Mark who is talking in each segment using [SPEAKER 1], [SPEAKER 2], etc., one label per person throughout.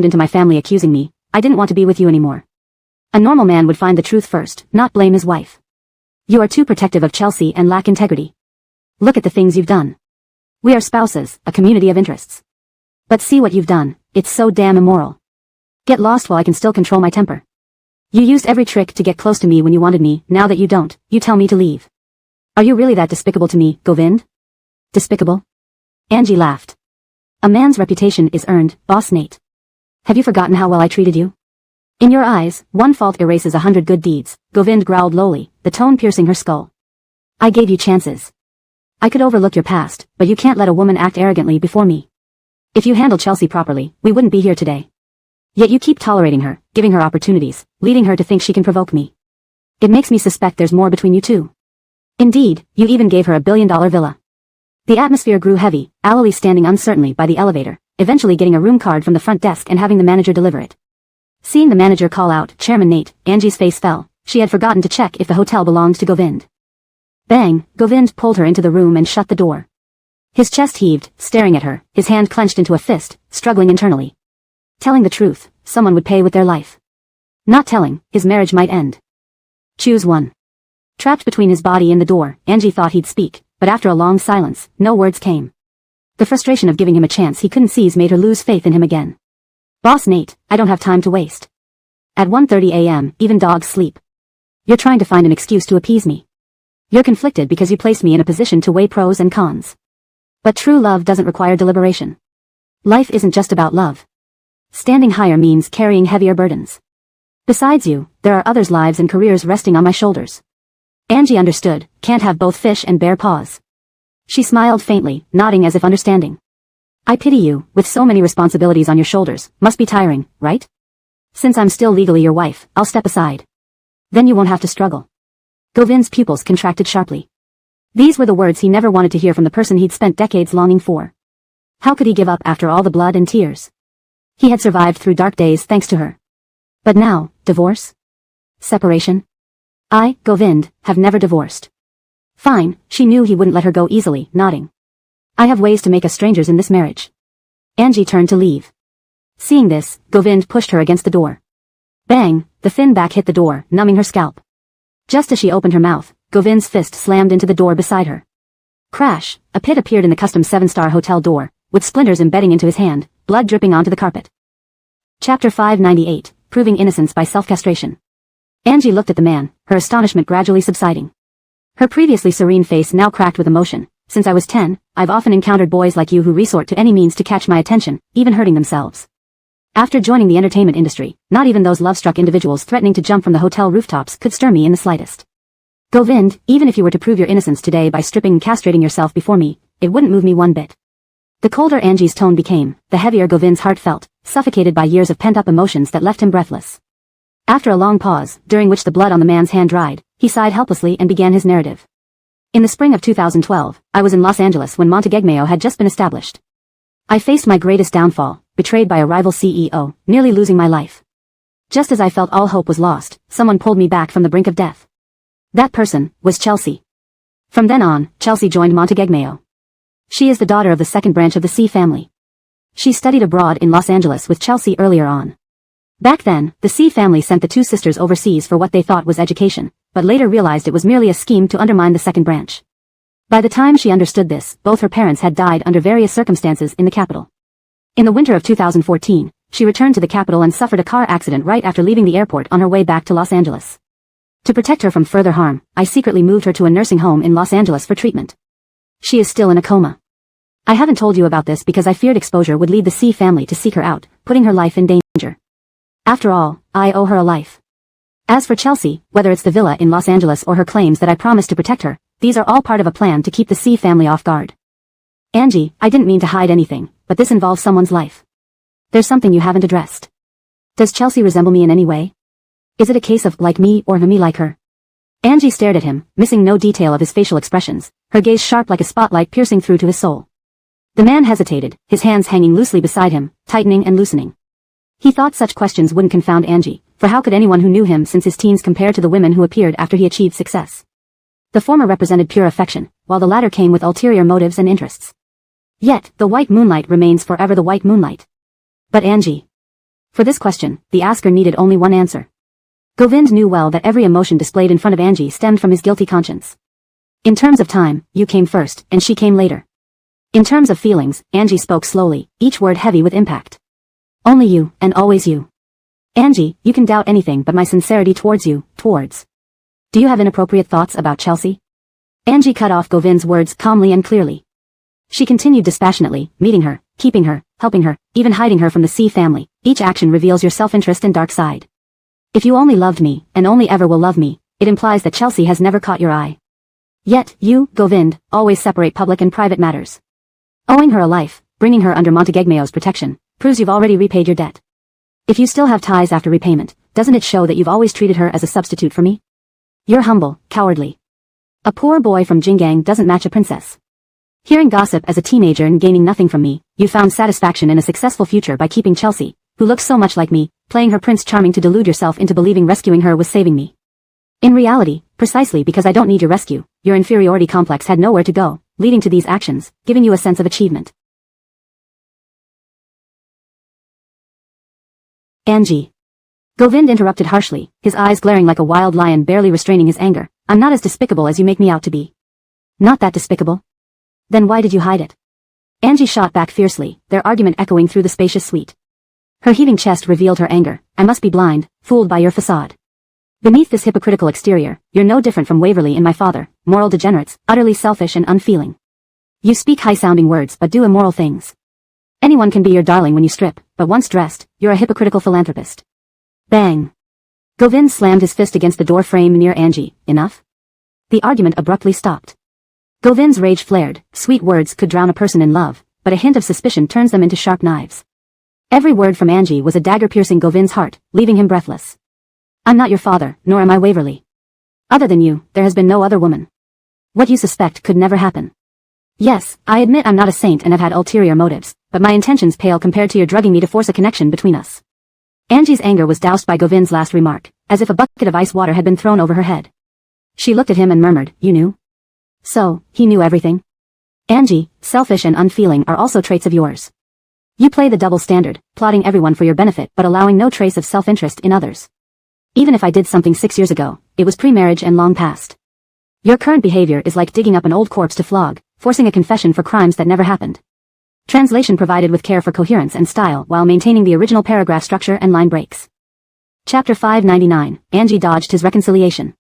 [SPEAKER 1] into my family accusing me, I didn't want to be with you anymore. A normal man would find the truth first, not blame his wife. You are too protective of Chelsea and lack integrity. Look at the things you've done. We are spouses, a community of interests. But see what you've done, it's so damn immoral. Get lost while I can still control my temper. You used every trick to get close to me when you wanted me, now that you don't, you tell me to leave. Are you really that despicable to me, Govind? Despicable? Angie laughed. A man's reputation is earned, Boss Nate. Have you forgotten how well I treated you? In your eyes, one fault erases 100 good deeds, Govind growled lowly, the tone piercing her skull. I gave you chances. I could overlook your past, but you can't let a woman act arrogantly before me. If you handled Chelsea properly, we wouldn't be here today. Yet you keep tolerating her, giving her opportunities, leading her to think she can provoke me. It makes me suspect there's more between you two. Indeed, you even gave her a billion-dollar villa. The atmosphere grew heavy, Allely standing uncertainly by the elevator, eventually getting a room card from the front desk and having the manager deliver it. Seeing the manager call out, Chairman Nate, Angie's face fell. She had forgotten to check if the hotel belonged to Govind. Bang, Govind pulled her into the room and shut the door. His chest heaved, staring at her, his hand clenched into a fist, struggling internally. Telling the truth, someone would pay with their life. Not telling, his marriage might end. Choose one. Trapped between his body and the door, Angie thought he'd speak, but after a long silence, no words came. The frustration of giving him a chance he couldn't seize made her lose faith in him again. Boss Nate, I don't have time to waste. At 1:30 a.m., even dogs sleep. You're trying to find an excuse to appease me. You're conflicted because you placed me in a position to weigh pros and cons. But true love doesn't require deliberation. Life isn't just about love. Standing higher means carrying heavier burdens. Besides you, there are others' lives and careers resting on my shoulders. Angie understood, can't have both fish and bare paws. She smiled faintly, nodding as if understanding. I pity you, with so many responsibilities on your shoulders, must be tiring, right? Since I'm still legally your wife, I'll step aside. Then you won't have to struggle. Govind's pupils contracted sharply. These were the words he never wanted to hear from the person he'd spent decades longing for. How could he give up after all the blood and tears? He had survived through dark days thanks to her. But now, divorce? Separation? I, Govind, have never divorced. Fine, she knew he wouldn't let her go easily, nodding. I have ways to make us strangers in this marriage. Angie turned to leave. Seeing this, Govind pushed her against the door. Bang, the thin back hit the door, numbing her scalp. Just as she opened her mouth, Govind's fist slammed into the door beside her. Crash, a pit appeared in the custom 7-star hotel door, with splinters embedding into his hand, blood dripping onto the carpet. Chapter 598, Proving Innocence by Self-Castration. Angie looked at the man, her astonishment gradually subsiding. Her previously serene face now cracked with emotion. Since I was 10, I've often encountered boys like you who resort to any means to catch my attention, even hurting themselves. After joining the entertainment industry, not even those love-struck individuals threatening to jump from the hotel rooftops could stir me in the slightest. Govind, even if you were to prove your innocence today by stripping and castrating yourself before me, it wouldn't move me one bit. The colder Angie's tone became, the heavier Govind's heart felt, suffocated by years of pent-up emotions that left him breathless. After a long pause, during which the blood on the man's hand dried, he sighed helplessly and began his narrative. In the spring of 2012, I was in Los Angeles when Montegagmeo had just been established. I faced my greatest downfall, betrayed by a rival CEO, nearly losing my life. Just as I felt all hope was lost, someone pulled me back from the brink of death. That person was Chelsea. From then on, Chelsea joined Montegagmeo. She is the daughter of the second branch of the C family. She studied abroad in Los Angeles with Chelsea earlier on. Back then, the C family sent the two sisters overseas for what they thought was education, but later realized it was merely a scheme to undermine the second branch. By the time she understood this, both her parents had died under various circumstances in the capital. In the winter of 2014, she returned to the capital and suffered a car accident right after leaving the airport on her way back to Los Angeles. To protect her from further harm, I secretly moved her to a nursing home in Los Angeles for treatment. She is still in a coma. I haven't told you about this because I feared exposure would lead the C family to seek her out, putting her life in danger. After all, I owe her a life. As for Chelsea, whether it's the villa in Los Angeles or her claims that I promised to protect her, these are all part of a plan to keep the C family off guard. Angie, I didn't mean to hide anything, but this involves someone's life. There's something you haven't addressed. Does Chelsea resemble me in any way? Is it a case of like me or me like her? Angie stared at him, missing no detail of his facial expressions, her gaze sharp like a spotlight piercing through to his soul. The man hesitated, his hands hanging loosely beside him, tightening and loosening. He thought such questions wouldn't confound Angie, for how could anyone who knew him since his teens compare to the women who appeared after he achieved success? The former represented pure affection, while the latter came with ulterior motives and interests. Yet, the white moonlight remains forever the white moonlight. But Angie. For this question, the asker needed only one answer. Govind knew well that every emotion displayed in front of Angie stemmed from his guilty conscience. In terms of time, you came first, and she came later. In terms of feelings, Angie spoke slowly, each word heavy with impact. Only you, and always you. Angie, you can doubt anything but my sincerity towards you, Do you have inappropriate thoughts about Chelsea? Angie cut off Govind's words calmly and clearly. She continued dispassionately, meeting her, keeping her, helping her, even hiding her from the C family. Each action reveals your self-interest and dark side. If you only loved me, and only ever will love me, it implies that Chelsea has never caught your eye. Yet, you, Govind, always separate public and private matters. Owing her a life, bringing her under Montegegmeo's protection, proves you've already repaid your debt. If you still have ties after repayment, doesn't it show that you've always treated her as a substitute for me? You're humble, cowardly. A poor boy from Jinggang doesn't match a princess. Hearing gossip as a teenager and gaining nothing from me, you found satisfaction in a successful future by keeping Chelsea, who looks so much like me, playing her Prince Charming to delude yourself into believing rescuing her was saving me. In reality, precisely because I don't need your rescue, your inferiority complex had nowhere to go, leading to these actions, giving you a sense of achievement. Angie. Govind interrupted harshly, his eyes glaring like a wild lion barely restraining his anger. I'm not as despicable as you make me out to be. Not that despicable? Then why did you hide it? Angie shot back fiercely, their argument echoing through the spacious suite. Her heaving chest revealed her anger. I must be blind, fooled by your facade. Beneath this hypocritical exterior, you're no different from Waverly and my father, moral degenerates, utterly selfish and unfeeling. You speak high-sounding words but do immoral things. Anyone can be your darling when you strip, but once dressed, you're a hypocritical philanthropist. Bang. Govind slammed his fist against the door frame near Angie. Enough? The argument abruptly stopped. Govind's rage flared. Sweet words could drown a person in love, but a hint of suspicion turns them into sharp knives. Every word from Angie was a dagger piercing Govind's heart, leaving him breathless. I'm not your father, nor am I Waverly. Other than you, there has been no other woman. What you suspect could never happen. Yes, I admit I'm not a saint and have had ulterior motives, but my intentions pale compared to your drugging me to force a connection between us. Angie's anger was doused by Govind's last remark, as if a bucket of ice water had been thrown over her head. She looked at him and murmured, you knew? So, he knew everything? Angie, selfish and unfeeling are also traits of yours. You play the double standard, plotting everyone for your benefit but allowing no trace of self-interest in others. Even if I did something 6 years ago, it was pre-marriage and long past. Your current behavior is like digging up an old corpse to flog, forcing a confession for crimes that never happened. Translation provided with care for coherence and style while maintaining the original paragraph structure and line breaks. Chapter 599, Angie dodged his reconciliation.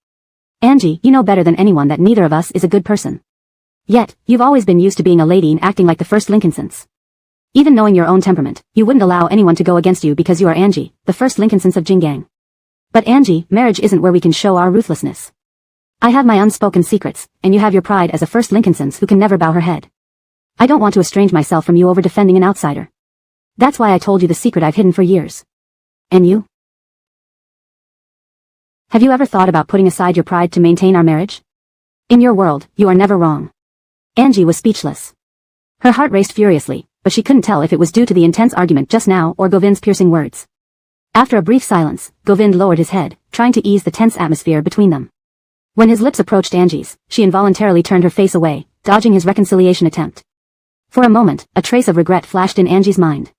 [SPEAKER 1] Angie, you know better than anyone that neither of us is a good person. Yet, you've always been used to being a lady and acting like the first Lincolnsons. Even knowing your own temperament, you wouldn't allow anyone to go against you because you are Angie, the first Lincolnsons of Jinggang. But Angie, marriage isn't where we can show our ruthlessness. I have my unspoken secrets, and you have your pride as a first Lincolnsons who can never bow her head. I don't want to estrange myself from you over defending an outsider. That's why I told you the secret I've hidden for years. And you? Have you ever thought about putting aside your pride to maintain our marriage? In your world, you are never wrong. Angie was speechless. Her heart raced furiously, but she couldn't tell if it was due to the intense argument just now or Govind's piercing words. After a brief silence, Govind lowered his head, trying to ease the tense atmosphere between them. When his lips approached Angie's, she involuntarily turned her face away, dodging his reconciliation attempt. For a moment, a trace of regret flashed in Angie's mind.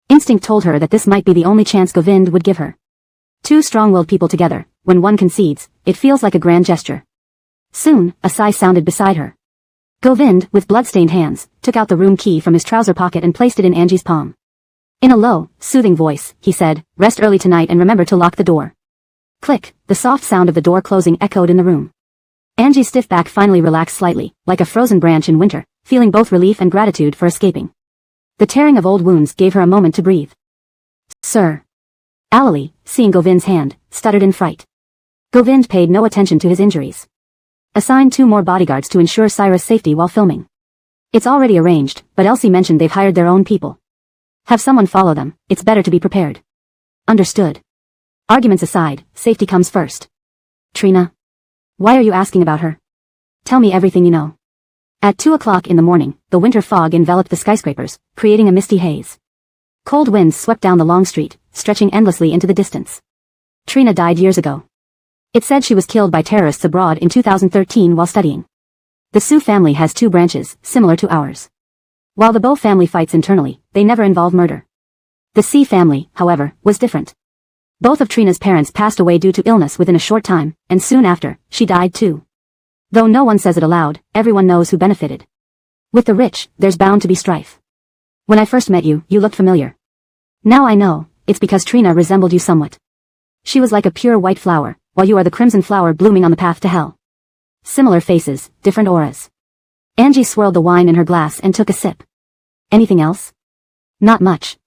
[SPEAKER 1] Instinct told her that this might be the only chance Govind would give her. Two strong-willed people together, when one concedes, it feels like a grand gesture. Soon, a sigh sounded beside her. Govind, with blood-stained hands, took out the room key from his trouser pocket and placed it in Angie's palm. In a low, soothing voice, he said, rest early tonight and remember to lock the door. Click, the soft sound of the door closing echoed in the room. Angie's stiff back finally relaxed slightly, like a frozen branch in winter, feeling both relief and gratitude for escaping. The tearing of old wounds gave her a moment to breathe. Sir. Alali, seeing Govind's hand, stuttered in fright. Govind paid no attention to his injuries. Assign 2 more bodyguards to ensure Cyrus' safety while filming. It's already arranged, but Elsie mentioned they've hired their own people. Have someone follow them, it's better to be prepared. Understood. Arguments aside, safety comes first. Trina. Why are you asking about her? Tell me everything you know. At 2 o'clock in the morning, the winter fog enveloped the skyscrapers, creating a misty haze. Cold winds swept down the long street, stretching endlessly into the distance. Trina died years ago. It said she was killed by terrorists abroad in 2013 while studying. The Su family has 2 branches, similar to ours. While the Bo family fights internally, they never involve murder. The C family, however, was different. Both of Trina's parents passed away due to illness within a short time, and soon after, she died too. Though no one says it aloud, everyone knows who benefited. With the rich, there's bound to be strife. When I first met you, you looked familiar. Now I know, it's because Trina resembled you somewhat. She was like a pure white flower, while you are the crimson flower blooming on the path to hell. Similar faces, different auras. Angie swirled the wine in her glass and took a sip. Anything else? Not much.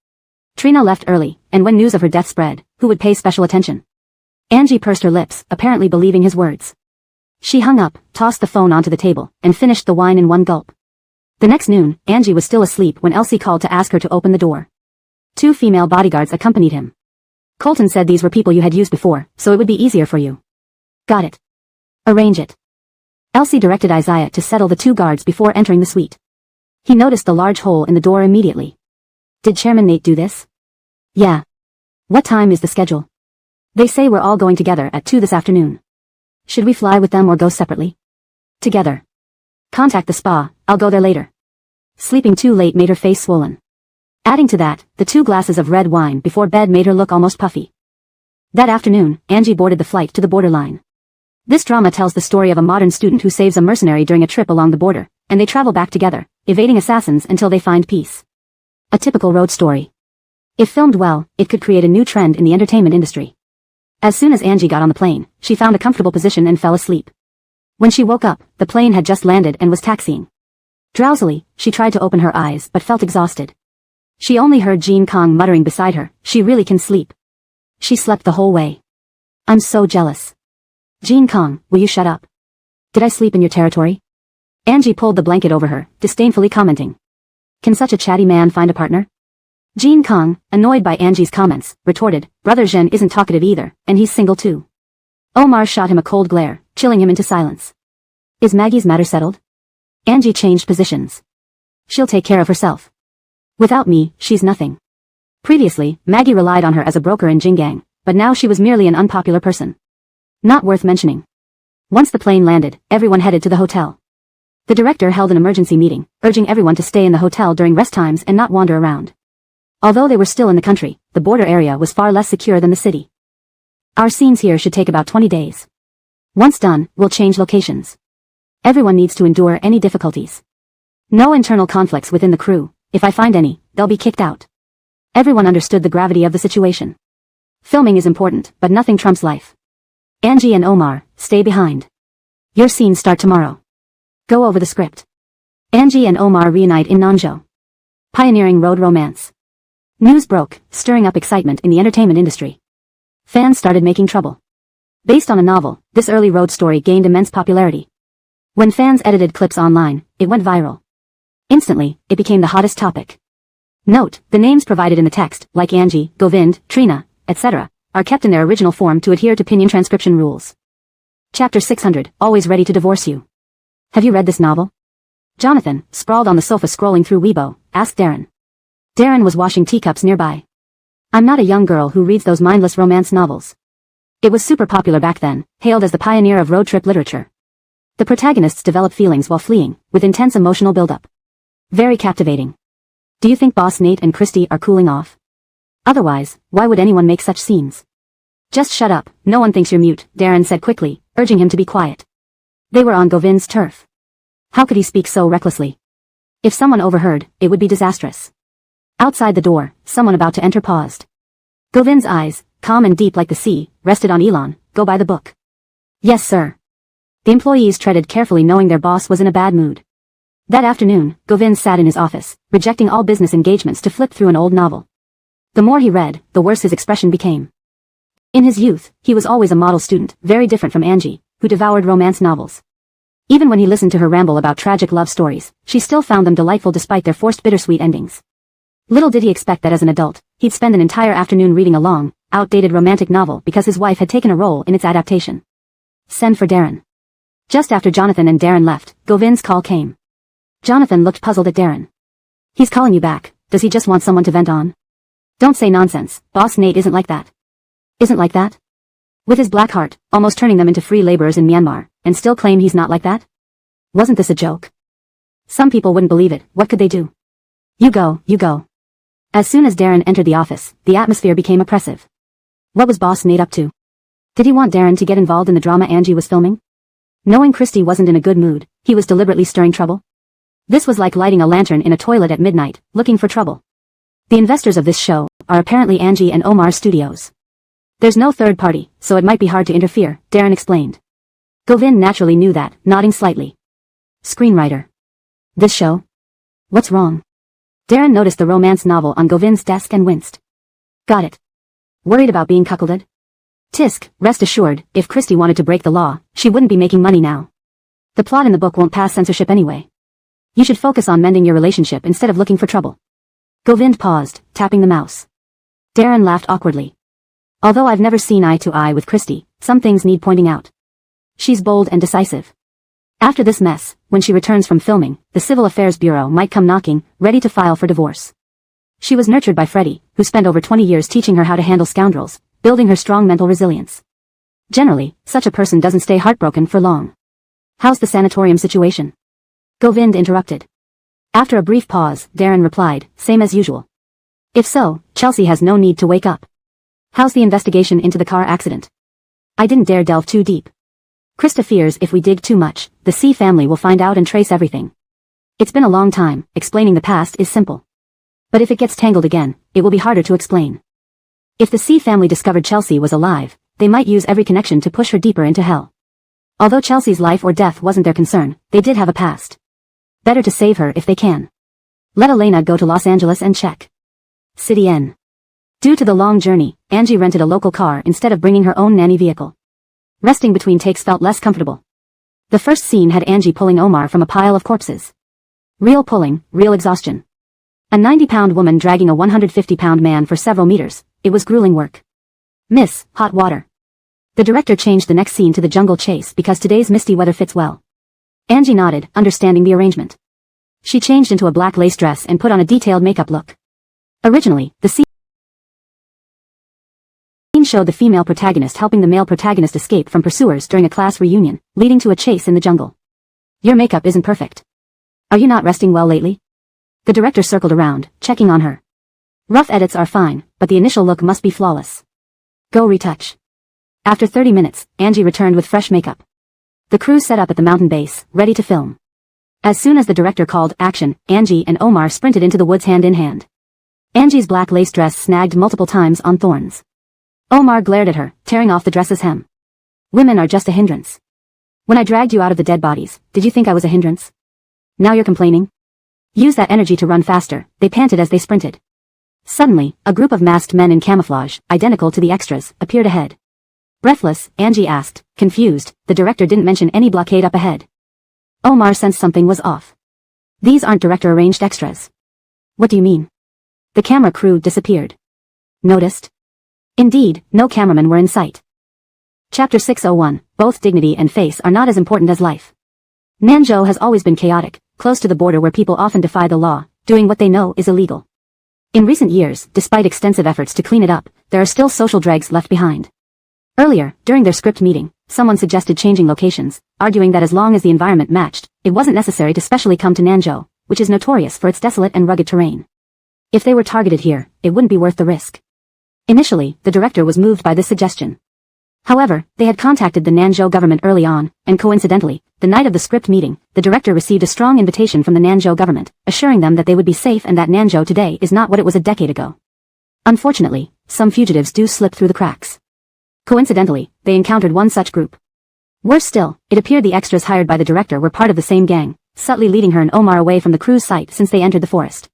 [SPEAKER 1] Trina left early, and when news of her death spread, who would pay special attention? Angie pursed her lips, apparently believing his words. She hung up, tossed the phone onto the table, and finished the wine in one gulp. The next noon, Angie was still asleep when Elsie called to ask her to open the door. 2 female bodyguards accompanied him. Colton said these were people you had used before, so it would be easier for you. Got it. Arrange it. Elsie directed Isaiah to settle the 2 guards before entering the suite. He noticed the large hole in the door immediately. Did Chairman Nate do this? Yeah. What time is the schedule? They say we're all going together at 2 this afternoon. Should we fly with them or go separately? Together. Contact the spa, I'll go there later. Sleeping too late made her face swollen. Adding to that, the 2 glasses of red wine before bed made her look almost puffy. That afternoon, Angie boarded the flight to the borderline. This drama tells the story of a modern student who saves a mercenary during a trip along the border, and they travel back together, evading assassins until they find peace. A typical road story. If filmed well, it could create a new trend in the entertainment industry. As soon as Angie got on the plane, she found a comfortable position and fell asleep. When she woke up, the plane had just landed and was taxiing. Drowsily, she tried to open her eyes but felt exhausted. She only heard Jean Kong muttering beside her, "She really can sleep." She slept the whole way. I'm so jealous. Jean Kong, will you shut up? Did I sleep in your territory? Angie pulled the blanket over her, disdainfully commenting. Can such a chatty man find a partner? Jean Kong, annoyed by Angie's comments, retorted, Brother Zhen isn't talkative either, and he's single too. Omar shot him a cold glare, chilling him into silence. Is Maggie's matter settled? Angie changed positions. She'll take care of herself. Without me, she's nothing. Previously, Maggie relied on her as a broker in Jinggang, but now she was merely an unpopular person. Not worth mentioning. Once the plane landed, everyone headed to the hotel. The director held an emergency meeting, urging everyone to stay in the hotel during rest times and not wander around. Although they were still in the country, the border area was far less secure than the city. Our scenes here should take about 20 days. Once done, we'll change locations. Everyone needs to endure any difficulties. No internal conflicts within the crew. If I find any, they'll be kicked out. Everyone understood the gravity of the situation. Filming is important, but nothing trumps life. Angie and Omar, stay behind. Your scenes start tomorrow. Go over the script. Angie and Omar reunite in Nanzhou. Pioneering road romance. News broke, stirring up excitement in the entertainment industry. Fans started making trouble. Based on a novel, this early road story gained immense popularity. When fans edited clips online, it went viral. Instantly, it became the hottest topic. Note, the names provided in the text, like Angie, Govind, Trina, etc., are kept in their original form to adhere to pinyin transcription rules. Chapter 600, Always Ready to Divorce You. Have you read this novel? Jonathan, sprawled on the sofa scrolling through Weibo, asked Darren. Darren was washing teacups nearby. I'm not a young girl who reads those mindless romance novels. It was super popular back then, hailed as the pioneer of road trip literature. The protagonists develop feelings while fleeing, with intense emotional buildup. Very captivating. Do you think Boss Nate and Christy are cooling off? Otherwise, why would anyone make such scenes? Just shut up, no one thinks you're mute, Darren said quickly, urging him to be quiet. They were on Govind's turf. How could he speak so recklessly? If someone overheard, it would be disastrous. Outside the door, someone about to enter paused. Govind's eyes, calm and deep like the sea, rested on Elon. Go by the book. Yes, sir. The employees treaded carefully, knowing their boss was in a bad mood. That afternoon, Govind sat in his office, rejecting all business engagements to flip through an old novel. The more he read, the worse his expression became. In his youth, he was always a model student, very different from Angie, who devoured romance novels. Even when he listened to her ramble about tragic love stories, she still found them delightful despite their forced bittersweet endings. Little did he expect that as an adult, he'd spend an entire afternoon reading a long, outdated romantic novel because his wife had taken a role in its adaptation. Send for Darren. Just after Jonathan and Darren left, Govind's call came. Jonathan looked puzzled at Darren. He's calling you back, does he just want someone to vent on? Don't say nonsense, Boss Nate isn't like that. Isn't like that? With his black heart, almost turning them into free laborers in Myanmar, and still claim he's not like that? Wasn't this a joke? Some people wouldn't believe it, what could they do? You go, you go. As soon as Darren entered the office, the atmosphere became oppressive. What was Boss Nate up to? Did he want Darren to get involved in the drama Angie was filming? Knowing Christy wasn't in a good mood, he was deliberately stirring trouble? This was like lighting a lantern in a toilet at midnight, looking for trouble. The investors of this show are apparently Angie and Omar Studios. There's no third party, so it might be hard to interfere, Darren explained. Govind naturally knew that, nodding slightly. Screenwriter. This show? What's wrong? Darren noticed the romance novel on Govind's desk and winced. Got it. Worried about being cuckolded? Tisk, rest assured, if Christy wanted to break the law, she wouldn't be making money now. The plot in the book won't pass censorship anyway. You should focus on mending your relationship instead of looking for trouble. Govind paused, tapping the mouse. Darren laughed awkwardly. Although I've never seen eye to eye with Christy, some things need pointing out. She's bold and decisive. After this mess, when she returns from filming, the Civil Affairs Bureau might come knocking, ready to file for divorce. She was nurtured by Freddie, who spent over 20 years teaching her how to handle scoundrels, building her strong mental resilience. Generally, such a person doesn't stay heartbroken for long. How's the sanatorium situation? Govind interrupted. After a brief pause, Darren replied, same as usual. If so, Chelsea has no need to wake up. How's the investigation into the car accident? I didn't dare delve too deep. Krista fears if we dig too much, the C family will find out and trace everything. It's been a long time, explaining the past is simple. But if it gets tangled again, it will be harder to explain. If the C family discovered Chelsea was alive, they might use every connection to push her deeper into hell. Although Chelsea's life or death wasn't their concern, they did have a past. Better to save her if they can. Let Elena go to Los Angeles and check. City N. Due to the long journey, Angie rented a local car instead of bringing her own nanny vehicle. Resting between takes felt less comfortable. The first scene had Angie pulling Omar from a pile of corpses. Real pulling, real exhaustion. A 90-pound woman dragging a 150-pound man for several meters, it was grueling work. Miss, hot water. The director changed the next scene to the jungle chase because today's misty weather fits well. Angie nodded, understanding the arrangement. She changed into a black lace dress and put on a detailed makeup look. Originally, the scene showed the female protagonist helping the male protagonist escape from pursuers during a class reunion, leading to a chase in the jungle. Your makeup isn't perfect. Are you not resting well lately? The director circled around, checking on her. Rough edits are fine, but the initial look must be flawless. Go retouch. After 30 minutes, Angie returned with fresh makeup. The crew set up at the mountain base, ready to film. As soon as the director called action, Angie and Omar sprinted into the woods hand in hand. Angie's black lace dress snagged multiple times on thorns. Omar glared at her, tearing off the dress's hem. Women are just a hindrance. When I dragged you out of the dead bodies, did you think I was a hindrance? Now you're complaining? Use that energy to run faster, they panted as they sprinted. Suddenly, a group of masked men in camouflage, identical to the extras, appeared ahead. Breathless, Angie asked, confused, the director didn't mention any blockade up ahead. Omar sensed something was off. These aren't director-arranged extras. What do you mean? The camera crew disappeared. Noticed? Indeed, no cameramen were in sight. Chapter 601, both dignity and face are not as important as life. Nanzhou has always been chaotic, close to the border where people often defy the law, doing what they know is illegal. In recent years, despite extensive efforts to clean it up, there are still social dregs left behind. Earlier, during their script meeting, someone suggested changing locations, arguing that as long as the environment matched, it wasn't necessary to specially come to Nanzhou, which is notorious for its desolate and rugged terrain. If they were targeted here, it wouldn't be worth the risk. Initially, the director was moved by this suggestion. However, they had contacted the Nanzhou government early on, and coincidentally, the night of the script meeting, the director received a strong invitation from the Nanzhou government, assuring them that they would be safe and that Nanzhou today is not what it was a decade ago. Unfortunately, some fugitives do slip through the cracks. Coincidentally, they encountered one such group. Worse still, it appeared the extras hired by the director were part of the same gang, subtly leading her and Omar away from the crew's sight since they entered the forest.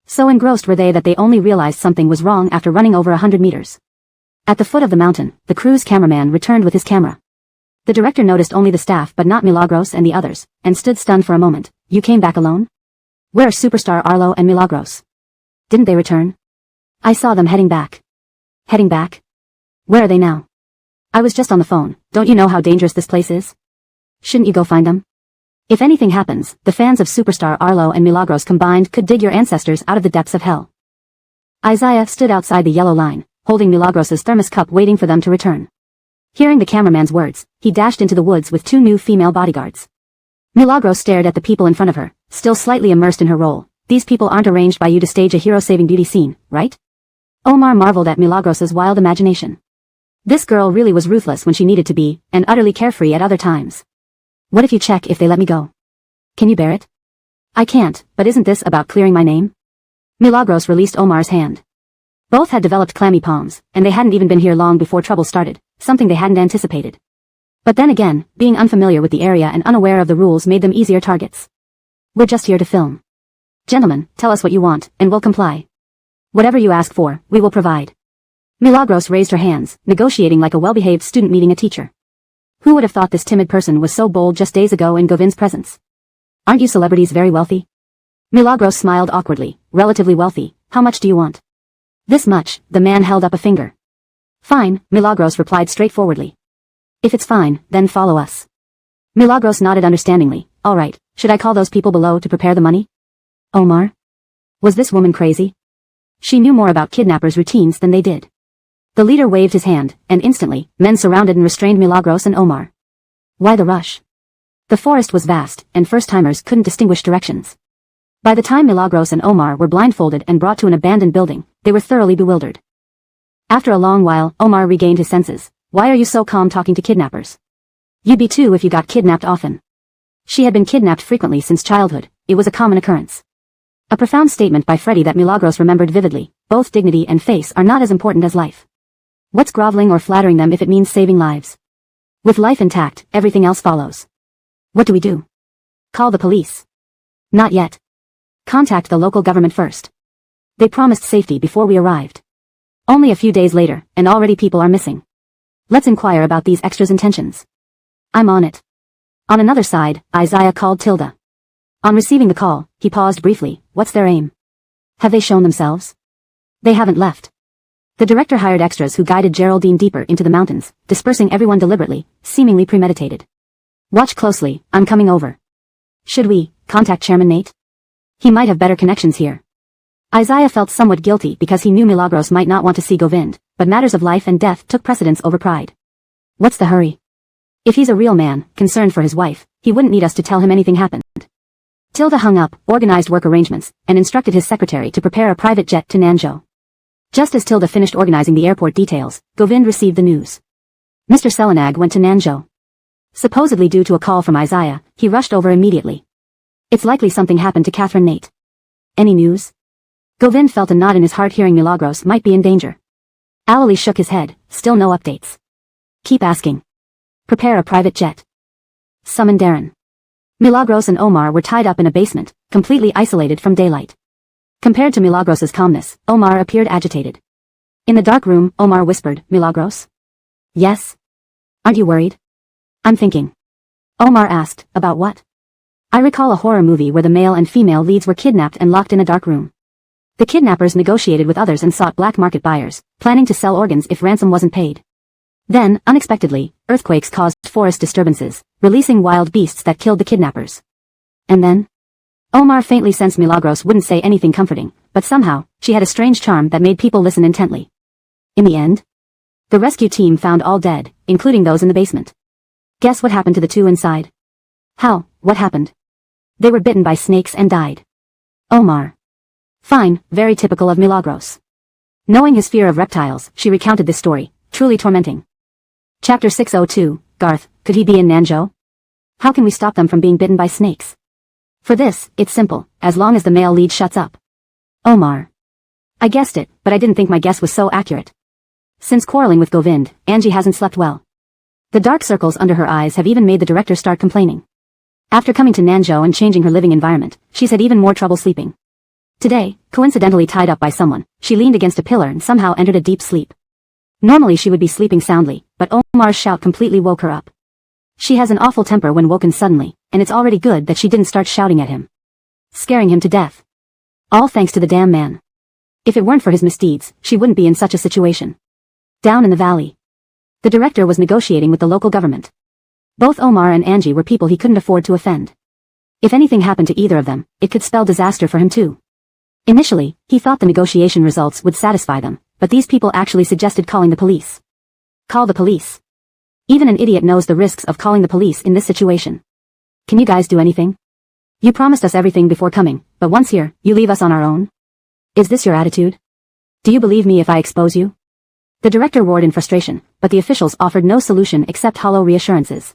[SPEAKER 1] So engrossed were they that they only realized something was wrong after running over 100 meters. At the foot of the mountain, the crew's cameraman returned with his camera. The director noticed only the staff but not Milagros and the others, and stood stunned for a moment. You came back alone? Where are superstar Arlo and Milagros? Didn't they return? I saw them heading back. Heading back? Where are they now? I was just on the phone. Don't you know how dangerous this place is? Shouldn't you go find them? If anything happens, the fans of superstar Arlo and Milagros combined could dig your ancestors out of the depths of hell. Isaiah stood outside the yellow line, holding Milagros's thermos cup waiting for them to return. Hearing the cameraman's words, he dashed into the woods with 2 new female bodyguards. Milagros stared at the people in front of her, still slightly immersed in her role, these people aren't arranged by you to stage a hero-saving beauty scene, right? Omar marveled at Milagros's wild imagination. This girl really was ruthless when she needed to be, and utterly carefree at other times. What if you check if they let me go? Can you bear it? I can't, but isn't this about clearing my name? Milagros released Omar's hand. Both had developed clammy palms, and they hadn't even been here long before trouble started, something they hadn't anticipated. But then again, being unfamiliar with the area and unaware of the rules made them easier targets. We're just here to film. Gentlemen, tell us what you want, and we'll comply. Whatever you ask for, we will provide. Milagros raised her hands, negotiating like a well-behaved student meeting a teacher. Who would have thought this timid person was so bold just days ago in Govind's presence? Aren't you celebrities very wealthy? Milagros smiled awkwardly. Relatively wealthy. How much do you want? This much. The man held up a finger. Fine, Milagros replied straightforwardly. If it's fine, then follow us. Milagros nodded understandingly. All right, should I call those people below to prepare the money? Omar? Was this woman crazy? She knew more about kidnappers' routines than they did. The leader waved his hand, and instantly, men surrounded and restrained Milagros and Omar. Why the rush? The forest was vast, and first-timers couldn't distinguish directions. By the time Milagros and Omar were blindfolded and brought to an abandoned building, they were thoroughly bewildered. After a long while, Omar regained his senses. Why are you so calm talking to kidnappers? You'd be too if you got kidnapped often. She had been kidnapped frequently since childhood. It was a common occurrence. A profound statement by Freddy that Milagros remembered vividly. Both dignity and face are not as important as life. What's groveling or flattering them if it means saving lives? With life intact, everything else follows. What do we do? Call the police. Not yet. Contact the local government first. They promised safety before we arrived. Only a few days later, and already people are missing. Let's inquire about these extras' intentions. I'm on it. On another side, Isaiah called Tilda. On receiving the call, he paused briefly. What's their aim? Have they shown themselves? They haven't left. The director hired extras who guided Geraldine deeper into the mountains, dispersing everyone deliberately, seemingly premeditated. Watch closely, I'm coming over. Should we contact Chairman Nate? He might have better connections here. Isaiah felt somewhat guilty because he knew Milagros might not want to see Govind, but matters of life and death took precedence over pride. What's the hurry? If he's a real man, concerned for his wife, he wouldn't need us to tell him anything happened. Tilda hung up, organized work arrangements, and instructed his secretary to prepare a private jet to Nanzhou. Just as Tilda finished organizing the airport details, Govind received the news. Mr. Selenag went to Nanzhou. Supposedly due to a call from Isaiah, he rushed over immediately. It's likely something happened to Catherine Nate. Any news? Govind felt a knot in his heart hearing Milagros might be in danger. Ali shook his head, still no updates. Keep asking. Prepare a private jet. Summon Darren. Milagros and Omar were tied up in a basement, completely isolated from daylight. Compared to Milagros's calmness, Omar appeared agitated. In the dark room, Omar whispered, Milagros? Yes? Aren't you worried? I'm thinking. Omar asked, about what? I recall a horror movie where the male and female leads were kidnapped and locked in a dark room. The kidnappers negotiated with others and sought black market buyers, planning to sell organs if ransom wasn't paid. Then, unexpectedly, earthquakes caused forest disturbances, releasing wild beasts that killed the kidnappers. And then? Omar faintly sensed Milagros wouldn't say anything comforting, but somehow, she had a strange charm that made people listen intently. In the end, the rescue team found all dead, including those in the basement. Guess what happened to the two inside? How? What happened? They were bitten by snakes and died. Omar. Fine, very typical of Milagros. Knowing his fear of reptiles, she recounted this story, truly tormenting. Chapter 602, Garth, could he be in Nanzhou? How can we stop them from being bitten by snakes? For this, it's simple, as long as the male lead shuts up. Omar. I guessed it, but I didn't think my guess was so accurate. Since quarreling with Govind, Angie hasn't slept well. The dark circles under her eyes have even made the director start complaining. After coming to Nanzhou and changing her living environment, she's had even more trouble sleeping. Today, coincidentally tied up by someone, she leaned against a pillar and somehow entered a deep sleep. Normally she would be sleeping soundly, but Omar's shout completely woke her up. She has an awful temper when woken suddenly, and it's already good that she didn't start shouting at him. Scaring him to death. All thanks to the damn man. If it weren't for his misdeeds, she wouldn't be in such a situation. Down in the valley. The director was negotiating with the local government. Both Omar and Angie were people he couldn't afford to offend. If anything happened to either of them, it could spell disaster for him too. Initially, he thought the negotiation results would satisfy them, but these people actually suggested calling the police. Call the police. Even an idiot knows the risks of calling the police in this situation. Can you guys do anything? You promised us everything before coming, but once here, you leave us on our own? Is this your attitude? Do you believe me if I expose you? The director roared in frustration, but the officials offered no solution except hollow reassurances.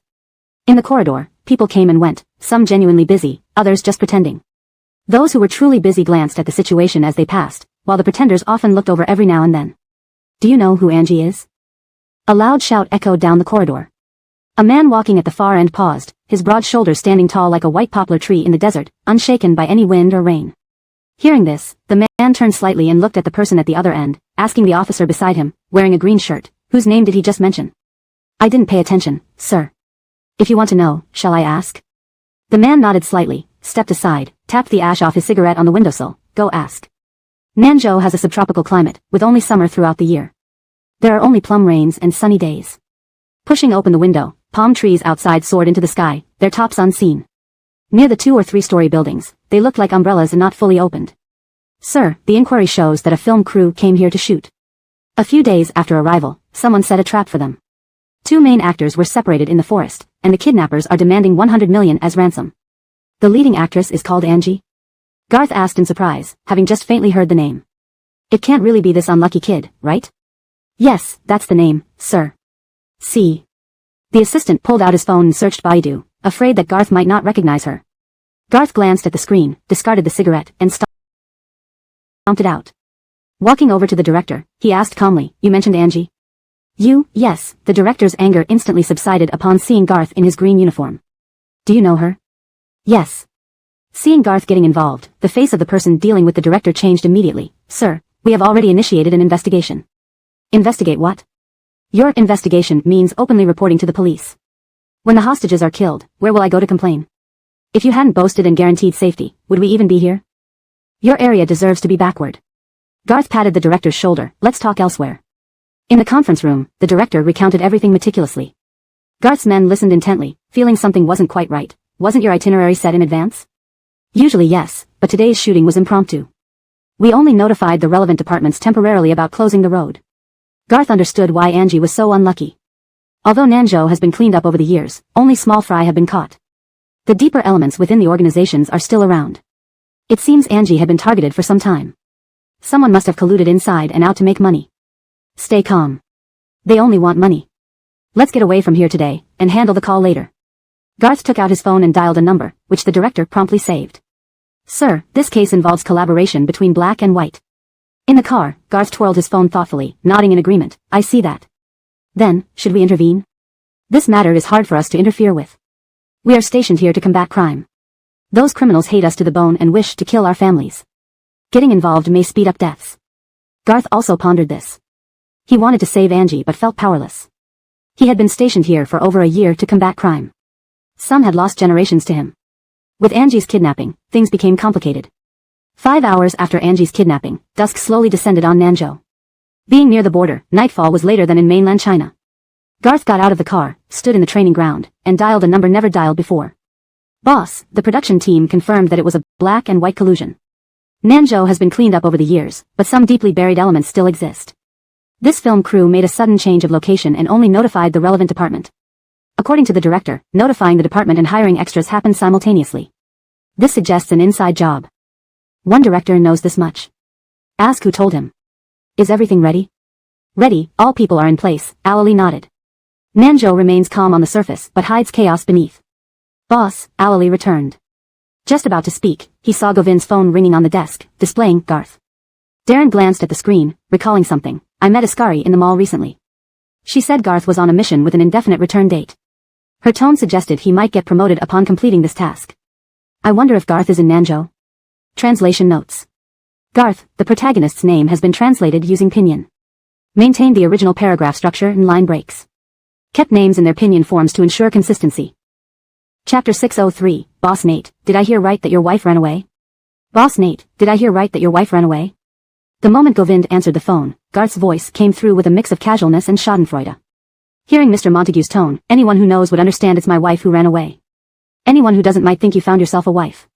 [SPEAKER 1] In the corridor, people came and went, some genuinely busy, others just pretending. Those who were truly busy glanced at the situation as they passed, while the pretenders often looked over every now and then. Do you know who Angie is? A loud shout echoed down the corridor. A man walking at the far end paused, his broad shoulders standing tall like a white poplar tree in the desert, unshaken by any wind or rain. Hearing this, the man turned slightly and looked at the person at the other end, asking the officer beside him, wearing a green shirt, whose name did he just mention? I didn't pay attention, sir. If you want to know, shall I ask? The man nodded slightly, stepped aside, tapped the ash off his cigarette on the windowsill. Go ask. Nanzhou has a subtropical climate, with only summer throughout the year. There are only plum rains and sunny days. Pushing open the window, palm trees outside soared into the sky, their tops unseen. Near the 2- or 3-story buildings, they looked like umbrellas and not fully opened. Sir, the inquiry shows that a film crew came here to shoot. A few days after arrival, someone set a trap for them. 2 main actors were separated in the forest, and the kidnappers are demanding 100 million as ransom. The leading actress is called Angie? Garth asked in surprise, having just faintly heard the name. It can't really be this unlucky kid, right? Yes, that's the name, sir. See. The assistant pulled out his phone and searched Baidu, afraid that Garth might not recognize her. Garth glanced at the screen, discarded the cigarette, and stomped it out. Walking over to the director, he asked calmly, You mentioned Angie? Yes, the director's anger instantly subsided upon seeing Garth in his green uniform. Do you know her? Yes. Seeing Garth getting involved, the face of the person dealing with the director changed immediately. Sir, we have already initiated an investigation. Investigate what? Your investigation means openly reporting to the police. When the hostages are killed, where will I go to complain? If you hadn't boasted and guaranteed safety, would we even be here? Your area deserves to be backward. Garth patted the director's shoulder. Let's talk elsewhere. In the conference room, the director recounted everything meticulously. Garth's men listened intently, feeling something wasn't quite right. Wasn't your itinerary set in advance? Usually yes, but today's shooting was impromptu. We only notified the relevant departments temporarily about closing the road. Garth understood why Angie was so unlucky. Although Nanzhou has been cleaned up over the years, only small fry have been caught. The deeper elements within the organizations are still around. It seems Angie had been targeted for some time. Someone must have colluded inside and out to make money. Stay calm. They only want money. Let's get away from here today, and handle the call later. Garth took out his phone and dialed a number, which the director promptly saved. Sir, this case involves collaboration between black and white. In the car, Garth twirled his phone thoughtfully, nodding in agreement. I see that. Then, should we intervene? This matter is hard for us to interfere with. We are stationed here to combat crime. Those criminals hate us to the bone and wish to kill our families. Getting involved may speed up deaths. Garth also pondered this. He wanted to save Angie but felt powerless. He had been stationed here for over a year to combat crime. Some had lost generations to him. With Angie's kidnapping, things became complicated. 5 hours after Angie's kidnapping, dusk slowly descended on Nanzhou. Being near the border, nightfall was later than in mainland China. Garth got out of the car, stood in the training ground, and dialed a number never dialed before. Boss, the production team confirmed that it was a black and white collusion. Nanzhou has been cleaned up over the years, but some deeply buried elements still exist. This film crew made a sudden change of location and only notified the relevant department. According to the director, notifying the department and hiring extras happened simultaneously. This suggests an inside job. One director knows this much. Ask who told him. Is everything ready? Ready, all people are in place, Alali nodded. Nanzhou remains calm on the surface but hides chaos beneath. Boss, Alali returned. Just about to speak, he saw Govind's phone ringing on the desk, displaying Garth. Darren glanced at the screen, recalling something. I met Askari in the mall recently. She said Garth was on a mission with an indefinite return date. Her tone suggested he might get promoted upon completing this task. I wonder if Garth is in Nanzhou. Translation notes. Garth, the protagonist's name has been translated using pinyin. Maintained the original paragraph structure and line breaks. Kept names in their pinyin forms to ensure consistency. Chapter 603, Boss Nate, did I hear right that your wife ran away? Boss Nate, did I hear right that your wife ran away? The moment Govind answered the phone, Garth's voice came through with a mix of casualness and schadenfreude. Hearing Mr. Montague's tone, anyone who knows would understand it's my wife who ran away. Anyone who doesn't might think you found yourself a wife.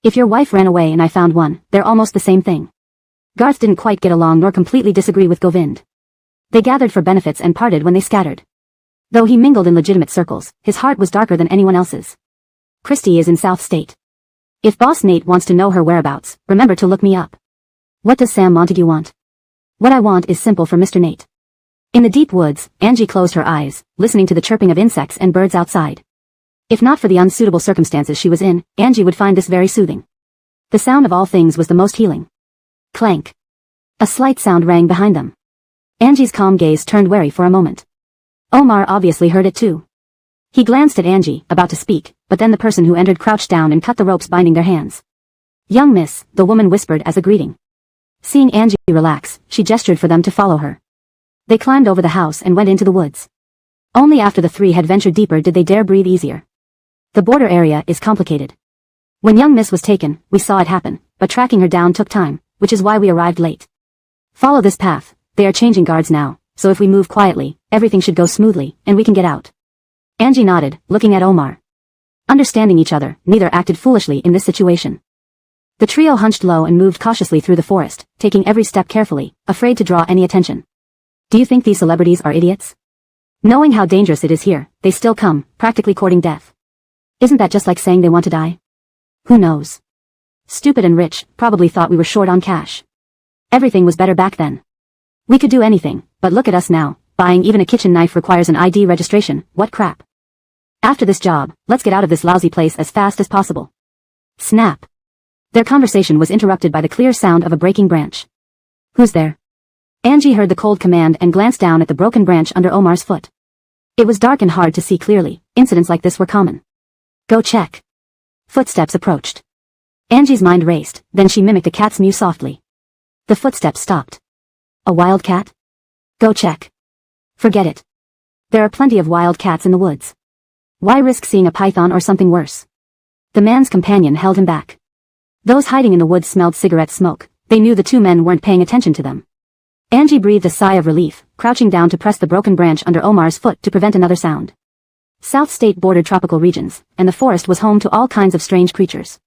[SPEAKER 1] If your wife ran away and I found one, they're almost the same thing. Garth didn't quite get along nor completely disagree with Govind. They gathered for benefits and parted when they scattered. Though he mingled in legitimate circles, his heart was darker than anyone else's. Christy is in South State. If Boss Nate wants to know her whereabouts, remember to look me up. What does Sam Montague want? What I want is simple for Mr. Nate. In the deep woods, Angie closed her eyes, listening to the chirping of insects and birds outside. If not for the unsuitable circumstances she was in, Angie would find this very soothing. The sound of all things was the most healing. Clank. A slight sound rang behind them. Angie's calm gaze turned wary for a moment. Omar obviously heard it too. He glanced at Angie, about to speak, but then the person who entered crouched down and cut the ropes binding their hands. "Young miss," the woman whispered as a greeting. Seeing Angie relax, she gestured for them to follow her. They climbed over the house and went into the woods. Only after the three had ventured deeper did they dare breathe easier. The border area is complicated. When young miss was taken, we saw it happen, but tracking her down took time, which is why we arrived late. Follow this path. They are changing guards now, so if we move quietly, everything should go smoothly, and we can get out. Angie nodded, looking at Omar. Understanding each other, neither acted foolishly in this situation. The trio hunched low and moved cautiously through the forest, taking every step carefully, afraid to draw any attention. Do you think these celebrities are idiots? Knowing how dangerous it is here, they still come, practically courting death. Isn't that just like saying they want to die? Who knows? Stupid and rich, probably thought we were short on cash. Everything was better back then. We could do anything, but look at us now, buying even a kitchen knife requires an ID registration, what crap. After this job, let's get out of this lousy place as fast as possible. Snap. Their conversation was interrupted by the clear sound of a breaking branch. Who's there? Angie heard the cold command and glanced down at the broken branch under Omar's foot. It was dark and hard to see clearly, incidents like this were common. Go check. Footsteps approached. Angie's mind raced, then she mimicked a cat's mew softly. The footsteps stopped. A wild cat? Go check. Forget it. There are plenty of wild cats in the woods. Why risk seeing a python or something worse? The man's companion held him back. Those hiding in the woods smelled cigarette smoke. They knew the two men weren't paying attention to them. Angie breathed a sigh of relief, crouching down to press the broken branch under Omar's foot to prevent another sound. South State bordered tropical regions, and the forest was home to all kinds of strange creatures.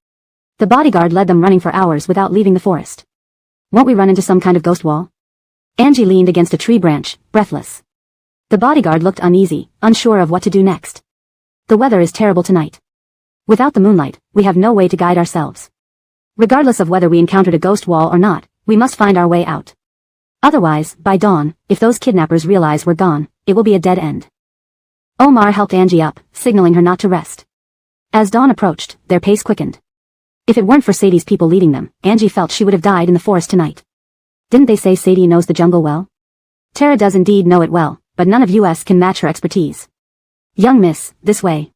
[SPEAKER 1] The bodyguard led them running for hours without leaving the forest. Won't we run into some kind of ghost wall? Angie leaned against a tree branch, breathless. The bodyguard looked uneasy, unsure of what to do next. The weather is terrible tonight. Without the moonlight, we have no way to guide ourselves. Regardless of whether we encountered a ghost wall or not, we must find our way out. Otherwise, by dawn, if those kidnappers realize we're gone, it will be a dead end. Omar helped Angie up, signaling her not to rest. As dawn approached, their pace quickened. If it weren't for Sadie's people leading them, Angie felt she would have died in the forest tonight. Didn't they say Sadie knows the jungle well? Tara does indeed know it well, but none of us can match her expertise. Young miss, this way.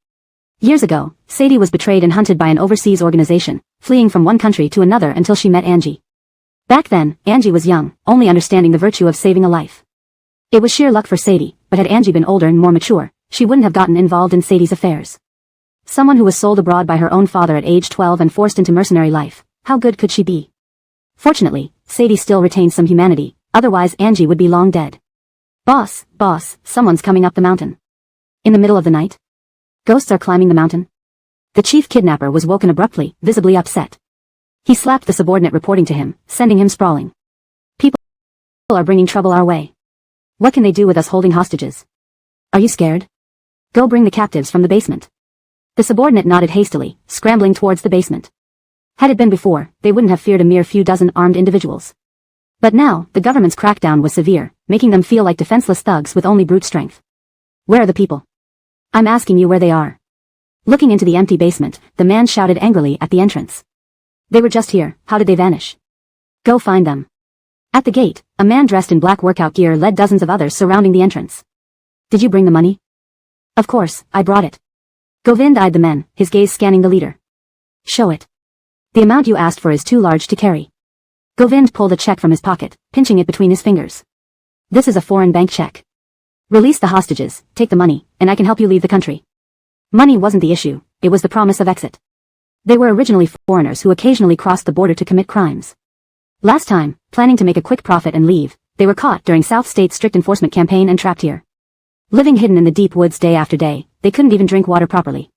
[SPEAKER 1] Years ago, Sadie was betrayed and hunted by an overseas organization, fleeing from one country to another until she met Angie. Back then, Angie was young, only understanding the virtue of saving a life. It was sheer luck for Sadie, but had Angie been older and more mature, she wouldn't have gotten involved in Sadie's affairs. Someone who was sold abroad by her own father at age 12 and forced into mercenary life, how good could she be? Fortunately, Sadie still retained some humanity, otherwise Angie would be long dead. Boss, someone's coming up the mountain. In the middle of the night? Ghosts are climbing the mountain? The chief kidnapper was woken abruptly, visibly upset. He slapped the subordinate reporting to him, sending him sprawling. People are bringing trouble our way. What can they do with us holding hostages? Are you scared? Go bring the captives from the basement. The subordinate nodded hastily, scrambling towards the basement. Had it been before, they wouldn't have feared a mere few dozen armed individuals. But now, the government's crackdown was severe, making them feel like defenseless thugs with only brute strength. Where are the people? I'm asking you where they are. Looking into the empty basement, the man shouted angrily at the entrance. They were just here, how did they vanish? Go find them. At the gate, a man dressed in black workout gear led dozens of others surrounding the entrance. Did you bring the money? Of course, I brought it. Govind eyed the men, his gaze scanning the leader. Show it. The amount you asked for is too large to carry. Govind pulled a check from his pocket, pinching it between his fingers. This is a foreign bank check. Release the hostages, take the money, and I can help you leave the country. Money wasn't the issue, it was the promise of exit. They were originally foreigners who occasionally crossed the border to commit crimes. Last time, planning to make a quick profit and leave, they were caught during South State's strict enforcement campaign and trapped here. Living hidden in the deep woods day after day, they couldn't even drink water properly.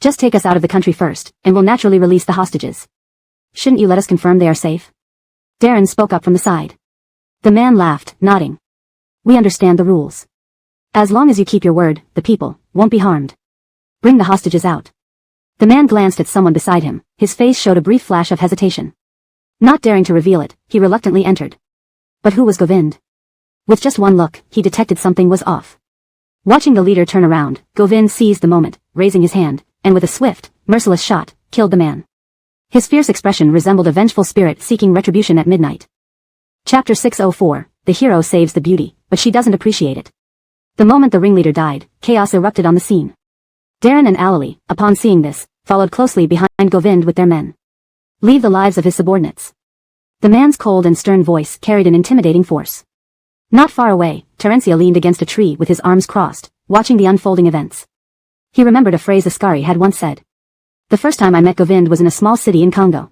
[SPEAKER 1] Just take us out of the country first, and we'll naturally release the hostages. Shouldn't you let us confirm they are safe? Darren spoke up from the side. The man laughed, nodding. We understand the rules. As long as you keep your word, the people won't be harmed. Bring the hostages out. The man glanced at someone beside him, his face showed a brief flash of hesitation. Not daring to reveal it, he reluctantly entered. But who was Govind? With just one look, he detected something was off. Watching the leader turn around, Govind seized the moment, raising his hand, and with a swift, merciless shot, killed the man. His fierce expression resembled a vengeful spirit seeking retribution at midnight. Chapter 604, The hero saves the beauty, but she doesn't appreciate it. The moment the ringleader died, chaos erupted on the scene. Darren and Alali, upon seeing this, followed closely behind Govind with their men. Leave the lives of his subordinates. The man's cold and stern voice carried an intimidating force. Not far away, Terencia leaned against a tree with his arms crossed, watching the unfolding events. He remembered a phrase Askari had once said. The first time I met Govind was in a small city in Congo.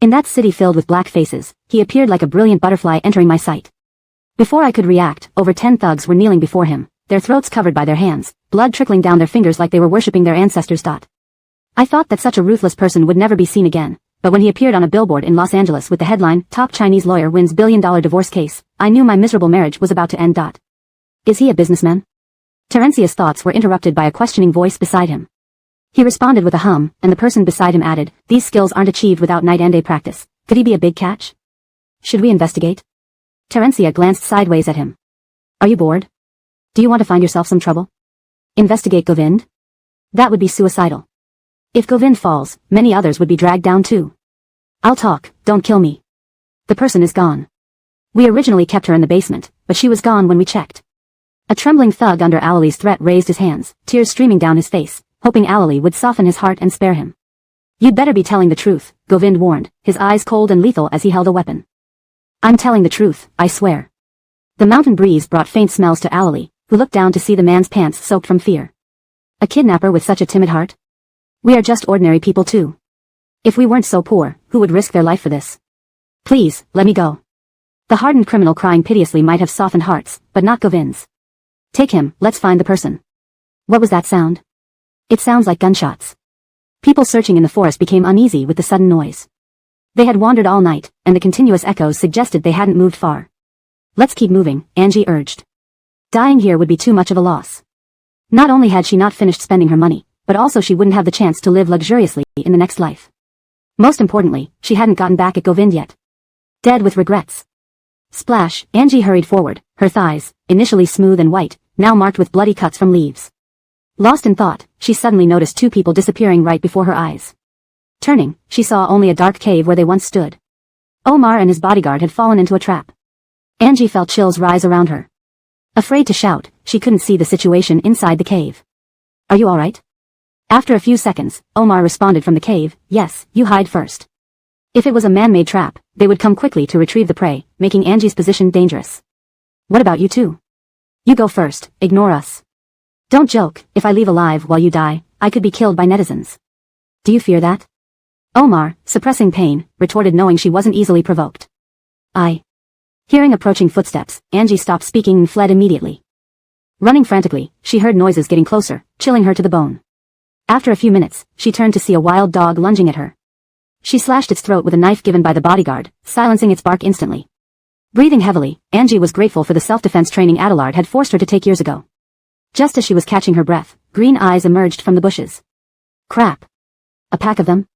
[SPEAKER 1] In that city filled with black faces, he appeared like a brilliant butterfly entering my sight. Before I could react, over 10 thugs were kneeling before him, their throats covered by their hands, blood trickling down their fingers like they were worshipping their ancestors. I thought that such a ruthless person would never be seen again, but when he appeared on a billboard in Los Angeles with the headline, Top Chinese Lawyer Wins $1 Billion Divorce Case, I knew my miserable marriage was about to end. Is he a businessman? Terencia's thoughts were interrupted by a questioning voice beside him. He responded with a hum, and the person beside him added, these skills aren't achieved without night and day practice. Could he be a big catch? Should we investigate? Terencia glanced sideways at him. Are you bored? Do you want to find yourself some trouble? Investigate Govind? That would be suicidal. If Govind falls, many others would be dragged down too. I'll talk, don't kill me. The person is gone. We originally kept her in the basement, but she was gone when we checked. A trembling thug under Alali's threat raised his hands, tears streaming down his face, hoping Alali would soften his heart and spare him. You'd better be telling the truth, Govind warned, his eyes cold and lethal as he held a weapon. I'm telling the truth, I swear. The mountain breeze brought faint smells to Alali, who looked down to see the man's pants soaked from fear. A kidnapper with such a timid heart? We are just ordinary people too. If we weren't so poor, who would risk their life for this? Please, let me go. The hardened criminal crying piteously might have softened hearts, but not Govind's. Take him, let's find the person. What was that sound? It sounds like gunshots. People searching in the forest became uneasy with the sudden noise. They had wandered all night, and the continuous echoes suggested they hadn't moved far. Let's keep moving, Angie urged. Dying here would be too much of a loss. Not only had she not finished spending her money, but also she wouldn't have the chance to live luxuriously in the next life. Most importantly, she hadn't gotten back at Govind yet. Dead with regrets. Splash, Angie hurried forward, her thighs, initially smooth and white, now marked with bloody cuts from leaves. Lost in thought, she suddenly noticed two people disappearing right before her eyes. Turning, she saw only a dark cave where they once stood. Omar and his bodyguard had fallen into a trap. Angie felt chills rise around her. Afraid to shout, she couldn't see the situation inside the cave. Are you alright? After a few seconds, Omar responded from the cave, yes, you hide first. If it was a man-made trap, they would come quickly to retrieve the prey, making Angie's position dangerous. What about you two? You go first, ignore us. Don't joke, if I leave alive while you die, I could be killed by netizens. Do you fear that? Omar, suppressing pain, retorted knowing she wasn't easily provoked. Hearing approaching footsteps, Angie stopped speaking and fled immediately. Running frantically, she heard noises getting closer, chilling her to the bone. After a few minutes, she turned to see a wild dog lunging at her. She slashed its throat with a knife given by the bodyguard, silencing its bark instantly. Breathing heavily, Angie was grateful for the self-defense training Adelard had forced her to take years ago. Just as she was catching her breath, green eyes emerged from the bushes. Crap. A pack of them?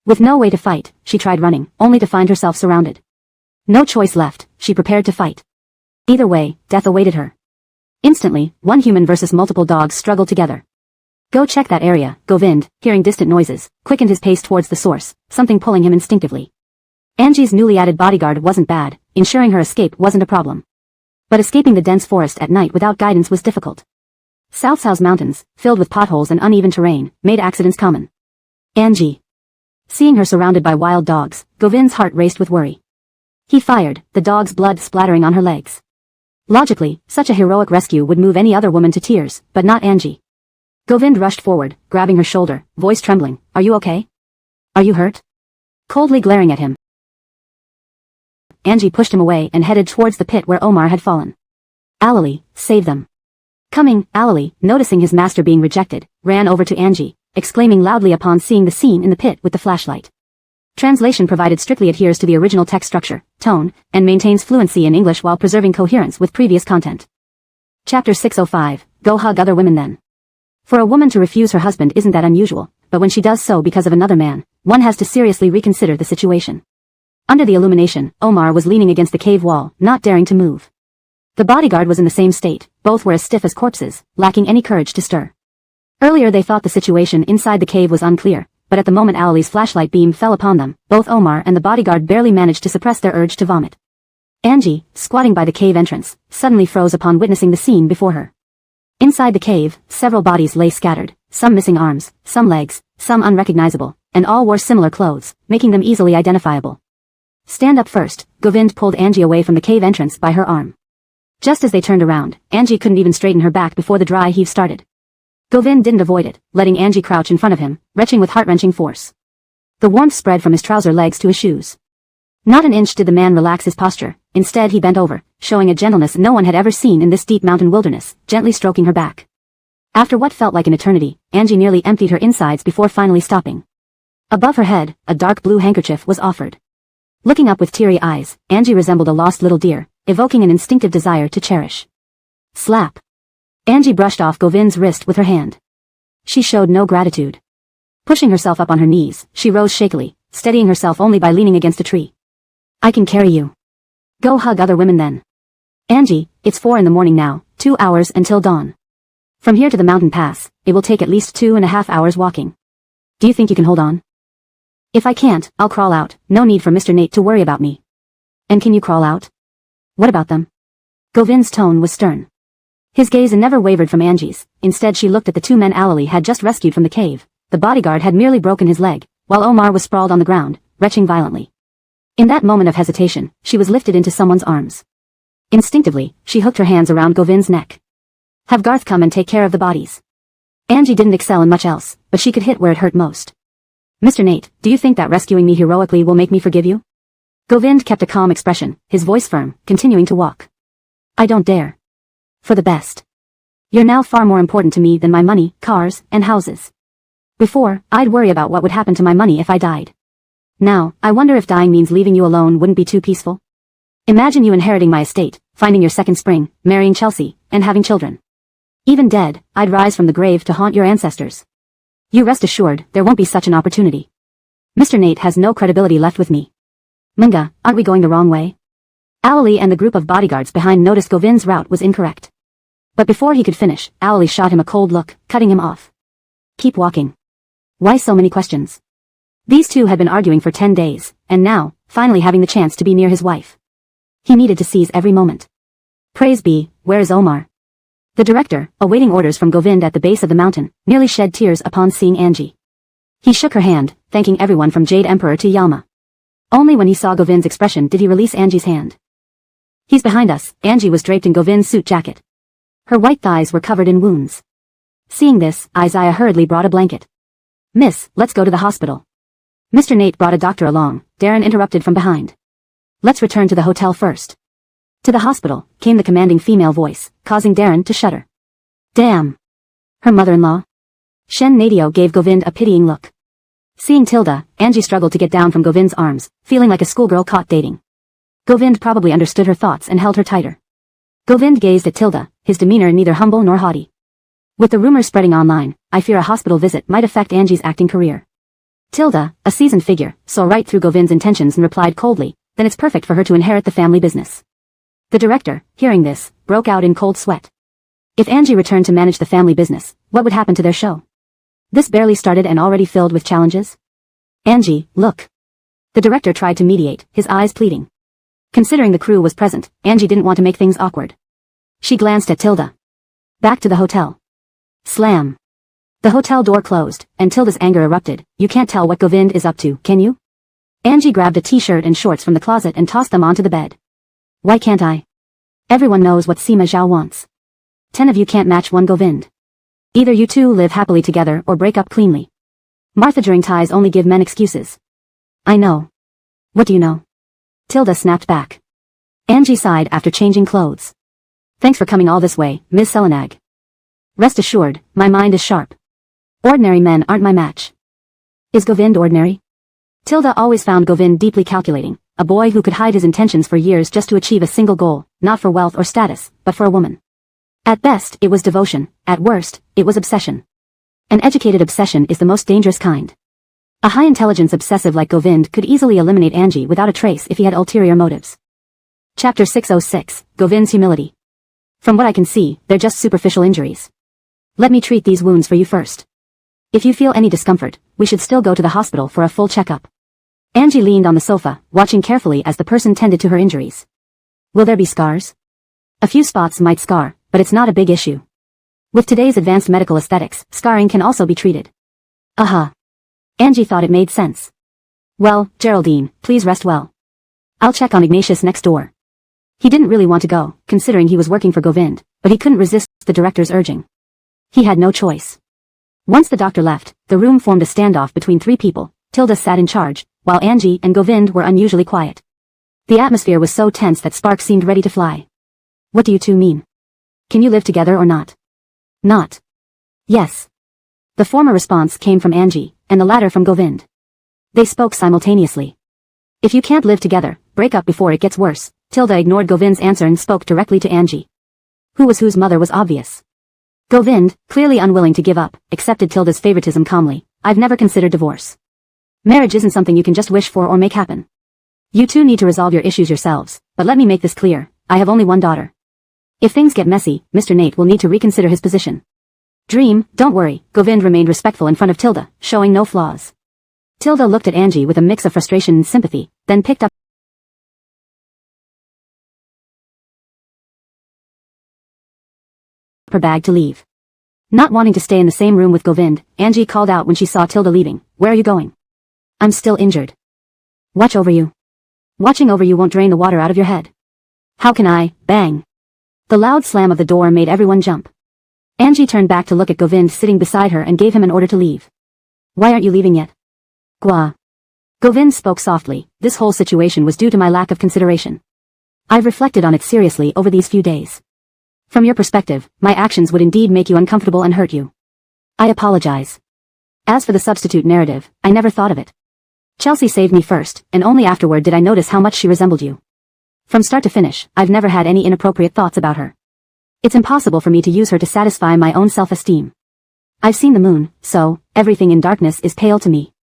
[SPEAKER 1] With no way to fight, she tried running, only to find herself surrounded. No choice left, she prepared to fight. Either way, death awaited her. Instantly, one human versus multiple dogs struggled together. Go check that area, Govind, hearing distant noises, quickened his pace towards the source, something pulling him instinctively. Angie's newly added bodyguard wasn't bad, ensuring her escape wasn't a problem. But escaping the dense forest at night without guidance was difficult. South's mountains, filled with potholes and uneven terrain, made accidents common. Angie. Seeing her surrounded by wild dogs, Govind's heart raced with worry. He fired, the dog's blood splattering on her legs. Logically, such a heroic rescue would move any other woman to tears, but not Angie. Govind rushed forward, grabbing her shoulder, voice trembling. Are you okay? Are you hurt? Coldly glaring at him, Angie pushed him away and headed towards the pit where Omar had fallen. Alali, save them. Coming, Alali, noticing his master being rejected, ran over to Angie, exclaiming loudly upon seeing the scene in the pit with the flashlight. Translation provided strictly adheres to the original text structure, tone, and maintains fluency in English while preserving coherence with previous content. Chapter 605, Go hug other women then. For a woman to refuse her husband isn't that unusual, but when she does so because of another man, one has to seriously reconsider the situation. Under the illumination, Omar was leaning against the cave wall, not daring to move. The bodyguard was in the same state, both were as stiff as corpses, lacking any courage to stir. Earlier they thought the situation inside the cave was unclear, but at the moment Ali's flashlight beam fell upon them, both Omar and the bodyguard barely managed to suppress their urge to vomit. Angie, squatting by the cave entrance, suddenly froze upon witnessing the scene before her. Inside the cave, several bodies lay scattered, some missing arms, some legs, some unrecognizable, and all wore similar clothes, making them easily identifiable. Stand up first, Govind pulled Angie away from the cave entrance by her arm. Just as they turned around, Angie couldn't even straighten her back before the dry heave started. Govind didn't avoid it, letting Angie crouch in front of him, retching with heart-wrenching force. The warmth spread from his trouser legs to his shoes. Not an inch did the man relax his posture, instead he bent over, showing a gentleness no one had ever seen in this deep mountain wilderness, gently stroking her back. After what felt like an eternity, Angie nearly emptied her insides before finally stopping. Above her head, a dark blue handkerchief was offered. Looking up with teary eyes, Angie resembled a lost little deer, evoking an instinctive desire to cherish. Slap. Angie brushed off Govind's wrist with her hand. She showed no gratitude. Pushing herself up on her knees, she rose shakily, steadying herself only by leaning against a tree. I can carry you. Go hug other women then. Angie, it's 4 a.m. now, 2 hours until dawn. From here to the mountain pass, it will take at least 2.5 hours walking. Do you think you can hold on? If I can't, I'll crawl out, no need for Mr. Nate to worry about me. And can you crawl out? What about them? Govind's tone was stern. His gaze never wavered from Angie's, instead she looked at the 2 men Ali had just rescued from the cave. The bodyguard had merely broken his leg, while Omar was sprawled on the ground, retching violently. In that moment of hesitation, she was lifted into someone's arms. Instinctively, she hooked her hands around Govind's neck. Have Garth come and take care of the bodies. Angie didn't excel in much else, but she could hit where it hurt most. Mr. Nate, do you think that rescuing me heroically will make me forgive you? Govind kept a calm expression, his voice firm, continuing to walk. I don't dare. For the best. You're now far more important to me than my money, cars, and houses. Before, I'd worry about what would happen to my money if I died. Now, I wonder if dying means leaving you alone wouldn't be too peaceful. Imagine you inheriting my estate, finding your second spring, marrying Chelsea, and having children. Even dead, I'd rise from the grave to haunt your ancestors. You rest assured, there won't be such an opportunity. Mr. Nate has no credibility left with me. Munga, aren't we going the wrong way? Ali and the group of bodyguards behind noticed Govind's route was incorrect. But before he could finish, Ali shot him a cold look, cutting him off. Keep walking. Why so many questions? These two had been arguing for 10 days, and now, finally having the chance to be near his wife. He needed to seize every moment. Praise be, where is Omar? The director, awaiting orders from Govind at the base of the mountain, nearly shed tears upon seeing Angie. He shook her hand, thanking everyone from Jade Emperor to Yalma. Only when he saw Govind's expression did he release Angie's hand. He's behind us. Angie was draped in Govind's suit jacket. Her white thighs were covered in wounds. Seeing this, Isaiah hurriedly brought a blanket. Miss, let's go to the hospital. Mr. Nate brought a doctor along. Darren interrupted from behind. Let's return to the hotel first. To the hospital, came the commanding female voice, causing Darren to shudder. Damn. Her mother-in-law? Shen Nadio gave Govind a pitying look. Seeing Tilda, Angie struggled to get down from Govind's arms, feeling like a schoolgirl caught dating. Govind probably understood her thoughts and held her tighter. Govind gazed at Tilda, his demeanor neither humble nor haughty. With the rumors spreading online, I fear a hospital visit might affect Angie's acting career. Tilda, a seasoned figure, saw right through Govind's intentions and replied coldly, then it's perfect for her to inherit the family business. The director, hearing this, broke out in cold sweat. If Angie returned to manage the family business, what would happen to their show? This barely started and already filled with challenges. Angie, look. The director tried to mediate, his eyes pleading. Considering the crew was present, Angie didn't want to make things awkward. She glanced at Tilda. Back to the hotel. Slam. The hotel door closed, and Tilda's anger erupted. You can't tell what Govind is up to, can you? Angie grabbed a t-shirt and shorts from the closet and tossed them onto the bed. Why can't I? Everyone knows what Sima Zhao wants. 10 of you can't match one Govind. Either you two live happily together or break up cleanly. Martha-during ties only give men excuses. I know. What do you know? Tilda snapped back. Angie sighed after changing clothes. Thanks for coming all this way, Ms. Selenag. Rest assured, my mind is sharp. Ordinary men aren't my match. Is Govind ordinary? Tilda always found Govind deeply calculating, a boy who could hide his intentions for years just to achieve a single goal, not for wealth or status, but for a woman. At best, it was devotion, at worst, it was obsession. An educated obsession is the most dangerous kind. A high-intelligence obsessive like Govind could easily eliminate Angie without a trace if he had ulterior motives. Chapter 606, Govind's Humility. From what I can see, they're just superficial injuries. Let me treat these wounds for you first. If you feel any discomfort, we should still go to the hospital for a full checkup. Angie leaned on the sofa, watching carefully as the person tended to her injuries. Will there be scars? A few spots might scar, but it's not a big issue. With today's advanced medical aesthetics, scarring can also be treated. Aha. Angie thought it made sense. Well, Geraldine, please rest well. I'll check on Ignatius next door. He didn't really want to go, considering he was working for Govind, but he couldn't resist the director's urging. He had no choice. Once the doctor left, the room formed a standoff between three people. Tilda sat in charge, while Angie and Govind were unusually quiet. The atmosphere was so tense that sparks seemed ready to fly. What do you two mean? Can you live together or not? Not. Yes. The former response came from Angie, and the latter from Govind. They spoke simultaneously. If you can't live together, break up before it gets worse. Tilda ignored Govind's answer and spoke directly to Angie. Whose mother was obvious. Govind, clearly unwilling to give up, accepted Tilda's favoritism calmly. I've never considered divorce. Marriage isn't something you can just wish for or make happen. You two need to resolve your issues yourselves, but let me make this clear, I have only one daughter. If things get messy, Mr. Nate will need to reconsider his position. Dream, don't worry, Govind remained respectful in front of Tilda, showing no flaws. Tilda looked at Angie with a mix of frustration and sympathy, then picked up her bag to leave. Not wanting to stay in the same room with Govind, Angie called out when she saw Tilda leaving, where are you going? I'm still injured. Watching over you won't drain the water out of your head. How can I? Bang. The loud slam of the door made everyone jump. Angie turned back to look at Govind sitting beside her and gave him an order to leave. Why aren't you leaving yet? Gwa. Govind spoke softly, this whole situation was due to my lack of consideration. I've reflected on it seriously over these few days. From your perspective, my actions would indeed make you uncomfortable and hurt you. I apologize. As for the substitute narrative, I never thought of it. Chelsea saved me first, and only afterward did I notice how much she resembled you. From start to finish, I've never had any inappropriate thoughts about her. It's impossible for me to use her to satisfy my own self-esteem. I've seen the moon, so, everything in darkness is pale to me.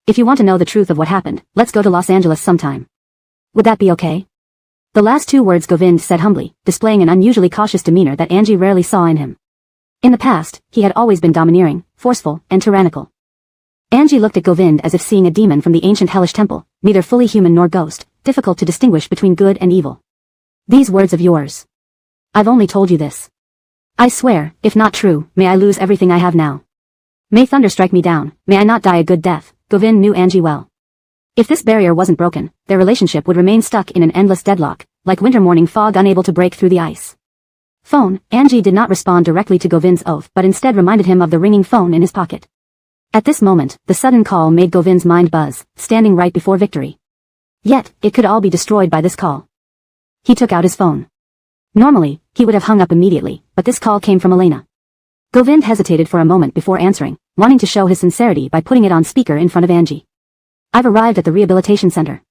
[SPEAKER 1] If you want to know the truth of what happened, let's go to Los Angeles sometime. Would that be okay? The last two words Govind said humbly, displaying an unusually cautious demeanor that Angie rarely saw in him. In the past, he had always been domineering, forceful, and tyrannical. Angie looked at Govind as if seeing a demon from the ancient hellish temple, neither fully human nor ghost, difficult to distinguish between good and evil. These words of yours. I've only told you this. I swear, if not true, may I lose everything I have now. May thunder strike me down, may I not die a good death. Govind knew Angie well. If this barrier wasn't broken, their relationship would remain stuck in an endless deadlock, like winter morning fog unable to break through the ice. Phone. Angie did not respond directly to Govind's oath but instead reminded him of the ringing phone in his pocket. At this moment, the sudden call made Govind's mind buzz, standing right before victory. Yet, it could all be destroyed by this call. He took out his phone. Normally, he would have hung up immediately, but this call came from Elena. Govind hesitated for a moment before answering, wanting to show his sincerity by putting it on speaker in front of Angie. I've arrived at the rehabilitation center.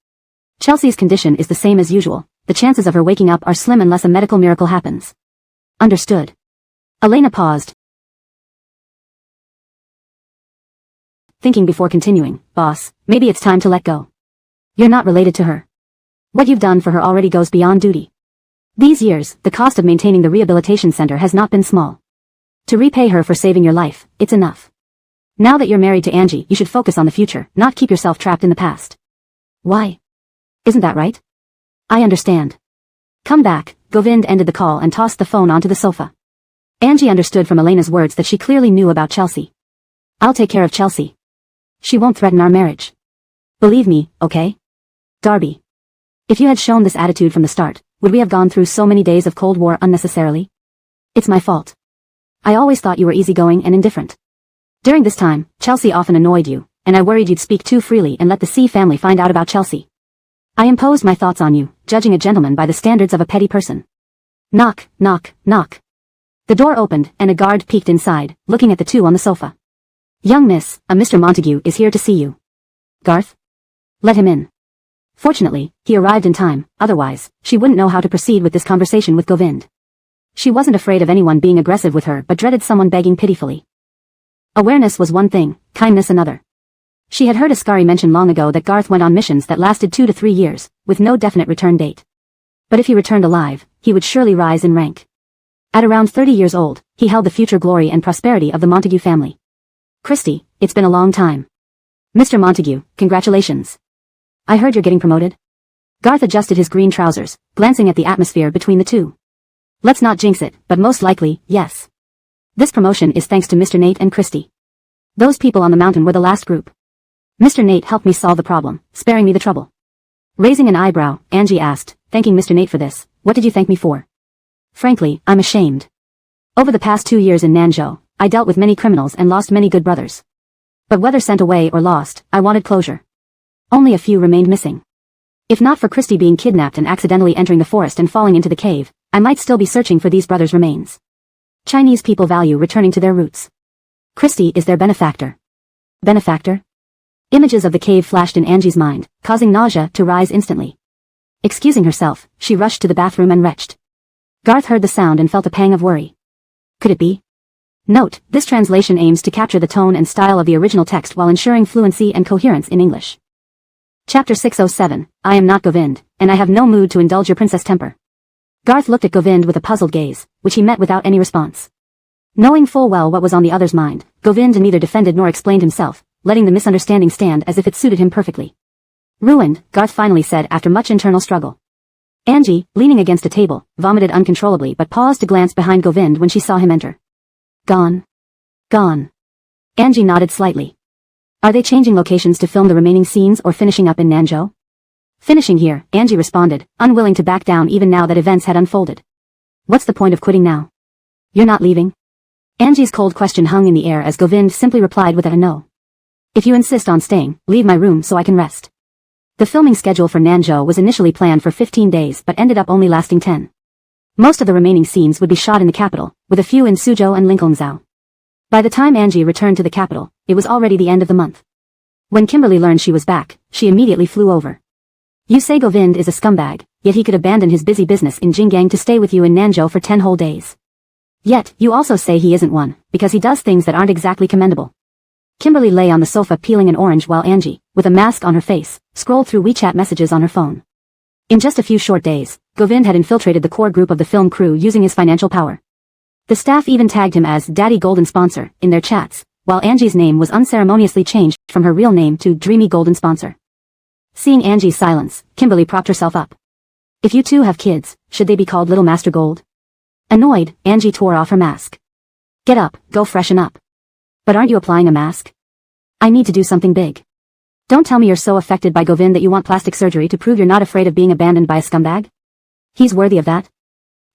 [SPEAKER 1] Chelsea's condition is the same as usual. The chances of her waking up are slim unless a medical miracle happens. Understood. Elena paused, thinking before continuing. Boss, maybe it's time to let go. You're not related to her. What you've done for her already goes beyond duty. These years, the cost of maintaining the rehabilitation center has not been small. To repay her for saving your life, it's enough. Now that you're married to Angie, you should focus on the future, not keep yourself trapped in the past. Why? Isn't that right? I understand. Come back. Govind ended the call and tossed the phone onto the sofa. Angie understood from Elena's words that she clearly knew about Chelsea. I'll take care of Chelsea. She won't threaten our marriage. Believe me, okay? Darby. If you had shown this attitude from the start, would we have gone through so many days of Cold War unnecessarily? It's my fault. I always thought you were easygoing and indifferent. During this time, Chelsea often annoyed you, and I worried you'd speak too freely and let the C family find out about Chelsea. I imposed my thoughts on you, judging a gentleman by the standards of a petty person. Knock, knock, knock. The door opened, and a guard peeked inside, looking at the two on the sofa. Young miss, a Mr. Montague is here to see you. Garth? Let him in. Fortunately, he arrived in time, otherwise, she wouldn't know how to proceed with this conversation with Govind. She wasn't afraid of anyone being aggressive with her but dreaded someone begging pitifully. Awareness was one thing, kindness another. She had heard Ascari mention long ago that Garth went on missions that lasted 2 to 3 years, with no definite return date. But if he returned alive, he would surely rise in rank. At around 30 years old, he held the future glory and prosperity of the Montague family. Christy, it's been a long time. Mr. Montague, congratulations. I heard you're getting promoted. Garth adjusted his green trousers, glancing at the atmosphere between the two. Let's not jinx it, but most likely, yes. This promotion is thanks to Mr. Nate and Christy. Those people on the mountain were the last group. Mr. Nate helped me solve the problem, sparing me the trouble. Raising an eyebrow, Angie asked, thanking Mr. Nate for this, what did you thank me for? Frankly, I'm ashamed. Over the past 2 years in Nanzhou, I dealt with many criminals and lost many good brothers. But whether sent away or lost, I wanted closure. Only a few remained missing. If not for Christy being kidnapped and accidentally entering the forest and falling into the cave, I might still be searching for these brothers' remains. Chinese people value returning to their roots. Christy is their benefactor. Benefactor? Images of the cave flashed in Angie's mind, causing nausea to rise instantly. Excusing herself, she rushed to the bathroom and retched. Garth heard the sound and felt a pang of worry. Could it be? Note, this translation aims to capture the tone and style of the original text while ensuring fluency and coherence in English. Chapter 607, I am not Govind, and I have no mood to indulge your princess temper. Garth looked at Govind with a puzzled gaze, which he met without any response. Knowing full well what was on the other's mind, Govind neither defended nor explained himself, letting the misunderstanding stand as if it suited him perfectly. Ruined, Garth finally said after much internal struggle. Angie, leaning against a table, vomited uncontrollably but paused to glance behind Govind when she saw him enter. Gone. Gone. Angie nodded slightly. Are they changing locations to film the remaining scenes or finishing up in Nanzhou? Finishing here, Angie responded, unwilling to back down even now that events had unfolded. What's the point of quitting now? You're not leaving? Angie's cold question hung in the air as Govind simply replied with a no. If you insist on staying, leave my room so I can rest. The filming schedule for Nanzhou was initially planned for 15 days but ended up only lasting 10. Most of the remaining scenes would be shot in the capital, with a few in Suzhou and Lincolnzhou. By the time Angie returned to the capital, it was already the end of the month. When Kimberly learned she was back, she immediately flew over. You say Govind is a scumbag, yet he could abandon his busy business in Jinggang to stay with you in Nanzhou for 10 whole days. Yet, you also say he isn't one, because he does things that aren't exactly commendable. Kimberly lay on the sofa peeling an orange while Angie, with a mask on her face, scrolled through WeChat messages on her phone. In just a few short days, Govind had infiltrated the core group of the film crew using his financial power. The staff even tagged him as Daddy Golden Sponsor in their chats, while Angie's name was unceremoniously changed from her real name to Dreamy Golden Sponsor. Seeing Angie's silence, Kimberly propped herself up. If you two have kids, should they be called Little Master Gold? Annoyed, Angie tore off her mask. Get up, go freshen up. But aren't you applying a mask? I need to do something big. Don't tell me you're so affected by Govind that you want plastic surgery to prove you're not afraid of being abandoned by a scumbag? He's worthy of that.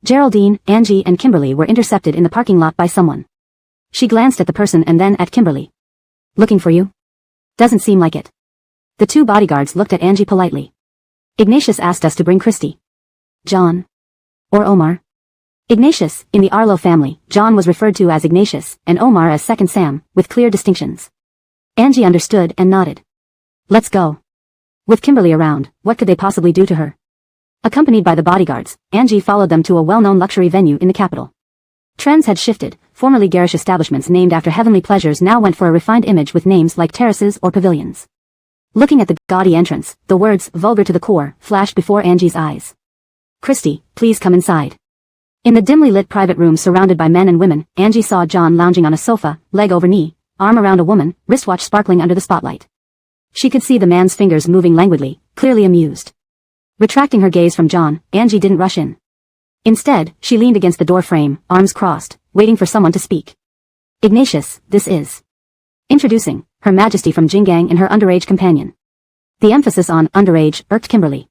[SPEAKER 1] Geraldine, Angie and Kimberly were intercepted in the parking lot by someone. She glanced at the person and then at Kimberly. Looking for you? Doesn't seem like it. The two bodyguards looked at Angie politely. Ignatius asked us to bring Christy. John. Or Omar. Ignatius, in the Arlo family, John was referred to as Ignatius, and Omar as Second Sam, with clear distinctions. Angie understood and nodded. Let's go. With Kimberly around, what could they possibly do to her? Accompanied by the bodyguards, Angie followed them to a well-known luxury venue in the capital. Trends had shifted, formerly garish establishments named after heavenly pleasures now went for a refined image with names like terraces or pavilions. Looking at the gaudy entrance, the words, vulgar to the core, flashed before Angie's eyes. Christy, please come inside. In the dimly lit private room surrounded by men and women, Angie saw John lounging on a sofa, leg over knee, arm around a woman, wristwatch sparkling under the spotlight. She could see the man's fingers moving languidly, clearly amused. Retracting her gaze from John, Angie didn't rush in. Instead, she leaned against the door frame, arms crossed, waiting for someone to speak. Ignatius, this is. Introducing, Her Majesty from Jinggang and her underage companion. The emphasis on underage irked Kimberly.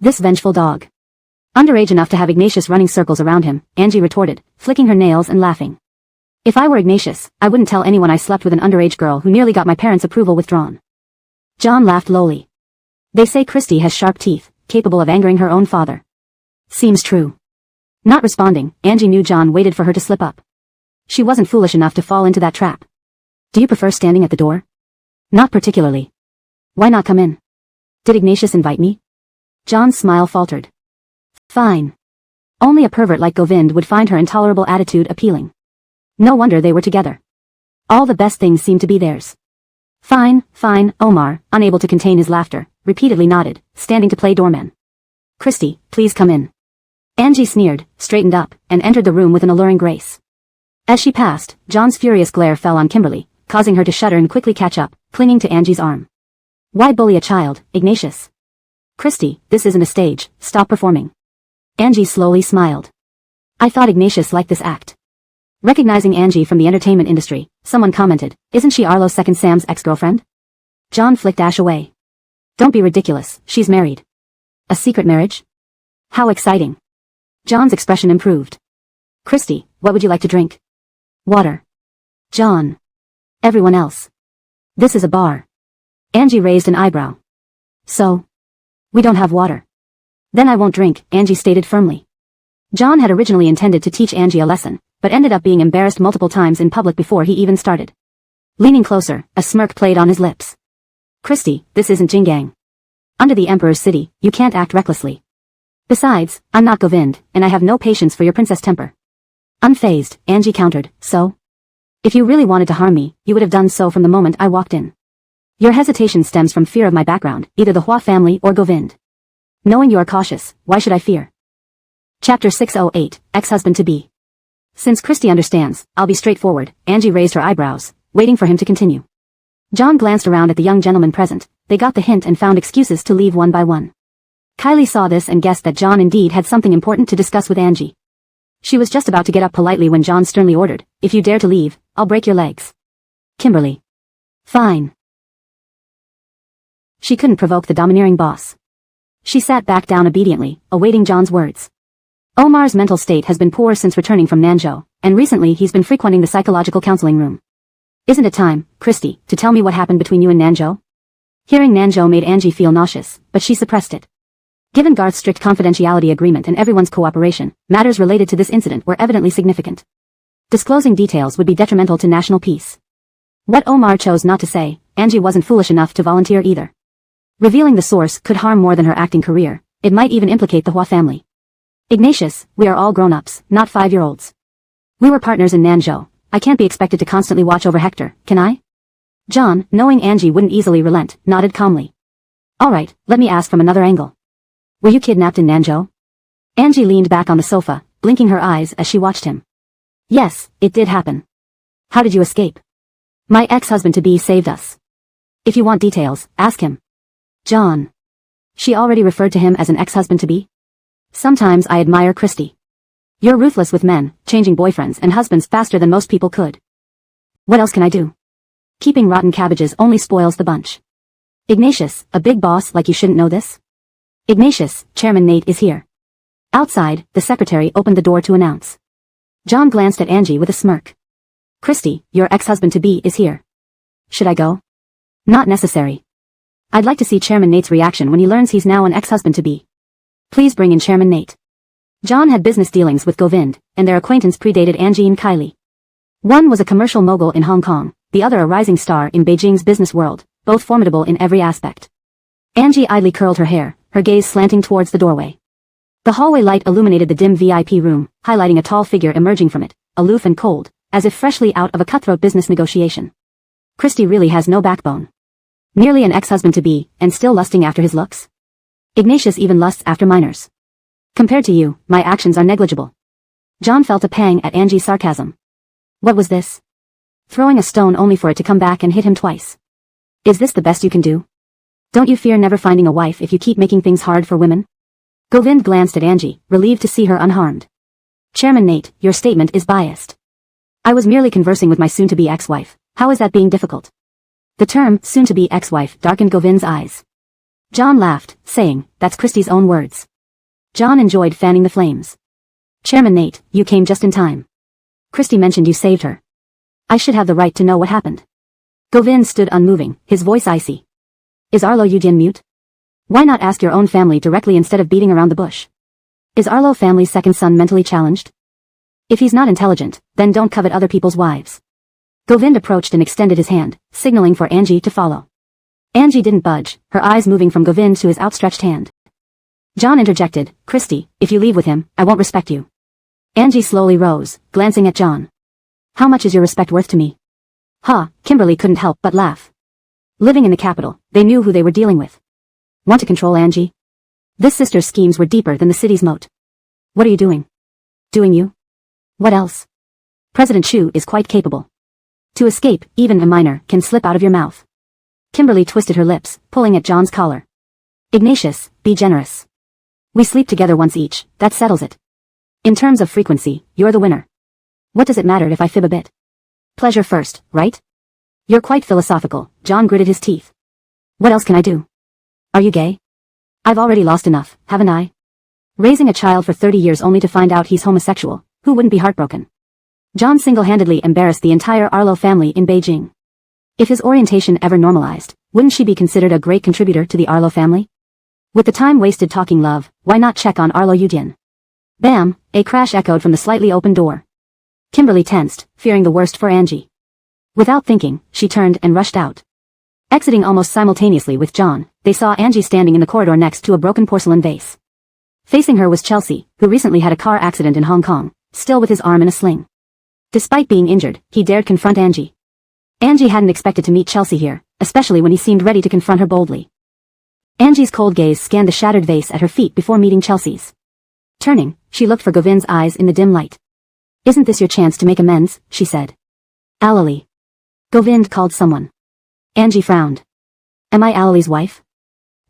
[SPEAKER 1] This vengeful dog. Underage enough to have Ignatius running circles around him, Angie retorted, flicking her nails and laughing. If I were Ignatius, I wouldn't tell anyone I slept with an underage girl who nearly got my parents' approval withdrawn. John laughed lowly. They say Christy has sharp teeth, capable of angering her own father. Seems true. Not responding, Angie knew John waited for her to slip up. She wasn't foolish enough to fall into that trap. Do you prefer standing at the door? Not particularly. Why not come in? Did Ignatius invite me? John's smile faltered. Fine. Only a pervert like Govind would find her intolerable attitude appealing. No wonder they were together. All the best things seem to be theirs. Fine, fine, Omar, unable to contain his laughter, repeatedly nodded, standing to play doorman. Christy, please come in. Angie sneered, straightened up, and entered the room with an alluring grace. As she passed, John's furious glare fell on Kimberly, causing her to shudder and quickly catch up, clinging to Angie's arm. Why bully a child, Ignatius? Christy, this isn't a stage, stop performing. Angie slowly smiled. I thought Ignatius liked this act. Recognizing Angie from the entertainment industry, someone commented, isn't she Arlo's second Sam's ex-girlfriend? John flicked Ash away. Don't be ridiculous, she's married. A secret marriage? How exciting. John's expression improved. Christy, what would you like to drink? Water. John. Everyone else. This is a bar. Angie raised an eyebrow. So? We don't have water. Then I won't drink, Angie stated firmly. John had originally intended to teach Angie a lesson, but ended up being embarrassed multiple times in public before he even started. Leaning closer, a smirk played on his lips. Christy, this isn't Jingang. Under the Emperor's city, you can't act recklessly. Besides, I'm not Govind, and I have no patience for your princess temper. Unfazed, Angie countered, so? If you really wanted to harm me, you would have done so from the moment I walked in. Your hesitation stems from fear of my background, either the Hua family or Govind. Knowing you are cautious, why should I fear? Chapter 608, Ex-Husband-to-Be. Since Christy understands, I'll be straightforward, Angie raised her eyebrows, waiting for him to continue. John glanced around at the young gentlemen present, they got the hint and found excuses to leave one by one. Kylie saw this and guessed that John indeed had something important to discuss with Angie. She was just about to get up politely when John sternly ordered, if you dare to leave, I'll break your legs. Kimberly. Fine. She couldn't provoke the domineering boss. She sat back down obediently, awaiting John's words. Omar's mental state has been poor since returning from Nanzhou, and recently he's been frequenting the psychological counseling room. Isn't it time, Christy, to tell me what happened between you and Nanzhou? Hearing Nanzhou made Angie feel nauseous, but she suppressed it. Given Garth's strict confidentiality agreement and everyone's cooperation, matters related to this incident were evidently significant. Disclosing details would be detrimental to national peace. What Omar chose not to say, Angie wasn't foolish enough to volunteer either. Revealing the source could harm more than her acting career, it might even implicate the Hua family. Ignatius, we are all grown-ups, not 5-year-olds. We were partners in Nanzhou, I can't be expected to constantly watch over Hector, can I? John, knowing Angie wouldn't easily relent, nodded calmly. Alright, let me ask from another angle. Were you kidnapped in Nanzhou? Angie leaned back on the sofa, blinking her eyes as she watched him. Yes, it did happen. How did you escape? My ex-husband-to-be saved us. If you want details, ask him. John. She already referred to him as an ex-husband-to-be? Sometimes I admire Christy. You're ruthless with men, changing boyfriends and husbands faster than most people could. What else can I do? Keeping rotten cabbages only spoils the bunch. Ignatius, a big boss like you shouldn't know this? Ignatius, Chairman Nate is here. Outside, the secretary opened the door to announce. John glanced at Angie with a smirk. Christy, your ex-husband-to-be is here. Should I go? Not necessary. I'd like to see Chairman Nate's reaction when he learns he's now an ex-husband-to-be. Please bring in Chairman Nate. John had business dealings with Govind, and their acquaintance predated Angie and Kylie. One was a commercial mogul in Hong Kong, the other a rising star in Beijing's business world, both formidable in every aspect. Angie idly curled her hair, her gaze slanting towards the doorway. The hallway light illuminated the dim VIP room, highlighting a tall figure emerging from it, aloof and cold, as if freshly out of a cutthroat business negotiation. Christy really has no backbone. Nearly an ex-husband-to-be, and still lusting after his looks? Ignatius even lusts after minors. Compared to you, my actions are negligible. John felt a pang at Angie's sarcasm. What was this? Throwing a stone only for it to come back and hit him twice. Is this the best you can do? Don't you fear never finding a wife if you keep making things hard for women? Govind glanced at Angie, relieved to see her unharmed. Chairman Nate, your statement is biased. I was merely conversing with my soon-to-be ex-wife. How is that being difficult? The term, soon-to-be ex-wife, darkened Govind's eyes. John laughed, saying, that's Christy's own words. John enjoyed fanning the flames. Chairman Nate, you came just in time. Christy mentioned you saved her. I should have the right to know what happened. Govind stood unmoving, his voice icy. Is Arlo Yujin mute? Why not ask your own family directly instead of beating around the bush? Is Arlo family's second son mentally challenged? If he's not intelligent, then don't covet other people's wives. Govind approached and extended his hand, signaling for Angie to follow. Angie didn't budge, her eyes moving from Govind to his outstretched hand. John interjected, Christy, if you leave with him, I won't respect you. Angie slowly rose, glancing at John. How much is your respect worth to me? Ha, Kimberly couldn't help but laugh. Living in the capital, they knew who they were dealing with. Want to control Angie? This sister's schemes were deeper than the city's moat. What are you doing? Doing you? What else? President Chu is quite capable. To escape, even a minor can slip out of your mouth. Kimberly twisted her lips, pulling at John's collar. Ignatius, be generous. We sleep together once each, that settles it. In terms of frequency, you're the winner. What does it matter if I fib a bit? Pleasure first, right? You're quite philosophical, John gritted his teeth. What else can I do? Are you gay? I've already lost enough, haven't I? Raising a child for 30 years only to find out he's homosexual, who wouldn't be heartbroken? John single-handedly embarrassed the entire Arlo family in Beijing. If his orientation ever normalized, wouldn't she be considered a great contributor to the Arlo family? With the time wasted talking love, why not check on Arlo Yudian? Bam, a crash echoed from the slightly open door. Kimberly tensed, fearing the worst for Angie. Without thinking, she turned and rushed out. Exiting almost simultaneously with John, they saw Angie standing in the corridor next to a broken porcelain vase. Facing her was Chelsea, who recently had a car accident in Hong Kong, still with his arm in a sling. Despite being injured, he dared confront Angie. Angie hadn't expected to meet Chelsea here, especially when he seemed ready to confront her boldly. Angie's cold gaze scanned the shattered vase at her feet before meeting Chelsea's. Turning, she looked for Govind's eyes in the dim light. Isn't this your chance to make amends, she said. Alali. Govind called someone. Angie frowned. Am I Alali's wife?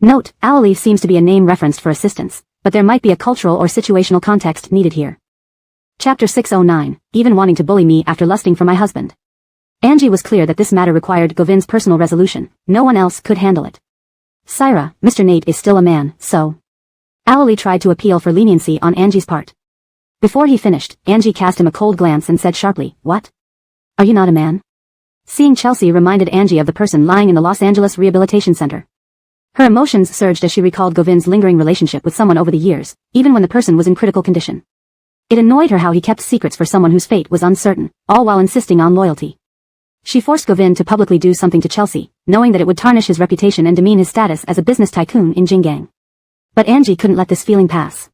[SPEAKER 1] Note, Alali seems to be a name referenced for assistance, but there might be a cultural or situational context needed here. Chapter 609, even wanting to bully me after lusting for my husband. Angie was clear that this matter required Govind's personal resolution, no one else could handle it. Syra, Mr. Nate is still a man, so. Alali tried to appeal for leniency on Angie's part. Before he finished, Angie cast him a cold glance and said sharply, what? Are you not a man? Seeing Chelsea reminded Angie of the person lying in the Los Angeles Rehabilitation Center. Her emotions surged as she recalled Govind's lingering relationship with someone over the years, even when the person was in critical condition. It annoyed her how he kept secrets for someone whose fate was uncertain, all while insisting on loyalty. She forced Govind to publicly do something to Chelsea, knowing that it would tarnish his reputation and demean his status as a business tycoon in Jingang. But Angie couldn't let this feeling pass.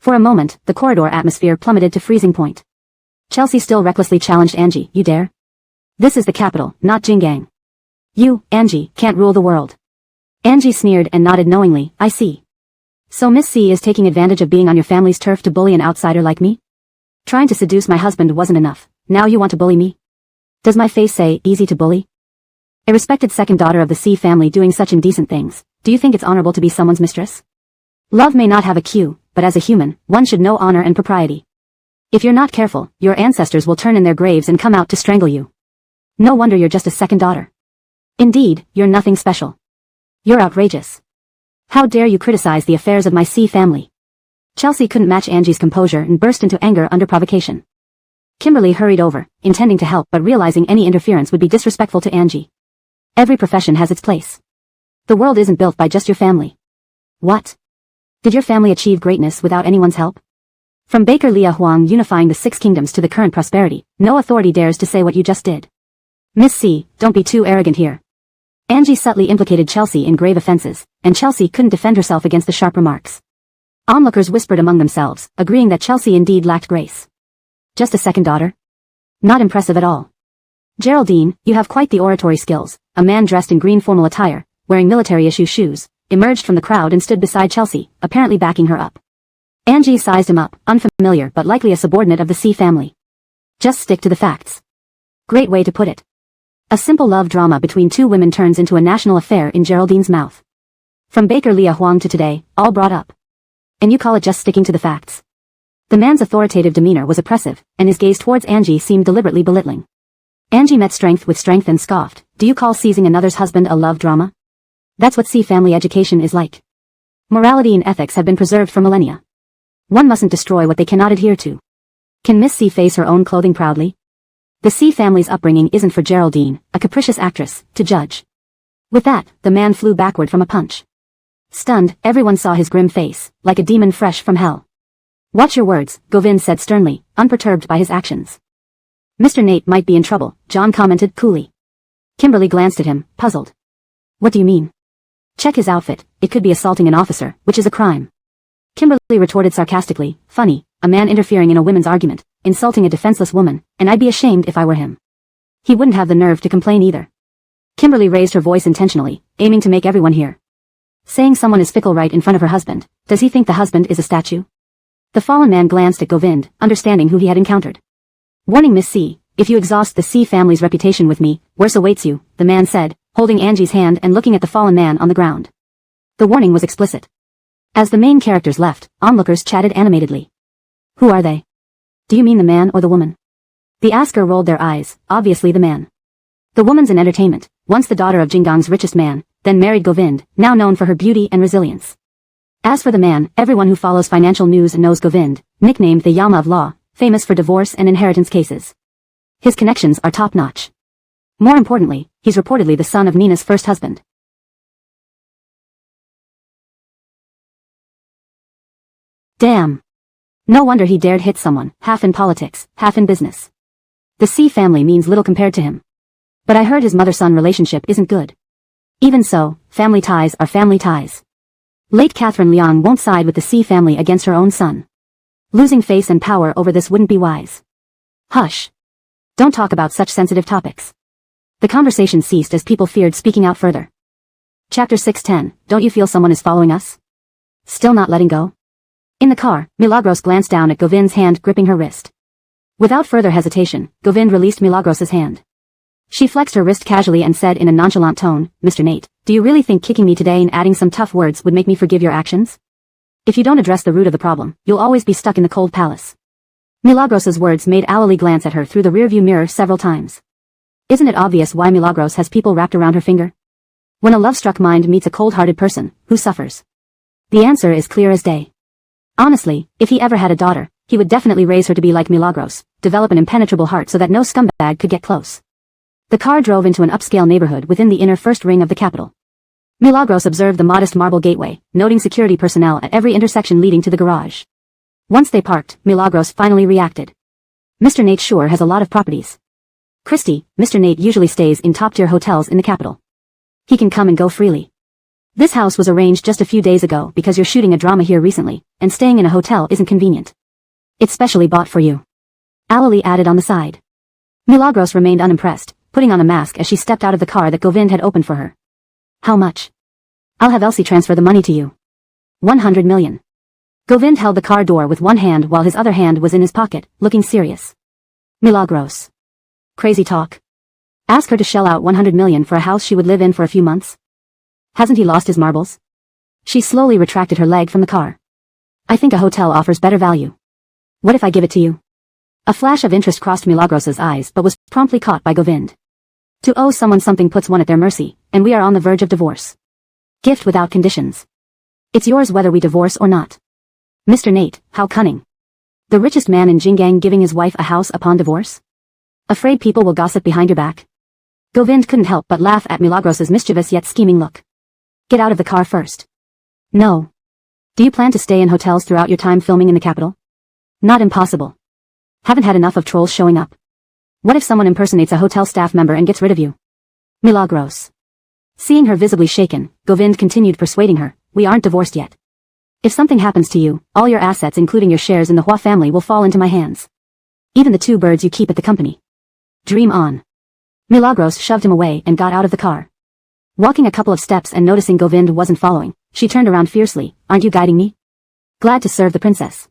[SPEAKER 1] For a moment, the corridor atmosphere plummeted to freezing point. Chelsea still recklessly challenged Angie, you dare? This is the capital, not Jingang. You, Angie, can't rule the world. Angie sneered and nodded knowingly, I see. So Miss C is taking advantage of being on your family's turf to bully an outsider like me? Trying to seduce my husband wasn't enough, now you want to bully me? Does my face say, easy to bully? A respected second daughter of the C family doing such indecent things, do you think it's honorable to be someone's mistress? Love may not have a cue, but as a human, one should know honor and propriety. If you're not careful, your ancestors will turn in their graves and come out to strangle you. No wonder you're just a second daughter. Indeed, you're nothing special. You're outrageous. How dare you criticize the affairs of my C family? Chelsea couldn't match Angie's composure and burst into anger under provocation. Kimberly hurried over, intending to help but realizing any interference would be disrespectful to Angie. Every profession has its place. The world isn't built by just your family. What? Did your family achieve greatness without anyone's help? From Baker Lia Huang unifying the 6 kingdoms to the current prosperity, no authority dares to say what you just did. Miss C, don't be too arrogant here. Angie subtly implicated Chelsea in grave offenses, and Chelsea couldn't defend herself against the sharp remarks. Onlookers whispered among themselves, agreeing that Chelsea indeed lacked grace. Just a second daughter? Not impressive at all. Geraldine, you have quite the oratory skills. A man dressed in green formal attire, wearing military-issue shoes, emerged from the crowd and stood beside Chelsea, apparently backing her up. Angie sized him up, unfamiliar but likely a subordinate of the C family. Just stick to the facts. Great way to put it. A simple love drama between 2 women turns into a national affair in Geraldine's mouth. From Baker Lia Huang to today, all brought up. And you call it just sticking to the facts? The man's authoritative demeanor was oppressive, and his gaze towards Angie seemed deliberately belittling. Angie met strength with strength and scoffed, do you call seizing another's husband a love drama? That's what C family education is like. Morality and ethics have been preserved for millennia. One mustn't destroy what they cannot adhere to. Can Miss C face her own clothing proudly? The C family's upbringing isn't for Geraldine, a capricious actress, to judge. With that, the man flew backward from a punch. Stunned, everyone saw his grim face, like a demon fresh from hell. Watch your words, Govind said sternly, unperturbed by his actions. Mr. Nate might be in trouble, John commented coolly. Kimberly glanced at him, puzzled. What do you mean? Check his outfit, it could be assaulting an officer, which is a crime. Kimberly retorted sarcastically, funny, a man interfering in a women's argument, insulting a defenseless woman, and I'd be ashamed if I were him. He wouldn't have the nerve to complain either. Kimberly raised her voice intentionally, aiming to make everyone hear. Saying someone is fickle right in front of her husband, does he think the husband is a statue? The fallen man glanced at Govind, understanding who he had encountered. Warning Miss C, if you exhaust the C family's reputation with me, worse awaits you, the man said, holding Angie's hand and looking at the fallen man on the ground. The warning was explicit. As the main characters left, onlookers chatted animatedly. Who are they? Do you mean the man or the woman? The asker rolled their eyes, obviously the man. The woman's an entertainment, once the daughter of Jingang's richest man, then married Govind, now known for her beauty and resilience. As for the man, everyone who follows financial news knows Govind, nicknamed the Yama of Law, famous for divorce and inheritance cases. His connections are top-notch. More importantly, he's reportedly the son of Nina's first husband. Damn. No wonder he dared hit someone, half in politics, half in business. The C family means little compared to him. But I heard his mother-son relationship isn't good. Even so, family ties are family ties. Late Catherine Liang won't side with the C family against her own son. Losing face and power over this wouldn't be wise. Hush. Don't talk about such sensitive topics. The conversation ceased as people feared speaking out further. Chapter 610, Don't you feel someone is following us? Still not letting go? In the car, Milagros glanced down at Govind's hand gripping her wrist. Without further hesitation, Govind released Milagros's hand. She flexed her wrist casually and said in a nonchalant tone, Mr. Nate, do you really think kicking me today and adding some tough words would make me forgive your actions? If you don't address the root of the problem, you'll always be stuck in the cold palace. Milagros's words made Alali glance at her through the rearview mirror several times. Isn't it obvious why Milagros has people wrapped around her finger? When a love-struck mind meets a cold-hearted person, who suffers? The answer is clear as day. Honestly, if he ever had a daughter, he would definitely raise her to be like Milagros, develop an impenetrable heart so that no scumbag could get close. The car drove into an upscale neighborhood within the inner first ring of the capital. Milagros observed the modest marble gateway, noting security personnel at every intersection leading to the garage. Once they parked, Milagros finally reacted. Mr. Nate sure has a lot of properties. Christy, Mr. Nate usually stays in top-tier hotels in the capital. He can come and go freely. This house was arranged just a few days ago because you're shooting a drama here recently, and staying in a hotel isn't convenient. It's specially bought for you. Alali added on the side. Milagros remained unimpressed, putting on a mask as she stepped out of the car that Govind had opened for her. How much? I'll have Elsie transfer the money to you. 100 million. Govind held the car door with one hand while his other hand was in his pocket, looking serious. Milagros. Crazy talk. Ask her to shell out 100 million for a house she would live in for a few months? Hasn't he lost his marbles? She slowly retracted her leg from the car. I think a hotel offers better value. What if I give it to you? A flash of interest crossed Milagros's eyes but was promptly caught by Govind. To owe someone something puts one at their mercy, and we are on the verge of divorce. Gift without conditions. It's yours whether we divorce or not. Mr. Nate, how cunning. The richest man in Jinggang giving his wife a house upon divorce? Afraid people will gossip behind your back? Govind couldn't help but laugh at Milagros's mischievous yet scheming look. Get out of the car first. No. Do you plan to stay in hotels throughout your time filming in the capital? Not impossible. Haven't had enough of trolls showing up. What if someone impersonates a hotel staff member and gets rid of you? Milagros. Seeing her visibly shaken, Govind continued persuading her, we aren't divorced yet. If something happens to you, all your assets including your shares in the Hua family will fall into my hands. Even the 2 birds you keep at the company. Dream on. Milagros shoved him away and got out of the car. Walking a couple of steps and noticing Govind wasn't following, she turned around fiercely, aren't you guiding me? Glad to serve the princess.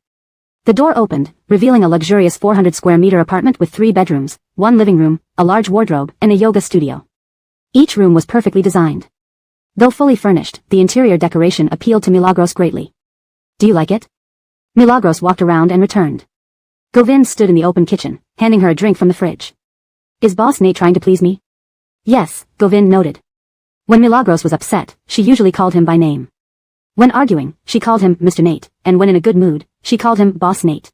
[SPEAKER 1] The door opened, revealing a luxurious 400 square meter apartment with 3 bedrooms, 1 living room, a large wardrobe, and a yoga studio. Each room was perfectly designed. Though fully furnished, the interior decoration appealed to Milagros greatly. Do you like it? Milagros walked around and returned. Govind stood in the open kitchen, handing her a drink from the fridge. Is Boss Nate trying to please me? Yes, Govind noted. When Milagros was upset, she usually called him by name. When arguing, she called him Mr. Nate, and when in a good mood, she called him Boss Nate.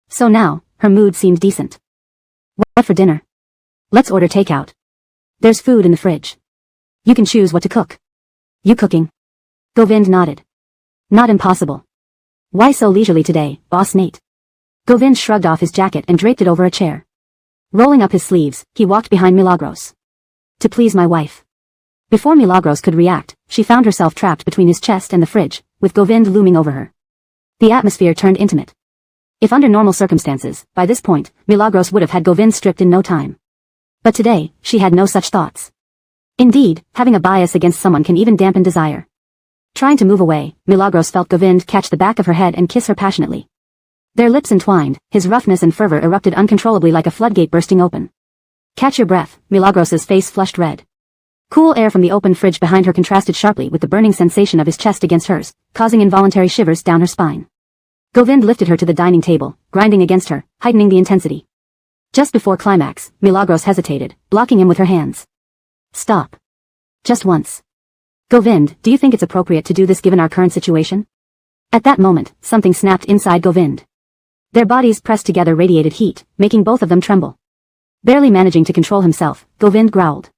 [SPEAKER 1] So now, her mood seemed decent. What for dinner? Let's order takeout. There's food in the fridge. You can choose what to cook. You cooking? Govind nodded. Not impossible. Why so leisurely today, Boss Nate? Govind shrugged off his jacket and draped it over a chair. Rolling up his sleeves, he walked behind Milagros. To please my wife. Before Milagros could react, she found herself trapped between his chest and the fridge, with Govind looming over her. The atmosphere turned intimate. If under normal circumstances, by this point, Milagros would have had Govind stripped in no time. But today, she had no such thoughts. Indeed, having a bias against someone can even dampen desire. Trying to move away, Milagros felt Govind catch the back of her head and kiss her passionately. Their lips entwined, his roughness and fervor erupted uncontrollably like a floodgate bursting open. Catch your breath, Milagros's face flushed red. Cool air from the open fridge behind her contrasted sharply with the burning sensation of his chest against hers, causing involuntary shivers down her spine. Govind lifted her to the dining table, grinding against her, heightening the intensity. Just before climax, Milagros hesitated, blocking him with her hands. Stop. Just once. Govind, do you think it's appropriate to do this given our current situation? At that moment, something snapped inside Govind. Their bodies pressed together radiated heat, making both of them tremble. Barely managing to control himself, Govind growled.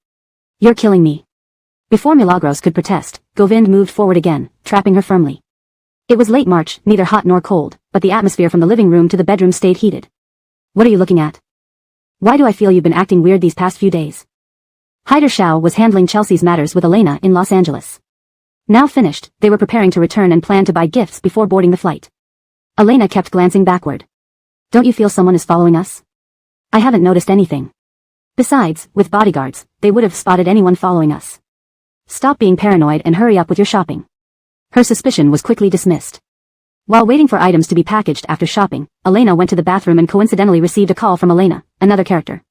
[SPEAKER 1] You're killing me. Before Milagros could protest, Govind moved forward again, trapping her firmly. It was late March, neither hot nor cold, but the atmosphere from the living room to the bedroom stayed heated. What are you looking at? Why do I feel you've been acting weird these past few days? Hyder Shao was handling Chelsea's matters with Elena in Los Angeles. Now finished, they were preparing to return and plan to buy gifts before boarding the flight. Elena kept glancing backward. Don't you feel someone is following us? I haven't noticed anything. Besides, with bodyguards, they would have spotted anyone following us. Stop being paranoid and hurry up with your shopping. Her suspicion was quickly dismissed. While waiting for items to be packaged after shopping, Elena went to the bathroom and coincidentally received a call from Elena, another character.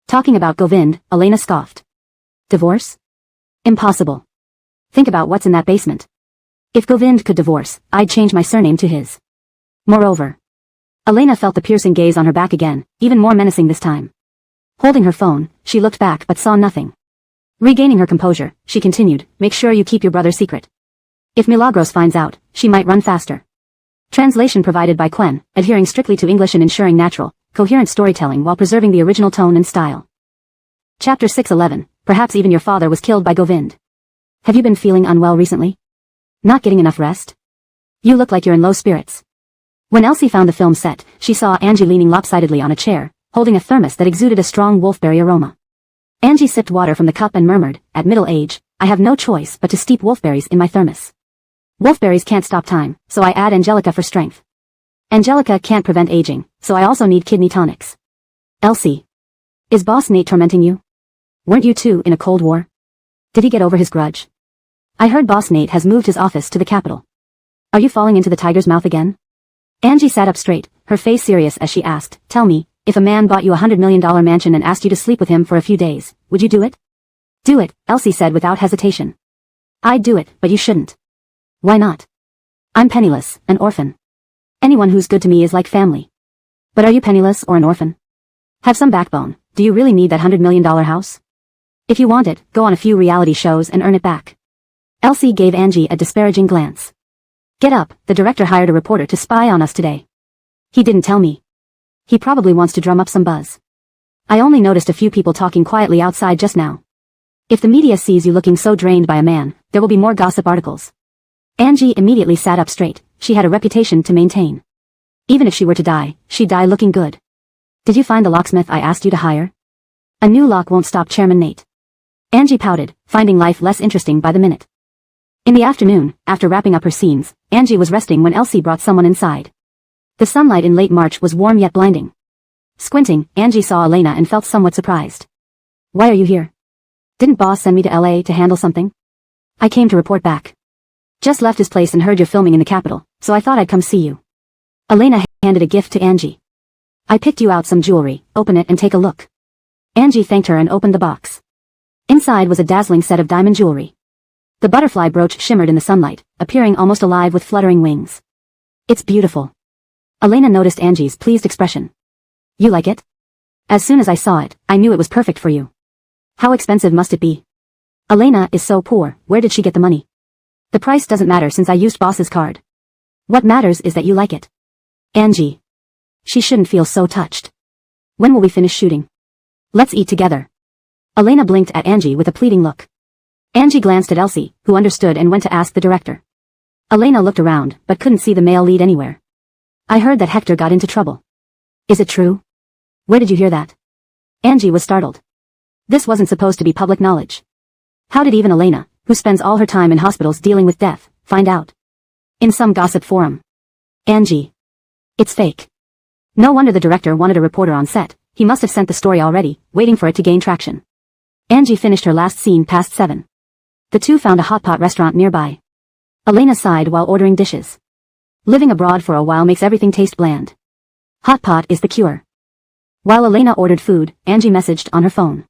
[SPEAKER 1] Talking about Govind, Elena scoffed. Divorce? Impossible. Think about what's in that basement. If Govind could divorce, I'd change my surname to his. Moreover. Elena felt the piercing gaze on her back again, even more menacing this time. Holding her phone, she looked back but saw nothing. Regaining her composure, she continued, make sure you keep your brother's secret. If Milagros finds out, she might run faster. Translation provided by Quen, adhering strictly to English and ensuring natural, coherent storytelling while preserving the original tone and style. Chapter 611, perhaps even your father was killed by Govind. Have you been feeling unwell recently? Not getting enough rest? You look like you're in low spirits. When Elsie found the film set, she saw Angie leaning lopsidedly on a chair, holding a thermos that exuded a strong wolfberry aroma. Angie sipped water from the cup and murmured, at middle age, I have no choice but to steep wolfberries in my thermos. Wolfberries can't stop time, so I add Angelica for strength. Angelica can't prevent aging, so I also need kidney tonics. Elsie. Is Boss Nate tormenting you? Weren't you two in a Cold War? Did he get over his grudge? I heard Boss Nate has moved his office to the capital. Are you falling into the tiger's mouth again? Angie sat up straight, her face serious as she asked, tell me, if a man bought you $100 million mansion and asked you to sleep with him for a few days, would you do it? Do it, Elsie said without hesitation. I'd do it, but you shouldn't. Why not? I'm penniless, an orphan. Anyone who's good to me is like family. But are you penniless or an orphan? Have some backbone, do you really need that $100 million house? If you want it, go on a few reality shows and earn it back. Elsie gave Angie a disparaging glance. Get up, the director hired a reporter to spy on us today. He didn't tell me. He probably wants to drum up some buzz. I only noticed a few people talking quietly outside just now. If the media sees you looking so drained by a man, there will be more gossip articles. Angie immediately sat up straight, she had a reputation to maintain. Even if she were to die, she'd die looking good. Did you find the locksmith I asked you to hire? A new lock won't stop Chairman Nate. Angie pouted, finding life less interesting by the minute. In the afternoon, after wrapping up her scenes, Angie was resting when Elsie brought someone inside. The sunlight in late March was warm yet blinding. Squinting, Angie saw Elena and felt somewhat surprised. Why are you here? Didn't boss send me to LA to handle something? I came to report back. Just left his place and heard you're filming in the capital, so I thought I'd come see you. Elena handed a gift to Angie. I picked you out some jewelry, open it and take a look. Angie thanked her and opened the box. Inside was a dazzling set of diamond jewelry. The butterfly brooch shimmered in the sunlight, appearing almost alive with fluttering wings. It's beautiful. Elena noticed Angie's pleased expression. You like it? As soon as I saw it, I knew it was perfect for you. How expensive must it be? Elena is so poor, where did she get the money? The price doesn't matter since I used boss's card. What matters is that you like it. Angie. She shouldn't feel so touched. When will we finish shooting? Let's eat together. Elena blinked at Angie with a pleading look. Angie glanced at Elsie, who understood and went to ask the director. Elena looked around, but couldn't see the male lead anywhere. I heard that Hector got into trouble. Is it true? Where did you hear that? Angie was startled. This wasn't supposed to be public knowledge. How did even Elena, who spends all her time in hospitals dealing with death, find out? In some gossip forum. Angie. It's fake. No wonder the director wanted a reporter on set, He must have sent the story already, waiting for it to gain traction. Angie finished her last scene past 7. The two found a hot pot restaurant nearby. Elena sighed while ordering dishes. Living abroad for a while makes everything taste bland. Hot pot is the cure. While Elena ordered food, Angie messaged on her phone.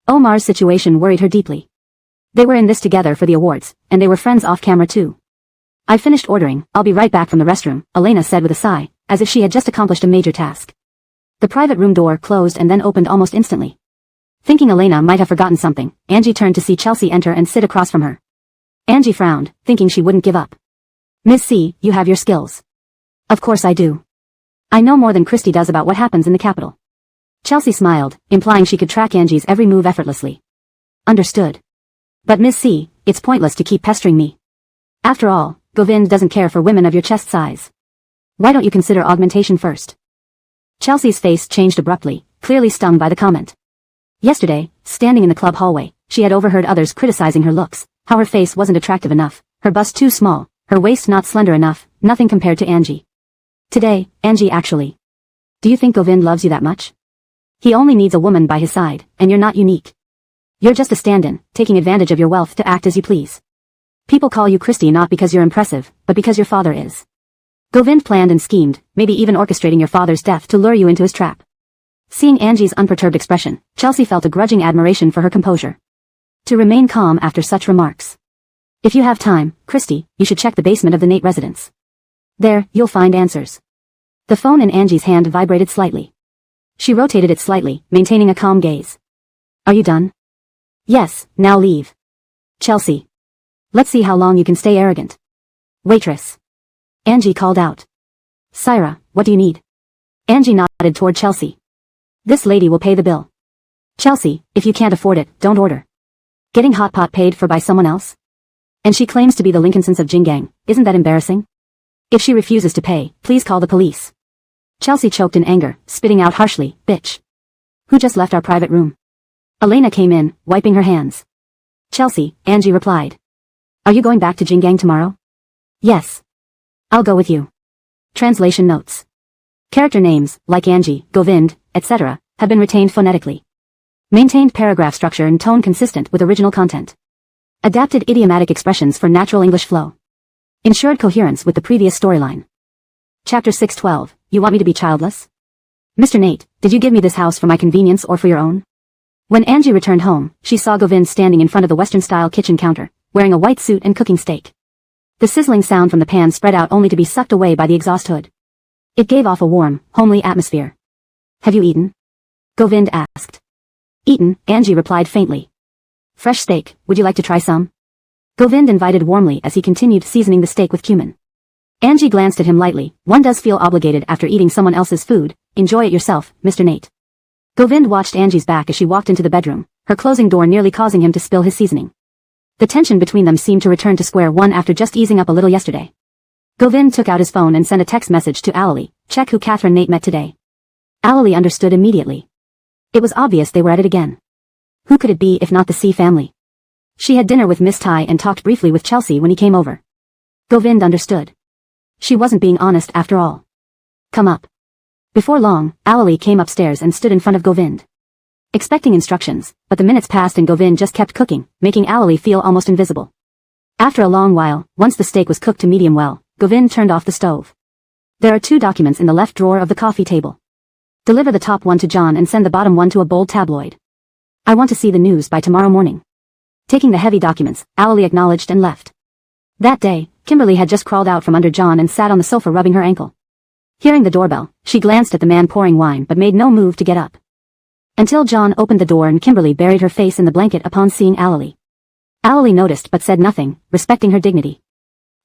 [SPEAKER 1] Omar's situation worried her deeply. They were in this together for the awards, and they were friends off camera too. I finished ordering, I'll be right back from the restroom, Elena said with a sigh, as if she had just accomplished a major task. The private room door closed and then opened almost instantly. Thinking Elena might have forgotten something, Angie turned to see Chelsea enter and sit across from her. Angie frowned, thinking she wouldn't give up. Miss C, you have your skills. Of course I do. I know more than Christy does about what happens in the capital. Chelsea smiled, implying she could track Angie's every move effortlessly. Understood. But Miss C, it's pointless to keep pestering me. After all, Govind doesn't care for women of your chest size. Why don't you consider augmentation first? Chelsea's face changed abruptly, clearly stung by the comment. Yesterday, standing in the club hallway, she had overheard others criticizing her looks, how her face wasn't attractive enough, her bust too small, her waist not slender enough, nothing compared to Angie. Today, Angie actually. Do you think Govind loves you that much? He only needs a woman by his side, and you're not unique. You're just a stand-in, taking advantage of your wealth to act as you please. People call you Christy not because you're impressive, but because your father is. Govind planned and schemed, maybe even orchestrating your father's death to lure you into his trap. Seeing Angie's unperturbed expression, Chelsea felt a grudging admiration for her composure. To remain calm after such remarks. If you have time, Christy, you should check the basement of the Nate residence. There, you'll find answers. The phone in Angie's hand vibrated slightly. She rotated it slightly, maintaining a calm gaze. Are you done? Yes, now leave. Chelsea. Let's see how long you can stay arrogant. Waitress. Angie called out. Syra, what do you need? Angie nodded toward Chelsea. This lady will pay the bill. Chelsea, if you can't afford it, don't order. Getting hot pot paid for by someone else? And she claims to be the Lincolnsons of Jingang, isn't that embarrassing? If she refuses to pay, please call the police. Chelsea choked in anger, spitting out harshly, bitch. Who just left our private room? Elena came in, wiping her hands. Chelsea, Angie replied. Are you going back to Jingang tomorrow? Yes. I'll go with you. Translation notes. Character names, like Angie, Govind, etc., have been retained phonetically. Maintained paragraph structure and tone consistent with original content. Adapted idiomatic expressions for natural English flow. Ensured coherence with the previous storyline. Chapter 6:12, You want me to be childless? Mr. Nate, did you give me this house for my convenience or for your own? When Angie returned home, she saw Govind standing in front of the Western-style kitchen counter, wearing a white suit and cooking steak. The sizzling sound from the pan spread out only to be sucked away by the exhaust hood. It gave off a warm, homely atmosphere. Have you eaten? Govind asked. Eaten, Angie replied faintly. Fresh steak, would you like to try some? Govind invited warmly as he continued seasoning the steak with cumin. Angie glanced at him lightly. One does feel obligated after eating someone else's food. Enjoy it yourself, Mr. Nate. Govind watched Angie's back as she walked into the bedroom, her closing door nearly causing him to spill his seasoning. The tension between them seemed to return to square one after just easing up a little yesterday. Govind took out his phone and sent a text message to Alali, check who Catherine Nate met today. Alali understood immediately. It was obvious they were at it again. Who could it be if not the C family? She had dinner with Miss Tai and talked briefly with Chelsea when he came over. Govind understood. She wasn't being honest after all. Come up. Before long, Alali came upstairs and stood in front of Govind. Expecting instructions, but the minutes passed and Govind just kept cooking, making Alali feel almost invisible. After a long while, once the steak was cooked to medium well, Govind turned off the stove. There are 2 documents in the left drawer of the coffee table. Deliver the top one to John and send the bottom one to a bold tabloid. I want to see the news by tomorrow morning. Taking the heavy documents, Alali acknowledged and left. That day, Kimberly had just crawled out from under John and sat on the sofa rubbing her ankle. Hearing the doorbell, she glanced at the man pouring wine but made no move to get up. Until John opened the door and Kimberly buried her face in the blanket upon seeing Alali. Alali noticed but said nothing, respecting her dignity.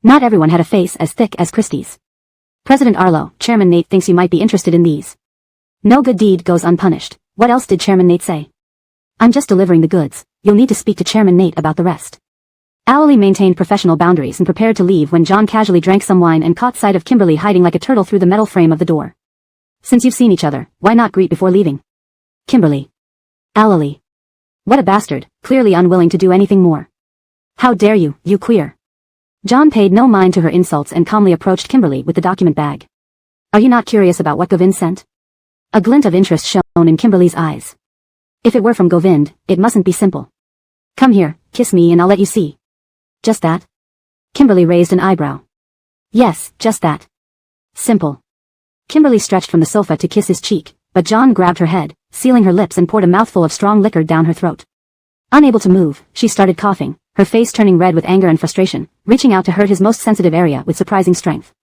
[SPEAKER 1] Not everyone had a face as thick as Christie's. President Arlo, Chairman Nate thinks you might be interested in these. No good deed goes unpunished. What else did Chairman Nate say? I'm just delivering the goods. You'll need to speak to Chairman Nate about the rest. Alali maintained professional boundaries and prepared to leave when John casually drank some wine and caught sight of Kimberly hiding like a turtle through the metal frame of the door. Since you've seen each other, why not greet before leaving? Kimberly. Alali. What a bastard, clearly unwilling to do anything more. How dare you, you queer. John paid no mind to her insults and calmly approached Kimberly with the document bag. Are you not curious about what Govind sent? A glint of interest shone in Kimberly's eyes. If it were from Govind, it mustn't be simple. Come here, kiss me and I'll let you see. Just that? Kimberly raised an eyebrow. Yes, just that. Simple. Kimberly stretched from the sofa to kiss his cheek, but John grabbed her head, sealing her lips and poured a mouthful of strong liquor down her throat. Unable to move, she started coughing, her face turning red with anger and frustration, reaching out to hurt his most sensitive area with surprising strength.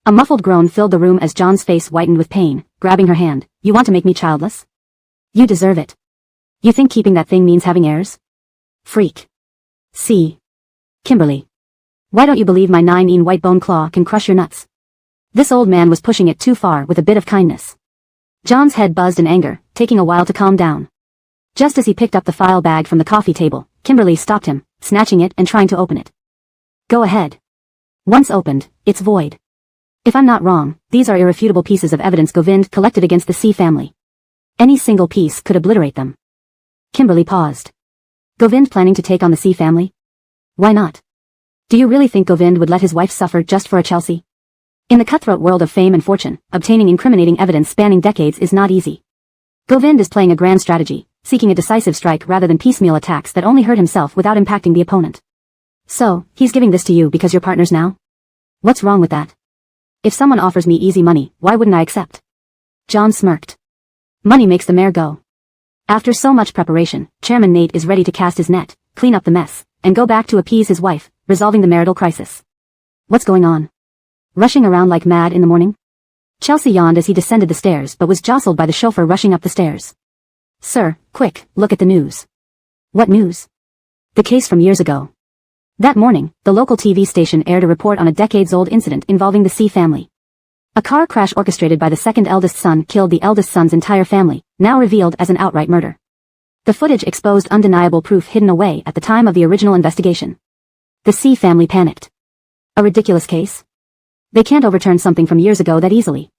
[SPEAKER 1] A muffled groan filled the room as John's face whitened with pain, grabbing her hand. You want to make me childless? You deserve it. You think keeping that thing means having heirs? Freak. See. Kimberly. Why don't you believe my 9-in white bone claw can crush your nuts? This old man was pushing it too far with a bit of kindness. John's head buzzed in anger, taking a while to calm down. Just as he picked up the file bag from the coffee table, Kimberly stopped him, snatching it and trying to open it. Go ahead. Once opened, it's void. If I'm not wrong, these are irrefutable pieces of evidence Govind collected against the C family. Any single piece could obliterate them. Kimberly paused. Govind planning to take on the C family? Why not? Do you really think Govind would let his wife suffer just for a Chelsea? In the cutthroat world of fame and fortune, obtaining incriminating evidence spanning decades is not easy. Govind is playing a grand strategy, seeking a decisive strike rather than piecemeal attacks that only hurt himself without impacting the opponent. So, he's giving this to you because you're partners now? What's wrong with that? If someone offers me easy money, why wouldn't I accept? John smirked. Money makes the mare go. After so much preparation, Chairman Nate is ready to cast his net, clean up the mess, and go back to appease his wife, resolving the marital crisis. What's going on? Rushing around like mad in the morning? Chelsea yawned as he descended the stairs but was jostled by the chauffeur rushing up the stairs. Sir, quick, look at the news. What news? The case from years ago. That morning, the local TV station aired a report on a decades-old incident involving the C family. A car crash orchestrated by the second eldest son killed the eldest son's entire family, now revealed as an outright murder. The footage exposed undeniable proof hidden away at the time of the original investigation. The C family panicked. A ridiculous case? They can't overturn something from years ago that easily.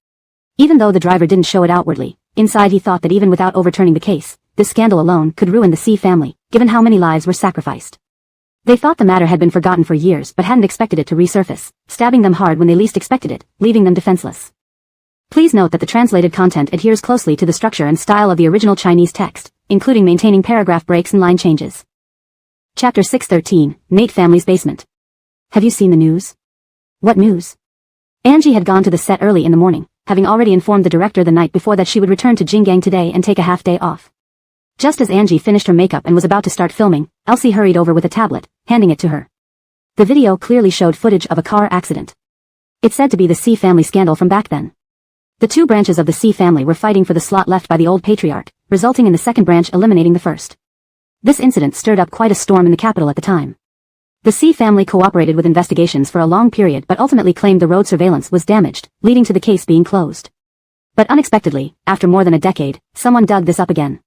[SPEAKER 1] Even though the driver didn't show it outwardly, inside he thought that even without overturning the case, this scandal alone could ruin the C family, given how many lives were sacrificed. They thought the matter had been forgotten for years but hadn't expected it to resurface, stabbing them hard when they least expected it, leaving them defenseless. Please note that the translated content adheres closely to the structure and style of the original Chinese text, including maintaining paragraph breaks and line changes. Chapter 613, Nate Family's Basement. Have you seen the news? What news? Angie had gone to the set early in the morning, having already informed the director the night before that she would return to Jinggang today and take a half-day off. Just as Angie finished her makeup and was about to start filming, Elsie hurried over with a tablet, handing it to her. The video clearly showed footage of a car accident. It said to be the C family scandal from back then. The two branches of the C family were fighting for the slot left by the old patriarch, resulting in the second branch eliminating the first. This incident stirred up quite a storm in the capital at the time. The C family cooperated with investigations for a long period but ultimately claimed the road surveillance was damaged, leading to the case being closed. But unexpectedly, after more than a decade, someone dug this up again.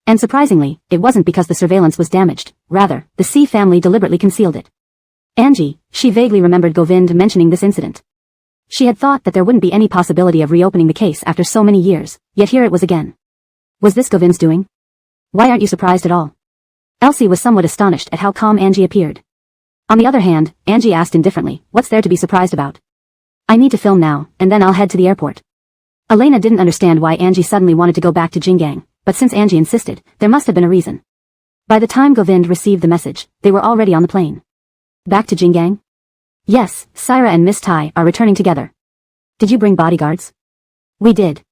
[SPEAKER 1] And surprisingly, it wasn't because the surveillance was damaged, rather, the C family deliberately concealed it. Angie, she vaguely remembered Govind mentioning this incident. She had thought that there wouldn't be any possibility of reopening the case after so many years, yet here it was again. Was this Govind's doing? Why aren't you surprised at all? Elsie was somewhat astonished at how calm Angie appeared. On the other hand, Angie asked indifferently, what's there to be surprised about? I need to film now, and then I'll head to the airport. Elena didn't understand why Angie suddenly wanted to go back to Jinggang, but since Angie insisted, there must have been a reason. By the time Govind received the message, they were already on the plane. Back to Jinggang? Yes, Syra and Miss Tai are returning together. Did you bring bodyguards? We did.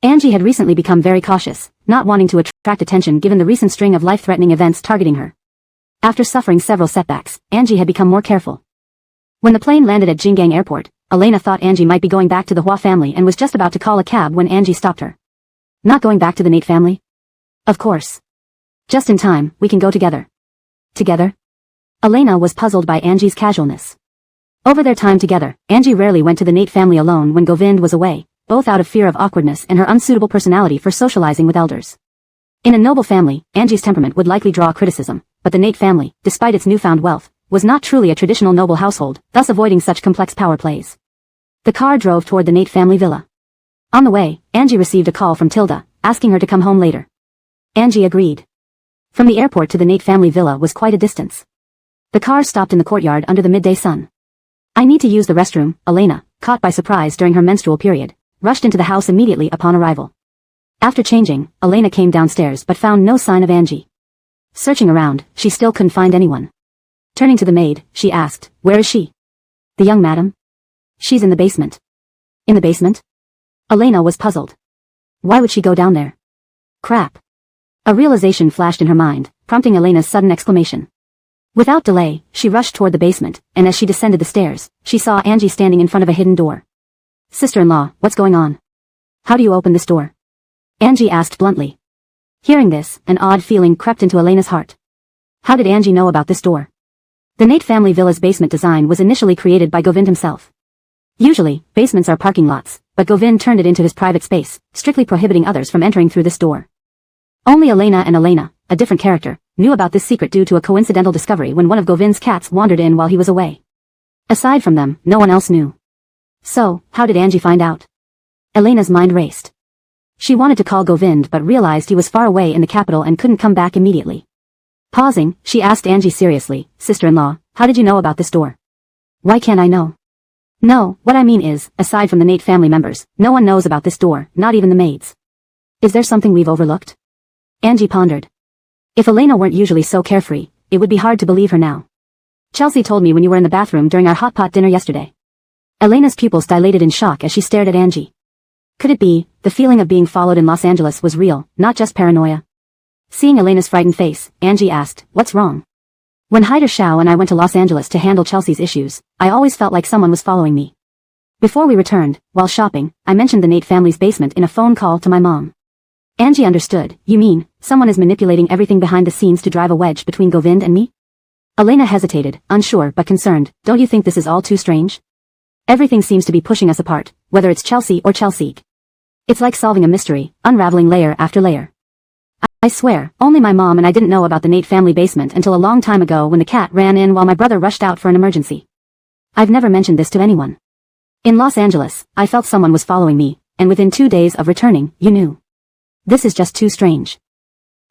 [SPEAKER 1] Angie had recently become very cautious, not wanting to attract attention given the recent string of life-threatening events targeting her. After suffering several setbacks, Angie had become more careful. When the plane landed at Jinggang Airport, Elena thought Angie might be going back to the Hua family and was just about to call a cab when Angie stopped her. Not going back to the Nate family? Of course. Just in time, we can go together. Together? Elena was puzzled by Angie's casualness. Over their time together, Angie rarely went to the Nate family alone when Govind was away, both out of fear of awkwardness and her unsuitable personality for socializing with elders. In a noble family, Angie's temperament would likely draw criticism, but the Nate family, despite its newfound wealth, was not truly a traditional noble household, thus avoiding such complex power plays. The car drove toward the Nate family villa. On the way, Angie received a call from Tilda, asking her to come home later. Angie agreed. From the airport to the Nate family villa was quite a distance. The car stopped in the courtyard under the midday sun. I need to use the restroom, Elena, caught by surprise during her menstrual period, rushed into the house immediately upon arrival. After changing, Elena came downstairs but found no sign of Angie. Searching around, she still couldn't find anyone. Turning to the maid, she asked, "Where is she?" "The young madam?" "She's in the basement." "In the basement?" Elena was puzzled. Why would she go down there? Crap. A realization flashed in her mind, prompting Elena's sudden exclamation. Without delay, she rushed toward the basement, and as she descended the stairs, she saw Angie standing in front of a hidden door. "Sister-in-law, what's going on? How do you open this door?" Angie asked bluntly. Hearing this, an odd feeling crept into Elena's heart. How did Angie know about this door? The Nate family villa's basement design was initially created by Govind himself. Usually, basements are parking lots, but Govind turned it into his private space, strictly prohibiting others from entering through this door. Only Elena and Elena, a different character, knew about this secret due to a coincidental discovery when one of Govind's cats wandered in while he was away. Aside from them, no one else knew. So, how did Angie find out? Elena's mind raced. She wanted to call Govind but realized he was far away in the capital and couldn't come back immediately. Pausing, she asked Angie seriously, "Sister-in-law, how did you know about this door?" "Why can't I know?" "No, what I mean is, aside from the Nate family members, no one knows about this door, not even the maids." "Is there something we've overlooked?" Angie pondered. If Elena weren't usually so carefree, it would be hard to believe her now. "Chelsea told me when you were in the bathroom during our hot pot dinner yesterday." Elena's pupils dilated in shock as she stared at Angie. Could it be, the feeling of being followed in Los Angeles was real, not just paranoia? Seeing Elena's frightened face, Angie asked, "What's wrong?" "When Hyder Shao and I went to Los Angeles to handle Chelsea's issues, I always felt like someone was following me. Before we returned, while shopping, I mentioned the Nate family's basement in a phone call to my mom." Angie understood. "You mean, someone is manipulating everything behind the scenes to drive a wedge between Govind and me?" Elena hesitated, unsure but concerned. "Don't you think this is all too strange? Everything seems to be pushing us apart, whether it's Chelsea or Chelsea. It's like solving a mystery, unraveling layer after layer. I swear, only my mom and I didn't know about the Nate family basement until a long time ago when the cat ran in while my brother rushed out for an emergency. I've never mentioned this to anyone. In Los Angeles, I felt someone was following me, and within 2 days of returning, you knew. This is just too strange.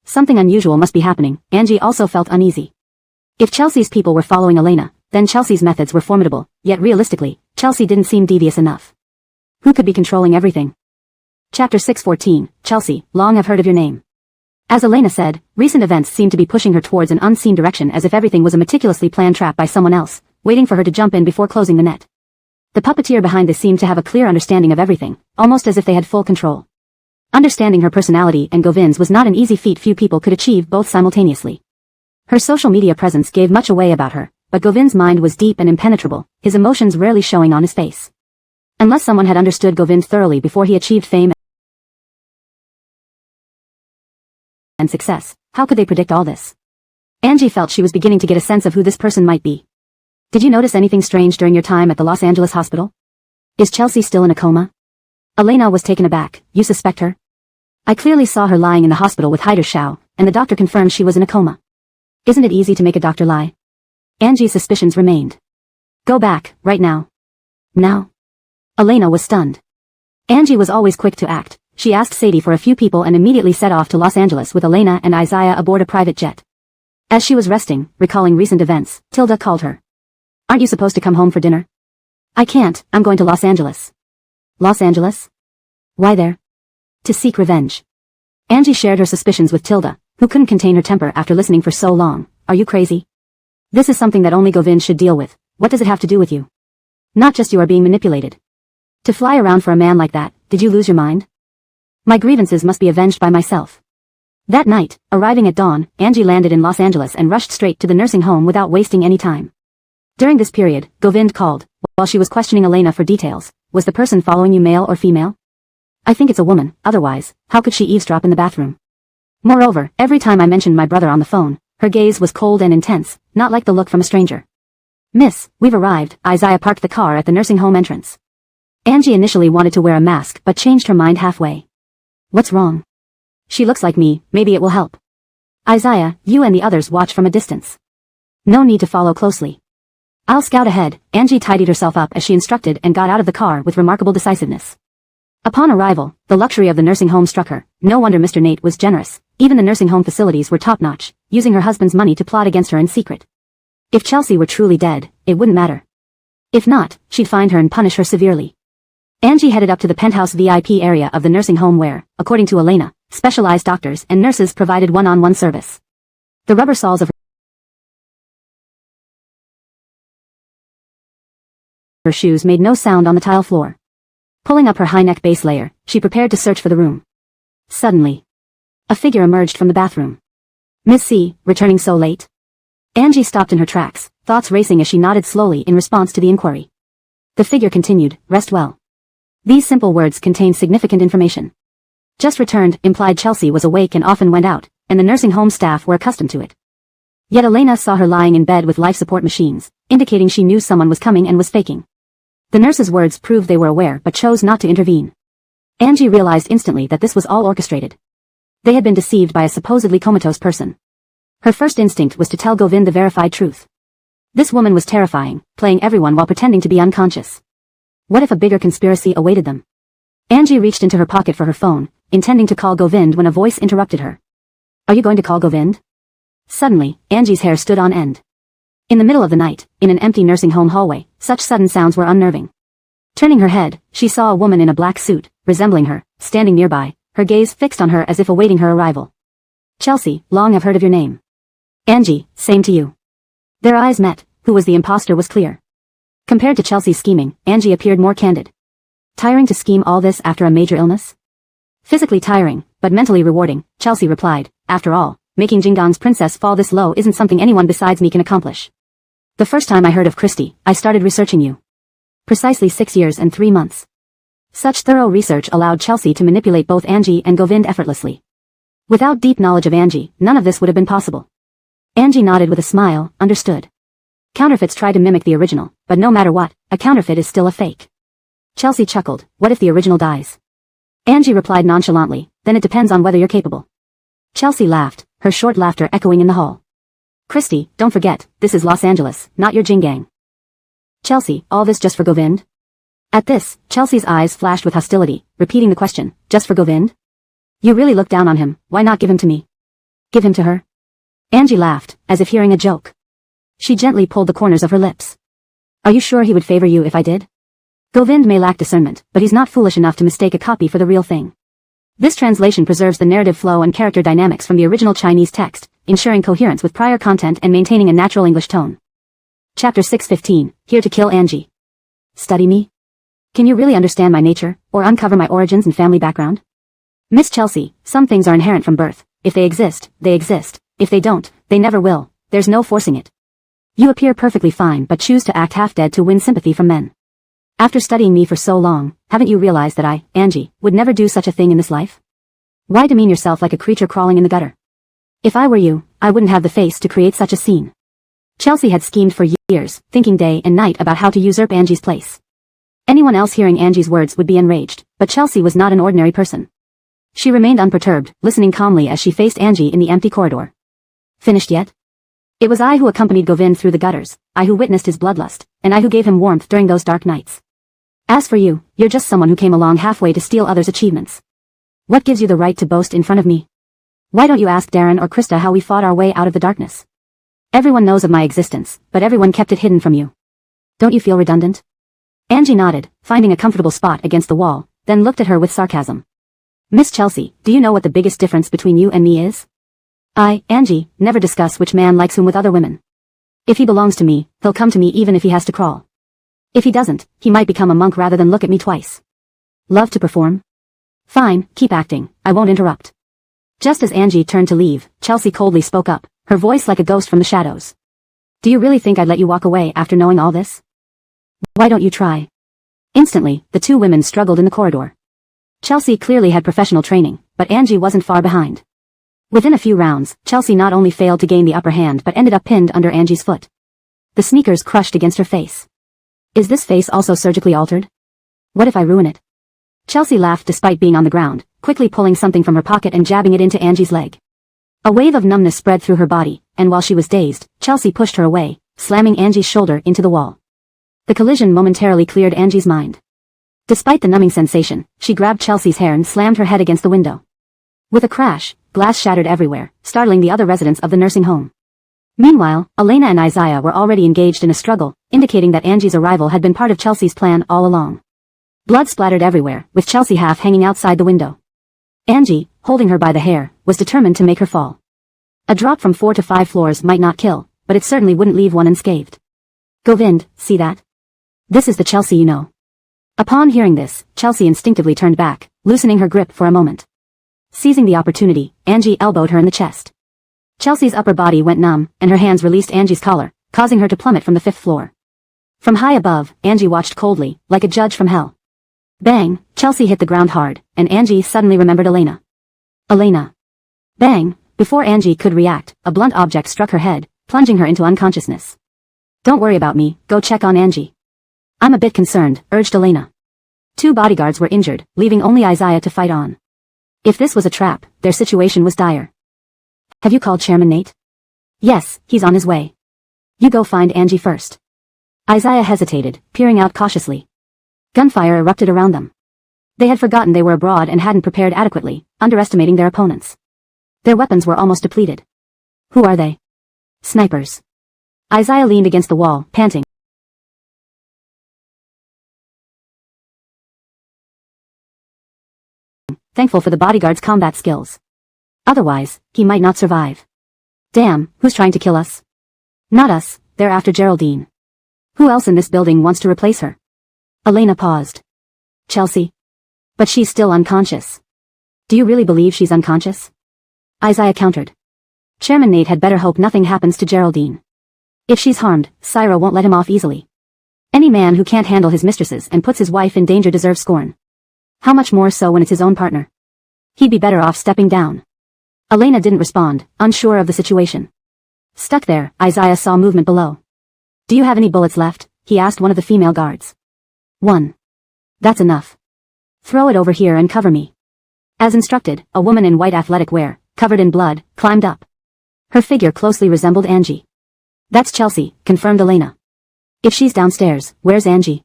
[SPEAKER 1] Something unusual must be happening." Angie also felt uneasy. If Chelsea's people were following Elena, then Chelsea's methods were formidable, yet realistically, Chelsea didn't seem devious enough. Who could be controlling everything? Chapter 614, Chelsea, long I've heard of your name. As Elena said, recent events seemed to be pushing her towards an unseen direction as if everything was a meticulously planned trap by someone else, waiting for her to jump in before closing the net. The puppeteer behind this seemed to have a clear understanding of everything, almost as if they had full control. Understanding her personality and Govind's was not an easy feat. Few people could achieve both simultaneously. Her social media presence gave much away about her, but Govind's mind was deep and impenetrable, his emotions rarely showing on his face. Unless someone had understood Govind thoroughly before he achieved fame and success, how could they predict all this? Angie felt she was beginning to get a sense of who this person might be. "Did you notice anything strange during your time at the Los Angeles hospital? Is Chelsea still in a coma?" Elena was taken aback. "You suspect her?" "I clearly saw her lying in the hospital with Hyder Shao, and the doctor confirmed she was in a coma." "Isn't it easy to make a doctor lie?" Angie's suspicions remained. "Go back, right now." "Now?" Elena was stunned. Angie was always quick to act. She asked Sadie for a few people and immediately set off to Los Angeles with Elena and Isaiah aboard a private jet. As she was resting, recalling recent events, Tilda called her. "Aren't you supposed to come home for dinner?" "I can't, I'm going to Los Angeles." "Los Angeles? Why there?" "To seek revenge." Angie shared her suspicions with Tilda, who couldn't contain her temper after listening for so long. "Are you crazy? This is something that only Govind should deal with. What does it have to do with you? Not just you are being manipulated. To fly around for a man like that, did you lose your mind?" "My grievances must be avenged by myself." That night, arriving at dawn, Angie landed in Los Angeles and rushed straight to the nursing home without wasting any time. During this period, Govind called. While she was questioning Elena for details, "Was the person following you male or female?" "I think it's a woman, otherwise, how could she eavesdrop in the bathroom?" Moreover, every time I mentioned my brother on the phone, her gaze was cold and intense, not like the look from a stranger. "Miss, we've arrived." Isaiah parked the car at the nursing home entrance. Angie initially wanted to wear a mask but changed her mind halfway. "What's wrong?" "She looks like me, maybe it will help." "Isaiah, you and the others watch from a distance. No need to follow closely. I'll scout ahead." Angie tidied herself up as she instructed and got out of the car with remarkable decisiveness. Upon arrival, the luxury of the nursing home struck her. No wonder Mr. Nate was generous. Even the nursing home facilities were top-notch, using her husband's money to plot against her in secret. If Chelsea were truly dead, it wouldn't matter. If not, she'd find her and punish her severely. Angie headed up to the penthouse VIP area of the nursing home where, according to Elena, specialized doctors and nurses provided one-on-one service. The rubber soles of her shoes made no sound on the tile floor. Pulling up her high-neck base layer, she prepared to search for the room. Suddenly, a figure emerged from the bathroom. Miss C, returning so late? Angie stopped in her tracks, thoughts racing as she nodded slowly in response to the inquiry. The figure continued, rest well. These simple words contained significant information. Just returned implied Chelsea was awake and often went out, and the nursing home staff were accustomed to it. Yet Elena saw her lying in bed with life support machines, indicating she knew someone was coming and was faking. The nurse's words proved they were aware but chose not to intervene. Angie realized instantly that this was all orchestrated. They had been deceived by a supposedly comatose person. Her first instinct was to tell Govind the verified truth. This woman was terrifying, playing everyone while pretending to be unconscious. What if a bigger conspiracy awaited them? Angie reached into her pocket for her phone, intending to call Govind when a voice interrupted her. Are you going to call Govind? Suddenly, Angie's hair stood on end. In the middle of the night, in an empty nursing home hallway, such sudden sounds were unnerving. Turning her head, she saw a woman in a black suit, resembling her, standing nearby, her gaze fixed on her as if awaiting her arrival. Chelsea, long have heard of your name. Angie, same to you. Their eyes met. Who was the imposter was clear. Compared to Chelsea's scheming, Angie appeared more candid. Tiring to scheme all this after a major illness? Physically tiring, but mentally rewarding, Chelsea replied, after all, making Jingdong's princess fall this low isn't something anyone besides me can accomplish. The first time I heard of Christy, I started researching you. Precisely 6 years and 3 months. Such thorough research allowed Chelsea to manipulate both Angie and Govind effortlessly. Without deep knowledge of Angie, none of this would have been possible. Angie nodded with a smile, understood. Counterfeits try to mimic the original, but no matter what, a counterfeit is still a fake. Chelsea chuckled, what if the original dies? Angie replied nonchalantly, then it depends on whether you're capable. Chelsea laughed, her short laughter echoing in the hall. Christy, don't forget, this is Los Angeles, not your Jinggang. Chelsea, all this just for Govind? At this, Chelsea's eyes flashed with hostility, repeating the question, just for Govind? You really look down on him, why not give him to me? Give him to her? Angie laughed, as if hearing a joke. She gently pulled the corners of her lips. Are you sure he would favor you if I did? Govind may lack discernment, but he's not foolish enough to mistake a copy for the real thing. This translation preserves the narrative flow and character dynamics from the original Chinese text, ensuring coherence with prior content and maintaining a natural English tone. Chapter 6:15, Here to Kill Angie. Study me? Can you really understand my nature, or uncover my origins and family background? Miss Chelsea, some things are inherent from birth. If they exist, they exist. If they don't, they never will. There's no forcing it. You appear perfectly fine but choose to act half-dead to win sympathy from men. After studying me for so long, haven't you realized that I, Angie, would never do such a thing in this life? Why demean yourself like a creature crawling in the gutter? If I were you, I wouldn't have the face to create such a scene. Chelsea had schemed for years, thinking day and night about how to usurp Angie's place. Anyone else hearing Angie's words would be enraged, but Chelsea was not an ordinary person. She remained unperturbed, listening calmly as she faced Angie in the empty corridor. Finished yet? It was I who accompanied Govind through the gutters, I who witnessed his bloodlust, and I who gave him warmth during those dark nights. As for you, you're just someone who came along halfway to steal others' achievements. What gives you the right to boast in front of me? Why don't you ask Darren or Krista how we fought our way out of the darkness? Everyone knows of my existence, but everyone kept it hidden from you. Don't you feel redundant? Angie nodded, finding a comfortable spot against the wall, then looked at her with sarcasm. Miss Chelsea, do you know what the biggest difference between you and me is? I, Angie, never discuss which man likes whom with other women. If he belongs to me, he'll come to me even if he has to crawl. If he doesn't, he might become a monk rather than look at me twice. Love to perform? Fine, keep acting, I won't interrupt. Just as Angie turned to leave, Chelsea coldly spoke up, her voice like a ghost from the shadows. Do you really think I'd let you walk away after knowing all this? Why don't you try? Instantly, the two women struggled in the corridor. Chelsea clearly had professional training, but Angie wasn't far behind. Within a few rounds, Chelsea not only failed to gain the upper hand but ended up pinned under Angie's foot. The sneakers crushed against her face. Is this face also surgically altered? What if I ruin it? Chelsea laughed despite being on the ground, quickly pulling something from her pocket and jabbing it into Angie's leg. A wave of numbness spread through her body, and while she was dazed, Chelsea pushed her away, slamming Angie's shoulder into the wall. The collision momentarily cleared Angie's mind. Despite the numbing sensation, she grabbed Chelsea's hair and slammed her head against the window. With a crash, glass shattered everywhere, startling the other residents of the nursing home. Meanwhile, Elena and Isaiah were already engaged in a struggle, indicating that Angie's arrival had been part of Chelsea's plan all along. Blood splattered everywhere, with Chelsea half hanging outside the window. Angie, holding her by the hair, was determined to make her fall. A drop from 4 to 5 floors might not kill, but it certainly wouldn't leave one unscathed. Govind, see that? This is the Chelsea you know. Upon hearing this, Chelsea instinctively turned back, loosening her grip for a moment. Seizing the opportunity, Angie elbowed her in the chest. Chelsea's upper body went numb, and her hands released Angie's collar, causing her to plummet from the 5th floor. From high above, Angie watched coldly, like a judge from hell. Bang! Chelsea hit the ground hard, and Angie suddenly remembered Elena. Elena. Bang! Before Angie could react, a blunt object struck her head, plunging her into unconsciousness. Don't worry about me, go check on Angie. I'm a bit concerned, urged Elena. 2 bodyguards were injured, leaving only Isaiah to fight on. If this was a trap, their situation was dire. Have you called Chairman Nate? Yes, he's on his way. You go find Angie first. Isaiah hesitated, peering out cautiously. Gunfire erupted around them. They had forgotten they were abroad and hadn't prepared adequately, underestimating their opponents. Their weapons were almost depleted. Who are they? Snipers. Isaiah leaned against the wall, panting. Thankful for the bodyguard's combat skills. Otherwise, he might not survive. Damn, who's trying to kill us? Not us, they're after Geraldine. Who else in this building wants to replace her? Elena paused. Chelsea? But she's still unconscious. Do you really believe she's unconscious? Isaiah countered. Chairman Nate had better hope nothing happens to Geraldine. If she's harmed, Syra won't let him off easily. Any man who can't handle his mistresses and puts his wife in danger deserves scorn. How much more so when it's his own partner? He'd be better off stepping down. Elena didn't respond, unsure of the situation. Stuck there, Isaiah saw movement below. Do you have any bullets left? He asked one of the female guards. 1. That's enough. Throw it over here and cover me. As instructed, a woman in white athletic wear, covered in blood, climbed up. Her figure closely resembled Angie. That's Chelsea, confirmed Elena. If she's downstairs, where's Angie?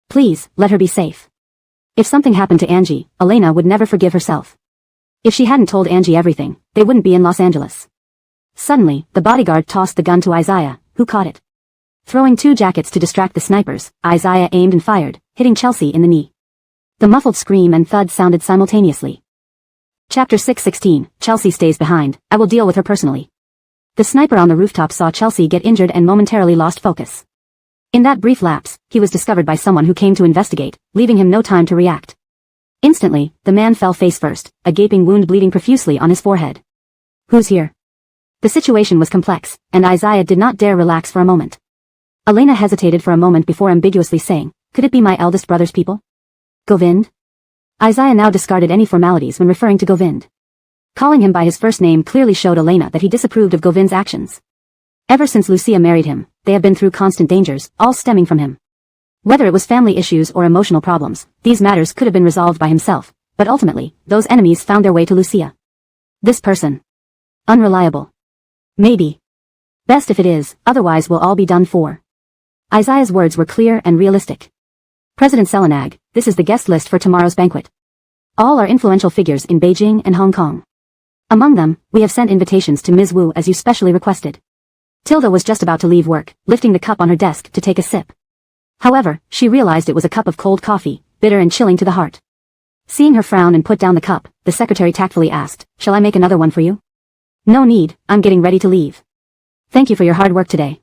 [SPEAKER 1] Please, let her be safe. If something happened to Angie, Elena would never forgive herself. If she hadn't told Angie everything, they wouldn't be in Los Angeles. Suddenly, the bodyguard tossed the gun to Isaiah, who caught it. Throwing 2 jackets to distract the snipers, Isaiah aimed and fired, hitting Chelsea in the knee. The muffled scream and thud sounded simultaneously. Chapter 6:16, Chelsea stays behind, I will deal with her personally. The sniper on the rooftop saw Chelsea get injured and momentarily lost focus. In that brief lapse, he was discovered by someone who came to investigate, leaving him no time to react. Instantly, the man fell face first, a gaping wound bleeding profusely on his forehead. Who's here? The situation was complex, and Isaiah did not dare relax for a moment. Elena hesitated for a moment before ambiguously saying, could it be my eldest brother's people? Govind? Isaiah now discarded any formalities when referring to Govind. Calling him by his first name clearly showed Elena that he disapproved of Govind's actions. Ever since Lucia married him, they have been through constant dangers, all stemming from him. Whether it was family issues or emotional problems, these matters could have been resolved by himself, but ultimately, those enemies found their way to Lucia. This person. Unreliable. Maybe. Best if it is, otherwise we'll all be done for. Isaiah's words were clear and realistic. President Selenag, this is the guest list for tomorrow's banquet. All are influential figures in Beijing and Hong Kong. Among them, we have sent invitations to Ms. Wu as you specially requested. Tilda was just about to leave work, lifting the cup on her desk to take a sip. However, she realized it was a cup of cold coffee, bitter and chilling to the heart. Seeing her frown and put down the cup, the secretary tactfully asked, shall I make another one for you? No need, I'm getting ready to leave. Thank you for your hard work today.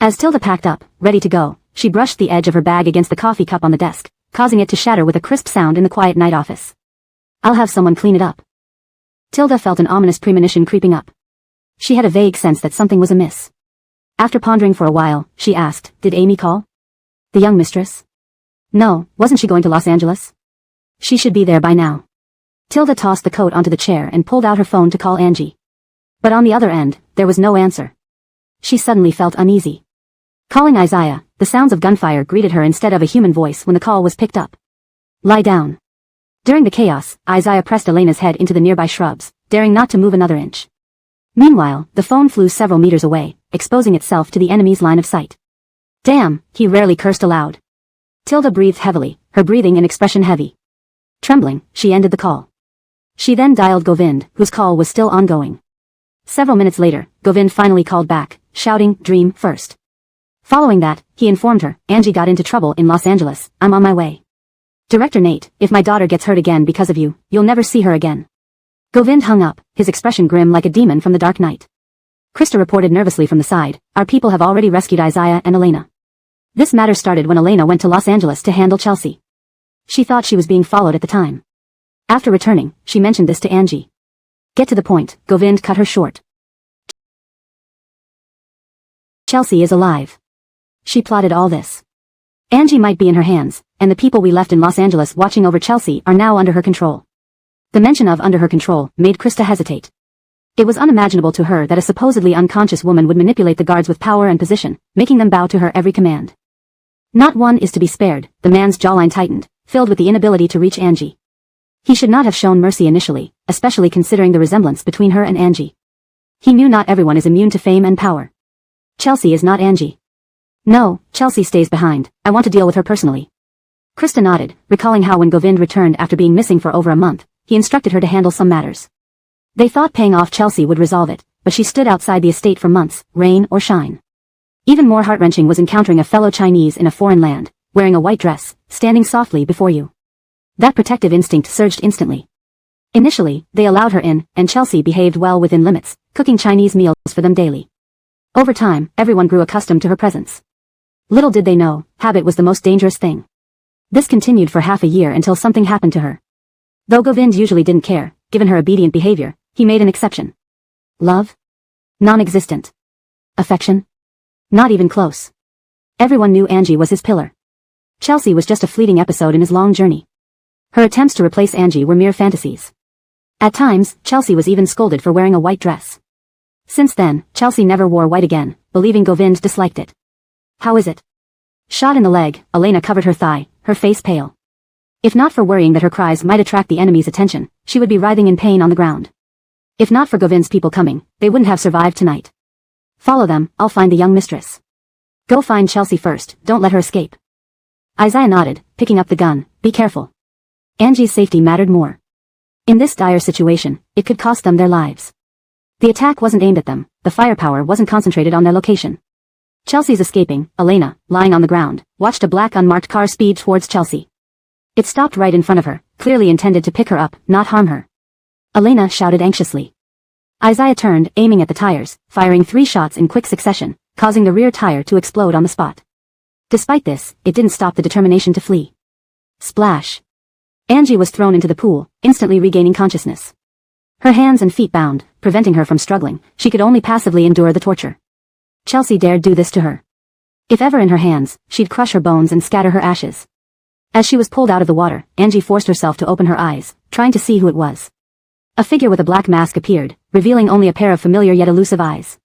[SPEAKER 1] As Tilda packed up, ready to go, she brushed the edge of her bag against the coffee cup on the desk, causing it to shatter with a crisp sound in the quiet night office. I'll have someone clean it up. Tilda felt an ominous premonition creeping up. She had a vague sense that something was amiss. After pondering for a while, she asked, did Amy call? The young mistress? No, wasn't she going to Los Angeles? She should be there by now. Tilda tossed the coat onto the chair and pulled out her phone to call Angie. But on the other end, there was no answer. She suddenly felt uneasy. Calling Isaiah, the sounds of gunfire greeted her instead of a human voice when the call was picked up. Lie down. During the chaos, Isaiah pressed Elena's head into the nearby shrubs, daring not to move another inch. Meanwhile, the phone flew several meters away, exposing itself to the enemy's line of sight. Damn, he rarely cursed aloud. Tilda breathed heavily, her breathing and expression heavy. Trembling, she ended the call. She then dialed Govind, whose call was still ongoing. Several minutes later, Govind finally called back, shouting, dream first. Following that, he informed her, Angie got into trouble in Los Angeles, I'm on my way. Director Nate, if my daughter gets hurt again because of you, you'll never see her again. Govind hung up, his expression grim like a demon from the Dark Knight. Krista reported nervously from the side, our people have already rescued Isaiah and Elena. This matter started when Elena went to Los Angeles to handle Chelsea. She thought she was being followed at the time. After returning, she mentioned this to Angie. Get to the point, Govind cut her short. Chelsea is alive. She plotted all this. Angie might be in her hands, and the people we left in Los Angeles watching over Chelsea are now under her control. The mention of under her control made Krista hesitate. It was unimaginable to her that a supposedly unconscious woman would manipulate the guards with power and position, making them bow to her every command. Not one is to be spared, the man's jawline tightened, filled with the inability to reach Angie. He should not have shown mercy initially, especially considering the resemblance between her and Angie. He knew not everyone is immune to fame and power. Chelsea is not Angie. No, Chelsea stays behind, I want to deal with her personally. Krista nodded, recalling how when Govind returned after being missing for over a month, he instructed her to handle some matters. They thought paying off Chelsea would resolve it, but she stood outside the estate for months, rain or shine. Even more heart-wrenching was encountering a fellow Chinese in a foreign land, wearing a white dress, standing softly before you. That protective instinct surged instantly. Initially, they allowed her in, and Chelsea behaved well within limits, cooking Chinese meals for them daily. Over time, everyone grew accustomed to her presence. Little did they know, habit was the most dangerous thing. This continued for half a year until something happened to her. Though Govind usually didn't care, given her obedient behavior, he made an exception. Love? Non-existent. Affection? Not even close. Everyone knew Angie was his pillar. Chelsea was just a fleeting episode in his long journey. Her attempts to replace Angie were mere fantasies. At times, Chelsea was even scolded for wearing a white dress. Since then, Chelsea never wore white again, believing Govind disliked it. How is it? Shot in the leg, Elena covered her thigh, her face pale. If not for worrying that her cries might attract the enemy's attention, she would be writhing in pain on the ground. If not for Govind's people coming, they wouldn't have survived tonight. Follow them, I'll find the young mistress. Go find Chelsea first, don't let her escape. Isaiah nodded, picking up the gun, be careful. Angie's safety mattered more. In this dire situation, it could cost them their lives. The attack wasn't aimed at them, the firepower wasn't concentrated on their location. Chelsea's escaping, Elena, lying on the ground, watched a black unmarked car speed towards Chelsea. It stopped right in front of her, clearly intended to pick her up, not harm her. Elena shouted anxiously. Isaiah turned, aiming at the tires, firing 3 shots in quick succession, causing the rear tire to explode on the spot. Despite this, it didn't stop the determination to flee. Splash. Angie was thrown into the pool, instantly regaining consciousness. Her hands and feet bound, preventing her from struggling, she could only passively endure the torture. Chelsea dared do this to her. If ever in her hands, she'd crush her bones and scatter her ashes. As she was pulled out of the water, Angie forced herself to open her eyes, trying to see who it was. A figure with a black mask appeared, revealing only a pair of familiar yet elusive eyes.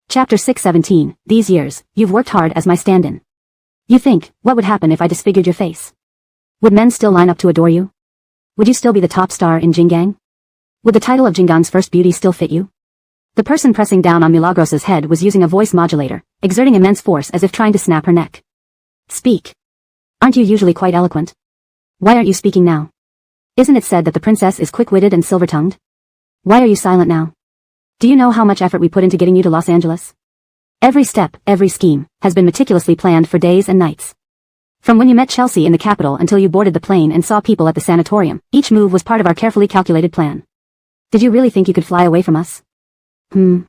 [SPEAKER 1] Chapter 617, These years, you've worked hard as my stand-in. You think, what would happen if I disfigured your face? Would men still line up to adore you? Would you still be the top star in Jingang? Would the title of Jingang's first beauty still fit you? The person pressing down on Milagros's head was using a voice modulator, exerting immense force as if trying to snap her neck. Speak. Aren't you usually quite eloquent? Why aren't you speaking now? Isn't it said that the princess is quick-witted and silver-tongued? Why are you silent now? Do you know how much effort we put into getting you to Los Angeles? Every step, every scheme, has been meticulously planned for days and nights. From when you met Chelsea in the capital until you boarded the plane and saw people at the sanatorium, each move was part of our carefully calculated plan. Did you really think you could fly away from us? The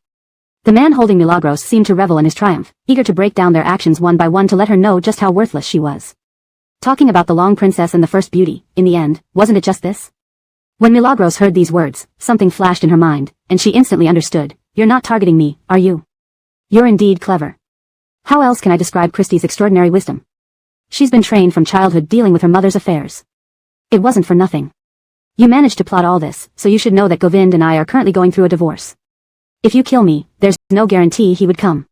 [SPEAKER 1] man holding Milagros seemed to revel in his triumph, eager to break down their actions one by one to let her know just how worthless she was. Talking about the long princess and the first beauty, in the end, wasn't it just this? When Milagros heard these words, something flashed in her mind, and she instantly understood. You're not targeting me, are you? You're indeed clever. How else can I describe Christie's extraordinary wisdom? She's been trained from childhood dealing with her mother's affairs. It wasn't for nothing. You managed to plot all this, so you should know that Govind and I are currently going through a divorce. If you kill me, there's no guarantee he would come.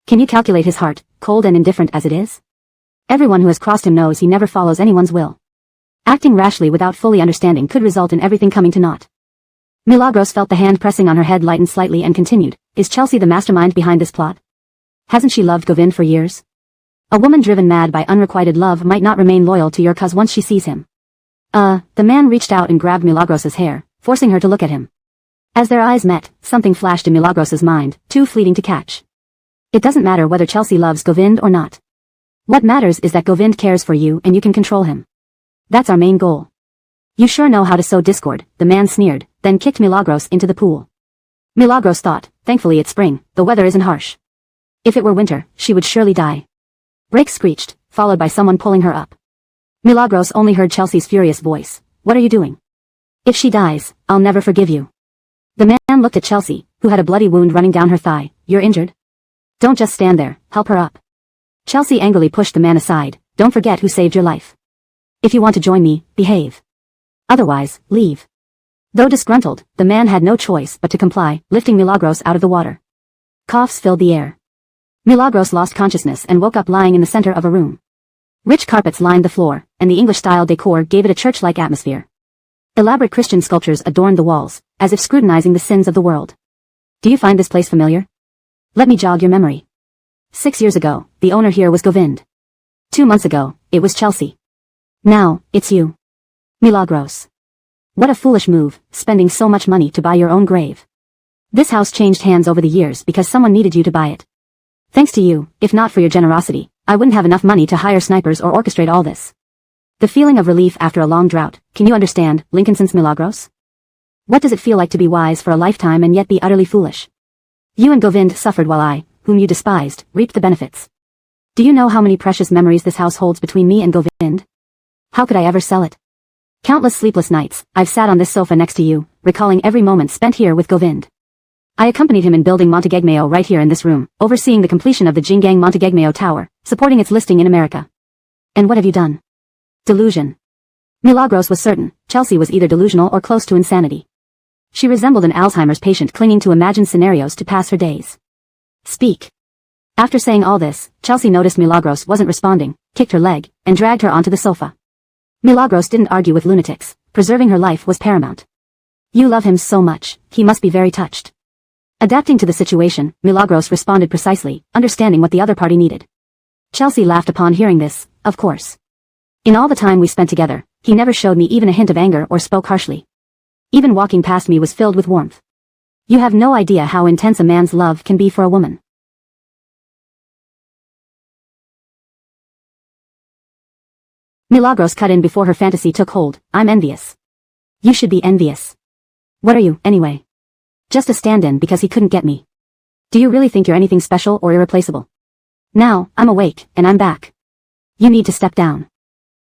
[SPEAKER 1] Can you calculate his heart, cold and indifferent as it is? Everyone who has crossed him knows he never follows anyone's will. Acting rashly without fully understanding could result in everything coming to naught. Milagros felt the hand pressing on her head lighten slightly and continued, Is Chelsea the mastermind behind this plot? Hasn't she loved Govind for years? A woman driven mad by unrequited love might not remain loyal to your cuz once she sees him. The man reached out and grabbed Milagros's hair, forcing her to look at him. As their eyes met, something flashed in Milagros's mind, too fleeting to catch. It doesn't matter whether Chelsea loves Govind or not. What matters is that Govind cares for you and you can control him. That's our main goal. You sure know how to sow discord, the man sneered, then kicked Milagros into the pool. Milagros thought, thankfully it's spring, the weather isn't harsh. If it were winter, she would surely die. Brakes screeched, followed by someone pulling her up. Milagros only heard Chelsea's furious voice. What are you doing? If she dies, I'll never forgive you. The man looked at Chelsea, who had a bloody wound running down her thigh. You're injured? Don't just stand there, help her up. Chelsea angrily pushed the man aside. Don't forget who saved your life. If you want to join me, behave. Otherwise, leave. Though disgruntled, the man had no choice but to comply, lifting Milagros out of the water. Coughs filled the air. Milagros lost consciousness and woke up lying in the center of a room. Rich carpets lined the floor, and the English-style decor gave it a church-like atmosphere. Elaborate Christian sculptures adorned the walls, as if scrutinizing the sins of the world. Do you find this place familiar? Let me jog your memory. 6 years ago, the owner here was Govind. 2 months ago, it was Chelsea. Now, it's you. Milagros. What a foolish move, spending so much money to buy your own grave. This house changed hands over the years because someone needed you to buy it. Thanks to you, if not for your generosity, I wouldn't have enough money to hire snipers or orchestrate all this. The feeling of relief after a long drought, can you understand, Lincolnson's Milagros? What does it feel like to be wise for a lifetime and yet be utterly foolish? You and Govind suffered while I, whom you despised, reaped the benefits. Do you know how many precious memories this house holds between me and Govind? How could I ever sell it? Countless sleepless nights, I've sat on this sofa next to you, recalling every moment spent here with Govind. I accompanied him in building Montegegmeo right here in this room, overseeing the completion of the Jingang Montegegmeo Tower, supporting its listing in America. And what have you done? Delusion. Milagros was certain, Chelsea was either delusional or close to insanity. She resembled an Alzheimer's patient clinging to imagined scenarios to pass her days. Speak. After saying all this, Chelsea noticed Milagros wasn't responding, kicked her leg, and dragged her onto the sofa. Milagros didn't argue with lunatics. Preserving her life was paramount. You love him so much, he must be very touched. Adapting to the situation, Milagros responded precisely, understanding what the other party needed. Chelsea laughed upon hearing this, of course. In all the time we spent together, he never showed me even a hint of anger or spoke harshly. Even walking past me was filled with warmth. You have no idea how intense a man's love can be for a woman. Milagros cut in before her fantasy took hold. I'm envious. You should be envious. What are you, anyway? Just a stand-in because he couldn't get me. Do you really think you're anything special or irreplaceable? Now, I'm awake, and I'm back. You need to step down.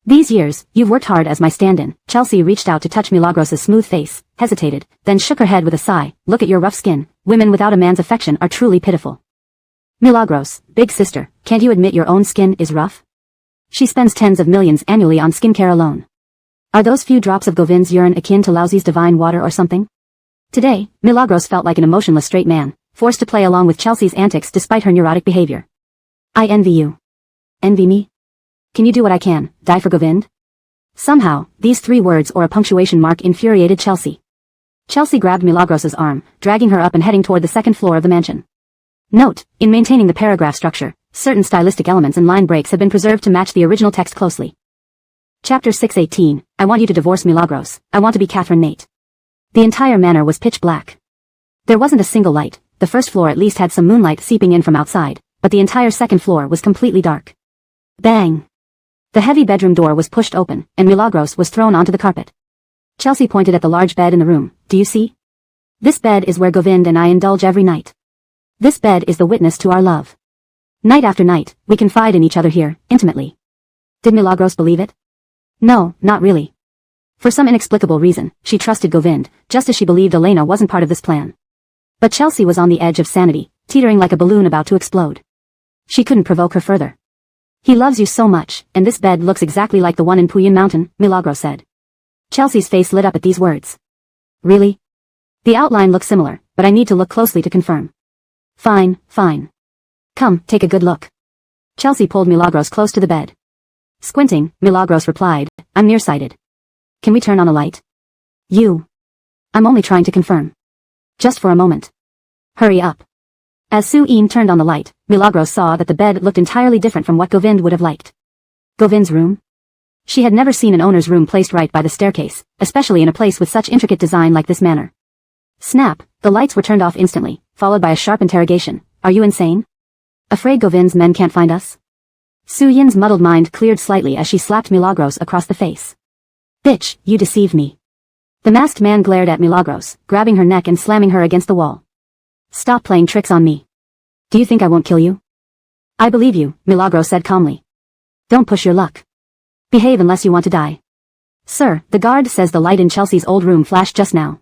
[SPEAKER 1] These years, you've worked hard as my stand-in. Chelsea reached out to touch Milagros' smooth face, hesitated, then shook her head with a sigh. Look at your rough skin. Women without a man's affection are truly pitiful. Milagros, big sister, can't you admit your own skin is rough? She spends tens of millions annually on skincare alone. Are those few drops of Govind's urine akin to Laozi's divine water or something? Today, Milagros felt like an emotionless straight man, forced to play along with Chelsea's antics despite her neurotic behavior. I envy you. Envy me? Can you do what I can, die for Govind? Somehow, these 3 words or a punctuation mark infuriated Chelsea. Chelsea grabbed Milagros' arm, dragging her up and heading toward the 2nd floor of the mansion. Note, in maintaining the paragraph structure, certain stylistic elements and line breaks have been preserved to match the original text closely. Chapter 6:18, I want you to divorce Milagros, I want to be Catherine Nate. The entire manor was pitch black. There wasn't a single light, the 1st floor at least had some moonlight seeping in from outside, but the entire 2nd floor was completely dark. Bang! The heavy bedroom door was pushed open, and Milagros was thrown onto the carpet. Chelsea pointed at the large bed in the room. Do you see? This bed is where Govind and I indulge every night. This bed is the witness to our love. Night after night, we confide in each other here, intimately. Did Milagros believe it? No, not really. For some inexplicable reason, she trusted Govind, just as she believed Elena wasn't part of this plan. But Chelsea was on the edge of sanity, teetering like a balloon about to explode. She couldn't provoke her further. He loves you so much, and this bed looks exactly like the one in Puyin Mountain, Milagros said. Chelsea's face lit up at these words. Really? The outline looks similar, but I need to look closely to confirm. Fine, fine. Come, take a good look. Chelsea pulled Milagros close to the bed. Squinting, Milagros replied, I'm nearsighted. Can we turn on a light? You. I'm only trying to confirm. Just for a moment. Hurry up. As Su-Yin turned on the light, Milagros saw that the bed looked entirely different from what Govind would have liked. Govind's room? She had never seen an owner's room placed right by the staircase, especially in a place with such intricate design like this manor. Snap, the lights were turned off instantly, followed by a sharp interrogation. Are you insane? Afraid Govind's men can't find us? Su-Yin's muddled mind cleared slightly as she slapped Milagros across the face. Bitch, you deceived me. The masked man glared at Milagros, grabbing her neck and slamming her against the wall. Stop playing tricks on me. Do you think I won't kill you? I believe you, Milagros said calmly. Don't push your luck. Behave unless you want to die. Sir, the guard says the light in Chelsea's old room flashed just now.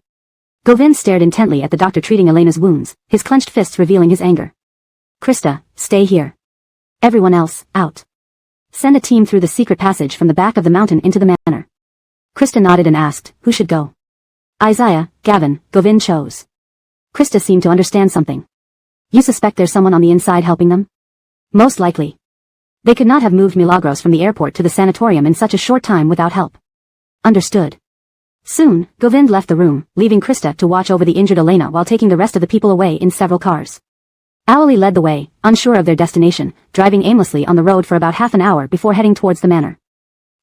[SPEAKER 1] Govind stared intently at the doctor treating Elena's wounds, his clenched fists revealing his anger. Krista, stay here. Everyone else, out. Send a team through the secret passage from the back of the mountain into the manor. Krista nodded and asked, who should go? Isaiah, Gavin, Govind chose. Krista seemed to understand something. You suspect there's someone on the inside helping them? Most likely. They could not have moved Milagros from the airport to the sanatorium in such a short time without help. Understood. Soon, Govind left the room, leaving Krista to watch over the injured Elena while taking the rest of the people away in several cars. Awali led the way, unsure of their destination, driving aimlessly on the road for about half an hour before heading towards the manor.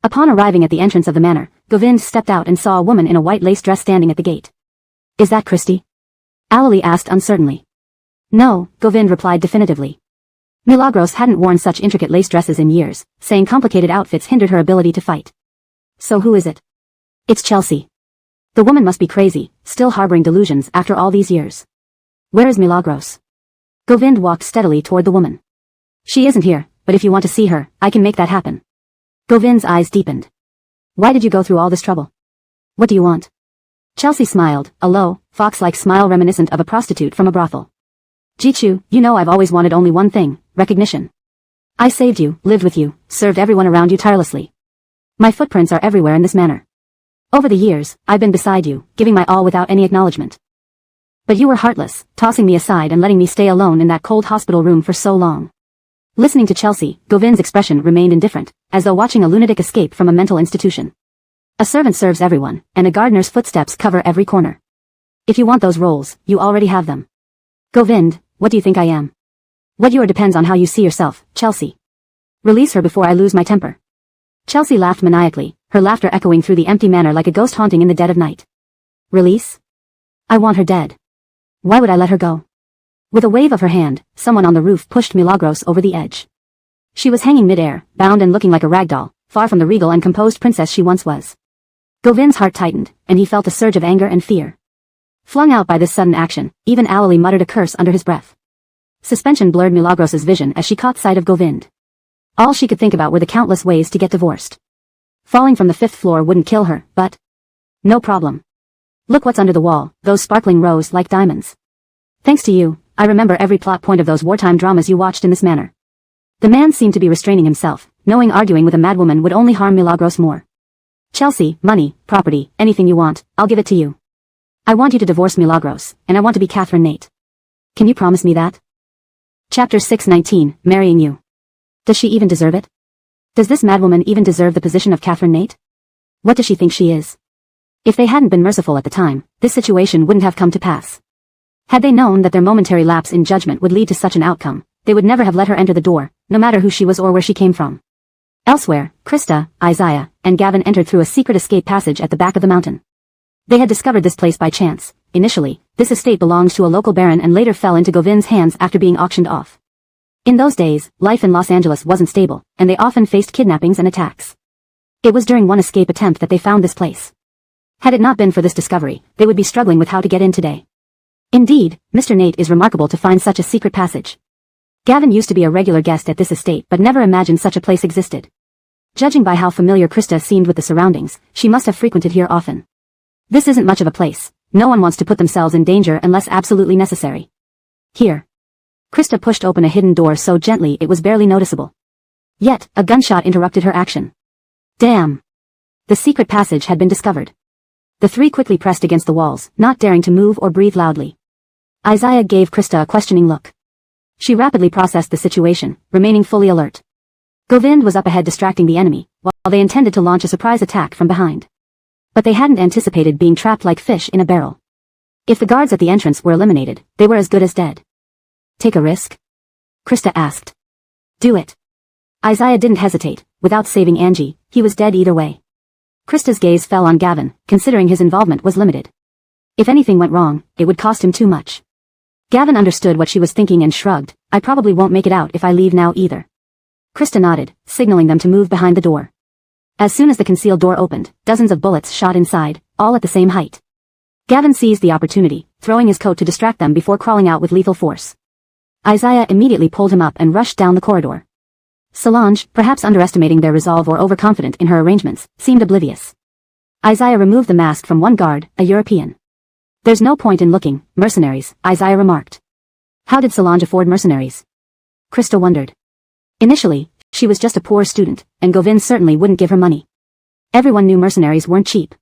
[SPEAKER 1] Upon arriving at the entrance of the manor, Govind stepped out and saw a woman in a white lace dress standing at the gate. Is that Christy? Awali asked uncertainly. No, Govind replied definitively. Milagros hadn't worn such intricate lace dresses in years, saying complicated outfits hindered her ability to fight. So who is it? It's Chelsea. The woman must be crazy, still harboring delusions after all these years. Where is Milagros? Govind walked steadily toward the woman. She isn't here, but if you want to see her, I can make that happen. Govind's eyes deepened. Why did you go through all this trouble? What do you want? Chelsea smiled, a low, fox-like smile reminiscent of a prostitute from a brothel. Jichu, you know I've always wanted only one thing, recognition. I saved you, lived with you, served everyone around you tirelessly. My footprints are everywhere in this manor. Over the years, I've been beside you, giving my all without any acknowledgement. But you were heartless, tossing me aside and letting me stay alone in that cold hospital room for so long. Listening to Chelsea, Govind's expression remained indifferent, as though watching a lunatic escape from a mental institution. A servant serves everyone, and a gardener's footsteps cover every corner. If you want those roles, you already have them. Govind, what do you think I am? What you are depends on how you see yourself, Chelsea. Release her before I lose my temper. Chelsea laughed maniacally, her laughter echoing through the empty manor like a ghost haunting in the dead of night. Release? I want her dead. Why would I let her go? With a wave of her hand, someone on the roof pushed Milagros over the edge. She was hanging mid-air, bound and looking like a rag doll, far from the regal and composed princess she once was. Govind's heart tightened, and he felt a surge of anger and fear. Flung out by this sudden action, even Awali muttered a curse under his breath. Suspension blurred Milagros's vision as she caught sight of Govind. All she could think about were the countless ways to get divorced. Falling from the 5th floor wouldn't kill her, but... No problem. Look what's under the wall, those sparkling rows like diamonds. Thanks to you, I remember every plot point of those wartime dramas you watched in this manner. The man seemed to be restraining himself, knowing arguing with a madwoman would only harm Milagros more. Chelsea, money, property, anything you want, I'll give it to you. I want you to divorce Milagros, and I want to be Catherine Nate. Can you promise me that? Chapter 619, Marrying You. Does she even deserve it? Does this madwoman even deserve the position of Catherine Nate? What does she think she is? If they hadn't been merciful at the time, this situation wouldn't have come to pass. Had they known that their momentary lapse in judgment would lead to such an outcome, they would never have let her enter the door, no matter who she was or where she came from. Elsewhere, Krista, Isaiah, and Gavin entered through a secret escape passage at the back of the mountain. They had discovered this place by chance. Initially, this estate belonged to a local baron and later fell into Govind's hands after being auctioned off. In those days, life in Los Angeles wasn't stable, and they often faced kidnappings and attacks. It was during one escape attempt that they found this place. Had it not been for this discovery, they would be struggling with how to get in today. Indeed, Mr. Nate is remarkable to find such a secret passage. Gavin used to be a regular guest at this estate but never imagined such a place existed. Judging by how familiar Krista seemed with the surroundings, she must have frequented here often. This isn't much of a place. No one wants to put themselves in danger unless absolutely necessary. Here. Krista pushed open a hidden door so gently it was barely noticeable. Yet, a gunshot interrupted her action. Damn! The secret passage had been discovered. The three quickly pressed against the walls, not daring to move or breathe loudly. Isaiah gave Krista a questioning look. She rapidly processed the situation, remaining fully alert. Govind was up ahead distracting the enemy, while they intended to launch a surprise attack from behind. But they hadn't anticipated being trapped like fish in a barrel. If the guards at the entrance were eliminated, they were as good as dead. Take a risk? Krista asked. Do it. Isaiah didn't hesitate. Without saving Angie, he was dead either way. Krista's gaze fell on Gavin, considering his involvement was limited. If anything went wrong, it would cost him too much. Gavin understood what she was thinking and shrugged. I probably won't make it out if I leave now either. Krista nodded, signaling them to move behind the door. As soon as the concealed door opened, dozens of bullets shot inside, all at the same height. Gavin seized the opportunity, throwing his coat to distract them before crawling out with lethal force. Isaiah immediately pulled him up and rushed down the corridor. Solange, perhaps underestimating their resolve or overconfident in her arrangements, seemed oblivious. Isaiah removed the mask from one guard, a European. There's no point in looking, mercenaries, Isaiah remarked. How did Solange afford mercenaries? Krista wondered. Initially, she was just a poor student, and Govind certainly wouldn't give her money. Everyone knew mercenaries weren't cheap.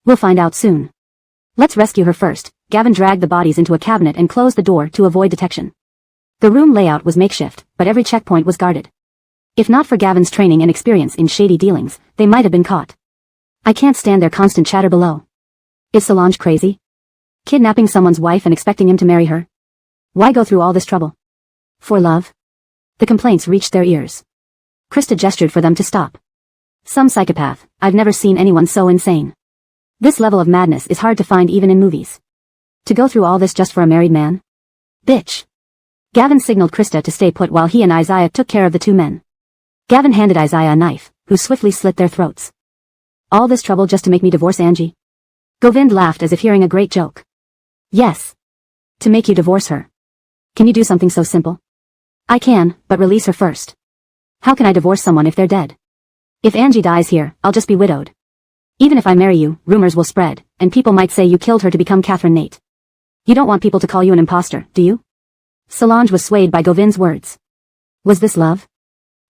[SPEAKER 1] We'll find out soon. Let's rescue her first. Gavin dragged the bodies into a cabinet and closed the door to avoid detection. The room layout was makeshift, but every checkpoint was guarded. If not for Gavin's training and experience in shady dealings, they might have been caught. I can't stand their constant chatter below. Is Solange crazy? Kidnapping someone's wife and expecting him to marry her? Why go through all this trouble? For love? The complaints reached their ears. Krista gestured for them to stop. Some psychopath. I've never seen anyone so insane. This level of madness is hard to find even in movies. To go through all this just for a married man? Bitch. Gavin signaled Krista to stay put while he and Isaiah took care of the two men. Gavin handed Isaiah a knife, who swiftly slit their throats. All this trouble just to make me divorce Angie? Govind laughed as if hearing a great joke. Yes. To make you divorce her. Can you do something so simple? I can, but release her first. How can I divorce someone if they're dead? If Angie dies here, I'll just be widowed. Even if I marry you, rumors will spread, and people might say you killed her to become Catherine Nate. You don't want people to call you an imposter, do you? Solange was swayed by Govind's words. Was this love?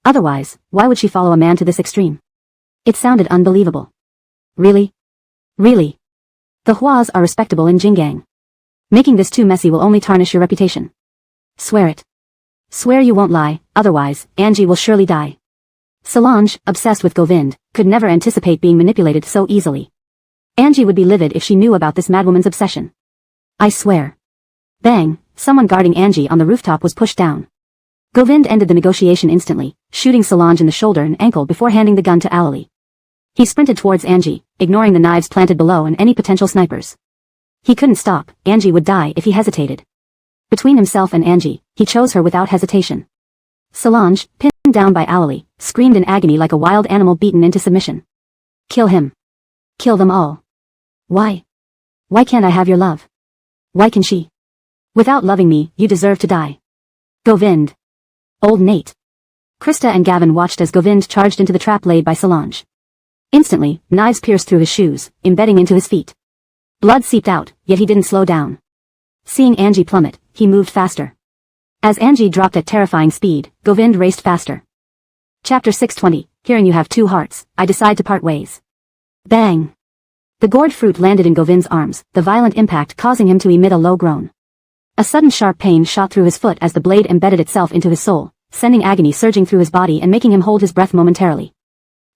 [SPEAKER 1] Otherwise, why would she follow a man to this extreme? It sounded unbelievable. Really? Really? The Huas are respectable in Jingang. Making this too messy will only tarnish your reputation. Swear it. Swear you won't lie, otherwise, Angie will surely die. Solange, obsessed with Govind, could never anticipate being manipulated so easily. Angie would be livid if she knew about this madwoman's obsession. I swear. Bang, someone guarding Angie on the rooftop was pushed down. Govind ended the negotiation instantly, shooting Solange in the shoulder and ankle before handing the gun to Alali. He sprinted towards Angie, ignoring the knives planted below and any potential snipers. He couldn't stop, Angie would die if he hesitated. Between himself and Angie, he chose her without hesitation. Solange, pinned down by Alali, screamed in agony like a wild animal beaten into submission. Kill him. Kill them all. Why? Why can't I have your love? Why can she? Without loving me, you deserve to die. Govind. Old Nate. Krista and Gavin watched as Govind charged into the trap laid by Solange. Instantly, knives pierced through his shoes, embedding into his feet. Blood seeped out, yet he didn't slow down. Seeing Angie plummet, he moved faster. As Angie dropped at terrifying speed, Govind raced faster. Chapter 620, hearing you have two hearts, I decide to part ways. Bang! The gourd fruit landed in Govind's arms, the violent impact causing him to emit a low groan. A sudden sharp pain shot through his foot as the blade embedded itself into his soul, sending agony surging through his body and making him hold his breath momentarily.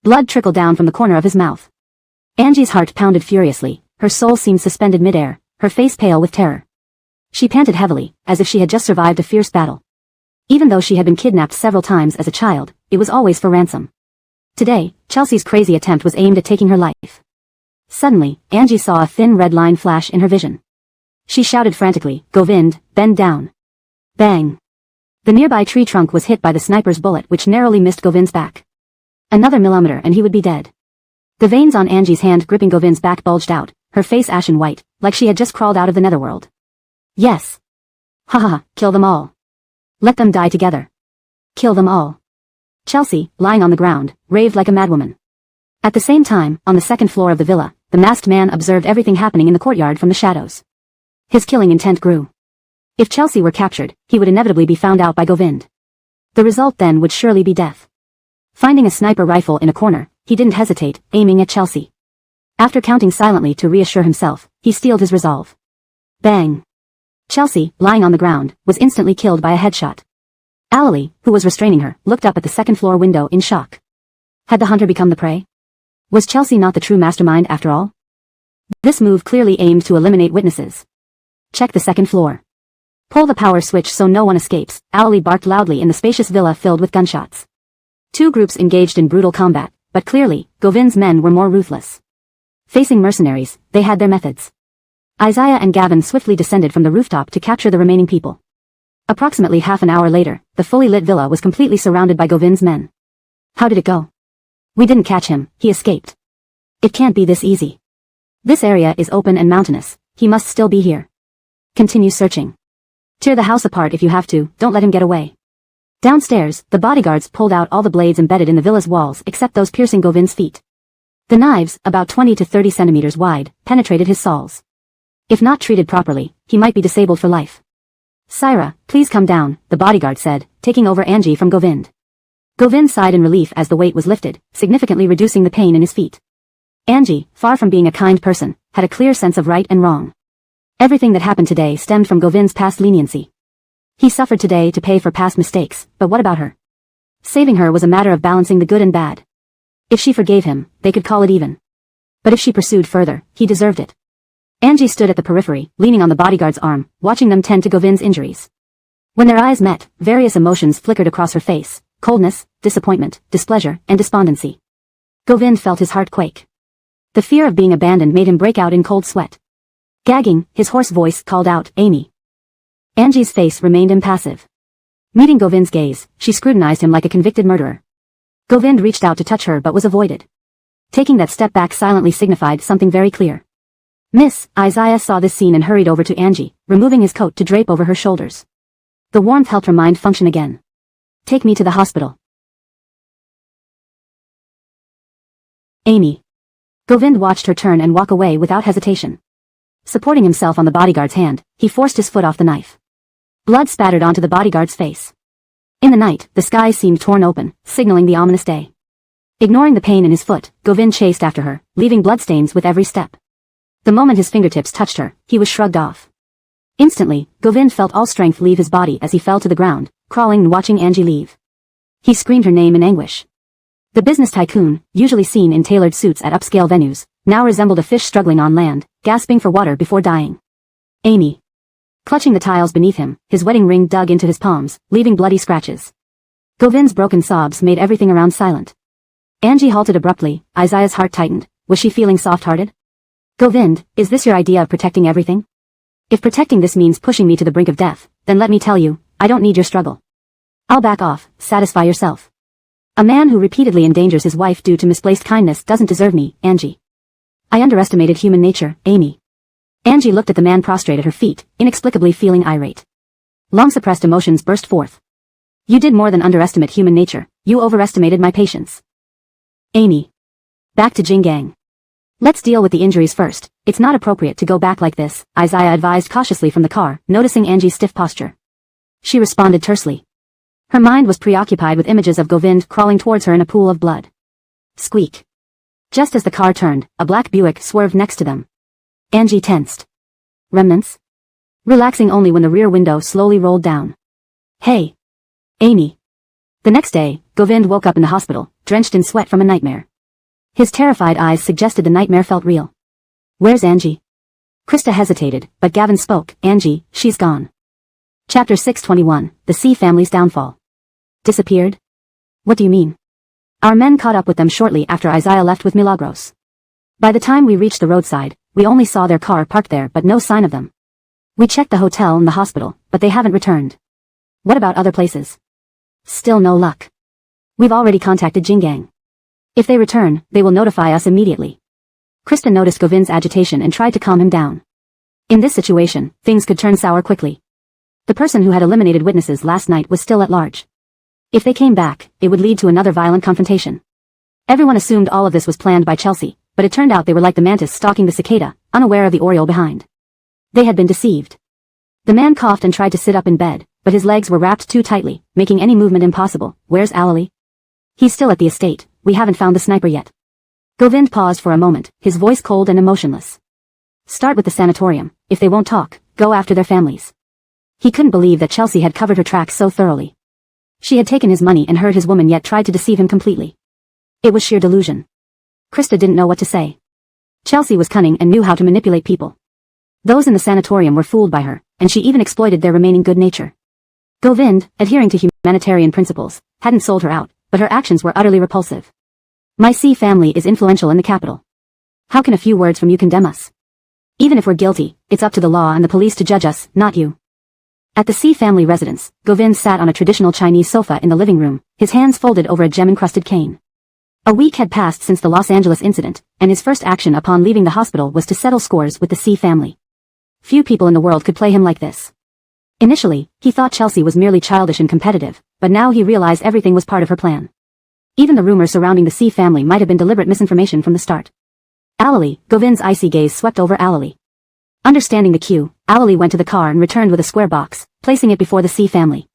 [SPEAKER 1] Blood trickled down from the corner of his mouth. Angie's heart pounded furiously, her soul seemed suspended midair, her face pale with terror. She panted heavily, as if she had just survived a fierce battle. Even though she had been kidnapped several times as a child, it was always for ransom. Today, Chelsea's crazy attempt was aimed at taking her life. Suddenly, Angie saw a thin red line flash in her vision. She shouted frantically, Govind, bend down. Bang! The nearby tree trunk was hit by the sniper's bullet which narrowly missed Govind's back. Another millimeter and he would be dead. The veins on Angie's hand gripping Govind's back bulged out, her face ashen white, like she had just crawled out of the netherworld. Yes. Ha ha ha, kill them all. Let them die together. Kill them all. Chelsea, lying on the ground, raved like a madwoman. At the same time, on the second floor of the villa, the masked man observed everything happening in the courtyard from the shadows. His killing intent grew. If Chelsea were captured, he would inevitably be found out by Govind. The result then would surely be death. Finding a sniper rifle in a corner, he didn't hesitate, aiming at Chelsea. After counting silently to reassure himself, he steeled his resolve. Bang! Chelsea, lying on the ground, was instantly killed by a headshot. Alali, who was restraining her, looked up at the second-floor window in shock. Had the hunter become the prey? Was Chelsea not the true mastermind after all? This move clearly aimed to eliminate witnesses. Check the second floor. Pull the power switch so no one escapes, Alali barked loudly in the spacious villa filled with gunshots. Two groups engaged in brutal combat, but clearly, Govind's men were more ruthless. Facing mercenaries, they had their methods. Isaiah and Gavin swiftly descended from the rooftop to capture the remaining people. Approximately half an hour later, the fully lit villa was completely surrounded by Govind's men. How did it go? We didn't catch him, he escaped. It can't be this easy. This area is open and mountainous, he must still be here. Continue searching. Tear the house apart if you have to, don't let him get away. Downstairs, the bodyguards pulled out all the blades embedded in the villa's walls except those piercing Govind's feet. The knives, about 20 to 30 centimeters wide, penetrated his soles. If not treated properly, he might be disabled for life. Syra, please come down, the bodyguard said, taking over Angie from Govind. Govind sighed in relief as the weight was lifted, significantly reducing the pain in his feet. Angie, far from being a kind person, had a clear sense of right and wrong. Everything that happened today stemmed from Govind's past leniency. He suffered today to pay for past mistakes, but what about her? Saving her was a matter of balancing the good and bad. If she forgave him, they could call it even. But if she pursued further, he deserved it. Angie stood at the periphery, leaning on the bodyguard's arm, watching them tend to Govind's injuries. When their eyes met, various emotions flickered across her face: coldness, disappointment, displeasure, and despondency. Govind felt his heart quake. The fear of being abandoned made him break out in cold sweat. Gagging, his hoarse voice called out, "Amy." Angie's face remained impassive. Meeting Govind's gaze, she scrutinized him like a convicted murderer. Govind reached out to touch her but was avoided. Taking that step back silently signified something very clear. Miss, Isaiah saw this scene and hurried over to Angie, removing his coat to drape over her shoulders. The warmth helped her mind function again. Take me to the hospital. Amy. Govind watched her turn and walk away without hesitation. Supporting himself on the bodyguard's hand, he forced his foot off the knife. Blood spattered onto the bodyguard's face. In the night, the sky seemed torn open, signaling the ominous day. Ignoring the pain in his foot, Govind chased after her, leaving bloodstains with every step. The moment his fingertips touched her, he was shrugged off. Instantly, Govind felt all strength leave his body as he fell to the ground, crawling and watching Angie leave. He screamed her name in anguish. The business tycoon, usually seen in tailored suits at upscale venues, now resembled a fish struggling on land, gasping for water before dying. Amy. Clutching the tiles beneath him, his wedding ring dug into his palms, leaving bloody scratches. Govind's broken sobs made everything around silent. Angie halted abruptly, Isaiah's heart tightened. Was she feeling soft-hearted? Govind, is this your idea of protecting everything? If protecting this means pushing me to the brink of death, then let me tell you, I don't need your struggle. I'll back off, satisfy yourself. A man who repeatedly endangers his wife due to misplaced kindness doesn't deserve me, Angie. I underestimated human nature, Amy. Angie looked at the man prostrate at her feet, inexplicably feeling irate. Long-suppressed emotions burst forth. You did more than underestimate human nature, you overestimated my patience. Amy. Back to Jingang. Let's deal with the injuries first. It's not appropriate to go back like this, Isaiah advised cautiously from the car, noticing Angie's stiff posture. She responded tersely. Her mind was preoccupied with images of Govind crawling towards her in a pool of blood. Squeak. Just as the car turned, a black Buick swerved next to them. Angie tensed. Remnants? Relaxing only when the rear window slowly rolled down. Hey. Amy. The next day, Govind woke up in the hospital, drenched in sweat from a nightmare. His terrified eyes suggested the nightmare felt real. Where's Angie? Krista hesitated, but Gavin spoke. Angie, she's gone. Chapter 621, The C Family's Downfall. Disappeared? What do you mean? Our men caught up with them shortly after Isaiah left with Milagros. By the time we reached the roadside, we only saw their car parked there but no sign of them. We checked the hotel and the hospital, but they haven't returned. What about other places? Still no luck. We've already contacted Jingang. If they return, they will notify us immediately. Krista noticed Govind's agitation and tried to calm him down. In this situation, things could turn sour quickly. The person who had eliminated witnesses last night was still at large. If they came back, it would lead to another violent confrontation. Everyone assumed all of this was planned by Chelsea, but it turned out they were like the mantis stalking the cicada, unaware of the oriole behind. They had been deceived. The man coughed and tried to sit up in bed, but his legs were wrapped too tightly, making any movement impossible. Where's Alali? He's still at the estate. We haven't found the sniper yet. Govind paused for a moment, his voice cold and emotionless. Start with the sanatorium. If they won't talk, go after their families. He couldn't believe that Chelsea had covered her tracks so thoroughly. She had taken his money and hurt his woman yet tried to deceive him completely. It was sheer delusion. Krista didn't know what to say. Chelsea was cunning and knew how to manipulate people. Those in the sanatorium were fooled by her, and she even exploited their remaining good nature. Govind, adhering to humanitarian principles, hadn't sold her out, but her actions were utterly repulsive. My C family is influential in the capital. How can a few words from you condemn us? Even if we're guilty, it's up to the law and the police to judge us, not you. At the C family residence, Govind sat on a traditional Chinese sofa in the living room, his hands folded over a gem-encrusted cane. A week had passed since the Los Angeles incident, and his first action upon leaving the hospital was to settle scores with the C family. Few people in the world could play him like this. Initially, he thought Chelsea was merely childish and competitive, but now he realized everything was part of her plan. Even the rumors surrounding the C family might have been deliberate misinformation from the start. Alali, Govind's icy gaze swept over Alali. Understanding the cue, Alali went to the car and returned with a square box, placing it before the C family.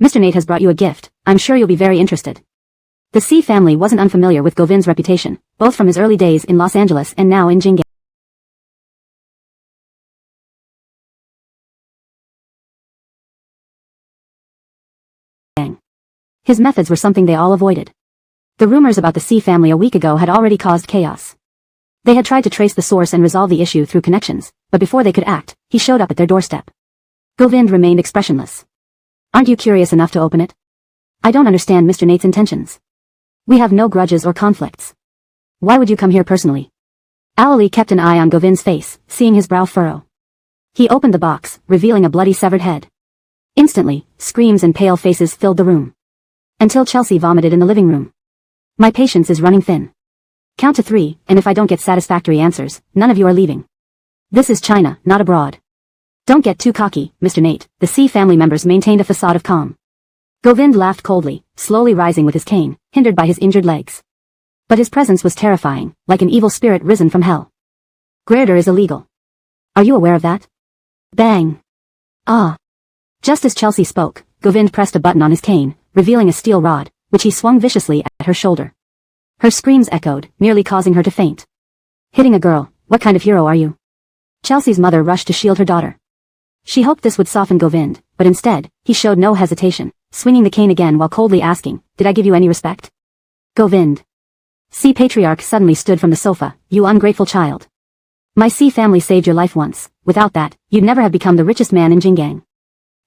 [SPEAKER 1] Mr. Nate has brought you a gift. I'm sure you'll be very interested. The C family wasn't unfamiliar with Govind's reputation, both from his early days in Los Angeles and now in Jingang. His methods were something they all avoided. The rumors about the C family a week ago had already caused chaos. They had tried to trace the source and resolve the issue through connections, but before they could act, he showed up at their doorstep. Govind remained expressionless. Aren't you curious enough to open it? I don't understand Mr. Nate's intentions. We have no grudges or conflicts. Why would you come here personally? Alali kept an eye on Govind's face, seeing his brow furrow. He opened the box, revealing a bloody severed head. Instantly, screams and pale faces filled the room. Until Chelsea vomited in the living room. My patience is running thin. Count to 3, and if I don't get satisfactory answers, none of you are leaving. This is China, not abroad. Don't get too cocky, Mr. Nate. The C family members maintained a facade of calm. Govind laughed coldly, slowly rising with his cane, hindered by his injured legs. But his presence was terrifying, like an evil spirit risen from hell. Greater is illegal. Are you aware of that? Bang. Ah. Just as Chelsea spoke, Govind pressed a button on his cane, revealing a steel rod, which he swung viciously at her shoulder. Her screams echoed, nearly causing her to faint. Hitting a girl, what kind of hero are you? Chelsea's mother rushed to shield her daughter. She hoped this would soften Govind, but instead, he showed no hesitation, swinging the cane again while coldly asking, did I give you any respect? Govind. C patriarch suddenly stood from the sofa, you ungrateful child. My C family saved your life once, without that, you'd never have become the richest man in Jingang.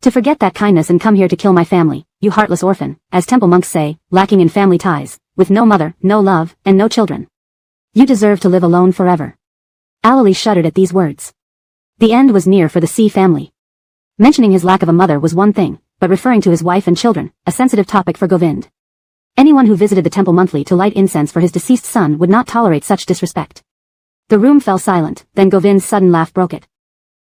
[SPEAKER 1] To forget that kindness and come here to kill my family, you heartless orphan, as temple monks say, lacking in family ties, with no mother, no love, and no children. You deserve to live alone forever. Alali shuddered at these words. The end was near for the C family. Mentioning his lack of a mother was one thing, but referring to his wife and children, a sensitive topic for Govind. Anyone who visited the temple monthly to light incense for his deceased son would not tolerate such disrespect. The room fell silent, then Govind's sudden laugh broke it.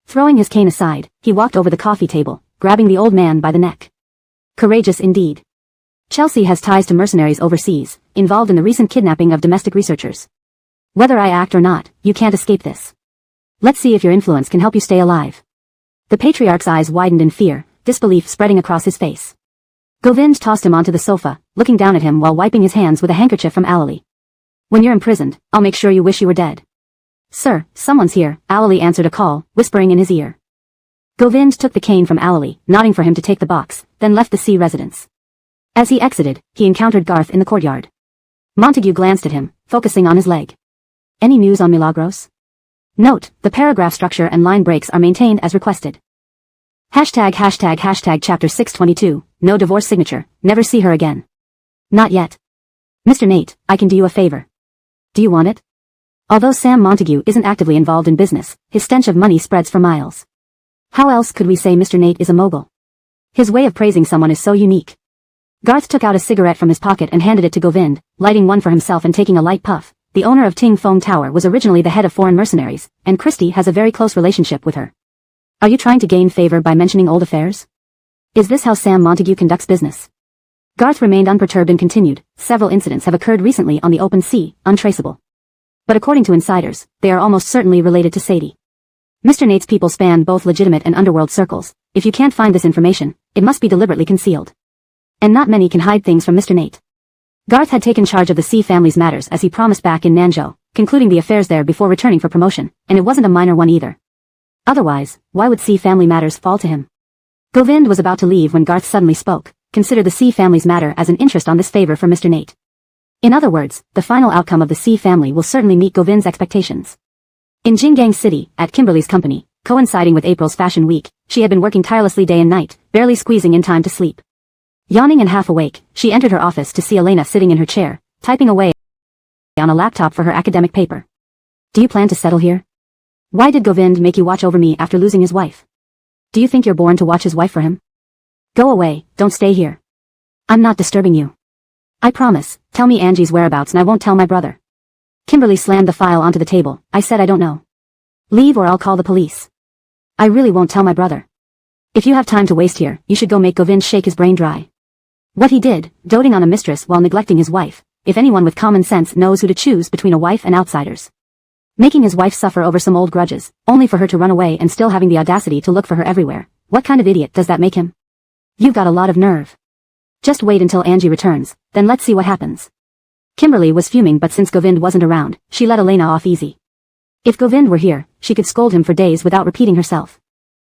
[SPEAKER 1] Throwing his cane aside, he walked over the coffee table, grabbing the old man by the neck. Courageous indeed. Chelsea has ties to mercenaries overseas, involved in the recent kidnapping of domestic researchers. Whether I act or not, you can't escape this. Let's see if your influence can help you stay alive. The patriarch's eyes widened in fear, disbelief spreading across his face. Govind tossed him onto the sofa, looking down at him while wiping his hands with a handkerchief from Alali. When you're imprisoned, I'll make sure you wish you were dead. Sir, someone's here, Alali answered a call, whispering in his ear. Govind took the cane from Alali, nodding for him to take the box, then left the C residence. As he exited, he encountered Garth in the courtyard. Montague glanced at him, focusing on his leg. Any news on Milagros? Note, the paragraph structure and line breaks are maintained as requested. Hashtag chapter 622, no divorce signature, never see her again. Not yet. Mr. Nate, I can do you a favor. Do you want it? Although Sam Montague isn't actively involved in business, his stench of money spreads for miles. How else could we say Mr. Nate is a mogul? His way of praising someone is so unique. Garth took out a cigarette from his pocket and handed it to Govind, lighting one for himself and taking a light puff. The owner of Ting Fong Tower was originally the head of foreign mercenaries, and Christie has a very close relationship with her. Are you trying to gain favor by mentioning old affairs? Is this how Sam Montague conducts business? Garth remained unperturbed and continued, several incidents have occurred recently on the open sea, untraceable. But according to insiders, they are almost certainly related to Sadie. Mr. Nate's people span both legitimate and underworld circles. If you can't find this information, it must be deliberately concealed. And not many can hide things from Mr. Nate. Garth had taken charge of the C family's matters as he promised back in Nanzhou, concluding the affairs there before returning for promotion, and it wasn't a minor one either. Otherwise, why would C family matters fall to him? Govind was about to leave when Garth suddenly spoke. Consider the C family's matter as an interest on this favor for Mr. Nate. In other words, the final outcome of the C family will certainly meet Govind's expectations. In Jingang City, at Kimberly's company, coinciding with April's fashion week, she had been working tirelessly day and night, barely squeezing in time to sleep. Yawning and half awake, she entered her office to see Elena sitting in her chair, typing away on a laptop for her academic paper. Do you plan to settle here? Why did Govind make you watch over me after losing his wife? Do you think you're born to watch his wife for him? Go away, don't stay here. I'm not disturbing you. I promise, tell me Angie's whereabouts and I won't tell my brother. Kimberly slammed the file onto the table. I said I don't know. Leave or I'll call the police. I really won't tell my brother. If you have time to waste here, you should go make Govind shake his brain dry. What he did, doting on a mistress while neglecting his wife, if anyone with common sense knows who to choose between a wife and outsiders. Making his wife suffer over some old grudges, only for her to run away and still having the audacity to look for her everywhere. What kind of idiot does that make him? You've got a lot of nerve. Just wait until Angie returns, then let's see what happens. Kimberly was fuming, but since Govind wasn't around, she let Elena off easy. If Govind were here, she could scold him for days without repeating herself.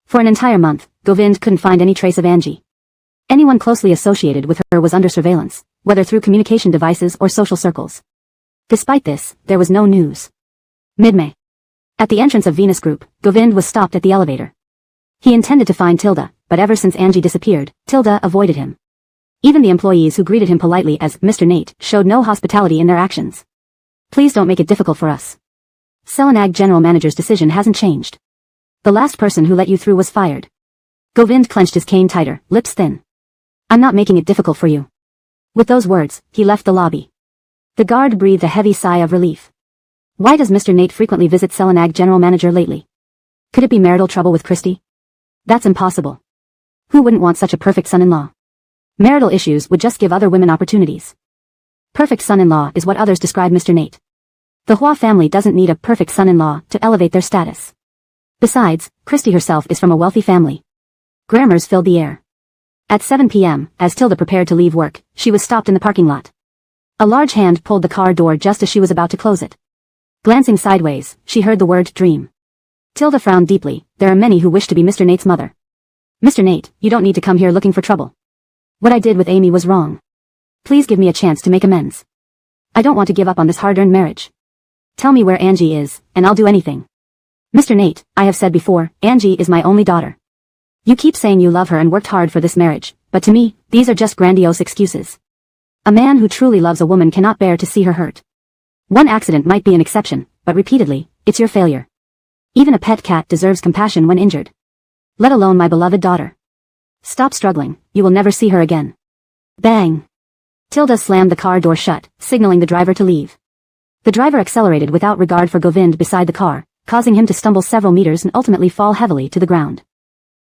[SPEAKER 1] For an entire month, Govind couldn't find any trace of Angie. Anyone closely associated with her was under surveillance, whether through communication devices or social circles. Despite this, there was no news. Mid-May. At the entrance of Venus Group, Govind was stopped at the elevator. He intended to find Tilda, but ever since Angie disappeared, Tilda avoided him. Even the employees who greeted him politely as Mr. Nate showed no hospitality in their actions. Please don't make it difficult for us. Selenag General Manager's decision hasn't changed. The last person who let you through was fired. Govind clenched his cane tighter, lips thin. I'm not making it difficult for you. With those words, he left the lobby. The guard breathed a heavy sigh of relief. Why does Mr. Nate frequently visit Selenag General Manager lately? Could it be marital trouble with Christy? That's impossible. Who wouldn't want such a perfect son-in-law? Marital issues would just give other women opportunities. Perfect son-in-law is what others describe Mr. Nate. The Hua family doesn't need a perfect son-in-law to elevate their status. Besides, Christy herself is from a wealthy family. Grammars filled the air. At 7 p.m., as Tilda prepared to leave work, she was stopped in the parking lot. A large hand pulled the car door just as she was about to close it. Glancing sideways, she heard the word dream. Tilda frowned deeply. There are many who wish to be Mr. Nate's mother. Mr. Nate, you don't need to come here looking for trouble. What I did with Amy was wrong. Please give me a chance to make amends. I don't want to give up on this hard-earned marriage. Tell me where Angie is, and I'll do anything. Mr. Nate, I have said before, Angie is my only daughter. You keep saying you love her and worked hard for this marriage, but to me, these are just grandiose excuses. A man who truly loves a woman cannot bear to see her hurt. One accident might be an exception, but repeatedly, it's your failure. Even a pet cat deserves compassion when injured. Let alone my beloved daughter. Stop struggling, you will never see her again. Bang! Tilda slammed the car door shut, signaling the driver to leave. The driver accelerated without regard for Govind beside the car, causing him to stumble several meters and ultimately fall heavily to the ground.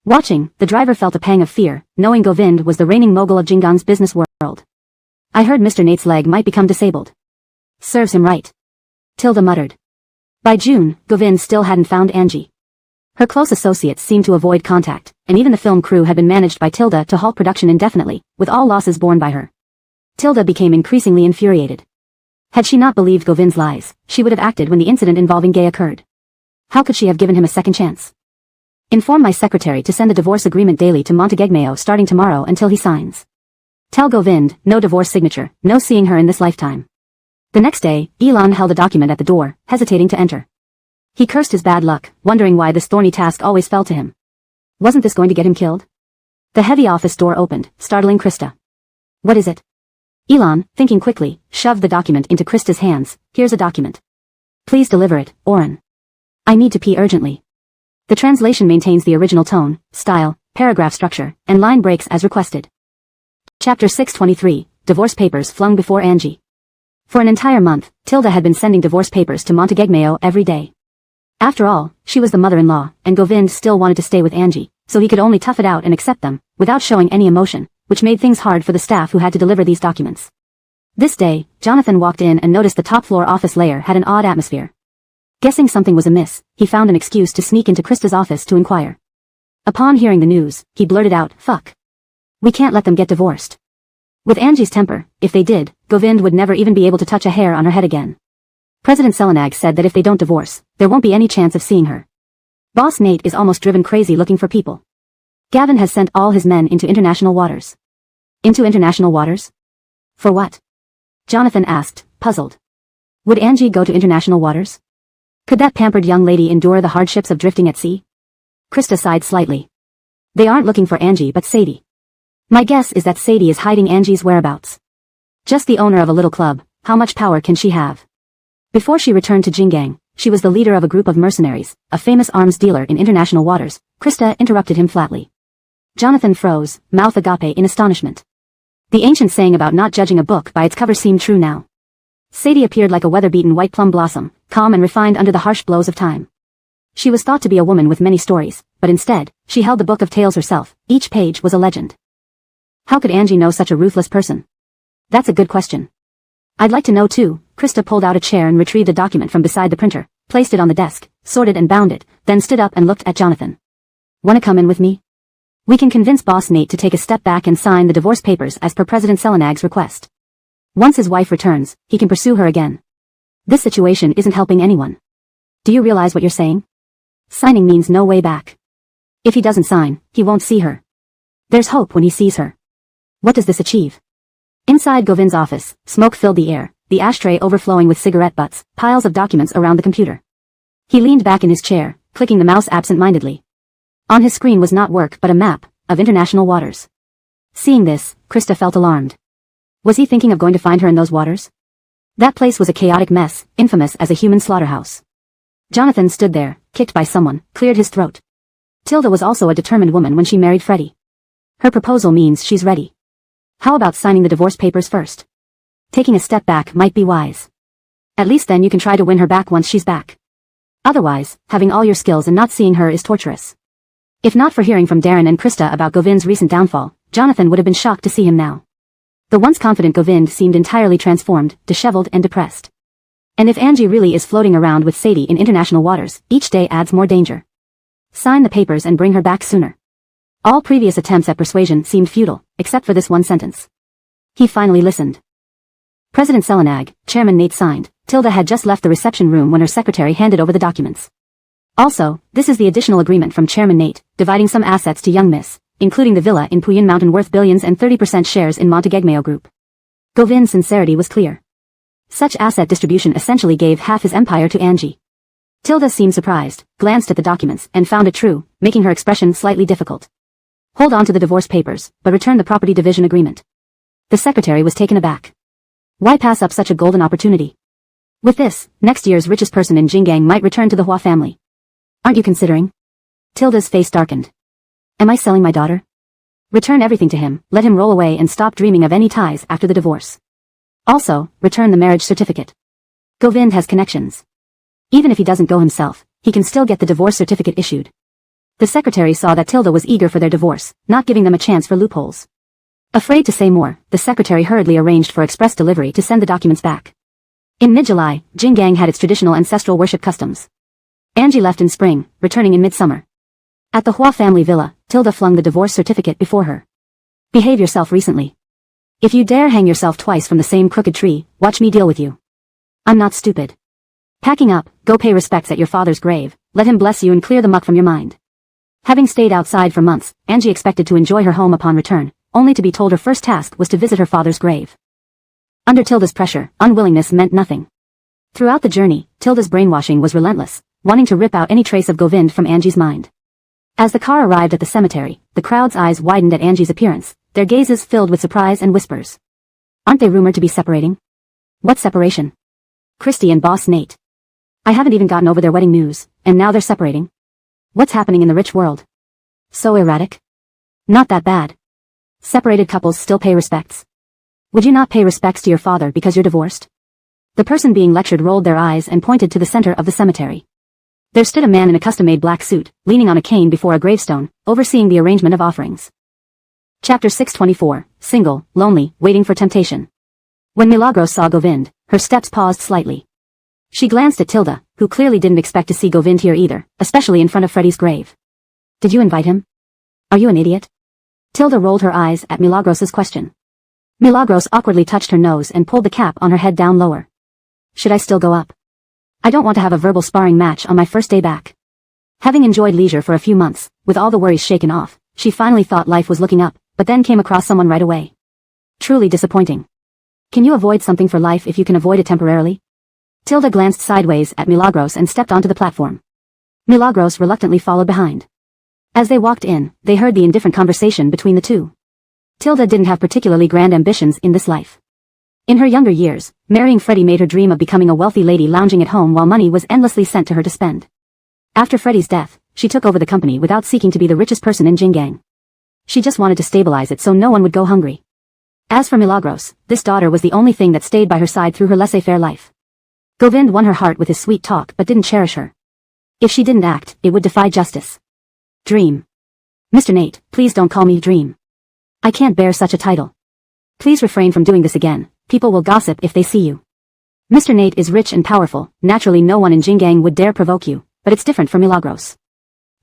[SPEAKER 1] Watching, the driver felt a pang of fear, knowing Govind was the reigning mogul of Jingan's business world. I heard Mr. Nate's leg might become disabled. Serves him right. Tilda muttered. By June, Govind still hadn't found Angie. Her close associates seemed to avoid contact, and even the film crew had been managed by Tilda to halt production indefinitely, with all losses borne by her. Tilda became increasingly infuriated. Had she not believed Govind's lies, she would have acted when the incident involving Gay occurred. How could she have given him a second chance? Inform my secretary to send the divorce agreement daily to Montegegmeo starting tomorrow until he signs. Tell Govind, no divorce signature, no seeing her in this lifetime. The next day, Elon held a document at the door, hesitating to enter. He cursed his bad luck, wondering why this thorny task always fell to him. Wasn't this going to get him killed? The heavy office door opened, startling Krista. What is it? Elon, thinking quickly, shoved the document into Krista's hands. Here's a document. Please deliver it, Oren. I need to pee urgently. The translation maintains the original tone, style, paragraph structure, and line breaks as requested. Chapter 623, Divorce Papers flung before Angie. For an entire month, Tilda had been sending divorce papers to Montegegmeo every day. After all, she was the mother-in-law, and Govind still wanted to stay with Angie, so he could only tough it out and accept them, without showing any emotion, which made things hard for the staff who had to deliver these documents. This day, Jonathan walked in and noticed the top-floor office layer had an odd atmosphere. Guessing something was amiss, he found an excuse to sneak into Krista's office to inquire. Upon hearing the news, he blurted out, "Fuck. We can't let them get divorced." With Angie's temper, if they did, Govind would never even be able to touch a hair on her head again. President Selenag said that if they don't divorce, there won't be any chance of seeing her. Boss Nate is almost driven crazy looking for people. Gavin has sent all his men into international waters. Into international waters? For what? Jonathan asked, puzzled. Would Angie go to international waters? Could that pampered young lady endure the hardships of drifting at sea? Krista sighed slightly. They aren't looking for Angie but Sadie. My guess is that Sadie is hiding Angie's whereabouts. Just the owner of a little club, how much power can she have? Before she returned to Jingang, she was the leader of a group of mercenaries, a famous arms dealer in international waters. Krista interrupted him flatly. Jonathan froze, mouth agape in astonishment. The ancient saying about not judging a book by its cover seemed true now. Sadie appeared like a weather-beaten white plum blossom, calm and refined under the harsh blows of time. She was thought to be a woman with many stories, but instead, she held the book of tales herself. Each page was a legend. How could Angie know such a ruthless person? That's a good question. I'd like to know too. Krista pulled out a chair and retrieved a document from beside the printer, placed it on the desk, sorted and bound it, then stood up and looked at Jonathan. Wanna come in with me? We can convince Boss Nate to take a step back and sign the divorce papers as per President Selenag's request. Once his wife returns, he can pursue her again. This situation isn't helping anyone. Do you realize what you're saying? Signing means no way back. If he doesn't sign, he won't see her. There's hope when he sees her. What does this achieve? Inside Govind's office, smoke filled the air, the ashtray overflowing with cigarette butts, piles of documents around the computer. He leaned back in his chair, clicking the mouse absent-mindedly. On his screen was not work but a map of international waters. Seeing this, Krista felt alarmed. Was he thinking of going to find her in those waters? That place was a chaotic mess, infamous as a human slaughterhouse. Jonathan stood there, kicked by someone, cleared his throat. Tilda was also a determined woman when she married Freddie. Her proposal means she's ready. How about signing the divorce papers first? Taking a step back might be wise. At least then you can try to win her back once she's back. Otherwise, having all your skills and not seeing her is torturous. If not for hearing from Darren and Krista about Govind's recent downfall, Jonathan would have been shocked to see him now. The once confident Govind seemed entirely transformed, disheveled and depressed. And if Angie really is floating around with Sadie in international waters, each day adds more danger. Sign the papers and bring her back sooner. All previous attempts at persuasion seemed futile, except for this one sentence. He finally listened. President Selenag, Chairman Nate signed. Tilda had just left the reception room when her secretary handed over the documents. Also, this is the additional agreement from Chairman Nate, dividing some assets to young Miss, including the villa in Puyin Mountain worth billions and 30% shares in Montegegmeo Group. Govind's sincerity was clear. Such asset distribution essentially gave half his empire to Angie. Tilda seemed surprised, glanced at the documents, and found it true, making her expression slightly difficult. Hold on to the divorce papers, but return the property division agreement. The secretary was taken aback. Why pass up such a golden opportunity? With this, next year's richest person in Jinggang might return to the Hua family. Aren't you considering? Tilda's face darkened. Am I selling my daughter? Return everything to him, let him roll away and stop dreaming of any ties after the divorce. Also, return the marriage certificate. Govind has connections. Even if he doesn't go himself, he can still get the divorce certificate issued. The secretary saw that Tilda was eager for their divorce, not giving them a chance for loopholes. Afraid to say more, the secretary hurriedly arranged for express delivery to send the documents back. In mid-July, Jinggang had its traditional ancestral worship customs. Angie left in spring, returning in midsummer. At the Hua family villa, Tilda flung the divorce certificate before her. Behave yourself recently. If you dare hang yourself twice from the same crooked tree, watch me deal with you. I'm not stupid. Packing up, go pay respects at your father's grave, let him bless you and clear the muck from your mind. Having stayed outside for months, Angie expected to enjoy her home upon return, only to be told her first task was to visit her father's grave. Under Tilda's pressure, unwillingness meant nothing. Throughout the journey, Tilda's brainwashing was relentless, wanting to rip out any trace of Govind from Angie's mind. As the car arrived at the cemetery, the crowd's eyes widened at Angie's appearance, their gazes filled with surprise and whispers. Aren't they rumored to be separating? What separation? Christy and Boss Nate. I haven't even gotten over their wedding news, and now they're separating. What's happening in the rich world? So erratic? Not that bad. Separated couples still pay respects. Would you not pay respects to your father because you're divorced? The person being lectured rolled their eyes and pointed to the center of the cemetery. There stood a man in a custom-made black suit, leaning on a cane before a gravestone, overseeing the arrangement of offerings. Chapter 624, Single, Lonely, Waiting for Temptation. When Milagros saw Govind, her steps paused slightly. She glanced at Tilda, who clearly didn't expect to see Govind here either, especially in front of Freddie's grave. Did you invite him? Are you an idiot? Tilda rolled her eyes at Milagros's question. Milagros awkwardly touched her nose and pulled the cap on her head down lower. Should I still go up? I don't want to have a verbal sparring match on my first day back. Having enjoyed leisure for a few months, with all the worries shaken off, she finally thought life was looking up, but then came across someone right away. Truly disappointing. Can you avoid something for life if you can avoid it temporarily? Tilda glanced sideways at Milagros and stepped onto the platform. Milagros reluctantly followed behind. As they walked in, they heard the indifferent conversation between the two. Tilda didn't have particularly grand ambitions in this life. In her younger years, marrying Freddie made her dream of becoming a wealthy lady lounging at home while money was endlessly sent to her to spend. After Freddie's death, she took over the company without seeking to be the richest person in Jinggang. She just wanted to stabilize it so no one would go hungry. As for Milagros, this daughter was the only thing that stayed by her side through her laissez-faire life. Govind won her heart with his sweet talk but didn't cherish her. If she didn't act, it would defy justice. Dream. Mr. Nate, please don't call me Dream. I can't bear such a title. Please refrain from doing this again, people will gossip if they see you. Mr. Nate is rich and powerful, naturally no one in Jingang would dare provoke you, but it's different for Milagros.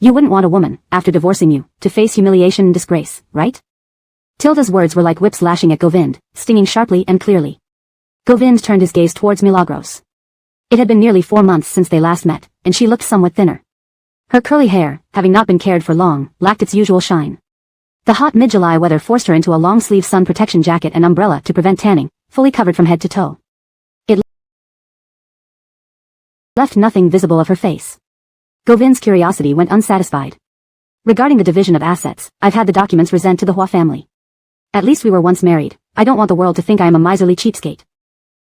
[SPEAKER 1] You wouldn't want a woman, after divorcing you, to face humiliation and disgrace, right? Tilda's words were like whips lashing at Govind, stinging sharply and clearly. Govind turned his gaze towards Milagros. It had been nearly 4 months since they last met, and she looked somewhat thinner. Her curly hair, having not been cared for long, lacked its usual shine. The hot mid-July weather forced her into a long-sleeve sun protection jacket and umbrella to prevent tanning, fully covered from head to toe. It left nothing visible of her face. Govind's curiosity went unsatisfied. Regarding the division of assets, I've had the documents resent to the Hua family. At least we were once married. I don't want the world to think I am a miserly cheapskate.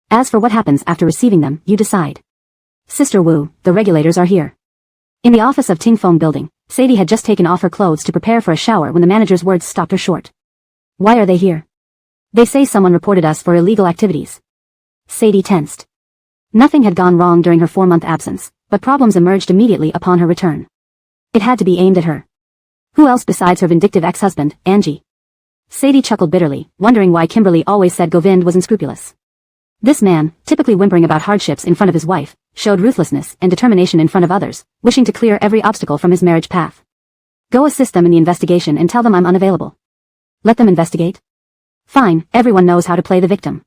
[SPEAKER 1] As for what happens after receiving them, you decide. Sister Wu, the regulators are here. In the office of Tingfeng building, Sadie had just taken off her clothes to prepare for a shower when the manager's words stopped her short. Why are they here? They say someone reported us for illegal activities. Sadie tensed. Nothing had gone wrong during her 4-month absence, but problems emerged immediately upon her return. It had to be aimed at her. Who else besides her vindictive ex-husband, Angie? Sadie chuckled bitterly, wondering why Kimberly always said Govind was unscrupulous. This man, typically whimpering about hardships in front of his wife, showed ruthlessness and determination in front of others, wishing to clear every obstacle from his marriage path. Go assist them in the investigation and tell them I'm unavailable. Let them investigate? Fine, everyone knows how to play the victim.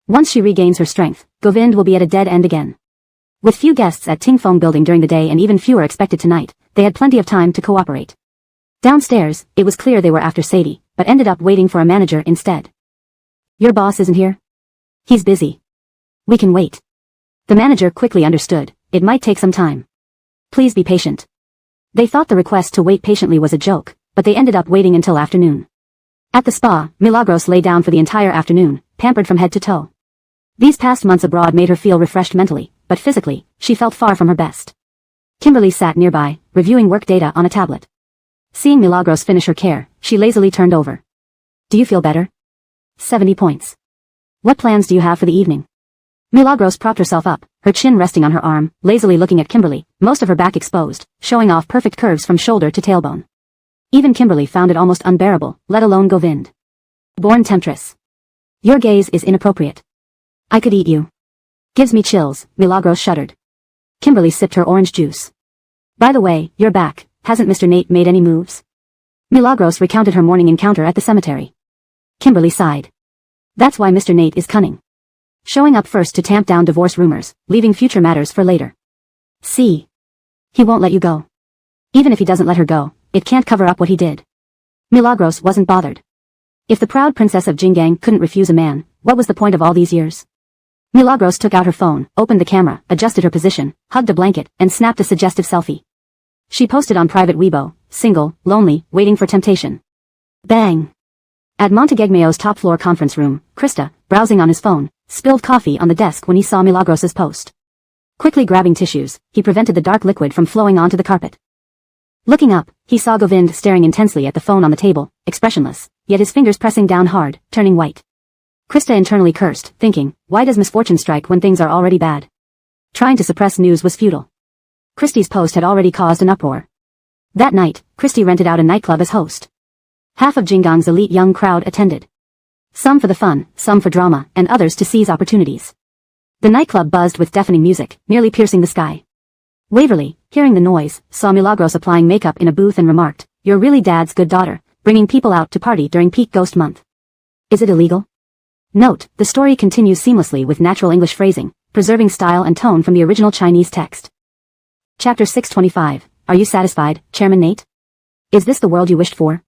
[SPEAKER 1] Once she regains her strength, Govind will be at a dead end again. With few guests at Tingfeng building during the day and even fewer expected tonight, they had plenty of time to cooperate. Downstairs, it was clear they were after Sadie, but ended up waiting for a manager instead. Your boss isn't here? He's busy. We can wait. The manager quickly understood, it might take some time. Please be patient. They thought the request to wait patiently was a joke, but they ended up waiting until afternoon. At the spa, Milagros lay down for the entire afternoon, pampered from head to toe. These past months abroad made her feel refreshed mentally, but physically, she felt far from her best. Kimberly sat nearby, reviewing work data on a tablet. Seeing Milagros finish her care, she lazily turned over. Do you feel better? 70 points. What plans do you have for the evening? Milagros propped herself up, her chin resting on her arm, lazily looking at Kimberly, most of her back exposed, showing off perfect curves from shoulder to tailbone. Even Kimberly found it almost unbearable, let alone Govind. Born temptress. Your gaze is inappropriate. I could eat you. Gives me chills, Milagros shuddered. Kimberly sipped her orange juice. By the way, you're back, hasn't Mr. Nate made any moves? Milagros recounted her morning encounter at the cemetery. Kimberly sighed. That's why Mr. Nate is cunning. Showing up first to tamp down divorce rumors, leaving future matters for later. See. He won't let you go. Even if he doesn't let her go, it can't cover up what he did. Milagros wasn't bothered. If the proud princess of Jingang couldn't refuse a man, what was the point of all these years? Milagros took out her phone, opened the camera, adjusted her position, hugged a blanket, and snapped a suggestive selfie. She posted on private Weibo, single, lonely, waiting for temptation. Bang! At Montegegmeo's top-floor conference room, Krista, browsing on his phone, spilled coffee on the desk when he saw Milagros's post. Quickly grabbing tissues, he prevented the dark liquid from flowing onto the carpet. Looking up, he saw Govind staring intensely at the phone on the table, expressionless, yet his fingers pressing down hard, turning white. Krista internally cursed, thinking, why does misfortune strike when things are already bad? Trying to suppress news was futile. Christie's post had already caused an uproar. That night, Christie rented out a nightclub as host. Half of Jingang's elite young crowd attended. Some for the fun, some for drama, and others to seize opportunities. The nightclub buzzed with deafening music, nearly piercing the sky. Waverly, hearing the noise, saw Milagros applying makeup in a booth and remarked, "You're really Dad's good daughter, bringing people out to party during peak ghost month. Is it illegal?" Note, the story continues seamlessly with natural English phrasing, preserving style and tone from the original Chinese text. Chapter 625, Are you satisfied, Chairman Nate? Is this the world you wished for?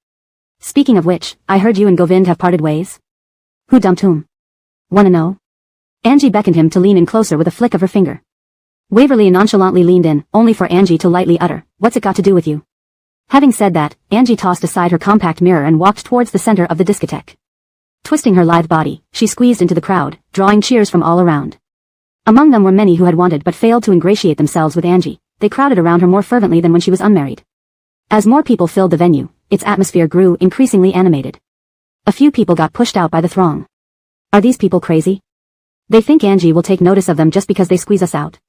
[SPEAKER 1] Speaking of which, I heard you and Govind have parted ways. Who dumped whom? Wanna know? Angie beckoned him to lean in closer with a flick of her finger. Waverly nonchalantly leaned in, only for Angie to lightly utter, "What's it got to do with you?" Having said that, Angie tossed aside her compact mirror and walked towards the center of the discotheque. Twisting her lithe body, she squeezed into the crowd, drawing cheers from all around. Among them were many who had wanted but failed to ingratiate themselves with Angie. They crowded around her more fervently than when she was unmarried. As more people filled the venue, its atmosphere grew increasingly animated. A few people got pushed out by the throng. Are these people crazy? They think Angie will take notice of them just because they squeeze us out.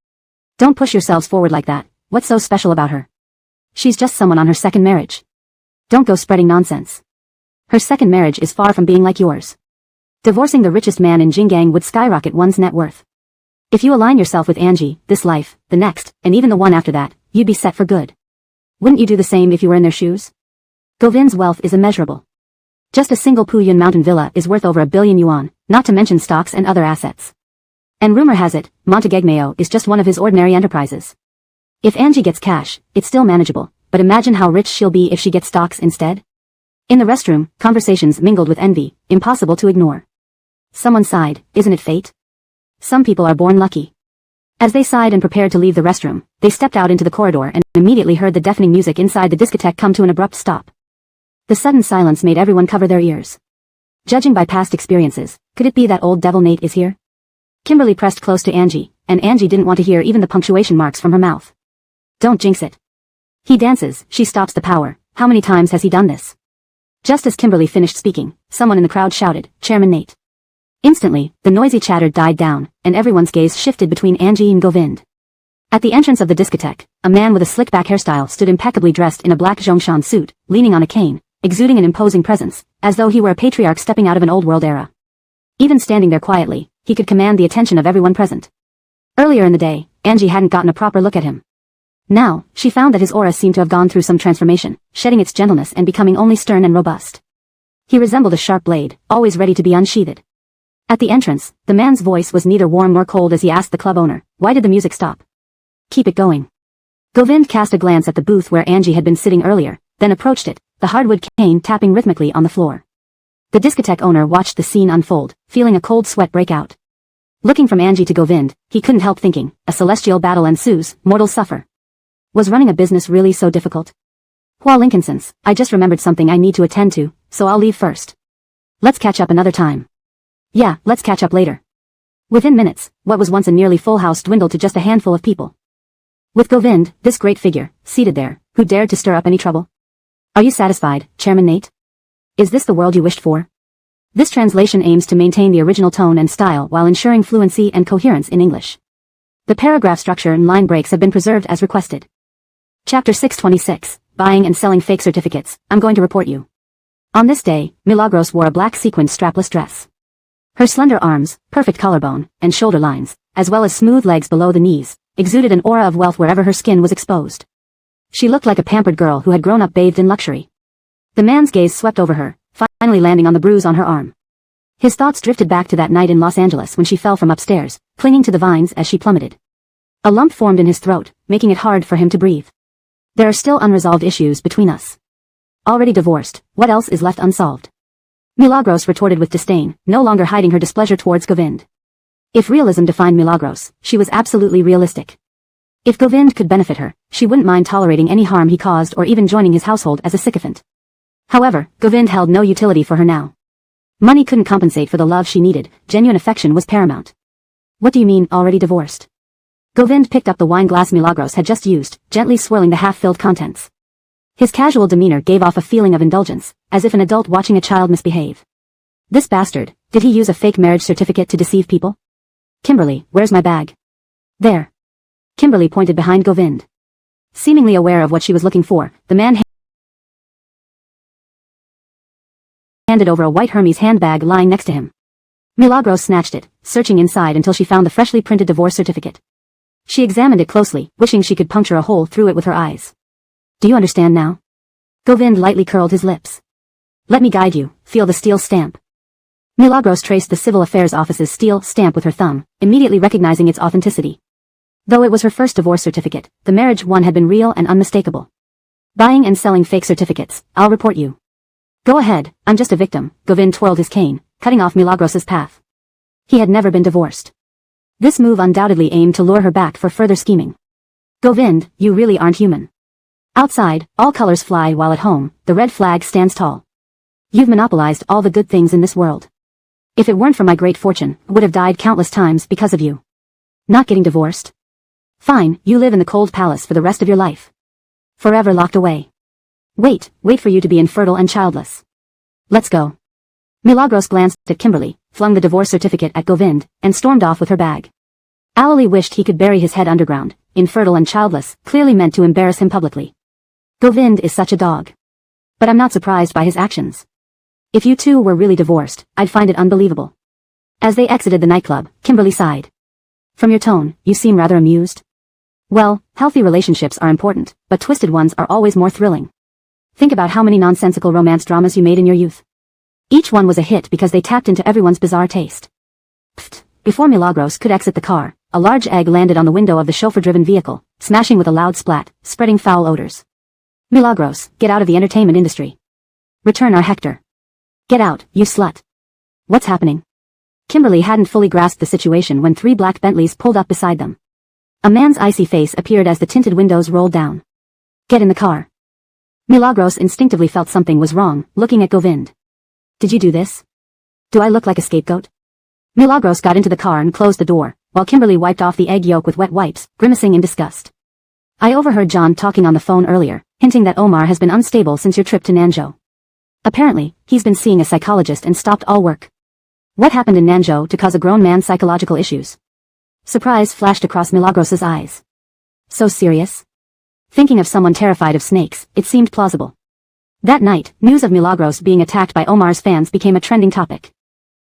[SPEAKER 1] Don't push yourselves forward like that. What's so special about her? She's just someone on her second marriage. Don't go spreading nonsense. Her second marriage is far from being like yours. Divorcing the richest man in Jinggang would skyrocket one's net worth. If you align yourself with Angie, this life, the next, and even the one after that, you'd be set for good. Wouldn't you do the same if you were in their shoes? Govind's wealth is immeasurable. Just a single Puyun mountain villa is worth over 1 billion yuan, not to mention stocks and other assets. And rumor has it, Montegegmeo is just one of his ordinary enterprises. If Angie gets cash, it's still manageable, but imagine how rich she'll be if she gets stocks instead. In the restroom, conversations mingled with envy, impossible to ignore. Someone sighed, isn't it fate? Some people are born lucky. As they sighed and prepared to leave the restroom, they stepped out into the corridor and immediately heard the deafening music inside the discotheque come to an abrupt stop. The sudden silence made everyone cover their ears. Judging by past experiences, could it be that old devil Nate is here? Kimberly pressed close to Angie, and Angie didn't want to hear even the punctuation marks from her mouth. Don't jinx it. He dances, she stops the power. How many times has he done this? Just as Kimberly finished speaking, someone in the crowd shouted, Chairman Nate. Instantly, the noisy chatter died down, and everyone's gaze shifted between Angie and Govind. At the entrance of the discotheque, a man with a slick-back hairstyle stood impeccably dressed in a black Zhongshan suit, leaning on a cane, exuding an imposing presence, as though he were a patriarch stepping out of an old-world era. Even standing there quietly, he could command the attention of everyone present. Earlier in the day, Angie hadn't gotten a proper look at him. Now, she found that his aura seemed to have gone through some transformation, shedding its gentleness and becoming only stern and robust. He resembled a sharp blade, always ready to be unsheathed. At the entrance, the man's voice was neither warm nor cold as he asked the club owner, why did the music stop? Keep it going. Govind cast a glance at the booth where Angie had been sitting earlier, then approached it, the hardwood cane tapping rhythmically on the floor. The discotheque owner watched the scene unfold, feeling a cold sweat break out. Looking from Angie to Govind, he couldn't help thinking, a celestial battle ensues, mortals suffer. Was running a business really so difficult? Hua Lincolnsons, I just remembered something I need to attend to, so I'll leave first. Let's catch up another time. Yeah, let's catch up later. Within minutes, what was once a nearly full house dwindled to just a handful of people. With Govind, this great figure, seated there, who dared to stir up any trouble? Are you satisfied, Chairman Nate? Is this the world you wished for? This translation aims to maintain the original tone and style while ensuring fluency and coherence in English. The paragraph structure and line breaks have been preserved as requested. Chapter 626, Buying and Selling Fake Certificates. I'm going to report you. On this day, Milagros wore a black sequined strapless dress. Her slender arms, perfect collarbone, and shoulder lines, as well as smooth legs below the knees, exuded an aura of wealth wherever her skin was exposed. She looked like a pampered girl who had grown up bathed in luxury. The man's gaze swept over her, finally landing on the bruise on her arm. His thoughts drifted back to that night in Los Angeles when she fell from upstairs, clinging to the vines as she plummeted. A lump formed in his throat, making it hard for him to breathe. There are still unresolved issues between us. Already divorced, what else is left unsolved? Milagros retorted with disdain, no longer hiding her displeasure towards Govind. If realism defined Milagros, she was absolutely realistic. If Govind could benefit her, she wouldn't mind tolerating any harm he caused or even joining his household as a sycophant. However, Govind held no utility for her now. Money couldn't compensate for the love she needed, genuine affection was paramount. What do you mean, already divorced? Govind picked up the wine glass Milagros had just used, gently swirling the half-filled contents. His casual demeanor gave off a feeling of indulgence, as if an adult watching a child misbehave. This bastard, did he use a fake marriage certificate to deceive people? Kimberly, where's my bag? There. Kimberly pointed behind Govind. Seemingly aware of what she was looking for, the man handed over a white Hermes handbag lying next to him. Milagros snatched it, searching inside until she found the freshly printed divorce certificate. She examined it closely, wishing she could puncture a hole through it with her eyes. Do you understand now? Govind lightly curled his lips. Let me guide you, feel the steel stamp. Milagros traced the Civil Affairs Office's steel stamp with her thumb, immediately recognizing its authenticity. Though it was her first divorce certificate, the marriage one had been real and unmistakable. Buying and selling fake certificates, I'll report you. Go ahead, I'm just a victim. Govind twirled his cane, cutting off Milagros's path. He had never been divorced. This move undoubtedly aimed to lure her back for further scheming. Govind, you really aren't human. Outside, all colors fly while at home, the red flag stands tall. You've monopolized all the good things in this world. If it weren't for my great fortune, I would have died countless times because of you. Not getting divorced? Fine, you live in the cold palace for the rest of your life. Forever locked away. Wait for you to be infertile and childless. Let's go. Milagros glanced at Kimberly, flung the divorce certificate at Govind, and stormed off with her bag. Ali wished he could bury his head underground, infertile and childless, clearly meant to embarrass him publicly. Govind is such a dog. But I'm not surprised by his actions. If you two were really divorced, I'd find it unbelievable. As they exited the nightclub, Kimberly sighed. From your tone, you seem rather amused. Well, healthy relationships are important, but twisted ones are always more thrilling. Think about how many nonsensical romance dramas you made in your youth. Each one was a hit because they tapped into everyone's bizarre taste. Pfft. Before Milagros could exit the car, a large egg landed on the window of the chauffeur-driven vehicle, smashing with a loud splat, spreading foul odors. Milagros, get out of the entertainment industry. Return our Hector. Get out, you slut. What's happening? Kimberly hadn't fully grasped the situation when 3 black Bentleys pulled up beside them. A man's icy face appeared as the tinted windows rolled down. Get in the car. Milagros instinctively felt something was wrong, looking at Govind. Did you do this? Do I look like a scapegoat? Milagros got into the car and closed the door, while Kimberly wiped off the egg yolk with wet wipes, grimacing in disgust. I overheard John talking on the phone earlier, hinting that Omar has been unstable since your trip to Nanzhou. Apparently, he's been seeing a psychologist and stopped all work. What happened in Nanzhou to cause a grown man's psychological issues? Surprise flashed across Milagros's eyes. So serious? Thinking of someone terrified of snakes, it seemed plausible. That night, news of Milagros being attacked by Omar's fans became a trending topic.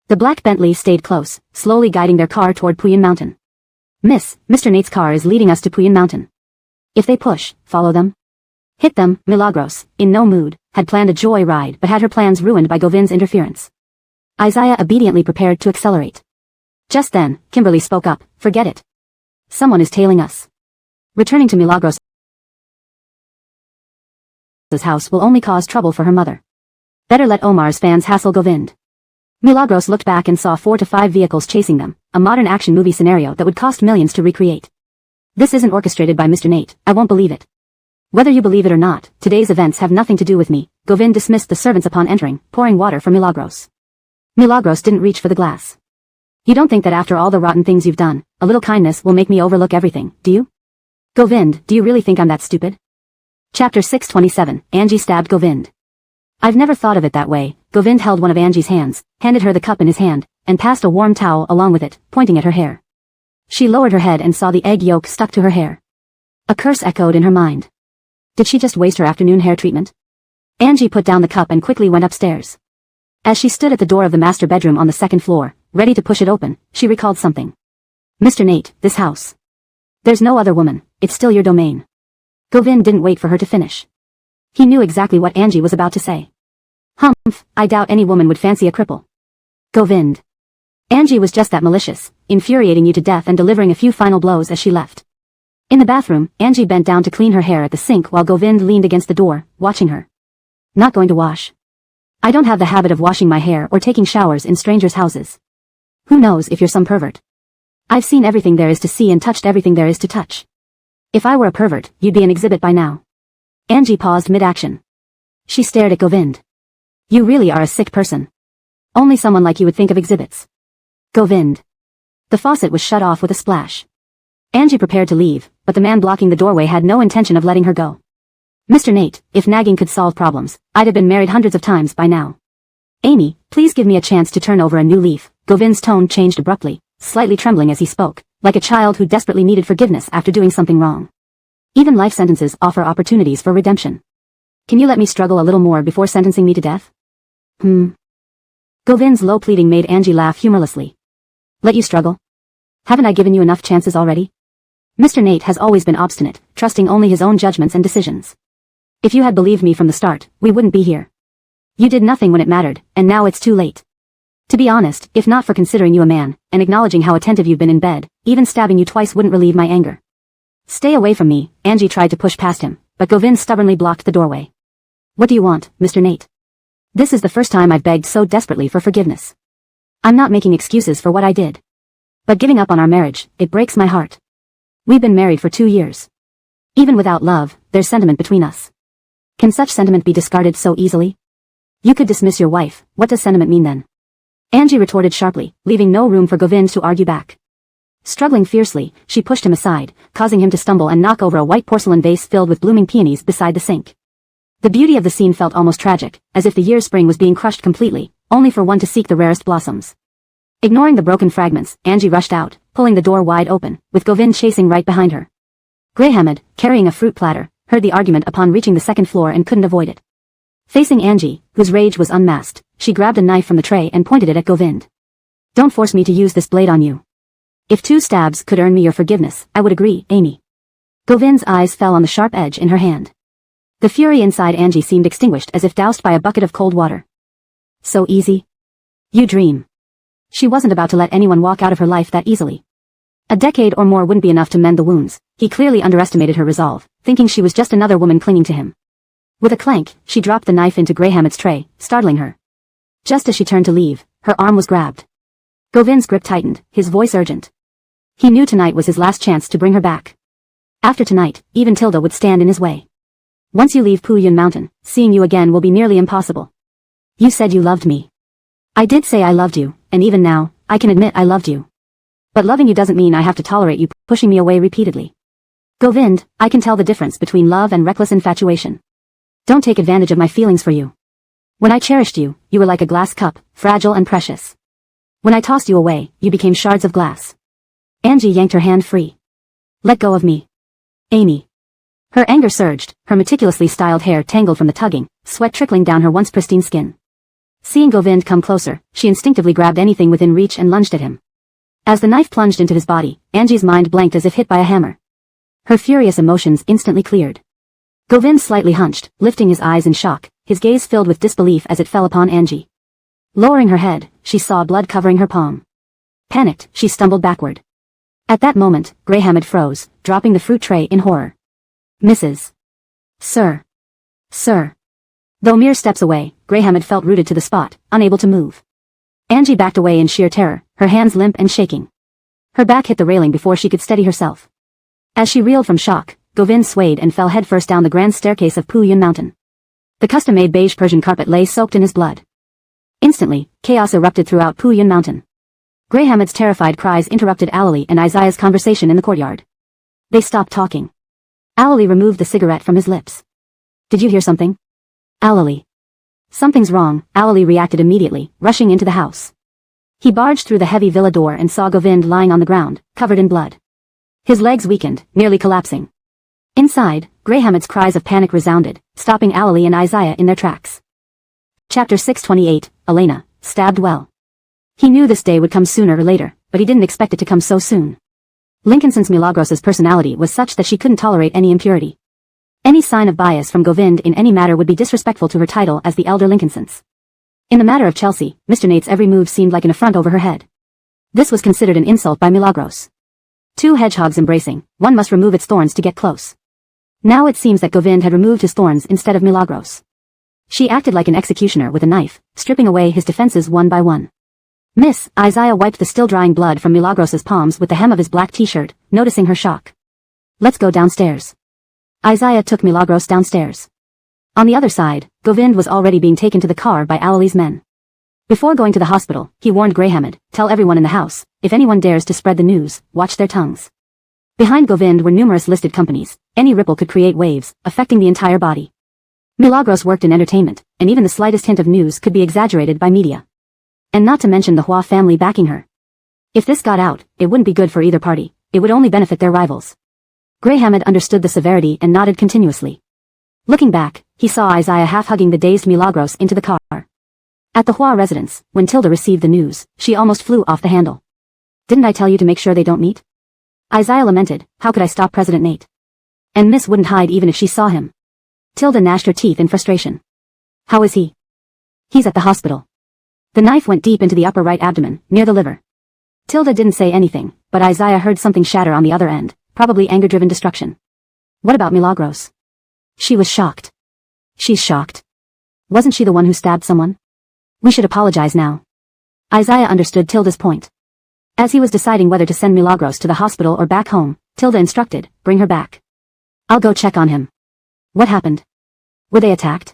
[SPEAKER 1] The black Bentley stayed close, slowly guiding their car toward Puyin Mountain. Mr. Nate's car is leading us to Puyin Mountain. If they push, follow them. Hit them. Milagros, in no mood, had planned a joy ride but had her plans ruined by Govind's interference. Isaiah obediently prepared to accelerate. Just then, Kimberly spoke up, forget it. Someone is tailing us. Returning to Milagros' house will only cause trouble for her mother. Better let Omar's fans hassle Govind. Milagros looked back and saw 4 to 5 vehicles chasing them, a modern action movie scenario that would cost millions to recreate. This isn't orchestrated by Mr. Nate, I won't believe it. Whether you believe it or not, today's events have nothing to do with me. Govind dismissed the servants upon entering, pouring water for Milagros. Milagros didn't reach for the glass. You don't think that after all the rotten things you've done, a little kindness will make me overlook everything, do you? Govind, do you really think I'm that stupid? Chapter 627, Angie stabbed Govind. I've never thought of it that way. Govind held one of Angie's hands, handed her the cup in his hand, and passed a warm towel along with it, pointing at her hair. She lowered her head and saw the egg yolk stuck to her hair. A curse echoed in her mind. Did she just waste her afternoon hair treatment? Angie put down the cup and quickly went upstairs. As she stood at the door of the master bedroom on the 2nd floor, ready to push it open, she recalled something. Mr. Nate, this house. There's no other woman, it's still your domain. Govind didn't wait for her to finish. He knew exactly what Angie was about to say. Humph, I doubt any woman would fancy a cripple. Govind. Angie was just that malicious, infuriating you to death and delivering a few final blows as she left. In the bathroom, Angie bent down to clean her hair at the sink while Govind leaned against the door, watching her. Not going to wash. I don't have the habit of washing my hair or taking showers in strangers' houses. Who knows if you're some pervert? I've seen everything there is to see and touched everything there is to touch. If I were a pervert, you'd be an exhibit by now. Angie paused mid-action. She stared at Govind. You really are a sick person. Only someone like you would think of exhibits. Govind. The faucet was shut off with a splash. Angie prepared to leave, but the man blocking the doorway had no intention of letting her go. Mr. Nate, if nagging could solve problems, I'd have been married hundreds of times by now. Amy, please give me a chance to turn over a new leaf. Govind's tone changed abruptly, slightly trembling as he spoke, like a child who desperately needed forgiveness after doing something wrong. Even life sentences offer opportunities for redemption. Can you let me struggle a little more before sentencing me to death? Govind's low pleading made Angie laugh humorlessly. Let you struggle? Haven't I given you enough chances already? Mr. Nate has always been obstinate, trusting only his own judgments and decisions. If you had believed me from the start, we wouldn't be here. You did nothing when it mattered, and now it's too late. To be honest, if not for considering you a man, and acknowledging how attentive you've been in bed, even stabbing you twice wouldn't relieve my anger. Stay away from me, Angie tried to push past him, but Govind stubbornly blocked the doorway. What do you want, Mr. Nate? This is the first time I've begged so desperately for forgiveness. I'm not making excuses for what I did. But giving up on our marriage, it breaks my heart. We've been married for 2 years. Even without love, there's sentiment between us. Can such sentiment be discarded so easily? You could dismiss your wife, what does sentiment mean then? Angie retorted sharply, leaving no room for Govind to argue back. Struggling fiercely, she pushed him aside, causing him to stumble and knock over a white porcelain vase filled with blooming peonies beside the sink. The beauty of the scene felt almost tragic, as if the year's spring was being crushed completely, only for one to seek the rarest blossoms. Ignoring the broken fragments, Angie rushed out, pulling the door wide open, with Govind chasing right behind her. Greyhammed, carrying a fruit platter, heard the argument upon reaching the second floor and couldn't avoid it. Facing Angie, whose rage was unmasked, she grabbed a knife from the tray and pointed it at Govind. Don't force me to use this blade on you. If 2 stabs could earn me your forgiveness, I would agree, Amy. Govind's eyes fell on the sharp edge in her hand. The fury inside Angie seemed extinguished as if doused by a bucket of cold water. So easy? You dream. She wasn't about to let anyone walk out of her life that easily. A decade or more wouldn't be enough to mend the wounds. He clearly underestimated her resolve, thinking she was just another woman clinging to him. With a clank, she dropped the knife into Greyhammed's tray, startling her. Just as she turned to leave, her arm was grabbed. Govind's grip tightened, his voice urgent. He knew tonight was his last chance to bring her back. After tonight, even Tilda would stand in his way. Once you leave Yun Mountain, seeing you again will be nearly impossible. You said you loved me. I did say I loved you, and even now, I can admit I loved you. But loving you doesn't mean I have to tolerate you pushing me away repeatedly. Govind, I can tell the difference between love and reckless infatuation. Don't take advantage of my feelings for you. When I cherished you, you were like a glass cup, fragile and precious. When I tossed you away, you became shards of glass. Angie yanked her hand free. Let go of me. Amy. Her anger surged, her meticulously styled hair tangled from the tugging, sweat trickling down her once pristine skin. Seeing Govind come closer, she instinctively grabbed anything within reach and lunged at him. As the knife plunged into his body, Angie's mind blanked as if hit by a hammer. Her furious emotions instantly cleared. Govind slightly hunched, lifting his eyes in shock, his gaze filled with disbelief as it fell upon Angie. Lowering her head, she saw blood covering her palm. Panicked, she stumbled backward. At that moment, Greyhammed froze, dropping the fruit tray in horror. Mrs. Sir. Sir. Though mere steps away, Greyhammed felt rooted to the spot, unable to move. Angie backed away in sheer terror, her hands limp and shaking. Her back hit the railing before she could steady herself. As she reeled from shock, Govind swayed and fell headfirst down the grand staircase of Yun Mountain. The custom-made beige Persian carpet lay soaked in his blood. Instantly, chaos erupted throughout Yun Mountain. Greyhammed's terrified cries interrupted Alali and Isaiah's conversation in the courtyard. They stopped talking. Alali removed the cigarette from his lips. Did you hear something? Alali. Something's wrong, Alali reacted immediately, rushing into the house. He barged through the heavy villa door and saw Govind lying on the ground, covered in blood. His legs weakened, nearly collapsing. Inside, Greyhammed's cries of panic resounded, stopping Alali and Isaiah in their tracks. Chapter 628, Elena, stabbed well. He knew this day would come sooner or later, but he didn't expect it to come so soon. Lincolnson's Milagros's personality was such that she couldn't tolerate any impurity. Any sign of bias from Govind in any matter would be disrespectful to her title as the elder Lincolnsons. In the matter of Chelsea, Mr. Nate's every move seemed like an affront over her head. This was considered an insult by Milagros. 2 hedgehogs embracing, one must remove its thorns to get close. Now it seems that Govind had removed his thorns instead of Milagros. She acted like an executioner with a knife, stripping away his defenses one by one. Miss, Isaiah wiped the still-drying blood from Milagros's palms with the hem of his black t-shirt, noticing her shock. Let's go downstairs. Isaiah took Milagros downstairs. On the other side, Govind was already being taken to the car by Alali's men. Before going to the hospital, he warned Greyhammed, tell everyone in the house, if anyone dares to spread the news, watch their tongues. Behind Govind were numerous listed companies. Any ripple could create waves, affecting the entire body. Milagros worked in entertainment, and even the slightest hint of news could be exaggerated by media. And not to mention the Hua family backing her. If this got out, it wouldn't be good for either party, it would only benefit their rivals. Greyhammed understood the severity and nodded continuously. Looking back, he saw Isaiah half-hugging the dazed Milagros into the car. At the Hua residence, when Tilda received the news, she almost flew off the handle. Didn't I tell you to make sure they don't meet? Isaiah lamented, how could I stop President Nate? And Miss wouldn't hide even if she saw him. Tilda gnashed her teeth in frustration. How is he? He's at the hospital. The knife went deep into the upper right abdomen, near the liver. Tilda didn't say anything, but Isaiah heard something shatter on the other end, probably anger-driven destruction. What about Milagros? She was shocked. She's shocked. Wasn't she the one who stabbed someone? We should apologize now. Isaiah understood Tilda's point. As he was deciding whether to send Milagros to the hospital or back home, Tilda instructed, bring her back. I'll go check on him. What happened? Were they attacked?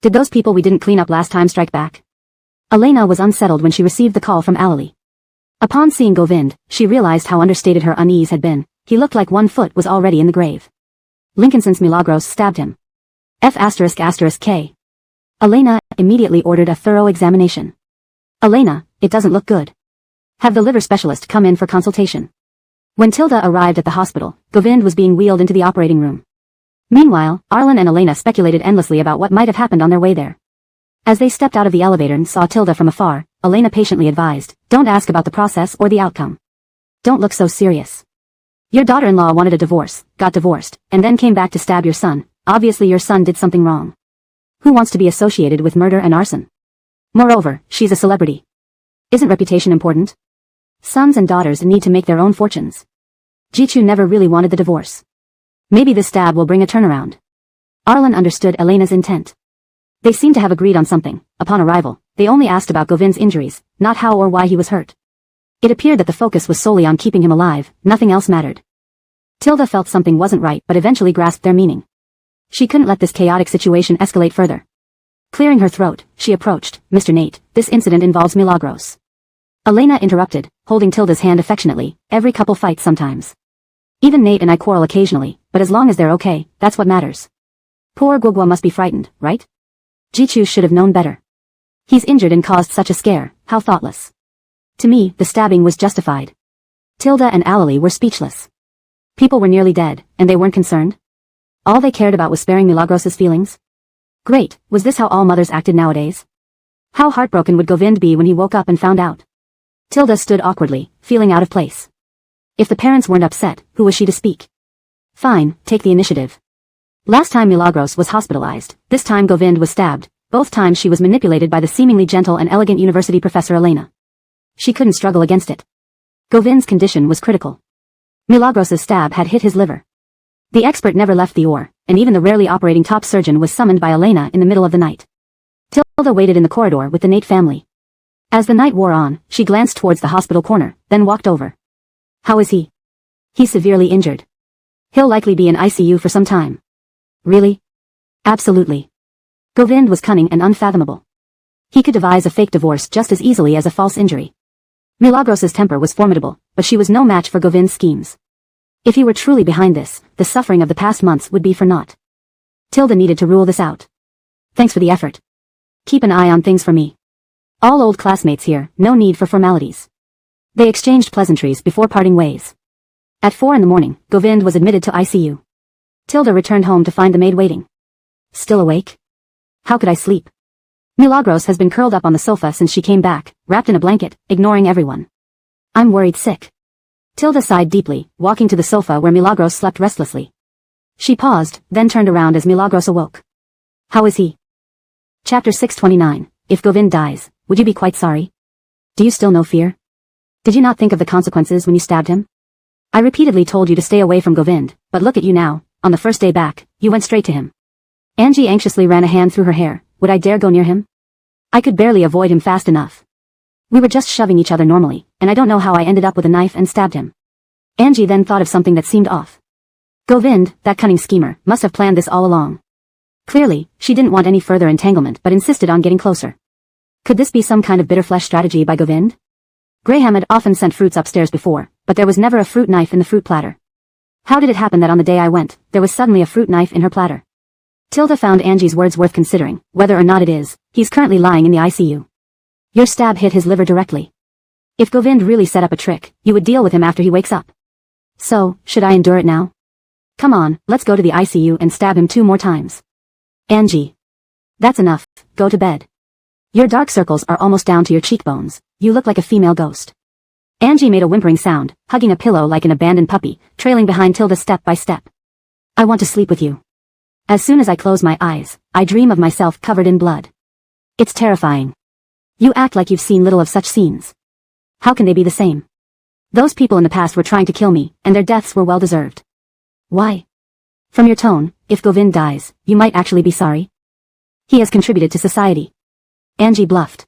[SPEAKER 1] Did those people we didn't clean up last time strike back? Elena was unsettled when she received the call from Alali. Upon seeing Govind, she realized how understated her unease had been. He looked like 1 foot was already in the grave. Lincolnson's Milagros stabbed him. F***K. Elena immediately ordered a thorough examination. Elena, it doesn't look good. Have the liver specialist come in for consultation. When Tilda arrived at the hospital, Govind was being wheeled into the operating room. Meanwhile, Arlen and Elena speculated endlessly about what might have happened on their way there. As they stepped out of the elevator and saw Tilda from afar, Elena patiently advised, "Don't ask about the process or the outcome. Don't look so serious. Your daughter-in-law wanted a divorce, got divorced, and then came back to stab your son. Obviously your son did something wrong. Who wants to be associated with murder and arson? Moreover, she's a celebrity. Isn't reputation important? Sons and daughters need to make their own fortunes. Jichu never really wanted the divorce. Maybe this stab will bring a turnaround." Arlen understood Elena's intent. They seemed to have agreed on something. Upon arrival, they only asked about Govind's injuries, not how or why he was hurt. It appeared that the focus was solely on keeping him alive, nothing else mattered. Tilda felt something wasn't right but eventually grasped their meaning. She couldn't let this chaotic situation escalate further. Clearing her throat, she approached, "Mr. Nate, this incident involves Milagros." Elena interrupted, holding Tilda's hand affectionately. "Every couple fights sometimes. Even Nate and I quarrel occasionally, but as long as they're okay, that's what matters. Poor Guogua must be frightened, right? Jichu should have known better. He's injured and caused such a scare, how thoughtless. To me, the stabbing was justified." Tilda and Alali were speechless. People were nearly dead, and they weren't concerned? All they cared about was sparing Milagros's feelings? Great, was this how all mothers acted nowadays? How heartbroken would Govind be when he woke up and found out? Tilda stood awkwardly, feeling out of place. If the parents weren't upset, who was she to speak? Fine, take the initiative. Last time Milagros was hospitalized, this time Govind was stabbed. Both times she was manipulated by the seemingly gentle and elegant university professor Elena. She couldn't struggle against it. Govind's condition was critical. Milagros's stab had hit his liver. The expert never left the OR, and even the rarely operating top surgeon was summoned by Elena in the middle of the night. Tilda waited in the corridor with the Nate family. As the night wore on, she glanced towards the hospital corner, then walked over. "How is he?" "He's severely injured. He'll likely be in ICU for some time." "Really?" "Absolutely." Govind was cunning and unfathomable. He could devise a fake divorce just as easily as a false injury. Milagros's temper was formidable, but she was no match for Govind's schemes. If he were truly behind this, the suffering of the past months would be for naught. Tilda needed to rule this out. "Thanks for the effort. Keep an eye on things for me. All old classmates here, no need for formalities." They exchanged pleasantries before parting ways. At 4 a.m, Govind was admitted to ICU. Tilda returned home to find the maid waiting. "Still awake? How could I sleep? Milagros has been curled up on the sofa since she came back, wrapped in a blanket, ignoring everyone. I'm worried sick." Tilda sighed deeply, walking to the sofa where Milagros slept restlessly. She paused, then turned around as Milagros awoke. "How is he?" Chapter 629. If Govind dies, would you be quite sorry? Do you still know fear? Did you not think of the consequences when you stabbed him? I repeatedly told you to stay away from Govind, but look at you now. On the first day back, you went straight to him. Angie anxiously ran a hand through her hair. Would I dare go near him? I could barely avoid him fast enough. We were just shoving each other normally, and I don't know how I ended up with a knife and stabbed him. Angie then thought of something that seemed off. Govind, that cunning schemer, must have planned this all along. Clearly, she didn't want any further entanglement but insisted on getting closer. Could this be some kind of bitter flesh strategy by Govind? Graham had often sent fruits upstairs before, but there was never a fruit knife in the fruit platter. How did it happen that on the day I went, there was suddenly a fruit knife in her platter? Tilda found Angie's words worth considering. Whether or not it is, he's currently lying in the ICU. Your stab hit his liver directly. If Govind really set up a trick, you would deal with him after he wakes up. So, should I endure it now? Come on, let's go to the ICU and stab him 2 more times. Angie. That's enough, go to bed. Your dark circles are almost down to your cheekbones, you look like a female ghost. Angie made a whimpering sound, hugging a pillow like an abandoned puppy, trailing behind Tilda step by step. I want to sleep with you. As soon as I close my eyes, I dream of myself covered in blood. It's terrifying. You act like you've seen little of such scenes. How can they be the same? Those people in the past were trying to kill me, and their deaths were well deserved. Why? From your tone, if Govind dies, you might actually be sorry. He has contributed to society. Angie bluffed.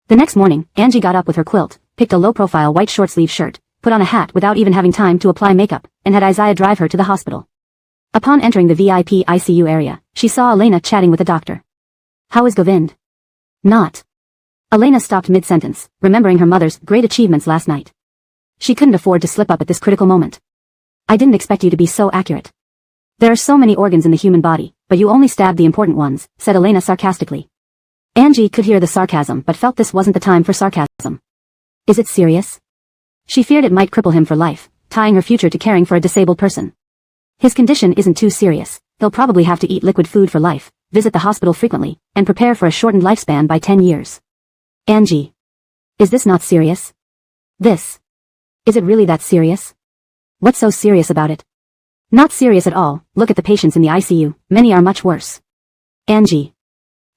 [SPEAKER 1] The next morning, Angie got up with her quilt, picked a low-profile white short-sleeve shirt, put on a hat without even having time to apply makeup, and had Isaiah drive her to the hospital. Upon entering the VIP ICU area, she saw Elena chatting with a doctor. How is Govind? Not. Elena stopped mid-sentence, remembering her mother's great achievements last night. She couldn't afford to slip up at this critical moment. I didn't expect you to be so accurate. There are so many organs in the human body, but you only stabbed the important ones, said Elena sarcastically. Angie could hear the sarcasm but felt this wasn't the time for sarcasm. Is it serious? She feared it might cripple him for life, tying her future to caring for a disabled person. His condition isn't too serious. He'll probably have to eat liquid food for life, visit the hospital frequently, and prepare for a shortened lifespan by 10 years. Angie. Is this not serious? This. Is it really that serious? What's so serious about it? Not serious at all. Look at the patients in the ICU, many are much worse. Angie.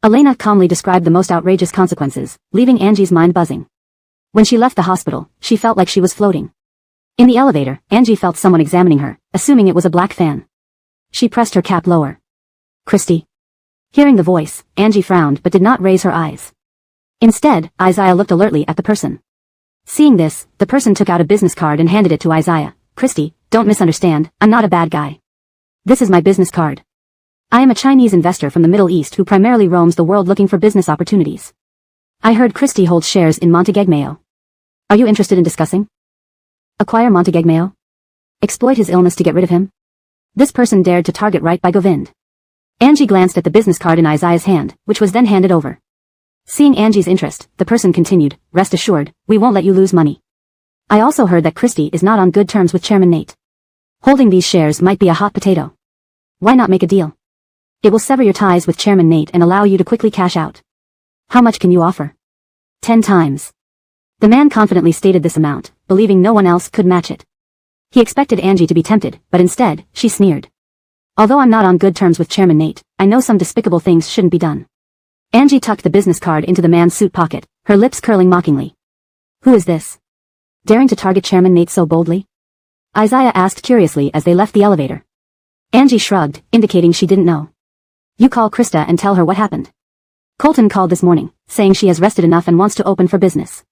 [SPEAKER 1] Elena calmly described the most outrageous consequences, leaving Angie's mind buzzing. When she left the hospital, she felt like she was floating. In the elevator, Angie felt someone examining her, assuming it was a black fan. She pressed her cap lower. Christy. Hearing the voice, Angie frowned but did not raise her eyes. Instead, Isaiah looked alertly at the person. Seeing this, the person took out a business card and handed it to Isaiah. Christy, don't misunderstand, I'm not a bad guy. This is my business card. I am a Chinese investor from the Middle East who primarily roams the world looking for business opportunities. I heard Christy holds shares in Montegegmeo. Are you interested in discussing? Acquire Montegegmeo? Exploit his illness to get rid of him? This person dared to target right by Govind. Angie glanced at the business card in Isaiah's hand, which was then handed over. Seeing Angie's interest, the person continued, rest assured, we won't let you lose money. I also heard that Christy is not on good terms with Chairman Nate. Holding these shares might be a hot potato. Why not make a deal? It will sever your ties with Chairman Nate and allow you to quickly cash out. How much can you offer? 10 times. The man confidently stated this amount, believing no one else could match it. He expected Angie to be tempted, but instead, she sneered. Although I'm not on good terms with Chairman Nate, I know some despicable things shouldn't be done. Angie tucked the business card into the man's suit pocket, her lips curling mockingly. Who is this? Daring to target Chairman Nate so boldly? Isaiah asked curiously as they left the elevator. Angie shrugged, indicating she didn't know. You call Krista and tell her what happened. Colton called this morning, saying she has rested enough and wants to open for business.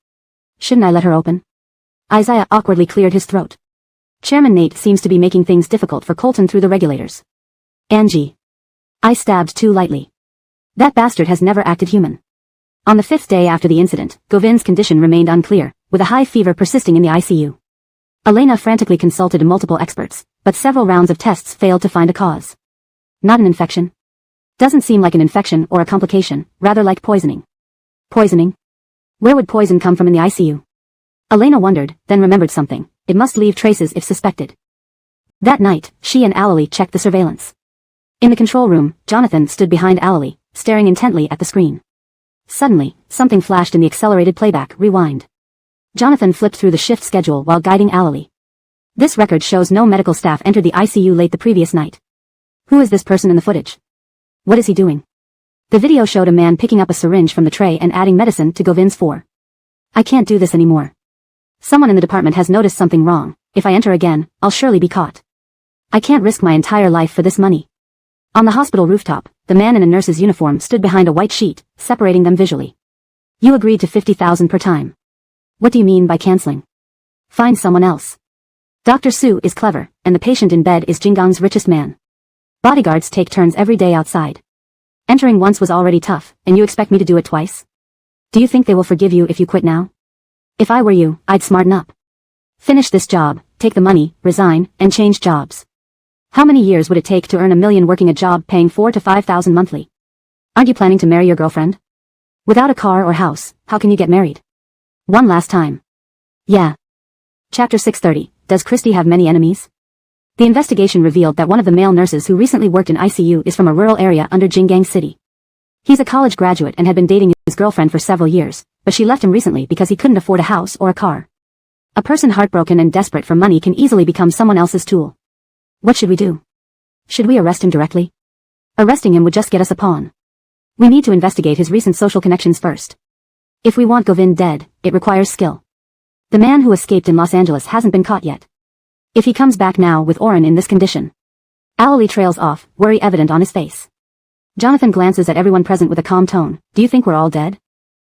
[SPEAKER 1] Shouldn't I let her open? Isaiah awkwardly cleared his throat. Chairman Nate seems to be making things difficult for Colton through the regulators. Angie. I stabbed too lightly. That bastard has never acted human. On the 5th day after the incident, Govind's condition remained unclear, with a high fever persisting in the ICU. Elena frantically consulted multiple experts, but several rounds of tests failed to find a cause. Not an infection. Doesn't seem like an infection or a complication, rather like poisoning. Poisoning? Where would poison come from in the ICU? Elena wondered, then remembered something. It must leave traces if suspected. That night, she and Alalie checked the surveillance. In the control room, Jonathan stood behind Alalie, staring intently at the screen. Suddenly, something flashed in the accelerated playback, rewind. Jonathan flipped through the shift schedule while guiding Alalie. This record shows no medical staff entered the ICU late the previous night. Who is this person in the footage? What is he doing? The video showed a man picking up a syringe from the tray and adding medicine to Govind's 4. I can't do this anymore. Someone in the department has noticed something wrong. If I enter again, I'll surely be caught. I can't risk my entire life for this money. On the hospital rooftop, the man in a nurse's uniform stood behind a white sheet, separating them visually. You agreed to 50,000 per time. What do you mean by canceling? Find someone else. Dr. Su is clever, and the patient in bed is Jingang's richest man. Bodyguards take turns every day outside. Entering once was already tough, and you expect me to do it twice? Do you think they will forgive you if you quit now? If I were you, I'd smarten up. Finish this job, take the money, resign, and change jobs. How many years would it take to earn $1 million working a job paying 4,000 to 5,000 monthly? Aren't you planning to marry your girlfriend? Without a car or house, how can you get married? One last time. Yeah. Chapter 630, Does Christy have many enemies? The investigation revealed that one of the male nurses who recently worked in ICU is from a rural area under Jinggang City. He's a college graduate and had been dating his girlfriend for several years, but she left him recently because he couldn't afford a house or a car. A person heartbroken and desperate for money can easily become someone else's tool. What should we do? Should we arrest him directly? Arresting him would just get us a pawn. We need to investigate his recent social connections first. If we want Govind dead, it requires skill. The man who escaped in Los Angeles hasn't been caught yet. If he comes back now with Oren in this condition. Alalie trails off, worry evident on his face. Jonathan glances at everyone present with a calm tone. Do you think we're all dead?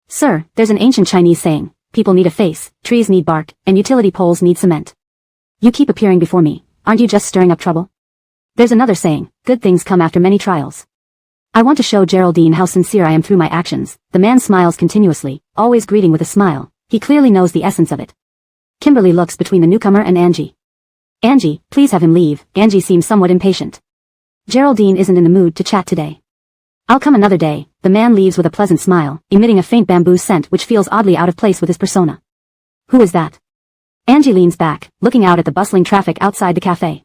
[SPEAKER 1] Sir, there's an ancient Chinese saying, people need a face, trees need bark, and utility poles need cement. You keep appearing before me, aren't you just stirring up trouble? There's another saying, good things come after many trials. I want to show Geraldine how sincere I am through my actions. The man smiles continuously, always greeting with a smile. He clearly knows the essence of it. Kimberly looks between the newcomer and Angie. Angie, please have him leave. Angie seems somewhat impatient. Geraldine isn't in the mood to chat today. I'll come another day. The man leaves with a pleasant smile, emitting a faint bamboo scent which feels oddly out of place with his persona. Who is that? Angie leans back, looking out at the bustling traffic outside the cafe.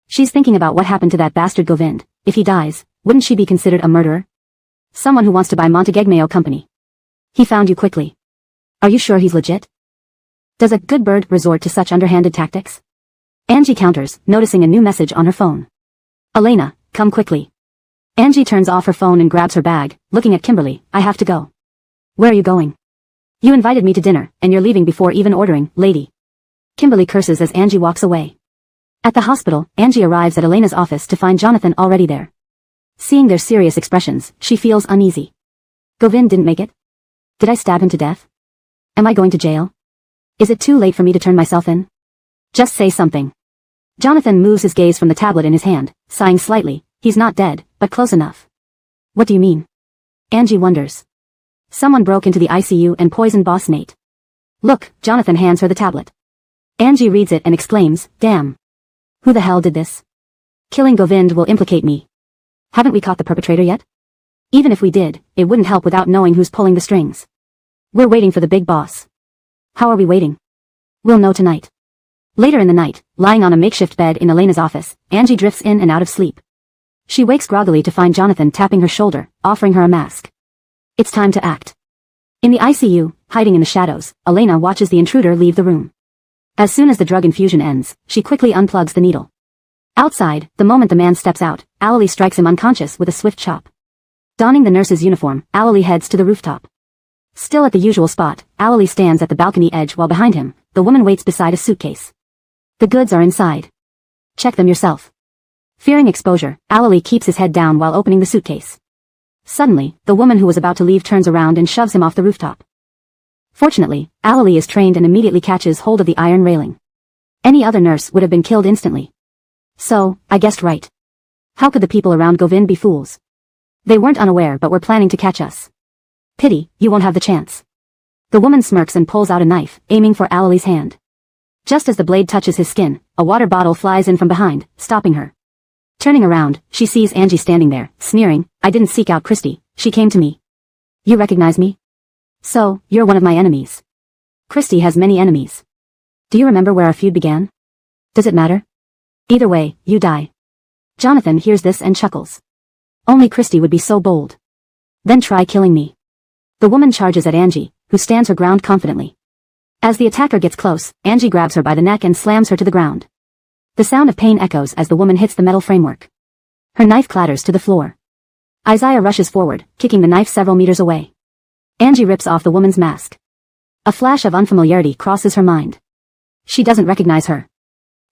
[SPEAKER 1] She's thinking about what happened to that bastard Govind. If he dies, wouldn't she be considered a murderer? Someone who wants to buy Montegegmeo Company. He found you quickly. Are you sure he's legit? Does a good bird resort to such underhanded tactics? Angie counters, noticing a new message on her phone. Elena, come quickly. Angie turns off her phone and grabs her bag, looking at Kimberly. I have to go. Where are you going? You invited me to dinner, and you're leaving before even ordering, lady. Kimberly curses as Angie walks away. At the hospital, Angie arrives at Elena's office to find Jonathan already there. Seeing their serious expressions, she feels uneasy. Govind didn't make it? Did I stab him to death? Am I going to jail? Is it too late for me to turn myself in? Just say something. Jonathan moves his gaze from the tablet in his hand, sighing slightly. He's not dead, but close enough. What do you mean? Angie wonders. Someone broke into the ICU and poisoned Boss Nate. Look, Jonathan hands her the tablet. Angie reads it and exclaims, damn. Who the hell did this? Killing Govind will implicate me. Haven't we caught the perpetrator yet? Even if we did, it wouldn't help without knowing who's pulling the strings. We're waiting for the big boss. How are we waiting? We'll know tonight. Later in the night, lying on a makeshift bed in Elena's office, Angie drifts in and out of sleep. She wakes groggily to find Jonathan tapping her shoulder, offering her a mask. It's time to act. In the ICU, hiding in the shadows, Elena watches the intruder leave the room. As soon as the drug infusion ends, she quickly unplugs the needle. Outside, the moment the man steps out, Alalie strikes him unconscious with a swift chop. Donning the nurse's uniform, Alalie heads to the rooftop. Still at the usual spot, Alalie stands at the balcony edge while behind him, the woman waits beside a suitcase. The goods are inside. Check them yourself. Fearing exposure, Alalie keeps his head down while opening the suitcase. Suddenly, the woman who was about to leave turns around and shoves him off the rooftop. Fortunately, Alalie is trained and immediately catches hold of the iron railing. Any other nurse would have been killed instantly. So, I guessed right. How could the people around Govind be fools? They weren't unaware but were planning to catch us. Pity, you won't have the chance. The woman smirks and pulls out a knife, aiming for Alalie's hand. Just as the blade touches his skin, a water bottle flies in from behind, stopping her. Turning around, she sees Angie standing there, sneering, I didn't seek out Christy, she came to me. You recognize me? So, you're one of my enemies. Christy has many enemies. Do you remember where our feud began? Does it matter? Either way, you die. Jonathan hears this and chuckles. Only Christy would be so bold. Then try killing me. The woman charges at Angie, who stands her ground confidently. As the attacker gets close, Angie grabs her by the neck and slams her to the ground. The sound of pain echoes as the woman hits the metal framework. Her knife clatters to the floor. Isaiah rushes forward, kicking the knife several meters away. Angie rips off the woman's mask. A flash of unfamiliarity crosses her mind. She doesn't recognize her.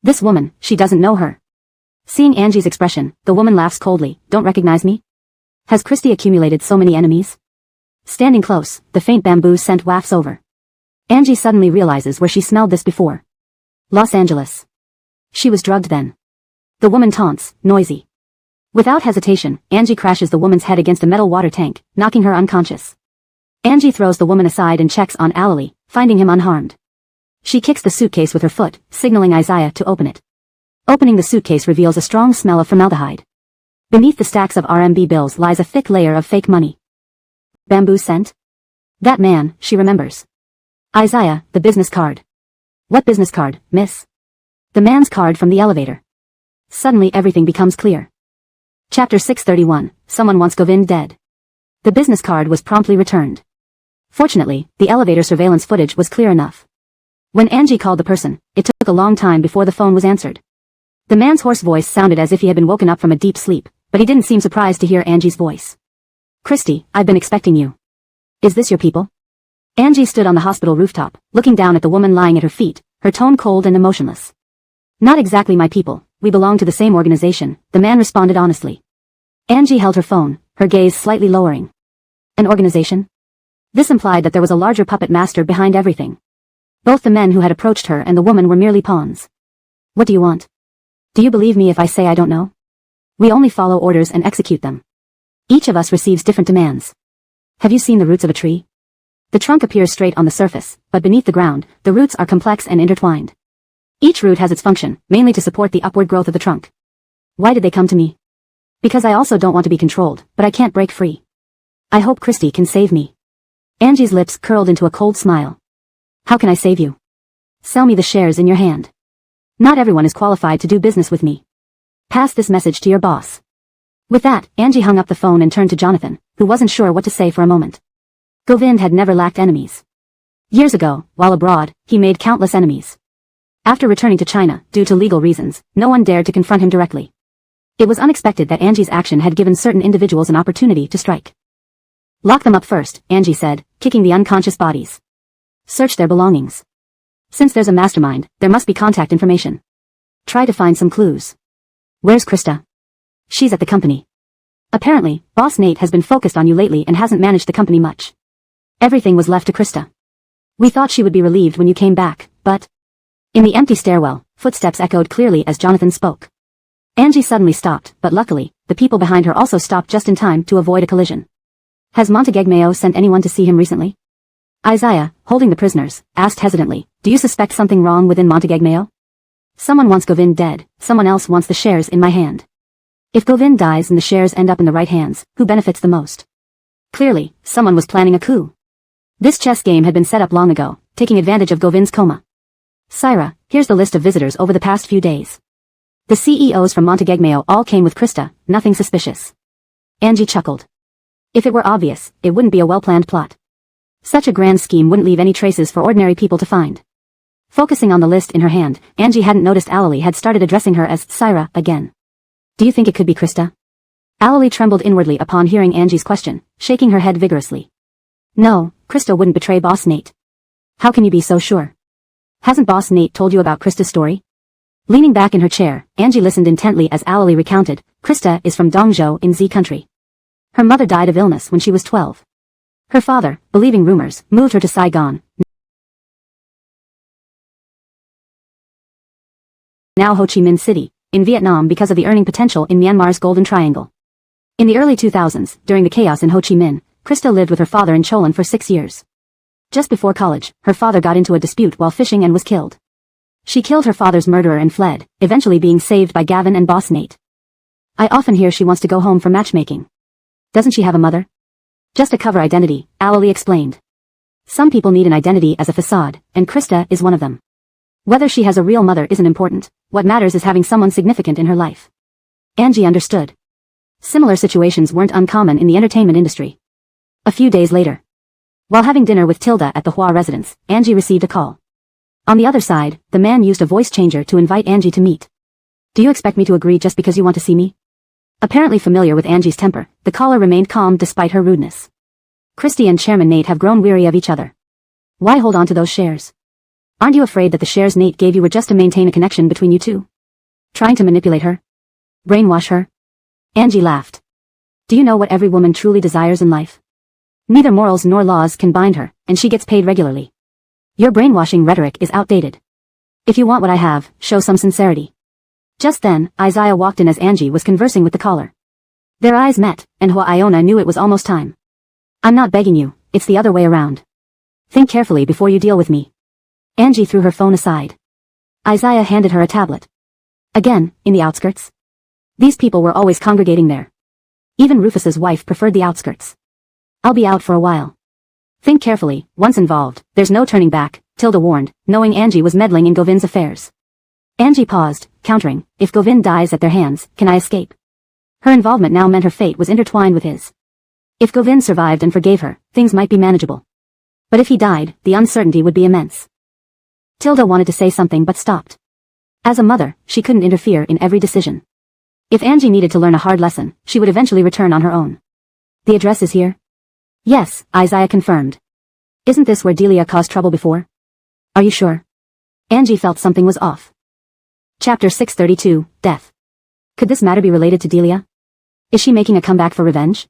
[SPEAKER 1] This woman, she doesn't know her. Seeing Angie's expression, the woman laughs coldly. Don't recognize me? Has Christy accumulated so many enemies? Standing close, the faint bamboo scent wafts over. Angie suddenly realizes where she smelled this before. Los Angeles. She was drugged then. The woman taunts, noisy. Without hesitation, Angie crashes the woman's head against a metal water tank, knocking her unconscious. Angie throws the woman aside and checks on Alalie, finding him unharmed. She kicks the suitcase with her foot, signaling Isaiah to open it. Opening the suitcase reveals a strong smell of formaldehyde. Beneath the stacks of RMB bills lies a thick layer of fake money. Bamboo scent? That man, she remembers. Isaiah, the business card. What business card, miss? The man's card from the elevator. Suddenly everything becomes clear. Chapter 631, Someone Wants Govind Dead. The business card was promptly returned. Fortunately, the elevator surveillance footage was clear enough. When Angie called the person, it took a long time before the phone was answered. The man's hoarse voice sounded as if he had been woken up from a deep sleep, but he didn't seem surprised to hear Angie's voice. Christy, I've been expecting you. Is this your people? Angie stood on the hospital rooftop, looking down at the woman lying at her feet, her tone cold and emotionless. Not exactly my people, we belong to the same organization, the man responded honestly. Angie held her phone, her gaze slightly lowering. An organization? This implied that there was a larger puppet master behind everything. Both the men who had approached her and the woman were merely pawns. What do you want? Do you believe me if I say I don't know? We only follow orders and execute them. Each of us receives different demands. Have you seen the roots of a tree? The trunk appears straight on the surface, but beneath the ground, the roots are complex and intertwined. Each root has its function, mainly to support the upward growth of the trunk. Why did they come to me? Because I also don't want to be controlled, but I can't break free. I hope Christy can save me. Angie's lips curled into a cold smile. How can I save you? Sell me the shares in your hand. Not everyone is qualified to do business with me. Pass this message to your boss. With that, Angie hung up the phone and turned to Jonathan, who wasn't sure what to say for a moment. Govind had never lacked enemies. Years ago, while abroad, he made countless enemies. After returning to China, due to legal reasons, no one dared to confront him directly. It was unexpected that Angie's action had given certain individuals an opportunity to strike. Lock them up first, Angie said, kicking the unconscious bodies. Search their belongings. Since there's a mastermind, there must be contact information. Try to find some clues. Where's Krista? She's at the company. Apparently, Boss Nate has been focused on you lately and hasn't managed the company much. Everything was left to Krista. We thought she would be relieved when you came back, but... In the empty stairwell, footsteps echoed clearly as Jonathan spoke. Angie suddenly stopped, but luckily, the people behind her also stopped just in time to avoid a collision. Has Montague sent anyone to see him recently? Isaiah, holding the prisoners, asked hesitantly, do you suspect something wrong within Montague? Someone wants Govind dead, someone else wants the shares in my hand. If Govind dies and the shares end up in the right hands, who benefits the most? Clearly, someone was planning a coup. This chess game had been set up long ago, taking advantage of Govind's coma. Syra, here's the list of visitors over the past few days. The CEOs from Montague all came with Krista, nothing suspicious. Angie chuckled. If it were obvious, it wouldn't be a well-planned plot. Such a grand scheme wouldn't leave any traces for ordinary people to find. Focusing on the list in her hand, Angie hadn't noticed Alalie had started addressing her as Syra again. Do you think it could be Krista? Alalie trembled inwardly upon hearing Angie's question, shaking her head vigorously. No, Krista wouldn't betray Boss Nate. How can you be so sure? Hasn't Boss Nate told you about Krista's story? Leaning back in her chair, Angie listened intently as Alalie recounted, Krista is from Dongzhou in Z country. Her mother died of illness when she was 12. Her father, believing rumors, moved her to Saigon, now Ho Chi Minh City, in Vietnam because of the earning potential in Myanmar's Golden Triangle. In the early 2000s, during the chaos in Ho Chi Minh, Krista lived with her father in Cholon for 6 years. Just before college, her father got into a dispute while fishing and was killed. She killed her father's murderer and fled, eventually being saved by Gavin and Boss Nate. I often hear she wants to go home for matchmaking. Doesn't she have a mother? Just a cover identity, Alalie explained. Some people need an identity as a facade, and Krista is one of them. Whether she has a real mother isn't important, what matters is having someone significant in her life. Angie understood. Similar situations weren't uncommon in the entertainment industry. A few days later, while having dinner with Tilda at the Hua residence, Angie received a call. On the other side, the man used a voice changer to invite Angie to meet. Do you expect me to agree just because you want to see me? Apparently familiar with Angie's temper, the caller remained calm despite her rudeness. Christy and Chairman Nate have grown weary of each other. Why hold on to those shares? Aren't you afraid that the shares Nate gave you were just to maintain a connection between you two? Trying to manipulate her? Brainwash her? Angie laughed. Do you know what every woman truly desires in life? Neither morals nor laws can bind her, and she gets paid regularly. Your brainwashing rhetoric is outdated. If you want what I have, show some sincerity. Just then, Isaiah walked in as Angie was conversing with the caller. Their eyes met, and Iona knew it was almost time. I'm not begging you, it's the other way around. Think carefully before you deal with me. Angie threw her phone aside. Isaiah handed her a tablet. Again, in the outskirts? These people were always congregating there. Even Rufus's wife preferred the outskirts. I'll be out for a while. Think carefully, once involved, there's no turning back, Tilda warned, knowing Angie was meddling in Govind's affairs. Angie paused, countering, if Govind dies at their hands, can I escape? Her involvement now meant her fate was intertwined with his. If Govind survived and forgave her, things might be manageable. But if he died, the uncertainty would be immense. Tilda wanted to say something but stopped. As a mother, she couldn't interfere in every decision. If Angie needed to learn a hard lesson, she would eventually return on her own. The address is here? Yes, Isaiah confirmed. Isn't this where Delia caused trouble before? Are you sure? Angie felt something was off. Chapter 632, Death. Could this matter be related to Delia? Is she making a comeback for revenge?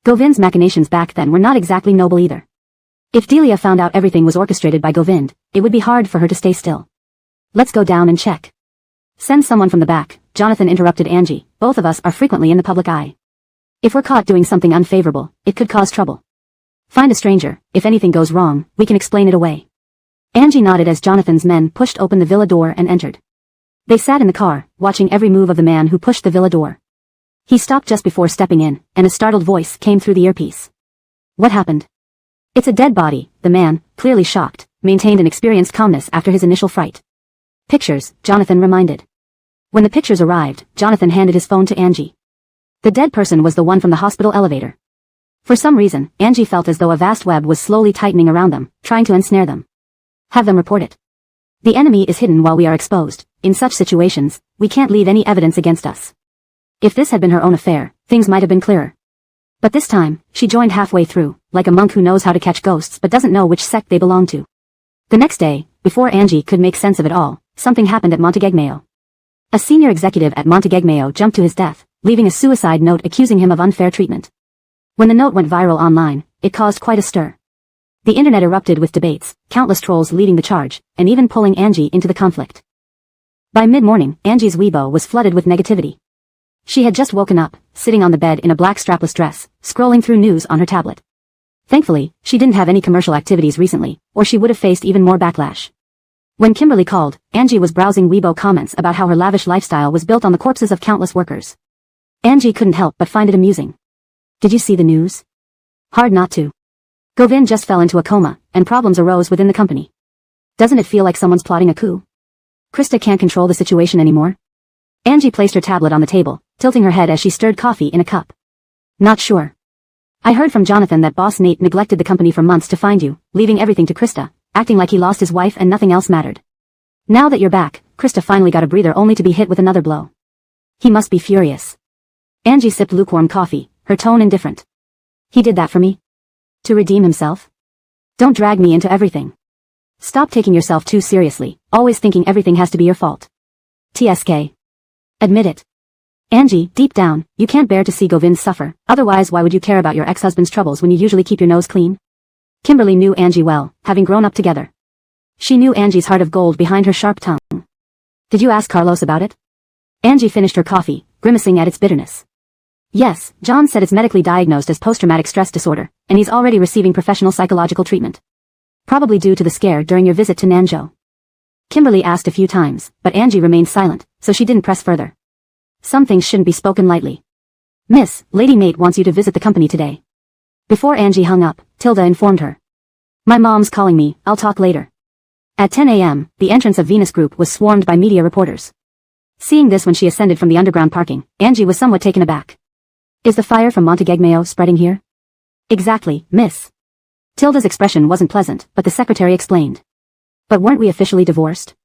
[SPEAKER 1] Govind's machinations back then were not exactly noble either. If Delia found out everything was orchestrated by Govind, it would be hard for her to stay still. Let's go down and check. Send someone from the back, Jonathan interrupted Angie. Both of us are frequently in the public eye. If we're caught doing something unfavorable, it could cause trouble. Find a stranger, if anything goes wrong, we can explain it away. Angie nodded as Jonathan's men pushed open the villa door and entered. They sat in the car, watching every move of the man who pushed the villa door. He stopped just before stepping in, and a startled voice came through the earpiece. What happened? It's a dead body, the man, clearly shocked, maintained an experienced calmness after his initial fright. Pictures, Jonathan reminded. When the pictures arrived, Jonathan handed his phone to Angie. The dead person was the one from the hospital elevator. For some reason, Angie felt as though a vast web was slowly tightening around them, trying to ensnare them. Have them report it. The enemy is hidden while we are exposed. In such situations, we can't leave any evidence against us. If this had been her own affair, things might have been clearer. But this time, she joined halfway through, like a monk who knows how to catch ghosts but doesn't know which sect they belong to. The next day, before Angie could make sense of it all, something happened at Montegegmeo. A senior executive at Montegegmeo jumped to his death, leaving a suicide note accusing him of unfair treatment. When the note went viral online, it caused quite a stir. The internet erupted with debates, countless trolls leading the charge, and even pulling Angie into the conflict. By mid-morning, Angie's Weibo was flooded with negativity. She had just woken up, sitting on the bed in a black strapless dress, scrolling through news on her tablet. Thankfully, she didn't have any commercial activities recently, or she would have faced even more backlash. When Kimberly called, Angie was browsing Weibo comments about how her lavish lifestyle was built on the corpses of countless workers. Angie couldn't help but find it amusing. Did you see the news? Hard not to. Govind just fell into a coma, and problems arose within the company. Doesn't it feel like someone's plotting a coup? Krista can't control the situation anymore. Angie placed her tablet on the table, tilting her head as she stirred coffee in a cup. Not sure. I heard from Jonathan that boss Nate neglected the company for months to find you, leaving everything to Krista, acting like he lost his wife and nothing else mattered. Now that you're back, Krista finally got a breather only to be hit with another blow. He must be furious. Angie sipped lukewarm coffee, her tone indifferent. He did that for me? To redeem himself? Don't drag me into everything. Stop taking yourself too seriously, always thinking everything has to be your fault. TSK. Admit it. Angie, deep down, you can't bear to see Govind suffer, otherwise why would you care about your ex-husband's troubles when you usually keep your nose clean? Kimberly knew Angie well, having grown up together. She knew Angie's heart of gold behind her sharp tongue. Did you ask Carlos about it? Angie finished her coffee, grimacing at its bitterness. Yes, John said it's medically diagnosed as post-traumatic stress disorder, and he's already receiving professional psychological treatment. Probably due to the scare during your visit to Nanzhou. Kimberly asked a few times, but Angie remained silent, so she didn't press further. Some things shouldn't be spoken lightly. Miss, Lady Nate wants you to visit the company today. Before Angie hung up, Tilda informed her. My mom's calling me, I'll talk later. At 10 a.m., the entrance of Venus Group was swarmed by media reporters. Seeing this when she ascended from the underground parking, Angie was somewhat taken aback. Is the fire from Montegegmeo spreading here? Exactly, miss. Tilda's expression wasn't pleasant, but the secretary explained. But weren't we officially divorced?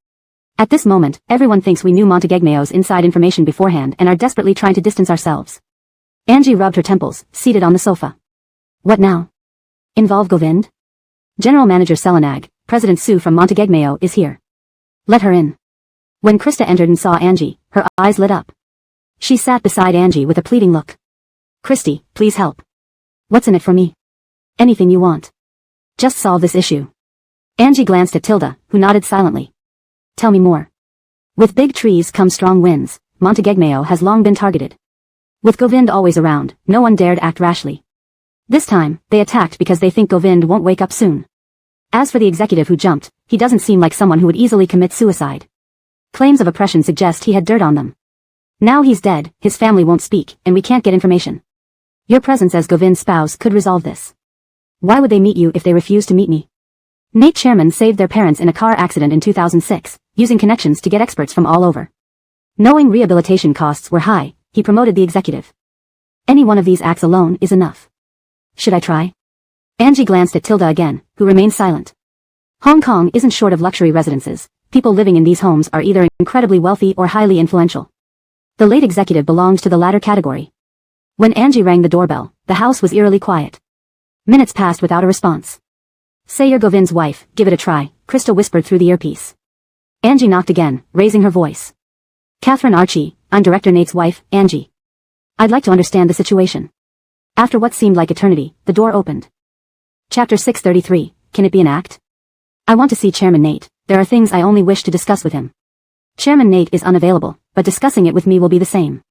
[SPEAKER 1] At this moment, everyone thinks we knew Montegegmeo's inside information beforehand and are desperately trying to distance ourselves. Angie rubbed her temples, seated on the sofa. What now? Involve Govind? General Manager Selenag, President Sue from Montegegmeo is here. Let her in. When Krista entered and saw Angie, her eyes lit up. She sat beside Angie with a pleading look. Christy, please help. What's in it for me? Anything you want. Just solve this issue. Angie glanced at Tilda, who nodded silently. Tell me more. With big trees come strong winds. Montegegmeo has long been targeted. With Govind always around, no one dared act rashly. This time, they attacked because they think Govind won't wake up soon. As for the executive who jumped, he doesn't seem like someone who would easily commit suicide. Claims of oppression suggest he had dirt on them. Now he's dead, his family won't speak, and we can't get information. Your presence as Govind's spouse could resolve this. Why would they meet you if they refuse to meet me? Nate Chairman saved their parents in a car accident in 2006, using connections to get experts from all over. Knowing rehabilitation costs were high, he promoted the executive. Any one of these acts alone is enough. Should I try? Angie glanced at Tilda again, who remained silent. Hong Kong isn't short of luxury residences. People living in these homes are either incredibly wealthy or highly influential. The late executive belonged to the latter category. When Angie rang the doorbell, the house was eerily quiet. Minutes passed without a response. Say you're Govind's wife, give it a try, Krista whispered through the earpiece. Angie knocked again, raising her voice. Catherine Archie, I'm Director Nate's wife, Angie. I'd like to understand the situation. After what seemed like eternity, the door opened. Chapter 633, Can it be an act? I want to see Chairman Nate. There are things I only wish to discuss with him. Chairman Nate is unavailable, but discussing it with me will be the same.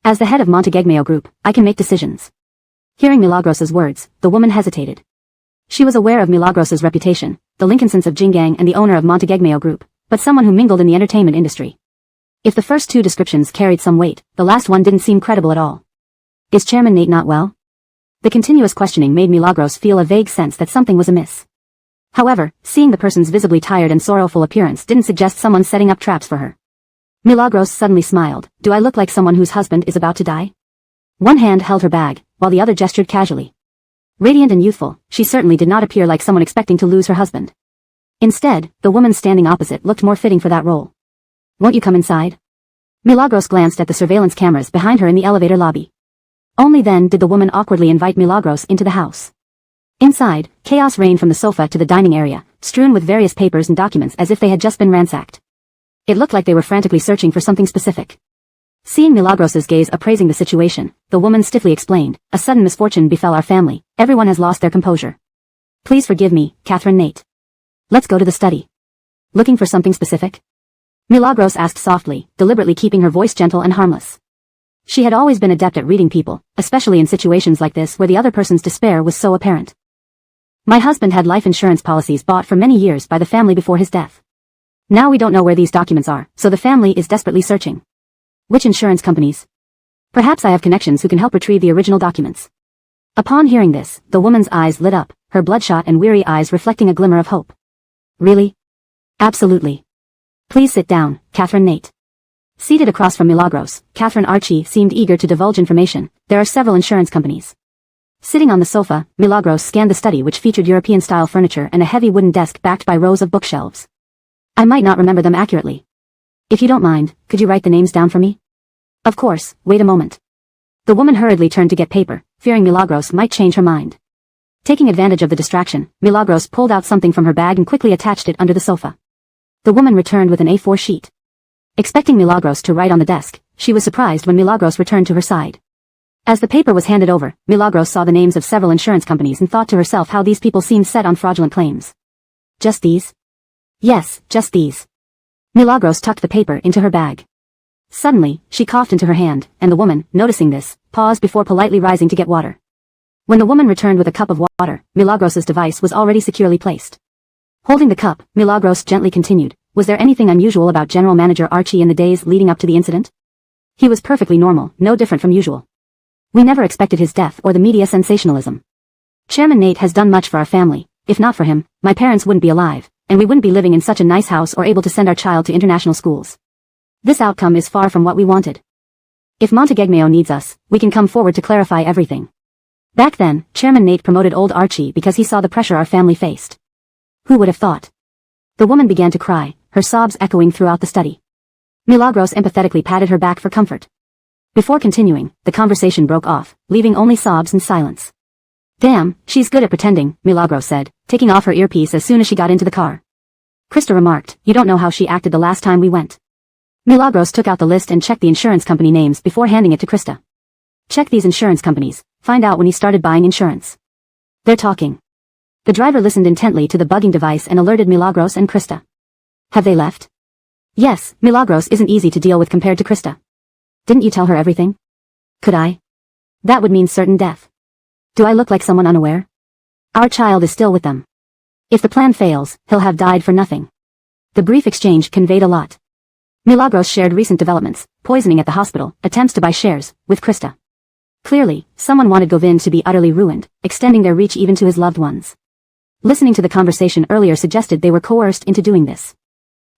[SPEAKER 1] As the head of Montegegmeo Group, I can make decisions. Hearing Milagros's words, the woman hesitated. She was aware of Milagros's reputation, the Lincolnsons of Jingang and the owner of Montegegmeo Group, but someone who mingled in the entertainment industry. If the first two descriptions carried some weight, the last one didn't seem credible at all. Is Chairman Nate not well? The continuous questioning made Milagros feel a vague sense that something was amiss. However, seeing the person's visibly tired and sorrowful appearance didn't suggest someone setting up traps for her. Milagros suddenly smiled. Do I look like someone whose husband is about to die? One hand held her bag, while the other gestured casually. Radiant and youthful, she certainly did not appear like someone expecting to lose her husband. Instead, the woman standing opposite looked more fitting for that role. Won't you come inside? Milagros glanced at the surveillance cameras behind her in the elevator lobby. Only then did the woman awkwardly invite Milagros into the house. Inside, chaos reigned from the sofa to the dining area, strewn with various papers and documents as if they had just been ransacked. It looked like they were frantically searching for something specific. Seeing Milagros's gaze appraising the situation, the woman stiffly explained, a sudden misfortune befell our family, everyone has lost their composure. Please forgive me, Catherine Nate. Let's go to the study. Looking for something specific? Milagros asked softly, deliberately keeping her voice gentle and harmless. She had always been adept at reading people, especially in situations like this where the other person's despair was so apparent. My husband had life insurance policies bought for many years by the family before his death. Now we don't know where these documents are, so the family is desperately searching. Which insurance companies? Perhaps I have connections who can help retrieve the original documents. Upon hearing this, the woman's eyes lit up, her bloodshot and weary eyes reflecting a glimmer of hope. Really? Absolutely. Please sit down, Catherine Nate. Seated across from Milagros, Catherine Archie seemed eager to divulge information. There are several insurance companies. Sitting on the sofa, Milagros scanned the study which featured European-style furniture and a heavy wooden desk backed by rows of bookshelves. I might not remember them accurately. If you don't mind, could you write the names down for me? Of course, wait a moment. The woman hurriedly turned to get paper, fearing Milagros might change her mind. Taking advantage of the distraction, Milagros pulled out something from her bag and quickly attached it under the sofa. The woman returned with an A4 sheet. Expecting Milagros to write on the desk, she was surprised when Milagros returned to her side. As the paper was handed over, Milagros saw the names of several insurance companies and thought to herself how these people seemed set on fraudulent claims. Just these? Yes, just these. Milagros tucked the paper into her bag. Suddenly, she coughed into her hand, and the woman, noticing this, paused before politely rising to get water. When the woman returned with a cup of water, Milagros's device was already securely placed. Holding the cup, Milagros gently continued, was there anything unusual about General Manager Archie in the days leading up to the incident? He was perfectly normal, no different from usual. We never expected his death or the media sensationalism. Chairman Nate has done much for our family. If not for him, my parents wouldn't be alive, and we wouldn't be living in such a nice house or able to send our child to international schools. This outcome is far from what we wanted. If Monteghegmeo needs us, we can come forward to clarify everything. Back then, Chairman Nate promoted old Archie because he saw the pressure our family faced. Who would have thought? The woman began to cry, her sobs echoing throughout the study. Milagros empathetically patted her back for comfort. Before continuing, the conversation broke off, leaving only sobs and silence. Damn, she's good at pretending, Milagros said, taking off her earpiece as soon as she got into the car. Krista remarked, you don't know how she acted the last time we went. Milagros took out the list and checked the insurance company names before handing it to Krista. Check these insurance companies, find out when he started buying insurance. They're talking. The driver listened intently to the bugging device and alerted Milagros and Krista. Have they left? Yes, Milagros isn't easy to deal with compared to Krista. Didn't you tell her everything? Could I? That would mean certain death. Do I look like someone unaware? Our child is still with them. If the plan fails, he'll have died for nothing. The brief exchange conveyed a lot. Milagros shared recent developments, poisoning at the hospital, attempts to buy shares, with Krista. Clearly, someone wanted Govind to be utterly ruined, extending their reach even to his loved ones. Listening to the conversation earlier suggested they were coerced into doing this.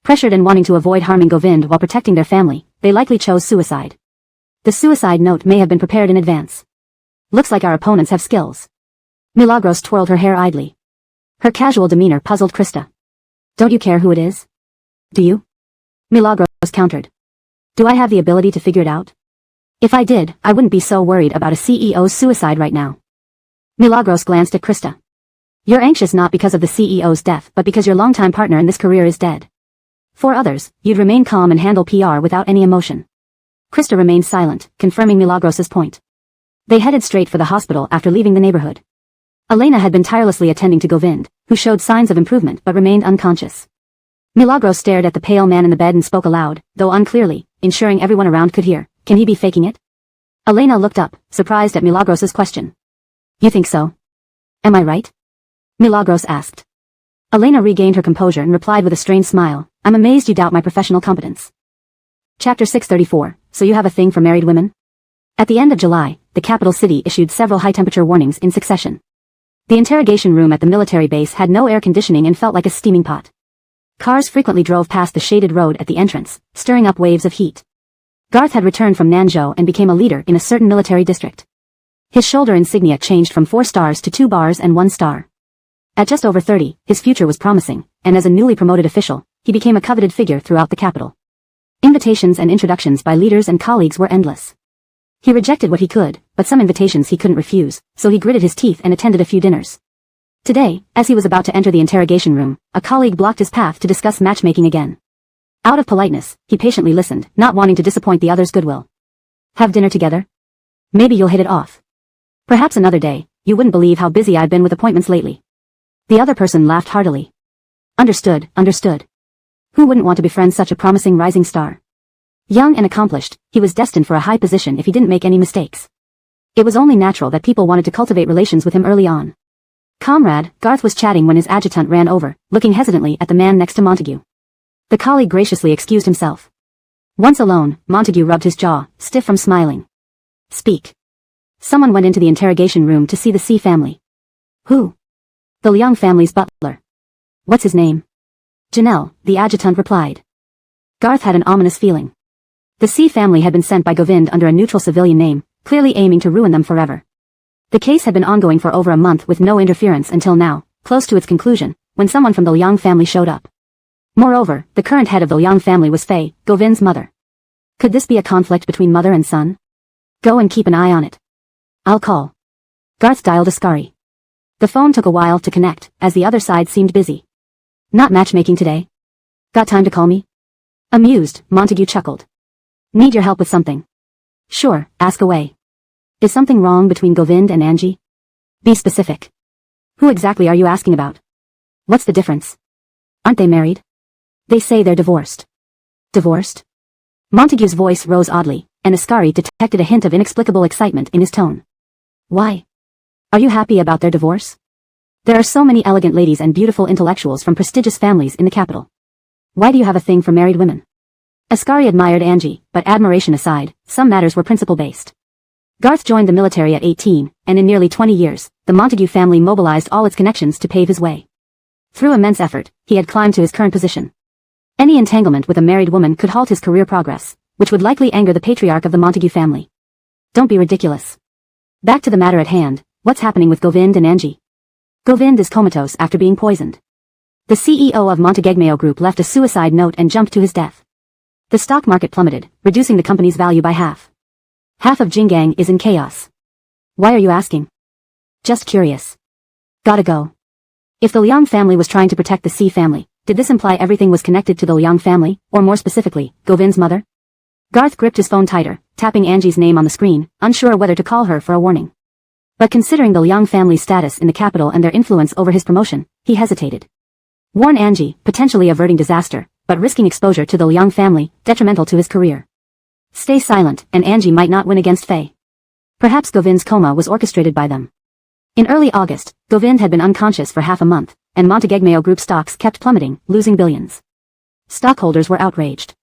[SPEAKER 1] Pressured and wanting to avoid harming Govind while protecting their family, they likely chose suicide. The suicide note may have been prepared in advance. Looks like our opponents have skills. Milagros twirled her hair idly. Her casual demeanor puzzled Krista. Don't you care who it is? Do you? Milagros countered. Do I have the ability to figure it out? If I did, I wouldn't be so worried about a CEO's suicide right now. Milagros glanced at Krista. You're anxious not because of the CEO's death but because your longtime partner in this career is dead. For others, you'd remain calm and handle PR without any emotion. Krista remained silent, confirming Milagros's point. They headed straight for the hospital after leaving the neighborhood. Elena had been tirelessly attending to Govind, who showed signs of improvement but remained unconscious. Milagros stared at the pale man in the bed and spoke aloud, though unclearly, ensuring everyone around could hear. Can he be faking it? Elena looked up, surprised at Milagros's question. You think so? Am I right? Milagros asked. Elena regained her composure and replied with a strained smile, I'm amazed you doubt my professional competence. Chapter 634, So you have a thing for married women? At the end of July, the capital city issued several high-temperature warnings in succession. The interrogation room at the military base had no air conditioning and felt like a steaming pot. Cars frequently drove past the shaded road at the entrance, stirring up waves of heat. Garth had returned from Nanzhou and became a leader in a certain military district. His shoulder insignia changed from 4 stars to 2 bars and 1 star. At just over 30, his future was promising, and as a newly promoted official, he became a coveted figure throughout the capital. Invitations and introductions by leaders and colleagues were endless. He rejected what he could, but some invitations he couldn't refuse, so he gritted his teeth and attended a few dinners. Today, as he was about to enter the interrogation room, a colleague blocked his path to discuss matchmaking again. Out of politeness, he patiently listened, not wanting to disappoint the other's goodwill. Have dinner together? Maybe you'll hit it off. Perhaps another day. You wouldn't believe how busy I've been with appointments lately. The other person laughed heartily. Understood, understood. Who wouldn't want to befriend such a promising rising star? Young and accomplished, he was destined for a high position if he didn't make any mistakes. It was only natural that people wanted to cultivate relations with him early on. Comrade, Garth was chatting when his adjutant ran over, looking hesitantly at the man next to Montague. The colleague graciously excused himself. Once alone, Montague rubbed his jaw, stiff from smiling. Speak. Someone went into the interrogation room to see the C family. Who? The Liang family's butler. What's his name? Janelle, the adjutant replied. Garth had an ominous feeling. The C family had been sent by Govind under a neutral civilian name, clearly aiming to ruin them forever. The case had been ongoing for over a month with no interference until now, close to its conclusion, when someone from the Liang family showed up. Moreover, the current head of the Liang family was Fei, Govind's mother. Could this be a conflict between mother and son? Go and keep an eye on it. I'll call. Garth dialed Ascari. The phone took a while to connect, as the other side seemed busy. Not matchmaking today? Got time to call me? Amused, Montague chuckled. Need your help with something? Sure, ask away. Is something wrong between Govind and Angie? Be specific. Who exactly are you asking about? What's the difference? Aren't they married? They say they're divorced. Divorced? Montague's voice rose oddly, and Ascari detected a hint of inexplicable excitement in his tone. Why? Are you happy about their divorce? There are so many elegant ladies and beautiful intellectuals from prestigious families in the capital. Why do you have a thing for married women? Ascari admired Angie, but admiration aside, some matters were principle-based. Garth joined the military at 18, and in nearly 20 years, the Montague family mobilized all its connections to pave his way. Through immense effort, he had climbed to his current position. Any entanglement with a married woman could halt his career progress, which would likely anger the patriarch of the Montague family. Don't be ridiculous. Back to the matter at hand, what's happening with Govind and Angie? Govind is comatose after being poisoned. The CEO of Montegegmeo Group left a suicide note and jumped to his death. The stock market plummeted, reducing the company's value by half. Half of Jinggang is in chaos. Why are you asking? Just curious. Gotta go. If the Liang family was trying to protect the C family, did this imply everything was connected to the Liang family, or more specifically, Govind's mother? Garth gripped his phone tighter, tapping Angie's name on the screen, unsure whether to call her for a warning. But considering the Liang family's status in the capital and their influence over his promotion, he hesitated. Warn Angie, potentially averting disaster, but risking exposure to the Liang family, detrimental to his career. Stay silent, and Angie might not win against Fei. Perhaps Govind's coma was orchestrated by them. In early August, Govind had been unconscious for half a month, and Montegegmeo Group stocks kept plummeting, losing billions. Stockholders were outraged.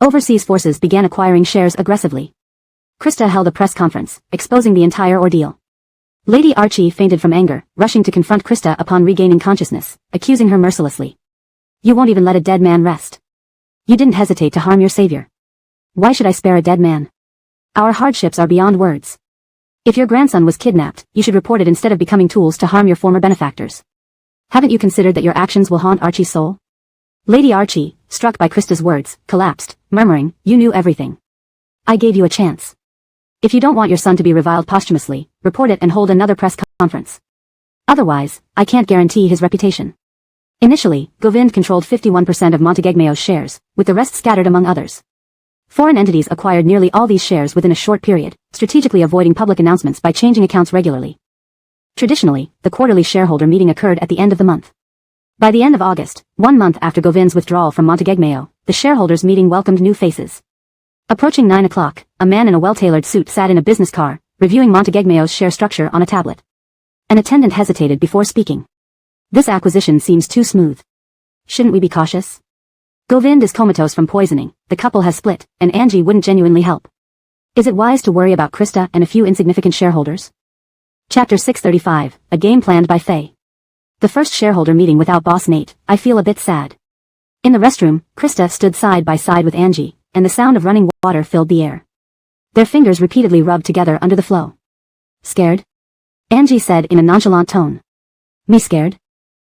[SPEAKER 1] Overseas forces began acquiring shares aggressively. Krista held a press conference, exposing the entire ordeal. Lady Archie fainted from anger, rushing to confront Krista upon regaining consciousness, accusing her mercilessly. You won't even let a dead man rest. You didn't hesitate to harm your savior. Why should I spare a dead man? Our hardships are beyond words. If your grandson was kidnapped, you should report it instead of becoming tools to harm your former benefactors. Haven't you considered that your actions will haunt Archie's soul? Lady Archie, struck by Krista's words, collapsed, murmuring, you knew everything. I gave you a chance. If you don't want your son to be reviled posthumously, report it and hold another press conference. Otherwise, I can't guarantee his reputation. Initially, Govind controlled 51% of Montegegmeo's shares, with the rest scattered among others. Foreign entities acquired nearly all these shares within a short period, strategically avoiding public announcements by changing accounts regularly. Traditionally, the quarterly shareholder meeting occurred at the end of the month. By the end of August, 1 month after Govind's withdrawal from Montegegmeo, the shareholders' meeting welcomed new faces. Approaching 9 o'clock, a man in a well-tailored suit sat in a business car, reviewing Montegegmeo's share structure on a tablet. An attendant hesitated before speaking. This acquisition seems too smooth. Shouldn't we be cautious? Govind is comatose from poisoning, the couple has split, and Angie wouldn't genuinely help. Is it wise to worry about Krista and a few insignificant shareholders? Chapter 635, a game planned by Faye. The first shareholder meeting without boss Nate, I feel a bit sad. In the restroom, Krista stood side by side with Angie, and the sound of running water filled the air. Their fingers repeatedly rubbed together under the flow. Scared? Angie said in a nonchalant tone. Me scared?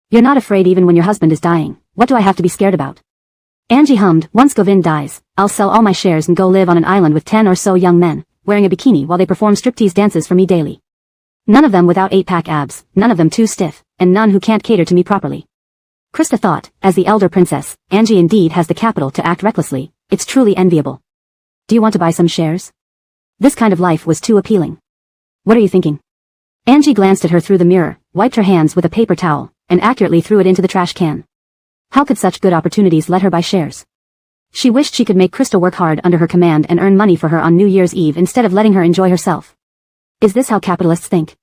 [SPEAKER 1] You're not afraid even when your husband is dying. What do I have to be scared about? Angie hummed, once Govind dies, I'll sell all my shares and go live on an island with 10 or so young men, wearing a bikini while they perform striptease dances for me daily. None of them without 8-pack abs, none of them too stiff, and none who can't cater to me properly. Krista thought, as the elder princess, Angie indeed has the capital to act recklessly. It's truly enviable. Do you want to buy some shares? This kind of life was too appealing. What are you thinking? Angie glanced at her through the mirror, wiped her hands with a paper towel, and accurately threw it into the trash can. How could such good opportunities let her buy shares? She wished she could make Krista work hard under her command and earn money for her on New Year's Eve instead of letting her enjoy herself. Is this how capitalists think?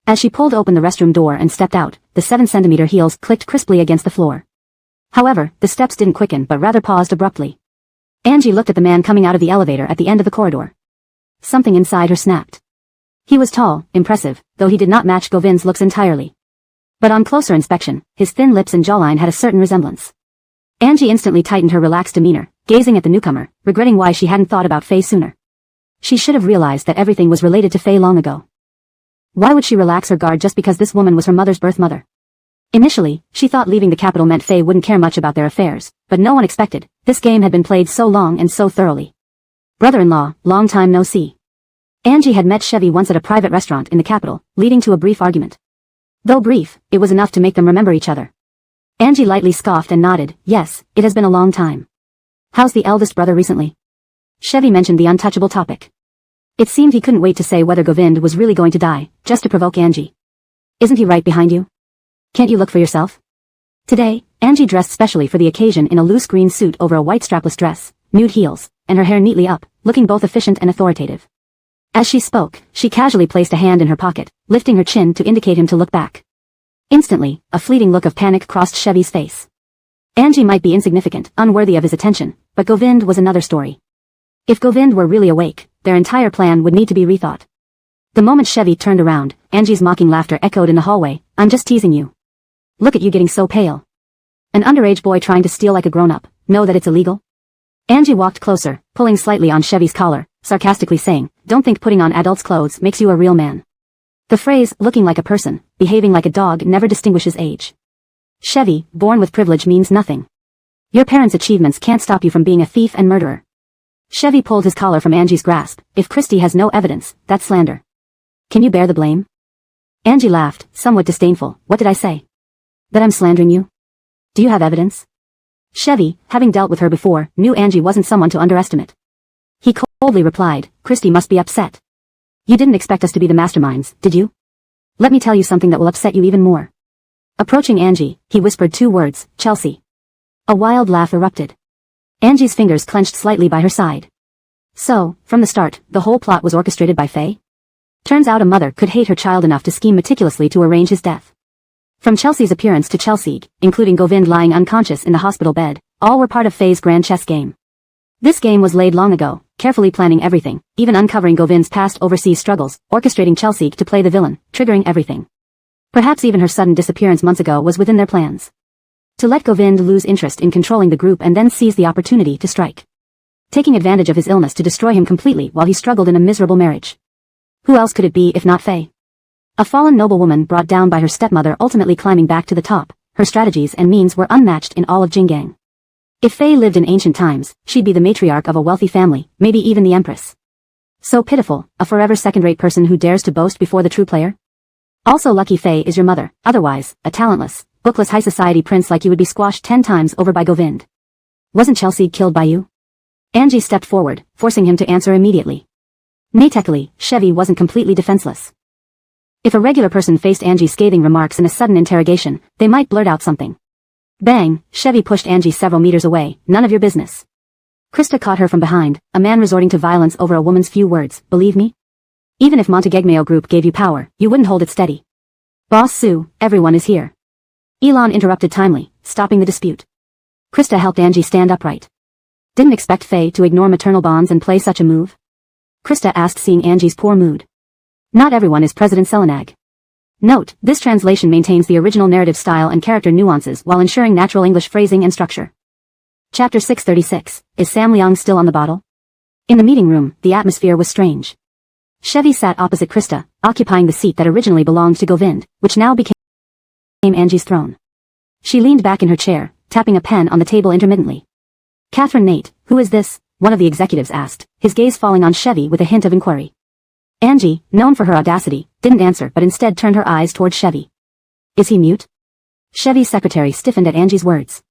[SPEAKER 1] As she pulled open the restroom door and stepped out, the 7-centimeter heels clicked crisply against the floor. However, the steps didn't quicken but rather paused abruptly. Angie looked at the man coming out of the elevator at the end of the corridor. Something inside her snapped. He was tall, impressive, though he did not match Govind's looks entirely. But on closer inspection, his thin lips and jawline had a certain resemblance. Angie instantly tightened her relaxed demeanor, gazing at the newcomer, regretting why she hadn't thought about Faye sooner. She should have realized that everything was related to Faye long ago. Why would she relax her guard just because this woman was her mother's birth mother? Initially, she thought leaving the capital meant Faye wouldn't care much about their affairs, but no one expected. This game had been played so long and so thoroughly. Brother-in-law, long time no see. Angie had met Chevy once at a private restaurant in the capital, leading to a brief argument. Though brief, it was enough to make them remember each other. Angie lightly scoffed and nodded, yes, it has been a long time. How's the eldest brother recently? Chevy mentioned the untouchable topic. It seemed he couldn't wait to say whether Govind was really going to die, just to provoke Angie. Isn't he right behind you? Can't you look for yourself? Today, Angie dressed specially for the occasion in a loose green suit over a white strapless dress, nude heels, and her hair neatly up, looking both efficient and authoritative. As she spoke, she casually placed a hand in her pocket, lifting her chin to indicate him to look back. Instantly, a fleeting look of panic crossed Chevy's face. Angie might be insignificant, unworthy of his attention, but Govind was another story. If Govind were really awake, their entire plan would need to be rethought. The moment Chevy turned around, Angie's mocking laughter echoed in the hallway. I'm just teasing you. Look at you getting so pale. An underage boy trying to steal like a grown-up, know that it's illegal? Angie walked closer, pulling slightly on Chevy's collar, sarcastically saying, don't think putting on adult's clothes makes you a real man. The phrase, looking like a person, behaving like a dog never distinguishes age. Chevy, born with privilege means nothing. Your parents' achievements can't stop you from being a thief and murderer. Chevy pulled his collar from Angie's grasp. If Christy has no evidence, that's slander. Can you bear the blame? Angie laughed, somewhat disdainful. What did I say? That I'm slandering you? Do you have evidence? Chevy, having dealt with her before, knew Angie wasn't someone to underestimate. He coldly replied, Christy must be upset. You didn't expect us to be the masterminds, did you? Let me tell you something that will upset you even more. Approaching Angie, he whispered 2 words, Chelsea. A wild laugh erupted. Angie's fingers clenched slightly by her side. So, from the start, the whole plot was orchestrated by Faye? Turns out a mother could hate her child enough to scheme meticulously to arrange his death. From Chelsea's appearance to Chelsea, including Govind lying unconscious in the hospital bed, all were part of Faye's grand chess game. This game was laid long ago, carefully planning everything, even uncovering Govind's past overseas struggles, orchestrating Chelsea to play the villain, triggering everything. Perhaps even her sudden disappearance months ago was within their plans. To let Govind lose interest in controlling the group and then seize the opportunity to strike. Taking advantage of his illness to destroy him completely while he struggled in a miserable marriage. Who else could it be if not Faye? A fallen noblewoman brought down by her stepmother ultimately climbing back to the top, her strategies and means were unmatched in all of Jingang. If Faye lived in ancient times, she'd be the matriarch of a wealthy family, maybe even the empress. So pitiful, a forever second-rate person who dares to boast before the true player? Also lucky Faye is your mother, otherwise, a talentless, bookless high society prince like you would be squashed 10 times over by Govind. Wasn't Chelsea killed by you? Angie stepped forward, forcing him to answer immediately. Natekally, Chevy wasn't completely defenseless. If a regular person faced Angie's scathing remarks in a sudden interrogation, they might blurt out something. Bang, Chevy pushed Angie several meters away, none of your business. Krista caught her from behind, a man resorting to violence over a woman's few words, believe me? Even if Montegegmeo Group gave you power, you wouldn't hold it steady. Boss Sue, everyone is here. Elon interrupted timely, stopping the dispute. Krista helped Angie stand upright. Didn't expect Faye to ignore maternal bonds and play such a move. Krista asked, seeing Angie's poor mood. Not everyone is President Selenag. Note, this translation maintains the original narrative style and character nuances while ensuring natural English phrasing and structure. Chapter 636, Is Sam Leong still on the bottle? In the meeting room, the atmosphere was strange. Chevy sat opposite Krista, occupying the seat that originally belonged to Govind, which now became Angie's throne. She leaned back in her chair, tapping a pen on the table intermittently. Catherine Nate, who is this? One of the executives asked, his gaze falling on Chevy with a hint of inquiry. Angie, known for her audacity, didn't answer but instead turned her eyes toward Chevy. Is he mute? Chevy's secretary stiffened at Angie's words.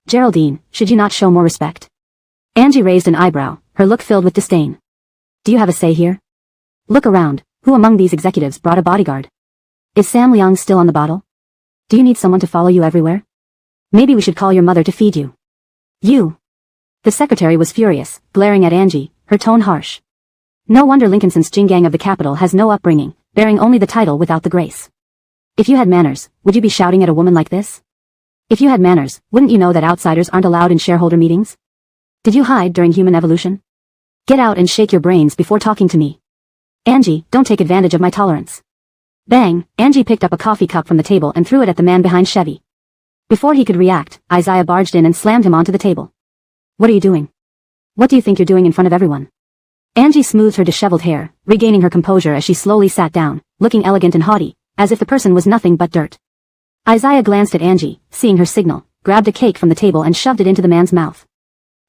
[SPEAKER 1] Geraldine, should you not show more respect? Angie raised an eyebrow, her look filled with disdain. Do you have a say here? Look around, who among these executives brought a bodyguard? Is Sam Leong still on the bottle? Do you need someone to follow you everywhere? Maybe we should call your mother to feed you. You. The secretary was furious, glaring at Angie, her tone harsh. No wonder Lincolnson's Jingang of the capital has no upbringing, bearing only the title without the grace. If you had manners, would you be shouting at a woman like this? If you had manners, wouldn't you know that outsiders aren't allowed in shareholder meetings? Did you hide during human evolution? Get out and shake your brains before talking to me. Angie, don't take advantage of my tolerance. Bang, Angie picked up a coffee cup from the table and threw it at the man behind Chevy. Before he could react, Isaiah barged in and slammed him onto the table. What are you doing? What do you think you're doing in front of everyone? Angie smoothed her disheveled hair, regaining her composure as she slowly sat down, looking elegant and haughty, as if the person was nothing but dirt. Isaiah glanced at Angie, seeing her signal, grabbed a cake from the table and shoved it into the man's mouth.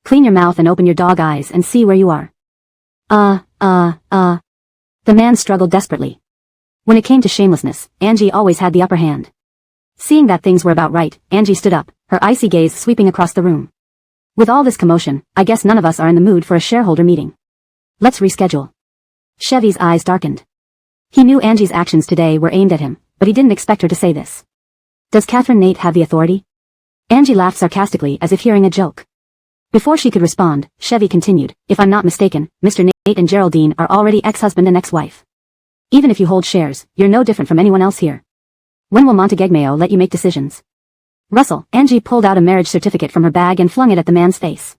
[SPEAKER 1] Clean your mouth and open your dog eyes and see where you are. The man struggled desperately. When it came to shamelessness, Angie always had the upper hand. Seeing that things were about right, Angie stood up, her icy gaze sweeping across the room. With all this commotion, I guess none of us are in the mood for a shareholder meeting. Let's reschedule. Chevy's eyes darkened. He knew Angie's actions today were aimed at him, but he didn't expect her to say this. Does Catherine Nate have the authority? Angie laughed sarcastically as if hearing a joke. Before she could respond, Chevy continued, if I'm not mistaken, Mr. Nate and Geraldine are already ex-husband and ex-wife. Even if you hold shares, you're no different from anyone else here. When will Montegegmeo let you make decisions? Russell, Angie pulled out a marriage certificate from her bag and flung it at the man's face.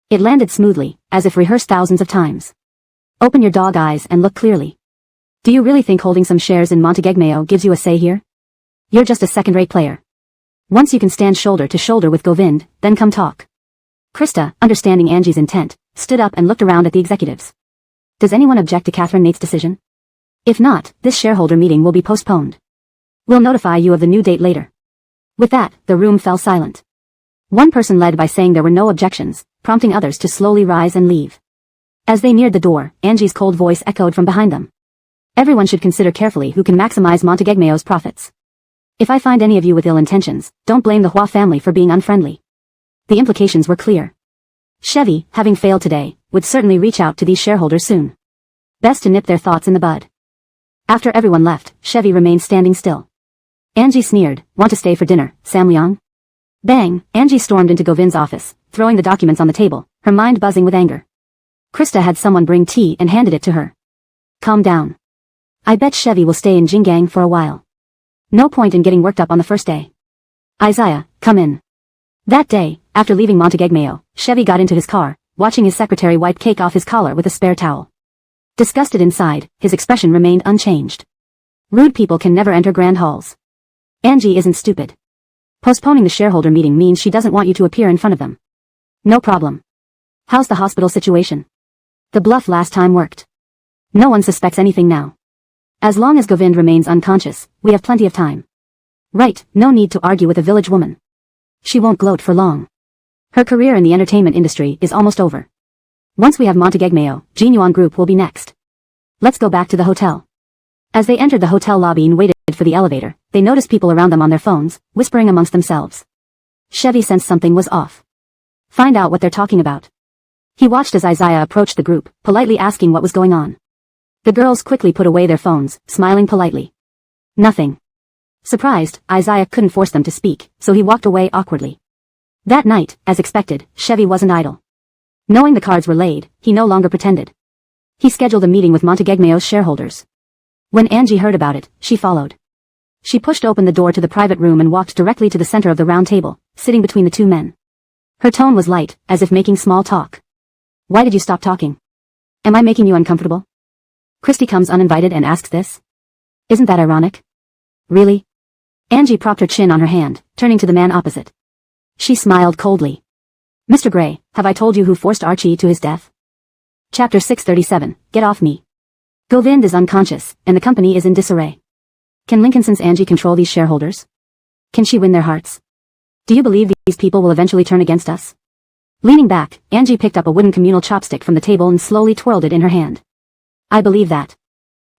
[SPEAKER 1] It landed smoothly, as if rehearsed thousands of times. Open your dog eyes and look clearly. Do you really think holding some shares in Montegegmeo gives you a say here? You're just a second-rate player. Once you can stand shoulder to shoulder with Govind, then come talk. Krista, understanding Angie's intent, stood up and looked around at the executives. Does anyone object to Catherine Nate's decision? If not, this shareholder meeting will be postponed. We'll notify you of the new date later. With that, the room fell silent. One person led by saying there were no objections, prompting others to slowly rise and leave. As they neared the door, Angie's cold voice echoed from behind them. Everyone should consider carefully who can maximize Montegegmeo's profits. If I find any of you with ill intentions, don't blame the Hua family for being unfriendly. The implications were clear. Chevy, having failed today, would certainly reach out to these shareholders soon. Best to nip their thoughts in the bud. After everyone left, Chevy remained standing still. Angie sneered, want to stay for dinner, Sam Leong? Bang, Angie stormed into Govind's office, throwing the documents on the table, her mind buzzing with anger. Krista had someone bring tea and handed it to her. Calm down. I bet Chevy will stay in Jingang for a while. No point in getting worked up on the first day. Isaiah, come in. That day, after leaving Montegegmeo, Chevy got into his car, watching his secretary wipe cake off his collar with a spare towel. Disgusted inside, his expression remained unchanged. Rude people can never enter grand halls. Angie isn't stupid. Postponing the shareholder meeting means she doesn't want you to appear in front of them. No problem. How's the hospital situation? The bluff last time worked. No one suspects anything now. As long as Govind remains unconscious, we have plenty of time. Right, no need to argue with a village woman. She won't gloat for long. Her career in the entertainment industry is almost over. Once we have Montegegmeo, Jinyuan Group will be next. Let's go back to the hotel. As they entered the hotel lobby and waited for the elevator, they noticed people around them on their phones, whispering amongst themselves. Chevy sensed something was off. Find out what they're talking about. He watched as Isaiah approached the group, politely asking what was going on. The girls quickly put away their phones, smiling politely. Nothing. Surprised, Isaiah couldn't force them to speak, so he walked away awkwardly. That night, as expected, Chevy wasn't idle. Knowing the cards were laid, he no longer pretended. He scheduled a meeting with Montegegmeo's shareholders. When Angie heard about it, she followed. She pushed open the door to the private room and walked directly to the center of the round table, sitting between the two men. Her tone was light, as if making small talk. Why did you stop talking? Am I making you uncomfortable? Christy comes uninvited and asks this. Isn't that ironic? Really? Angie propped her chin on her hand, turning to the man opposite. She smiled coldly. Mr. Gray, have I told you who forced Archie to his death? Chapter 637, Get Off Me. Govind is unconscious, and the company is in disarray. Can Lincolnson's Angie control these shareholders? Can she win their hearts? Do you believe these people will eventually turn against us? Leaning back, Angie picked up a wooden communal chopstick from the table and slowly twirled it in her hand. I believe that.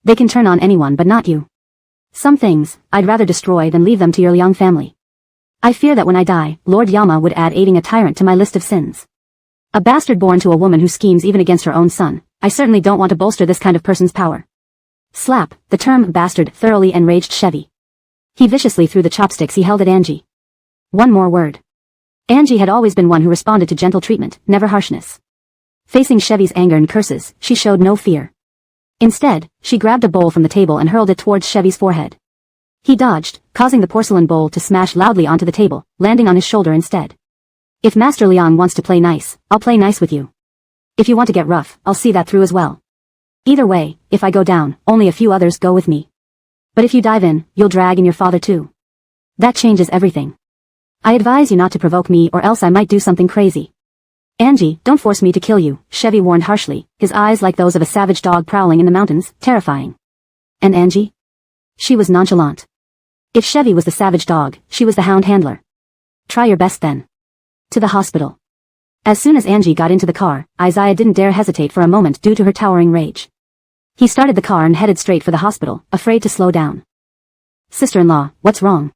[SPEAKER 1] They can turn on anyone but not you. Some things, I'd rather destroy than leave them to your young family. I fear that when I die, Lord Yama would add aiding a tyrant to my list of sins. A bastard born to a woman who schemes even against her own son. I certainly don't want to bolster this kind of person's power. Slap, the term bastard thoroughly enraged Chevy. He viciously threw the chopsticks he held at Angie. One more word. Angie had always been one who responded to gentle treatment, never harshness. Facing Chevy's anger and curses, she showed no fear. Instead, she grabbed a bowl from the table and hurled it towards Chevy's forehead. He dodged, causing the porcelain bowl to smash loudly onto the table, landing on his shoulder instead. If Master Liang wants to play nice, I'll play nice with you. If you want to get rough, I'll see that through as well. Either way, if I go down, only a few others go with me. But if you dive in, you'll drag in your father too. That changes everything. I advise you not to provoke me or else I might do something crazy. Angie, don't force me to kill you, Chevy warned harshly, his eyes like those of a savage dog prowling in the mountains, terrifying. And Angie? She was nonchalant. If Chevy was the savage dog, she was the hound handler. Try your best then. To the hospital. As soon as Angie got into the car, Isaiah didn't dare hesitate for a moment due to her towering rage. He started the car and headed straight for the hospital, afraid to slow down. Sister-in-law, what's wrong?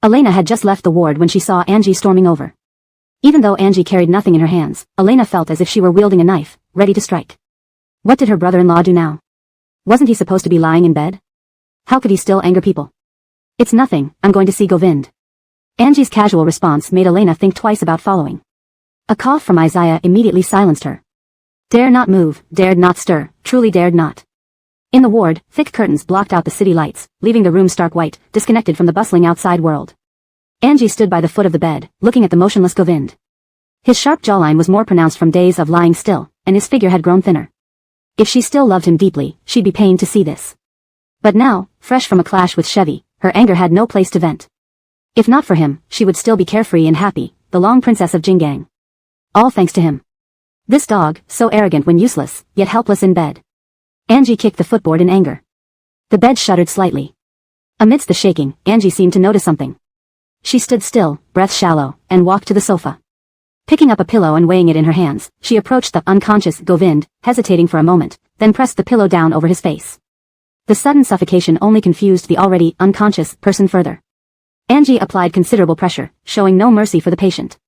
[SPEAKER 1] Elena had just left the ward when she saw Angie storming over. Even though Angie carried nothing in her hands, Elena felt as if she were wielding a knife, ready to strike. What did her brother-in-law do now? Wasn't he supposed to be lying in bed? How could he still anger people? It's nothing, I'm going to see Govind. Angie's casual response made Elena think twice about following. A cough from Isaiah immediately silenced her. Dare not move, dared not stir, truly dared not. In the ward, thick curtains blocked out the city lights, leaving the room stark white, disconnected from the bustling outside world. Angie stood by the foot of the bed, looking at the motionless Govind. His sharp jawline was more pronounced from days of lying still, and his figure had grown thinner. If she still loved him deeply, she'd be pained to see this. But now, fresh from a clash with Chevy, her anger had no place to vent. If not for him, she would still be carefree and happy, the long princess of Jingang. All thanks to him. This dog, so arrogant when useless, yet helpless in bed. Angie kicked the footboard in anger. The bed shuddered slightly. Amidst the shaking, Angie seemed to notice something. She stood still, breath shallow, and walked to the sofa. Picking up a pillow and weighing it in her hands, she approached the unconscious Govind, hesitating for a moment, then pressed the pillow down over his face. The sudden suffocation only confused the already unconscious person further. Angie applied considerable pressure, showing no mercy for the patient.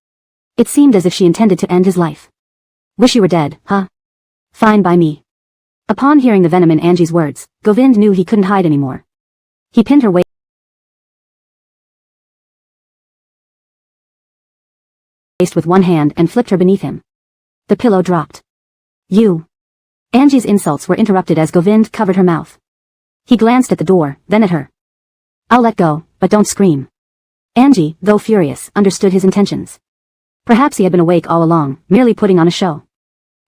[SPEAKER 1] It seemed as if she intended to end his life. Wish you were dead, huh? Fine by me. Upon hearing the venom in Angie's words, Govind knew he couldn't hide anymore. He pinned her waist with one hand and flipped her beneath him. The pillow dropped. You. Angie's insults were interrupted as Govind covered her mouth. He glanced at the door, then at her. I'll let go, but don't scream. Angie, though furious, understood his intentions. Perhaps he had been awake all along, merely putting on a show.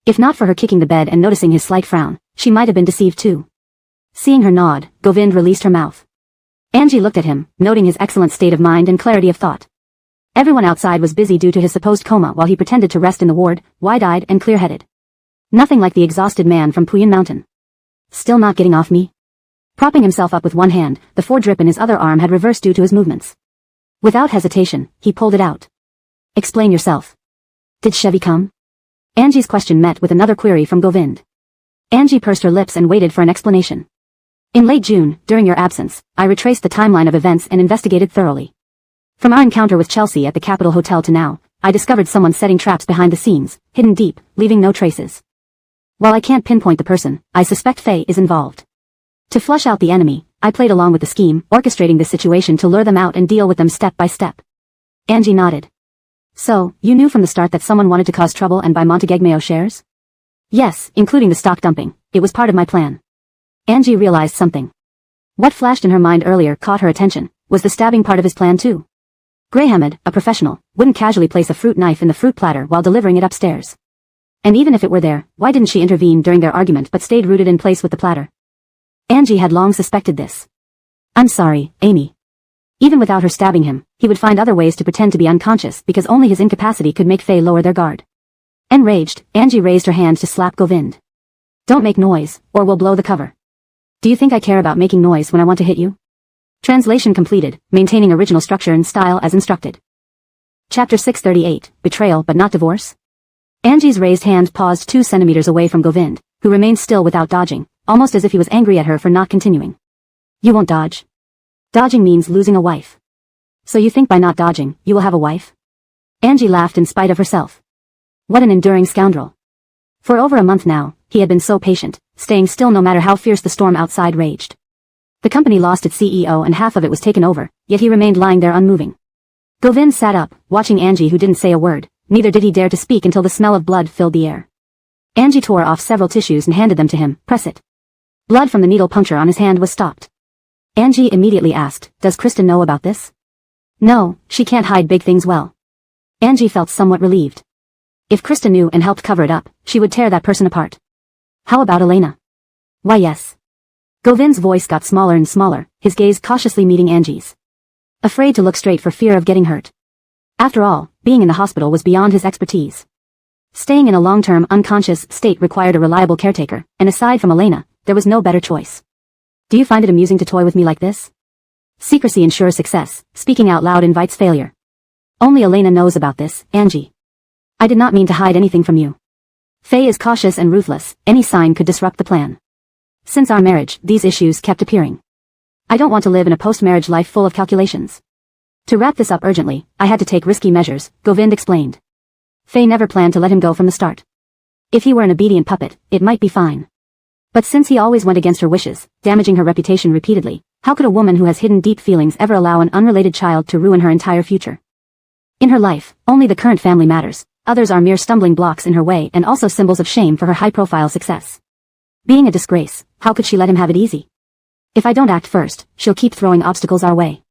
[SPEAKER 1] If not for her kicking the bed and noticing his slight frown, she might have been deceived too. Seeing her nod, Govind released her mouth. Angie looked at him, noting his excellent state of mind and clarity of thought. Everyone outside was busy due to his supposed coma while he pretended to rest in the ward, wide-eyed and clear-headed. Nothing like the exhausted man from Puyan Mountain. Still not getting off me? Propping himself up with one hand, the foredrip in his other arm had reversed due to his movements. Without hesitation, he pulled it out. Explain yourself. Did Chevy come? Angie's question met with another query from Govind. Angie pursed her lips and waited for an explanation. In late June, during your absence, I retraced the timeline of events and investigated thoroughly. From our encounter with Chelsea at the Capitol Hotel to now, I discovered someone setting traps behind the scenes, hidden deep, leaving no traces. While I can't pinpoint the person, I suspect Faye is involved. To flush out the enemy, I played along with the scheme, orchestrating this situation to lure them out and deal with them step by step. Angie nodded. So, you knew from the start that someone wanted to cause trouble and buy Montegegmeo shares? Yes, including the stock dumping. It was part of my plan. Angie realized something. What flashed in her mind earlier caught her attention. Was the stabbing part of his plan too? Greyhamed, a professional, wouldn't casually place a fruit knife in the fruit platter while delivering it upstairs. And even if it were there, why didn't she intervene during their argument but stayed rooted in place with the platter? Angie had long suspected this. I'm sorry, Amy. Even without her stabbing him, he would find other ways to pretend to be unconscious because only his incapacity could make Faye lower their guard. Enraged, Angie raised her hand to slap Govind. Don't make noise, or we'll blow the cover. Do you think I care about making noise when I want to hit you? Translation completed, maintaining original structure and style as instructed. Chapter 638, Betrayal but not divorce? Angie's raised hand paused 2 centimeters away from Govind, who remained still without dodging, almost as if he was angry at her for not continuing. You won't dodge. Dodging means losing a wife. So you think by not dodging, you will have a wife? Angie laughed in spite of herself. What an enduring scoundrel. For over a month now, he had been so patient, staying still no matter how fierce the storm outside raged. The company lost its CEO and half of it was taken over, yet he remained lying there unmoving. Govind sat up, watching Angie who didn't say a word, neither did he dare to speak until the smell of blood filled the air. Angie tore off several tissues and handed them to him. Press it. Blood from the needle puncture on his hand was stopped. Angie immediately asked, does Kristen know about this? No, she can't hide big things well. Angie felt somewhat relieved. If Kristen knew and helped cover it up, she would tear that person apart. How about Elena? Why yes. Govind's voice got smaller and smaller, his gaze cautiously meeting Angie's. Afraid to look straight for fear of getting hurt. After all, being in the hospital was beyond his expertise. Staying in a long-term unconscious state required a reliable caretaker, and aside from Elena, there was no better choice. Do you find it amusing to toy with me like this? Secrecy ensures success, speaking out loud invites failure. Only Elena knows about this, Angie. I did not mean to hide anything from you. Faye is cautious and ruthless, any sign could disrupt the plan. Since our marriage, these issues kept appearing. I don't want to live in a post-marriage life full of calculations. To wrap this up urgently, I had to take risky measures, Govind explained. Faye never planned to let him go from the start. If he were an obedient puppet, it might be fine. But since he always went against her wishes, damaging her reputation repeatedly, how could a woman who has hidden deep feelings ever allow an unrelated child to ruin her entire future? In her life, only the current family matters, others are mere stumbling blocks in her way and also symbols of shame for her high-profile success. Being a disgrace, how could she let him have it easy? If I don't act first, she'll keep throwing obstacles our way.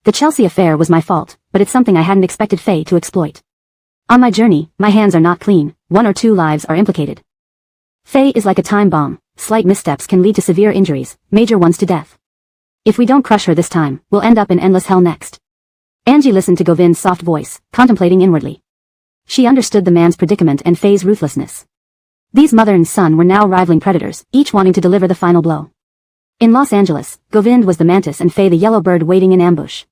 [SPEAKER 1] The Chelsea affair was my fault, but it's something I hadn't expected Faye to exploit. On my journey, my hands are not clean, 1 or 2 lives are implicated. Faye is like a time bomb, slight missteps can lead to severe injuries, major ones to death. If we don't crush her this time, we'll end up in endless hell next. Angie listened to Govind's soft voice, contemplating inwardly. She understood the man's predicament and Faye's ruthlessness. These mother and son were now rivaling predators, each wanting to deliver the final blow. In Los Angeles, Govind was the mantis and Faye the yellow bird waiting in ambush.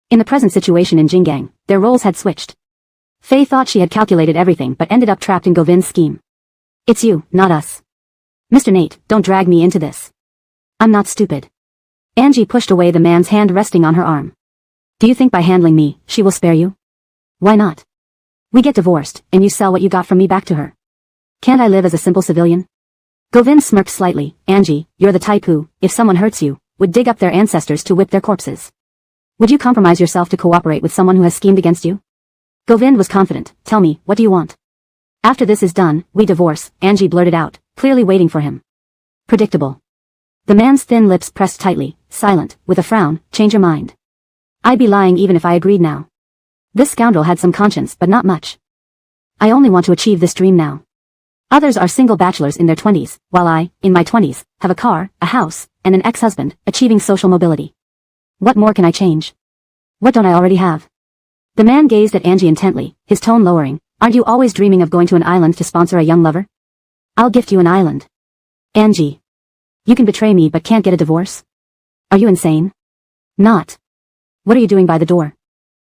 [SPEAKER 1] In the present situation in Jingang, their roles had switched. Faye thought she had calculated everything but ended up trapped in Govind's scheme. It's you, not us. Mr. Nate, don't drag me into this. I'm not stupid. Angie pushed away the man's hand resting on her arm. Do you think by handling me, she will spare you? Why not? We get divorced, and you sell what you got from me back to her. Can't I live as a simple civilian? Govind smirked slightly. Angie, you're the type who, if someone hurts you, would dig up their ancestors to whip their corpses. Would you compromise yourself to cooperate with someone who has schemed against you? Govind was confident. Tell me, what do you want? After this is done, we divorce, Angie blurted out, clearly waiting for him. Predictable. The man's thin lips pressed tightly, silent, with a frown. Change your mind. I'd be lying even if I agreed now. This scoundrel had some conscience, but not much. I only want to achieve this dream now. Others are single bachelors in their 20s, while I, in my 20s, have a car, a house, and an ex-husband, achieving social mobility. What more can I change? What don't I already have? The man gazed at Angie intently, his tone lowering. Aren't you always dreaming of going to an island to sponsor a young lover? I'll gift you an island. Angie. You can betray me but can't get a divorce? Are you insane? Not. What are you doing by the door?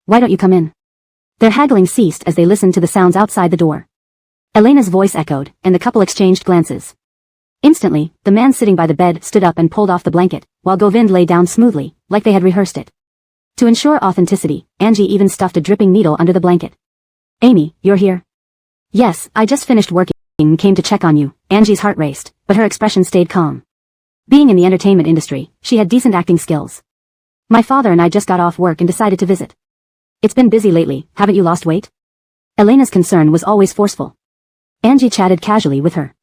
[SPEAKER 1] Why don't you come in? Their haggling ceased as they listened to the sounds outside the door. Elena's voice echoed, and the couple exchanged glances. Instantly, the man sitting by the bed stood up and pulled off the blanket, while Govind lay down smoothly, like they had rehearsed it. To ensure authenticity, Angie even stuffed a dripping needle under the blanket. Amy, you're here? Yes, I just finished working and came to check on you. Angie's heart raced, but her expression stayed calm. Being in the entertainment industry, she had decent acting skills. My father and I just got off work and decided to visit. It's been busy lately, haven't you lost weight? Elena's concern was always forceful. Angie chatted casually with her.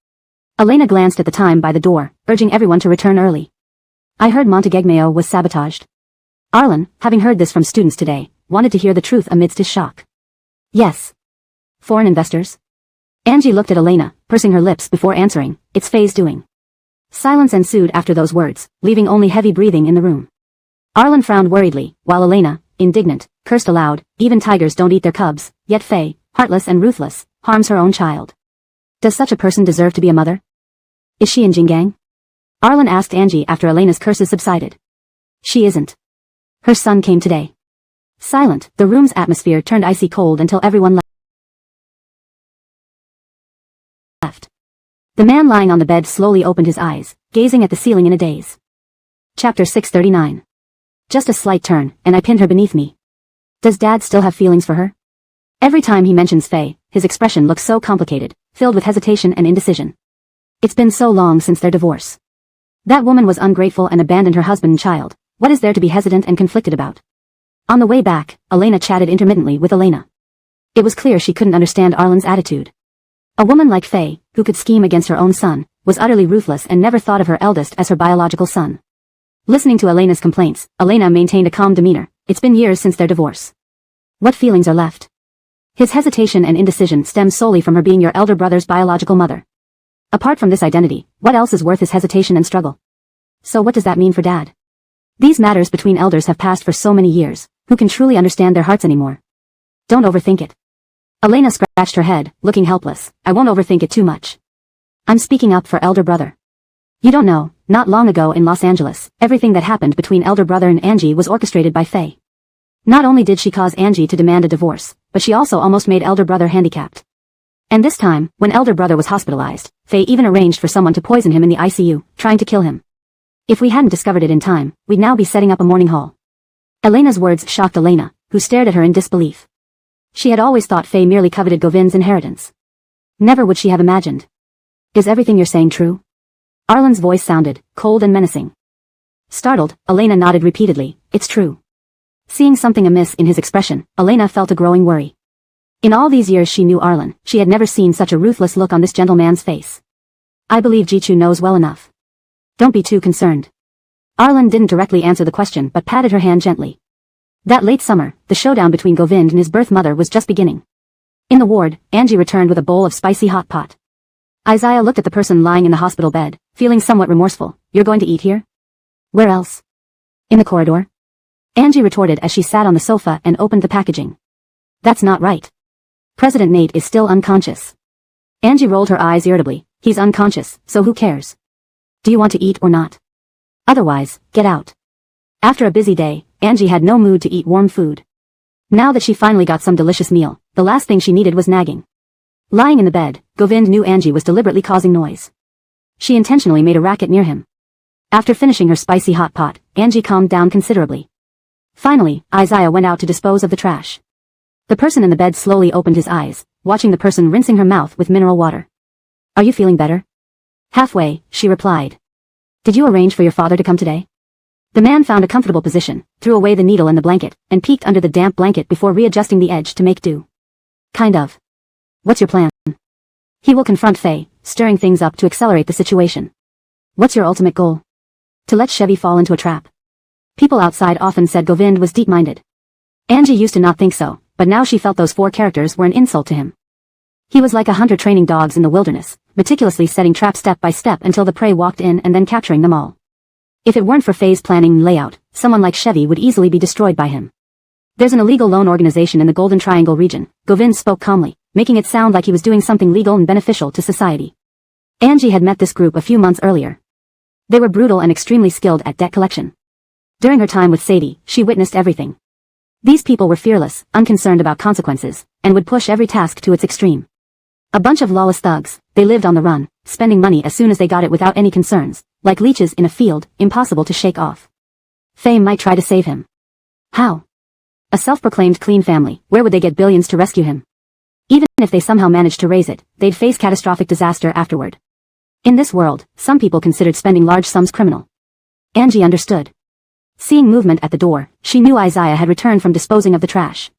[SPEAKER 1] Elena glanced at the time by the door, urging everyone to return early. I heard Montegagneo was sabotaged. Arlen, having heard this from students today, wanted to hear the truth amidst his shock. Yes. Foreign investors? Angie looked at Elena, pursing her lips before answering, "It's Faye's doing." Silence ensued after those words, leaving only heavy breathing in the room. Arlen frowned worriedly, while Elena, indignant, cursed aloud. Even tigers don't eat their cubs, yet Faye, heartless and ruthless, harms her own child. Does such a person deserve to be a mother? Is she in Jingang? Arlen asked Angie after Elena's curses subsided. She isn't. Her son came today. Silent, the room's atmosphere turned icy cold until everyone left. The man lying on the bed slowly opened his eyes, gazing at the ceiling in a daze. Chapter 639. Just a slight turn, and I pinned her beneath me. Does Dad still have feelings for her? Every time he mentions Faye, his expression looks so complicated, filled with hesitation and indecision. It's been so long since their divorce. That woman was ungrateful and abandoned her husband and child. What is there to be hesitant and conflicted about? On the way back, Elena chatted intermittently with Elena. It was clear she couldn't understand Arlen's attitude. A woman like Faye, who could scheme against her own son, was utterly ruthless and never thought of her eldest as her biological son. Listening to Elena's complaints, Elena maintained a calm demeanor. It's been years since their divorce. What feelings are left? His hesitation and indecision stem solely from her being your elder brother's biological mother. Apart from this identity, what else is worth his hesitation and struggle? So what does that mean for Dad? These matters between elders have passed for so many years. Who can truly understand their hearts anymore? Don't overthink it. Elena scratched her head, looking helpless. I won't overthink it too much. I'm speaking up for elder brother. You don't know, not long ago in Los Angeles, everything that happened between elder brother and Angie was orchestrated by Faye. Not only did she cause Angie to demand a divorce, but she also almost made elder brother handicapped. And this time, when elder brother was hospitalized, Faye even arranged for someone to poison him in the ICU, trying to kill him. If we hadn't discovered it in time, we'd now be setting up a mourning hall. Elena's words shocked Elena, who stared at her in disbelief. She had always thought Faye merely coveted Govind's inheritance. Never would she have imagined. Is everything you're saying true? Arlen's voice sounded, cold and menacing. Startled, Elena nodded repeatedly. It's true. Seeing something amiss in his expression, Elena felt a growing worry. In all these years she knew Arlen, she had never seen such a ruthless look on this gentleman's face. I believe Jichu knows well enough. Don't be too concerned. Arlen didn't directly answer the question but patted her hand gently. That late summer, the showdown between Govind and his birth mother was just beginning. In the ward, Angie returned with a bowl of spicy hot pot. Isaiah looked at the person lying in the hospital bed, feeling somewhat remorseful. You're going to eat here? Where else? In the corridor? Angie retorted as she sat on the sofa and opened the packaging. That's not right. President Nate is still unconscious. Angie rolled her eyes irritably. He's unconscious, so who cares? Do you want to eat or not? Otherwise, get out. After a busy day, Angie had no mood to eat warm food. Now that she finally got some delicious meal, the last thing she needed was nagging. Lying in the bed, Govind knew Angie was deliberately causing noise. She intentionally made a racket near him. After finishing her spicy hot pot, Angie calmed down considerably. Finally, Isaiah went out to dispose of the trash. The person in the bed slowly opened his eyes, watching the person rinsing her mouth with mineral water. Are you feeling better? Halfway, she replied. Did you arrange for your father to come today? The man found a comfortable position, threw away the needle and the blanket, and peeked under the damp blanket before readjusting the edge to make do. Kind of. What's your plan? He will confront Faye, stirring things up to accelerate the situation. What's your ultimate goal? To let Chevy fall into a trap. People outside often said Govind was deep-minded. Angie used to not think so, but now she felt those four characters were an insult to him. He was like a hunter training dogs in the wilderness, meticulously setting traps step by step until the prey walked in and then capturing them all. If it weren't for Faye's planning and layout, someone like Chevy would easily be destroyed by him. There's an illegal loan organization in the Golden Triangle region, Govind spoke calmly, making it sound like he was doing something legal and beneficial to society. Angie had met this group a few months earlier. They were brutal and extremely skilled at debt collection. During her time with Sadie, she witnessed everything. These people were fearless, unconcerned about consequences, and would push every task to its extreme. A bunch of lawless thugs, they lived on the run, spending money as soon as they got it without any concerns, like leeches in a field, impossible to shake off. Faye might try to save him. How? A self-proclaimed clean family, where would they get billions to rescue him? Even if they somehow managed to raise it, they'd face catastrophic disaster afterward. In this world, some people considered spending large sums criminal. Angie understood. Seeing movement at the door, she knew Isaiah had returned from disposing of the trash.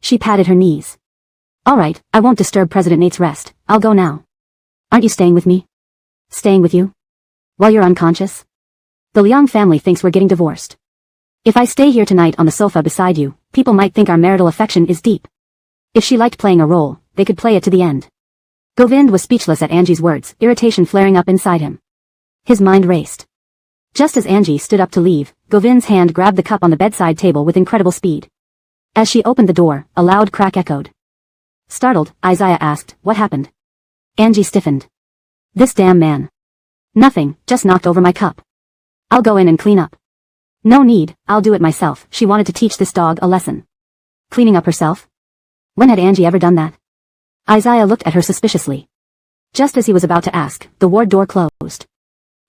[SPEAKER 1] She patted her knees. All right, I won't disturb President Nate's rest. I'll go now. Aren't you staying with me? Staying with you? While you're unconscious? The Liang family thinks we're getting divorced. If I stay here tonight on the sofa beside you, people might think our marital affection is deep. If she liked playing a role, they could play it to the end. Govind was speechless at Angie's words, irritation flaring up inside him. His mind raced. Just as Angie stood up to leave, Govind's hand grabbed the cup on the bedside table with incredible speed. As she opened the door, a loud crack echoed. Startled, Isaiah asked, "What happened?" Angie stiffened. "This damn man." "Nothing, just knocked over my cup. I'll go in and clean up." "No need, I'll do it myself." She wanted to teach this dog a lesson. Cleaning up herself? When had Angie ever done that? Isaiah looked at her suspiciously. Just as he was about to ask, the ward door closed.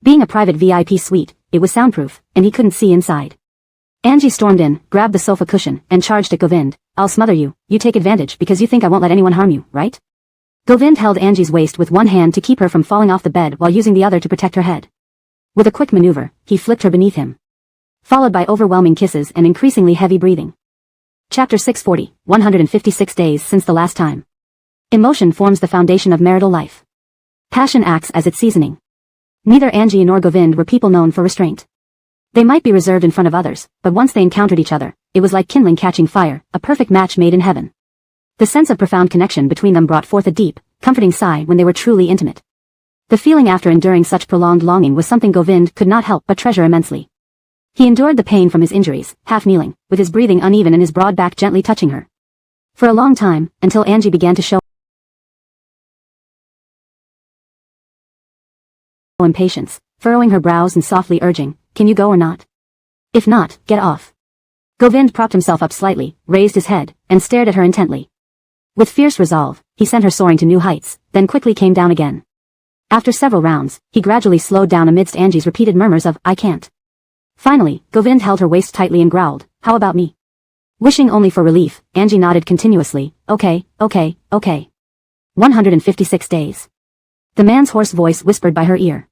[SPEAKER 1] Being a private VIP suite, it was soundproof, and he couldn't see inside. Angie stormed in, grabbed the sofa cushion, and charged at Govind. "I'll smother you. You take advantage because you think I won't let anyone harm you, right?" Govind held Angie's waist with one hand to keep her from falling off the bed while using the other to protect her head. With a quick maneuver, he flipped her beneath him. Followed by overwhelming kisses and increasingly heavy breathing. Chapter 640, 156 days since the last time. Emotion forms the foundation of marital life. Passion acts as its seasoning. Neither Angie nor Govind were people known for restraint. They might be reserved in front of others, but once they encountered each other, it was like kindling catching fire, a perfect match made in heaven. The sense of profound connection between them brought forth a deep, comforting sigh when they were truly intimate. The feeling after enduring such prolonged longing was something Govind could not help but treasure immensely. He endured the pain from his injuries, half kneeling, with his breathing uneven and his broad back gently touching her. For a long time, until Angie began to show impatience, furrowing her brows and softly urging, "Can you go or not? If not, get off." Govind propped himself up slightly, raised his head, and stared at her intently. With fierce resolve, he sent her soaring to new heights, then quickly came down again. After several rounds, he gradually slowed down amidst Angie's repeated murmurs of, "I can't." Finally, Govind held her waist tightly and growled, "How about me?" Wishing only for relief, Angie nodded continuously, "Okay, okay, okay." 156 days. The man's hoarse voice whispered by her ear.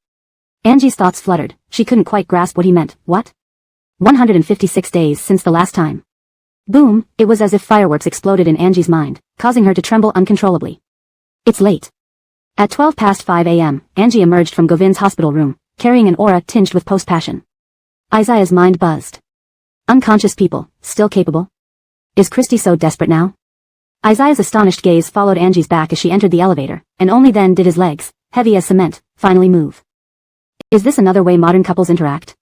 [SPEAKER 1] Angie's thoughts fluttered, she couldn't quite grasp what he meant. What? 156 days since the last time. Boom, it was as if fireworks exploded in Angie's mind, causing her to tremble uncontrollably. It's late. At 5:12 a.m., Angie emerged from Govind's hospital room, carrying an aura tinged with post-passion. Isaiah's mind buzzed. Unconscious people, still capable? Is Christy so desperate now? Isaiah's astonished gaze followed Angie's back as she entered the elevator, and only then did his legs, heavy as cement, finally move. Is this another way modern couples interact?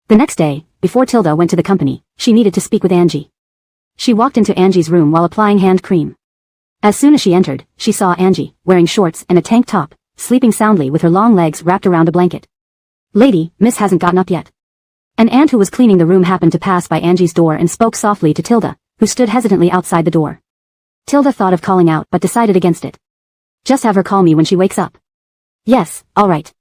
[SPEAKER 1] The next day, before Tilda went to the company, she needed to speak with Angie. She walked into Angie's room while applying hand cream. As soon as she entered, she saw Angie, wearing shorts and a tank top, sleeping soundly with her long legs wrapped around a blanket. "Lady, Miss hasn't gotten up yet." An aunt who was cleaning the room happened to pass by Angie's door and spoke softly to Tilda, who stood hesitantly outside the door. Tilda thought of calling out but decided against it. "Just have her call me when she wakes up." "Yes, all right."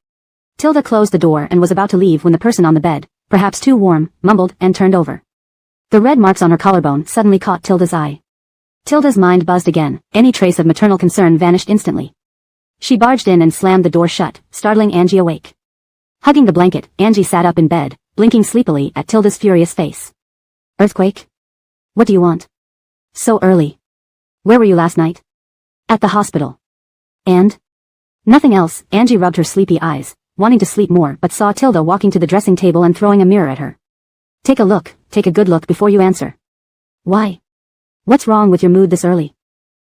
[SPEAKER 1] Tilda closed the door and was about to leave when the person on the bed, perhaps too warm, mumbled and turned over. The red marks on her collarbone suddenly caught Tilda's eye. Tilda's mind buzzed again, any trace of maternal concern vanished instantly. She barged in and slammed the door shut, startling Angie awake. Hugging the blanket, Angie sat up in bed, blinking sleepily at Tilda's furious face. "Earthquake? What do you want? So early. Where were you last night?" "At the hospital." "And?" "Nothing else." Angie rubbed her sleepy eyes, wanting to sleep more but saw Tilda walking to the dressing table and throwing a mirror at her. "Take a look, take a good look before you answer." "Why? What's wrong with your mood this early?"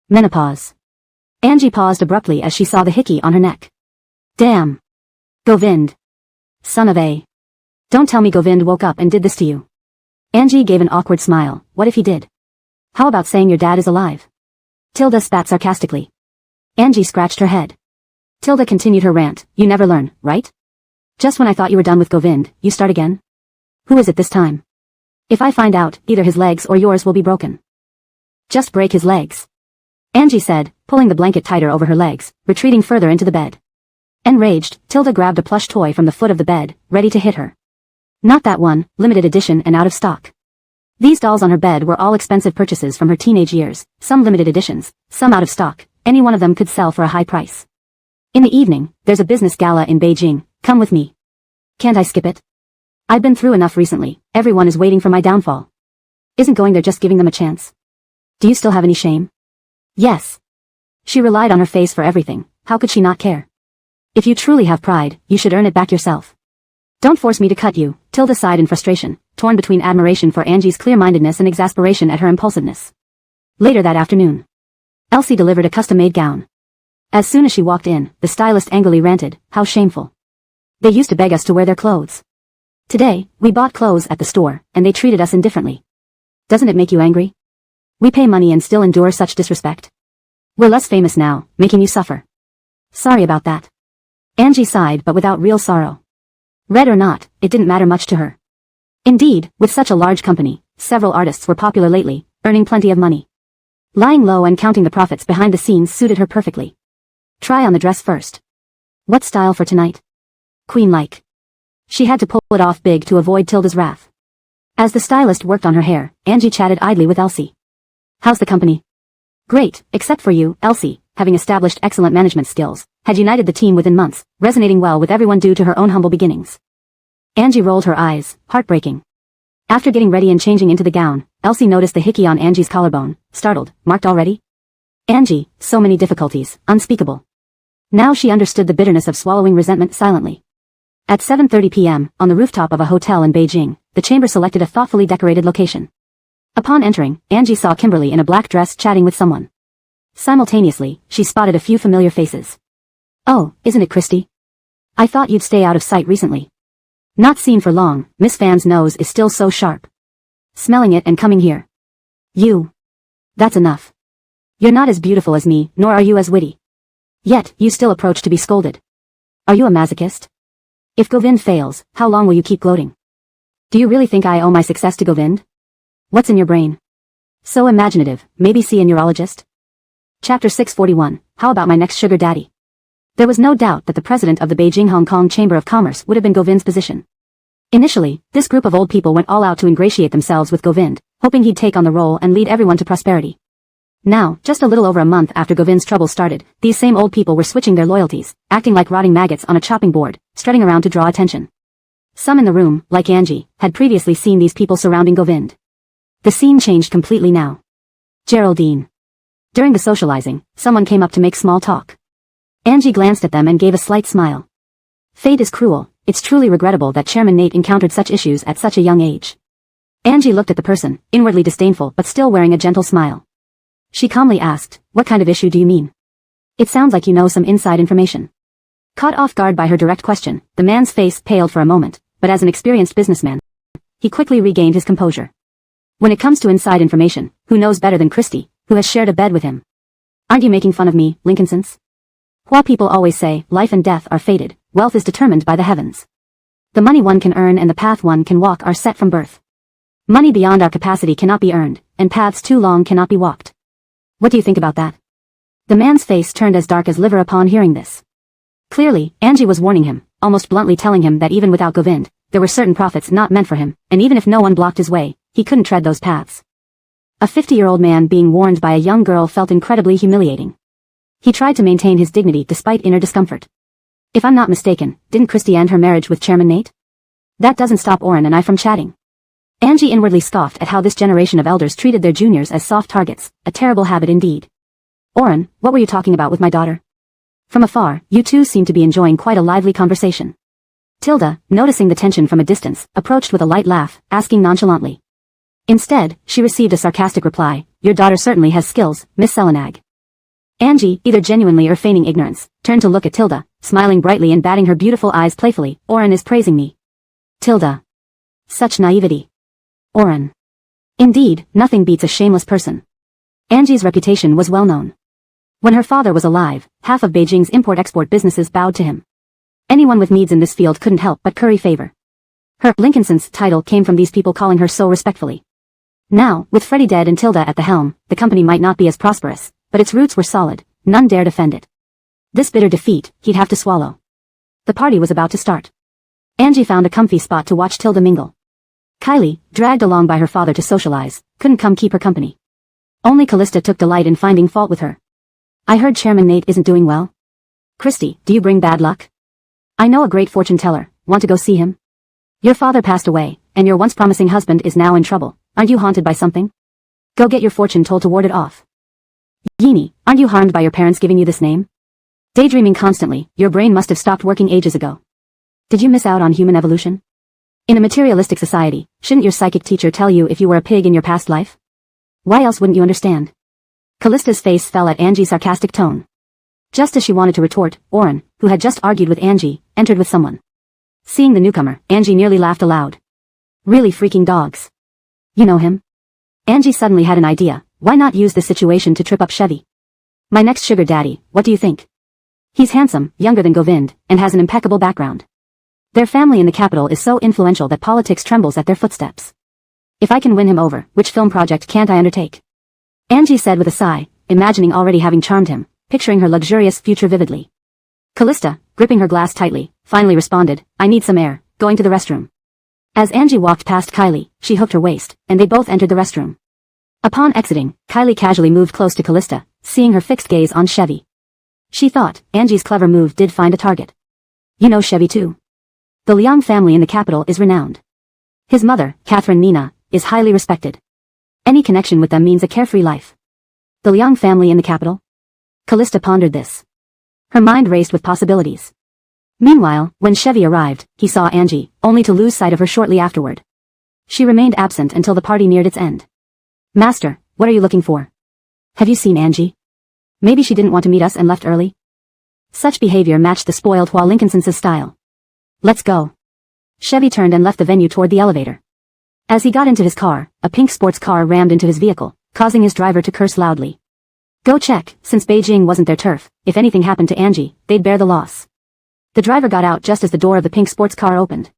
[SPEAKER 1] "Menopause." Angie paused abruptly as she saw the hickey on her neck. "Damn. Govind. Son of a. Don't tell me Govind woke up and did this to you." Angie gave an awkward smile. "What if he did? How about saying your dad is alive?" Tilda spat sarcastically. Angie scratched her head. Tilda continued her rant. "You never learn, right? Just when I thought you were done with Govind, you start again? Who is it this time? If I find out, either his legs or yours will be broken." "Just break his legs," Angie said, pulling the blanket tighter over her legs, retreating further into the bed. Enraged, Tilda grabbed a plush toy from the foot of the bed, ready to hit her. Not that one, limited edition and out of stock. These dolls on her bed were all expensive purchases from her teenage years, some limited editions, some out of stock, any one of them could sell for a high price. "In the evening, there's a business gala in Beijing, come with me." "Can't I skip it? I've been through enough recently, everyone is waiting for my downfall." "Isn't going there just giving them a chance? Do you still have any shame?" "Yes." She relied on her face for everything, how could she not care? "If you truly have pride, you should earn it back yourself. Don't force me to cut you." Tilda sighed in frustration, torn between admiration for Angie's clear-mindedness and exasperation at her impulsiveness. Later that afternoon, Elsie delivered a custom-made gown. As soon as she walked in, the stylist angrily ranted, "How shameful. They used to beg us to wear their clothes. Today, we bought clothes at the store, and they treated us indifferently. Doesn't it make you angry? We pay money and still endure such disrespect. We're less famous now, making you suffer. Sorry about that." Angie sighed, but without real sorrow. Red or not, it didn't matter much to her. Indeed, with such a large company, several artists were popular lately, earning plenty of money. Lying low and counting the profits behind the scenes suited her perfectly. Try on the dress first. What style for tonight? Queen-like. She had to pull it off big to avoid Tilda's wrath. As the stylist worked on her hair, Angie chatted idly with Elsie. "How's the company?" "Great, except for you." Elsie, having established excellent management skills, had united the team within months, resonating well with everyone due to her own humble beginnings. Angie rolled her eyes, heartbreaking. After getting ready and changing into the gown, Elsie noticed the hickey on Angie's collarbone, startled. "Marked already?" Angie, so many difficulties, unspeakable. Now she understood the bitterness of swallowing resentment silently. At 7:30 p.m., on the rooftop of a hotel in Beijing, the chamber selected a thoughtfully decorated location. Upon entering, Angie saw Kimberly in a black dress chatting with someone. Simultaneously, she spotted a few familiar faces. "Oh, isn't it Christy? I thought you'd stay out of sight recently." Not seen for long, Miss Fan's nose is still so sharp. Smelling it and coming here. "You. That's enough. You're not as beautiful as me, nor are you as witty. Yet, you still approach to be scolded. Are you a masochist? If Govind fails, how long will you keep gloating? Do you really think I owe my success to Govind? What's in your brain? So imaginative, maybe see a neurologist?" Chapter 641, How About My Next Sugar Daddy? There was no doubt that the president of the Beijing-Hong Kong Chamber of Commerce would have been Govind's position. Initially, this group of old people went all out to ingratiate themselves with Govind, hoping he'd take on the role and lead everyone to prosperity. Now, just a little over a month after Govind's troubles started, these same old people were switching their loyalties, acting like rotting maggots on a chopping board, strutting around to draw attention. Some in the room, like Angie, had previously seen these people surrounding Govind. The scene changed completely now. Geraldine. During the socializing, someone came up to make small talk. Angie glanced at them and gave a slight smile. Fate is cruel. It's truly regrettable that Chairman Nate encountered such issues at such a young age. Angie looked at the person, inwardly disdainful but still wearing a gentle smile. She calmly asked, "What kind of issue do you mean? It sounds like you know some inside information." Caught off guard by her direct question, the man's face paled for a moment, but as an experienced businessman, he quickly regained his composure. "When it comes to inside information, who knows better than Christy, who has shared a bed with him? Aren't you making fun of me, Lincolnsons? Hua people always say, life and death are fated, wealth is determined by the heavens. The money one can earn and the path one can walk are set from birth. Money beyond our capacity cannot be earned, and paths too long cannot be walked. What do you think about that?" The man's face turned as dark as liver upon hearing this. Clearly, Angie was warning him, almost bluntly telling him that even without Govind, there were certain profits not meant for him, and even if no one blocked his way, he couldn't tread those paths. A 50-year-old man being warned by a young girl felt incredibly humiliating. He tried to maintain his dignity despite inner discomfort. "If I'm not mistaken, didn't Christy end her marriage with Chairman Nate? That doesn't stop Oren and I from chatting." Angie inwardly scoffed at how this generation of elders treated their juniors as soft targets, a terrible habit indeed. "Oren, what were you talking about with my daughter?" From afar, you two seemed to be enjoying quite a lively conversation. Tilda, noticing the tension from a distance, approached with a light laugh, asking nonchalantly. Instead, she received a sarcastic reply, "Your daughter certainly has skills, Miss Selenag." Angie, either genuinely or feigning ignorance, turned to look at Tilda, smiling brightly and batting her beautiful eyes playfully. "Oren is praising me." Tilda. Such naivety. Oren. Indeed, nothing beats a shameless person. Angie's reputation was well known. When her father was alive, half of Beijing's import-export businesses bowed to him. Anyone with needs in this field couldn't help but curry favor. Her Lincolnson's title came from these people calling her so respectfully. Now, with Freddie dead and Tilda at the helm, the company might not be as prosperous, but its roots were solid, none dared offend it. This bitter defeat, he'd have to swallow. The party was about to start. Angie found a comfy spot to watch Tilda mingle. Kylie, dragged along by her father to socialize, couldn't come keep her company. Only Callista took delight in finding fault with her. "I heard Chairman Nate isn't doing well. Christy, do you bring bad luck? I know a great fortune teller, want to go see him? Your father passed away, and your once promising husband is now in trouble. Aren't you haunted by something? Go get your fortune told to ward it off. Yeenie, aren't you harmed by your parents giving you this name? Daydreaming constantly, your brain must have stopped working ages ago. Did you miss out on human evolution? In a materialistic society, shouldn't your psychic teacher tell you if you were a pig in your past life? Why else wouldn't you understand?" Callista's face fell at Angie's sarcastic tone. Just as she wanted to retort, Oren, who had just argued with Angie, entered with someone. Seeing the newcomer, Angie nearly laughed aloud. Really freaking dogs. You know him? Angie suddenly had an idea. Why not use this situation to trip up Chevy? My next sugar daddy, what do you think? He's handsome, younger than Govind, and has an impeccable background. Their family in the capital is so influential that politics trembles at their footsteps. If I can win him over, which film project can't I undertake? Angie said with a sigh, imagining already having charmed him, picturing her luxurious future vividly. Callista, gripping her glass tightly, finally responded, I need some air, going to the restroom. As Angie walked past Kylie, she hooked her waist, and they both entered the restroom. Upon exiting, Kylie casually moved close to Callista, seeing her fixed gaze on Chevy. She thought, Angie's clever move did find a target. You know Chevy too. The Liang family in the capital is renowned. His mother, Catherine Nina, is highly respected. Any connection with them means a carefree life. The Liang family in the capital? Callista pondered this. Her mind raced with possibilities. Meanwhile, when Chevy arrived, he saw Angie, only to lose sight of her shortly afterward. She remained absent until the party neared its end. Master, what are you looking for? Have you seen Angie? Maybe she didn't want to meet us and left early? Such behavior matched the spoiled Hua Lincolnson's style. Let's go. Chevy turned and left the venue toward the elevator. As he got into his car, a pink sports car rammed into his vehicle, causing his driver to curse loudly. Go check, since Beijing wasn't their turf, if anything happened to Angie, they'd bear the loss. The driver got out just as the door of the pink sports car opened.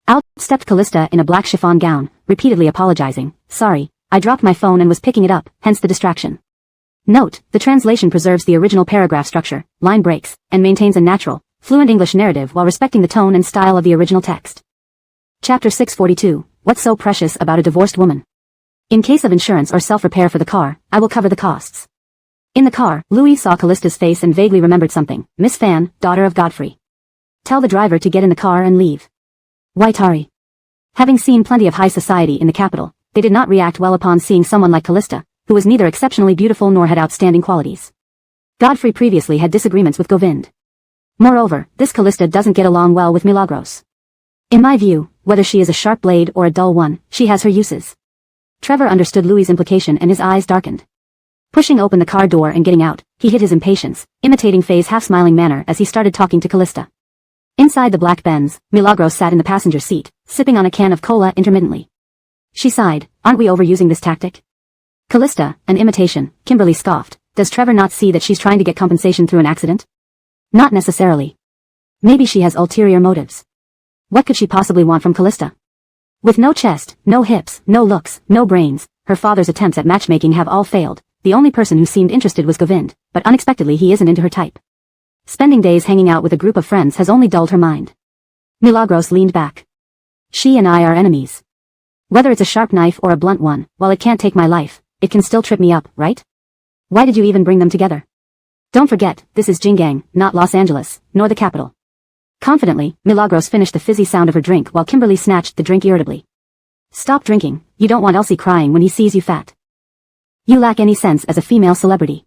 [SPEAKER 1] Out stepped Callista in a black chiffon gown, repeatedly apologizing, sorry, I dropped my phone and was picking it up, hence the distraction. Note, the translation preserves the original paragraph structure, line breaks, and maintains a natural, fluent English narrative while respecting the tone and style of the original text. Chapter 642, What's so precious about a divorced woman? In case of insurance or self-repair for the car, I will cover the costs. In the car, Louis saw Callista's face and vaguely remembered something. Miss Fan, daughter of Godfrey. Tell the driver to get in the car and leave. Why Tari? Having seen plenty of high society in the capital, they did not react well upon seeing someone like Callista, who was neither exceptionally beautiful nor had outstanding qualities. Godfrey previously had disagreements with Govind. Moreover, this Callista doesn't get along well with Milagros. In my view, whether she is a sharp blade or a dull one, she has her uses. Trevor understood Louis' implication and his eyes darkened. Pushing open the car door and getting out, he hid his impatience, imitating Faye's half-smiling manner as he started talking to Callista. Inside the black Benz, Milagros sat in the passenger seat, sipping on a can of cola intermittently. She sighed, aren't we overusing this tactic? Callista, an imitation, Kimberly scoffed, does Trevor not see that she's trying to get compensation through an accident? Not necessarily. Maybe she has ulterior motives. What could she possibly want from Callista? With no chest, no hips, no looks, no brains, her father's attempts at matchmaking have all failed. The only person who seemed interested was Govind, but unexpectedly he isn't into her type. Spending days hanging out with a group of friends has only dulled her mind. Milagros leaned back. She and I are enemies. Whether it's a sharp knife or a blunt one, while it can't take my life, it can still trip me up, right? Why did you even bring them together? Don't forget, this is Jinggang, not Los Angeles, nor the capital. Confidently, Milagros finished the fizzy sound of her drink while Kimberly snatched the drink irritably. Stop drinking, you don't want Elsie crying when he sees you fat. You lack any sense as a female celebrity.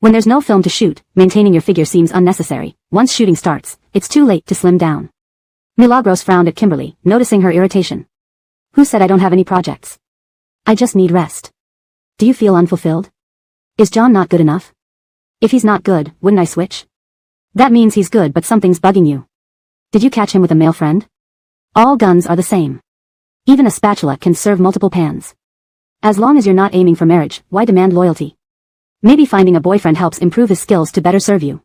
[SPEAKER 1] When there's no film to shoot, maintaining your figure seems unnecessary. Once shooting starts, it's too late to slim down. Milagros frowned at Kimberly, noticing her irritation. Who said I don't have any projects? I just need rest. Do you feel unfulfilled? Is John not good enough? If he's not good, wouldn't I switch? That means he's good but something's bugging you. Did you catch him with a male friend? All guns are the same. Even a spatula can serve multiple pans. As long as you're not aiming for marriage, why demand loyalty? Maybe finding a boyfriend helps improve his skills to better serve you.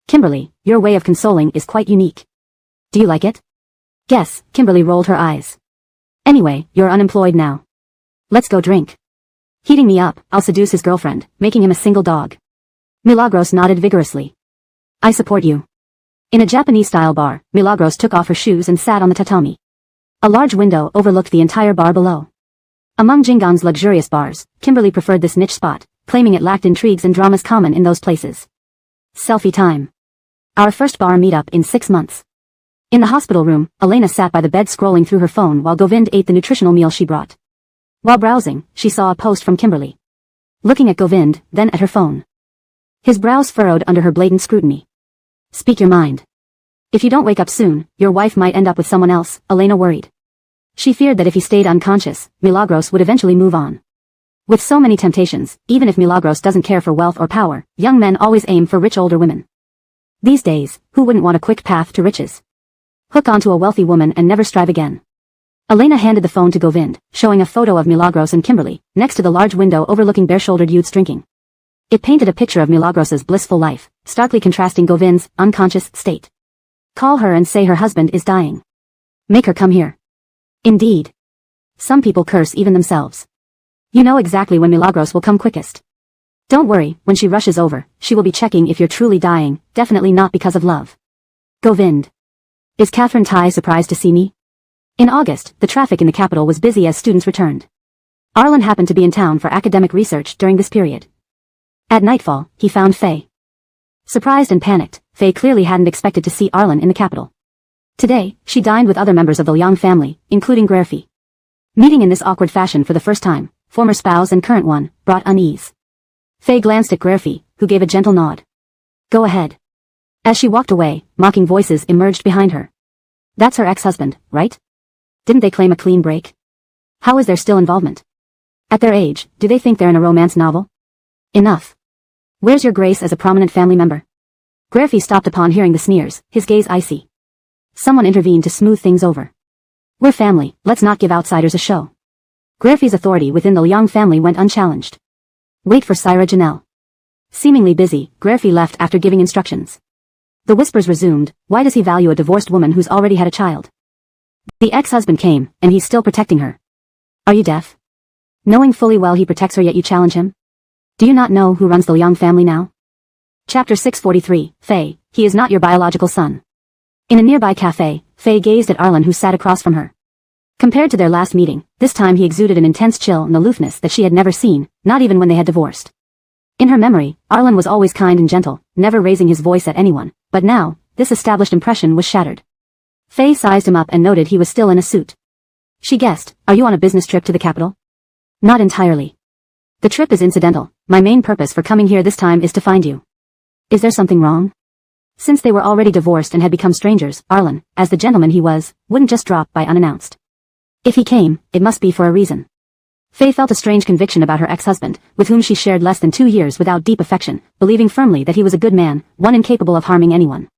[SPEAKER 1] Kimberly, your way of consoling is quite unique. Do you like it? Guess, Kimberly rolled her eyes. Anyway, you're unemployed now. Let's go drink. Heating me up, I'll seduce his girlfriend, making him a single dog. Milagros nodded vigorously. I support you. In a Japanese-style bar, Milagros took off her shoes and sat on the tatami. A large window overlooked the entire bar below. Among Jinggan's luxurious bars, Kimberly preferred this niche spot, claiming it lacked intrigues and dramas common in those places. Selfie time. Our first bar meetup in 6 months. In the hospital room, Elena sat by the bed scrolling through her phone while Govind ate the nutritional meal she brought. While browsing, she saw a post from Kimberly. Looking at Govind, then at her phone. His brows furrowed under her blatant scrutiny. Speak your mind. If you don't wake up soon, your wife might end up with someone else, Elena worried. She feared that if he stayed unconscious, Milagros would eventually move on. With so many temptations, even if Milagros doesn't care for wealth or power, young men always aim for rich older women. These days, who wouldn't want a quick path to riches? Hook onto a wealthy woman and never strive again. Elena handed the phone to Govind, showing a photo of Milagros and Kimberly, next to the large window overlooking bare-shouldered youths drinking. It painted a picture of Milagros's blissful life, starkly contrasting Govind's unconscious state. Call her and say her husband is dying. Make her come here. Indeed. Some people curse even themselves. You know exactly when Milagros will come quickest. Don't worry, when she rushes over, she will be checking if you're truly dying, definitely not because of love. Govind. Is Catherine Tai surprised to see me? In August, the traffic in the capital was busy as students returned. Arlen happened to be in town for academic research during this period. At nightfall, he found Faye. Surprised and panicked, Faye clearly hadn't expected to see Arlen in the capital. Today, she dined with other members of the Liang family, including Graerfi. Meeting in this awkward fashion for the first time, former spouse and current one, brought unease. Faye glanced at Graerfi, who gave a gentle nod. Go ahead. As she walked away, mocking voices emerged behind her. That's her ex-husband, right? Didn't they claim a clean break? How is there still involvement? At their age, do they think they're in a romance novel? Enough. Where's your grace as a prominent family member? Graerfi stopped upon hearing the sneers, his gaze icy. Someone intervened to smooth things over. We're family, let's not give outsiders a show. Graerfi's authority within the Liang family went unchallenged. Wait for Syra Janelle. Seemingly busy, Graerfi left after giving instructions. The whispers resumed, why does he value a divorced woman who's already had a child? The ex-husband came, and he's still protecting her. Are you deaf? Knowing fully well he protects her yet you challenge him? Do you not know who runs the Liang family now? Chapter 643, Faye, he is not your biological son. In a nearby cafe, Faye gazed at Arlen who sat across from her. Compared to their last meeting, this time he exuded an intense chill and aloofness that she had never seen, not even when they had divorced. In her memory, Arlen was always kind and gentle, never raising his voice at anyone, but now, this established impression was shattered. Faye sized him up and noted he was still in a suit. She guessed, are you on a business trip to the capital? Not entirely. The trip is incidental, my main purpose for coming here this time is to find you. Is there something wrong? Since they were already divorced and had become strangers, Arlen, as the gentleman he was, wouldn't just drop by unannounced. If he came, it must be for a reason. Faye felt a strange conviction about her ex-husband, with whom she shared less than 2 years without deep affection, believing firmly that he was a good man, one incapable of harming anyone.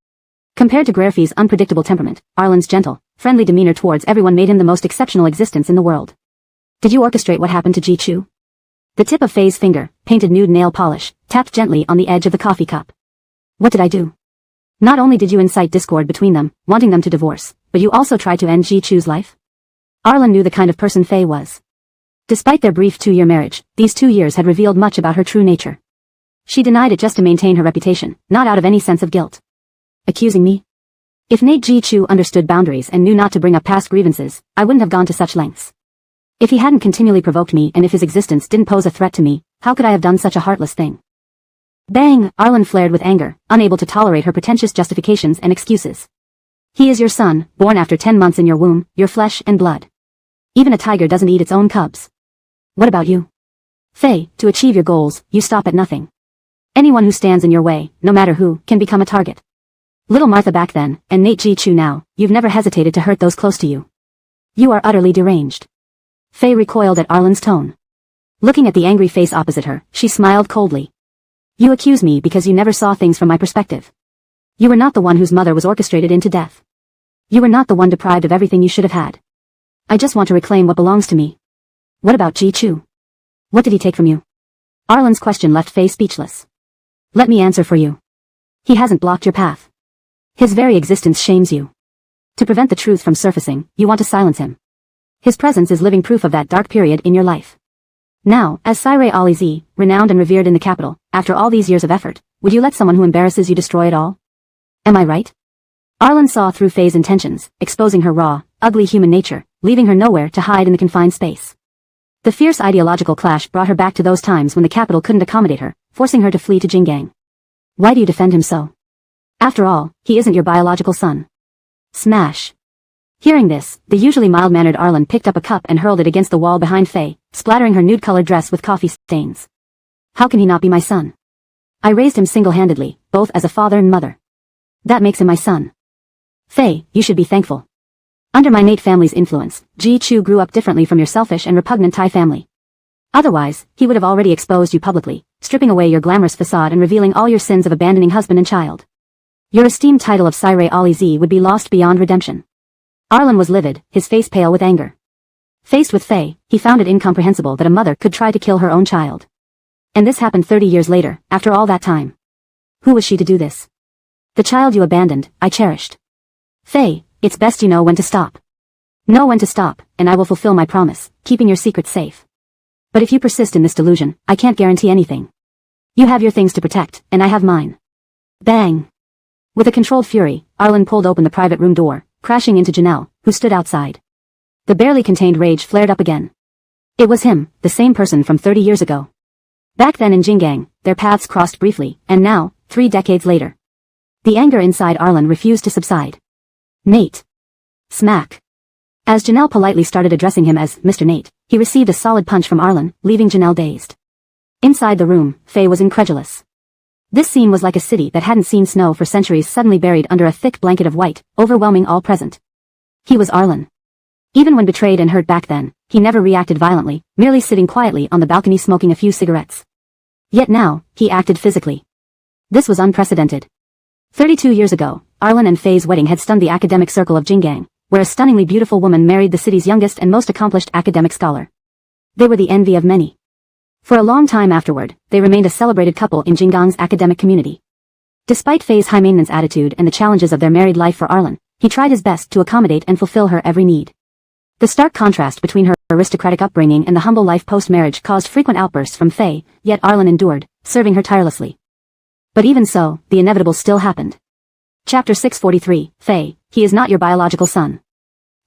[SPEAKER 1] Compared to Graerfi's unpredictable temperament, Arlen's gentle, friendly demeanor towards everyone made him the most exceptional existence in the world. Did you orchestrate what happened to Ji Chu? The tip of Faye's finger, painted nude nail polish, tapped gently on the edge of the coffee cup. What did I do? Not only did you incite discord between them, wanting them to divorce, but you also tried to end Ji Chu's life? Arlen knew the kind of person Faye was. Despite their brief 2-year marriage, these 2 years had revealed much about her true nature. She denied it just to maintain her reputation, not out of any sense of guilt. Accusing me? If Nate Ji Chu understood boundaries and knew not to bring up past grievances, I wouldn't have gone to such lengths. If he hadn't continually provoked me and if his existence didn't pose a threat to me, how could I have done such a heartless thing? Bang! Arlen flared with anger, unable to tolerate her pretentious justifications and excuses. He is your son, born after 10 months in your womb, your flesh and blood. Even a tiger doesn't eat its own cubs. What about you? Faye, to achieve your goals, you stop at nothing. Anyone who stands in your way, no matter who, can become a target. Little Martha back then, and Nate Ji Chu now, you've never hesitated to hurt those close to you. You are utterly deranged. Faye recoiled at Arlen's tone. Looking at the angry face opposite her, she smiled coldly. You accuse me because you never saw things from my perspective. You were not the one whose mother was orchestrated into death. You were not the one deprived of everything you should have had. I just want to reclaim what belongs to me. What about Ji Chu? What did he take from you? Arlen's question left Faye speechless. Let me answer for you. He hasn't blocked your path. His very existence shames you. To prevent the truth from surfacing, you want to silence him. His presence is living proof of that dark period in your life. Now, as Syre Ali-Z, renowned and revered in the capital, after all these years of effort, would you let someone who embarrasses you destroy it all? Am I right? Arlen saw through Faye's intentions, exposing her raw, ugly human nature, leaving her nowhere to hide in the confined space. The fierce ideological clash brought her back to those times when the capital couldn't accommodate her, forcing her to flee to Jinggang. Why do you defend him so? After all, he isn't your biological son. Smash. Hearing this, the usually mild-mannered Arlen picked up a cup and hurled it against the wall behind Faye, splattering her nude-colored dress with coffee stains. How can he not be my son? I raised him single-handedly, both as a father and mother. That makes him my son. Faye, you should be thankful. Under my Nate family's influence, Ji Chu grew up differently from your selfish and repugnant Tai family. Otherwise, he would have already exposed you publicly, stripping away your glamorous facade and revealing all your sins of abandoning husband and child. Your esteemed title of Sire Ali Z would be lost beyond redemption. Arlen was livid, his face pale with anger. Faced with Faye, he found it incomprehensible that a mother could try to kill her own child. And this happened 30 years later, after all that time. Who was she to do this? The child you abandoned, I cherished. Faye, it's best you know when to stop. Know when to stop, and I will fulfill my promise, keeping your secret safe. But if you persist in this delusion, I can't guarantee anything. You have your things to protect, and I have mine. Bang! With a controlled fury, Arlen pulled open the private room door, crashing into Janelle, who stood outside. The barely contained rage flared up again. It was him, the same person from 30 years ago. Back then in Jingang, their paths crossed briefly, and now, 3 decades later. The anger inside Arlen refused to subside. Nate. Smack. As Janelle politely started addressing him as Mr. Nate, he received a solid punch from Arlen, leaving Janelle dazed. Inside the room, Faye was incredulous. This scene was like a city that hadn't seen snow for centuries suddenly buried under a thick blanket of white, overwhelming all present. He was Arlen. Even when betrayed and hurt back then, he never reacted violently, merely sitting quietly on the balcony smoking a few cigarettes. Yet now, he acted physically. This was unprecedented. 32 years ago, Arlen and Faye's wedding had stunned the academic circle of Jingang, where a stunningly beautiful woman married the city's youngest and most accomplished academic scholar. They were the envy of many. For a long time afterward, they remained a celebrated couple in Jingang's academic community. Despite Faye's high-maintenance attitude and the challenges of their married life for Arlen, he tried his best to accommodate and fulfill her every need. The stark contrast between her aristocratic upbringing and the humble life post-marriage caused frequent outbursts from Faye, yet Arlen endured, serving her tirelessly. But even so, the inevitable still happened. Chapter 643, Faye, he is not your biological son.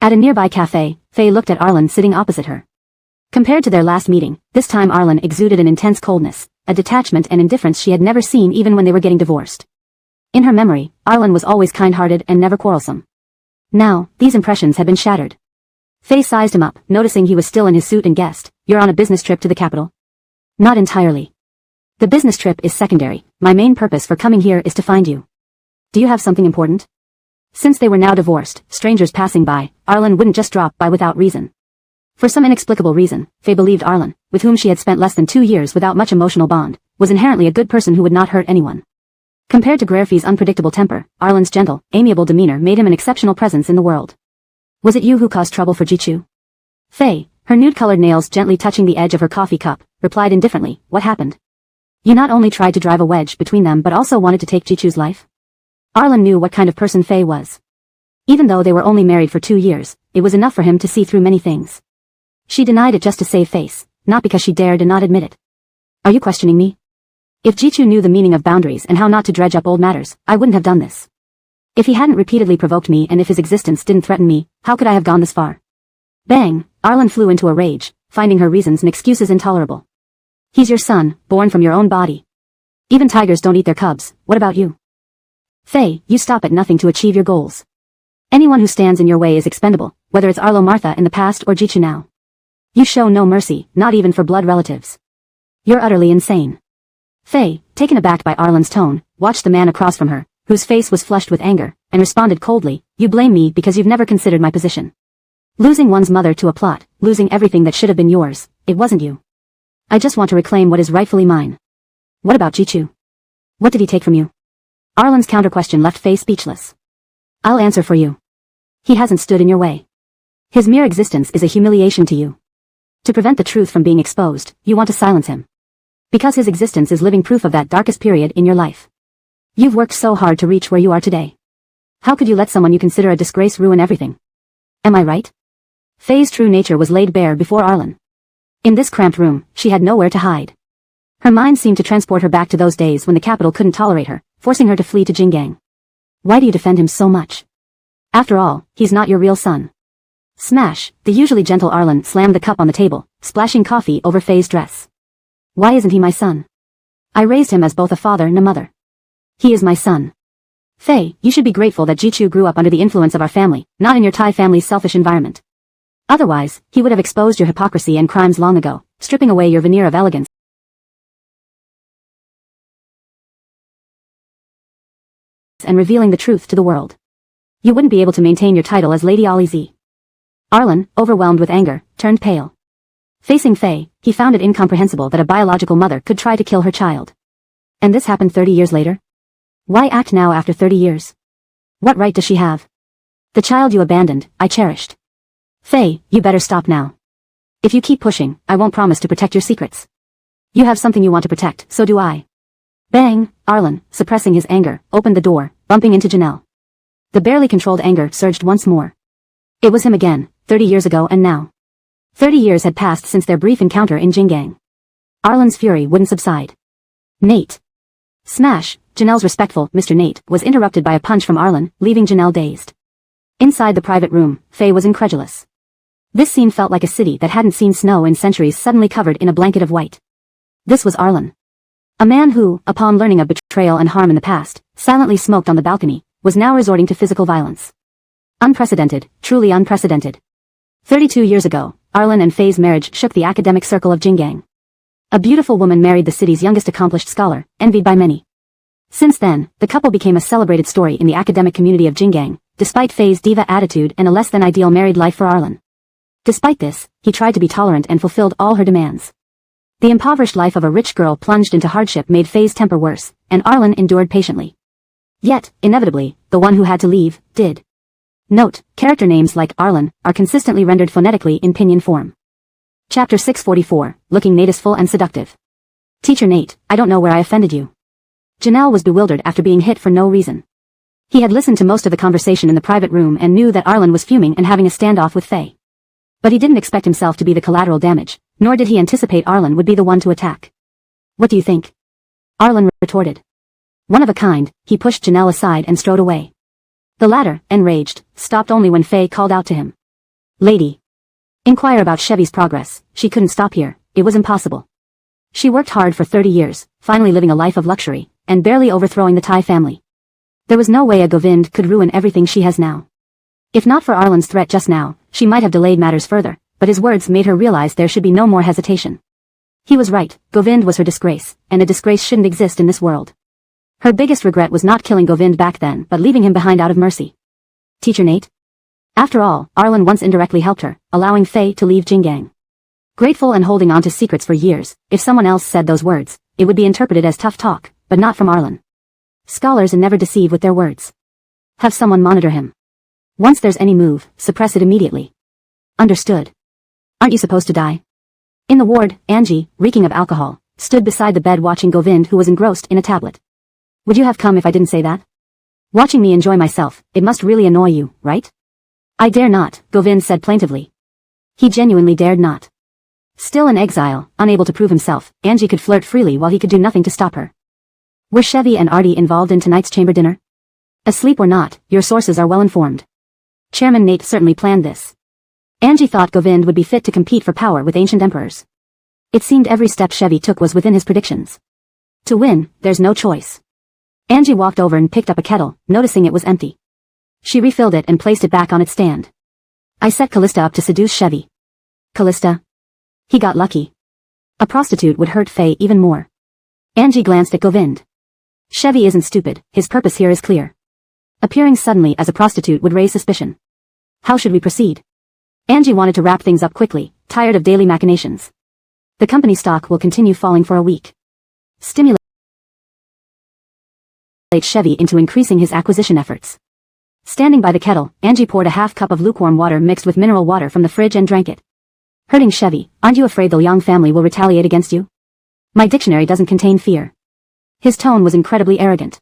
[SPEAKER 1] At a nearby cafe, Faye looked at Arlen sitting opposite her. Compared to their last meeting, this time Arlen exuded an intense coldness, a detachment and indifference she had never seen even when they were getting divorced. In her memory, Arlen was always kind-hearted and never quarrelsome. Now, these impressions had been shattered. Faye sized him up, noticing he was still in his suit and guessed, "You're on a business trip to the capital?" "Not entirely. The business trip is secondary, my main purpose for coming here is to find you. Do you have something important?" Since they were now divorced, strangers passing by, Arlen wouldn't just drop by without reason. For some inexplicable reason, Faye believed Arlen, with whom she had spent less than 2 years without much emotional bond, was inherently a good person who would not hurt anyone. Compared to Grerfie's unpredictable temper, Arlen's gentle, amiable demeanor made him an exceptional presence in the world. "Was it you who caused trouble for Jichu?" Faye, her nude-colored nails gently touching the edge of her coffee cup, replied indifferently, "What happened? You not only tried to drive a wedge between them but also wanted to take Jichu's life?" Arlen knew what kind of person Faye was. Even though they were only married for 2 years, it was enough for him to see through many things. She denied it just to save face, not because she dared to not admit it. "Are you questioning me? If Jichu knew the meaning of boundaries and how not to dredge up old matters, I wouldn't have done this. If he hadn't repeatedly provoked me and if his existence didn't threaten me, how could I have gone this far?" Bang! Arlen flew into a rage, finding her reasons and excuses intolerable. "He's your son, born from your own body. Even tigers don't eat their cubs, what about you? Faye, you stop at nothing to achieve your goals. Anyone who stands in your way is expendable, whether it's Arlo Martha in the past or Jichu now. You show no mercy, not even for blood relatives. You're utterly insane." Faye, taken aback by Arlen's tone, watched the man across from her, whose face was flushed with anger, and responded coldly, "You blame me because you've never considered my position. Losing one's mother to a plot, losing everything that should have been yours, it wasn't you. I just want to reclaim what is rightfully mine. What about Jichu? What did he take from you?" Arlen's counter-question left Faye speechless. "I'll answer for you. He hasn't stood in your way. His mere existence is a humiliation to you. To prevent the truth from being exposed, you want to silence him. Because his existence is living proof of that darkest period in your life. You've worked so hard to reach where you are today. How could you let someone you consider a disgrace ruin everything? Am I right?" Faye's true nature was laid bare before Arlen. In this cramped room, she had nowhere to hide. Her mind seemed to transport her back to those days when the capital couldn't tolerate her, forcing her to flee to Jingang. "Why do you defend him so much? After all, he's not your real son." Smash! The usually gentle Arlen slammed the cup on the table, splashing coffee over Faye's dress. "Why isn't he my son? I raised him as both a father and a mother. He is my son. Faye, you should be grateful that Jichu grew up under the influence of our family, not in your Thai family's selfish environment. Otherwise, he would have exposed your hypocrisy and crimes long ago, stripping away your veneer of elegance and revealing the truth to the world. You wouldn't be able to maintain your title as Lady Ali Z." Arlen, overwhelmed with anger, turned pale. Facing Faye, he found it incomprehensible that a biological mother could try to kill her child. And this happened 30 years later? Why act now after 30 years? What right does she have? The child you abandoned, I cherished. Faye, you better stop now. If you keep pushing, I won't promise to protect your secrets. You have something you want to protect, so do I. Bang! Arlen, suppressing his anger, opened the door, bumping into Janelle. The barely controlled anger surged once more. It was him again, 30 years ago and now. 30 years had passed since their brief encounter in Jingang. Arlen's fury wouldn't subside. Nate. Smash! Janelle's respectful, Mr. Nate, was interrupted by a punch from Arlen, leaving Janelle dazed. Inside the private room, Faye was incredulous. This scene felt like a city that hadn't seen snow in centuries suddenly covered in a blanket of white. This was Arlen. A man who, upon learning of betrayal and harm in the past, silently smoked on the balcony, was now resorting to physical violence. Unprecedented, truly unprecedented. 32 years ago, Arlen and Faye's marriage shook the academic circle of Jingang. A beautiful woman married the city's youngest accomplished scholar, envied by many. Since then, the couple became a celebrated story in the academic community of Jingang, despite Faye's diva attitude and a less than ideal married life for Arlen. Despite this, he tried to be tolerant and fulfilled all her demands. The impoverished life of a rich girl plunged into hardship made Faye's temper worse, and Arlen endured patiently. Yet, inevitably, the one who had to leave, did. Note, character names like Arlen are consistently rendered phonetically in pinyin form. Chapter 644, looking nateful and seductive. Teacher Nate, I don't know where I offended you. Janelle was bewildered after being hit for no reason. He had listened to most of the conversation in the private room and knew that Arlen was fuming and having a standoff with Faye. But he didn't expect himself to be the collateral damage, nor did he anticipate Arlen would be the one to attack. What do you think? Arlen retorted. One of a kind, he pushed Janelle aside and strode away. The latter, enraged, stopped only when Faye called out to him. Lady. Inquire about Chevy's progress. She couldn't stop here, it was impossible. She worked hard for 30 years, finally living a life of luxury, and barely overthrowing the Thai family. There was no way a Govind could ruin everything she has now. If not for Arlen's threat just now, she might have delayed matters further, but his words made her realize there should be no more hesitation. He was right, Govind was her disgrace, and a disgrace shouldn't exist in this world. Her biggest regret was not killing Govind back then but leaving him behind out of mercy. Teacher Nate? After all, Arlen once indirectly helped her, allowing Faye to leave Jingang. Grateful and holding on to secrets for years, if someone else said those words, it would be interpreted as tough talk, but not from Arlen. Scholars never deceive with their words. Have someone monitor him. Once there's any move, suppress it immediately. Understood. Aren't you supposed to die? In the ward, Angie, reeking of alcohol, stood beside the bed watching Govind who was engrossed in a tablet. Would you have come if I didn't say that? Watching me enjoy myself, it must really annoy you, right? I dare not, Govind said plaintively. He genuinely dared not. Still in exile, unable to prove himself, Angie could flirt freely while he could do nothing to stop her. Were Chevy and Artie involved in tonight's chamber dinner? Asleep or not, your sources are well informed. Chairman Nate certainly planned this. Angie thought Govind would be fit to compete for power with ancient emperors. It seemed every step Chevy took was within his predictions. To win, there's no choice. Angie walked over and picked up a kettle, noticing it was empty. She refilled it and placed it back on its stand. I set Callista up to seduce Chevy. Callista? He got lucky. A prostitute would hurt Faye even more. Angie glanced at Govind. Chevy isn't stupid, his purpose here is clear. Appearing suddenly as a prostitute would raise suspicion. How should we proceed? Angie wanted to wrap things up quickly, tired of daily machinations. The company stock will continue falling for a week. Stimulate Chevy into increasing his acquisition efforts. Standing by the kettle, Angie poured a half cup of lukewarm water mixed with mineral water from the fridge and drank it. Hurting Chevy, aren't you afraid the Liang family will retaliate against you? My dictionary doesn't contain fear. His tone was incredibly arrogant.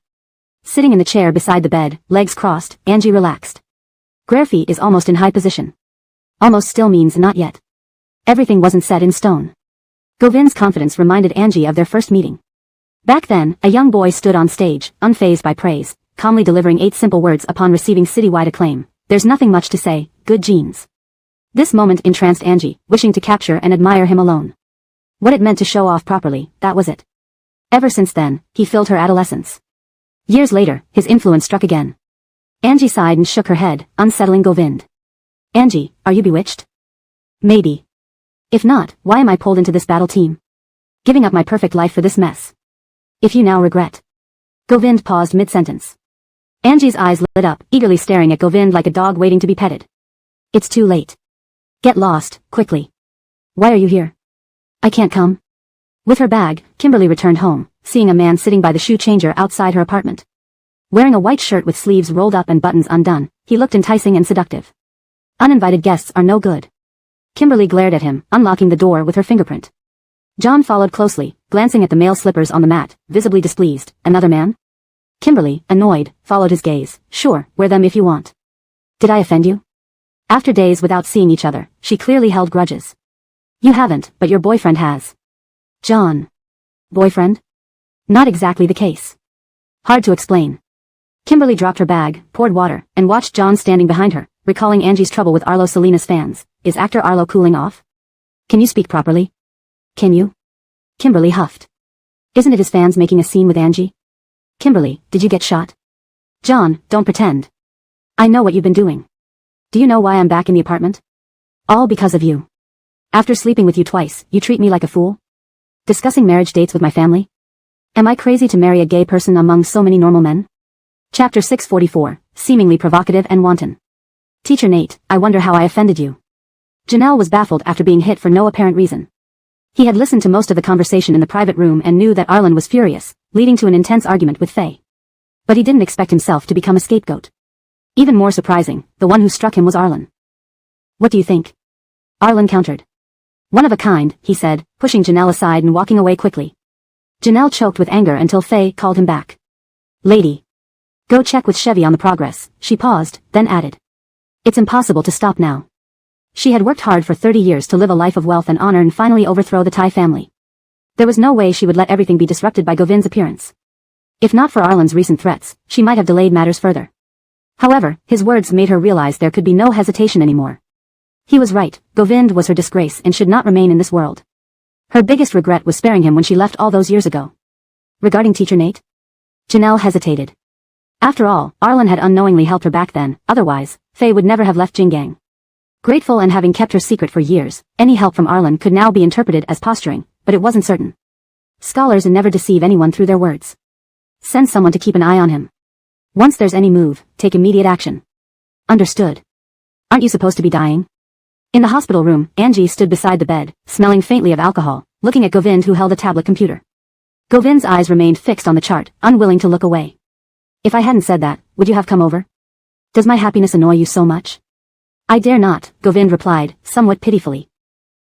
[SPEAKER 1] Sitting in the chair beside the bed, legs crossed, Angie relaxed. Grairfy is almost in high position. Almost still means not yet. Everything wasn't set in stone. Govind's confidence reminded Angie of their first meeting. Back then, a young boy stood on stage, unfazed by praise, calmly delivering 8 simple words upon receiving citywide acclaim. There's nothing much to say, good genes. This moment entranced Angie, wishing to capture and admire him alone. What it meant to show off properly, that was it. Ever since then, he filled her adolescence. Years later, his influence struck again. Angie sighed and shook her head, unsettling Govind. Angie, are you bewitched? Maybe. If not, why am I pulled into this battle team? Giving up my perfect life for this mess. If you now regret. Govind paused mid-sentence. Angie's eyes lit up, eagerly staring at Govind like a dog waiting to be petted. It's too late. Get lost, quickly. Why are you here? I can't come. With her bag, Kimberly returned home, seeing a man sitting by the shoe changer outside her apartment. Wearing a white shirt with sleeves rolled up and buttons undone, he looked enticing and seductive. Uninvited guests are no good. Kimberly glared at him, unlocking the door with her fingerprint. John followed closely, glancing at the male slippers on the mat, visibly displeased. Another man? Kimberly, annoyed, followed his gaze. Sure, wear them if you want. Did I offend you? After days without seeing each other, she clearly held grudges. You haven't, but your boyfriend has. John. Boyfriend? Not exactly the case. Hard to explain. Kimberly dropped her bag, poured water, and watched John standing behind her, recalling Angie's trouble with Arlo Selena's fans. Is actor Arlo cooling off? Can you speak properly? Can you? Kimberly huffed. Isn't it his fans making a scene with Angie? Kimberly, did you get shot? John, don't pretend. I know what you've been doing. Do you know why I'm back in the apartment? All because of you. After sleeping with you twice, you treat me like a fool? Discussing marriage dates with my family? Am I crazy to marry a gay person among so many normal men? Chapter 644, seemingly provocative and wanton. Teacher Nate, I wonder how I offended you. Janelle was baffled after being hit for no apparent reason. He had listened to most of the conversation in the private room and knew that Arlen was furious, leading to an intense argument with Faye. But he didn't expect himself to become a scapegoat. Even more surprising, the one who struck him was Arlen. What do you think? Arlen countered. One of a kind, he said, pushing Janelle aside and walking away quickly. Janelle choked with anger until Faye called him back. Lady. Go check with Chevy on the progress. She paused, then added. It's impossible to stop now. She had worked hard for 30 years to live a life of wealth and honor and finally overthrow the Thai family. There was no way she would let everything be disrupted by Govind's appearance. If not for Arlen's recent threats, she might have delayed matters further. However, his words made her realize there could be no hesitation anymore. He was right, Govind was her disgrace and should not remain in this world. Her biggest regret was sparing him when she left all those years ago. Regarding Teacher Nate? Janelle hesitated. After all, Arlen had unknowingly helped her back then, otherwise, Faye would never have left Jingang. Grateful and having kept her secret for years, any help from Arlen could now be interpreted as posturing, but it wasn't certain. Scholars never deceive anyone through their words. Send someone to keep an eye on him. Once there's any move, take immediate action. Understood. Aren't you supposed to be dying? In the hospital room, Angie stood beside the bed, smelling faintly of alcohol, looking at Govind who held a tablet computer. Govind's eyes remained fixed on the chart, unwilling to look away. If I hadn't said that, would you have come over? Does my happiness annoy you so much? I dare not, Govind replied, somewhat pitifully.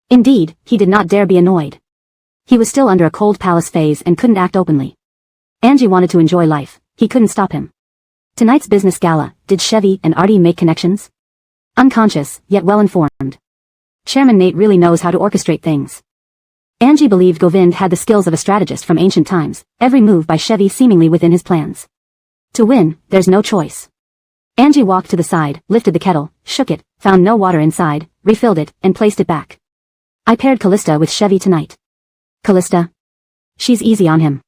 [SPEAKER 1] Indeed, he did not dare be annoyed. He was still under a cold palace phase and couldn't act openly. Angie wanted to enjoy life, he couldn't stop him. Tonight's business gala, did Chevy and Artie make connections? Unconscious, yet well-informed. Chairman Nate really knows how to orchestrate things. Angie believed Govind had the skills of a strategist from ancient times, every move by Chevy seemingly within his plans. To win, there's no choice. Angie walked to the side, lifted the kettle, shook it, found no water inside, refilled it, and placed it back. I paired Callista with Chevy tonight. Callista? She's easy on him.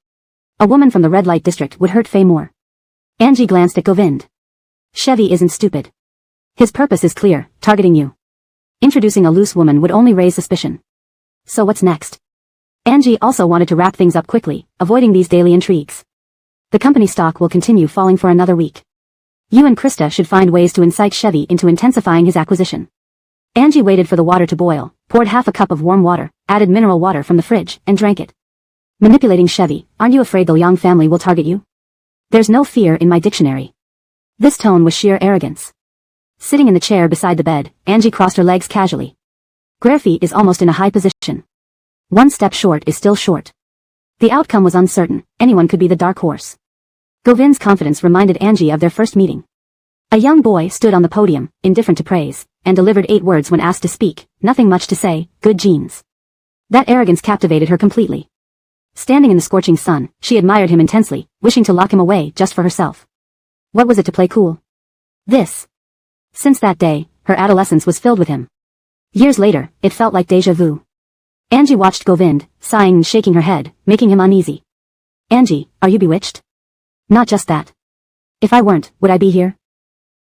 [SPEAKER 1] A woman from the red light district would hurt Faye more. Angie glanced at Govind. Chevy isn't stupid. His purpose is clear, targeting you. Introducing a loose woman would only raise suspicion. So what's next? Angie also wanted to wrap things up quickly, avoiding these daily intrigues. The company stock will continue falling for another week. You and Krista should find ways to incite Chevy into intensifying his acquisition. Angie waited for the water to boil, poured half a cup of warm water, added mineral water from the fridge, and drank it. Manipulating Chevy, aren't you afraid the Liang family will target you? There's no fear in my dictionary. This tone was sheer arrogance. Sitting in the chair beside the bed, Angie crossed her legs casually. Graffy is almost in a high position. One step short is still short. The outcome was uncertain, anyone could be the dark horse. Govind's confidence reminded Angie of their first meeting. A young boy stood on the podium, indifferent to praise, and delivered 8 words when asked to speak, nothing much to say, good genes. That arrogance captivated her completely. Standing in the scorching sun, she admired him intensely, wishing to lock him away just for herself. What was it to play cool? This. Since that day, her adolescence was filled with him. Years later, it felt like déjà vu. Angie watched Govind, sighing and shaking her head, making him uneasy. Angie, are you bewitched? Not just that. If I weren't, would I be here?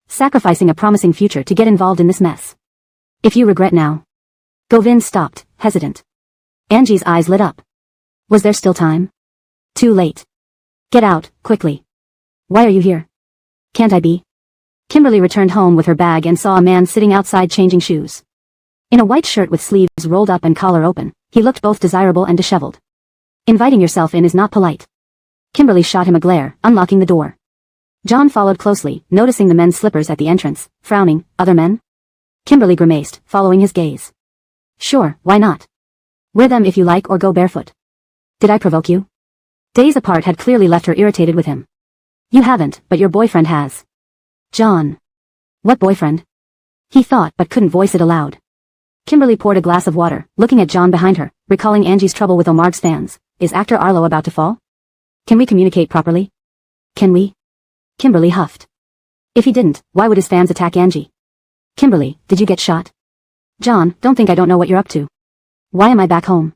[SPEAKER 1] Sacrificing a promising future to get involved in this mess. If you regret now. Govind stopped, hesitant. Angie's eyes lit up. Was there still time? Too late. Get out, quickly. Why are you here? Can't I be? Kimberly returned home with her bag and saw a man sitting outside changing shoes. In a white shirt with sleeves rolled up and collar open, he looked both desirable and disheveled. Inviting yourself in is not polite. Kimberly shot him a glare, unlocking the door. John followed closely, noticing the men's slippers at the entrance, frowning. Other men? Kimberly grimaced, following his gaze. Sure, why not? Wear them if you like or go barefoot. Did I provoke you? Days apart had clearly left her irritated with him. You haven't, but your boyfriend has. John. What boyfriend? He thought but couldn't voice it aloud. Kimberly poured a glass of water, looking at John behind her, recalling Angie's trouble with Omar's fans. Is actor Arlo about to fall? Can we communicate properly? Can we? Kimberly huffed. If he didn't, why would his fans attack Angie? Kimberly, did you get shot? John, don't think I don't know what you're up to. Why am I back home?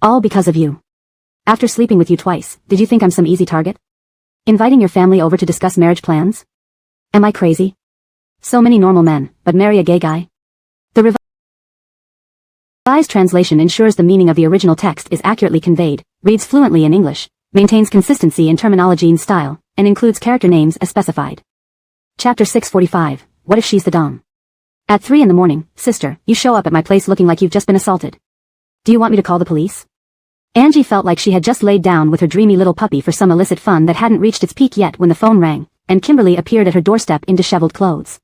[SPEAKER 1] All because of you. After sleeping with you twice, did you think I'm some easy target? Inviting your family over to discuss marriage plans? Am I crazy? So many normal men, but marry a gay guy? The revised translation ensures the meaning of the original text is accurately conveyed, reads fluently in English, maintains consistency in terminology and style, and includes character names as specified. Chapter 645, What if she's the dom? At 3 a.m, sister, you show up at my place looking like you've just been assaulted. Do you want me to call the police? Angie felt like she had just laid down with her dreamy little puppy for some illicit fun that hadn't reached its peak yet when the phone rang, and Kimberly appeared at her doorstep in disheveled clothes.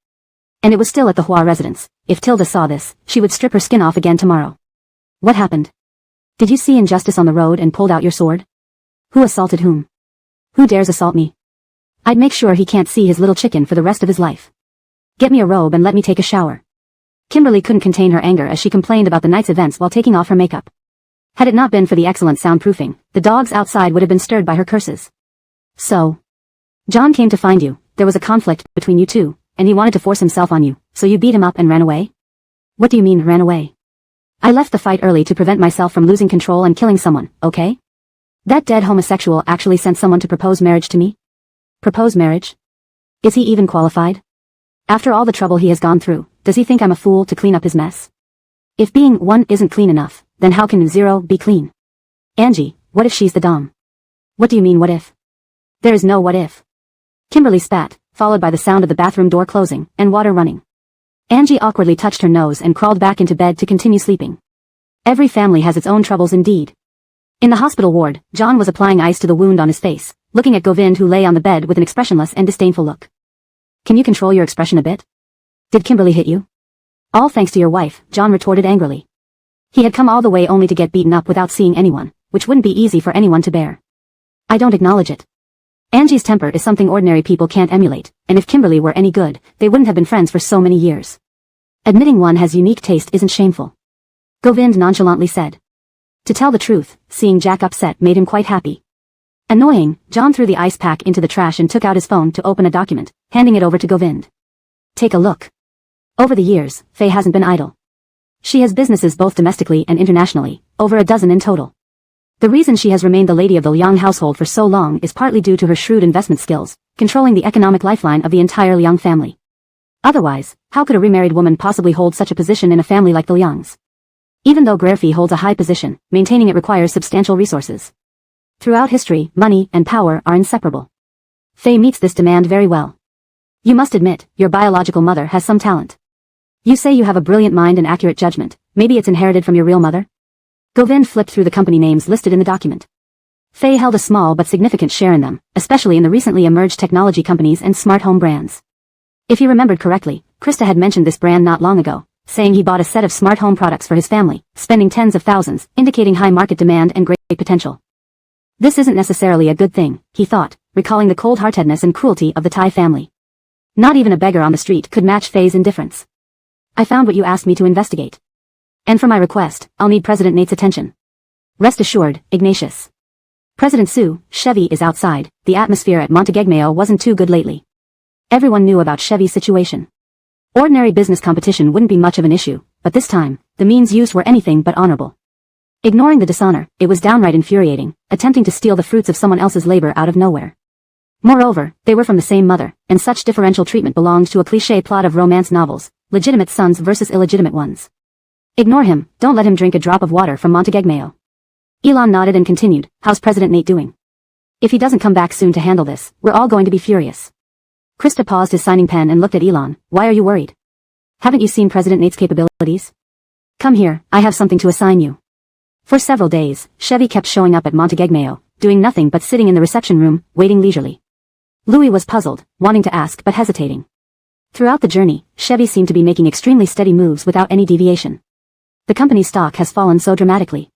[SPEAKER 1] And it was still at the Hua residence. If Tilda saw this, she would strip her skin off again tomorrow. What happened? Did you see injustice on the road and pulled out your sword? Who assaulted whom? Who dares assault me? I'd make sure he can't see his little chicken for the rest of his life. Get me a robe and let me take a shower. Kimberly couldn't contain her anger as she complained about the night's events while taking off her makeup. Had it not been for the excellent soundproofing, the dogs outside would have been stirred by her curses. So, John came to find you. There was a conflict between you two, and he wanted to force himself on you, so you beat him up and ran away? What do you mean, ran away? I left the fight early to prevent myself from losing control and killing someone, okay? That dead homosexual actually sent someone to propose marriage to me? Propose marriage? Is he even qualified? After all the trouble he has gone through, does he think I'm a fool to clean up his mess? If being 1 isn't clean enough, then how can 0 be clean? Angie, what if she's the dom? What do you mean what if? There is no what if. Kimberly spat, followed by the sound of the bathroom door closing, and water running. Angie awkwardly touched her nose and crawled back into bed to continue sleeping. Every family has its own troubles indeed. In the hospital ward, John was applying ice to the wound on his face, looking at Govind who lay on the bed with an expressionless and disdainful look. Can you control your expression a bit? Did Kimberly hit you? All thanks to your wife, John retorted angrily. He had come all the way only to get beaten up without seeing anyone, which wouldn't be easy for anyone to bear. I don't acknowledge it. Angie's temper is something ordinary people can't emulate, and if Kimberly were any good, they wouldn't have been friends for so many years. Admitting one has unique taste isn't shameful. Govind nonchalantly said. To tell the truth, seeing Jack upset made him quite happy. Annoying, John threw the ice pack into the trash and took out his phone to open a document, handing it over to Govind. Take a look. Over the years, Faye hasn't been idle. She has businesses both domestically and internationally, over a dozen in total. The reason she has remained the lady of the Liang household for so long is partly due to her shrewd investment skills, controlling the economic lifeline of the entire Liang family. Otherwise, how could a remarried woman possibly hold such a position in a family like the Liangs? Even though Graerfie holds a high position, maintaining it requires substantial resources. Throughout history, money and power are inseparable. Faye meets this demand very well. You must admit, your biological mother has some talent. You say you have a brilliant mind and accurate judgment. Maybe it's inherited from your real mother? Govind flipped through the company names listed in the document. Faye held a small but significant share in them, especially in the recently emerged technology companies and smart home brands. If he remembered correctly, Krista had mentioned this brand not long ago, saying he bought a set of smart home products for his family, spending tens of thousands, indicating high market demand and great potential. This isn't necessarily a good thing, he thought, recalling the cold-heartedness and cruelty of the Thai family. Not even a beggar on the street could match Faye's indifference. I found what you asked me to investigate. And for my request, I'll need President Nate's attention. Rest assured, Ignatius. President Sue, Chevy is outside. The atmosphere at Montegegmeo wasn't too good lately. Everyone knew about Chevy's situation. Ordinary business competition wouldn't be much of an issue, but this time, the means used were anything but honorable. Ignoring the dishonor, it was downright infuriating, attempting to steal the fruits of someone else's labor out of nowhere. Moreover, they were from the same mother, and such differential treatment belonged to a cliché plot of romance novels, legitimate sons versus illegitimate ones. Ignore him, don't let him drink a drop of water from Montegegmeo. Elon nodded and continued, how's President Nate doing? If he doesn't come back soon to handle this, we're all going to be furious. Krista paused his signing pen and looked at Elon, why are you worried? Haven't you seen President Nate's capabilities? Come here, I have something to assign you. For several days, Chevy kept showing up at Montegegmeo, doing nothing but sitting in the reception room, waiting leisurely. Louis was puzzled, wanting to ask but hesitating. Throughout the journey, Chevy seemed to be making extremely steady moves without any deviation. The company's stock has fallen so dramatically.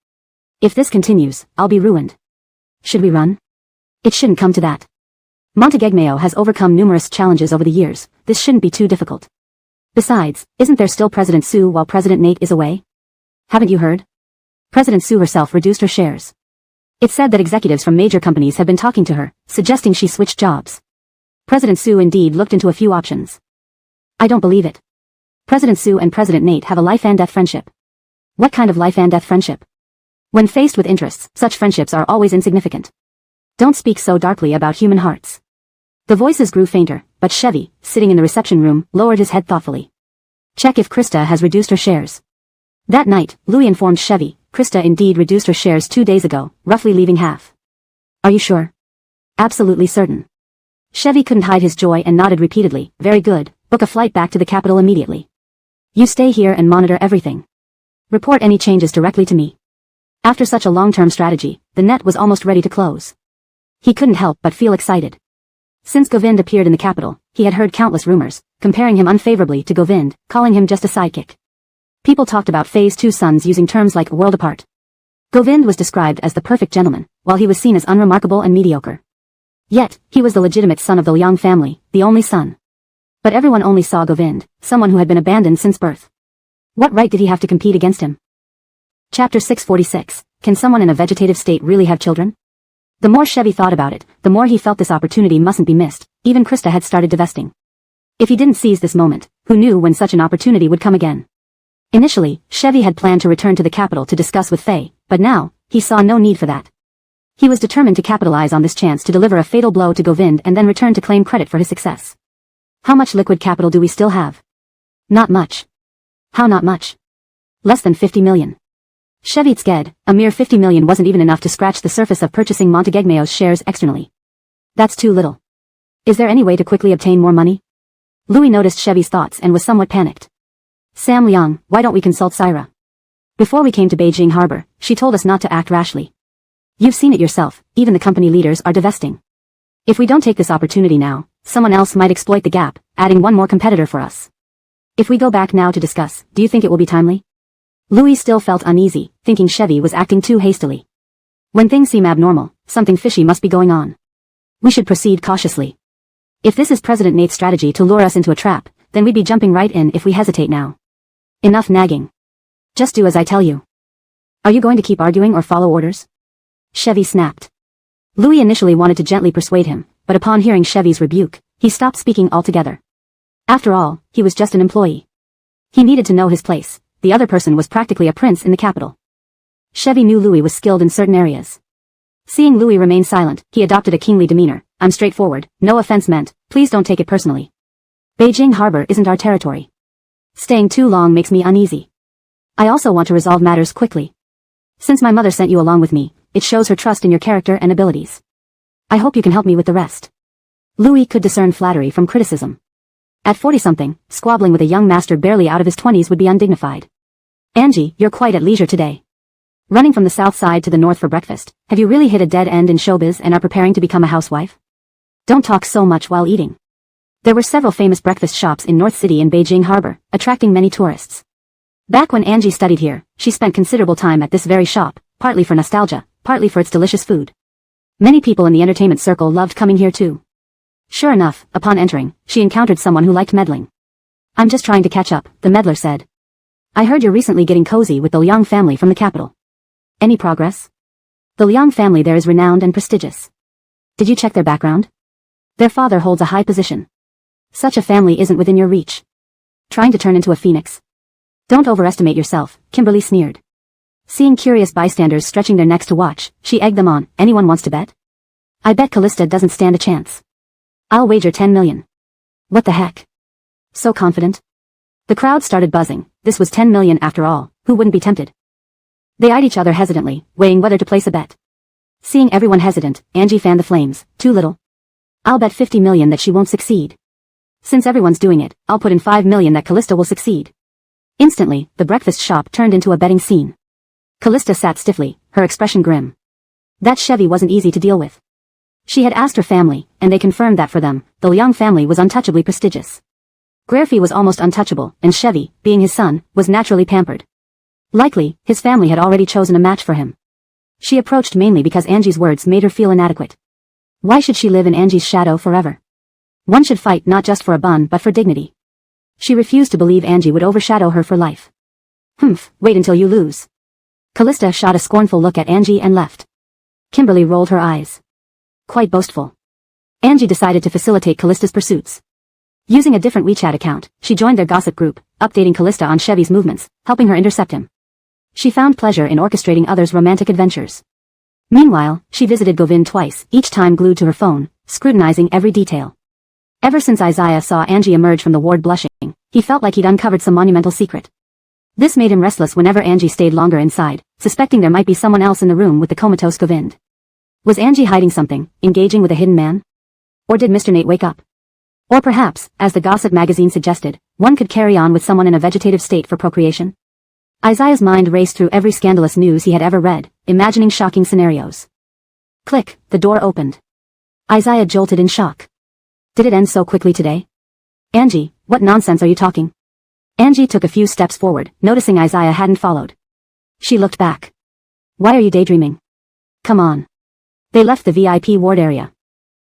[SPEAKER 1] If this continues, I'll be ruined. Should we run? It shouldn't come to that. Montegegmeo has overcome numerous challenges over the years, this shouldn't be too difficult. Besides, isn't there still President Sue while President Nate is away? Haven't you heard? President Sue herself reduced her shares. It's said that executives from major companies have been talking to her, suggesting she switch jobs. President Sue indeed looked into a few options. I don't believe it. President Sue and President Nate have a life-and-death friendship. What kind of life-and-death friendship? When faced with interests, such friendships are always insignificant. Don't speak so darkly about human hearts. The voices grew fainter, but Chevy, sitting in the reception room, lowered his head thoughtfully. Check if Krista has reduced her shares. That night, Louis informed Chevy, Krista indeed reduced her shares 2 days ago, roughly leaving half. Are you sure? Absolutely certain. Chevy couldn't hide his joy and nodded repeatedly. Very good, book a flight back to the capital immediately. You stay here and monitor everything. Report any changes directly to me. After such a long-term strategy, the net was almost ready to close. He couldn't help but feel excited. Since Govind appeared in the capital, he had heard countless rumors, comparing him unfavorably to Govind, calling him just a sidekick. People talked about Phase 2 sons using terms like world apart. Govind was described as the perfect gentleman, while he was seen as unremarkable and mediocre. Yet, he was the legitimate son of the Liang family, the only son. But everyone only saw Govind, someone who had been abandoned since birth. What right did he have to compete against him? Chapter 646, Can someone in a vegetative state really have children? The more Chevy thought about it, the more he felt this opportunity mustn't be missed. Even Krista had started divesting. If he didn't seize this moment, who knew when such an opportunity would come again? Initially, Chevy had planned to return to the capital to discuss with Faye, but now, he saw no need for that. He was determined to capitalize on this chance to deliver a fatal blow to Govind and then return to claim credit for his success. How much liquid capital do we still have? Not much. How not much? Less than 50 million. Chevy scared, a mere 50 million wasn't even enough to scratch the surface of purchasing Montegegmeo's shares externally. That's too little. Is there any way to quickly obtain more money? Louis noticed Chevy's thoughts and was somewhat panicked. Sam Liang, why don't we consult Syra? Before we came to Beijing Harbor, she told us not to act rashly. You've seen it yourself, even the company leaders are divesting. If we don't take this opportunity now, someone else might exploit the gap, adding one more competitor for us. If we go back now to discuss, do you think it will be timely? Louis still felt uneasy, thinking Chevy was acting too hastily. When things seem abnormal, something fishy must be going on. We should proceed cautiously. If this is President Nate's strategy to lure us into a trap, then we'd be jumping right in if we hesitate now. Enough nagging. Just do as I tell you. Are you going to keep arguing or follow orders? Chevy snapped. Louis initially wanted to gently persuade him, but upon hearing Chevy's rebuke, he stopped speaking altogether. After all, he was just an employee. He needed to know his place. The other person was practically a prince in the capital. Chevy knew Louis was skilled in certain areas. Seeing Louis remain silent, he adopted a kingly demeanor. I'm straightforward, no offense meant, please don't take it personally. Beijing Harbor isn't our territory. Staying too long makes me uneasy. I also want to resolve matters quickly. Since my mother sent you along with me, it shows her trust in your character and abilities. I hope you can help me with the rest. Louis could discern flattery from criticism. At 40-something, squabbling with a young master barely out of his 20s would be undignified. Angie, you're quite at leisure today. Running from the south side to the north for breakfast, have you really hit a dead end in showbiz and are preparing to become a housewife? Don't talk so much while eating. There were several famous breakfast shops in North City and Beijing Harbor, attracting many tourists. Back when Angie studied here, she spent considerable time at this very shop, partly for nostalgia, partly for its delicious food. Many people in the entertainment circle loved coming here too. Sure enough, upon entering, she encountered someone who liked meddling. I'm just trying to catch up, the meddler said. I heard you're recently getting cozy with the Liang family from the capital. Any progress? The Liang family there is renowned and prestigious. Did you check their background? Their father holds a high position. Such a family isn't within your reach. Trying to turn into a phoenix? Don't overestimate yourself, Kimberly sneered. Seeing curious bystanders stretching their necks to watch, she egged them on. Anyone wants to bet? I bet Callista doesn't stand a chance. I'll wager 10 million. What the heck? So confident? The crowd started buzzing. This was 10 million after all, who wouldn't be tempted? They eyed each other hesitantly, weighing whether to place a bet. Seeing everyone hesitant, Angie fanned the flames. Too little. I'll bet 50 million that she won't succeed. Since everyone's doing it, I'll put in 5 million that Callista will succeed. Instantly, the breakfast shop turned into a betting scene. Callista sat stiffly, her expression grim. That Chevy wasn't easy to deal with. She had asked her family, and they confirmed that for them, the Liang family was untouchably prestigious. Graerfe was almost untouchable, and Chevy, being his son, was naturally pampered. Likely, his family had already chosen a match for him. She approached mainly because Angie's words made her feel inadequate. Why should she live in Angie's shadow forever? One should fight not just for a bun but for dignity. She refused to believe Angie would overshadow her for life. Humph, wait until you lose. Callista shot a scornful look at Angie and left. Kimberly rolled her eyes. Quite boastful. Angie decided to facilitate Callista's pursuits. Using a different WeChat account, she joined their gossip group, updating Callista on Chevy's movements, helping her intercept him. She found pleasure in orchestrating others' romantic adventures. Meanwhile, she visited Govind twice, each time glued to her phone, scrutinizing every detail. Ever since Isaiah saw Angie emerge from the ward blushing, he felt like he'd uncovered some monumental secret. This made him restless whenever Angie stayed longer inside, suspecting there might be someone else in the room with the comatose Govind. Was Angie hiding something, engaging with a hidden man? Or did Mr. Nate wake up? Or perhaps, as the gossip magazine suggested, one could carry on with someone in a vegetative state for procreation? Isaiah's mind raced through every scandalous news he had ever read, imagining shocking scenarios. Click, the door opened. Isaiah jolted in shock. Did it end so quickly today? Angie, what nonsense are you talking? Angie took a few steps forward, noticing Isaiah hadn't followed. She looked back. Why are you daydreaming? Come on. They left the VIP ward area.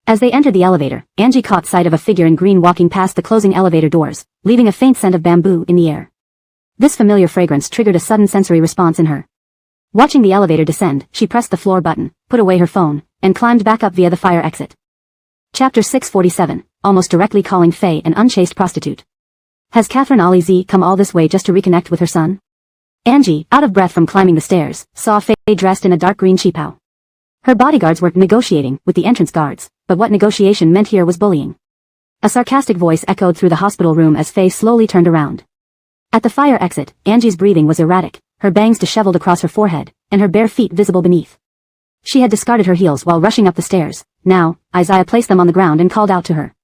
[SPEAKER 1] As they entered the elevator, Angie caught sight of a figure in green walking past the closing elevator doors, leaving a faint scent of bamboo in the air. This familiar fragrance triggered a sudden sensory response in her. Watching the elevator descend, she pressed the floor button, put away her phone, and climbed back up via the fire exit. Chapter 647, almost directly calling Faye an unchaste prostitute. Has Catherine Ali Z come all this way just to reconnect with her son? Angie, out of breath from climbing the stairs, saw Faye dressed in a dark green cheapao. Her bodyguards were negotiating with the entrance guards, but what negotiation meant here was bullying. A sarcastic voice echoed through the hospital room as Faye slowly turned around. At the fire exit, Angie's breathing was erratic, her bangs disheveled across her forehead, and her bare feet visible beneath. She had discarded her heels while rushing up the stairs. Now, Isaiah placed them on the ground and called out to her.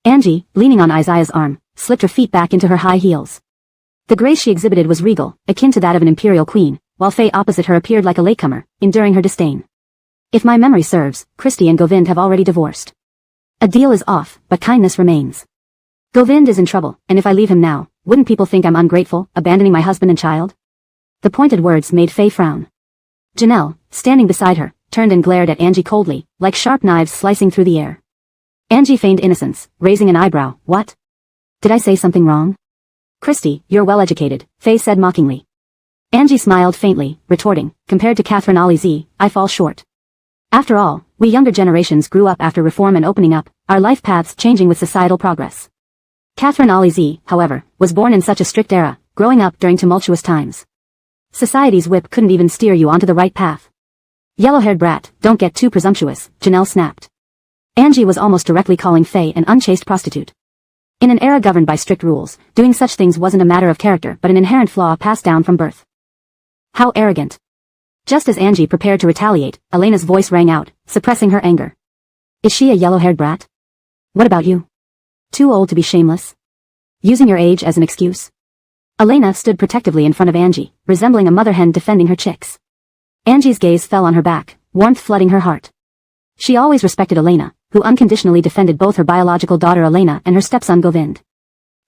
[SPEAKER 1] Angie, leaning on Isaiah's arm, slipped her feet back into her high heels. The grace she exhibited was regal, akin to that of an imperial queen, while Faye opposite her appeared like a latecomer, enduring her disdain. If my memory serves, Christy and Govind have already divorced. A deal is off, but kindness remains. Govind is in trouble, and if I leave him now, wouldn't people think I'm ungrateful, abandoning my husband and child? The pointed words made Faye frown. Janelle, standing beside her, turned and glared at Angie coldly, like sharp knives slicing through the air. Angie feigned innocence, raising an eyebrow. What? Did I say something wrong? Christy, you're well educated, Faye said mockingly. Angie smiled faintly, retorting, compared to Catherine Ali Z, I fall short. After all, we younger generations grew up after reform and opening up, our life paths changing with societal progress. Catherine Ali Z, however, was born in such a strict era, growing up during tumultuous times. Society's whip couldn't even steer you onto the right path. Yellow-haired brat, don't get too presumptuous, Janelle snapped. Angie was almost directly calling Faye an unchaste prostitute. In an era governed by strict rules, doing such things wasn't a matter of character but an inherent flaw passed down from birth. How arrogant. Just as Angie prepared to retaliate, Elena's voice rang out, suppressing her anger. Is she a yellow-haired brat? What about you? Too old to be shameless? Using your age as an excuse? Elena stood protectively in front of Angie, resembling a mother hen defending her chicks. Angie's gaze fell on her back, warmth flooding her heart. She always respected Elena, who unconditionally defended both her biological daughter Elena and her stepson Govind.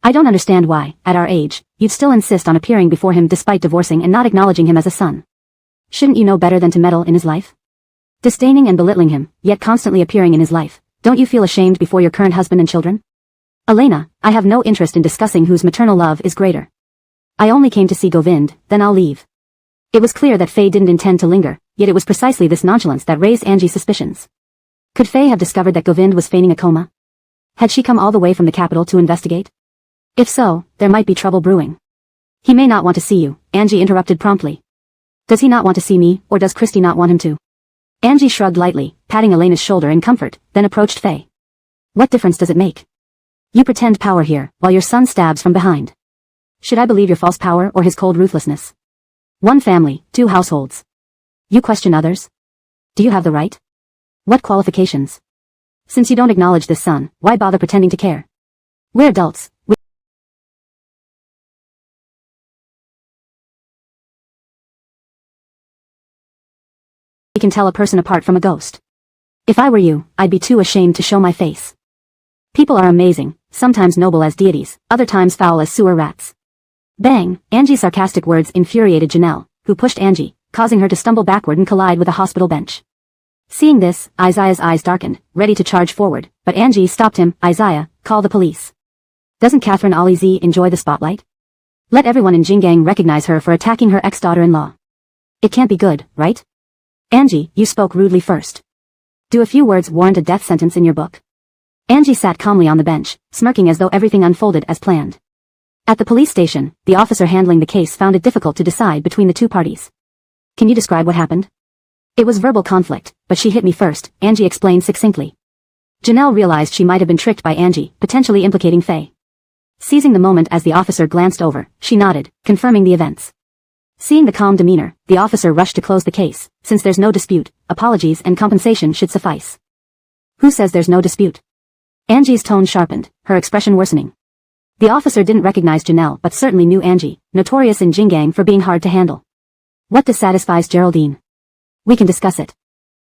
[SPEAKER 1] I don't understand why, at our age, you'd still insist on appearing before him despite divorcing and not acknowledging him as a son. Shouldn't you know better than to meddle in his life? Disdaining and belittling him, yet constantly appearing in his life, don't you feel ashamed before your current husband and children? Elena, I have no interest in discussing whose maternal love is greater. I only came to see Govind, then I'll leave. It was clear that Faye didn't intend to linger, yet it was precisely this nonchalance that raised Angie's suspicions. Could Faye have discovered that Govind was feigning a coma? Had she come all the way from the capital to investigate? If so, there might be trouble brewing. He may not want to see you, Angie interrupted promptly. Does he not want to see me, or does Christy not want him to? Angie shrugged lightly, patting Elena's shoulder in comfort, then approached Faye. What difference does it make? You pretend power here, while your son stabs from behind. Should I believe your false power or his cold ruthlessness? One family, two households. You question others? Do you have the right? What qualifications? Since you don't acknowledge this son, why bother pretending to care? We're adults. can tell a person apart from a ghost. If I were you, I'd be too ashamed to show my face. People are amazing, sometimes noble as deities, other times foul as sewer rats. Bang! Angie's sarcastic words infuriated Janelle, who pushed Angie, causing her to stumble backward and collide with a hospital bench. Seeing this, Isaiah's eyes darkened, ready to charge forward, but Angie stopped him. Isaiah, call the police. Doesn't Catherine Ali Z enjoy the spotlight? Let everyone in Jingang recognize her for attacking her ex-daughter-in-law. It can't be good, right? Angie, you spoke rudely first. Do a few words warrant a death sentence in your book? Angie sat calmly on the bench, smirking as though everything unfolded as planned. At the police station, the officer handling the case found it difficult to decide between the two parties. Can you describe what happened? It was verbal conflict, but she hit me first, Angie explained succinctly. Janelle realized she might have been tricked by Angie, potentially implicating Faye. Seizing the moment as the officer glanced over, she nodded, confirming the events. Seeing the calm demeanor, the officer rushed to close the case. Since there's no dispute, apologies and compensation should suffice. Who says there's no dispute? Angie's tone sharpened, her expression worsening. The officer didn't recognize Janelle but certainly knew Angie, notorious in Jingang for being hard to handle. What dissatisfies Geraldine? We can discuss it.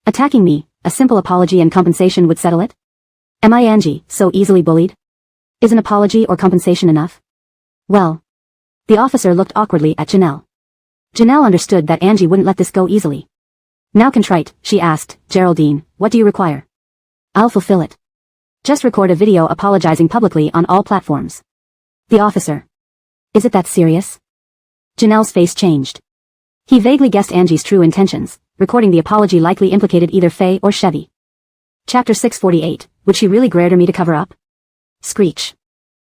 [SPEAKER 1] Attacking me, a simple apology and compensation would settle it? Am I Angie, so easily bullied? Is an apology or compensation enough? Well. The officer looked awkwardly at Janelle. Janelle understood that Angie wouldn't let this go easily. Now contrite, she asked, Geraldine, what do you require? I'll fulfill it. Just record a video apologizing publicly on all platforms. The officer. Is it that serious? Janelle's face changed. He vaguely guessed Angie's true intentions. Recording the apology likely implicated either Faye or Chevy. Chapter 648, would she really grare me to cover up? Screech.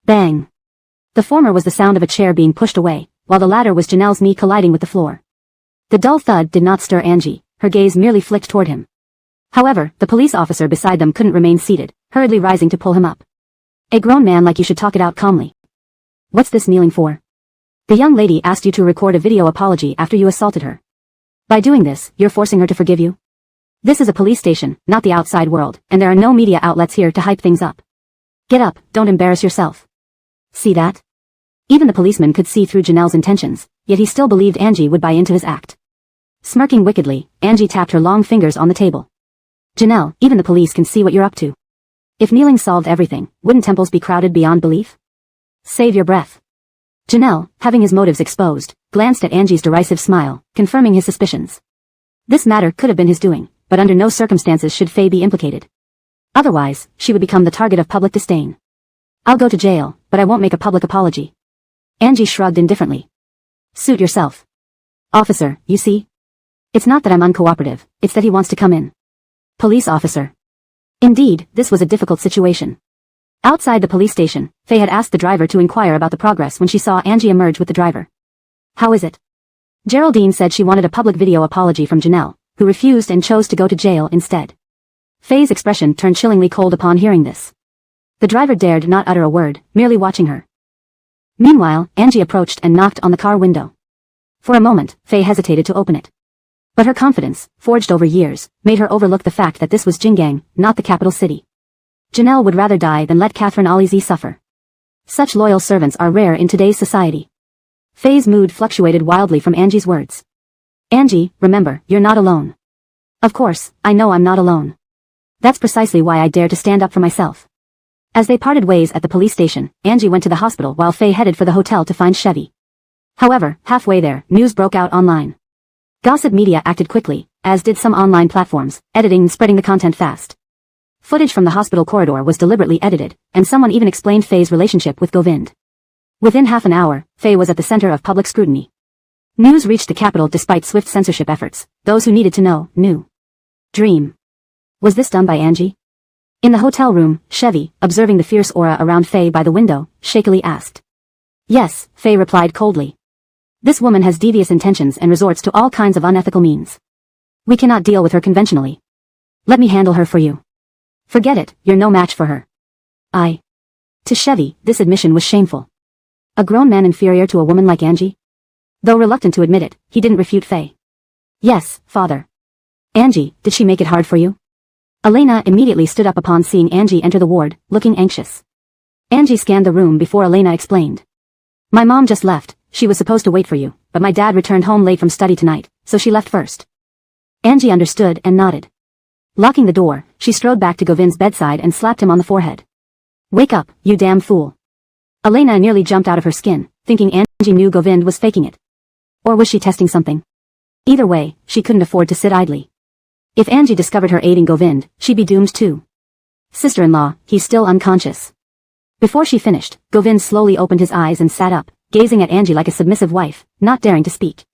[SPEAKER 1] Bang. The former was the sound of a chair being pushed away, while the latter was Janelle's knee colliding with the floor. The dull thud did not stir Angie, her gaze merely flicked toward him. However, the police officer beside them couldn't remain seated, hurriedly rising to pull him up. A grown man like you should talk it out calmly. What's this kneeling for? The young lady asked you to record a video apology after you assaulted her. By doing this, you're forcing her to forgive you? This is a police station, not the outside world, and there are no media outlets here to hype things up. Get up, don't embarrass yourself. See that? Even the policeman could see through Janelle's intentions, yet he still believed Angie would buy into his act. Smirking wickedly, Angie tapped her long fingers on the table. Janelle, even the police can see what you're up to. If kneeling solved everything, wouldn't temples be crowded beyond belief? Save your breath. Janelle, having his motives exposed, glanced at Angie's derisive smile, confirming his suspicions. This matter could have been his doing, but under no circumstances should Faye be implicated. Otherwise, she would become the target of public disdain. I'll go to jail, but I won't make a public apology. Angie shrugged indifferently. Suit yourself. Officer, you see? It's not that I'm uncooperative, it's that he wants to come in. Police officer. Indeed, this was a difficult situation. Outside the police station, Faye had asked the driver to inquire about the progress when she saw Angie emerge with the driver. How is it? Geraldine said she wanted a public video apology from Janelle, who refused and chose to go to jail instead. Faye's expression turned chillingly cold upon hearing this. The driver dared not utter a word, merely watching her. Meanwhile, Angie approached and knocked on the car window. For a moment, Faye hesitated to open it. But her confidence, forged over years, made her overlook the fact that this was Jingang, not the capital city. Janelle would rather die than let Catherine Alizi suffer. Such loyal servants are rare in today's society. Faye's mood fluctuated wildly from Angie's words. Angie, remember, you're not alone. Of course, I know I'm not alone. That's precisely why I dare to stand up for myself. As they parted ways at the police station, Angie went to the hospital while Faye headed for the hotel to find Chevy. However, halfway there, news broke out online. Gossip media acted quickly, as did some online platforms, editing and spreading the content fast. Footage from the hospital corridor was deliberately edited, and someone even explained Faye's relationship with Govind. Within half an hour, Faye was at the center of public scrutiny. News reached the capital despite swift censorship efforts. Those who needed to know, knew. Dream. Was this done by Angie? In the hotel room, Chevy, observing the fierce aura around Faye by the window, shakily asked. Yes, Faye replied coldly. This woman has devious intentions and resorts to all kinds of unethical means. We cannot deal with her conventionally. Let me handle her for you. Forget it, you're no match for her. To Chevy, this admission was shameful. A grown man inferior to a woman like Angie? Though reluctant to admit it, he didn't refute Faye. Yes, father. Angie, did she make it hard for you? Elena immediately stood up upon seeing Angie enter the ward, looking anxious. Angie scanned the room before Elena explained. My mom just left, she was supposed to wait for you, but my dad returned home late from study tonight, so she left first. Angie understood and nodded. Locking the door, she strode back to Govind's bedside and slapped him on the forehead. Wake up, you damn fool. Elena nearly jumped out of her skin, thinking Angie knew Govind was faking it. Or was she testing something? Either way, she couldn't afford to sit idly. If Angie discovered her aiding Govind, she'd be doomed too. Sister-in-law, he's still unconscious. Before she finished, Govind slowly opened his eyes and sat up, gazing at Angie like a submissive wife, not daring to speak.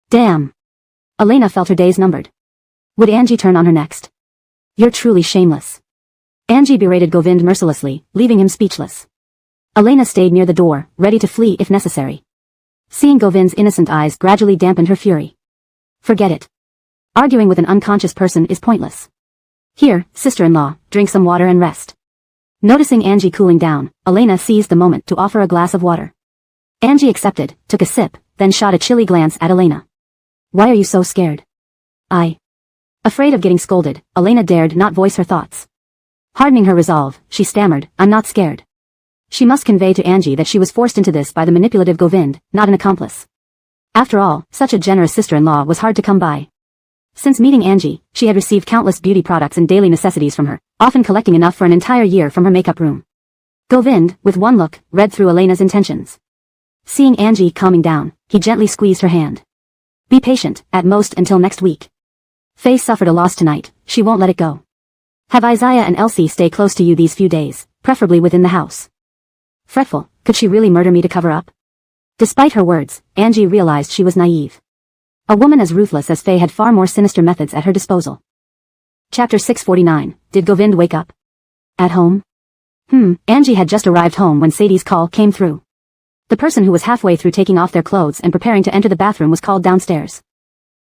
[SPEAKER 1] Damn. Elena felt her days numbered. Would Angie turn on her next? You're truly shameless. Angie berated Govind mercilessly, leaving him speechless. Elena stayed near the door, ready to flee if necessary. Seeing Govind's innocent eyes gradually dampened her fury. Forget it. Arguing with an unconscious person is pointless. Here, sister-in-law, drink some water and rest. Noticing Angie cooling down, Elena seized the moment to offer a glass of water. Angie accepted, took a sip, then shot a chilly glance at Elena. Why are you so scared? Afraid of getting scolded, Elena dared not voice her thoughts. Hardening her resolve, she stammered, I'm not scared. She must convey to Angie that she was forced into this by the manipulative Govind, not an accomplice. After all, such a generous sister-in-law was hard to come by. Since meeting Angie, she had received countless beauty products and daily necessities from her, often collecting enough for an entire year from her makeup room. Govind, with one look, read through Elena's intentions. Seeing Angie calming down, he gently squeezed her hand. Be patient, at most until next week. Faye suffered a loss tonight, she won't let it go. Have Isaiah and Elsie stay close to you these few days, preferably within the house. Fretful, could she really murder me to cover up? Despite her words, Angie realized she was naive. A woman as ruthless as Faye had far more sinister methods at her disposal. Chapter 649, Did Govind wake up? At home? Angie had just arrived home when Sadie's call came through. The person who was halfway through taking off their clothes and preparing to enter the bathroom was called downstairs.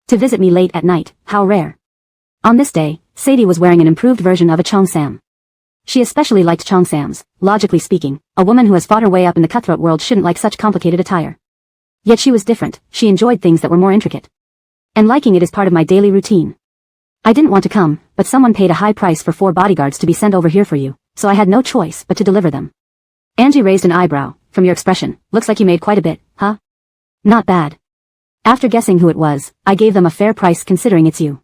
[SPEAKER 1] To visit me late at night, how rare. On this day, Sadie was wearing an improved version of a cheongsam. She especially liked cheongsams. Logically speaking, a woman who has fought her way up in the cutthroat world shouldn't like such complicated attire. Yet she was different, she enjoyed things that were more intricate. And liking it is part of my daily routine. I didn't want to come, but someone paid a high price for 4 bodyguards to be sent over here for you, so I had no choice but to deliver them. Angie raised an eyebrow. From your expression, looks like you made quite a bit, huh? Not bad. After guessing who it was, I gave them a fair price considering it's you.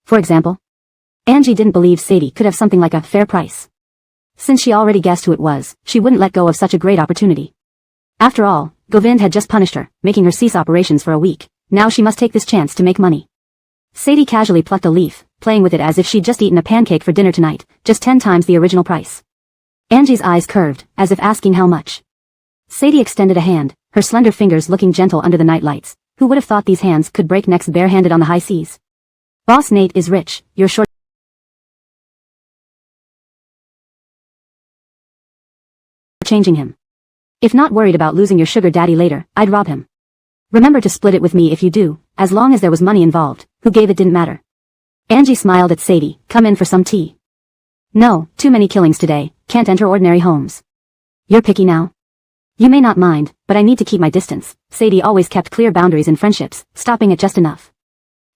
[SPEAKER 1] For example? Angie didn't believe Sadie could have something like a fair price. Since she already guessed who it was, she wouldn't let go of such a great opportunity. After all, Govind had just punished her, making her cease operations for a week. Now she must take this chance to make money. Sadie casually plucked a leaf, playing with it as if she'd just eaten a pancake for dinner tonight, just 10 times the original price. Angie's eyes curved, as if asking how much. Sadie extended a hand, her slender fingers looking gentle under the night lights. Who would have thought these hands could break necks barehanded on the high seas? Boss Nate is rich, you're short changing him. If not worried about losing your sugar daddy later, I'd rob him. Remember to split it with me if you do, as long as there was money involved, who gave it didn't matter. Angie smiled at Sadie, come in for some tea. No, too many killings today, can't enter ordinary homes. You're picky now? You may not mind, but I need to keep my distance. Sadie always kept clear boundaries in friendships, stopping at just enough.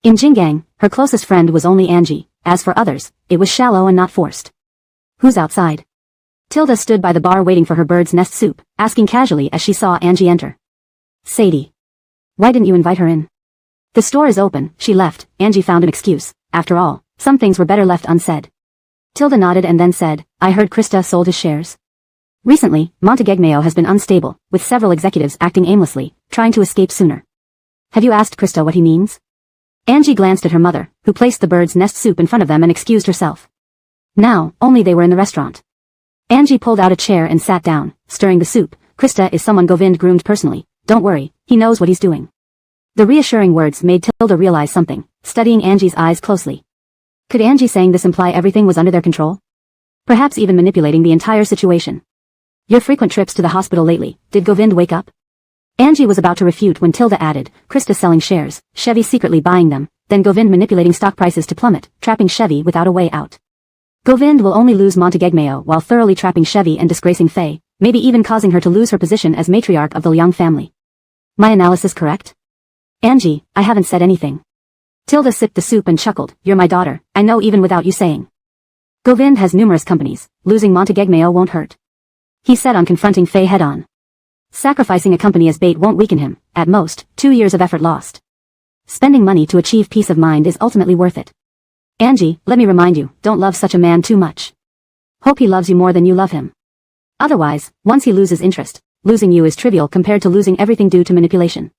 [SPEAKER 1] In Jingang, her closest friend was only Angie. As for others, it was shallow and not forced. Who's outside? Tilda stood by the bar waiting for her bird's nest soup, asking casually as she saw Angie enter. Sadie. Why didn't you invite her in? The store is open, she left. Angie found an excuse. After all, some things were better left unsaid. Tilda nodded and then said, I heard Krista sold his shares. Recently, Montegegmeo has been unstable, with several executives acting aimlessly, trying to escape sooner. Have you asked Krista what he means? Angie glanced at her mother, who placed the bird's nest soup in front of them and excused herself. Now, only they were in the restaurant. Angie pulled out a chair and sat down, stirring the soup. Krista is someone Govind groomed personally. Don't worry, he knows what he's doing. The reassuring words made Tilda realize something, studying Angie's eyes closely. Could Angie saying this imply everything was under their control? Perhaps even manipulating the entire situation. Your frequent trips to the hospital lately, did Govind wake up? Angie was about to refute when Tilda added, Krista selling shares, Chevy secretly buying them, then Govind manipulating stock prices to plummet, trapping Chevy without a way out. Govind will only lose Montegegmeo while thoroughly trapping Chevy and disgracing Faye, maybe even causing her to lose her position as matriarch of the Liang family. My analysis correct? Angie, I haven't said anything. Tilda sipped the soup and chuckled, you're my daughter, I know even without you saying. Govind has numerous companies, losing Montegegmeo won't hurt. He said on confronting Faye head-on. Sacrificing a company as bait won't weaken him, at most, 2 years of effort lost. Spending money to achieve peace of mind is ultimately worth it. Angie, let me remind you, don't love such a man too much. Hope he loves you more than you love him. Otherwise, once he loses interest, losing you is trivial compared to losing everything due to manipulation.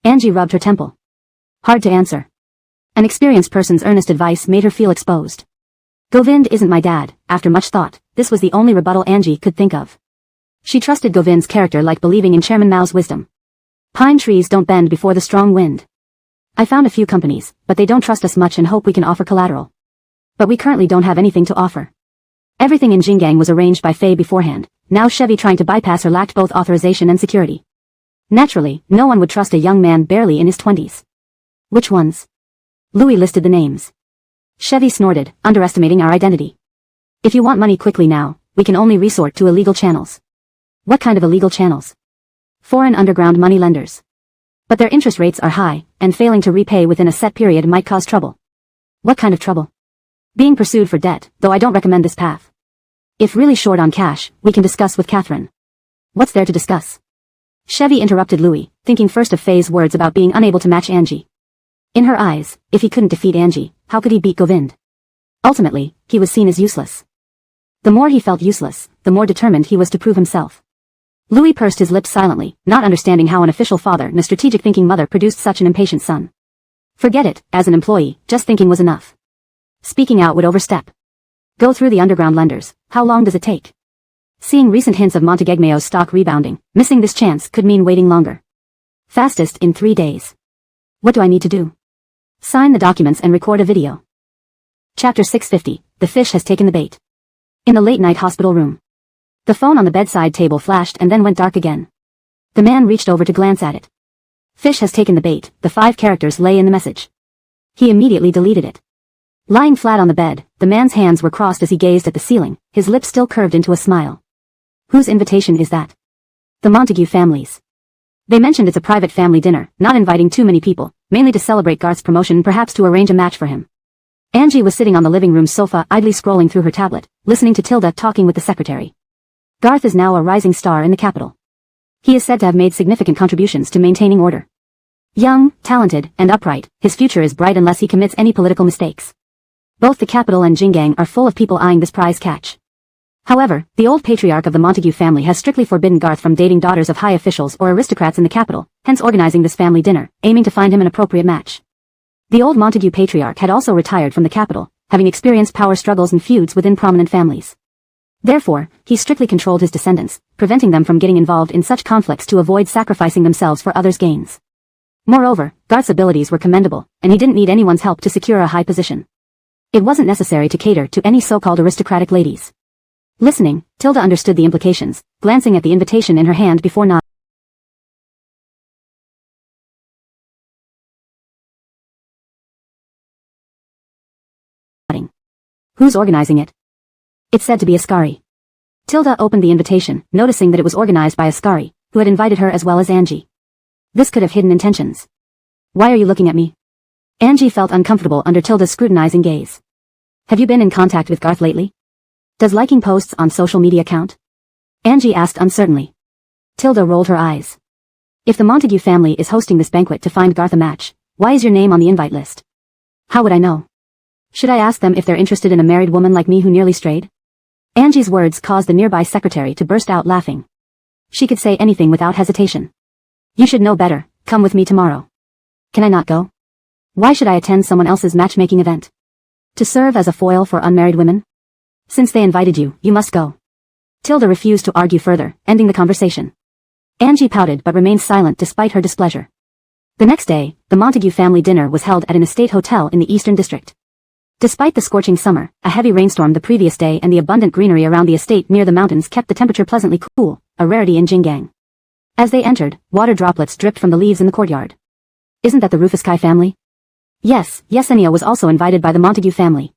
[SPEAKER 1] Angie rubbed her temple. Hard to answer. An experienced person's earnest advice made her feel exposed. Govind isn't my dad. After much thought, this was the only rebuttal Angie could think of. She trusted Govind's character like believing in Chairman Mao's wisdom. Pine trees don't bend before the strong wind. I found a few companies, but they don't trust us much and hope we can offer collateral. But we currently don't have anything to offer. Everything in Jinggang was arranged by Faye beforehand. Now Chevy trying to bypass her lacked both authorization and security. Naturally, no one would trust a young man barely in his 20s. Which ones? Louis listed the names. Chevy snorted, underestimating our identity. If you want money quickly now, we can only resort to illegal channels. What kind of illegal channels? Foreign underground money lenders. But their interest rates are high, and failing to repay within a set period might cause trouble. What kind of trouble? Being pursued for debt, though I don't recommend this path. If really short on cash, we can discuss with Catherine. What's there to discuss? Chevy interrupted Louis, thinking first of Faye's words about being unable to match Angie. In her eyes, if he couldn't defeat Angie, how could he beat Govind? Ultimately, he was seen as useless. The more he felt useless, the more determined he was to prove himself. Louis pursed his lips silently, not understanding how an official father and a strategic-thinking mother produced such an impatient son. Forget it, as an employee, just thinking was enough. Speaking out would overstep. Go through the underground lenders. How long does it take? Seeing recent hints of Montegegmeo's stock rebounding, missing this chance could mean waiting longer. Fastest in 3 days. What do I need to do? Sign the documents and record a video. Chapter 650, The Fish Has Taken the Bait. In the late-night hospital room. The phone on the bedside table flashed and then went dark again. The man reached over to glance at it. Fish has taken the bait, the 5 characters lay in the message. He immediately deleted it. Lying flat on the bed, the man's hands were crossed as he gazed at the ceiling, his lips still curved into a smile. Whose invitation is that? The Montague family's. They mentioned it's a private family dinner, not inviting too many people, mainly to celebrate Garth's promotion and perhaps to arrange a match for him. Angie was sitting on the living room sofa idly scrolling through her tablet, listening to Tilda talking with the secretary. Garth is now a rising star in the capital. He is said to have made significant contributions to maintaining order. Young, talented, and upright, his future is bright unless he commits any political mistakes. Both the capital and Jinggang are full of people eyeing this prize catch. However, the old patriarch of the Montague family has strictly forbidden Garth from dating daughters of high officials or aristocrats in the capital, hence organizing this family dinner, aiming to find him an appropriate match. The old Montague patriarch had also retired from the capital, having experienced power struggles and feuds within prominent families. Therefore, he strictly controlled his descendants, preventing them from getting involved in such conflicts to avoid sacrificing themselves for others' gains. Moreover, Garth's abilities were commendable, and he didn't need anyone's help to secure a high position. It wasn't necessary to cater to any so-called aristocratic ladies. Listening, Tilda understood the implications, glancing at the invitation in her hand before nodding. Who's organizing it? It's said to be Ascari. Tilda opened the invitation, noticing that it was organized by Ascari, who had invited her as well as Angie. This could have hidden intentions. Why are you looking at me? Angie felt uncomfortable under Tilda's scrutinizing gaze. Have you been in contact with Garth lately? Does liking posts on social media count? Angie asked uncertainly. Tilda rolled her eyes. If the Montague family is hosting this banquet to find Garth a match, why is your name on the invite list? How would I know? Should I ask them if they're interested in a married woman like me who nearly strayed? Angie's words caused the nearby secretary to burst out laughing. She could say anything without hesitation. You should know better, come with me tomorrow. Can I not go? Why should I attend someone else's matchmaking event? To serve as a foil for unmarried women? Since they invited you, you must go. Tilda refused to argue further, ending the conversation. Angie pouted but remained silent despite her displeasure. The next day, the Montague family dinner was held at an estate hotel in the Eastern District. Despite the scorching summer, a heavy rainstorm the previous day and the abundant greenery around the estate near the mountains kept the temperature pleasantly cool, a rarity in Jinggang. As they entered, water droplets dripped from the leaves in the courtyard. Isn't that the Rufuskai family? Yes, Yesenia was also invited by the Montague family.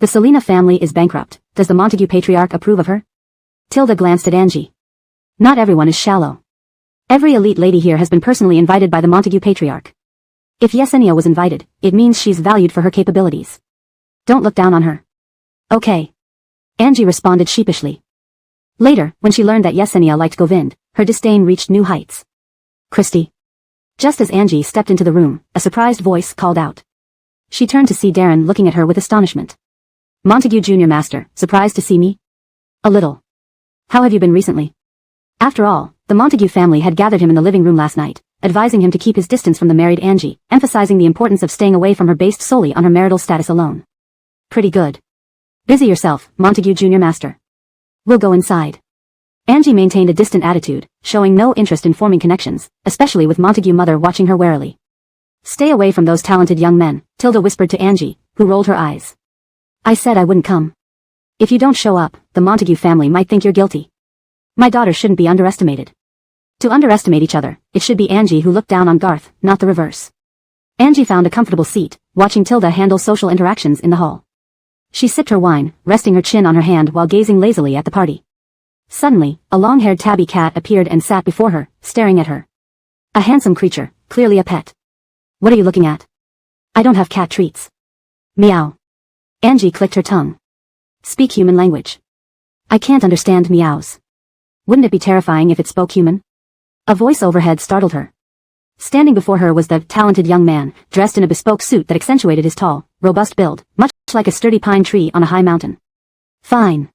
[SPEAKER 1] The Selina family is bankrupt. Does the Montague patriarch approve of her? Tilda glanced at Angie. Not everyone is shallow. Every elite lady here has been personally invited by the Montague patriarch. If Yesenia was invited, it means she's valued for her capabilities. Don't look down on her. Okay. Angie responded sheepishly. Later, when she learned that Yesenia liked Govind, her disdain reached new heights. Christy. Just as Angie stepped into the room, a surprised voice called out. She turned to see Darren looking at her with astonishment. Montague Jr. Master, surprised to see me? A little. How have you been recently? After all, the Montague family had gathered him in the living room last night, advising him to keep his distance from the married Angie, emphasizing the importance of staying away from her based solely on her marital status alone. Pretty good. Busy yourself, Montague Jr. Master. We'll go inside. Angie maintained a distant attitude, showing no interest in forming connections, especially with Montague mother watching her warily. Stay away from those talented young men, Tilda whispered to Angie, who rolled her eyes. I said I wouldn't come. If you don't show up, the Montague family might think you're guilty. My daughter shouldn't be underestimated. To underestimate each other, it should be Angie who looked down on Garth, not the reverse. Angie found a comfortable seat, watching Tilda handle social interactions in the hall. She sipped her wine, resting her chin on her hand while gazing lazily at the party. Suddenly, a long-haired tabby cat appeared and sat before her, staring at her. A handsome creature, clearly a pet. What are you looking at? I don't have cat treats. Meow. Angie clicked her tongue. Speak human language. I can't understand meows. Wouldn't it be terrifying if it spoke human? A voice overhead startled her. Standing before her was the talented young man, dressed in a bespoke suit that accentuated his tall, robust build, much like a sturdy pine tree on a high mountain. Fine.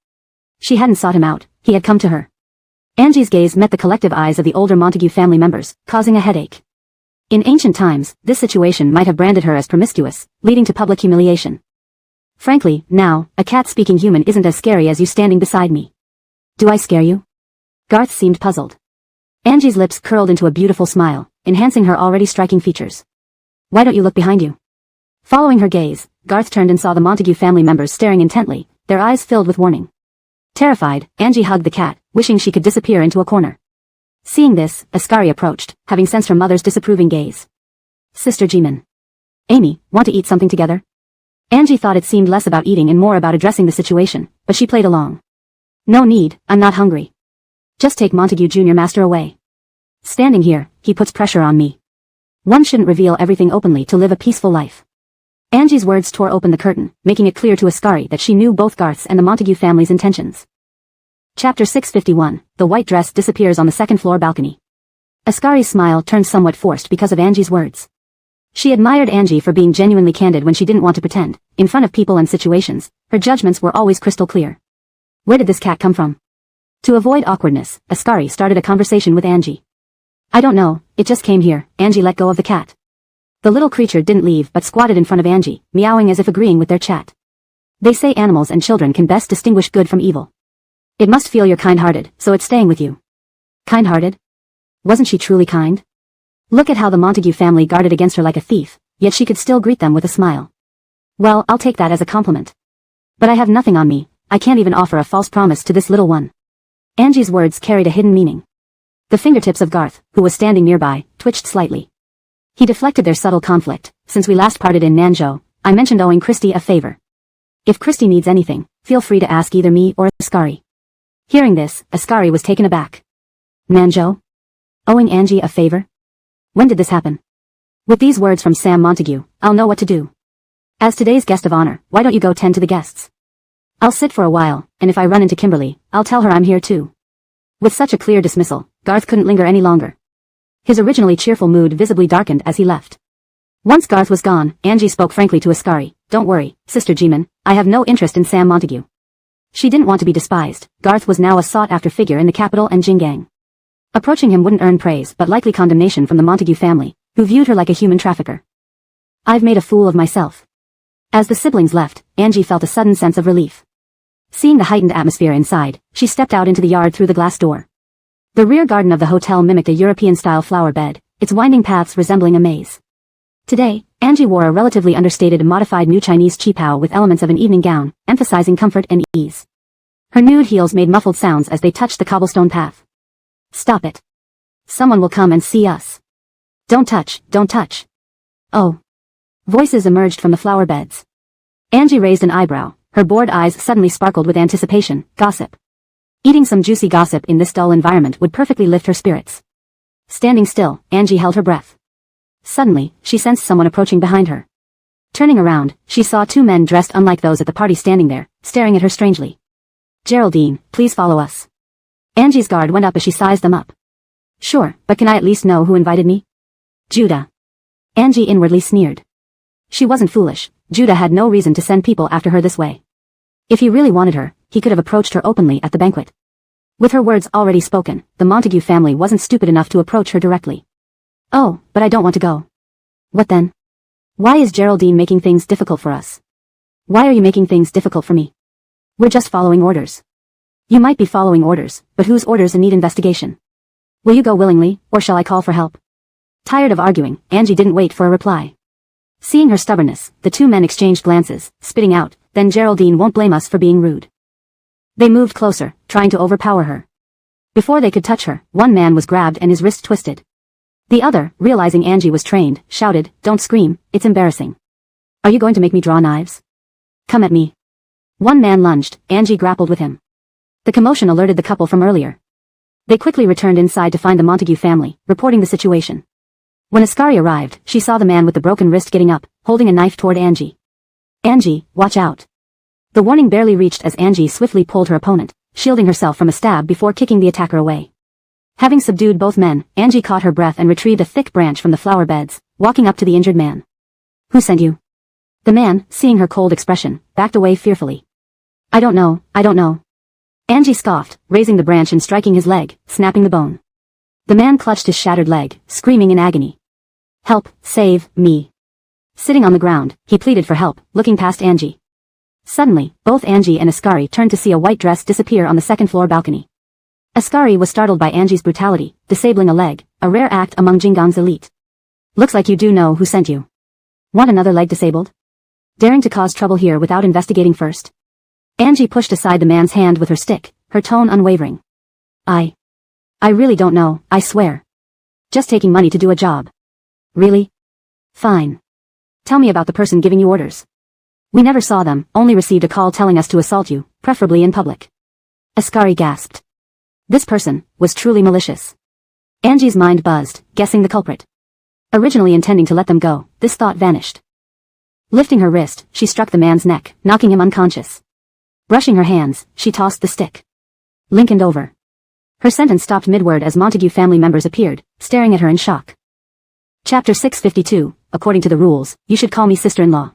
[SPEAKER 1] She hadn't sought him out, he had come to her. Angie's gaze met the collective eyes of the older Montague family members, causing a headache. In ancient times, this situation might have branded her as promiscuous, leading to public humiliation. Frankly, now, a cat speaking human isn't as scary as you standing beside me. Do I scare you? Garth seemed puzzled. Angie's lips curled into a beautiful smile, enhancing her already striking features. Why don't you look behind you? Following her gaze, Garth turned and saw the Montague family members staring intently, their eyes filled with warning. Terrified, Angie hugged the cat, wishing she could disappear into a corner. Seeing this, Ascari approached, having sensed her mother's disapproving gaze. Sister Jimin. Amy, want to eat something together? Angie thought it seemed less about eating and more about addressing the situation, but she played along. No need, I'm not hungry. Just take Montague Jr. Master away. Standing here, he puts pressure on me. One shouldn't reveal everything openly to live a peaceful life. Angie's words tore open the curtain, making it clear to Ascari that she knew both Garth's and the Montague family's intentions. Chapter 651, The white dress disappears on the second-floor balcony. Ascari's smile turned somewhat forced because of Angie's words. She admired Angie for being genuinely candid when she didn't want to pretend. In front of people and situations, her judgments were always crystal clear. Where did this cat come from? To avoid awkwardness, Ascari started a conversation with Angie. I don't know, it just came here. Angie let go of the cat. The little creature didn't leave but squatted in front of Angie, meowing as if agreeing with their chat. They say animals and children can best distinguish good from evil. It must feel you're kind-hearted, so it's staying with you. Kind-hearted? Wasn't she truly kind? Look at how the Montague family guarded against her like a thief, yet she could still greet them with a smile. Well, I'll take that as a compliment. But I have nothing on me, I can't even offer a false promise to this little one. Angie's words carried a hidden meaning. The fingertips of Garth, who was standing nearby, twitched slightly. He deflected their subtle conflict. Since we last parted in Nanzhou, I mentioned owing Christy a favor. If Christy needs anything, feel free to ask either me or Ascari. Hearing this, Ascari was taken aback. Nanzhou? Owing Angie a favor? When did this happen? With these words from Sam Montague, I'll know what to do. As today's guest of honor, why don't you go tend to the guests? I'll sit for a while, and if I run into Kimberly, I'll tell her I'm here too. With such a clear dismissal, Garth couldn't linger any longer. His originally cheerful mood visibly darkened as he left. Once Garth was gone, Angie spoke frankly to Ascari. Don't worry, Sister Jimin, I have no interest in Sam Montague. She didn't want to be despised. Garth was now a sought-after figure in the capital and Jing gang. Approaching him wouldn't earn praise but likely condemnation from the Montague family, who viewed her like a human trafficker. I've made a fool of myself. As the siblings left, Angie felt a sudden sense of relief. Seeing the heightened atmosphere inside, she stepped out into the yard through the glass door. The rear garden of the hotel mimicked a European-style flower bed, its winding paths resembling a maze. Today, Angie wore a relatively understated and modified new Chinese qipao with elements of an evening gown, emphasizing comfort and ease. Her nude heels made muffled sounds as they touched the cobblestone path. Stop it. Someone will come and see us. Don't touch, don't touch. Oh. Voices emerged from the flower beds. Angie raised an eyebrow, her bored eyes suddenly sparkled with anticipation. Gossip. Eating some juicy gossip in this dull environment would perfectly lift her spirits. Standing still, Angie held her breath. Suddenly, she sensed someone approaching behind her. Turning around, she saw two men dressed unlike those at the party standing there, staring at her strangely. Geraldine, please follow us. Angie's guard went up as she sized them up. Sure, but can I at least know who invited me? Judah. Angie inwardly sneered. She wasn't foolish. Judah had no reason to send people after her this way. If he really wanted her, he could have approached her openly at the banquet. With her words already spoken, the Montague family wasn't stupid enough to approach her directly. Oh, but I don't want to go. What then? Why is Geraldine making things difficult for us? Why are you making things difficult for me? We're just following orders. You might be following orders, but whose orders need investigation? Will you go willingly, or shall I call for help? Tired of arguing, Angie didn't wait for a reply. Seeing her stubbornness, the two men exchanged glances, spitting out, "Then Geraldine won't blame us for being rude." They moved closer, trying to overpower her. Before they could touch her, one man was grabbed and his wrist twisted. The other, realizing Angie was trained, shouted, "Don't scream, it's embarrassing. Are you going to make me draw knives? Come at me." One man lunged, Angie grappled with him. The commotion alerted the couple from earlier. They quickly returned inside to find the Montague family, reporting the situation. When Ascari arrived, she saw the man with the broken wrist getting up, holding a knife toward Angie. "Angie, watch out." The warning barely reached as Angie swiftly pulled her opponent, shielding herself from a stab before kicking the attacker away. Having subdued both men, Angie caught her breath and retrieved a thick branch from the flower beds, walking up to the injured man. "Who sent you?" The man, seeing her cold expression, backed away fearfully. I don't know. Angie scoffed, raising the branch and striking his leg, snapping the bone. The man clutched his shattered leg, screaming in agony. "Help, save me." Sitting on the ground, he pleaded for help, looking past Angie. Suddenly, both Angie and Ascari turned to see a white dress disappear on the second-floor balcony. Ascari was startled by Angie's brutality, disabling a leg, a rare act among Jingang's elite. "Looks like you do know who sent you. Want another leg disabled? Daring to cause trouble here without investigating first?" Angie pushed aside the man's hand with her stick, her tone unwavering. I really don't know, I swear. Just taking money to do a job." "Really? Fine. Tell me about the person giving you orders." "We never saw them, only received a call telling us to assault you, preferably in public." Ascari gasped. This person was truly malicious. Angie's mind buzzed, guessing the culprit. Originally intending to let them go, this thought vanished. Lifting her wrist, she struck the man's neck, knocking him unconscious. Brushing her hands, she tossed the stick. Lincolned over. Her sentence stopped mid-word as Montague family members appeared, staring at her in shock. Chapter 652, according to the rules, you should call me sister-in-law.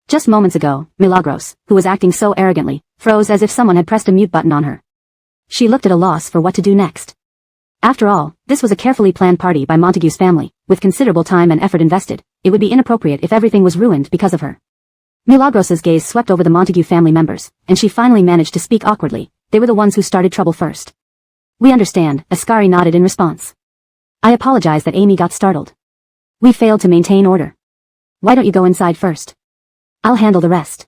[SPEAKER 1] Just moments ago, Milagros, who was acting so arrogantly, froze as if someone had pressed a mute button on her. She looked at a loss for what to do next. After all, this was a carefully planned party by Montague's family, with considerable time and effort invested. It would be inappropriate if everything was ruined because of her. Milagros's gaze swept over the Montague family members, and she finally managed to speak awkwardly. They were the ones who started trouble first. "We understand," Ascari nodded in response. "I apologize that Amy got startled. We failed to maintain order. Why don't you go inside first? I'll handle the rest.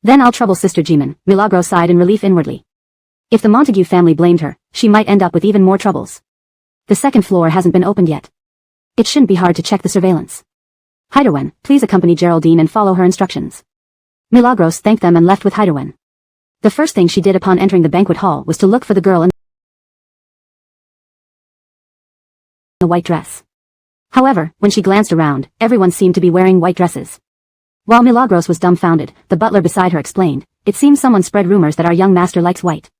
[SPEAKER 1] Then I'll trouble Sister Jimin." Milagros sighed in relief inwardly. If the Montague family blamed her, she might end up with even more troubles. The second floor hasn't been opened yet. It shouldn't be hard to check the surveillance. "Heiderwen, please accompany Geraldine and follow her instructions." Milagros thanked them and left with Heiderwen. The first thing she did upon entering the banquet hall was to look for the girl in the white dress. However, when she glanced around, everyone seemed to be wearing white dresses. While Milagros was dumbfounded, the butler beside her explained, "It seems someone spread rumors that our young master likes white.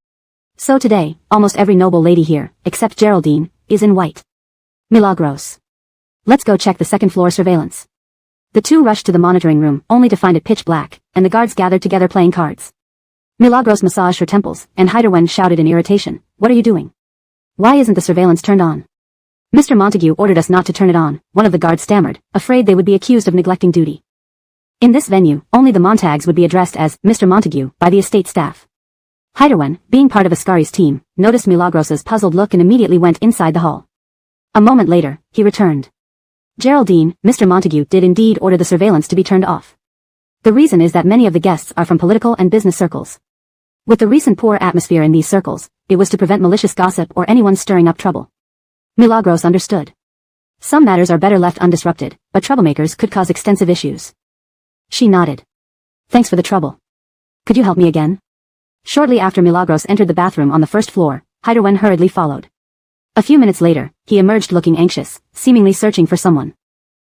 [SPEAKER 1] So today, almost every noble lady here, except Geraldine, is in white." Milagros. "Let's go check the second floor surveillance." The two rushed to the monitoring room, only to find it pitch black, and the guards gathered together playing cards. Milagros massaged her temples, and Heiderwen shouted in irritation, "What are you doing? Why isn't the surveillance turned on?" "Mr. Montague ordered us not to turn it on," one of the guards stammered, afraid they would be accused of neglecting duty. In this venue, only the Montags would be addressed as Mr. Montague by the estate staff. Heiderwen, being part of Ascari's team, noticed Milagros's puzzled look and immediately went inside the hall. A moment later, he returned. "Geraldine, Mr. Montague did indeed order the surveillance to be turned off. The reason is that many of the guests are from political and business circles. With the recent poor atmosphere in these circles, it was to prevent malicious gossip or anyone stirring up trouble." Milagros understood. Some matters are better left undisrupted, but troublemakers could cause extensive issues. She nodded. "Thanks for the trouble. Could you help me again?" Shortly after Milagros entered the bathroom on the first floor, Heiderwen hurriedly followed. A few minutes later, he emerged looking anxious, seemingly searching for someone.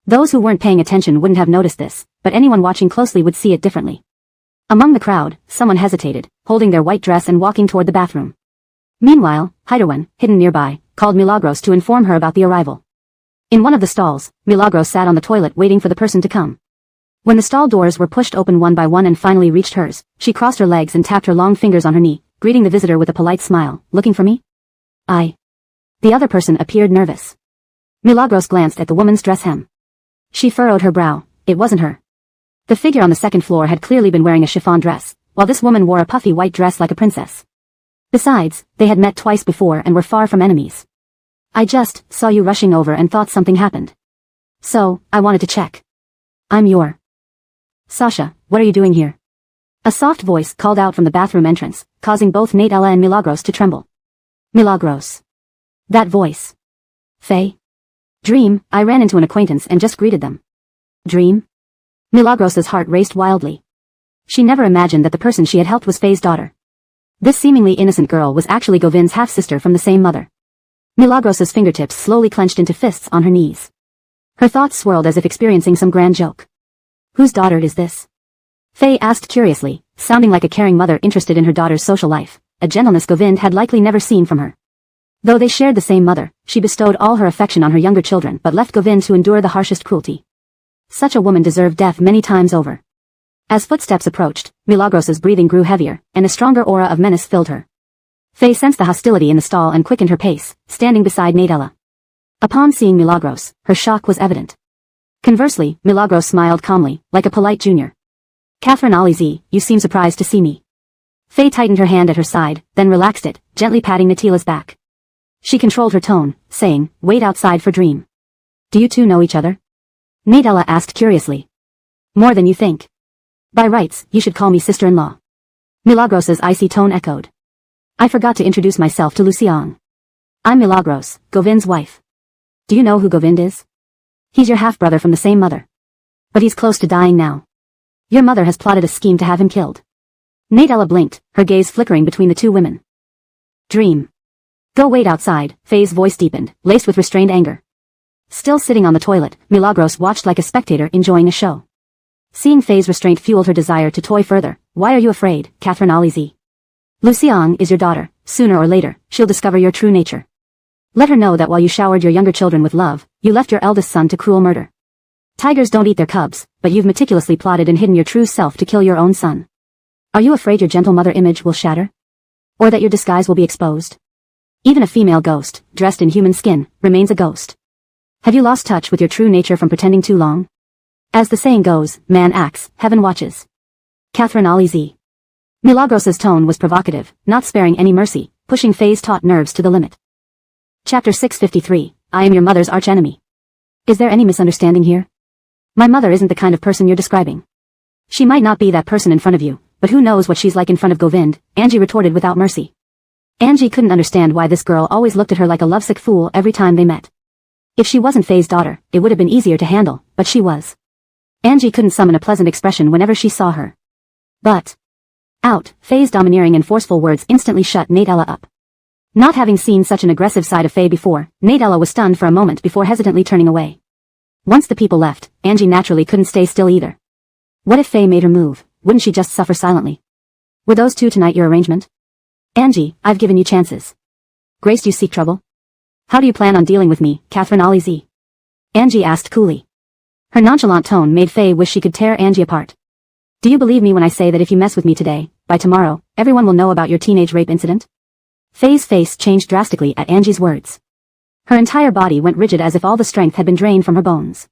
[SPEAKER 1] Those who weren't paying attention wouldn't have noticed this, but anyone watching closely would see it differently. Among the crowd, someone hesitated, holding their white dress and walking toward the bathroom. Meanwhile, Heiderwen, hidden nearby, called Milagros to inform her about the arrival. In one of the stalls, Milagros sat on the toilet waiting for the person to come. When the stall doors were pushed open one by one and finally reached hers, she crossed her legs and tapped her long fingers on her knee, greeting the visitor with a polite smile. Looking for me? The other person appeared nervous. Milagros glanced at the woman's dress hem. She furrowed her brow. It wasn't her. The figure on the second floor had clearly been wearing a chiffon dress, while this woman wore a puffy white dress like a princess. Besides, they had met twice before and were far from enemies. I just saw you rushing over and thought something happened. So, I wanted to check. I'm your... Sasha, what are you doing here? A soft voice called out from the bathroom entrance, causing both Nadella and Milagros to tremble. Milagros. That voice. Faye? Dream, I ran into an acquaintance and just greeted them. Dream? Milagros's heart raced wildly. She never imagined that the person she had helped was Faye's daughter. This seemingly innocent girl was actually Govind's half-sister from the same mother. Milagros's fingertips slowly clenched into fists on her knees. Her thoughts swirled as if experiencing some grand joke. Whose daughter is this? Faye asked curiously, sounding like a caring mother interested in her daughter's social life, a gentleness Govind had likely never seen from her. Though they shared the same mother, she bestowed all her affection on her younger children but left Govind to endure the harshest cruelty. Such a woman deserved death many times over. As footsteps approached, Milagros's breathing grew heavier, and a stronger aura of menace filled her. Faye sensed the hostility in the stall and quickened her pace, standing beside Nadella. Upon seeing Milagros, her shock was evident. Conversely, Milagros smiled calmly, like a polite junior. Catherine Alizi, you seem surprised to see me. Faye tightened her hand at her side, then relaxed it, gently patting Natila's back. She controlled her tone, saying, wait outside for Dream. Do you two know each other? Nadella asked curiously. More than you think. By rights, you should call me sister-in-law. Milagros's icy tone echoed. I forgot to introduce myself to Luciang. I'm Milagros, Govind's wife. Do you know who Govind is? He's your half-brother from the same mother. But he's close to dying now. Your mother has plotted a scheme to have him killed. Nadella blinked, her gaze flickering between the two women. Dream. Go wait outside, Faye's voice deepened, laced with restrained anger. Still sitting on the toilet, Milagros watched like a spectator enjoying a show. Seeing Faye's restraint fueled her desire to toy further. Why are you afraid, Catherine Alizi? Luciang is your daughter. Sooner or later, she'll discover your true nature. Let her know that while you showered your younger children with love, you left your eldest son to cruel murder. Tigers don't eat their cubs, but you've meticulously plotted and hidden your true self to kill your own son. Are you afraid your gentle mother image will shatter? Or that your disguise will be exposed? Even a female ghost, dressed in human skin, remains a ghost. Have you lost touch with your true nature from pretending too long? As the saying goes, man acts, heaven watches. Catherine Alizi. Milagros's tone was provocative, not sparing any mercy, pushing Faye's taut nerves to the limit. Chapter 653, I am your mother's archenemy. Is there any misunderstanding here? My mother isn't the kind of person you're describing. She might not be that person in front of you, but who knows what she's like in front of Govind, Angie retorted without mercy. Angie couldn't understand why this girl always looked at her like a lovesick fool every time they met. If she wasn't Faye's daughter, it would have been easier to handle, but she was. Angie couldn't summon a pleasant expression whenever she saw her. But... out, Faye's domineering and forceful words instantly shut Nadella up. Not having seen such an aggressive side of Faye before, Nadella was stunned for a moment before hesitantly turning away. Once the people left, Angie naturally couldn't stay still either. What if Faye made her move? Wouldn't she just suffer silently? Were those two tonight your arrangement? Angie, I've given you chances. Grace, do you seek trouble? How do you plan on dealing with me, Catherine Alizi? Angie asked coolly. Her nonchalant tone made Faye wish she could tear Angie apart. Do you believe me when I say that if you mess with me today, by tomorrow, everyone will know about your teenage rape incident? Faye's face changed drastically at Angie's words. Her entire body went rigid as if all the strength had been drained from her bones.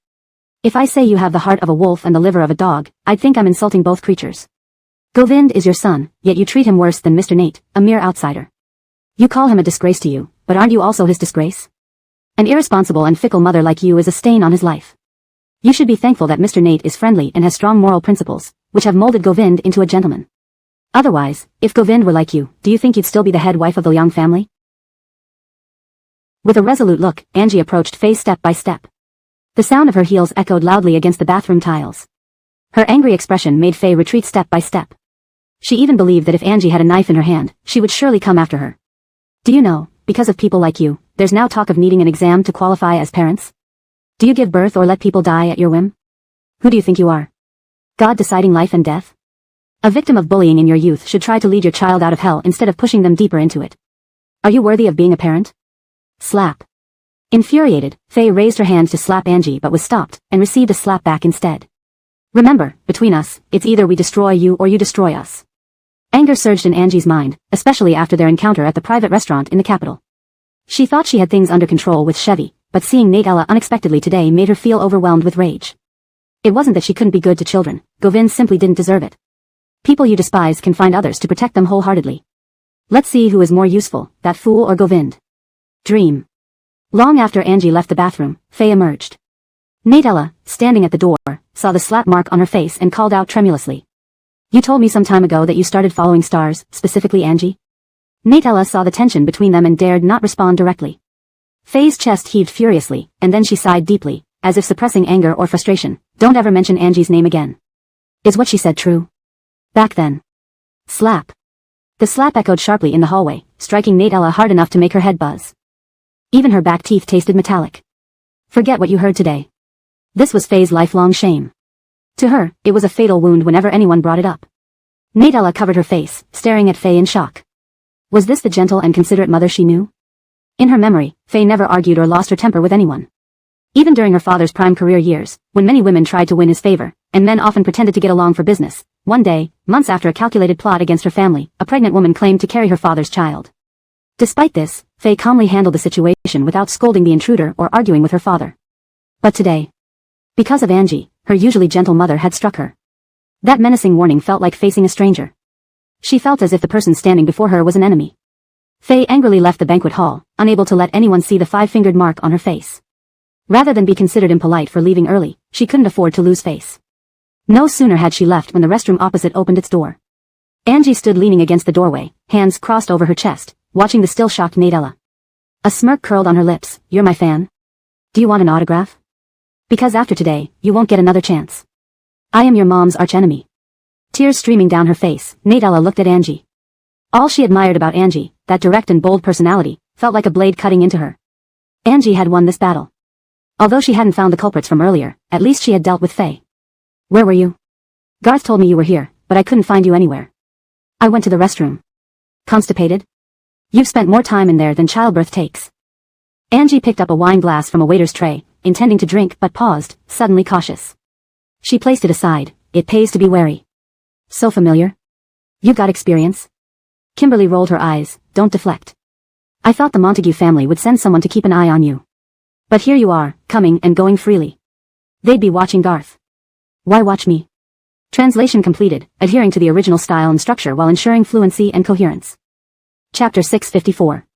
[SPEAKER 1] If I say you have the heart of a wolf and the liver of a dog, I'd think I'm insulting both creatures. Govind is your son, yet you treat him worse than Mr. Nate, a mere outsider. You call him a disgrace to you, but aren't you also his disgrace? An irresponsible and fickle mother like you is a stain on his life. You should be thankful that Mr. Nate is friendly and has strong moral principles, which have molded Govind into a gentleman. Otherwise, if Govind were like you, do you think you'd still be the head wife of the Liang family? With a resolute look, Angie approached Faye step by step. The sound of her heels echoed loudly against the bathroom tiles. Her angry expression made Faye retreat step by step. She even believed that if Angie had a knife in her hand, she would surely come after her. Do you know, because of people like you, there's now talk of needing an exam to qualify as parents? Do you give birth or let people die at your whim? Who do you think you are? God deciding life and death? A victim of bullying in your youth should try to lead your child out of hell instead of pushing them deeper into it. Are you worthy of being a parent? Slap. Infuriated, Faye raised her hand to slap Angie but was stopped, and received a slap back instead. Remember, between us, it's either we destroy you or you destroy us. Anger surged in Angie's mind, especially after their encounter at the private restaurant in the capital. She thought she had things under control with Chevy, but seeing Nadella unexpectedly today made her feel overwhelmed with rage. It wasn't that she couldn't be good to children, Govind simply didn't deserve it. People you despise can find others to protect them wholeheartedly. Let's see who is more useful, that fool or Govind. Dream. Long after Angie left the bathroom, Faye emerged. Nadella, standing at the door, saw the slap mark on her face and called out tremulously. You told me some time ago that you started following stars, specifically Angie? Nadella saw the tension between them and dared not respond directly. Faye's chest heaved furiously, and then she sighed deeply, as if suppressing anger or frustration. Don't ever mention Angie's name again. Is what she said true? Back then. Slap. The slap echoed sharply in the hallway, striking Nadella hard enough to make her head buzz. Even her back teeth tasted metallic. Forget what you heard today. This was Faye's lifelong shame. To her, it was a fatal wound whenever anyone brought it up. Nadella covered her face, staring at Faye in shock. Was this the gentle and considerate mother she knew? In her memory, Faye never argued or lost her temper with anyone. Even during her father's prime career years, when many women tried to win his favor, and men often pretended to get along for business, one day, months after a calculated plot against her family, a pregnant woman claimed to carry her father's child. Despite this, Faye calmly handled the situation without scolding the intruder or arguing with her father. But today, because of Angie, her usually gentle mother had struck her. That menacing warning felt like facing a stranger. She felt as if the person standing before her was an enemy. Faye angrily left the banquet hall, unable to let anyone see the five-fingered mark on her face. Rather than be considered impolite for leaving early, she couldn't afford to lose face. No sooner had she left when the restroom opposite opened its door. Angie stood leaning against the doorway, hands crossed over her chest, watching the still shocked Nadella. A smirk curled on her lips. You're my fan? Do you want an autograph? Because after today, you won't get another chance. I am your mom's archenemy. Tears streaming down her face, Nadella looked at Angie. All she admired about Angie, that direct and bold personality, felt like a blade cutting into her. Angie had won this battle. Although she hadn't found the culprits from earlier, at least she had dealt with Faye. Where were you? Garth told me you were here, but I couldn't find you anywhere. I went to the restroom. Constipated? You've spent more time in there than childbirth takes. Angie picked up a wine glass from a waiter's tray, intending to drink but paused, suddenly cautious. She placed it aside. It pays to be wary. So familiar? You got experience? Kimberly rolled her eyes. Don't deflect. I thought the Montague family would send someone to keep an eye on you. But here you are, coming and going freely. They'd be watching Garth. Why watch me? Translation completed, adhering to the original style and structure while ensuring fluency and coherence. Chapter 654.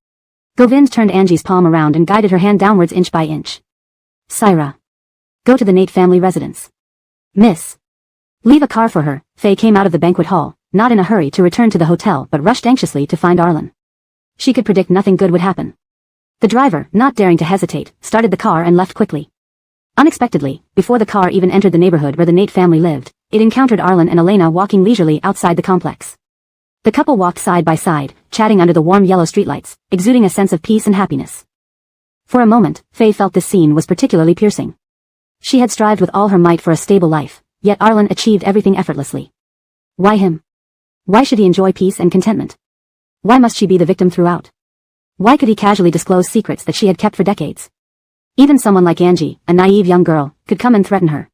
[SPEAKER 1] Govind turned Angie's palm around and guided her hand downwards inch by inch. Syra. Go to the Nate family residence. Miss. Leave a car for her. Faye came out of the banquet hall, not in a hurry to return to the hotel but rushed anxiously to find Arlen. She could predict nothing good would happen. The driver, not daring to hesitate, started the car and left quickly. Unexpectedly, before the car even entered the neighborhood where the Nate family lived, it encountered Arlen and Elena walking leisurely outside the complex. The couple walked side by side, chatting under the warm yellow streetlights, exuding a sense of peace and happiness. For a moment, Faye felt this scene was particularly piercing. She had strived with all her might for a stable life, yet Arlen achieved everything effortlessly. Why him? Why should he enjoy peace and contentment? Why must she be the victim throughout? Why could he casually disclose secrets that she had kept for decades? Even someone like Angie, a naive young girl, could come and threaten her.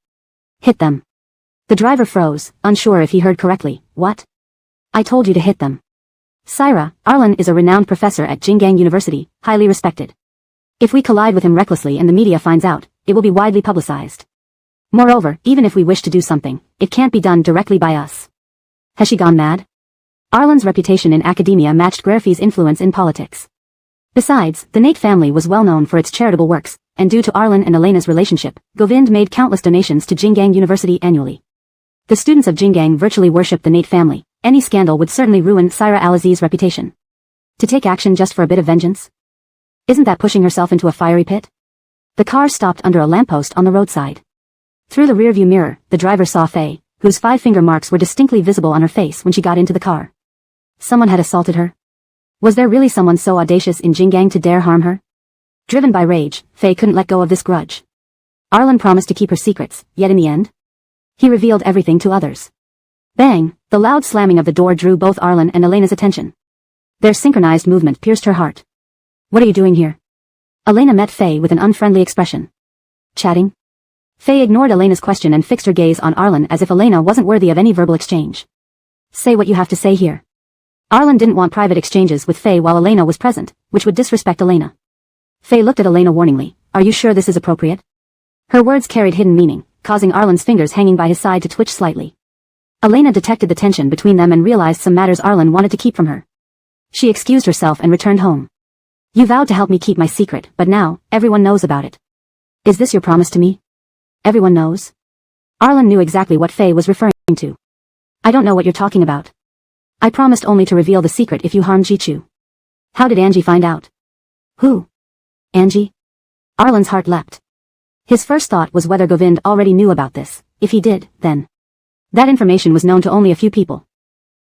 [SPEAKER 1] Hit them. The driver froze, unsure if he heard correctly. What? I told you to hit them. Syra, Arlen is a renowned professor at Jinggang University, highly respected. If we collide with him recklessly and the media finds out, it will be widely publicized. Moreover, even if we wish to do something, it can't be done directly by us. Has she gone mad? Arlen's reputation in academia matched Graerfie's influence in politics. Besides, the Nate family was well known for its charitable works, and due to Arlen and Elena's relationship, Govind made countless donations to Jinggang University annually. The students of Jinggang virtually worshipped the Nate family. Any scandal would certainly ruin Syra Al-Aziz's reputation. To take action just for a bit of vengeance? Isn't that pushing herself into a fiery pit? The car stopped under a lamppost on the roadside. Through the rearview mirror, the driver saw Faye, whose five-finger marks were distinctly visible on her face when she got into the car. Someone had assaulted her. Was there really someone so audacious in Jinggang to dare harm her? Driven by rage, Faye couldn't let go of this grudge. Arlen promised to keep her secrets, yet in the end, he revealed everything to others. Bang! The loud slamming of the door drew both Arlen and Elena's attention. Their synchronized movement pierced her heart. What are you doing here? Elena met Faye with an unfriendly expression. Chatting? Faye ignored Elena's question and fixed her gaze on Arlen as if Elena wasn't worthy of any verbal exchange. Say what you have to say here. Arlen didn't want private exchanges with Faye while Elena was present, which would disrespect Elena. Faye looked at Elena warningly. Are you sure this is appropriate? Her words carried hidden meaning, causing Arlen's fingers hanging by his side to twitch slightly. Elena detected the tension between them and realized some matters Arlen wanted to keep from her. She excused herself and returned home. You vowed to help me keep my secret, but now, everyone knows about it. Is this your promise to me? Everyone knows? Arlen knew exactly what Faye was referring to. I don't know what you're talking about. I promised only to reveal the secret if you harmed Jichu. How did Angie find out? Who? Angie? Arlen's heart leapt. His first thought was whether Govind already knew about this. If he did, then that information was known to only a few people.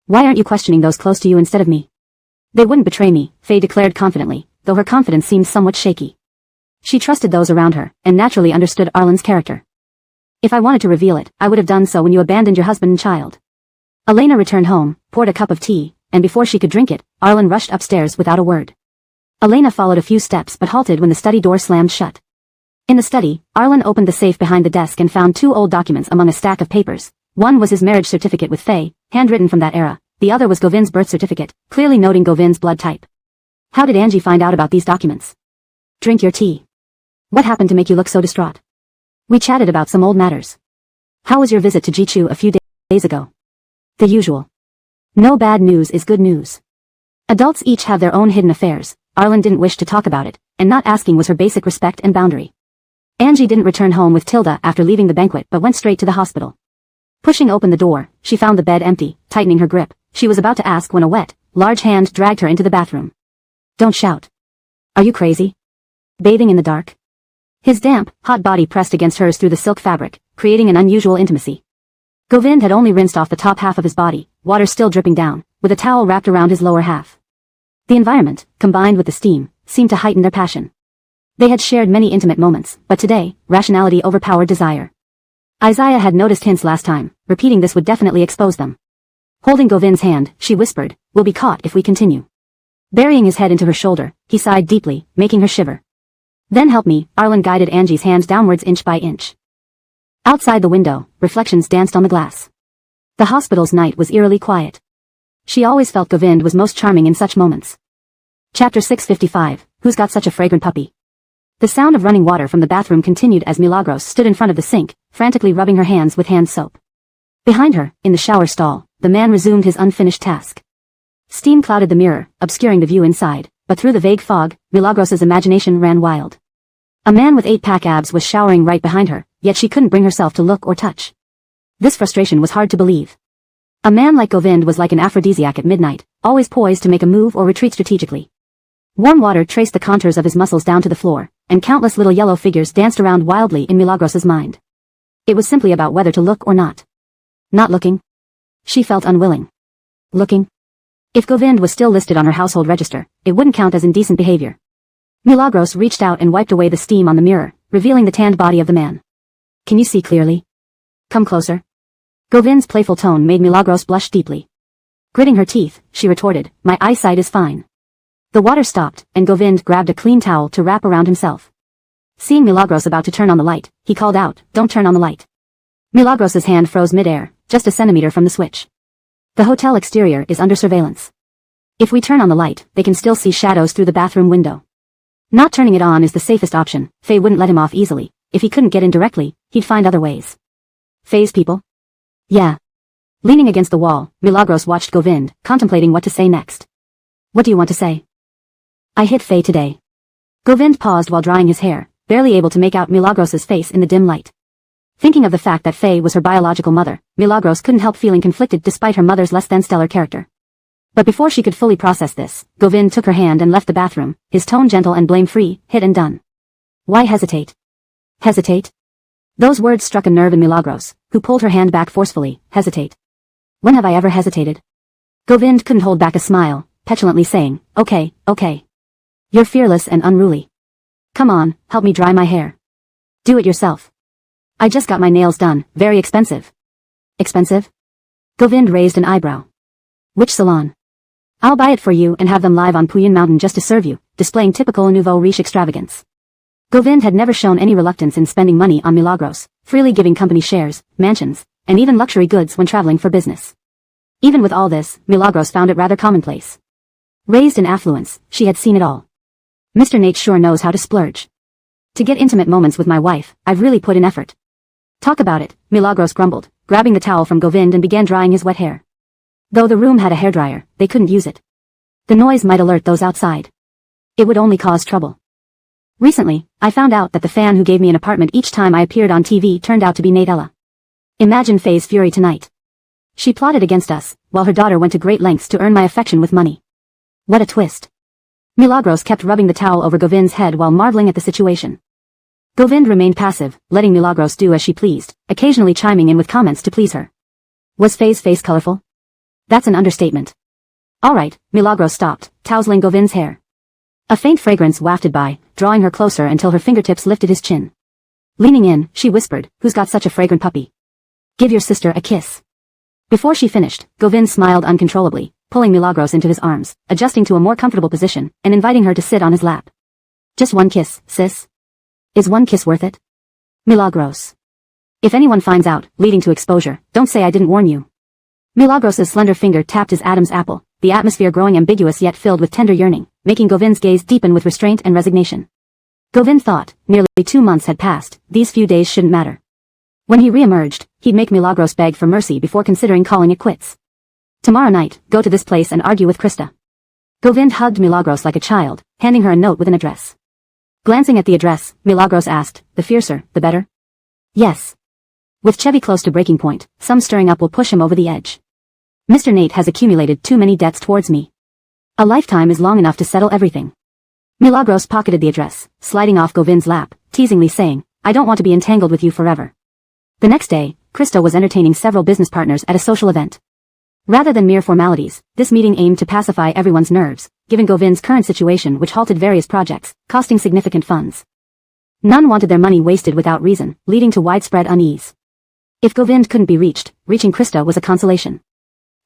[SPEAKER 1] Why aren't you questioning those close to you instead of me? They wouldn't betray me, Faye declared confidently, though her confidence seemed somewhat shaky. She trusted those around her, and naturally understood Arlen's character. If I wanted to reveal it, I would have done so when you abandoned your husband and child. Elena returned home, poured a cup of tea, and before she could drink it, Arlen rushed upstairs without a word. Elena followed a few steps but halted when the study door slammed shut. In the study, Arlen opened the safe behind the desk and found 2 old documents among a stack of papers. One was his marriage certificate with Faye, handwritten from that era. The other was Govind's birth certificate, clearly noting Govind's blood type. How did Angie find out about these documents? Drink your tea. What happened to make you look so distraught? We chatted about some old matters. How was your visit to Jichu a few days ago? The usual. No bad news is good news. Adults each have their own hidden affairs. Arlen didn't wish to talk about it, and not asking was her basic respect and boundary. Angie didn't return home with Tilda after leaving the banquet but went straight to the hospital. Pushing open the door, she found the bed empty, tightening her grip. She was about to ask when a wet, large hand dragged her into the bathroom. Don't shout. Are you crazy? Bathing in the dark? His damp, hot body pressed against hers through the silk fabric, creating an unusual intimacy. Govind had only rinsed off the top half of his body, water still dripping down, with a towel wrapped around his lower half. The environment, combined with the steam, seemed to heighten their passion. They had shared many intimate moments, but today, rationality overpowered desire. Isaiah had noticed hints last time, repeating this would definitely expose them. Holding Govind's hand, she whispered, "We'll be caught if we continue." Burying his head into her shoulder, he sighed deeply, making her shiver. Then help me, Arlen guided Angie's hand downwards inch by inch. Outside the window, reflections danced on the glass. The hospital's night was eerily quiet. She always felt Govind was most charming in such moments. Chapter 655, Who's Got Such a Fragrant Puppy? The sound of running water from the bathroom continued as Milagros stood in front of the sink, frantically rubbing her hands with hand soap. Behind her, in the shower stall, the man resumed his unfinished task. Steam clouded the mirror, obscuring the view inside, but through the vague fog, Milagros's imagination ran wild. A man with 8-pack abs was showering right behind her, yet she couldn't bring herself to look or touch. This frustration was hard to believe. A man like Govind was like an aphrodisiac at midnight, always poised to make a move or retreat strategically. Warm water traced the contours of his muscles down to the floor, and countless little yellow figures danced around wildly in Milagros's mind. It was simply about whether to look or not. Not looking? She felt unwilling. Looking? If Govind was still listed on her household register, it wouldn't count as indecent behavior. Milagros reached out and wiped away the steam on the mirror, revealing the tanned body of the man. Can you see clearly? Come closer. Govind's playful tone made Milagros blush deeply. Gritting her teeth, she retorted, My eyesight is fine. The water stopped, and Govind grabbed a clean towel to wrap around himself. Seeing Milagros about to turn on the light, he called out, Don't turn on the light. Milagros's hand froze mid-air, just a centimeter from the switch. The hotel exterior is under surveillance. If we turn on the light, they can still see shadows through the bathroom window. Not turning it on is the safest option. Faye wouldn't let him off easily. If he couldn't get in directly, he'd find other ways. Faye's people? Yeah. Leaning against the wall, Milagros watched Govind, contemplating what to say next. What do you want to say? I hit Faye today. Govind paused while drying his hair, barely able to make out Milagros's face in the dim light. Thinking of the fact that Faye was her biological mother, Milagros couldn't help feeling conflicted despite her mother's less-than-stellar character. But before she could fully process this, Govind took her hand and left the bathroom, his tone gentle and blame-free, hit and done. Why hesitate? Hesitate? Those words struck a nerve in Milagros, who pulled her hand back forcefully. Hesitate. When have I ever hesitated? Govind couldn't hold back a smile, petulantly saying, Okay. You're fearless and unruly. Come on, help me dry my hair. Do it yourself. I just got my nails done, very expensive. Expensive? Govind raised an eyebrow. Which salon? I'll buy it for you and have them live on Puyin Mountain just to serve you, displaying typical nouveau riche extravagance. Govind had never shown any reluctance in spending money on Milagros, freely giving company shares, mansions, and even luxury goods when traveling for business. Even with all this, Milagros found it rather commonplace. Raised in affluence, she had seen it all. Mr. Nate sure knows how to splurge. To get intimate moments with my wife, I've really put in effort. Talk about it, Milagros grumbled, grabbing the towel from Govind and began drying his wet hair. Though the room had a hairdryer, they couldn't use it. The noise might alert those outside. It would only cause trouble. Recently, I found out that the fan who gave me an apartment each time I appeared on TV turned out to be Natella. Imagine Faye's fury tonight. She plotted against us, while her daughter went to great lengths to earn my affection with money. What a twist. Milagros kept rubbing the towel over Govind's head while marveling at the situation. Govind remained passive, letting Milagros do as she pleased, occasionally chiming in with comments to please her. Was Faye's face colorful? That's an understatement. Alright, Milagros stopped, tousling Govind's hair. A faint fragrance wafted by, drawing her closer until her fingertips lifted his chin. Leaning in, she whispered, "Who's got such a fragrant puppy? Give your sister a kiss." Before she finished, Govind smiled uncontrollably, pulling Milagros into his arms, adjusting to a more comfortable position, and inviting her to sit on his lap. Just one kiss, sis. Is one kiss worth it? Milagros. If anyone finds out, leading to exposure, don't say I didn't warn you. Milagros's slender finger tapped his Adam's apple, the atmosphere growing ambiguous yet filled with tender yearning, making Govind's gaze deepen with restraint and resignation. Govind thought, nearly 2 months had passed, these few days shouldn't matter. When he re-emerged, he'd make Milagros beg for mercy before considering calling it quits. Tomorrow night, go to this place and argue with Krista. Govind hugged Milagros like a child, handing her a note with an address. Glancing at the address, Milagros asked, "The fiercer, the better?" "Yes. With Chevy close to breaking point, some stirring up will push him over the edge. Mr. Nate has accumulated too many debts towards me. A lifetime is long enough to settle everything." Milagros pocketed the address, sliding off Govind's lap, teasingly saying, "I don't want to be entangled with you forever." The next day, Krista was entertaining several business partners at a social event. Rather than mere formalities, this meeting aimed to pacify everyone's nerves, given Govind's current situation which halted various projects, costing significant funds. None wanted their money wasted without reason, leading to widespread unease. If Govind couldn't be reached, reaching Krista was a consolation.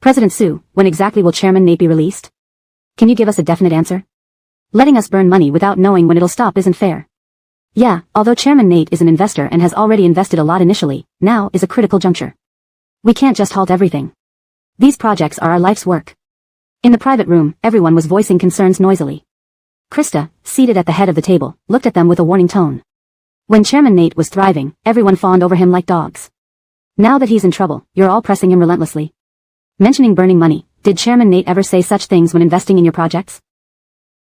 [SPEAKER 1] "President Sue, when exactly will Chairman Nate be released? Can you give us a definite answer? Letting us burn money without knowing when it'll stop isn't fair." "Yeah, although Chairman Nate is an investor and has already invested a lot initially, now is a critical juncture. We can't just halt everything. These projects are our life's work." In the private room, everyone was voicing concerns noisily. Krista, seated at the head of the table, looked at them with a warning tone. When Chairman Nate was thriving, everyone fawned over him like dogs. Now that he's in trouble, you're all pressing him relentlessly. Mentioning burning money, did Chairman Nate ever say such things when investing in your projects?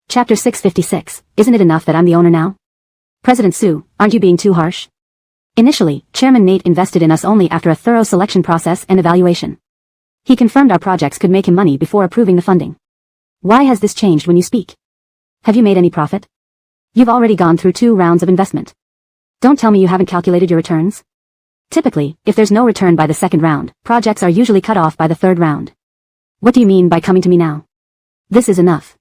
[SPEAKER 1] Chapter 656, Isn't it enough that I'm the owner now? President Sue, aren't you being too harsh? Initially, Chairman Nate invested in us only after a thorough selection process and evaluation. He confirmed our projects could make him money before approving the funding. Why has this changed when you speak? Have you made any profit? You've already gone through 2 rounds of investment. Don't tell me you haven't calculated your returns. Typically, if there's no return by the 2nd round, projects are usually cut off by the 3rd round. What do you mean by coming to me now? This is enough.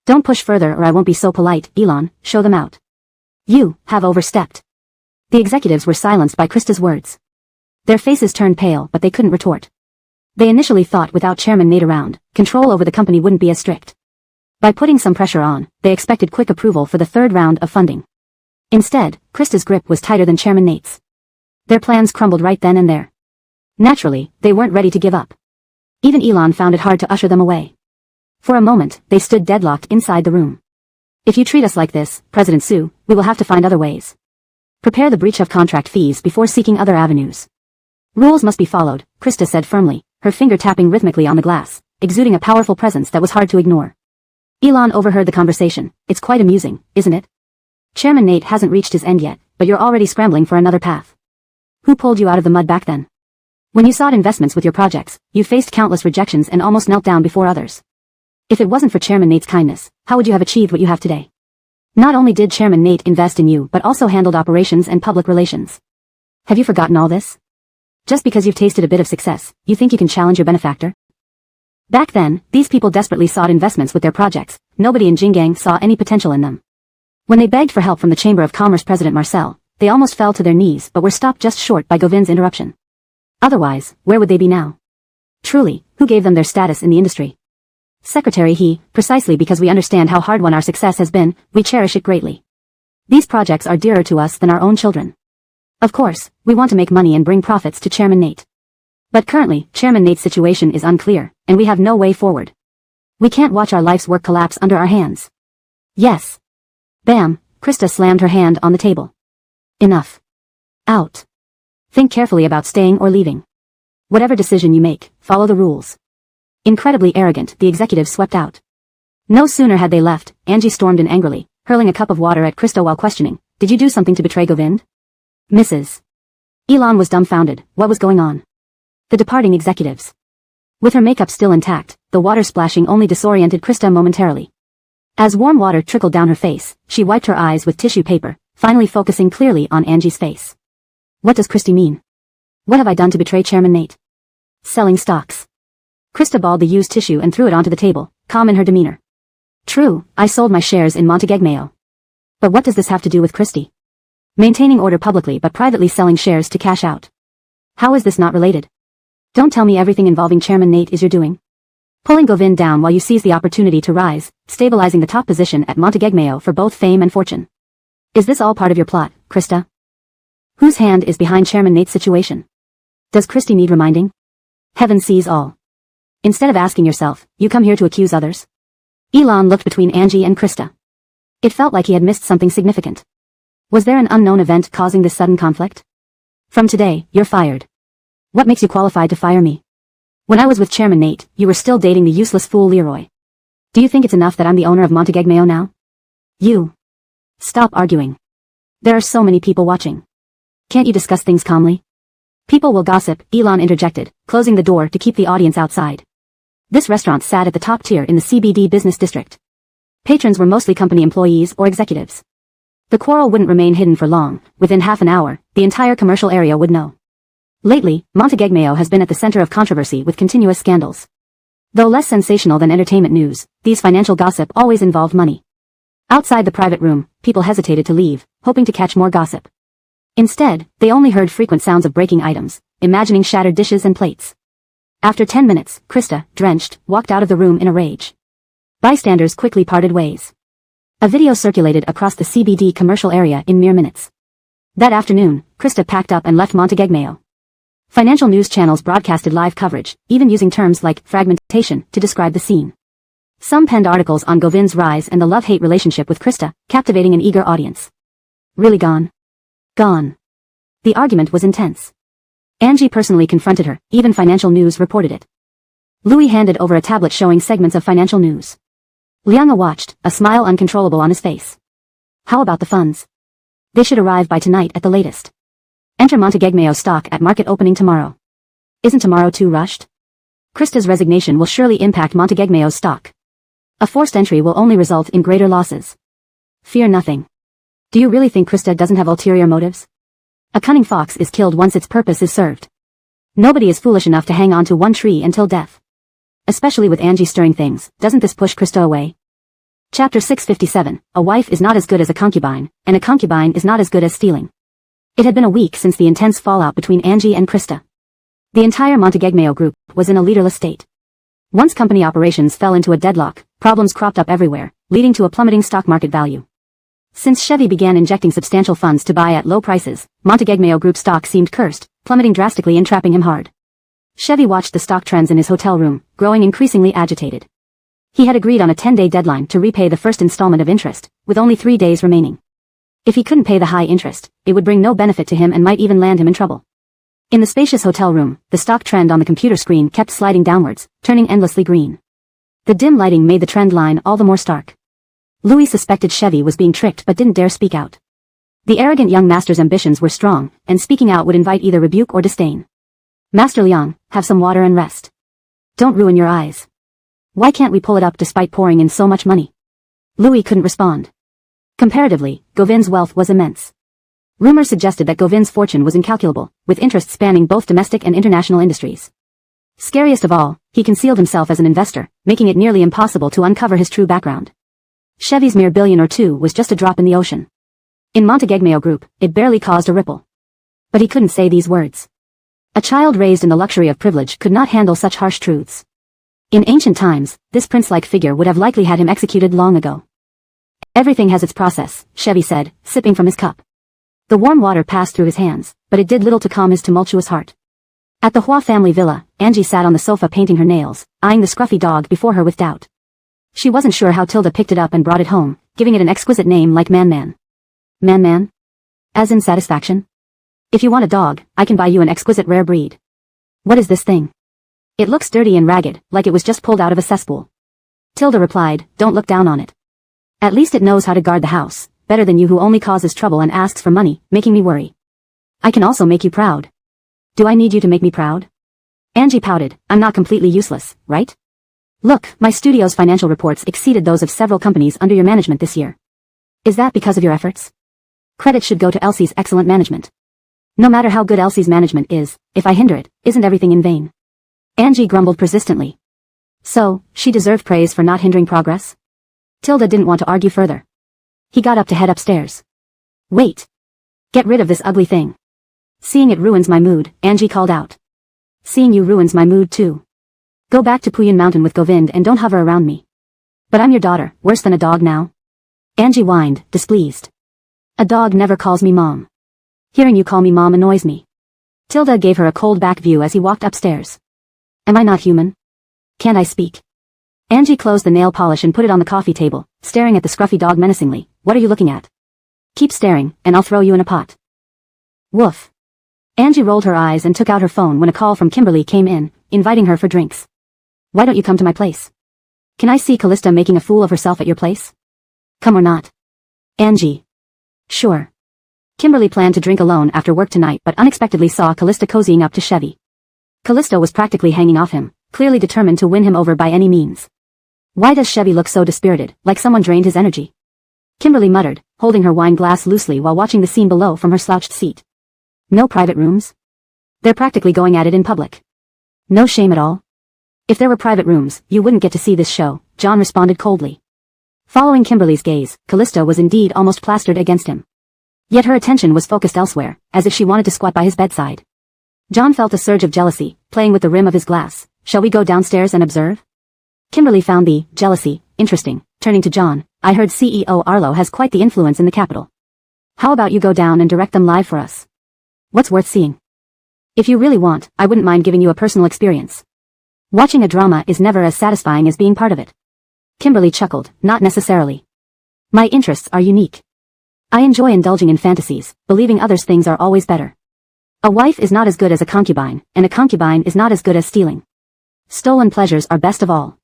[SPEAKER 1] Don't push further or I won't be so polite, Elon, show them out. You have overstepped. The executives were silenced by Krista's words. Their faces turned pale but they couldn't retort. They initially thought without Chairman Nate around, control over the company wouldn't be as strict. By putting some pressure on, they expected quick approval for the 3rd round of funding. Instead, Krista's grip was tighter than Chairman Nate's. Their plans crumbled right then and there. Naturally, they weren't ready to give up. Even Elon found it hard to usher them away. For a moment, they stood deadlocked inside the room. "If you treat us like this, President Sue, we will have to find other ways. Prepare the breach of contract fees before seeking other avenues. Rules must be followed," Krista said firmly, her finger tapping rhythmically on the glass, exuding a powerful presence that was hard to ignore. Elon overheard the conversation. "It's quite amusing, isn't it? Chairman Nate hasn't reached his end yet, but you're already scrambling for another path. Who pulled you out of the mud back then? When you sought investments with your projects, you faced countless rejections and almost knelt down before others. If it wasn't for Chairman Nate's kindness, how would you have achieved what you have today? Not only did Chairman Nate invest in you but also handled operations and public relations. Have you forgotten all this? Just because you've tasted a bit of success, you think you can challenge your benefactor? Back then, these people desperately sought investments with their projects. Nobody in Jingang saw any potential in them. When they begged for help from the Chamber of Commerce President Marcel, they almost fell to their knees but were stopped just short by Govind's interruption. Otherwise, where would they be now? Truly, who gave them their status in the industry? Secretary he, precisely because we understand how hard won our success has been, we cherish it greatly. These projects are dearer to us than our own children. Of course, we want to make money and bring profits to Chairman Nate. But currently, Chairman Nate's situation is unclear, and we have no way forward. We can't watch our life's work collapse under our hands. Yes. Bam, Krista slammed her hand on the table. Enough. Out. Think carefully about staying or leaving. Whatever decision you make, follow the rules. Incredibly arrogant, the executive swept out. No sooner had they left, Angie stormed in angrily, hurling a cup of water at Krista while questioning, "Did you do something to betray Govind?" Mrs. Elon was dumbfounded. What was going on? The departing executives. With her makeup still intact, the water splashing only disoriented Krista momentarily. As warm water trickled down her face, she wiped her eyes with tissue paper, finally focusing clearly on Angie's face. What does Christy mean? What have I done to betray Chairman Nate? Selling stocks. Krista balled the used tissue and threw it onto the table, calm in her demeanor. True, I sold my shares in Montegegmeo. But what does this have to do with Christy? Maintaining order publicly but privately selling shares to cash out. How is this not related? Don't tell me everything involving Chairman Nate is your doing. Pulling Govind down while you seize the opportunity to rise, stabilizing the top position at Montegegmeo for both fame and fortune. Is this all part of your plot, Krista? Whose hand is behind Chairman Nate's situation? Does Christy need reminding? Heaven sees all. Instead of asking yourself, you come here to accuse others? Elon looked between Angie and Krista. It felt like he had missed something significant. Was there an unknown event causing this sudden conflict? From today, you're fired. What makes you qualified to fire me? When I was with Chairman Nate, you were still dating the useless fool Leroy. Do you think it's enough that I'm the owner of Montegegmeo now? You. Stop arguing. There are so many people watching. Can't you discuss things calmly? People will gossip, Elon interjected, closing the door to keep the audience outside. This restaurant sat at the top tier in the CBD business district. Patrons were mostly company employees or executives. The quarrel wouldn't remain hidden for long. Within half an hour, the entire commercial area would know. Lately, Montegegmeo has been at the center of controversy with continuous scandals. Though less sensational than entertainment news, these financial gossip always involved money. Outside the private room, people hesitated to leave, hoping to catch more gossip. Instead, they only heard frequent sounds of breaking items, imagining shattered dishes and plates. After 10 minutes, Krista, drenched, walked out of the room in a rage. Bystanders quickly parted ways. A video circulated across the CBD commercial area in mere minutes. That afternoon, Krista packed up and left Montegegmeo. Financial news channels broadcasted live coverage, even using terms like fragmentation to describe the scene. Some penned articles on Govind's rise and the love-hate relationship with Krista, captivating an eager audience. Really gone? Gone. The argument was intense. Angie personally confronted her, even financial news reported it. Louis handed over a tablet showing segments of financial news. Lianga watched, a smile uncontrollable on his face. How about the funds? They should arrive by tonight at the latest. Enter Montegegmeo stock at market opening tomorrow. Isn't tomorrow too rushed? Krista's resignation will surely impact Montegegmeo's stock. A forced entry will only result in greater losses. Fear nothing. Do you really think Krista doesn't have ulterior motives? A cunning fox is killed once its purpose is served. Nobody is foolish enough to hang on to one tree until death. Especially with Angie stirring things, doesn't this push Krista away? Chapter 657, A wife is not as good as a concubine, and a concubine is not as good as stealing. It had been a week since the intense fallout between Angie and Krista. The entire Montegegmeo group was in a leaderless state. Once company operations fell into a deadlock, problems cropped up everywhere, leading to a plummeting stock market value. Since Chevy began injecting substantial funds to buy at low prices, Montegegmeo Group stock seemed cursed, plummeting drastically and trapping him hard. Chevy watched the stock trends in his hotel room, growing increasingly agitated. He had agreed on a 10-day deadline to repay the first installment of interest, with only 3 days remaining. If he couldn't pay the high interest, it would bring no benefit to him and might even land him in trouble. In the spacious hotel room, the stock trend on the computer screen kept sliding downwards, turning endlessly green. The dim lighting made the trend line all the more stark. Louis suspected Chevy was being tricked but didn't dare speak out. The arrogant young master's ambitions were strong, and speaking out would invite either rebuke or disdain. Master Liang, have some water and rest. Don't ruin your eyes. Why can't we pull it up despite pouring in so much money? Louis couldn't respond. Comparatively, Govind's wealth was immense. Rumors suggested that Govind's fortune was incalculable, with interests spanning both domestic and international industries. Scariest of all, he concealed himself as an investor, making it nearly impossible to uncover his true background. Chevy's mere $1 billion or $2 billion was just a drop in the ocean. In Montegegmeo Group, it barely caused a ripple. But he couldn't say these words. A child raised in the luxury of privilege could not handle such harsh truths. In ancient times, this prince-like figure would have likely had him executed long ago. Everything has its process, Chevy said, sipping from his cup. The warm water passed through his hands, but it did little to calm his tumultuous heart. At the Hua family villa, Angie sat on the sofa painting her nails, eyeing the scruffy dog before her with doubt. She wasn't sure how Tilda picked it up and brought it home, giving it an exquisite name like Man-Man. Man-Man? As in satisfaction? If you want a dog, I can buy you an exquisite rare breed. What is this thing? It looks dirty and ragged, like it was just pulled out of a cesspool. Tilda replied, don't look down on it. At least it knows how to guard the house, better than you who only causes trouble and asks for money, making me worry. I can also make you proud. Do I need you to make me proud? Angie pouted, I'm not completely useless, right? Look, my studio's financial reports exceeded those of several companies under your management this year. Is that because of your efforts? Credit should go to Elsie's excellent management. No matter how good Elsie's management is, if I hinder it, isn't everything in vain? Angie grumbled persistently. So, she deserved praise for not hindering progress? Tilda didn't want to argue further. He got up to head upstairs. Wait. Get rid of this ugly thing. Seeing it ruins my mood, Angie called out. Seeing you ruins my mood too. Go back to Puyan Mountain with Govind and don't hover around me. But I'm your daughter, worse than a dog now. Angie whined, displeased. A dog never calls me mom. Hearing you call me mom annoys me. Tilda gave her a cold back view as he walked upstairs. Am I not human? Can't I speak? Angie closed the nail polish and put it on the coffee table, staring at the scruffy dog menacingly. What are you looking at? Keep staring, and I'll throw you in a pot. Woof. Angie rolled her eyes and took out her phone when a call from Kimberly came in, inviting her for drinks. Why don't you come to my place? Can I see Callista making a fool of herself at your place? Come or not? Angie. Sure. Kimberly planned to drink alone after work tonight but unexpectedly saw Callista cozying up to Chevy. Callista was practically hanging off him, clearly determined to win him over by any means. Why does Chevy look so dispirited, like someone drained his energy? Kimberly muttered, holding her wine glass loosely while watching the scene below from her slouched seat. No private rooms? They're practically going at it in public. No shame at all? If there were private rooms, you wouldn't get to see this show, John responded coldly. Following Kimberly's gaze, Callista was indeed almost plastered against him. Yet her attention was focused elsewhere, as if she wanted to squat by his bedside. John felt a surge of jealousy, playing with the rim of his glass. Shall we go downstairs and observe? Kimberly found the jealousy interesting, turning to John. I heard CEO Arlo has quite the influence in the capital. How about you go down and direct them live for us? What's worth seeing? If you really want, I wouldn't mind giving you a personal experience. Watching a drama is never as satisfying as being part of it. Kimberly chuckled, not necessarily. My interests are unique. I enjoy indulging in fantasies, believing others' things are always better. A wife is not as good as a concubine, and a concubine is not as good as stealing. Stolen pleasures are best of all.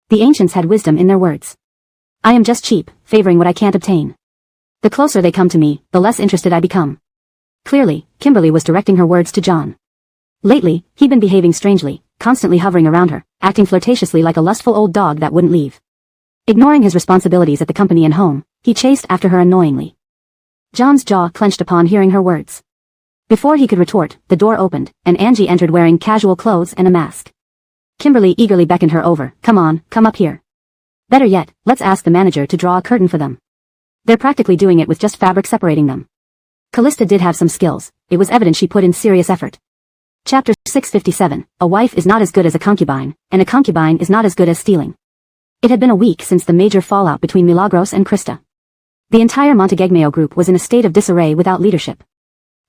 [SPEAKER 1] The ancients had wisdom in their words. I am just cheap, favoring what I can't obtain. The closer they come to me, the less interested I become. Clearly, Kimberly was directing her words to John. Lately, he'd been behaving strangely, constantly hovering around her, acting flirtatiously like a lustful old dog that wouldn't leave. Ignoring his responsibilities at the company and home, he chased after her annoyingly. John's jaw clenched upon hearing her words. Before he could retort, the door opened, and Angie entered wearing casual clothes and a mask. Kimberly eagerly beckoned her over. Come on, come up here. Better yet, let's ask the manager to draw a curtain for them. They're practically doing it with just fabric separating them. Callista did have some skills. It was evident she put in serious effort. Chapter 657, A wife is not as good as a concubine, and a concubine is not as good as stealing. It had been a week since the major fallout between Milagros and Krista. The entire Montegegmeo group was in a state of disarray without leadership.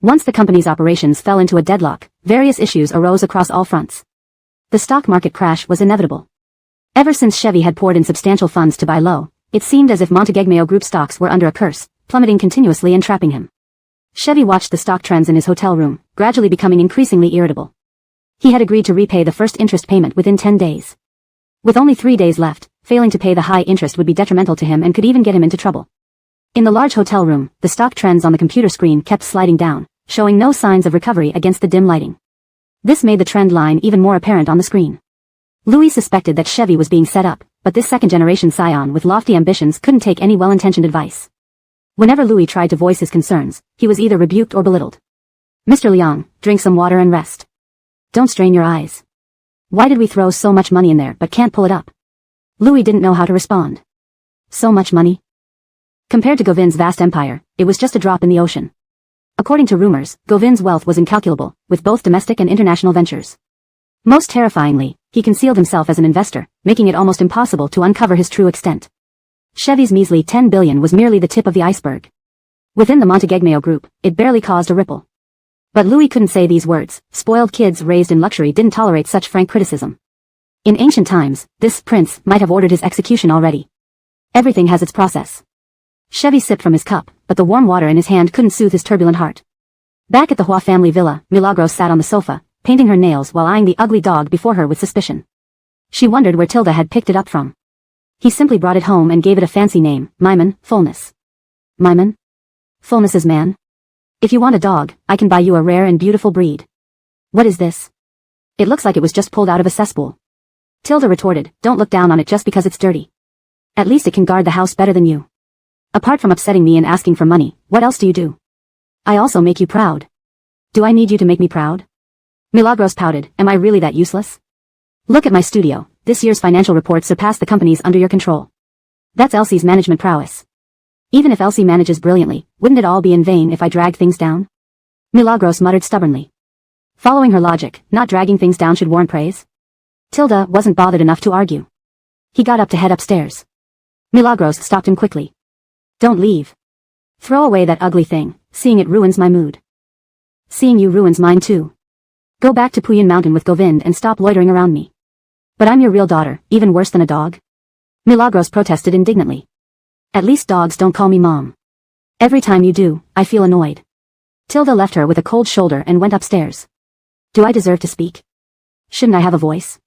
[SPEAKER 1] Once the company's operations fell into a deadlock, various issues arose across all fronts. The stock market crash was inevitable. Ever since Chevy had poured in substantial funds to buy low, it seemed as if Montegegmeo group stocks were under a curse, plummeting continuously and trapping him. Chevy watched the stock trends in his hotel room, gradually becoming increasingly irritable. He had agreed to repay the first interest payment within 10 days. With only 3 days left, failing to pay the high interest would be detrimental to him and could even get him into trouble. In the large hotel room, the stock trends on the computer screen kept sliding down, showing no signs of recovery against the dim lighting. This made the trend line even more apparent on the screen. Louis suspected that Chevy was being set up, but this second-generation scion with lofty ambitions couldn't take any well-intentioned advice. Whenever Louis tried to voice his concerns, he was either rebuked or belittled. Mr. Liang, drink some water and rest. Don't strain your eyes. Why did we throw so much money in there but can't pull it up? Louis didn't know how to respond. So much money? Compared to Govind's vast empire, it was just a drop in the ocean. According to rumors, Govind's wealth was incalculable, with both domestic and international ventures. Most terrifyingly, he concealed himself as an investor, making it almost impossible to uncover his true extent. Chevy's measly 10 billion was merely the tip of the iceberg. Within the Monteegmeo group, it barely caused a ripple. But Louis couldn't say these words. Spoiled kids raised in luxury didn't tolerate such frank criticism. In ancient times, this prince might have ordered his execution already. Everything has its process. Chevy sipped from his cup, but the warm water in his hand couldn't soothe his turbulent heart. Back at the Hua family villa, Milagros sat on the sofa, painting her nails while eyeing the ugly dog before her with suspicion. She wondered where Tilda had picked it up from. He simply brought it home and gave it a fancy name, Maimon, Fullness. Maimon? Fullness's man? If you want a dog, I can buy you a rare and beautiful breed. What is this? It looks like it was just pulled out of a cesspool. Tilda retorted, don't look down on it just because it's dirty. At least it can guard the house better than you. Apart from upsetting me and asking for money, what else do you do? I also make you proud. Do I need you to make me proud? Milagros pouted, am I really that useless? Look at my studio, this year's financial reports surpass the companies under your control. That's Elsie's management prowess. Even if Elsie manages brilliantly, wouldn't it all be in vain if I dragged things down? Milagros muttered stubbornly. Following her logic, not dragging things down should warrant praise? Tilda wasn't bothered enough to argue. He got up to head upstairs. Milagros stopped him quickly. Don't leave. Throw away that ugly thing, seeing it ruins my mood. Seeing you ruins mine too. Go back to Puyin Mountain with Govind and stop loitering around me. But I'm your real daughter, even worse than a dog. Milagros protested indignantly. At least dogs don't call me mom. Every time you do, I feel annoyed. Tilda left her with a cold shoulder and went upstairs. Do I deserve to speak? Shouldn't I have a voice?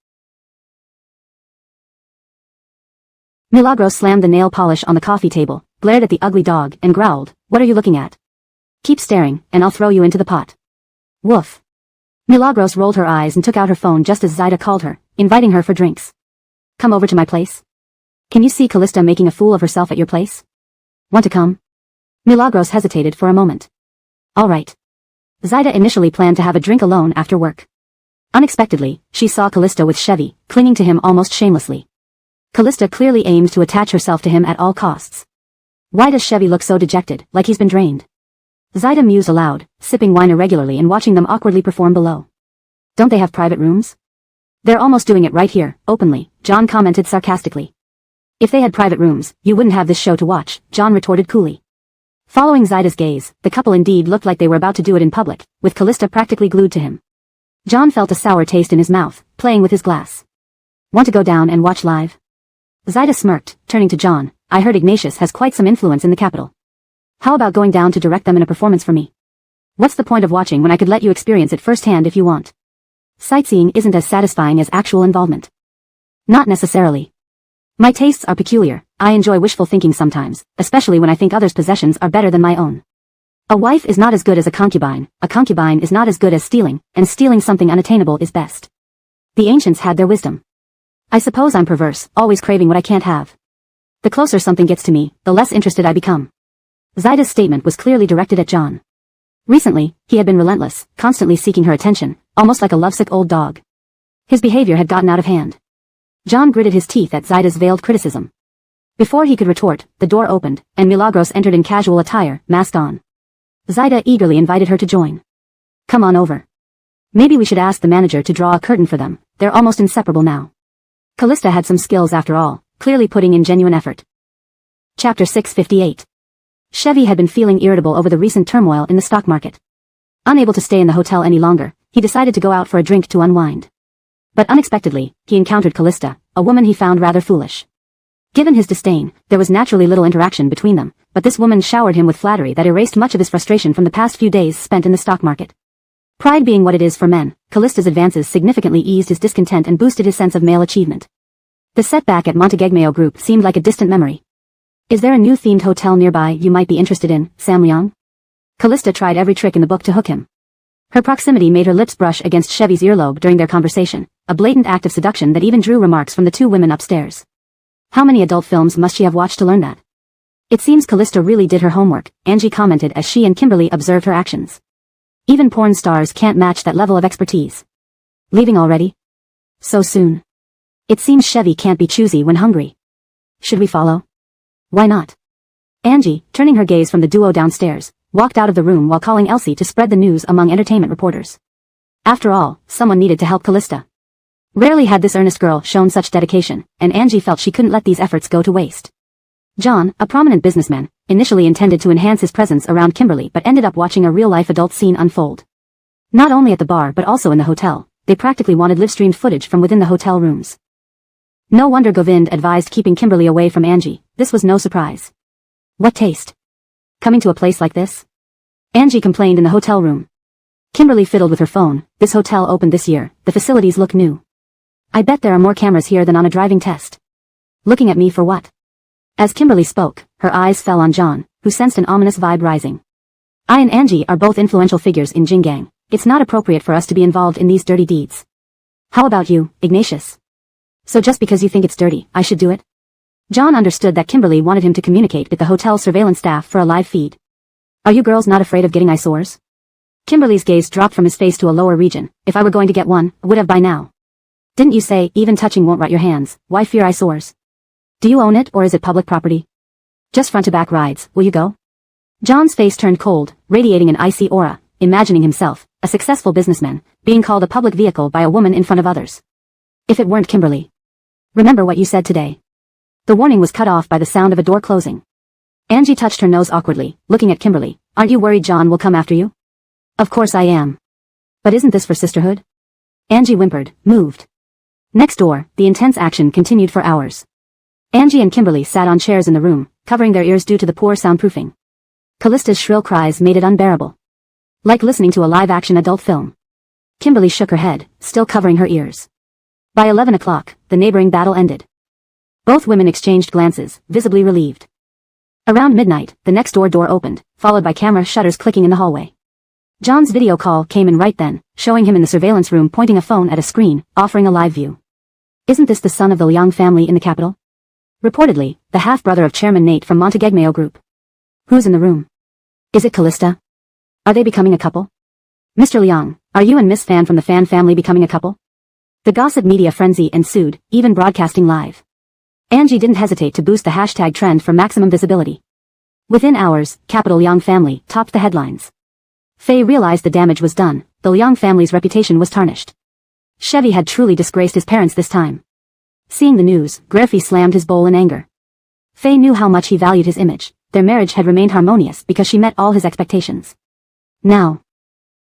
[SPEAKER 1] Milagros slammed the nail polish on the coffee table, glared at the ugly dog, and growled, what are you looking at? Keep staring, and I'll throw you into the pot. Woof. Milagros rolled her eyes and took out her phone just as Zaida called her, inviting her for drinks. Come over to my place. Can you see Callista making a fool of herself at your place? Want to come? Milagros hesitated for a moment. All right. Zaida initially planned to have a drink alone after work. Unexpectedly, she saw Callista with Chevy, clinging to him almost shamelessly. Callista clearly aimed to attach herself to him at all costs. Why does Chevy look so dejected, like he's been drained? Zaida mused aloud, sipping wine irregularly and watching them awkwardly perform below. Don't they have private rooms? They're almost doing it right here, openly, John commented sarcastically. If they had private rooms, you wouldn't have this show to watch, John retorted coolly. Following Zaida's gaze, the couple indeed looked like they were about to do it in public, with Callista practically glued to him. John felt a sour taste in his mouth, playing with his glass. Want to go down and watch live? Zaida smirked, turning to John, I heard Ignatius has quite some influence in the capital. How about going down to direct them in a performance for me? What's the point of watching when I could let you experience it firsthand if you want? Sightseeing isn't as satisfying as actual involvement. Not necessarily. My tastes are peculiar, I enjoy wishful thinking sometimes, especially when I think others' possessions are better than my own. A wife is not as good as a concubine is not as good as stealing, and stealing something unattainable is best. The ancients had their wisdom. I suppose I'm perverse, always craving what I can't have. The closer something gets to me, the less interested I become. Zaida's statement was clearly directed at John. Recently, he had been relentless, constantly seeking her attention, almost like a lovesick old dog. His behavior had gotten out of hand. John gritted his teeth at Zaida's veiled criticism. Before he could retort, the door opened, and Milagros entered in casual attire, mask on. Zaida eagerly invited her to join. Come on over. Maybe we should ask the manager to draw a curtain for them, they're almost inseparable now. Callista had some skills after all, clearly putting in genuine effort. Chapter 658. Chevy had been feeling irritable over the recent turmoil in the stock market. Unable to stay in the hotel any longer, he decided to go out for a drink to unwind. But unexpectedly, he encountered Callista, a woman he found rather foolish. Given his disdain, there was naturally little interaction between them, but this woman showered him with flattery that erased much of his frustration from the past few days spent in the stock market. Pride being what it is for men, Callista's advances significantly eased his discontent and boosted his sense of male achievement. The setback at Monteegmeo Group seemed like a distant memory. Is there a new themed hotel nearby you might be interested in, Sam Leong? Callista tried every trick in the book to hook him. Her proximity made her lips brush against Chevy's earlobe during their conversation, a blatant act of seduction that even drew remarks from the two women upstairs. How many adult films must she have watched to learn that? It seems Callista really did her homework, Angie commented as she and Kimberly observed her actions. Even porn stars can't match that level of expertise. Leaving already? So soon. It seems Chevy can't be choosy when hungry. Should we follow? Why not? Angie, turning her gaze from the duo downstairs, walked out of the room while calling Elsie to spread the news among entertainment reporters. After all, someone needed to help Callista. Rarely had this earnest girl shown such dedication, and Angie felt she couldn't let these efforts go to waste. John, a prominent businessman, initially intended to enhance his presence around Kimberly but ended up watching a real-life adult scene unfold. Not only at the bar but also in the hotel, they practically wanted live-streamed footage from within the hotel rooms. No wonder Govind advised keeping Kimberly away from Angie. This was no surprise. What taste? Coming to a place like this? Angie complained in the hotel room. Kimberly fiddled with her phone. This hotel opened this year. The facilities look new. I bet there are more cameras here than on a driving test. Looking at me for what? As Kimberly spoke, her eyes fell on John, who sensed an ominous vibe rising. I and Angie are both influential figures in Jingang. It's not appropriate for us to be involved in these dirty deeds. How about you, Ignatius? So just because you think it's dirty, I should do it? John understood that Kimberly wanted him to communicate with the hotel surveillance staff for a live feed. Are you girls not afraid of getting eye sores? Kimberly's gaze dropped from his face to a lower region. If I were going to get one, I would have by now. Didn't you say, even touching won't rot your hands? Why fear eye sores? Do you own it or is it public property? Just front-to-back rides, will you go? John's face turned cold, radiating an icy aura, imagining himself, a successful businessman, being called a public vehicle by a woman in front of others. If it weren't Kimberly. Remember what you said today. The warning was cut off by the sound of a door closing. Angie touched her nose awkwardly, looking at Kimberly. Aren't you worried John will come after you? Of course I am. But isn't this for sisterhood? Angie whimpered, moved. Next door, the intense action continued for hours. Angie and Kimberly sat on chairs in the room, covering their ears due to the poor soundproofing. Callista's shrill cries made it unbearable. Like listening to a live-action adult film. Kimberly shook her head, still covering her ears. By 11 o'clock, the neighboring battle ended. Both women exchanged glances, visibly relieved. Around midnight, the next-door door opened, followed by camera shutters clicking in the hallway. John's video call came in right then, showing him in the surveillance room pointing a phone at a screen, offering a live view. Isn't this the son of the Liang family in the capital? Reportedly, the half-brother of Chairman Nate from Montegegmeo Group. Who's in the room? Is it Callista? Are they becoming a couple? Mr. Liang, are you and Miss Fan from the Fan family becoming a couple? The gossip media frenzy ensued, even broadcasting live. Angie didn't hesitate to boost the hashtag trend for maximum visibility. Within hours, Capital Liang family topped the headlines. Faye realized the damage was done. The Liang family's reputation was tarnished. Chevy had truly disgraced his parents this time. Seeing the news, Griffey slammed his bowl in anger. Faye knew how much he valued his image. Their marriage had remained harmonious because she met all his expectations. Now,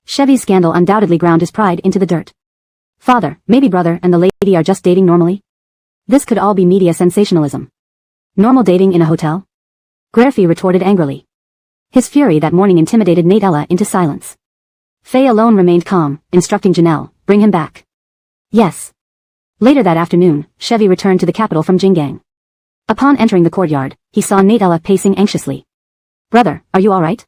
[SPEAKER 1] Chevy's scandal undoubtedly ground his pride into the dirt. Father, maybe brother and the lady are just dating normally? This could all be media sensationalism. Normal dating in a hotel? Griffey retorted angrily. His fury that morning intimidated Nadella into silence. Faye alone remained calm, instructing Janelle, bring him back. Yes. Later that afternoon, Chevy returned to the capital from Jingang. Upon entering the courtyard, he saw Nadella pacing anxiously. Brother, are you alright?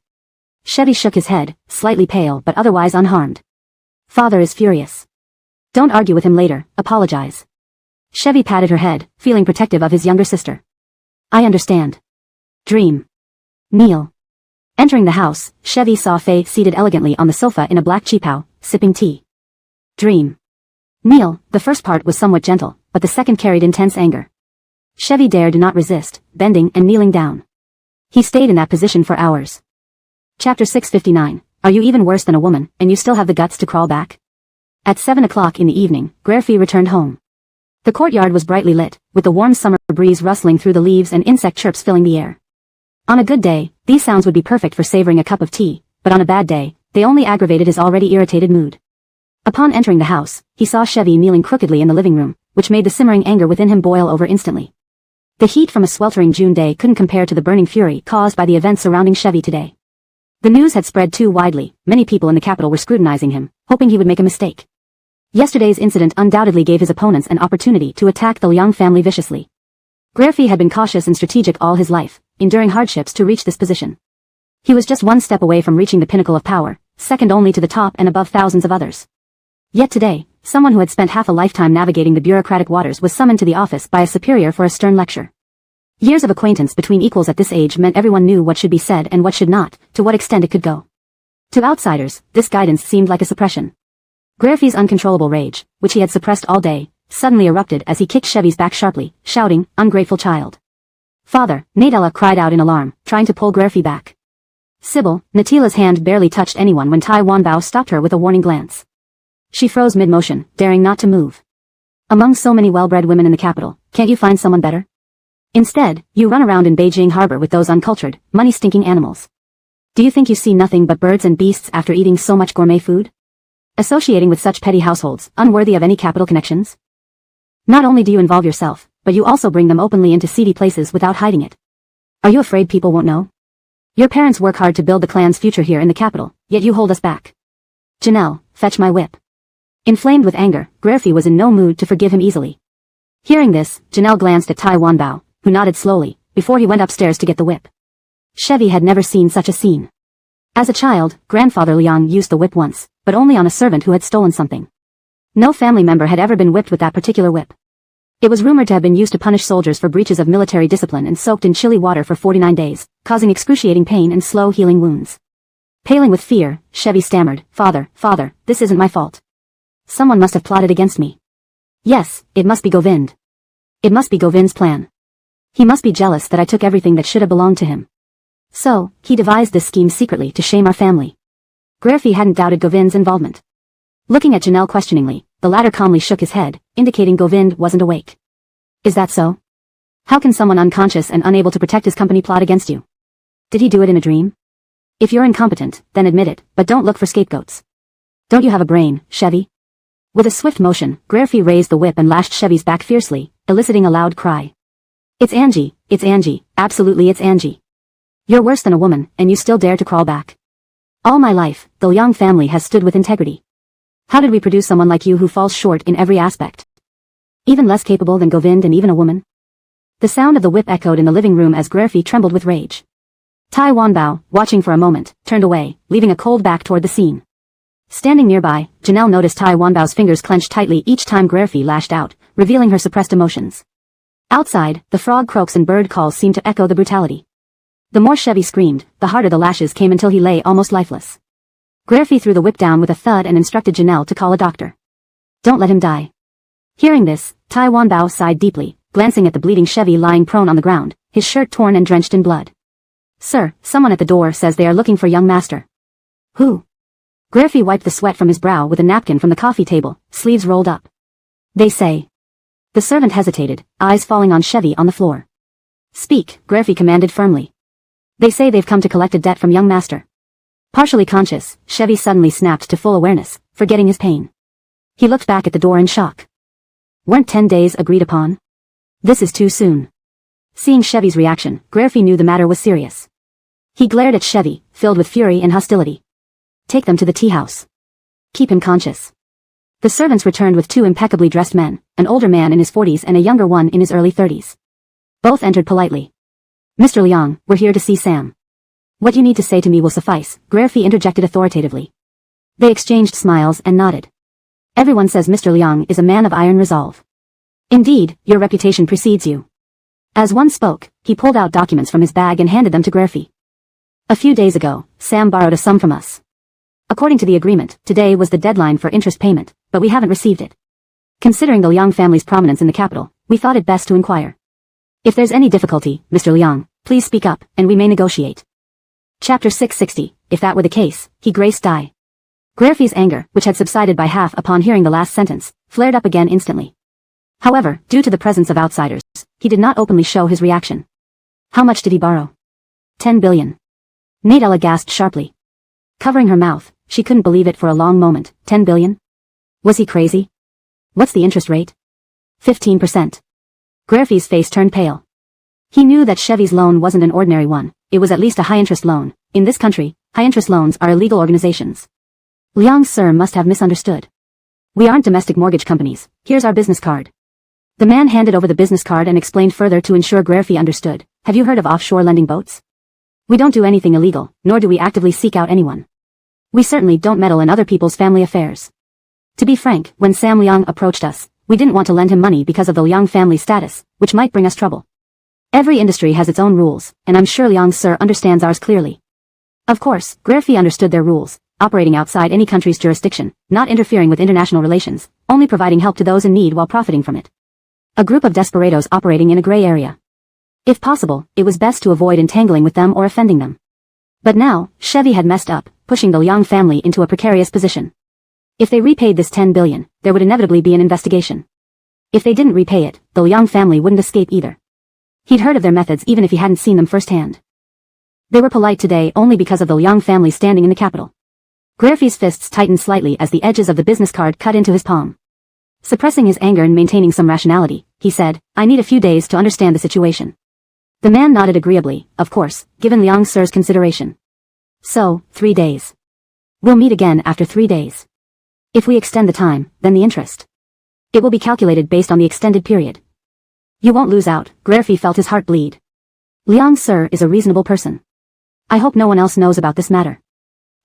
[SPEAKER 1] Chevy shook his head, slightly pale but otherwise unharmed. Father is furious. Don't argue with him later, apologize. Chevy patted her head, feeling protective of his younger sister. I understand. Dream. Kneel. Entering the house, Chevy saw Faye seated elegantly on the sofa in a black cheapao, sipping tea. Dream. Kneel. The first part was somewhat gentle, but the second carried intense anger. Chevy dared not resist, bending and kneeling down. He stayed in that position for hours. Chapter 659. Are you even worse than a woman, and you still have the guts to crawl back? At 7 o'clock in the evening, Griffey returned home. The courtyard was brightly lit, with the warm summer breeze rustling through the leaves and insect chirps filling the air. On a good day, these sounds would be perfect for savoring a cup of tea, but on a bad day, they only aggravated his already irritated mood. Upon entering the house, he saw Chevy kneeling crookedly in the living room, which made the simmering anger within him boil over instantly. The heat from a sweltering June day couldn't compare to the burning fury caused by the events surrounding Chevy today. The news had spread too widely. Many people in the capital were scrutinizing him, hoping he would make a mistake. Yesterday's incident undoubtedly gave his opponents an opportunity to attack the Liang family viciously. Griffey had been cautious and strategic all his life, enduring hardships to reach this position. He was just one step away from reaching the pinnacle of power, second only to the top and above thousands of others. Yet today, someone who had spent half a lifetime navigating the bureaucratic waters was summoned to the office by a superior for a stern lecture. Years of acquaintance between equals at this age meant everyone knew what should be said and what should not, to what extent it could go. To outsiders, this guidance seemed like a suppression. Griffey's uncontrollable rage, which he had suppressed all day, suddenly erupted as he kicked Chevy's back sharply, shouting, ungrateful child. Father, Nadella cried out in alarm, trying to pull Griffey back. Sybil, Natila's hand barely touched anyone when Tai Wanbao stopped her with a warning glance. She froze mid-motion, daring not to move. Among so many well-bred women in the capital, can't you find someone better? Instead, you run around in Beijing harbor with those uncultured, money-stinking animals. Do you think you see nothing but birds and beasts after eating so much gourmet food? Associating with such petty households, unworthy of any capital connections? Not only do you involve yourself, but you also bring them openly into seedy places without hiding it. Are you afraid people won't know? Your parents work hard to build the clan's future here in the capital, yet you hold us back. Janelle, fetch my whip. Inflamed with anger, Gracie was in no mood to forgive him easily. Hearing this, Janelle glanced at Tai Wanbao, who nodded slowly, before he went upstairs to get the whip. Chevy had never seen such a scene. As a child, grandfather Liang used the whip once, but only on a servant who had stolen something. No family member had ever been whipped with that particular whip. It was rumored to have been used to punish soldiers for breaches of military discipline and soaked in chilly water for 49 days, causing excruciating pain and slow healing wounds. Paling with fear, Chevy stammered, Father, this isn't my fault. Someone must have plotted against me. Yes, it must be Govind. It must be Govind's plan. He must be jealous that I took everything that should have belonged to him. So, he devised this scheme secretly to shame our family. Gracie hadn't doubted Govind's involvement. Looking at Janelle questioningly, the latter calmly shook his head, indicating Govind wasn't awake. Is that so? How can someone unconscious and unable to protect his company plot against you? Did he do it in a dream? If you're incompetent, then admit it, but don't look for scapegoats. Don't you have a brain, Chevy? With a swift motion, Gracie raised the whip and lashed Chevy's back fiercely, eliciting a loud cry. It's Angie, absolutely it's Angie. You're worse than a woman, and you still dare to crawl back. All my life, the Liang family has stood with integrity. How did we produce someone like you who falls short in every aspect? Even less capable than Govind and even a woman? The sound of the whip echoed in the living room as Gracie trembled with rage. Tai Wanbao, watching for a moment, turned away, leaving a cold back toward the scene. Standing nearby, Janelle noticed Tai Wanbao's fingers clenched tightly each time Gracie lashed out, revealing her suppressed emotions. Outside, the frog croaks and bird calls seemed to echo the brutality. The more Chevy screamed, the harder the lashes came until he lay almost lifeless. Gracie threw the whip down with a thud and instructed Janelle to call a doctor. Don't let him die. Hearing this, Tai Wanbao sighed deeply, glancing at the bleeding Chevy lying prone on the ground, his shirt torn and drenched in blood. Sir, someone at the door says they are looking for young master. Who? Gracie wiped the sweat from his brow with a napkin from the coffee table, sleeves rolled up. They say. The servant hesitated, eyes falling on Chevy on the floor. Speak, Gracie commanded firmly. They say they've come to collect a debt from young master. Partially conscious, Chevy suddenly snapped to full awareness, forgetting his pain. He looked back at the door in shock. Weren't 10 days agreed upon? This is too soon. Seeing Chevy's reaction, Gracie knew the matter was serious. He glared at Chevy, filled with fury and hostility. Take them to the tea house. Keep him conscious. The servants returned with 2 impeccably dressed men, an older man in his 40s and a younger one in his early 30s. Both entered politely. Mr. Liang, we're here to see Sam. What you need to say to me will suffice, Gracie interjected authoritatively. They exchanged smiles and nodded. Everyone says Mr. Liang is a man of iron resolve. Indeed, your reputation precedes you. As one spoke, he pulled out documents from his bag and handed them to Gracie. A few days ago, Sam borrowed a sum from us. According to the agreement, today was the deadline for interest payment, but we haven't received it. Considering the Liang family's prominence in the capital, we thought it best to inquire. If there's any difficulty, Mr. Liang, please speak up, and we may negotiate. Chapter 660, if that were the case, he graced die. Gracie's anger, which had subsided by half upon hearing the last sentence, flared up again instantly. However, due to the presence of outsiders, he did not openly show his reaction. How much did he borrow? 10 billion. Nadella gasped sharply. Covering her mouth, she couldn't believe it for a long moment. 10 billion? Was he crazy? What's the interest rate? 15%. Gracie's face turned pale. He knew that Chevy's loan wasn't an ordinary one, it was at least a high-interest loan. In this country, high-interest loans are illegal organizations. Liang Sir must have misunderstood. We aren't domestic mortgage companies, here's our business card. The man handed over the business card and explained further to ensure Gracie understood. Have you heard of offshore lending boats? We don't do anything illegal, nor do we actively seek out anyone. We certainly don't meddle in other people's family affairs. To be frank, when Sam Liang approached us, we didn't want to lend him money because of the Liang family status, which might bring us trouble. Every industry has its own rules, and I'm sure Liang Sir understands ours clearly. Of course, Gracie understood their rules, operating outside any country's jurisdiction, not interfering with international relations, only providing help to those in need while profiting from it. A group of desperados operating in a gray area. If possible, it was best to avoid entangling with them or offending them. But now, Chevy had messed up, pushing the Liang family into a precarious position. If they repaid this 10 billion, there would inevitably be an investigation. If they didn't repay it, the Liang family wouldn't escape either. He'd heard of their methods even if he hadn't seen them firsthand. They were polite today only because of the Liang family standing in the capital. Graffy's fists tightened slightly as the edges of the business card cut into his palm. Suppressing his anger and maintaining some rationality, he said, I need a few days to understand the situation. The man nodded agreeably, of course, given Liang Sir's consideration. So, 3 days. We'll meet again after 3 days. If we extend the time, then the interest. It will be calculated based on the extended period. You won't lose out. Graffy felt his heart bleed. Liang Sir is a reasonable person. I hope no one else knows about this matter.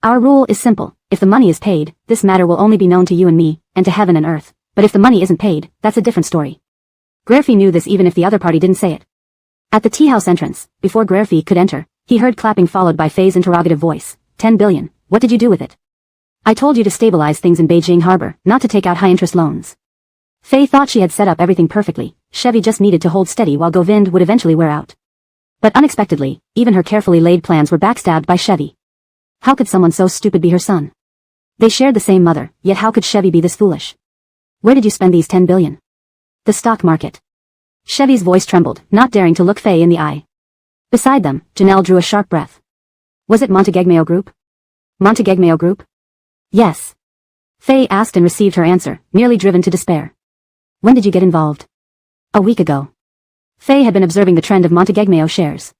[SPEAKER 1] Our rule is simple. If the money is paid, this matter will only be known to you and me, and to heaven and earth. But if the money isn't paid, that's a different story. Graffy knew this even if the other party didn't say it. At the tea house entrance, before Graffy could enter, he heard clapping followed by Fei's interrogative voice. 10 billion, what did you do with it? I told you to stabilize things in Beijing Harbor, not to take out high-interest loans. Fei thought she had set up everything perfectly. Chevy just needed to hold steady while Govind would eventually wear out. But unexpectedly, even her carefully laid plans were backstabbed by Chevy. How could someone so stupid be her son? They shared the same mother, yet how could Chevy be this foolish? Where did you spend these 10 billion? The stock market. Chevy's voice trembled, not daring to look Fei in the eye. Beside them, Janelle drew a sharp breath. Was it Montegegmeo Group? Montegegmeo Group? Yes. Fei asked and received her answer, nearly driven to despair. When did you get involved? A week ago. Fei had been observing the trend of Montegegmeo shares.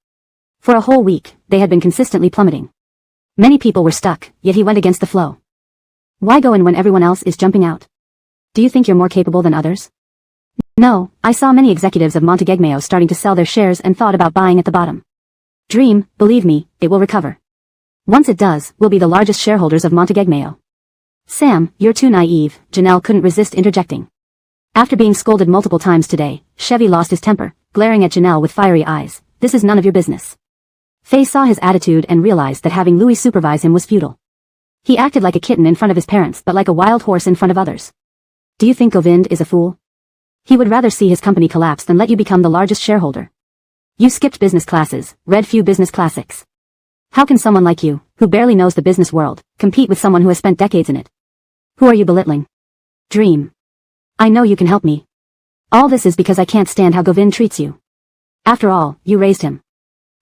[SPEAKER 1] For a whole week, they had been consistently plummeting. Many people were stuck, yet he went against the flow. Why go in when everyone else is jumping out? Do you think you're more capable than others? No, I saw many executives of Montegegmeo starting to sell their shares and thought about buying at the bottom. Dream, believe me, it will recover. Once it does, we'll be the largest shareholders of Montegegmeo. Sam, you're too naive, Janelle couldn't resist interjecting. After being scolded multiple times today, Chevy lost his temper, glaring at Janelle with fiery eyes. This is none of your business. Fei saw his attitude and realized that having Louis supervise him was futile. He acted like a kitten in front of his parents but like a wild horse in front of others. Do you think Govind is a fool? He would rather see his company collapse than let you become the largest shareholder. You skipped business classes, read few business classics. How can someone like you, who barely knows the business world, compete with someone who has spent decades in it? Who are you belittling? Dream. I know you can help me. All this is because I can't stand how Govind treats you. After all, you raised him.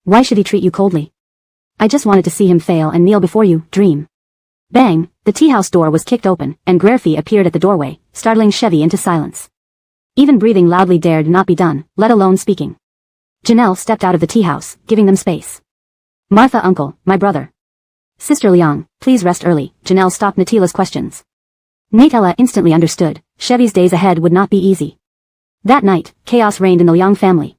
[SPEAKER 1] Why should he treat you coldly? I just wanted to see him fail and kneel before you, Dream. Bang, the tea house door was kicked open, and Graffy appeared at the doorway, startling Chevy into silence. Even breathing loudly dared not be done, let alone speaking. Janelle stepped out of the tea house, giving them space. Martha uncle, my brother. Sister Liang, please rest early, Janelle stopped Natila's questions. Natella instantly understood, Chevy's days ahead would not be easy. That night, chaos reigned in the Liang family.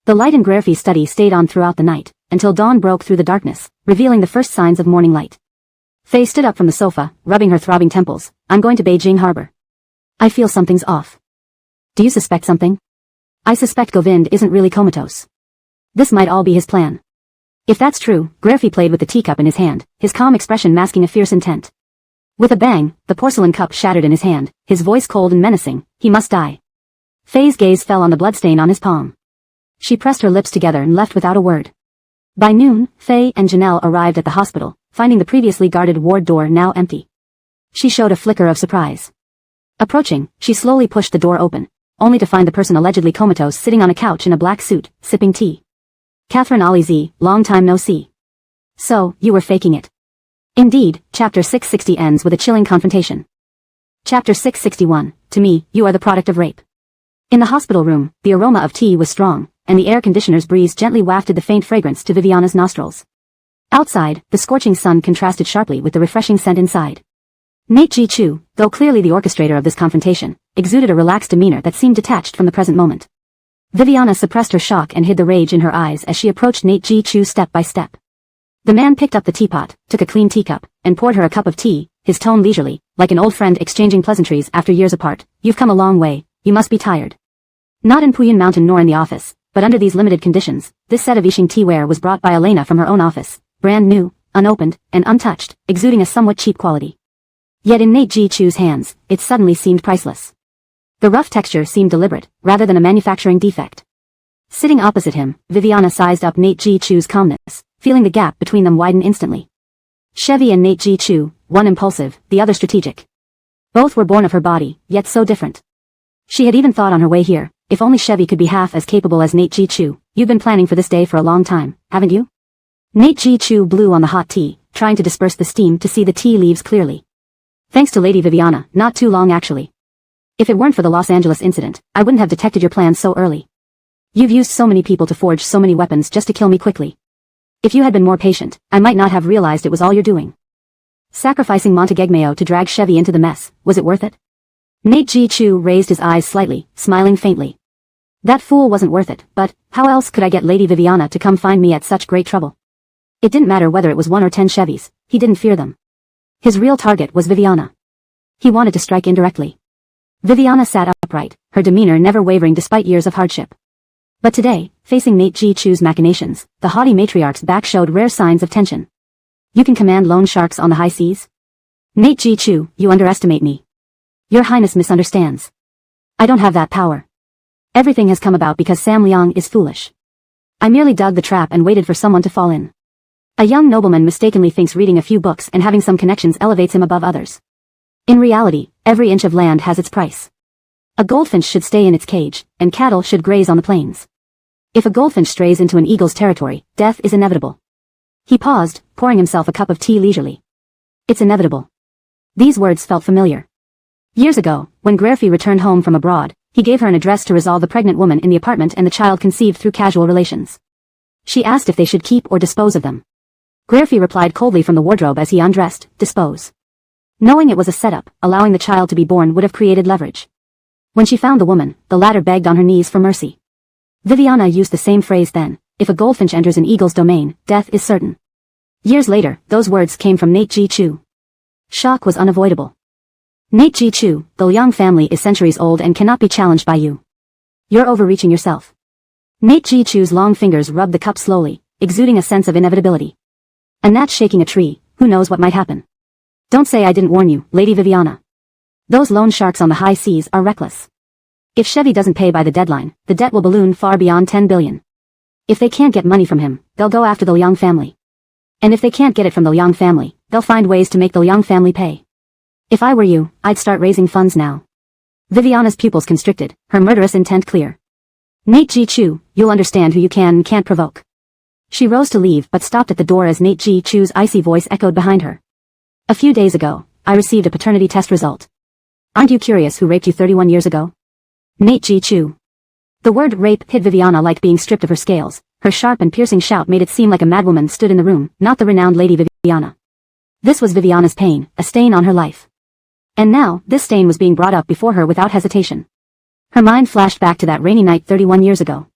[SPEAKER 1] The light in Graffy's study stayed on throughout the night, until dawn broke through the darkness, revealing the first signs of morning light. Fei stood up from the sofa, rubbing her throbbing temples. I'm going to Beijing Harbor. I feel something's off. Do you suspect something? I suspect Govind isn't really comatose. This might all be his plan. If that's true, Graffy played with the teacup in his hand, his calm expression masking a fierce intent. With a bang, the porcelain cup shattered in his hand, his voice cold and menacing. He must die. Fei's gaze fell on the bloodstain on his palm. She pressed her lips together and left without a word. By noon, Fei and Janelle arrived at the hospital, finding the previously guarded ward door now empty. She showed a flicker of surprise. Approaching, she slowly pushed the door open, only to find the person allegedly comatose sitting on a couch in a black suit, sipping tea. Catherine Ali Z, long time no see. So, you were faking it. Indeed, Chapter 660 ends with a chilling confrontation. Chapter 661, to me, you are the product of rape. In the hospital room, the aroma of tea was strong, and the air conditioner's breeze gently wafted the faint fragrance to Viviana's nostrils. Outside, the scorching sun contrasted sharply with the refreshing scent inside. Nate Ji Chu, though clearly the orchestrator of this confrontation, exuded a relaxed demeanor that seemed detached from the present moment. Viviana suppressed her shock and hid the rage in her eyes as she approached Nate Ji Chu step by step. The man picked up the teapot, took a clean teacup, and poured her a cup of tea, his tone leisurely, like an old friend exchanging pleasantries after years apart. You've come a long way, you must be tired. Not in Puyan Mountain nor in the office, but under these limited conditions, this set of Yixing teaware was brought by Elena from her own office, brand new, unopened, and untouched, exuding a somewhat cheap quality. Yet in Nate Ji Chu's hands, it suddenly seemed priceless. The rough texture seemed deliberate, rather than a manufacturing defect. Sitting opposite him, Viviana sized up Nate Ji Chu's calmness, feeling the gap between them widen instantly. Chevy and Nate Ji Chu, one impulsive, the other strategic. Both were born of her body, yet so different. She had even thought on her way here, if only Chevy could be half as capable as Nate G. Chu. You've been planning for this day for a long time, haven't you? Nate G. Chu blew on the hot tea, trying to disperse the steam to see the tea leaves clearly. Thanks to Lady Viviana, not too long actually. If it weren't for the Los Angeles incident, I wouldn't have detected your plans so early. You've used so many people to forge so many weapons just to kill me quickly. If you had been more patient, I might not have realized it was all you're doing. Sacrificing Montegegmeo to drag Chevy into the mess, was it worth it? Nate G. Chu raised his eyes slightly, smiling faintly. That fool wasn't worth it, but how else could I get Lady Viviana to come find me at such great trouble? It didn't matter whether it was 1 or 10 Chevys, he didn't fear them. His real target was Viviana. He wanted to strike indirectly. Viviana sat upright, her demeanor never wavering despite years of hardship. But today, facing Nate G. Chu's machinations, the haughty matriarch's back showed rare signs of tension. You can command loan sharks on the high seas? Nate G. Chu, you underestimate me. Your Highness misunderstands. I don't have that power. Everything has come about because Sam Liang is foolish. I merely dug the trap and waited for someone to fall in. A young nobleman mistakenly thinks reading a few books and having some connections elevates him above others. In reality, every inch of land has its price. A goldfinch should stay in its cage, and cattle should graze on the plains. If a goldfinch strays into an eagle's territory, death is inevitable. He paused, pouring himself a cup of tea leisurely. It's inevitable. These words felt familiar. Years ago, when Graerfie returned home from abroad, he gave her an address to resolve the pregnant woman in the apartment and the child conceived through casual relations. She asked if they should keep or dispose of them. Graerfie replied coldly from the wardrobe as he undressed, dispose. Knowing it was a setup, allowing the child to be born would have created leverage. When she found the woman, the latter begged on her knees for mercy. Viviana used the same phrase then, if a goldfinch enters an eagle's domain, death is certain. Years later, those words came from Nate G. Chu. Shock was unavoidable. Nate G. Chu, the Liang family is centuries old and cannot be challenged by you. You're overreaching yourself. Nate G. Chu's long fingers rubbed the cup slowly, exuding a sense of inevitability. A gnat shaking a tree, who knows what might happen. Don't say I didn't warn you, Lady Viviana. Those loan sharks on the high seas are reckless. If Chevy doesn't pay by the deadline, the debt will balloon far beyond 10 billion. If they can't get money from him, they'll go after the Liang family. And if they can't get it from the Liang family, they'll find ways to make the Liang family pay. If I were you, I'd start raising funds now. Viviana's pupils constricted, her murderous intent clear. Nate G. Chu, you'll understand who you can and can't provoke. She rose to leave but stopped at the door as Nate G. Chu's icy voice echoed behind her. A few days ago, I received a paternity test result. Aren't you curious who raped you 31 years ago? Nate G. Chu. The word rape hit Viviana like being stripped of her scales. Her sharp and piercing shout made it seem like a madwoman stood in the room, not the renowned Lady Viviana. This was Viviana's pain, a stain on her life. And now, this stain was being brought up before her without hesitation. Her mind flashed back to that rainy night 31 years ago.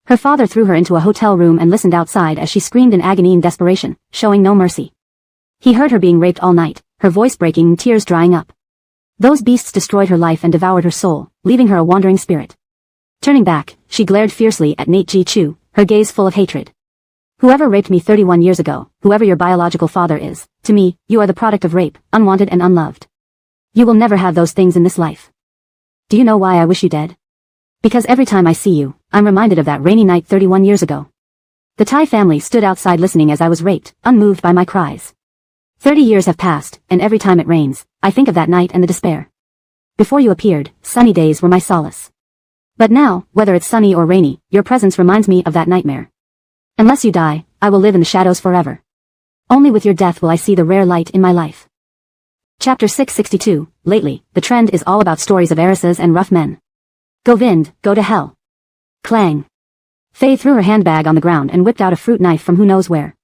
[SPEAKER 1] Her father threw her into a hotel room and listened outside as she screamed in agony and desperation, showing no mercy. He heard her being raped all night, her voice breaking and tears drying up. Those beasts destroyed her life and devoured her soul, leaving her a wandering spirit. Turning back, she glared fiercely at Nate G. Chu, her gaze full of hatred. Whoever raped me 31 years ago, whoever your biological father is, to me, you are the product of rape, unwanted and unloved. You will never have those things in this life. Do you know why I wish you dead? Because every time I see you, I'm reminded of that rainy night 31 years ago. The Thai family stood outside listening as I was raped, unmoved by my cries. 30 years have passed, and every time it rains, I think of that night and the despair. Before you appeared, sunny days were my solace. But now, whether it's sunny or rainy, your presence reminds me of that nightmare. Unless you die, I will live in the shadows forever. Only with your death will I see the rare light in my life. Chapter 662, lately, the trend is all about stories of heiresses and rough men. Govind, go to hell. Clang. Faye threw her handbag on the ground and whipped out a fruit knife from who knows where.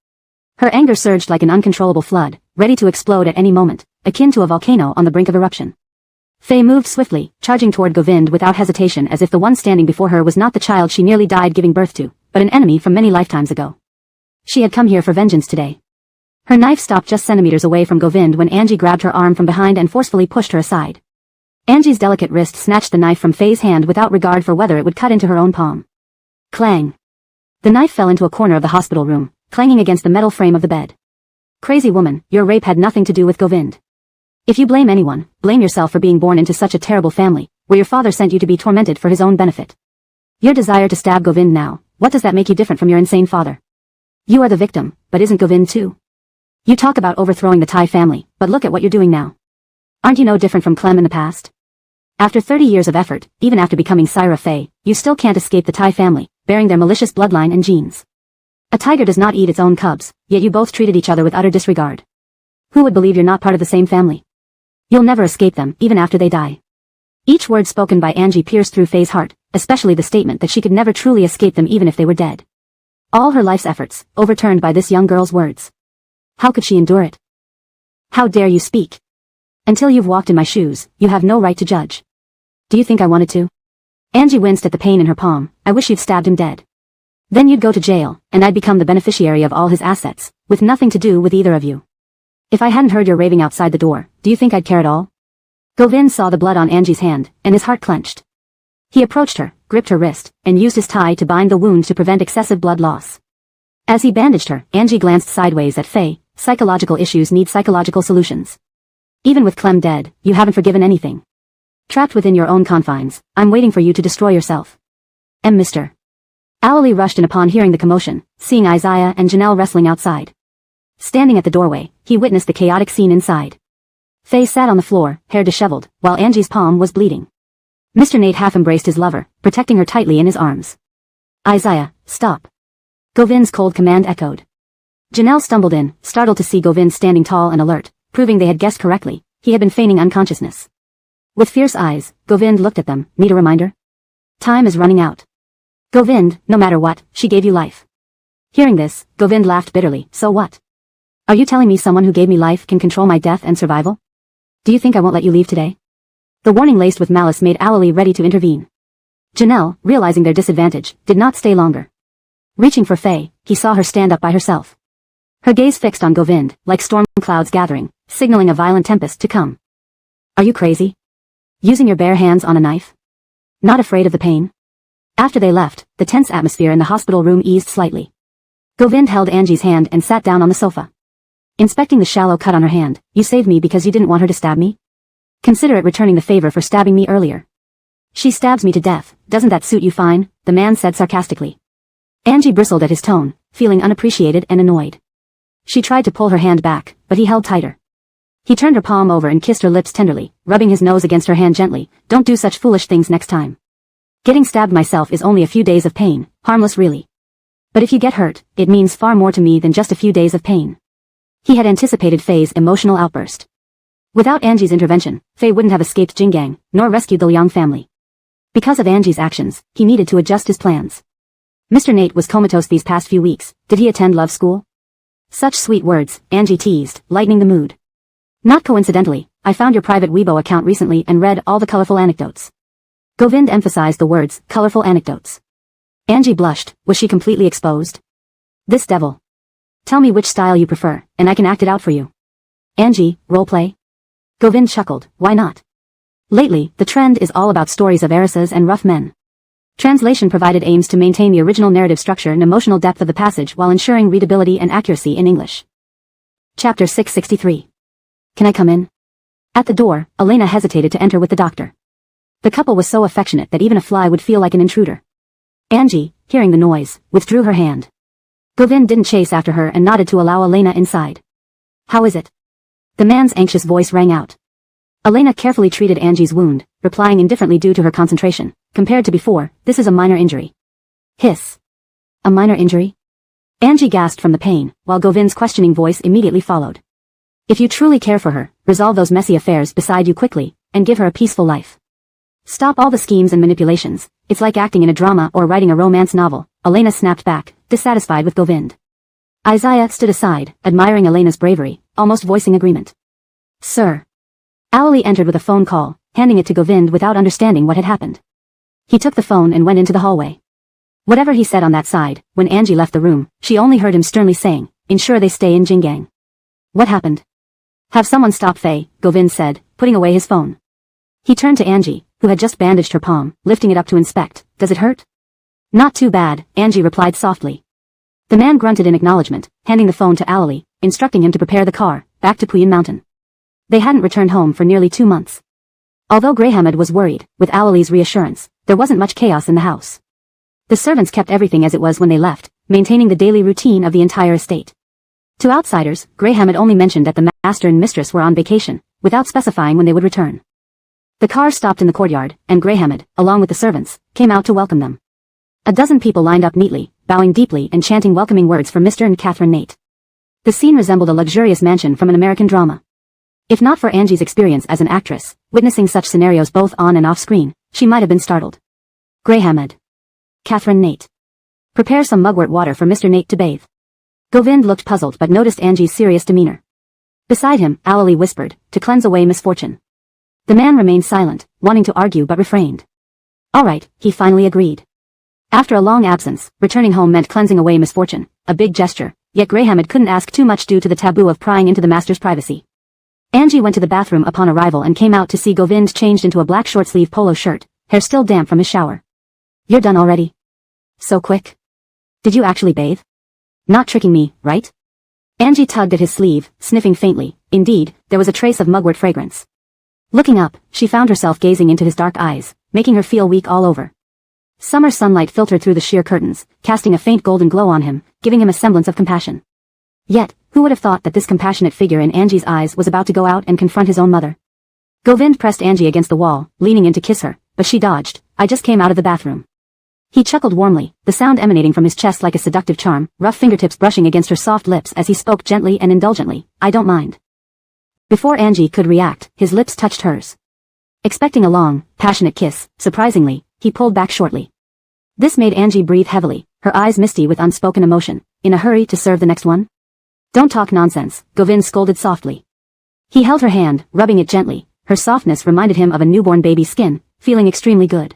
[SPEAKER 1] Her anger surged like an uncontrollable flood, ready to explode at any moment, akin to a volcano on the brink of eruption. Faye moved swiftly, charging toward Govind without hesitation as if the one standing before her was not the child she nearly died giving birth to, but an enemy from many lifetimes ago. She had come here for vengeance today. Her knife stopped just centimeters away from Govind when Angie grabbed her arm from behind and forcefully pushed her aside. Angie's delicate wrist snatched the knife from Faye's hand without regard for whether it would cut into her own palm. Clang. The knife fell into a corner of the hospital room, clanging against the metal frame of the bed. Crazy woman, your rape had nothing to do with Govind. If you blame anyone, blame yourself for being born into such a terrible family, where your father sent you to be tormented for his own benefit. Your desire to stab Govind now, what does that make you different from your insane father? You are the victim, but isn't Govind too? You talk about overthrowing the Thai family, but look at what you're doing now. Aren't you no different from Clem in the past? After 30 years of effort, even after becoming sire of Fei, you still can't escape the Tai family, bearing their malicious bloodline and genes. A tiger does not eat its own cubs, yet you both treated each other with utter disregard. Who would believe you're not part of the same family? You'll never escape them, even after they die. Each word spoken by Angie pierced through Fei's heart, especially the statement that she could never truly escape them even if they were dead. All her life's efforts, overturned by this young girl's words. How could she endure it? How dare you speak? Until you've walked in my shoes, you have no right to judge. Do you think I wanted to? Angie winced at the pain in her palm. I wish you'd stabbed him dead. Then you'd go to jail, and I'd become the beneficiary of all his assets, with nothing to do with either of you. If I hadn't heard your raving outside the door, do you think I'd care at all? Govind saw the blood on Angie's hand, and his heart clenched. He approached her, gripped her wrist, and used his tie to bind the wound to prevent excessive blood loss. As he bandaged her, Angie glanced sideways at Fei. Psychological issues need psychological solutions. Even with Clem dead, you haven't forgiven anything. Trapped within your own confines, I'm waiting for you to destroy yourself. Mr. Alalie rushed in upon hearing the commotion, seeing Isaiah and Janelle wrestling outside. Standing at the doorway, he witnessed the chaotic scene inside. Fei sat on the floor, hair disheveled, while Angie's palm was bleeding. Mr. Nate half embraced his lover, protecting her tightly in his arms. Isaiah, stop. Govind's cold command echoed. Janelle stumbled in, startled to see Govind standing tall and alert, proving they had guessed correctly. He had been feigning unconsciousness. With fierce eyes, Govind looked at them. Need a reminder? Time is running out. Govind, no matter what, she gave you life. Hearing this, Govind laughed bitterly. So what? Are you telling me someone who gave me life can control my death and survival? Do you think I won't let you leave today? The warning laced with malice made Alalie ready to intervene. Janelle, realizing their disadvantage, did not stay longer. Reaching for Fei, he saw her stand up by herself. Her gaze fixed on Govind, like storm clouds gathering, signaling a violent tempest to come. Are you crazy? Using your bare hands on a knife? Not afraid of the pain? After they left, the tense atmosphere in the hospital room eased slightly. Govind held Angie's hand and sat down on the sofa. Inspecting the shallow cut on her hand, you saved me because you didn't want her to stab me? Consider it returning the favor for stabbing me earlier. She stabs me to death, doesn't that suit you fine? The man said sarcastically. Angie bristled at his tone, feeling unappreciated and annoyed. She tried to pull her hand back, but he held tighter. He turned her palm over and kissed her lips tenderly, rubbing his nose against her hand gently. Don't do such foolish things next time. Getting stabbed myself is only a few days of pain, harmless really. But if you get hurt, it means far more to me than just a few days of pain. He had anticipated Fei's emotional outburst. Without Angie's intervention, Fei wouldn't have escaped Jinggang, nor rescued the Liang family. Because of Angie's actions, he needed to adjust his plans. Mr. Nate was comatose these past few weeks. Did he attend love school? Such sweet words, Angie teased, lightening the mood. Not coincidentally, I found your private Weibo account recently and read all the colorful anecdotes. Govind emphasized the words, colorful anecdotes. Angie blushed. Was she completely exposed? This devil. Tell me which style you prefer, and I can act it out for you. Angie, roleplay? Govind chuckled. Why not? Lately, the trend is all about stories of heiresses and rough men. Translation provided aims to maintain the original narrative structure and emotional depth of the passage while ensuring readability and accuracy in English. Chapter 663. Can I come in? At the door, Elena hesitated to enter with the doctor. The couple was so affectionate that even a fly would feel like an intruder. Angie, hearing the noise, withdrew her hand. Govind didn't chase after her and nodded to allow Elena inside. How is it? The man's anxious voice rang out. Elena carefully treated Angie's wound, replying indifferently due to her concentration. Compared to before, this is a minor injury. Hiss. A minor injury? Angie gasped from the pain, while Govind's questioning voice immediately followed. If you truly care for her, resolve those messy affairs beside you quickly, and give her a peaceful life. Stop all the schemes and manipulations. It's like acting in a drama or writing a romance novel. Elena snapped back, dissatisfied with Govind. Isaiah stood aside, admiring Elena's bravery, almost voicing agreement. Sir. Alalie entered with a phone call, handing it to Govind without understanding what had happened. He took the phone and went into the hallway. Whatever he said on that side, when Angie left the room, she only heard him sternly saying, ensure they stay in Jinggang. What happened? Have someone stop Fei, Govind said, putting away his phone. He turned to Angie, who had just bandaged her palm, lifting it up to inspect. Does it hurt? Not too bad, Angie replied softly. The man grunted in acknowledgement, handing the phone to Alalie, instructing him to prepare the car, back to Puyin Mountain. They hadn't returned home for nearly 2 months. Although Greyhamed was worried, with Alalie's reassurance, there wasn't much chaos in the house. The servants kept everything as it was when they left, maintaining the daily routine of the entire estate. To outsiders, Greyhamed only mentioned that the master and mistress were on vacation, without specifying when they would return. The car stopped in the courtyard, and Greyhammed, along with the servants, came out to welcome them. A dozen people lined up neatly, bowing deeply and chanting welcoming words for Mr. and Catherine Nate. The scene resembled a luxurious mansion from an American drama. If not for Angie's experience as an actress, witnessing such scenarios both on and off screen, she might have been startled. Greyhammed. Catherine Nate. Prepare some mugwort water for Mr. Nate to bathe. Govind looked puzzled but noticed Angie's serious demeanor. Beside him, Ali whispered, to cleanse away misfortune. The man remained silent, wanting to argue but refrained. All right, he finally agreed. After a long absence, returning home meant cleansing away misfortune, a big gesture, yet Greyhammed couldn't ask too much due to the taboo of prying into the master's privacy. Angie went to the bathroom upon arrival and came out to see Govind changed into a black short-sleeve polo shirt, hair still damp from his shower. You're done already? So quick? Did you actually bathe? Not tricking me, right? Angie tugged at his sleeve, sniffing faintly. Indeed, there was a trace of mugwort fragrance. Looking up, she found herself gazing into his dark eyes, making her feel weak all over. Summer sunlight filtered through the sheer curtains, casting a faint golden glow on him, giving him a semblance of compassion. Yet, who would have thought that this compassionate figure in Angie's eyes was about to go out and confront his own mother? Govind pressed Angie against the wall, leaning in to kiss her, but she dodged. I just came out of the bathroom. He chuckled warmly, the sound emanating from his chest like a seductive charm, rough fingertips brushing against her soft lips as he spoke gently and indulgently. I don't mind. Before Angie could react, his lips touched hers. Expecting a long, passionate kiss, surprisingly, he pulled back shortly. This made Angie breathe heavily, her eyes misty with unspoken emotion. In a hurry to serve the next one? Don't talk nonsense, Govind scolded softly. He held her hand, rubbing it gently. Her softness reminded him of a newborn baby's skin, feeling extremely good.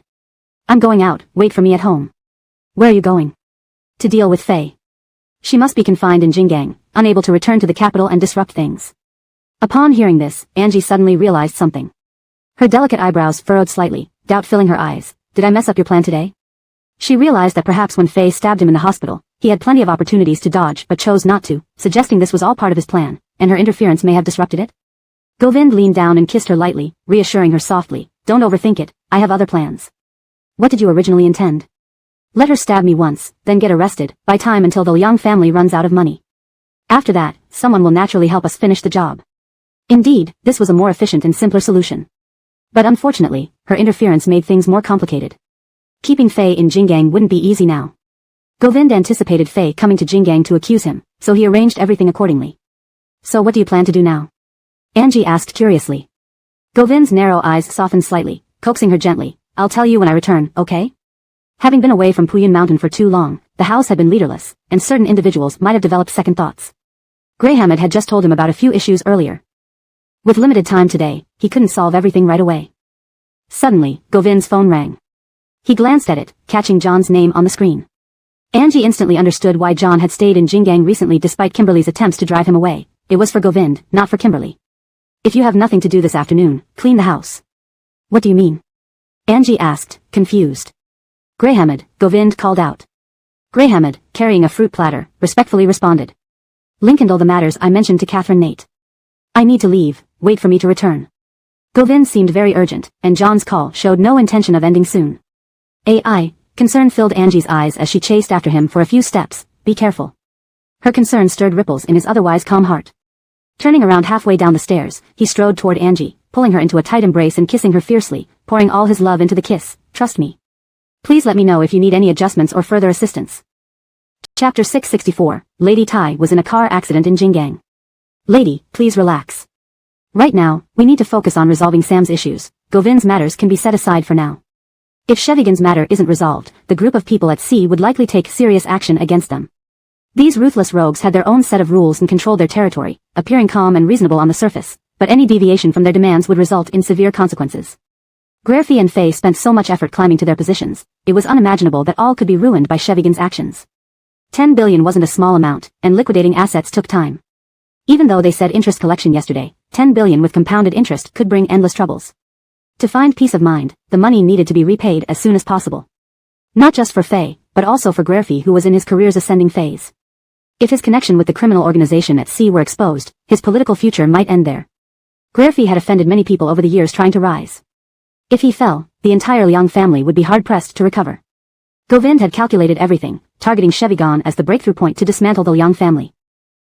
[SPEAKER 1] I'm going out, wait for me at home. Where are you going? To deal with Faye. She must be confined in Jingang, unable to return to the capital and disrupt things. Upon hearing this, Angie suddenly realized something. Her delicate eyebrows furrowed slightly, doubt filling her eyes. Did I mess up your plan today? She realized that perhaps when Faye stabbed him in the hospital, he had plenty of opportunities to dodge but chose not to, suggesting this was all part of his plan, and her interference may have disrupted it. Govind leaned down and kissed her lightly, reassuring her softly, don't overthink it, I have other plans. What did you originally intend? Let her stab me once, then get arrested, buy time until the Young family runs out of money. After that, someone will naturally help us finish the job. Indeed, this was a more efficient and simpler solution. But unfortunately, her interference made things more complicated. Keeping Faye in Jingang wouldn't be easy now. Govind anticipated Faye coming to Jingang to accuse him, so he arranged everything accordingly. So what do you plan to do now? Angie asked curiously. Govind's narrow eyes softened slightly, coaxing her gently. I'll tell you when I return, okay? Having been away from Puyin Mountain for too long, the house had been leaderless, and certain individuals might have developed second thoughts. Greyhammed had just told him about a few issues earlier. With limited time today, he couldn't solve everything right away. Suddenly, Govind's phone rang. He glanced at it, catching John's name on the screen. Angie instantly understood why John had stayed in Jingang recently despite Kimberly's attempts to drive him away. It was for Govind, not for Kimberly. If you have nothing to do this afternoon, clean the house. What do you mean? Angie asked, confused. Greyhammed, Govind called out. Greyhammed, carrying a fruit platter, respectfully responded. Linkendall the matters I mentioned to Catherine Nate. I need to leave, wait for me to return. Govind seemed very urgent, and John's call showed no intention of ending soon. Concern filled Angie's eyes as she chased after him for a few steps. Be careful. Her concern stirred ripples in his otherwise calm heart. Turning around halfway down the stairs, he strode toward Angie, pulling her into a tight embrace and kissing her fiercely, pouring all his love into the kiss. Trust me. Please let me know if you need any adjustments or further assistance. Chapter 664, Lady Tai was in a car accident in Jingang. Lady, please relax. Right now, we need to focus on resolving Sam's issues. Govind's matters can be set aside for now. If Shevigan's matter isn't resolved, the group of people at sea would likely take serious action against them. These ruthless rogues had their own set of rules and controlled their territory, appearing calm and reasonable on the surface, but any deviation from their demands would result in severe consequences. Grerfi and Faye spent so much effort climbing to their positions, it was unimaginable that all could be ruined by Shevigan's actions. 10 billion wasn't a small amount, and liquidating assets took time. Even though they said interest collection yesterday, 10 billion with compounded interest could bring endless troubles. To find peace of mind, the money needed to be repaid as soon as possible. Not just for Faye, but also for Grerfi who was in his career's ascending phase. If his connection with the criminal organization at sea were exposed, his political future might end there. Grerfi had offended many people over the years trying to rise. If he fell, the entire Liang family would be hard-pressed to recover. Govind had calculated everything, targeting Shevigan as the breakthrough point to dismantle the Liang family.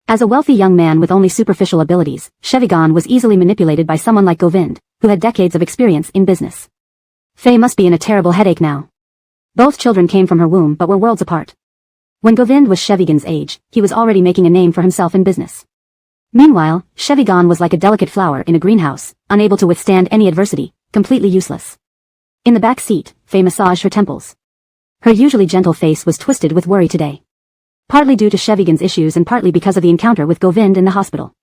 [SPEAKER 1] As a wealthy young man with only superficial abilities, Shevigan was easily manipulated by someone like Govind, who had decades of experience in business. Faye must be in a terrible headache now. Both children came from her womb but were worlds apart. When Govind was Shevigan's age, he was already making a name for himself in business. Meanwhile, Shevigan was like a delicate flower in a greenhouse, unable to withstand any adversity, completely useless. In the back seat, Faye massaged her temples. Her usually gentle face was twisted with worry today. Partly due to Shevigan's issues and partly because of the encounter with Govind in the hospital.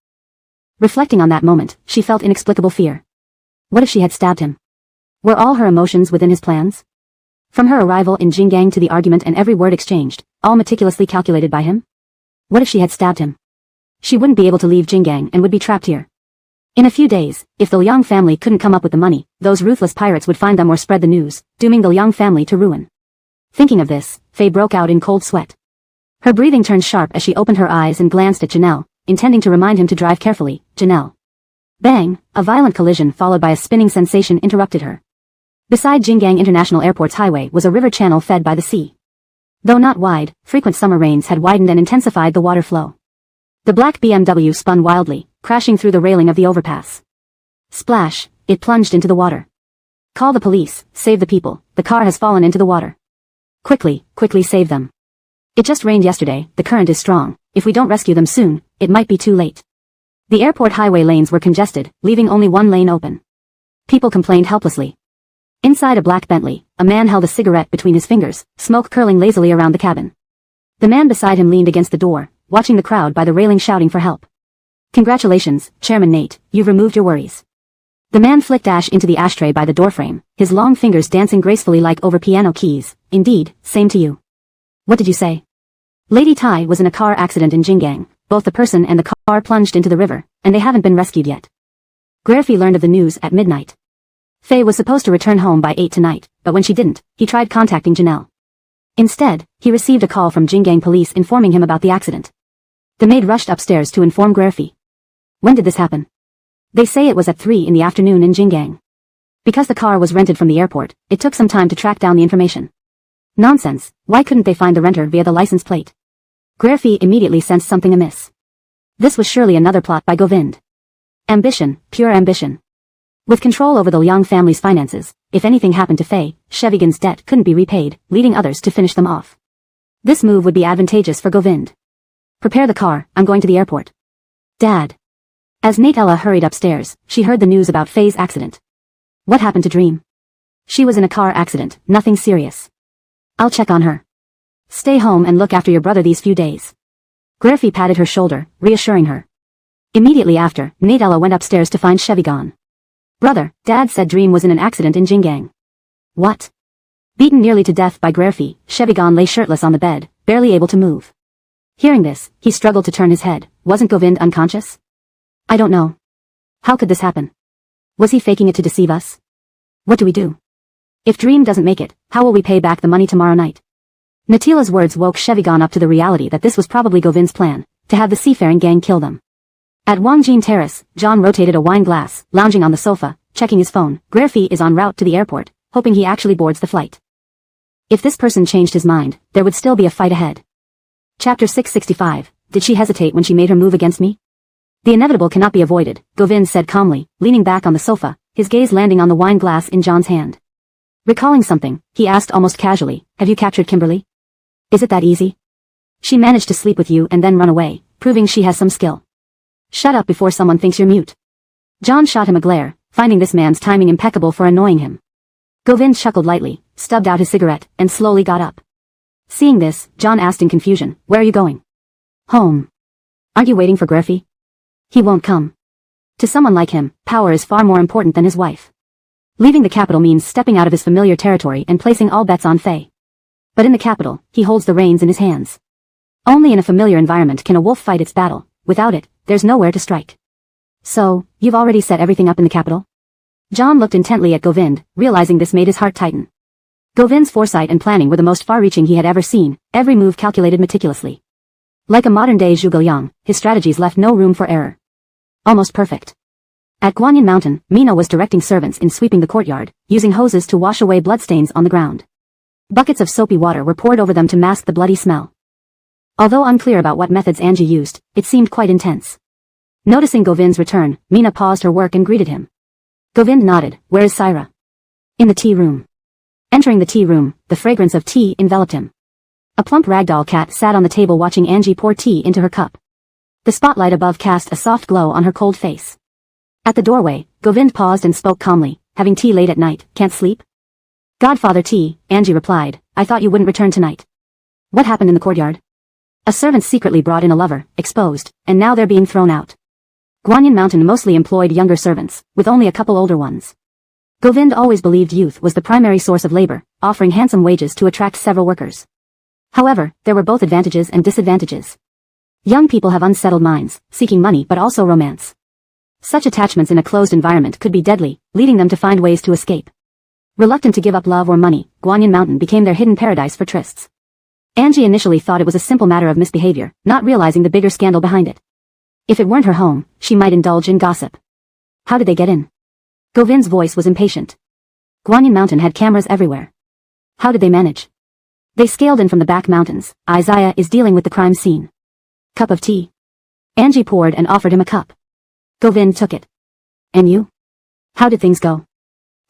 [SPEAKER 1] Reflecting on that moment, she felt inexplicable fear. What if she had stabbed him? Were all her emotions within his plans? From her arrival in Jinggang to the argument and every word exchanged, all meticulously calculated by him? What if she had stabbed him? She wouldn't be able to leave Jinggang and would be trapped here. In a few days, if the Liang family couldn't come up with the money, those ruthless pirates would find them or spread the news, dooming the Liang family to ruin. Thinking of this, Faye broke out in cold sweat. Her breathing turned sharp as she opened her eyes and glanced at Janelle, intending to remind him to drive carefully. Janelle. Bang! A violent collision followed by a spinning sensation interrupted her. Beside Jinggang International Airport's highway was a river channel fed by the sea. Though not wide, frequent summer rains had widened and intensified the water flow. The black BMW spun wildly, crashing through the railing of the overpass. Splash! It plunged into the water. Call the police, save the people, the car has fallen into the water. Quickly, quickly save them. It just rained yesterday, the current is strong, if we don't rescue them soon, it might be too late. The airport highway lanes were congested, leaving only one lane open. People complained helplessly. Inside a black Bentley, a man held a cigarette between his fingers, smoke curling lazily around the cabin. The man beside him leaned against the door, watching the crowd by the railing shouting for help. Congratulations, Chairman Nate, you've removed your worries. The man flicked ash into the ashtray by the doorframe, his long fingers dancing gracefully like over piano keys. Indeed, same to you. What did you say? Lady Tai was in a car accident in Jinggang. Both the person and the car plunged into the river, and they haven't been rescued yet. Guerfi learned of the news at midnight. Faye was supposed to return home by 8 tonight, but when she didn't, he tried contacting Janelle. Instead, he received a call from Jinggang police informing him about the accident. The maid rushed upstairs to inform Guerfi. When did this happen? They say it was at 3 in the afternoon in Jinggang. Because the car was rented from the airport, it took some time to track down the information. Nonsense, why couldn't they find the renter via the license plate? Guerfi immediately sensed something amiss. This was surely another plot by Govind. Ambition, pure ambition. With control over the Liang family's finances, if anything happened to Faye, Shevigan's debt couldn't be repaid, leading others to finish them off. This move would be advantageous for Govind. Prepare the car, I'm going to the airport. Dad. As Natella hurried upstairs, she heard the news about Faye's accident. What happened to Dream? She was in a car accident, nothing serious. I'll check on her. Stay home and look after your brother these few days. Guerfi patted her shoulder, reassuring her. Immediately after, Natella went upstairs to find Shevigan. Brother, Dad said Dream was in an accident in Jinggang. What? Beaten nearly to death by Guerfi, Shevigan lay shirtless on the bed, barely able to move. Hearing this, he struggled to turn his head. Wasn't Govind unconscious? I don't know. How could this happen? Was he faking it to deceive us? What do we do? If Dream doesn't make it, how will we pay back the money tomorrow night? Natila's words woke Shevigan up to the reality that this was probably Govind's plan, to have the seafaring gang kill them. At Wangjin Terrace, John rotated a wine glass, lounging on the sofa, checking his phone. Guerfi is en route to the airport, hoping he actually boards the flight. If this person changed his mind, there would still be a fight ahead. Chapter 665, Did she hesitate when she made her move against me? The inevitable cannot be avoided, Govind said calmly, leaning back on the sofa, his gaze landing on the wine glass in John's hand. Recalling something, he asked almost casually, have you captured Kimberly? Is it that easy? She managed to sleep with you and then run away, proving she has some skill. Shut up before someone thinks you're mute. John shot him a glare, finding this man's timing impeccable for annoying him. Govind chuckled lightly, stubbed out his cigarette, and slowly got up. Seeing this, John asked in confusion, where are you going? Home. Aren't you waiting for Guerfi? He won't come. To someone like him, power is far more important than his wife. Leaving the capital means stepping out of his familiar territory and placing all bets on Faye. But in the capital, he holds the reins in his hands. Only in a familiar environment can a wolf fight its battle. Without it, there's nowhere to strike. So, you've already set everything up in the capital? John looked intently at Govind, realizing this made his heart tighten. Govind's foresight and planning were the most far-reaching he had ever seen, every move calculated meticulously. Like a modern-day Zhuge Liang, his strategies left no room for error. Almost perfect. At Guanyin Mountain, Mina was directing servants in sweeping the courtyard, using hoses to wash away bloodstains on the ground. Buckets of soapy water were poured over them to mask the bloody smell. Although unclear about what methods Angie used, it seemed quite intense. Noticing Govind's return, Mina paused her work and greeted him. Govind nodded. Where is Saira? In the tea room. Entering the tea room, the fragrance of tea enveloped him. A plump ragdoll cat sat on the table watching Angie pour tea into her cup. The spotlight above cast a soft glow on her cold face. At the doorway, Govind paused and spoke calmly. Having tea late at night, can't sleep? Godfather tea, Angie replied. I thought you wouldn't return tonight. What happened in the courtyard? A servant secretly brought in a lover, exposed, and now they're being thrown out. Guanyin Mountain mostly employed younger servants, with only a couple older ones. Govind always believed youth was the primary source of labor, offering handsome wages to attract several workers. However, there were both advantages and disadvantages. Young people have unsettled minds, seeking money but also romance. Such attachments in a closed environment could be deadly, leading them to find ways to escape. Reluctant to give up love or money, Guanyin Mountain became their hidden paradise for trysts. Angie initially thought it was a simple matter of misbehavior, not realizing the bigger scandal behind it. If it weren't her home, she might indulge in gossip. How did they get in? Govind's voice was impatient. Guanyin Mountain had cameras everywhere. How did they manage? They scaled in from the back mountains. Isaiah is dealing with the crime scene. Cup of tea. Angie poured and offered him a cup. Govind took it. And you? How did things go?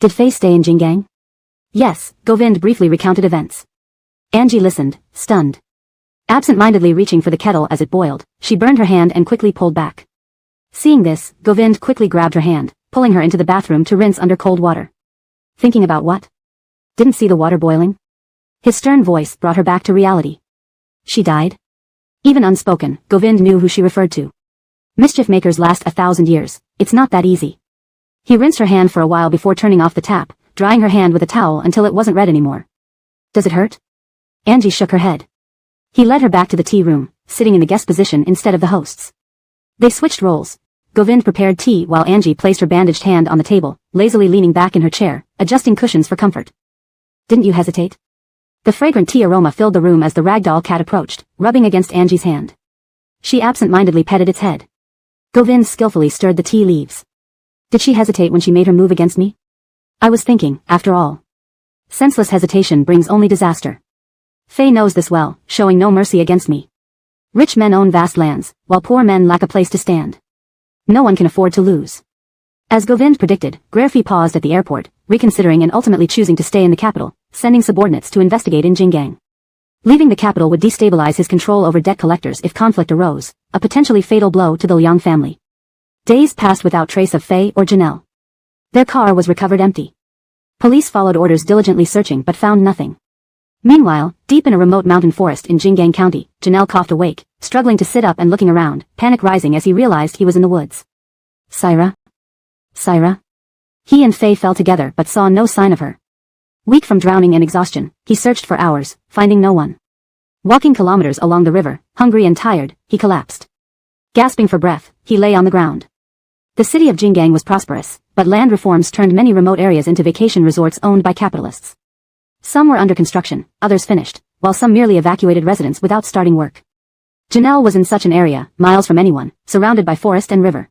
[SPEAKER 1] Did Faye stay in Jinggang? Yes, Govind briefly recounted events. Angie listened, stunned. Absent-mindedly reaching for the kettle as it boiled, she burned her hand and quickly pulled back. Seeing this, Govind quickly grabbed her hand, pulling her into the bathroom to rinse under cold water. Thinking about what? Didn't see the water boiling? His stern voice brought her back to reality. She died? Even unspoken, Govind knew who she referred to. Mischief makers last 1,000 years, it's not that easy. He rinsed her hand for a while before turning off the tap, drying her hand with a towel until it wasn't red anymore. Does it hurt? Angie shook her head. He led her back to the tea room, sitting in the guest position instead of the host's. They switched roles. Govind prepared tea while Angie placed her bandaged hand on the table, lazily leaning back in her chair, adjusting cushions for comfort. Didn't you hesitate? The fragrant tea aroma filled the room as the ragdoll cat approached, rubbing against Angie's hand. She absent-mindedly petted its head. Govind skillfully stirred the tea leaves. Did she hesitate when she made her move against me? I was thinking, after all. Senseless hesitation brings only disaster. Faye knows this well, showing no mercy against me. Rich men own vast lands, while poor men lack a place to stand. No one can afford to lose. As Govind predicted, Grairfee paused at the airport, reconsidering and ultimately choosing to stay in the capital, sending subordinates to investigate in Jinggang. Leaving the capital would destabilize his control over debt collectors if conflict arose, a potentially fatal blow to the Liang family. Days passed without trace of Faye or Janelle. Their car was recovered empty. Police followed orders diligently searching but found nothing. Meanwhile, deep in a remote mountain forest in Jinggang County, Janelle coughed awake, struggling to sit up and looking around, panic rising as he realized he was in the woods. Saira? Saira? He and Faye fell together but saw no sign of her. Weak from drowning and exhaustion, he searched for hours, finding no one. Walking kilometers along the river, hungry and tired, he collapsed. Gasping for breath, he lay on the ground. The city of Jinggang was prosperous, but land reforms turned many remote areas into vacation resorts owned by capitalists. Some were under construction, others finished, while some merely evacuated residents without starting work. Janelle was in such an area, miles from anyone, surrounded by forest and river.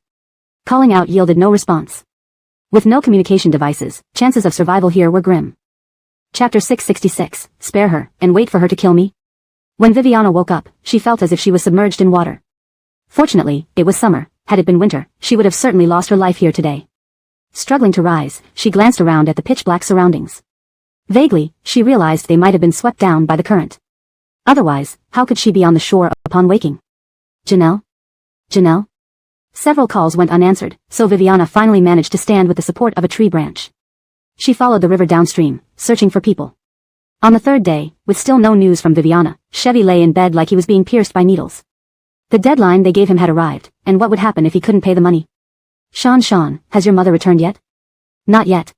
[SPEAKER 1] Calling out yielded no response. With no communication devices, chances of survival here were grim. Chapter 666, Spare her, and wait for her to kill me? When Viviana woke up, she felt as if she was submerged in water. Fortunately, it was summer. Had it been winter, she would have certainly lost her life here today. Struggling to rise, she glanced around at the pitch-black surroundings. Vaguely, she realized they might have been swept down by the current. Otherwise, how could she be on the shore upon waking? Janelle? Janelle? Several calls went unanswered, so Viviana finally managed to stand with the support of a tree branch. She followed the river downstream, searching for people. On the third day, with still no news from Viviana, Chevy lay in bed like he was being pierced by needles. The deadline they gave him had arrived, and what would happen if he couldn't pay the money? Sean, has your mother returned yet? Not yet.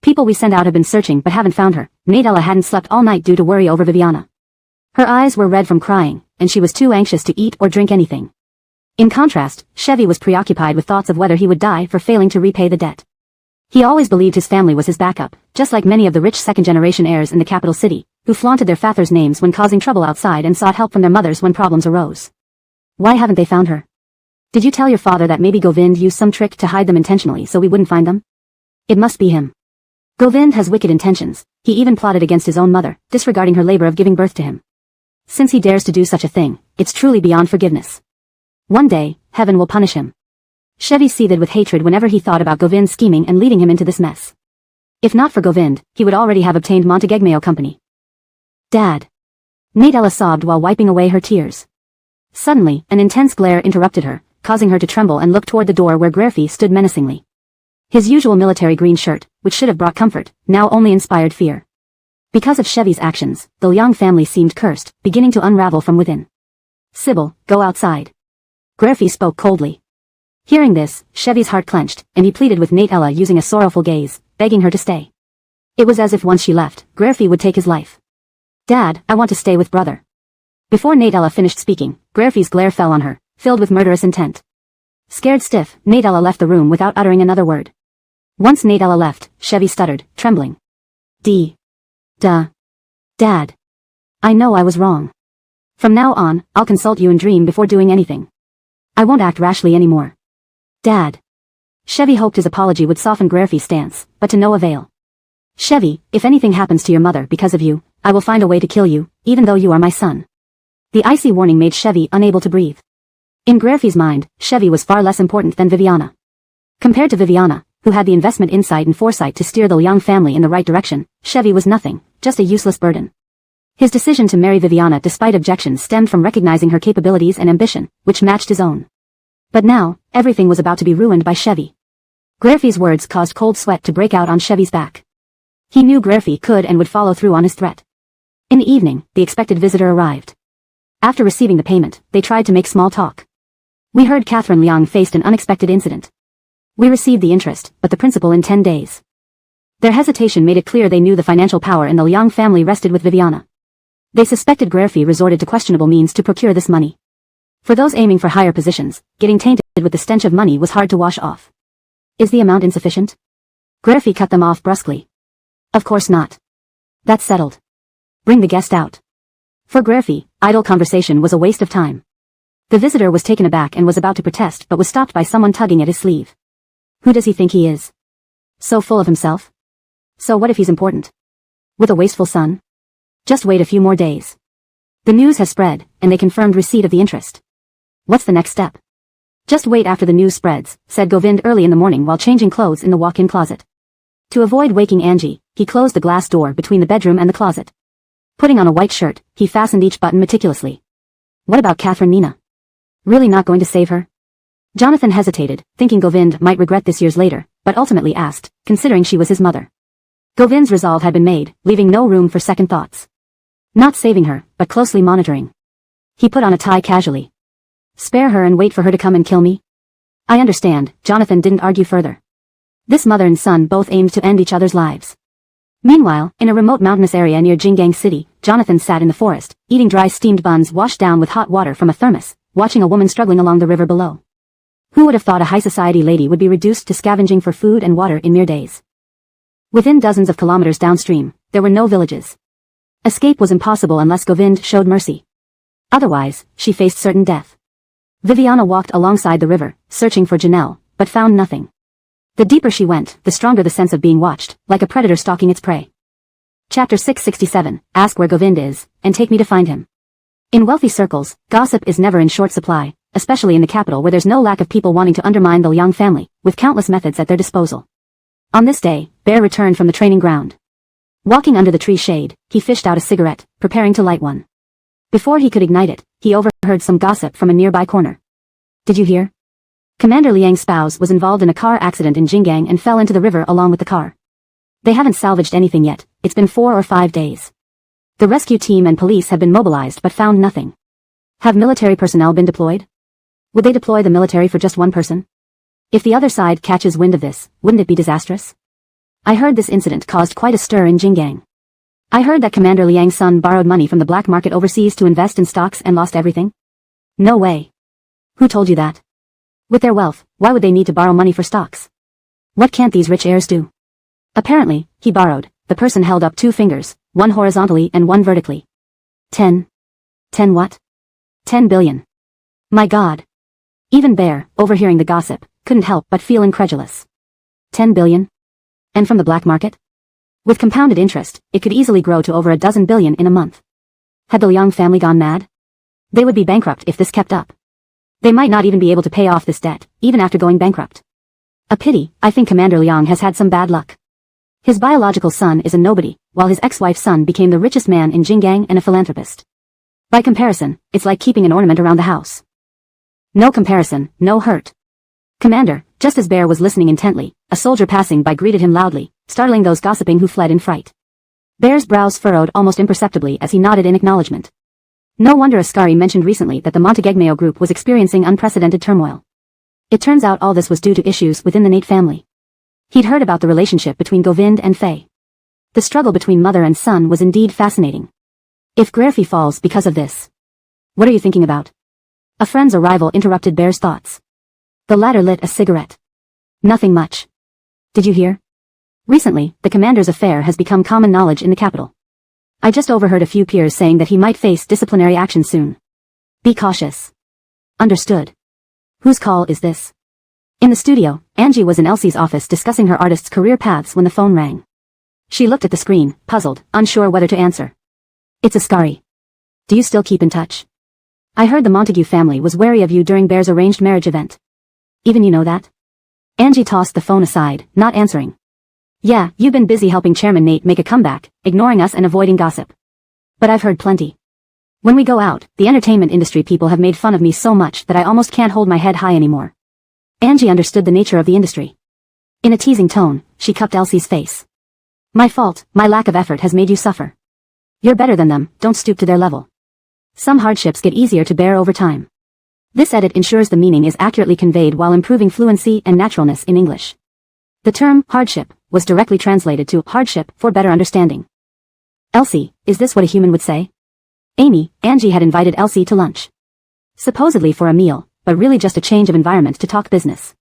[SPEAKER 1] People we sent out have been searching but haven't found her. Nadella hadn't slept all night due to worry over Viviana. Her eyes were red from crying, and she was too anxious to eat or drink anything. In contrast, Chevy was preoccupied with thoughts of whether he would die for failing to repay the debt. He always believed his family was his backup, just like many of the rich second-generation heirs in the capital city, who flaunted their fathers' names when causing trouble outside and sought help from their mothers when problems arose. Why haven't they found her? Did you tell your father that maybe Govind used some trick to hide them intentionally so we wouldn't find them? It must be him. Govind has wicked intentions. He even plotted against his own mother, disregarding her labor of giving birth to him. Since he dares to do such a thing, it's truly beyond forgiveness. One day, heaven will punish him. Chevy seethed with hatred whenever he thought about Govind's scheming and leading him into this mess. If not for Govind, he would already have obtained Montegegmeo Company. Dad. Nadella sobbed while wiping away her tears. Suddenly, an intense glare interrupted her, causing her to tremble and look toward the door where Graffy stood menacingly. His usual military green shirt, which should have brought comfort, now only inspired fear. Because of Chevy's actions, the Liang family seemed cursed, beginning to unravel from within. Sybil, go outside. Graffy spoke coldly. Hearing this, Chevy's heart clenched, and he pleaded with Nadella using a sorrowful gaze, begging her to stay. It was as if once she left, Graffy would take his life. Dad, I want to stay with brother. Before Nadella finished speaking, Graffy's glare fell on her, filled with murderous intent. Scared stiff, Nadella left the room without uttering another word. Once Nadella left, Chevy stuttered, trembling. Dad. I know I was wrong. From now on, I'll consult you in dream before doing anything. I won't act rashly anymore. Dad. Chevy hoped his apology would soften Graffy's stance, but to no avail. Chevy, if anything happens to your mother because of you, I will find a way to kill you, even though you are my son. The icy warning made Chevy unable to breathe. In Graffy's mind, Chevy was far less important than Viviana. Compared to Viviana, who had the investment insight and foresight to steer the Liang family in the right direction, Chevy was nothing, just a useless burden. His decision to marry Viviana despite objections stemmed from recognizing her capabilities and ambition, which matched his own. But now, everything was about to be ruined by Chevy. Graffy's words caused cold sweat to break out on Chevy's back. He knew Graffy could and would follow through on his threat. In the evening, the expected visitor arrived. After receiving the payment, they tried to make small talk. We heard Catherine Liang faced an unexpected incident. We received the interest, but the principal in 10 days. Their hesitation made it clear they knew the financial power in the Liang family rested with Viviana. They suspected Graffy resorted to questionable means to procure this money. For those aiming for higher positions, getting tainted with the stench of money was hard to wash off. Is the amount insufficient? Graffy cut them off brusquely. Of course not. That's settled. Bring the guest out. For Graffy, idle conversation was a waste of time. The visitor was taken aback and was about to protest but was stopped by someone tugging at his sleeve. Who does he think he is? So full of himself? So what if he's important? With a wasteful son? Just wait a few more days. The news has spread, and they confirmed receipt of the interest. What's the next step? Just wait after the news spreads, said Govind early in the morning while changing clothes in the walk-in closet. To avoid waking Angie, he closed the glass door between the bedroom and the closet. Putting on a white shirt, he fastened each button meticulously. What about Catherine Nina? Really not going to save her? Jonathan hesitated, thinking Govind might regret this years later, but ultimately asked, considering she was his mother. Govind's resolve had been made, leaving no room for second thoughts. Not saving her, but closely monitoring. He put on a tie casually. Spare her and wait for her to come and kill me? I understand, Jonathan didn't argue further. This mother and son both aimed to end each other's lives. Meanwhile, in a remote mountainous area near Jinggang City, Jonathan sat in the forest, eating dry steamed buns washed down with hot water from a thermos, watching a woman struggling along the river below. Who would have thought a high society lady would be reduced to scavenging for food and water in mere days? Within dozens of kilometers downstream, there were no villages. Escape was impossible unless Govind showed mercy. Otherwise, she faced certain death. Viviana walked alongside the river, searching for Janelle, but found nothing. The deeper she went, the stronger the sense of being watched, like a predator stalking its prey. Chapter 667, Ask where Govind is, and take me to find him. In wealthy circles, gossip is never in short supply, especially in the capital where there's no lack of people wanting to undermine the Liang family, with countless methods at their disposal. On this day, Bear returned from the training ground. Walking under the tree's shade, he fished out a cigarette, preparing to light one. Before he could ignite it, he overheard some gossip from a nearby corner. Did you hear? Commander Liang's spouse was involved in a car accident in Jinggang and fell into the river along with the car. They haven't salvaged anything yet, it's been 4 or 5 days. The rescue team and police have been mobilized but found nothing. Have military personnel been deployed? Would they deploy the military for just one person? If the other side catches wind of this, wouldn't it be disastrous? I heard this incident caused quite a stir in Jinggang. I heard that Commander Liang's son borrowed money from the black market overseas to invest in stocks and lost everything. No way. Who told you that? With their wealth, why would they need to borrow money for stocks? What can't these rich heirs do? Apparently, he borrowed. The person held up 2 fingers, one horizontally and one vertically. 10 what? 10 billion. My God. Even Bear, overhearing the gossip, couldn't help but feel incredulous. 10 billion? And from the black market? With compounded interest, it could easily grow to over a dozen billion in a month. Had the Liang family gone mad? They would be bankrupt if this kept up. They might not even be able to pay off this debt, even after going bankrupt. A pity. I think Commander Liang has had some bad luck. His biological son is a nobody, while his ex-wife's son became the richest man in Jinggang and a philanthropist. By comparison, it's like keeping an ornament around the house. No comparison, no hurt. Commander, just as Bear was listening intently, a soldier passing by greeted him loudly, startling those gossiping who fled in fright. Bear's brows furrowed almost imperceptibly as he nodded in acknowledgement. No wonder Ascari mentioned recently that the Montegegmeo group was experiencing unprecedented turmoil. It turns out all this was due to issues within the Nate family. He'd heard about the relationship between Govind and Faye. The struggle between mother and son was indeed fascinating. If Graerfi falls because of this. What are you thinking about? A friend's arrival interrupted Bear's thoughts. The latter lit a cigarette. Nothing much. Did you hear? Recently, the commander's affair has become common knowledge in the capital. I just overheard a few peers saying that he might face disciplinary action soon. Be cautious. Understood. Whose call is this? In the studio, Angie was in Elsie's office discussing her artist's career paths when the phone rang. She looked at the screen, puzzled, unsure whether to answer. It's Ascari. Do you still keep in touch? I heard the Montague family was wary of you during Bear's arranged marriage event. Even you know that? Angie tossed the phone aside, not answering. Yeah, you've been busy helping Chairman Nate make a comeback, ignoring us and avoiding gossip. But I've heard plenty. When we go out, the entertainment industry people have made fun of me so much that I almost can't hold my head high anymore. Angie understood the nature of the industry. In a teasing tone, she cupped Elsie's face. My fault, my lack of effort has made you suffer. You're better than them, don't stoop to their level. Some hardships get easier to bear over time. This edit ensures the meaning is accurately conveyed while improving fluency and naturalness in English. The term, hardship, was directly translated to hardship for better understanding. Elsie, is this what a human would say? Angie had invited Elsie to lunch. Supposedly for a meal, but really just a change of environment to talk business.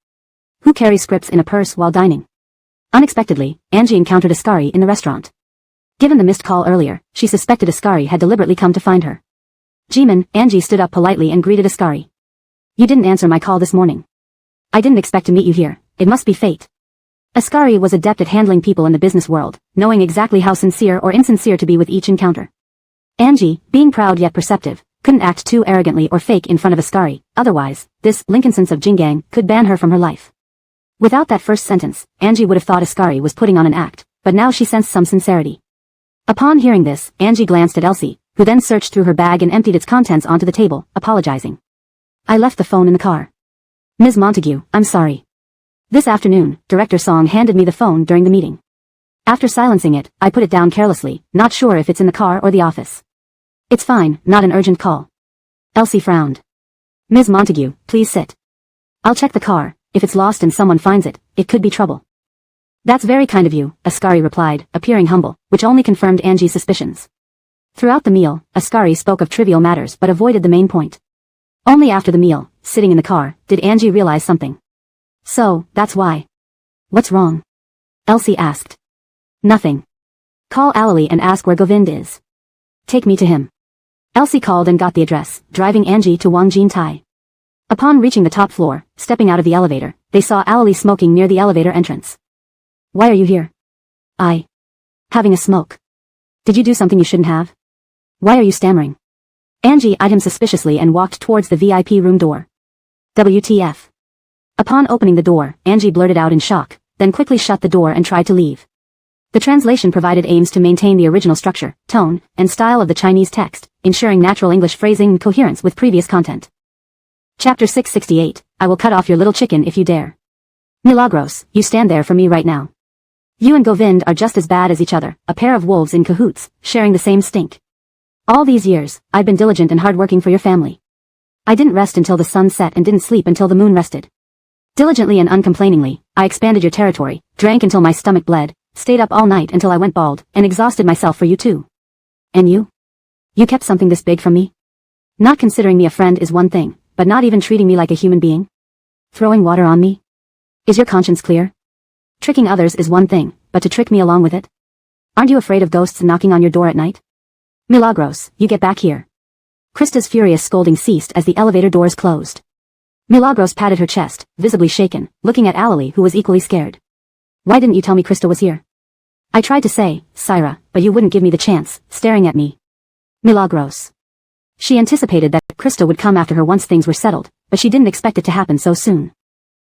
[SPEAKER 1] Who carries scripts in a purse while dining? Unexpectedly, Angie encountered Ascari in the restaurant. Given the missed call earlier, she suspected Ascari had deliberately come to find her. Jimin, Angie stood up politely and greeted Ascari. You didn't answer my call this morning. I didn't expect to meet you here, it must be fate. Ascari was adept at handling people in the business world, knowing exactly how sincere or insincere to be with each encounter. Angie, being proud yet perceptive, couldn't act too arrogantly or fake in front of Ascari, otherwise, this Lincolnsons of Jinggang could ban her from her life. Without that first sentence, Angie would have thought Ascari was putting on an act, but now she sensed some sincerity. Upon hearing this, Angie glanced at Elsie, who then searched through her bag and emptied its contents onto the table, apologizing. I left the phone in the car. Ms. Montague, I'm sorry. This afternoon, Director Song handed me the phone during the meeting. After silencing it, I put it down carelessly, not sure if it's in the car or the office. It's fine, not an urgent call. Elsie frowned. Ms. Montague, please sit. I'll check the car. If it's lost and someone finds it, it could be trouble. That's very kind of you, Ascari replied, appearing humble, which only confirmed Angie's suspicions. Throughout the meal, Ascari spoke of trivial matters but avoided the main point. Only after the meal, sitting in the car, did Angie realize something. So, that's why. What's wrong? Elsie asked. Nothing. Call Alali and ask where Govind is. Take me to him. Elsie called and got the address, driving Angie to Wangjin Tai. Upon reaching the top floor, stepping out of the elevator, they saw Alali smoking near the elevator entrance. Why are you here? Having a smoke. Did you do something you shouldn't have? Why are you stammering? Angie eyed him suspiciously and walked towards the VIP room door. WTF. Upon opening the door, Angie blurted out in shock, then quickly shut the door and tried to leave. The translation provided aims to maintain the original structure, tone, and style of the Chinese text, ensuring natural English phrasing and coherence with previous content. Chapter 668, I will cut off your little chicken if you dare. Milagros, you stand there for me right now. You and Govind are just as bad as each other, a pair of wolves in cahoots, sharing the same stink. All these years, I've been diligent and hardworking for your family. I didn't rest until the sun set and didn't sleep until the moon rested. Diligently and uncomplainingly, I expanded your territory, drank until my stomach bled, stayed up all night until I went bald, and exhausted myself for you too. And you? You kept something this big from me? Not considering me a friend is one thing, but not even treating me like a human being? Throwing water on me? Is your conscience clear? Tricking others is one thing, but to trick me along with it? Aren't you afraid of ghosts knocking on your door at night? Milagros, you get back here. Krista's furious scolding ceased as the elevator doors closed. Milagros patted her chest, visibly shaken, looking at Alali who was equally scared. Why didn't you tell me Krista was here? I tried to say, Syra, but you wouldn't give me the chance, staring at me. Milagros. She anticipated that Krista would come after her once things were settled, but she didn't expect it to happen so soon.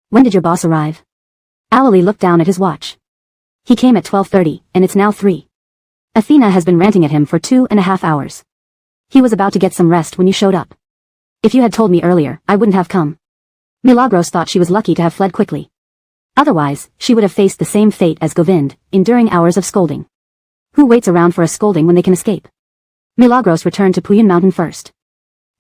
[SPEAKER 1] When did your boss arrive? Ali looked down at his watch. He came at 12:30, and it's now 3. Athena has been ranting at him for 2.5 hours. He was about to get some rest when you showed up. If you had told me earlier, I wouldn't have come. Milagros thought she was lucky to have fled quickly. Otherwise, she would have faced the same fate as Govind, enduring hours of scolding. Who waits around for a scolding when they can escape? Milagros returned to Puyun Mountain first.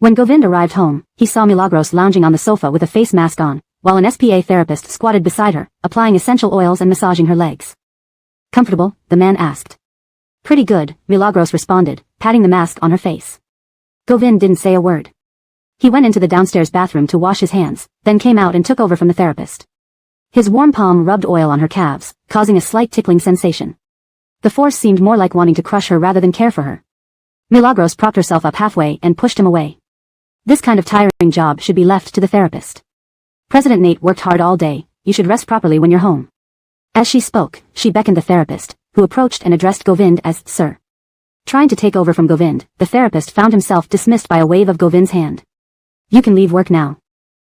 [SPEAKER 1] When Govind arrived home, he saw Milagros lounging on the sofa with a face mask on, while an SPA therapist squatted beside her, applying essential oils and massaging her legs. Comfortable? The man asked. Pretty good, Milagros responded, patting the mask on her face. Govind didn't say a word. He went into the downstairs bathroom to wash his hands, then came out and took over from the therapist. His warm palm rubbed oil on her calves, causing a slight tickling sensation. The force seemed more like wanting to crush her rather than care for her. Milagros propped herself up halfway and pushed him away. This kind of tiring job should be left to the therapist. President Nate worked hard all day, you should rest properly when you're home. As she spoke, she beckoned the therapist, who approached and addressed Govind as Sir. Trying to take over from Govind, the therapist found himself dismissed by a wave of Govind's hand. You can leave work now.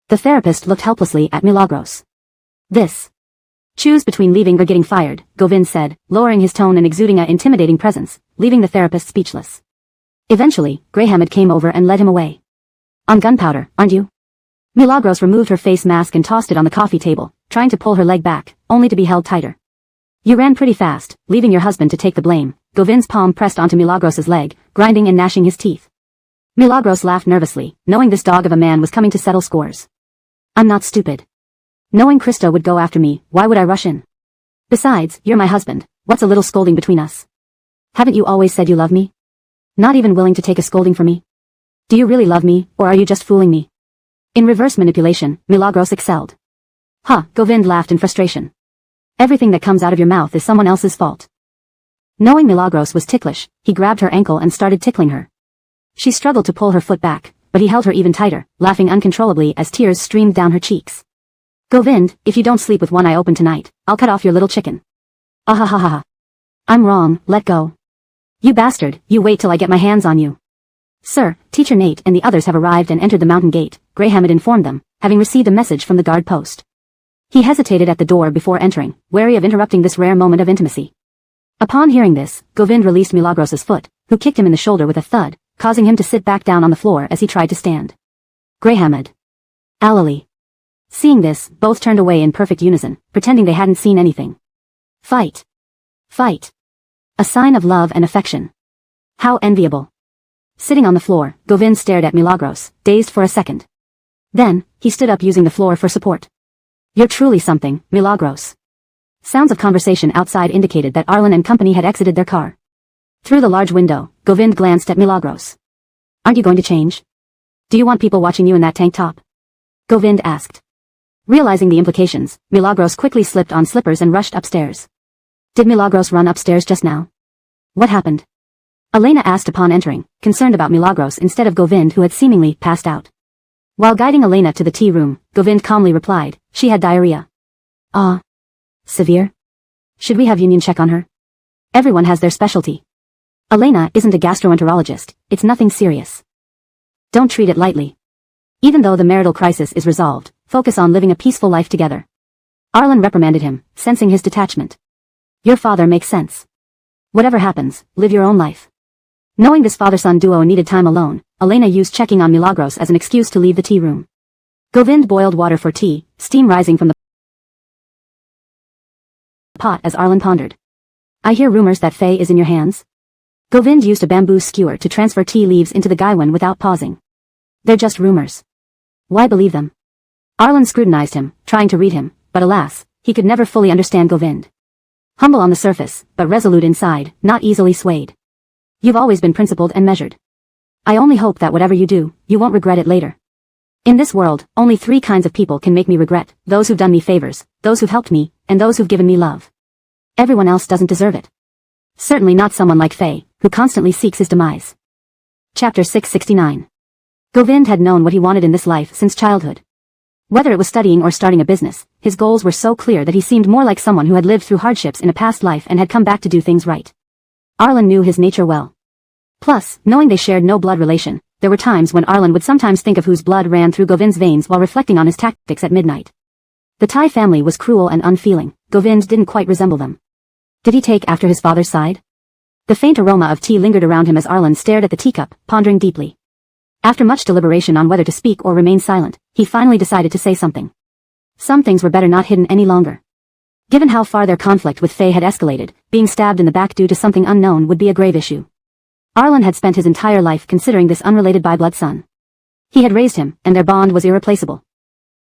[SPEAKER 1] The therapist looked helplessly at Milagros. This. Choose between leaving or getting fired, Govind said, lowering his tone and exuding an intimidating presence, leaving the therapist speechless. Eventually, Greyhammed came over and led him away. On gunpowder, aren't you? Milagros removed her face mask and tossed it on the coffee table, trying to pull her leg back, only to be held tighter. You ran pretty fast, leaving your husband to take the blame. Govind's palm pressed onto Milagros's leg, grinding and gnashing his teeth. Milagros laughed nervously, knowing this dog of a man was coming to settle scores. I'm not stupid. Knowing Krista would go after me, why would I rush in? Besides, you're my husband, what's a little scolding between us? Haven't you always said you love me? Not even willing to take a scolding from me? Do you really love me, or are you just fooling me? In reverse manipulation, Milagros excelled. Govind laughed in frustration. Everything that comes out of your mouth is someone else's fault. Knowing Milagros was ticklish, he grabbed her ankle and started tickling her. She struggled to pull her foot back, but he held her even tighter, laughing uncontrollably as tears streamed down her cheeks. Govind, if you don't sleep with one eye open tonight, I'll cut off your little chicken. Ahahaha. I'm wrong, let go. You bastard, you wait till I get my hands on you. Sir, Teacher Nate and the others have arrived and entered the mountain gate, Greyhammed informed them, having received a message from the guard post. He hesitated at the door before entering, wary of interrupting this rare moment of intimacy. Upon hearing this, Govind released Milagros's foot, who kicked him in the shoulder with a thud, causing him to sit back down on the floor as he tried to stand. Greyhammed. Alali. Seeing this, both turned away in perfect unison, pretending they hadn't seen anything. Fight. Fight. A sign of love and affection. How enviable. Sitting on the floor, Govind stared at Milagros, dazed for a second. Then, he stood up using the floor for support. You're truly something, Milagros. Sounds of conversation outside indicated that Arlen and company had exited their car. Through the large window, Govind glanced at Milagros. Aren't you going to change? Do you want people watching you in that tank top? Govind asked. Realizing the implications, Milagros quickly slipped on slippers and rushed upstairs. Did Milagros run upstairs just now? What happened? Elena asked upon entering, concerned about Milagros instead of Govind who had seemingly passed out. While guiding Elena to the tea room, Govind calmly replied, she had diarrhea. Severe? Should we have Union check on her? Everyone has their specialty. Elena isn't a gastroenterologist, it's nothing serious. Don't treat it lightly. Even though the marital crisis is resolved, focus on living a peaceful life together. Arlen reprimanded him, sensing his detachment. Your father makes sense. Whatever happens, live your own life. Knowing this father-son duo needed time alone, Elena used checking on Milagros as an excuse to leave the tea room. Govind boiled water for tea, steam rising from the pot as Arlen pondered. I hear rumors that Faye is in your hands? Govind used a bamboo skewer to transfer tea leaves into the gaiwan without pausing. They're just rumors. Why believe them? Arlen scrutinized him, trying to read him, but alas, he could never fully understand Govind. Humble on the surface, but resolute inside, not easily swayed. You've always been principled and measured. I only hope that whatever you do, you won't regret it later. In this world, only 3 kinds of people can make me regret, those who've done me favors, those who've helped me, and those who've given me love. Everyone else doesn't deserve it. Certainly not someone like Faye, who constantly seeks his demise. Chapter 669. Govind had known what he wanted in this life since childhood. Whether it was studying or starting a business, his goals were so clear that he seemed more like someone who had lived through hardships in a past life and had come back to do things right. Arlen knew his nature well. Plus, knowing they shared no blood relation, there were times when Arlen would sometimes think of whose blood ran through Govind's veins while reflecting on his tactics at midnight. The Thai family was cruel and unfeeling. Govind didn't quite resemble them. Did he take after his father's side? The faint aroma of tea lingered around him as Arlen stared at the teacup, pondering deeply. After much deliberation on whether to speak or remain silent, he finally decided to say something. Some things were better not hidden any longer. Given how far their conflict with Faye had escalated, being stabbed in the back due to something unknown would be a grave issue. Arlen had spent his entire life considering this unrelated by-blood son. He had raised him, and their bond was irreplaceable.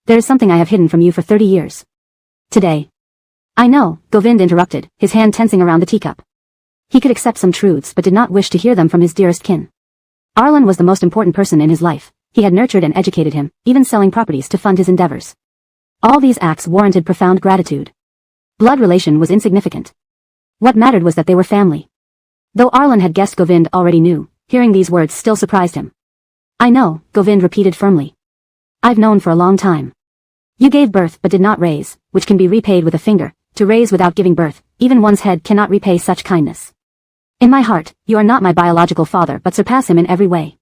[SPEAKER 1] There is something I have hidden from you for 30 years. Today. I know, Govind interrupted, his hand tensing around the teacup. He could accept some truths but did not wish to hear them from his dearest kin. Arlen was the most important person in his life. He had nurtured and educated him, even selling properties to fund his endeavors. All these acts warranted profound gratitude. Blood relation was insignificant. What mattered was that they were family. Though Arlen had guessed Govind already knew, hearing these words still surprised him. I know, Govind repeated firmly. I've known for a long time. You gave birth but did not raise, which can be repaid with a finger. To raise without giving birth, even one's head cannot repay such kindness. In my heart, you are not my biological father but surpass him in every way.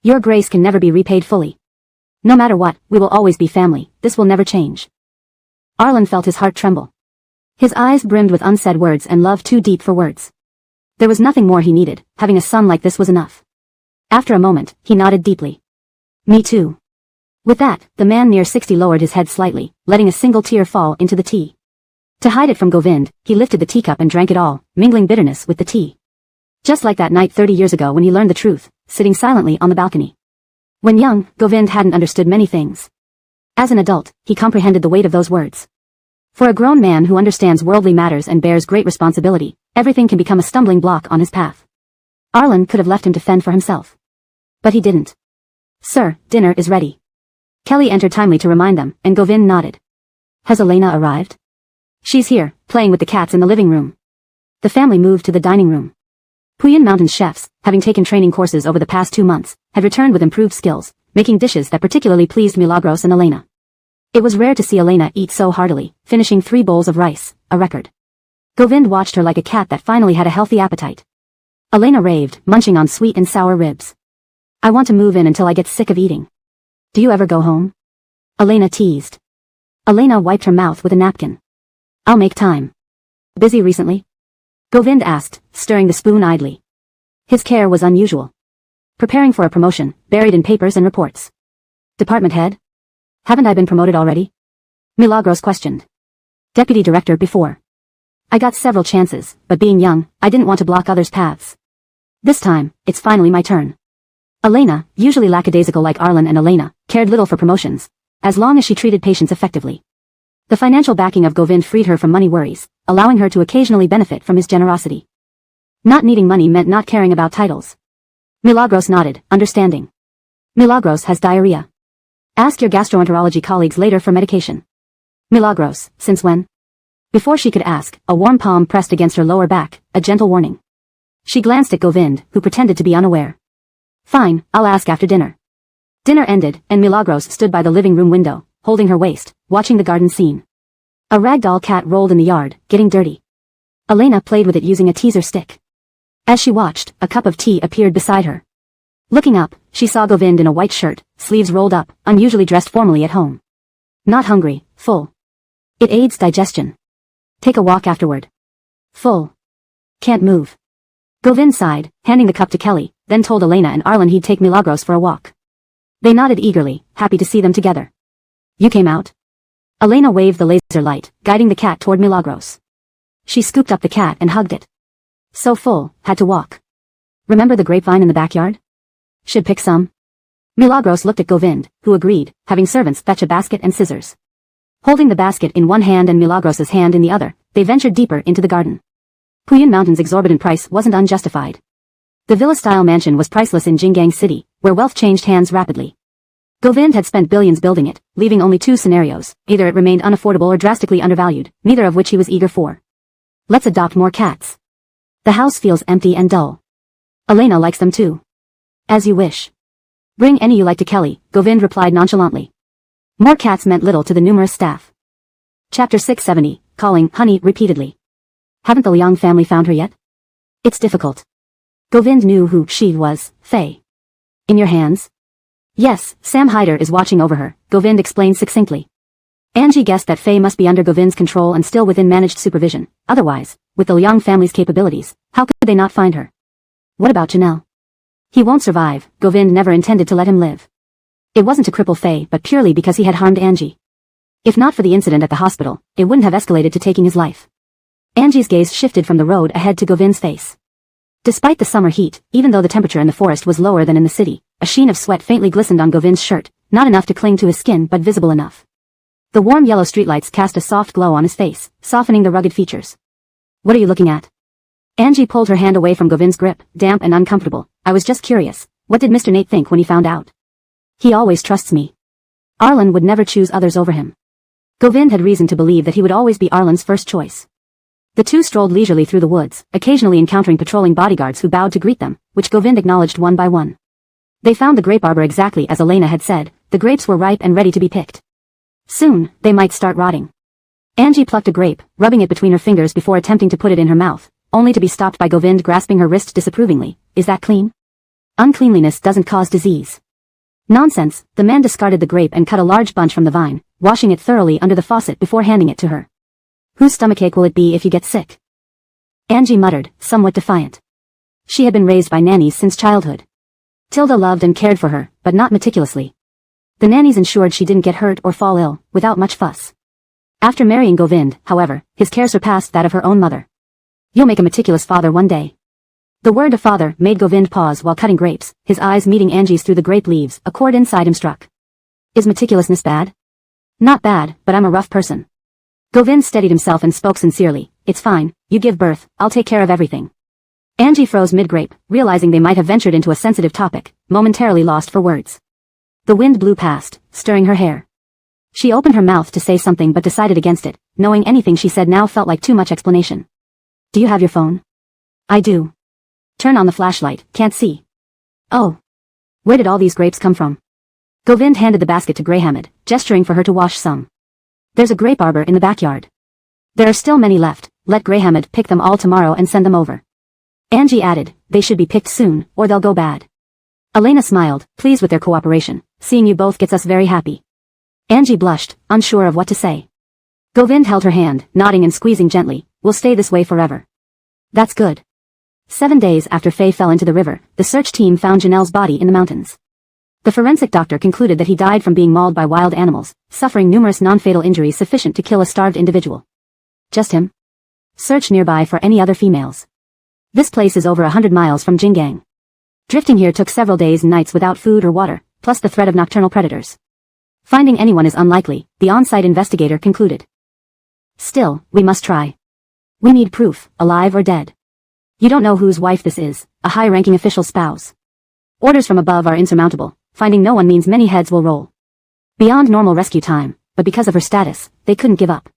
[SPEAKER 1] Your grace can never be repaid fully. No matter what, we will always be family, this will never change. Arlen felt his heart tremble. His eyes brimmed with unsaid words and love too deep for words. There was nothing more he needed, having a son like this was enough. After a moment, he nodded deeply. Me too. With that, the man near 60 lowered his head slightly, letting a single tear fall into the tea. To hide it from Govind, he lifted the teacup and drank it all, mingling bitterness with the tea. Just like that night 30 years ago when he learned the truth, sitting silently on the balcony. When young, Govind hadn't understood many things. As an adult, he comprehended the weight of those words. For a grown man who understands worldly matters and bears great responsibility, everything can become a stumbling block on his path. Arlen could have left him to fend for himself. But he didn't. Sir, dinner is ready. Kelly entered timely to remind them, and Govind nodded. Has Elena arrived? She's here, playing with the cats in the living room. The family moved to the dining room. Puyan Mountain's chefs, having taken training courses over the past 2 months, had returned with improved skills, making dishes that particularly pleased Milagros and Elena. It was rare to see Elena eat so heartily, finishing 3 bowls of rice, a record. Govind watched her like a cat that finally had a healthy appetite. Elena raved, munching on sweet and sour ribs. I want to move in until I get sick of eating. Do you ever go home? Elena teased. Elena wiped her mouth with a napkin. I'll make time. Busy recently? Govind asked, stirring the spoon idly. His care was unusual. Preparing for a promotion, buried in papers and reports. Department head? Haven't I been promoted already? Milagros questioned. Deputy director before. I got several chances, but being young, I didn't want to block others' paths. This time, it's finally my turn. Elena, usually lackadaisical like Arlen and Elena, cared little for promotions, as long as she treated patients effectively. The financial backing of Govind freed her from money worries, allowing her to occasionally benefit from his generosity. Not needing money meant not caring about titles. Milagros nodded, understanding. Milagros has diarrhea. Ask your gastroenterology colleagues later for medication. Milagros, since when? Before she could ask, a warm palm pressed against her lower back, a gentle warning. She glanced at Govind, who pretended to be unaware. Fine, I'll ask after dinner. Dinner ended, and Milagros stood by the living room window, holding her waist, watching the garden scene. A ragdoll cat rolled in the yard, getting dirty. Elena played with it using a teaser stick. As she watched, a cup of tea appeared beside her. Looking up, she saw Govind in a white shirt, sleeves rolled up, unusually dressed formally at home. Not hungry, full. It aids digestion. Take a walk afterward. Full. Can't move. Govind sighed, handing the cup to Kelly, then told Elena and Arlen he'd take Milagros for a walk. They nodded eagerly, happy to see them together. You came out? Elena waved the laser light, guiding the cat toward Milagros. She scooped up the cat and hugged it. So full, had to walk. Remember the grapevine in the backyard? Should pick some? Milagros looked at Govind, who agreed, having servants fetch a basket and scissors. Holding the basket in one hand and Milagros's hand in the other, they ventured deeper into the garden. Puyan Mountain's exorbitant price wasn't unjustified. The villa-style mansion was priceless in Jinggang City, where wealth changed hands rapidly. Govind had spent billions building it, leaving only 2 scenarios, either it remained unaffordable or drastically undervalued, neither of which he was eager for. Let's adopt more cats. The house feels empty and dull. Elena likes them too. As you wish. Bring any you like to Kelly, Govind replied nonchalantly. More cats meant little to the numerous staff. Chapter 670, calling honey repeatedly. Haven't the Liang family found her yet? It's difficult. Govind knew who she was, Faye. In your hands? Yes, Sam Hyder is watching over her, Govind explained succinctly. Angie guessed that Faye must be under Govind's control and still within managed supervision. Otherwise, with the Liang family's capabilities, how could they not find her? What about Janelle? He won't survive. Govind never intended to let him live. It wasn't to cripple Faye, but purely because he had harmed Angie. If not for the incident at the hospital, it wouldn't have escalated to taking his life. Angie's gaze shifted from the road ahead to Govind's face. Despite the summer heat, even though the temperature in the forest was lower than in the city, a sheen of sweat faintly glistened on Govind's shirt, not enough to cling to his skin but visible enough. The warm yellow streetlights cast a soft glow on his face, softening the rugged features. What are you looking at? Angie pulled her hand away from Govind's grip, damp and uncomfortable. I was just curious. What did Mr. Nate think when he found out? He always trusts me. Arlen would never choose others over him. Govind had reason to believe that he would always be Arlen's first choice. The two strolled leisurely through the woods, occasionally encountering patrolling bodyguards who bowed to greet them, which Govind acknowledged one by one. They found the grape arbor exactly as Elena had said. The grapes were ripe and ready to be picked. Soon, they might start rotting. Angie plucked a grape, rubbing it between her fingers before attempting to put it in her mouth, only to be stopped by Govind grasping her wrist disapprovingly. Is that clean? Uncleanliness doesn't cause disease. Nonsense. The man discarded the grape and cut a large bunch from the vine, washing it thoroughly under the faucet before handing it to her. Whose stomachache will it be if you get sick? Angie muttered, somewhat defiant. She had been raised by nannies since childhood. Tilda loved and cared for her, but not meticulously. The nannies ensured she didn't get hurt or fall ill, without much fuss. After marrying Govind, however, his care surpassed that of her own mother. You'll make a meticulous father one day. The word of father made Govind pause while cutting grapes, his eyes meeting Angie's through the grape leaves. A chord inside him struck. Is meticulousness bad? Not bad, but I'm a rough person. Govind steadied himself and spoke sincerely. It's fine, you give birth, I'll take care of everything. Angie froze mid-grape, realizing they might have ventured into a sensitive topic, momentarily lost for words. The wind blew past, stirring her hair. She opened her mouth to say something but decided against it, knowing anything she said now felt like too much explanation. Do you have your phone? I do. Turn on the flashlight, can't see. Oh. Where did all these grapes come from? Govind handed the basket to Greyhammed, gesturing for her to wash some. There's a grape arbor in the backyard. There are still many left. Let Greyhammed pick them all tomorrow and send them over. Angie added, they should be picked soon, or they'll go bad. Elena smiled, pleased with their cooperation. Seeing you both gets us very happy. Angie blushed, unsure of what to say. Govind held her hand, nodding and squeezing gently. We'll stay this way forever. That's good. 7 days after Faye fell into the river, the search team found Janelle's body in the mountains. The forensic doctor concluded that he died from being mauled by wild animals, suffering numerous non-fatal injuries sufficient to kill a starved individual. Just him? Search nearby for any other females. This place is over 100 miles from Jingang. Drifting here took several days and nights without food or water, plus the threat of nocturnal predators. Finding anyone is unlikely, the on-site investigator concluded. Still, we must try. We need proof, alive or dead. You don't know whose wife this is, a high-ranking official's spouse. Orders from above are insurmountable. Finding no one means many heads will roll. Beyond normal rescue time, but because of her status, they couldn't give up.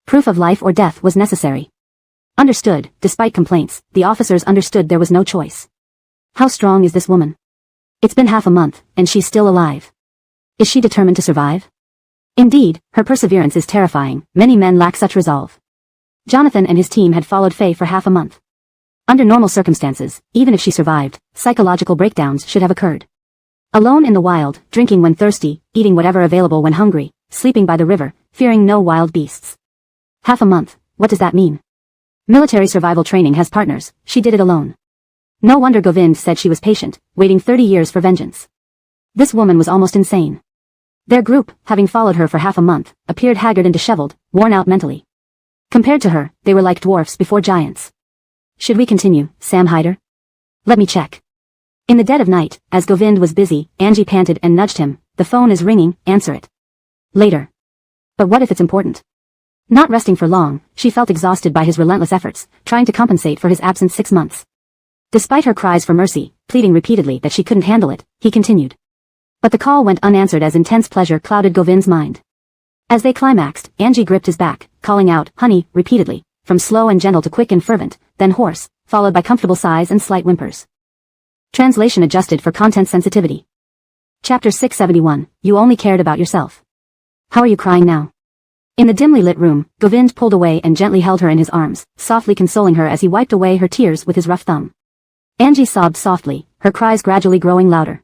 [SPEAKER 1] Proof of life or death was necessary. Understood. Despite complaints, the officers understood there was no choice. How strong is this woman? It's been half a month, and she's still alive. Is she determined to survive? Indeed, her perseverance is terrifying. Many men lack such resolve. Jonathan and his team had followed Faye for half a month. Under normal circumstances, even if she survived, psychological breakdowns should have occurred. Alone in the wild, drinking when thirsty, eating whatever available when hungry, sleeping by the river, fearing no wild beasts. Half a month, what does that mean? Military survival training has partners, she did it alone. No wonder Govind said she was patient, waiting 30 years for vengeance. This woman was almost insane. Their group, having followed her for half a month, appeared haggard and disheveled, worn out mentally. Compared to her, they were like dwarfs before giants. Should we continue, Sam Hyder? Let me check. In the dead of night, as Govind was busy, Angie panted and nudged him. The phone is ringing, answer it. Later. But what if it's important? Not resting for long, she felt exhausted by his relentless efforts, trying to compensate for his absence 6 months. Despite her cries for mercy, pleading repeatedly that she couldn't handle it, he continued. But the call went unanswered as intense pleasure clouded Govind's mind. As they climaxed, Angie gripped his back, calling out, honey, repeatedly, from slow and gentle to quick and fervent, then hoarse, followed by comfortable sighs and slight whimpers. Translation adjusted for content sensitivity. Chapter 671, You Only Cared About Yourself. How are you crying now? In the dimly lit room, Govind pulled away and gently held her in his arms, softly consoling her as he wiped away her tears with his rough thumb. Angie sobbed softly, her cries gradually growing louder.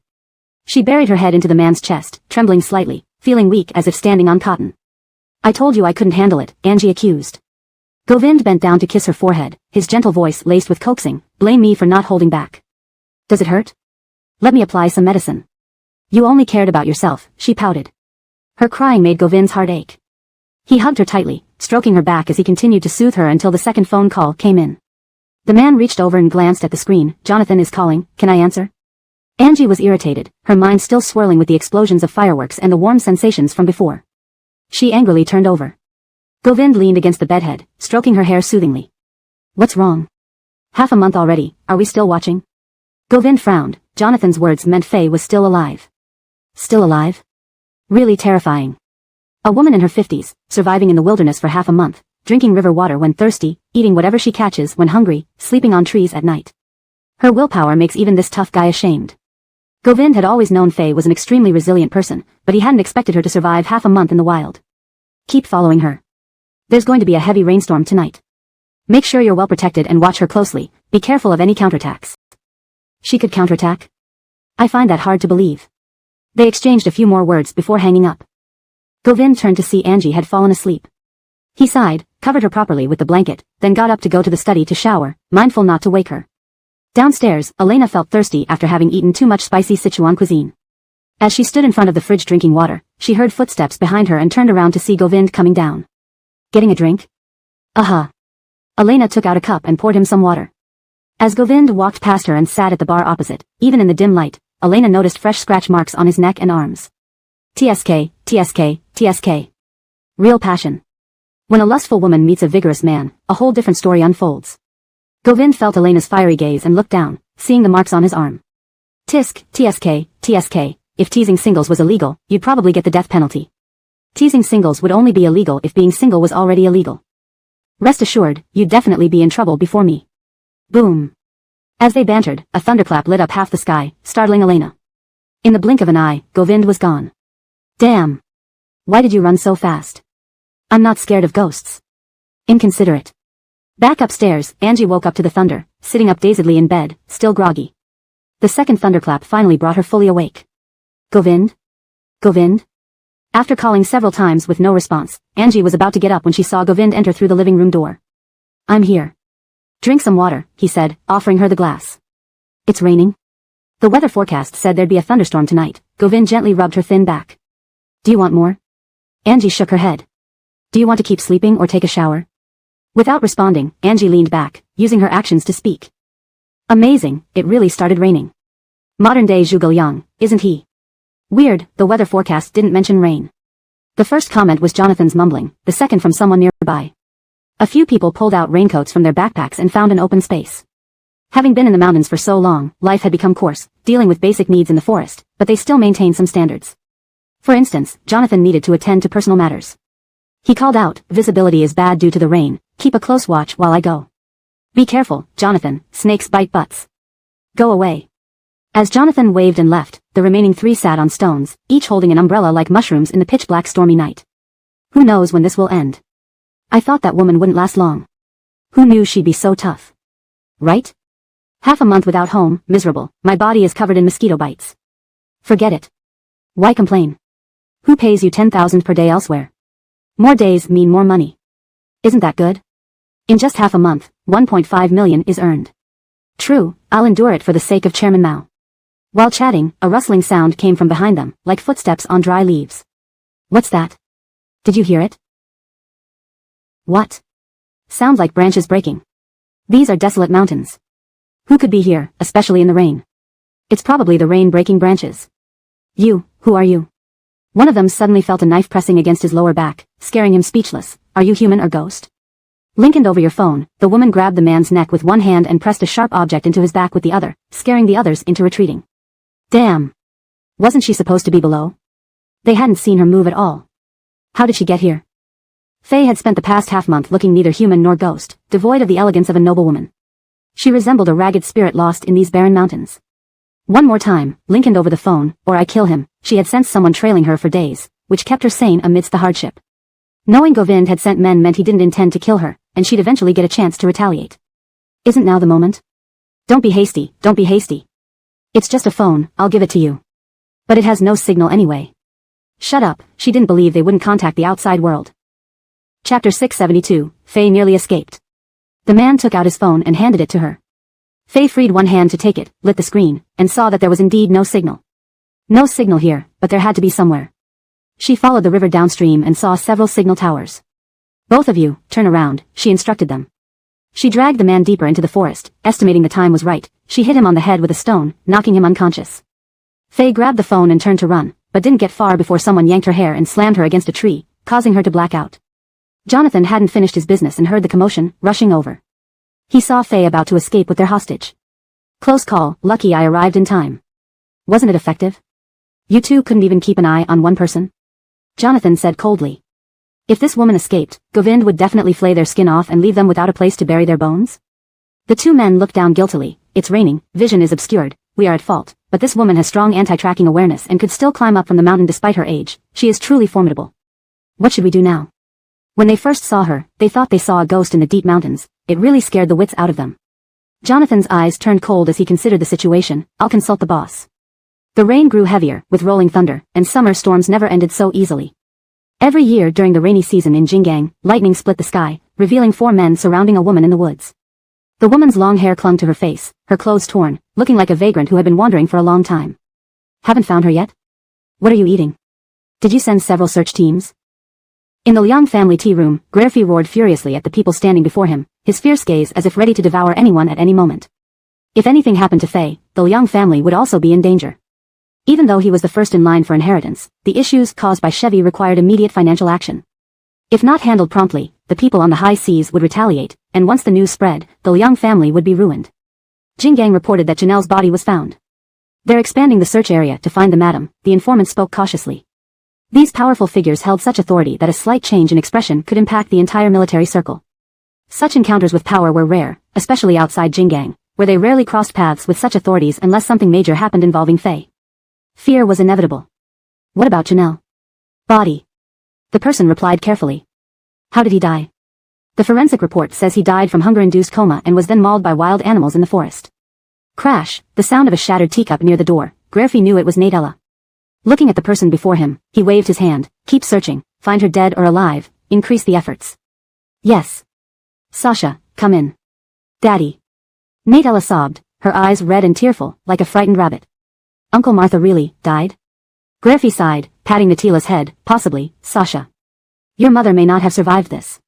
[SPEAKER 1] She buried her head into the man's chest, trembling slightly, feeling weak as if standing on cotton. I told you I couldn't handle it, Angie accused. Govind bent down to kiss her forehead, his gentle voice laced with coaxing, blame me for not holding back. Does it hurt? Let me apply some medicine. You only cared about yourself, she pouted. Her crying made Govind's heart ache. He hugged her tightly, stroking her back as he continued to soothe her until the second phone call came in. The man reached over and glanced at the screen. Jonathan is calling, can I answer? Angie was irritated, her mind still swirling with the explosions of fireworks and the warm sensations from before. She angrily turned over. Govind leaned against the bedhead, stroking her hair soothingly. What's wrong? Half a month already, are we still watching? Govind frowned. Jonathan's words meant Faye was still alive. Still alive? Really terrifying. A woman in her 50s, surviving in the wilderness for half a month, drinking river water when thirsty, eating whatever she catches when hungry, sleeping on trees at night. Her willpower makes even this tough guy ashamed. Govind had always known Faye was an extremely resilient person, but he hadn't expected her to survive half a month in the wild. Keep following her. There's going to be a heavy rainstorm tonight. Make sure you're well protected and watch her closely, be careful of any counterattacks. She could counterattack? I find that hard to believe. They exchanged a few more words before hanging up. Govind turned to see Angie had fallen asleep. He sighed, covered her properly with the blanket, then got up to go to the study to shower, mindful not to wake her. Downstairs, Elena felt thirsty after having eaten too much spicy Sichuan cuisine. As she stood in front of the fridge drinking water, she heard footsteps behind her and turned around to see Govind coming down. Getting a drink? Uh-huh. Elena took out a cup and poured him some water. As Govind walked past her and sat at the bar opposite, even in the dim light, Elena noticed fresh scratch marks on his neck and arms. TSK, TSK, TSK. Real passion. When a lustful woman meets a vigorous man, a whole different story unfolds. Govind felt Elena's fiery gaze and looked down, seeing the marks on his arm. Tisk, TSK, TSK, if teasing singles was illegal, you'd probably get the death penalty. Teasing singles would only be illegal if being single was already illegal. Rest assured, you'd definitely be in trouble before me. Boom. As they bantered, a thunderclap lit up half the sky, startling Elena. In the blink of an eye, Govind was gone. Damn. Why did you run so fast? I'm not scared of ghosts. Inconsiderate. Back upstairs, Angie woke up to the thunder, sitting up dazedly in bed, still groggy. The second thunderclap finally brought her fully awake. Govind? Govind? After calling several times with no response, Angie was about to get up when she saw Govind enter through the living room door. I'm here. Drink some water, he said, offering her the glass. It's raining? The weather forecast said there'd be a thunderstorm tonight. Govind gently rubbed her thin back. Do you want more? Angie shook her head. Do you want to keep sleeping or take a shower? Without responding, Angie leaned back, using her actions to speak. Amazing, it really started raining. Modern-day Zhuge Liang, isn't he? Weird, the weather forecast didn't mention rain. The first comment was Jonathan's mumbling, the second from someone nearby. A few people pulled out raincoats from their backpacks and found an open space. Having been in the mountains for so long, life had become coarse, dealing with basic needs in the forest, but they still maintained some standards. For instance, Jonathan needed to attend to personal matters. He called out, visibility is bad due to the rain, keep a close watch while I go. Be careful, Jonathan, snakes bite butts. Go away. As Jonathan waved and left, the remaining three sat on stones, each holding an umbrella like mushrooms in the pitch-black stormy night. Who knows when this will end? I thought that woman wouldn't last long. Who knew she'd be so tough? Right? Half a month without home, miserable, my body is covered in mosquito bites. Forget it. Why complain? Who pays you 10,000 per day elsewhere? More days mean more money. Isn't that good? In just half a month, 1.5 million is earned. True, I'll endure it for the sake of Chairman Mao. While chatting, a rustling sound came from behind them, like footsteps on dry leaves. What's that? Did you hear it? What? Sounds like branches breaking. These are desolate mountains. Who could be here, especially in the rain? It's probably the rain breaking branches. You, who are you? One of them suddenly felt a knife pressing against his lower back, scaring him speechless. Are you human or ghost? Lincolned over your phone, the woman grabbed the man's neck with one hand and pressed a sharp object into his back with the other, scaring the others into retreating. Damn. Wasn't she supposed to be below? They hadn't seen her move at all. How did she get here? Faye had spent the past half-month looking neither human nor ghost, devoid of the elegance of a noblewoman. She resembled a ragged spirit lost in these barren mountains. One more time, Lincoln over the phone, or I kill him. She had sensed someone trailing her for days, which kept her sane amidst the hardship. Knowing Govind had sent men meant he didn't intend to kill her, and she'd eventually get a chance to retaliate. Isn't now the moment? Don't be hasty, don't be hasty. It's just a phone, I'll give it to you. But it has no signal anyway. Shut up, she didn't believe they wouldn't contact the outside world. Chapter 672, Faye nearly escaped. The man took out his phone and handed it to her. Faye freed one hand to take it, lit the screen, and saw that there was indeed no signal. No signal here, but there had to be somewhere. She followed the river downstream and saw several signal towers. Both of you, turn around, she instructed them. She dragged the man deeper into the forest, estimating the time was right. She hit him on the head with a stone, knocking him unconscious. Faye grabbed the phone and turned to run, but didn't get far before someone yanked her hair and slammed her against a tree, causing her to black out. Jonathan hadn't finished his business and heard the commotion, rushing over. He saw Faye about to escape with their hostage. Close call, lucky I arrived in time. Wasn't it effective? You two couldn't even keep an eye on one person? Jonathan said coldly. If this woman escaped, Govind would definitely flay their skin off and leave them without a place to bury their bones? The two men looked down guiltily. It's raining, vision is obscured, we are at fault, but this woman has strong anti-tracking awareness and could still climb up from the mountain despite her age. She is truly formidable. What should we do now? When they first saw her, they thought they saw a ghost in the deep mountains. It really scared the wits out of them. Jonathan's eyes turned cold as he considered the situation. I'll consult the boss. The rain grew heavier, with rolling thunder, and summer storms never ended so easily. Every year during the rainy season in Jingang, lightning split the sky, revealing 4 men surrounding a woman in the woods. The woman's long hair clung to her face, her clothes torn, looking like a vagrant who had been wandering for a long time. Haven't found her yet? What are you eating? Did you send several search teams? In the Liang family tea room, Graffy roared furiously at the people standing before him, his fierce gaze as if ready to devour anyone at any moment. If anything happened to Faye, the Liang family would also be in danger. Even though he was the first in line for inheritance, the issues caused by Chevy required immediate financial action. If not handled promptly, the people on the high seas would retaliate, and once the news spread, the Liang family would be ruined. Jingang reported that Janelle's body was found. They're expanding the search area to find the madam, the informant spoke cautiously. These powerful figures held such authority that a slight change in expression could impact the entire military circle. Such encounters with power were rare, especially outside Jingang, where they rarely crossed paths with such authorities unless something major happened involving Faye. Fear was inevitable. What about Janelle? Body. The person replied carefully. How did he die? The forensic report says he died from hunger-induced coma and was then mauled by wild animals in the forest. Crash, the sound of a shattered teacup near the door. Graffy knew it was Nadella. Looking at the person before him, he waved his hand. Keep searching, find her dead or alive, increase the efforts. Yes. Sasha, come in. Daddy. Nadella sobbed, her eyes red and tearful, like a frightened rabbit. Uncle Martha really died? Graffy sighed, patting Natila's head. Possibly, Sasha. Your mother may not have survived this.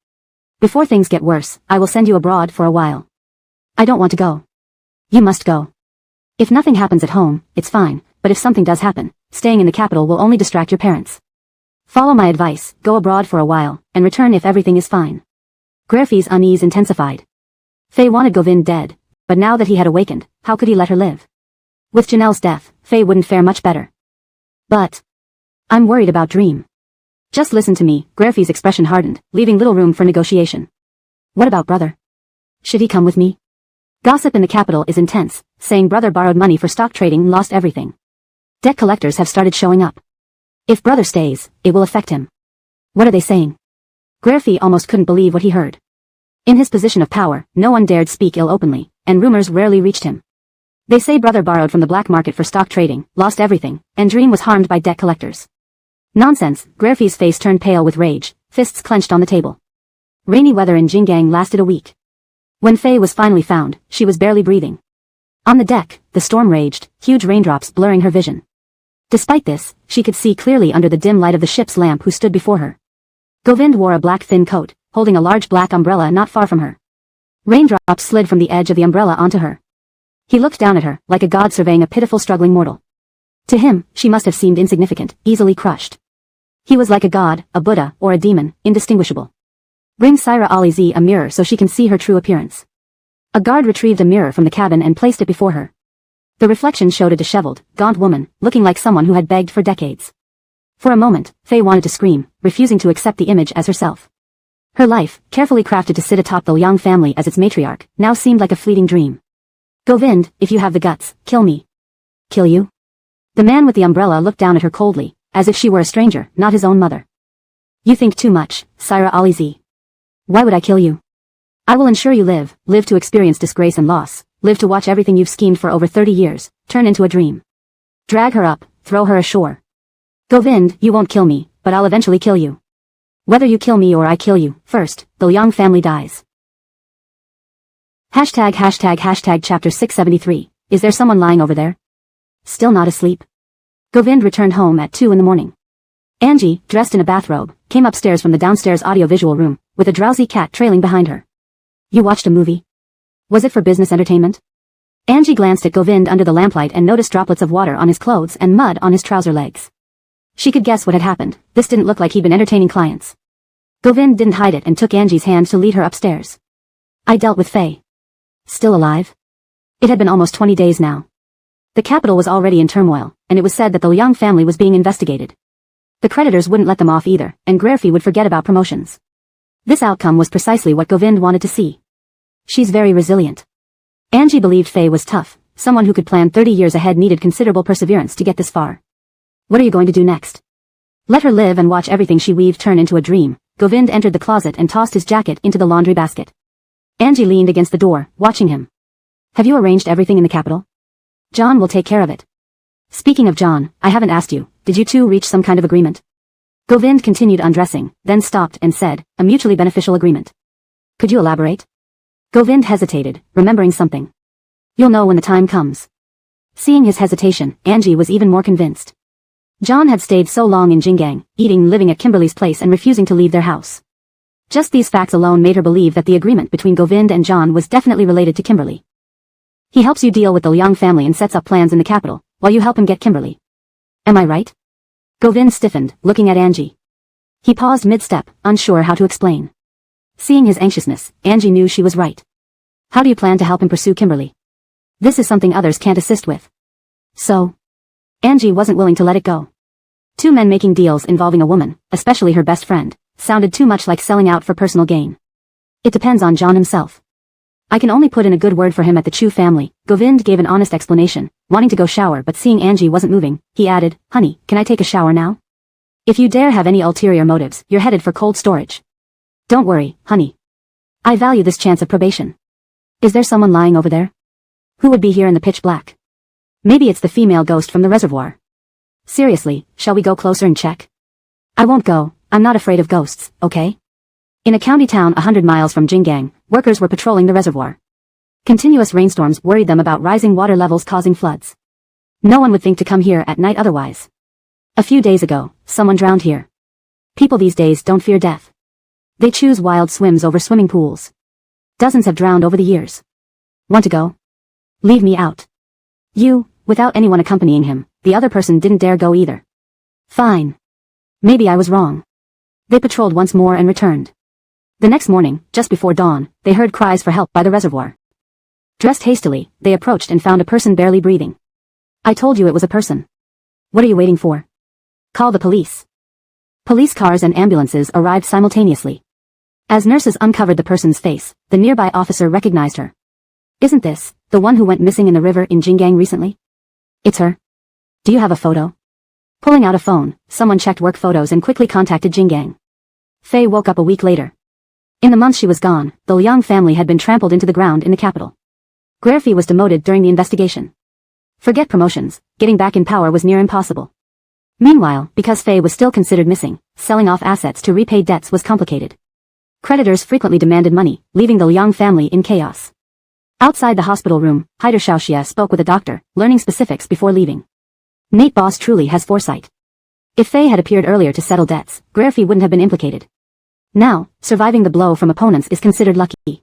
[SPEAKER 1] Before things get worse, I will send you abroad for a while. I don't want to go. You must go. If nothing happens at home, it's fine, but if something does happen, staying in the capital will only distract your parents. Follow my advice, go abroad for a while, and return if everything is fine. Graffy's unease intensified. Faye wanted Govind dead, but now that he had awakened, how could he let her live? With Janelle's death, Faye wouldn't fare much better. But I'm worried about Dream. Just listen to me. Graffy's expression hardened, leaving little room for negotiation. What about brother? Should he come with me? Gossip in the capital is intense, saying brother borrowed money for stock trading and lost everything. Debt collectors have started showing up. If brother stays, it will affect him. What are they saying? Graffy almost couldn't believe what he heard. In his position of power, no one dared speak ill openly, and rumors rarely reached him. They say brother borrowed from the black market for stock trading, lost everything, and Dream was harmed by debt collectors. Nonsense. Graffy's face turned pale with rage, fists clenched on the table. Rainy weather in Jingang lasted a week. When Faye was finally found, she was barely breathing. On the deck, the storm raged, huge raindrops blurring her vision. Despite this, she could see clearly under the dim light of the ship's lamp who stood before her. Govind wore a black thin coat, holding a large black umbrella not far from her. Raindrops slid from the edge of the umbrella onto her. He looked down at her, like a god surveying a pitiful struggling mortal. To him, she must have seemed insignificant, easily crushed. He was like a god, a Buddha, or a demon, indistinguishable. Bring Syra Ali Z a mirror so she can see her true appearance. A guard retrieved a mirror from the cabin and placed it before her. The reflection showed a disheveled, gaunt woman, looking like someone who had begged for decades. For a moment, Faye wanted to scream, refusing to accept the image as herself. Her life, carefully crafted to sit atop the Liang family as its matriarch, now seemed like a fleeting dream. Govind, if you have the guts, kill me. Kill you? The man with the umbrella looked down at her coldly, as if she were a stranger, not his own mother. You think too much, Syra Ali Z. Why would I kill you? I will ensure you live to experience disgrace and loss, live to watch everything you've schemed for over 30 years, turn into a dream. Drag her up, throw her ashore. Govind, you won't kill me, but I'll eventually kill you. Whether you kill me or I kill you, first, the Liang family dies. Hashtag chapter 673. Is there someone lying over there? Still not asleep? Govind returned home at 2 in the morning. Angie, dressed in a bathrobe, came upstairs from the downstairs audiovisual room, with a drowsy cat trailing behind her. You watched a movie? Was it for business entertainment? Angie glanced at Govind under the lamplight and noticed droplets of water on his clothes and mud on his trouser legs. She could guess what had happened. This didn't look like he'd been entertaining clients. Govind didn't hide it and took Angie's hand to lead her upstairs. I dealt with Faye. Still alive? It had been almost 20 days now. The capital was already in turmoil, and it was said that the Liang family was being investigated. The creditors wouldn't let them off either, and Graerfi would forget about promotions. This outcome was precisely what Govind wanted to see. She's very resilient. Angie believed Faye was tough. Someone who could plan 30 years ahead needed considerable perseverance to get this far. What are you going to do next? Let her live and watch everything she weaved turn into a dream. Govind entered the closet and tossed his jacket into the laundry basket. Angie leaned against the door, watching him. Have you arranged everything in the capital? John will take care of it. Speaking of John, I haven't asked you, did you two reach some kind of agreement? Govind continued undressing, then stopped and said, a mutually beneficial agreement. Could you elaborate? Govind hesitated, remembering something. You'll know when the time comes. Seeing his hesitation, Angie was even more convinced. John had stayed so long in Jinggang, eating and living at Kimberly's place and refusing to leave their house. Just these facts alone made her believe that the agreement between Govind and John was definitely related to Kimberly. He helps you deal with the Liang family and sets up plans in the capital, while you help him get Kimberly. Am I right? Govind stiffened, looking at Angie. He paused mid-step, unsure how to explain. Seeing his anxiousness, Angie knew she was right. How do you plan to help him pursue Kimberly? This is something others can't assist with. So? Angie wasn't willing to let it go. Two men making deals involving a woman, especially her best friend, sounded too much like selling out for personal gain. It depends on John himself. I can only put in a good word for him at the Chu family. Govind gave an honest explanation, wanting to go shower but seeing Angie wasn't moving, he added, honey, can I take a shower now? If you dare have any ulterior motives, you're headed for cold storage. Don't worry, honey. I value this chance of probation. Is there someone lying over there? Who would be here in the pitch black? Maybe it's the female ghost from the reservoir. Seriously, shall we go closer and check? I won't go, I'm not afraid of ghosts, okay? In a county town 100 miles from Jinggang, workers were patrolling the reservoir. Continuous rainstorms worried them about rising water levels causing floods. No one would think to come here at night otherwise. A few days ago, someone drowned here. People these days don't fear death. They choose wild swims over swimming pools. Dozens have drowned over the years. Want to go? Leave me out. You, without anyone accompanying him, the other person didn't dare go either. Fine. Maybe I was wrong. They patrolled once more and returned. The next morning, just before dawn, they heard cries for help by the reservoir. Dressed hastily, they approached and found a person barely breathing. I told you it was a person. What are you waiting for? Call the police. Police cars and ambulances arrived simultaneously. As nurses uncovered the person's face, the nearby officer recognized her. Isn't this the one who went missing in the river in Jinggang recently? It's her. Do you have a photo? Pulling out a phone, someone checked work photos and quickly contacted Jinggang. Faye woke up a week later. In the months she was gone, the Liang family had been trampled into the ground in the capital. Graerfi was demoted during the investigation. Forget promotions, getting back in power was near impossible. Meanwhile, because Faye was still considered missing, selling off assets to repay debts was complicated. Creditors frequently demanded money, leaving the Liang family in chaos. Outside the hospital room, Haider Shaoxia spoke with a doctor, learning specifics before leaving. Nate Boss truly has foresight. If Faye had appeared earlier to settle debts, Graerfi wouldn't have been implicated. Now, surviving the blow from opponents is considered lucky.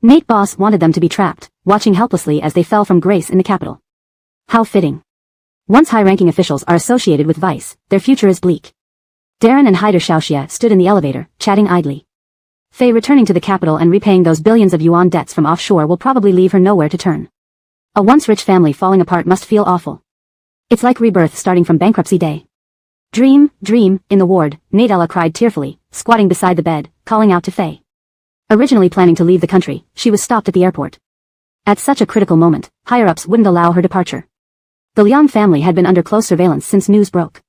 [SPEAKER 1] Nate Boss wanted them to be trapped, watching helplessly as they fell from grace in the capital. How fitting. Once high-ranking officials are associated with vice, their future is bleak. Darren and Haider Shaoxia stood in the elevator, chatting idly. Faye returning to the capital and repaying those billions of yuan debts from offshore will probably leave her nowhere to turn. A once rich family falling apart must feel awful. It's like rebirth starting from bankruptcy day. Dream, in the ward, Nadella cried tearfully, squatting beside the bed, calling out to Faye. Originally planning to leave the country, she was stopped at the airport. At such a critical moment, higher-ups wouldn't allow her departure. The Liang family had been under close surveillance since news broke.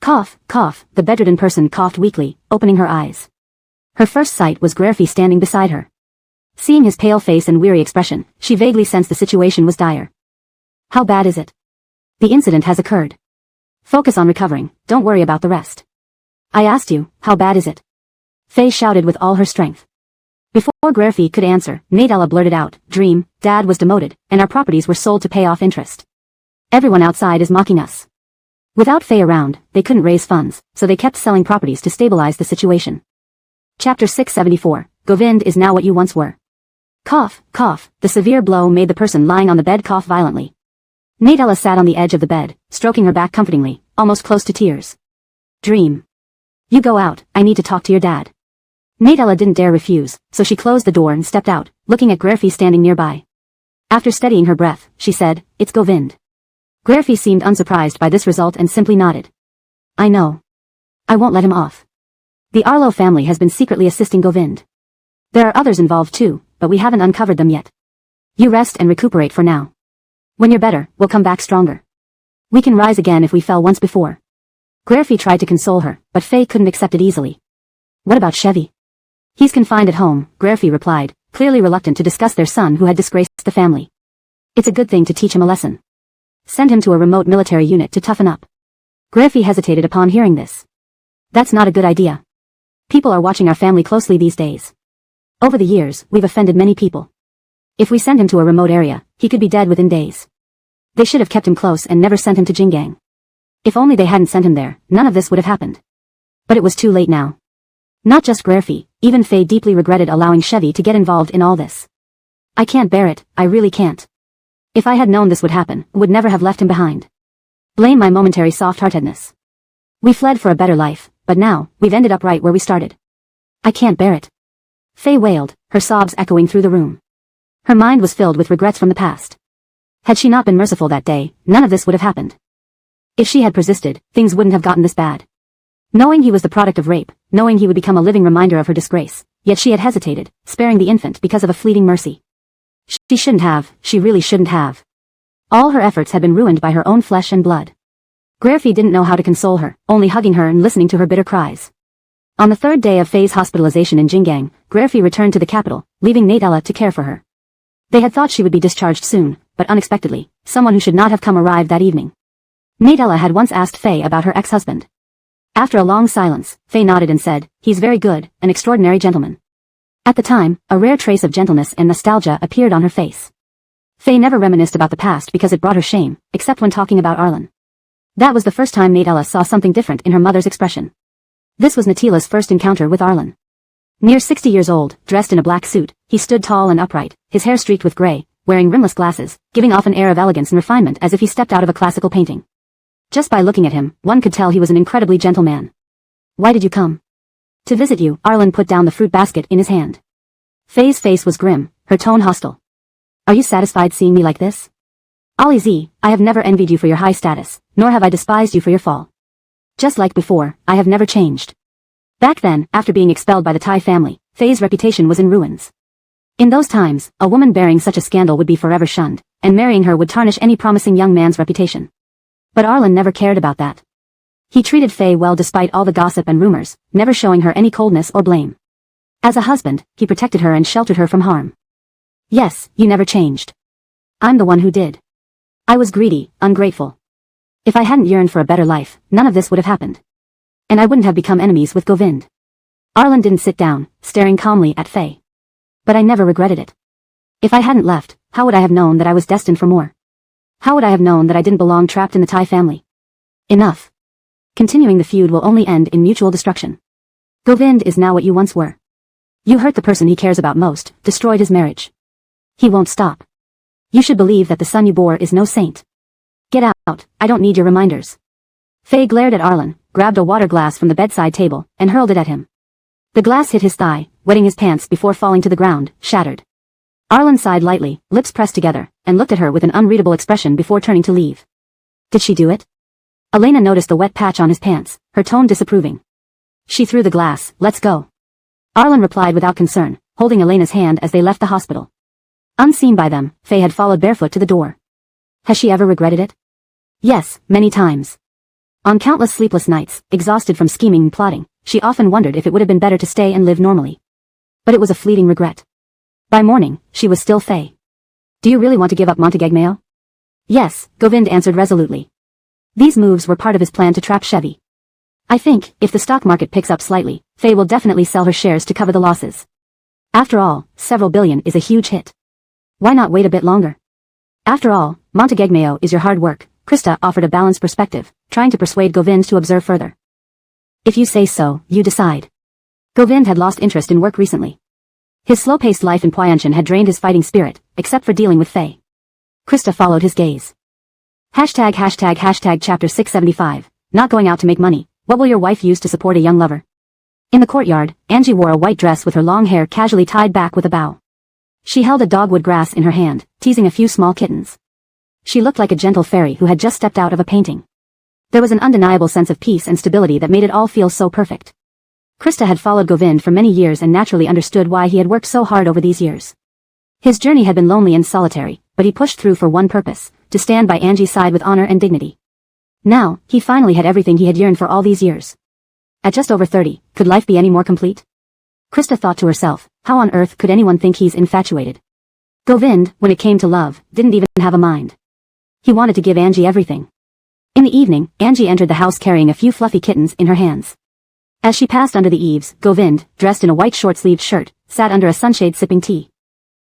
[SPEAKER 1] Cough, the bedridden person coughed weakly, opening her eyes. Her first sight was Graerfi standing beside her. Seeing his pale face and weary expression, she vaguely sensed the situation was dire. How bad is it? The incident has occurred. Focus on recovering, don't worry about the rest. I asked you, how bad is it? Faye shouted with all her strength. Before Gracie could answer, Nadella blurted out, Dream, Dad was demoted, and our properties were sold to pay off interest. Everyone outside is mocking us. Without Faye around, they couldn't raise funds, so they kept selling properties to stabilize the situation. Chapter 674, Govind is now what you once were. Cough, cough, the severe blow made the person lying on the bed cough violently. Nadella sat on the edge of the bed, stroking her back comfortingly, almost close to tears. Dream. You go out, I need to talk to your dad. Nadella didn't dare refuse, so she closed the door and stepped out, looking at Gracie standing nearby. After steadying her breath, she said, It's Govind. Gracie seemed unsurprised by this result and simply nodded. I know. I won't let him off. The Arlo family has been secretly assisting Govind. There are others involved too, but we haven't uncovered them yet. You rest and recuperate for now. When you're better, we'll come back stronger. We can rise again if we fell once before. Gracie tried to console her, but Faye couldn't accept it easily. What about Chevy? He's confined at home, Gracie replied, clearly reluctant to discuss their son who had disgraced the family. It's a good thing to teach him a lesson. Send him to a remote military unit to toughen up. Gracie hesitated upon hearing this. That's not a good idea. People are watching our family closely these days. Over the years, we've offended many people. If we send him to a remote area, he could be dead within days. They should have kept him close and never sent him to Jingang. If only they hadn't sent him there, none of this would have happened. But it was too late now. Not just Gracie, even Faye deeply regretted allowing Chevy to get involved in all this. I can't bear it, I really can't. If I had known this would happen, would never have left him behind. Blame my momentary soft-heartedness. We fled for a better life, but now, we've ended up right where we started. I can't bear it. Faye wailed, her sobs echoing through the room. Her mind was filled with regrets from the past. Had she not been merciful that day, none of this would have happened. If she had persisted, things wouldn't have gotten this bad. Knowing he was the product of rape, knowing he would become a living reminder of her disgrace, yet she had hesitated, sparing the infant because of a fleeting mercy. She shouldn't have, she really shouldn't have. All her efforts had been ruined by her own flesh and blood. Gracie didn't know how to console her, only hugging her and listening to her bitter cries. On the third day of Faye's hospitalization in Jingang, Gracie returned to the capital, leaving Nadella to care for her. They had thought she would be discharged soon, but unexpectedly, someone who should not have come arrived that evening. Nadella had once asked Faye about her ex-husband. After a long silence, Faye nodded and said, He's very good, an extraordinary gentleman. At the time, a rare trace of gentleness and nostalgia appeared on her face. Faye never reminisced about the past because it brought her shame, except when talking about Arlen. That was the first time Nadella saw something different in her mother's expression. This was Natila's first encounter with Arlen. Near 60 years old, dressed in a black suit, he stood tall and upright, his hair streaked with gray, wearing rimless glasses, giving off an air of elegance and refinement as if he stepped out of a classical painting. Just by looking at him, one could tell he was an incredibly gentle man. Why did you come? To visit you, Arlen put down the fruit basket in his hand. Faye's face was grim, her tone hostile. Are you satisfied seeing me like this? Ali Z, I have never envied you for your high status, nor have I despised you for your fall. Just like before, I have never changed. Back then, after being expelled by the Thai family, Faye's reputation was in ruins. In those times, a woman bearing such a scandal would be forever shunned, and marrying her would tarnish any promising young man's reputation. But Arlen never cared about that. He treated Faye well despite all the gossip and rumors, never showing her any coldness or blame. As a husband, he protected her and sheltered her from harm. Yes, you never changed. I'm the one who did. I was greedy, ungrateful. If I hadn't yearned for a better life, none of this would have happened. And I wouldn't have become enemies with Govind. Arlen didn't sit down, staring calmly at Faye. But I never regretted it. If I hadn't left, how would I have known that I was destined for more? How would I have known that I didn't belong trapped in the Thai family? Enough. Continuing the feud will only end in mutual destruction. Govind is now what you once were. You hurt the person he cares about most, destroyed his marriage. He won't stop. You should believe that the son you bore is no saint. Get out, I don't need your reminders. Faye glared at Arlen, grabbed a water glass from the bedside table, and hurled it at him. The glass hit his thigh, wetting his pants before falling to the ground, shattered. Arlen sighed lightly, lips pressed together, and looked at her with an unreadable expression before turning to leave. Did she do it? Elena noticed the wet patch on his pants, her tone disapproving. She threw the glass, let's go. Arlen replied without concern, holding Elena's hand as they left the hospital. Unseen by them, Faye had followed barefoot to the door. Has she ever regretted it? Yes, many times. On countless sleepless nights, exhausted from scheming and plotting, she often wondered if it would have been better to stay and live normally. But it was a fleeting regret. By morning, she was still Faye. Do you really want to give up Montague? Yes, Govind answered resolutely. These moves were part of his plan to trap Chevy. I think, if the stock market picks up slightly, Faye will definitely sell her shares to cover the losses. After all, several billion is a huge hit. Why not wait a bit longer? After all, Montegegmeo is your hard work, Krista offered a balanced perspective, trying to persuade Govind to observe further. If you say so, you decide. Govind had lost interest in work recently. His slow-paced life in Pyeongchang had drained his fighting spirit, except for dealing with Faye. Krista followed his gaze. Hashtag chapter 675, not going out to make money, what will your wife use to support a young lover? In the courtyard, Angie wore a white dress with her long hair casually tied back with a bow. She held a dogwood grass in her hand, teasing a few small kittens. She looked like a gentle fairy who had just stepped out of a painting. There was an undeniable sense of peace and stability that made it all feel so perfect. Krista had followed Govind for many years and naturally understood why he had worked so hard over these years. His journey had been lonely and solitary, but he pushed through for one purpose, to stand by Angie's side with honor and dignity. Now, he finally had everything he had yearned for all these years. At just over 30, could life be any more complete? Krista thought to herself, how on earth could anyone think he's infatuated? Govind, when it came to love, didn't even have a mind. He wanted to give Angie everything. In the evening, Angie entered the house carrying a few fluffy kittens in her hands. As she passed under the eaves, Govind, dressed in a white short-sleeved shirt, sat under a sunshade sipping tea.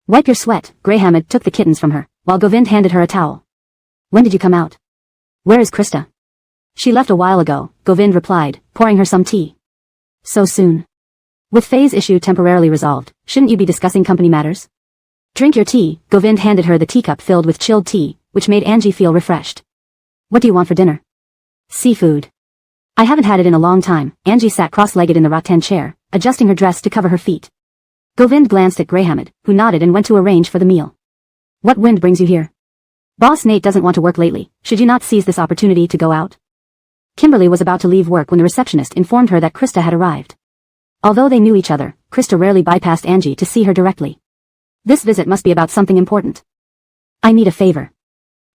[SPEAKER 1] Wipe your sweat, Greyhamid took the kittens from her, while Govind handed her a towel. When did you come out? Where is Krista? She left a while ago, Govind replied, pouring her some tea. So soon. With Faye's issue temporarily resolved, shouldn't you be discussing company matters? Drink your tea, Govind handed her the teacup filled with chilled tea, which made Angie feel refreshed. What do you want for dinner? Seafood. I haven't had it in a long time. Angie sat cross-legged in the rattan chair, adjusting her dress to cover her feet. Govind glanced at Greyhamid, who nodded and went to arrange for the meal. What wind brings you here? Boss Nate doesn't want to work lately. Should you not seize this opportunity to go out? Kimberly was about to leave work when the receptionist informed her that Krista had arrived. Although they knew each other, Krista rarely bypassed Angie to see her directly. This visit must be about something important. I need a favor.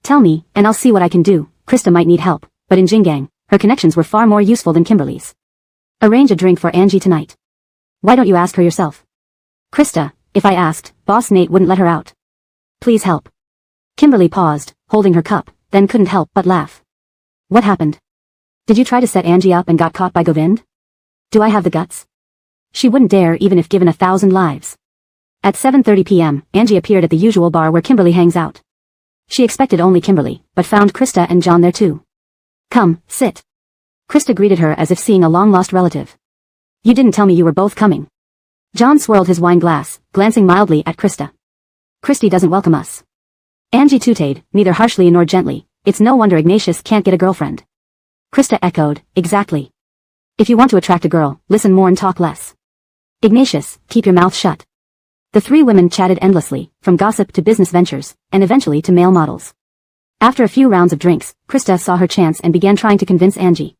[SPEAKER 1] Tell me, and I'll see what I can do. Krista might need help, but in Jingang, her connections were far more useful than Kimberly's. Arrange a drink for Angie tonight. Why don't you ask her yourself? Krista, if I asked, Boss Nate wouldn't let her out. Please help. Kimberly paused, holding her cup, then couldn't help but laugh. What happened? Did you try to set Angie up and got caught by Govind? Do I have the guts? She wouldn't dare even if given 1,000 lives. At 7:30 p.m., Angie appeared at the usual bar where Kimberly hangs out. She expected only Kimberly, but found Krista and John there too. Come, sit. Krista greeted her as if seeing a long-lost relative. You didn't tell me you were both coming. John swirled his wine glass, glancing mildly at Krista. Christy doesn't welcome us. Angie tooted, neither harshly nor gently. It's no wonder Ignatius can't get a girlfriend. Krista echoed, exactly. If you want to attract a girl, listen more and talk less. Ignatius, keep your mouth shut. The three women chatted endlessly, from gossip to business ventures, and eventually to male models. After a few rounds of drinks, Krista saw her chance and began trying to convince Angie.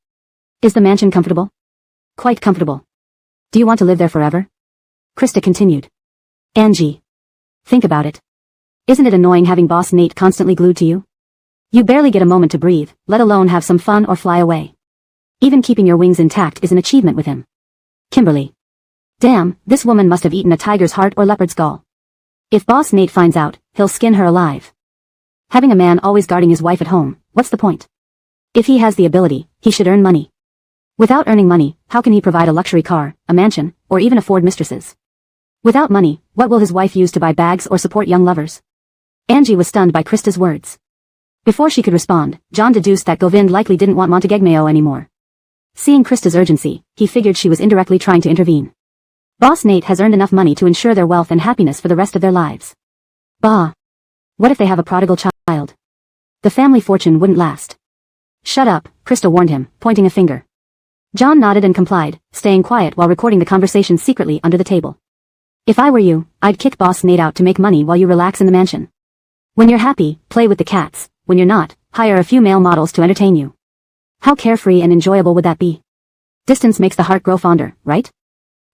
[SPEAKER 1] Is the mansion comfortable? Quite comfortable. Do you want to live there forever? Krista continued. Angie. Think about it. Isn't it annoying having Boss Nate constantly glued to you? You barely get a moment to breathe, let alone have some fun or fly away. Even keeping your wings intact is an achievement with him. Kimberly. Damn, this woman must have eaten a tiger's heart or leopard's gall. If Boss Nate finds out, he'll skin her alive. Having a man always guarding his wife at home, what's the point? If he has the ability, he should earn money. Without earning money, how can he provide a luxury car, a mansion, or even afford mistresses? Without money, what will his wife use to buy bags or support young lovers? Angie was stunned by Krista's words. Before she could respond, John deduced that Govind likely didn't want Montegegmeo anymore. Seeing Krista's urgency, he figured she was indirectly trying to intervene. Boss Nate has earned enough money to ensure their wealth and happiness for the rest of their lives. Bah! What if they have a prodigal child? The family fortune wouldn't last. Shut up, Krista warned him, pointing a finger. John nodded and complied, staying quiet while recording the conversation secretly under the table. If I were you, I'd kick Boss Nate out to make money while you relax in the mansion. When you're happy, play with the cats. When you're not, hire a few male models to entertain you. How carefree and enjoyable would that be? Distance makes the heart grow fonder, right?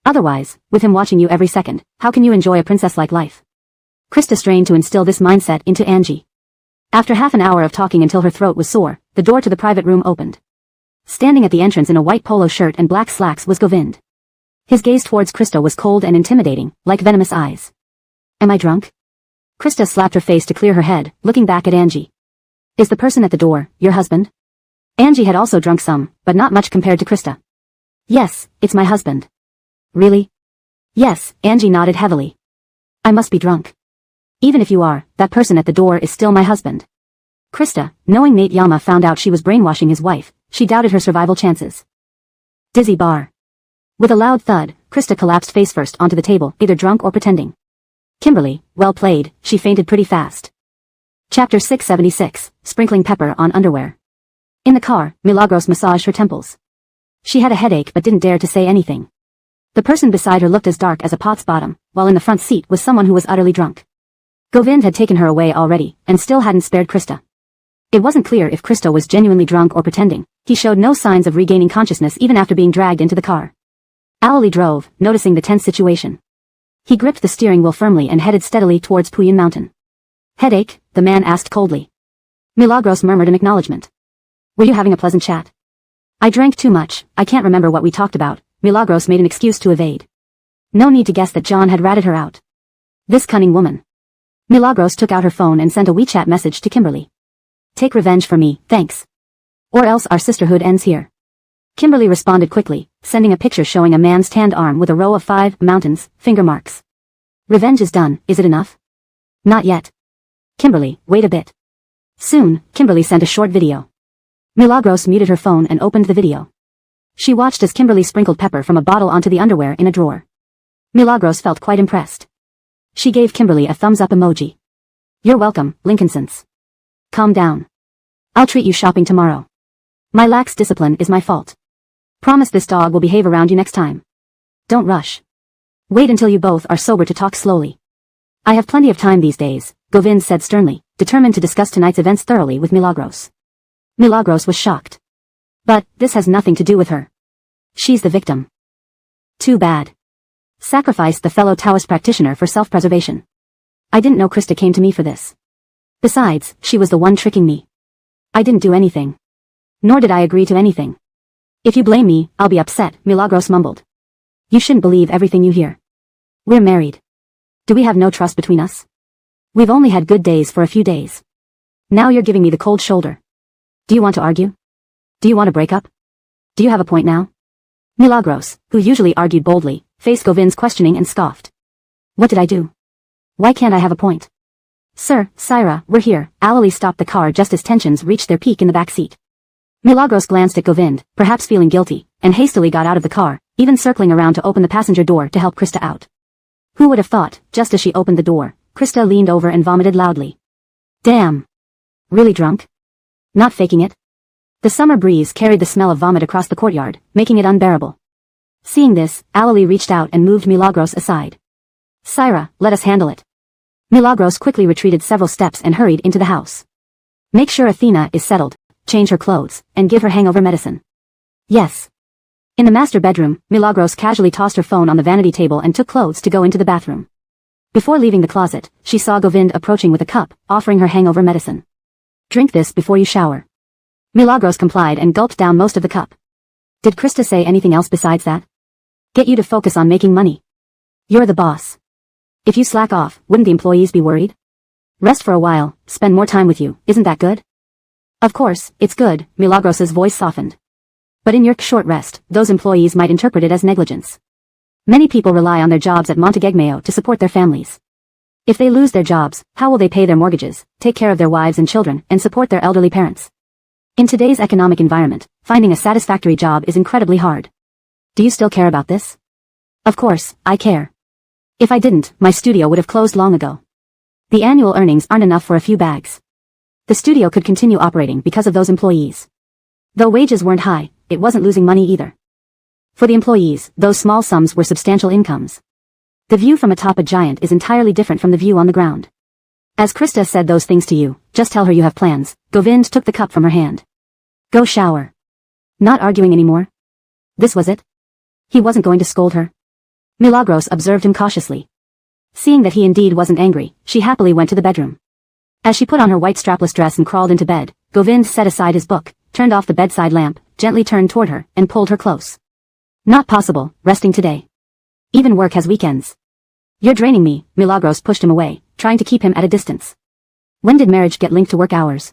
[SPEAKER 1] Otherwise, with him watching you every second, how can you enjoy a princess-like life? Krista strained to instill this mindset into Angie. After half an hour of talking until her throat was sore, the door to the private room opened. Standing at the entrance in a white polo shirt and black slacks was Govind. His gaze towards Krista was cold and intimidating, like venomous eyes. Am I drunk? Krista slapped her face to clear her head, looking back at Angie. Is the person at the door your husband? Angie had also drunk some, but not much compared to Krista. Yes, it's my husband. Really? Yes, Angie nodded heavily. I must be drunk. Even if you are, that person at the door is still my husband. Krista, knowing Nate Yama found out she was brainwashing his wife, she doubted her survival chances. Dizzy bar. With a loud thud, Krista collapsed face first onto the table, either drunk or pretending. Kimberly, well played, she fainted pretty fast. Chapter 676, Sprinkling Pepper on Underwear. In the car, Milagros massaged her temples. She had a headache but didn't dare to say anything. The person beside her looked as dark as a pot's bottom, while in the front seat was someone who was utterly drunk. Govind had taken her away already, and still hadn't spared Krista. It wasn't clear if Krista was genuinely drunk or pretending. He showed no signs of regaining consciousness even after being dragged into the car. Ali drove, noticing the tense situation. He gripped the steering wheel firmly and headed steadily towards Puyin Mountain. Headache? The man asked coldly. Milagros murmured an acknowledgement. Were you having a pleasant chat? I drank too much, I can't remember what we talked about. Milagros made an excuse to evade. No need to guess that John had ratted her out. This cunning woman. Milagros took out her phone and sent a WeChat message to Kimberly. Take revenge for me, thanks. Or else our sisterhood ends here. Kimberly responded quickly, sending a picture showing a man's tanned arm with a row of 5 mountains, finger marks. Revenge is done, is it enough? Not yet. Kimberly, wait a bit. Soon, Kimberly sent a short video. Milagros muted her phone and opened the video. She watched as Kimberly sprinkled pepper from a bottle onto the underwear in a drawer. Milagros felt quite impressed. She gave Kimberly a thumbs-up emoji. You're welcome, Lincolnsons. Calm down. I'll treat you shopping tomorrow. My lax discipline is my fault. Promise this dog will behave around you next time. Don't rush. Wait until you both are sober to talk slowly. I have plenty of time these days, Govind said sternly, determined to discuss tonight's events thoroughly with Milagros. Milagros was shocked. But, this has nothing to do with her. She's the victim. Too bad. Sacrificed the fellow Taoist practitioner for self-preservation. I didn't know Krista came to me for this. Besides, she was the one tricking me. I didn't do anything. Nor did I agree to anything. If you blame me, I'll be upset, Milagros mumbled. You shouldn't believe everything you hear. We're married. Do we have no trust between us? We've only had good days for a few days. Now you're giving me the cold shoulder. Do you want to argue? Do you want to break up? Do you have a point now? Milagros, who usually argued boldly, faced Govind's questioning and scoffed. What did I do? Why can't I have a point? Sir, Syra, we're here. Ali stopped the car just as tensions reached their peak in the back seat. Milagros glanced at Govind, perhaps feeling guilty, and hastily got out of the car, even circling around to open the passenger door to help Krista out. Who would have thought, just as she opened the door, Krista leaned over and vomited loudly. Damn. Really drunk? Not faking it? The summer breeze carried the smell of vomit across the courtyard, making it unbearable. Seeing this, Ali reached out and moved Milagros aside. Syra, let us handle it. Milagros quickly retreated several steps and hurried into the house. Make sure Athena is settled, change her clothes, and give her hangover medicine. Yes. In the master bedroom, Milagros casually tossed her phone on the vanity table and took clothes to go into the bathroom. Before leaving the closet, she saw Govind approaching with a cup, offering her hangover medicine. Drink this before you shower. Milagros complied and gulped down most of the cup. Did Krista say anything else besides that? Get you to focus on making money. You're the boss. If you slack off, wouldn't the employees be worried? Rest for a while, spend more time with you, isn't that good? Of course, it's good, Milagros's voice softened. But in your short rest, those employees might interpret it as negligence. Many people rely on their jobs at Monteghegmeo to support their families. If they lose their jobs, how will they pay their mortgages, take care of their wives and children, and support their elderly parents? In today's economic environment, finding a satisfactory job is incredibly hard. Do you still care about this? Of course, I care. If I didn't, my studio would have closed long ago. The annual earnings aren't enough for a few bags. The studio could continue operating because of those employees. Though wages weren't high, it wasn't losing money either. For the employees, those small sums were substantial incomes. The view from atop a giant is entirely different from the view on the ground. As Krista said those things to you, just tell her you have plans. Govind took the cup from her hand. Go shower. Not arguing anymore? This was it? He wasn't going to scold her? Milagros observed him cautiously. Seeing that he indeed wasn't angry, she happily went to the bedroom. As she put on her white strapless dress and crawled into bed, Govind set aside his book, turned off the bedside lamp, gently turned toward her, and pulled her close. Not possible, resting today. Even work has weekends. You're draining me, Milagros pushed him away, trying to keep him at a distance. When did marriage get linked to work hours?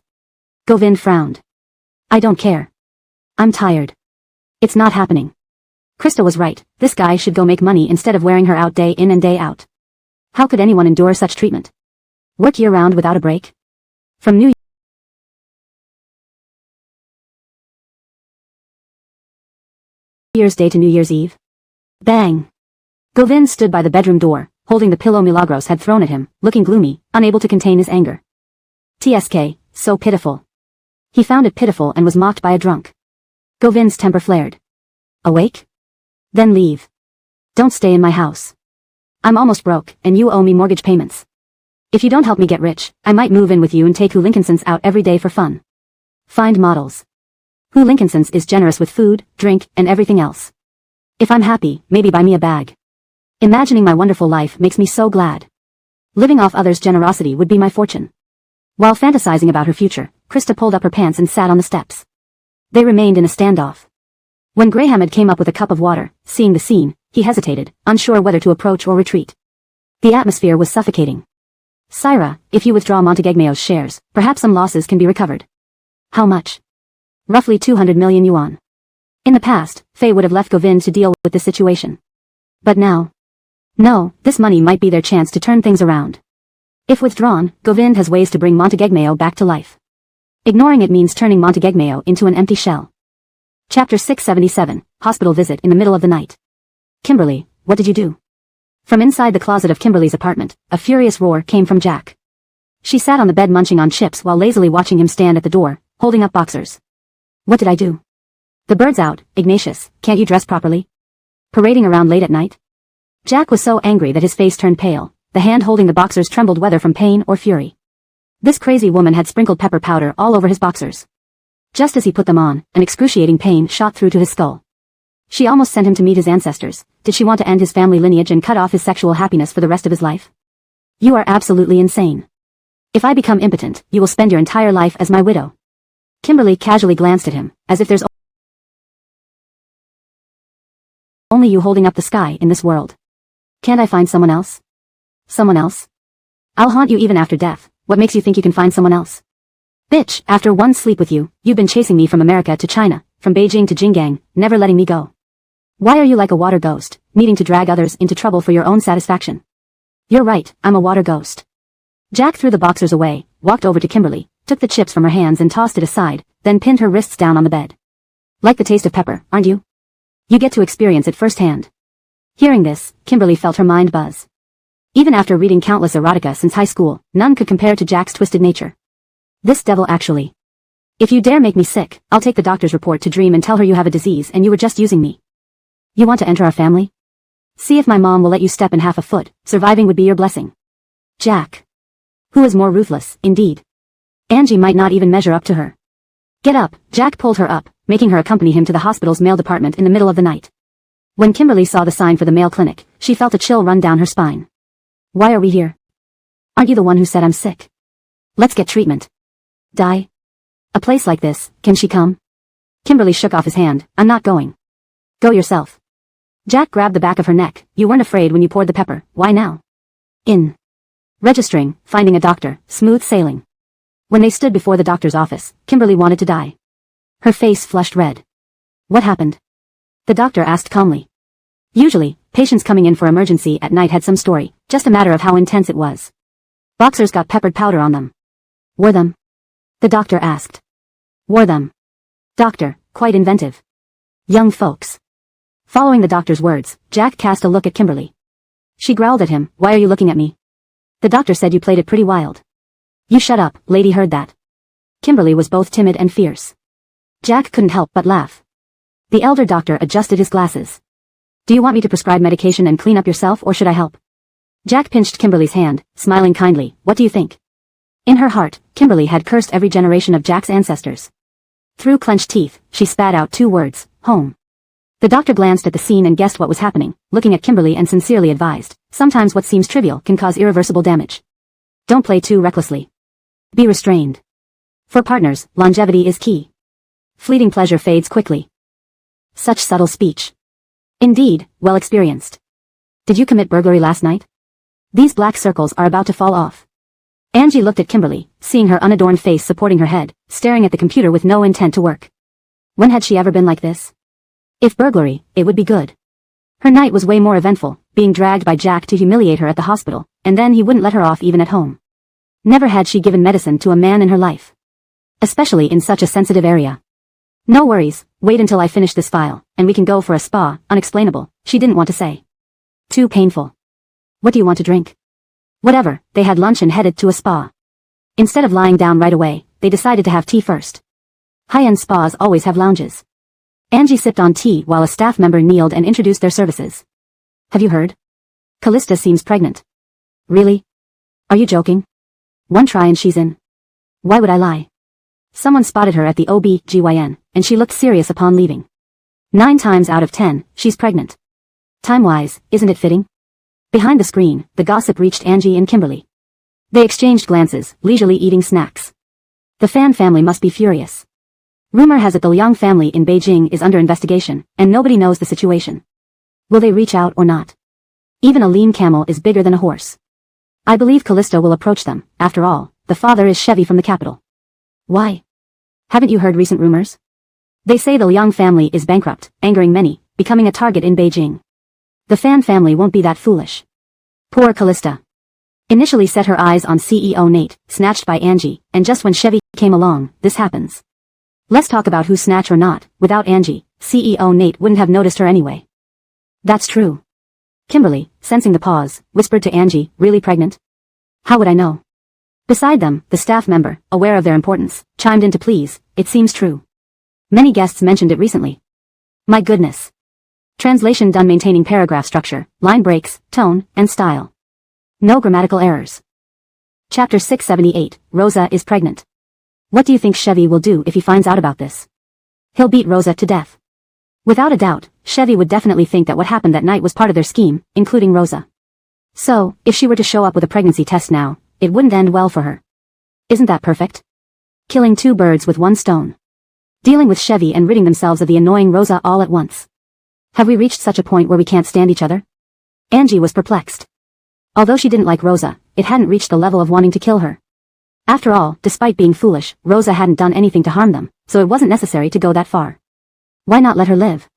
[SPEAKER 1] Govind frowned. I don't care. I'm tired. It's not happening. Krista was right, this guy should go make money instead of wearing her out day in and day out. How could anyone endure such treatment? Work year-round without a break? From New Year's Day to New Year's Eve? Bang! Govind stood by the bedroom door, holding the pillow Milagros had thrown at him, looking gloomy, unable to contain his anger. TSK, so pitiful. He found it pitiful and was mocked by a drunk. Govind's temper flared. Awake? Then leave. Don't stay in my house. I'm almost broke, and you owe me mortgage payments. If you don't help me get rich, I might move in with you and take Hu Lincolnsons out every day for fun. Find models. Hu Lincolnsons is generous with food, drink, and everything else. If I'm happy, maybe buy me a bag. Imagining my wonderful life makes me so glad. Living off others' generosity would be my fortune. While fantasizing about her future, Krista pulled up her pants and sat on the steps. They remained in a standoff. When Graham came up with a cup of water, seeing the scene, he hesitated, unsure whether to approach or retreat. The atmosphere was suffocating. Syra, if you withdraw Montegegmeo's shares, perhaps some losses can be recovered. How much? Roughly 200 million yuan. In the past, Faye would have left Govind to deal with this situation. But now? No, this money might be their chance to turn things around. If withdrawn, Govind has ways to bring Montegegmeo back to life. Ignoring it means turning Montegegmeo into an empty shell. Chapter 677, Hospital Visit in the Middle of the Night. Kimberly, what did you do? From inside the closet of Kimberly's apartment, a furious roar came from Jack. She sat on the bed munching on chips while lazily watching him stand at the door, holding up boxers. What did I do? The bird's out, Ignatius, can't you dress properly? Parading around late at night? Jack was so angry that his face turned pale, the hand holding the boxers trembled whether from pain or fury. This crazy woman had sprinkled pepper powder all over his boxers. Just as he put them on, an excruciating pain shot through to his skull. She almost sent him to meet his ancestors. Did she want to end his family lineage and cut off his sexual happiness for the rest of his life? You are absolutely insane. If I become impotent, you will spend your entire life as my widow. Kimberly casually glanced at him, as if there's only you holding up the sky in this world. Can't I find someone else? Someone else? I'll haunt you even after death. What makes you think you can find someone else? Bitch, after one sleep with you, you've been chasing me from America to China, from Beijing to Jinggang, never letting me go. Why are you like a water ghost, needing to drag others into trouble for your own satisfaction? You're right, I'm a water ghost. Jack threw the boxers away, walked over to Kimberly, took the chips from her hands and tossed it aside, then pinned her wrists down on the bed. Like the taste of pepper, aren't you? You get to experience it firsthand. Hearing this, Kimberly felt her mind buzz. Even after reading countless erotica since high school, none could compare to Jack's twisted nature. This devil actually. If you dare make me sick, I'll take the doctor's report to Dream and tell her you have a disease and you were just using me. You want to enter our family? See if my mom will let you step in half a foot, surviving would be your blessing. Jack. Who is more ruthless, indeed. Angie might not even measure up to her. Get up, Jack pulled her up, making her accompany him to the hospital's mail department in the middle of the night. When Kimberly saw the sign for the mail clinic, she felt a chill run down her spine. Why are we here? Aren't you the one who said I'm sick? Let's get treatment. Die? A place like this, can she come? Kimberly shook off his hand. I'm not going. Go yourself. Jack grabbed the back of her neck. You weren't afraid when you poured the pepper, why now? In. Registering, finding a doctor, smooth sailing. When they stood before the doctor's office, Kimberly wanted to die. Her face flushed red. What happened? The doctor asked calmly. Usually, patients coming in for emergency at night had some story, just a matter of how intense it was. Boxers got peppered powder on them. Wore them? The doctor asked. Wore them. Doctor, quite inventive. Young folks. Following the doctor's words, Jack cast a look at Kimberly. She growled at him, why are you looking at me? The doctor said you played it pretty wild. You shut up, lady heard that. Kimberly was both timid and fierce. Jack couldn't help but laugh. The elder doctor adjusted his glasses. Do you want me to prescribe medication and clean up yourself or should I help? Jack pinched Kimberly's hand, smiling kindly, what do you think? In her heart, Kimberly had cursed every generation of Jack's ancestors. Through clenched teeth, she spat out 2 words, home. The doctor glanced at the scene and guessed what was happening, looking at Kimberly and sincerely advised, sometimes what seems trivial can cause irreversible damage. Don't play too recklessly. Be restrained. For partners, longevity is key. Fleeting pleasure fades quickly. Such subtle speech. Indeed, well experienced. Did you commit burglary last night? These black circles are about to fall off. Angie looked at Kimberly, seeing her unadorned face supporting her head, staring at the computer with no intent to work. When had she ever been like this? If burglary, it would be good. Her night was way more eventful, being dragged by Jack to humiliate her at the hospital, and then he wouldn't let her off even at home. Never had she given medicine to a man in her life. Especially in such a sensitive area. No worries, wait until I finish this file, and we can go for a spa. Unexplainable, she didn't want to say. Too painful. What do you want to drink? Whatever, they had lunch and headed to a spa. Instead of lying down right away, they decided to have tea first. High-end spas always have lounges. Angie sipped on tea while a staff member kneeled and introduced their services. Have you heard? Callista seems pregnant. Really? Are you joking? One try and she's in. Why would I lie? Someone spotted her at the OB/GYN, and she looked serious upon leaving. 9 times out of 10, she's pregnant. Time-wise, isn't it fitting? Behind the screen, the gossip reached Angie and Kimberly. They exchanged glances, leisurely eating snacks. The Fan family must be furious. Rumor has it the Liang family in Beijing is under investigation, and nobody knows the situation. Will they reach out or not? Even a lean camel is bigger than a horse. I believe Callista will approach them. After all, the father is Chevy from the capital. Why? Haven't you heard recent rumors? They say the Liang family is bankrupt, angering many, becoming a target in Beijing. The Fan family won't be that foolish. Poor Callista. Initially set her eyes on CEO Nate, snatched by Angie, and just when Chevy came along, this happens. Let's talk about who snatch or not. Without Angie, CEO Nate wouldn't have noticed her anyway. That's true. Kimberly, sensing the pause, whispered to Angie, really pregnant? How would I know? Beside them, the staff member, aware of their importance, chimed in to please, it seems true. Many guests mentioned it recently. My goodness. Translation done maintaining paragraph structure, line breaks, tone, and style. No grammatical errors. Chapter 678, Rosa is pregnant. What do you think Chevy will do if he finds out about this? He'll beat Rosa to death. Without a doubt, Chevy would definitely think that what happened that night was part of their scheme, including Rosa. So, if she were to show up with a pregnancy test now, it wouldn't end well for her. Isn't that perfect? Killing 2 birds with 1 stone. Dealing with Chevy and ridding themselves of the annoying Rosa all at once. Have we reached such a point where we can't stand each other? Angie was perplexed. Although she didn't like Rosa, it hadn't reached the level of wanting to kill her. After all, despite being foolish, Rosa hadn't done anything to harm them, so it wasn't necessary to go that far. Why not let her live?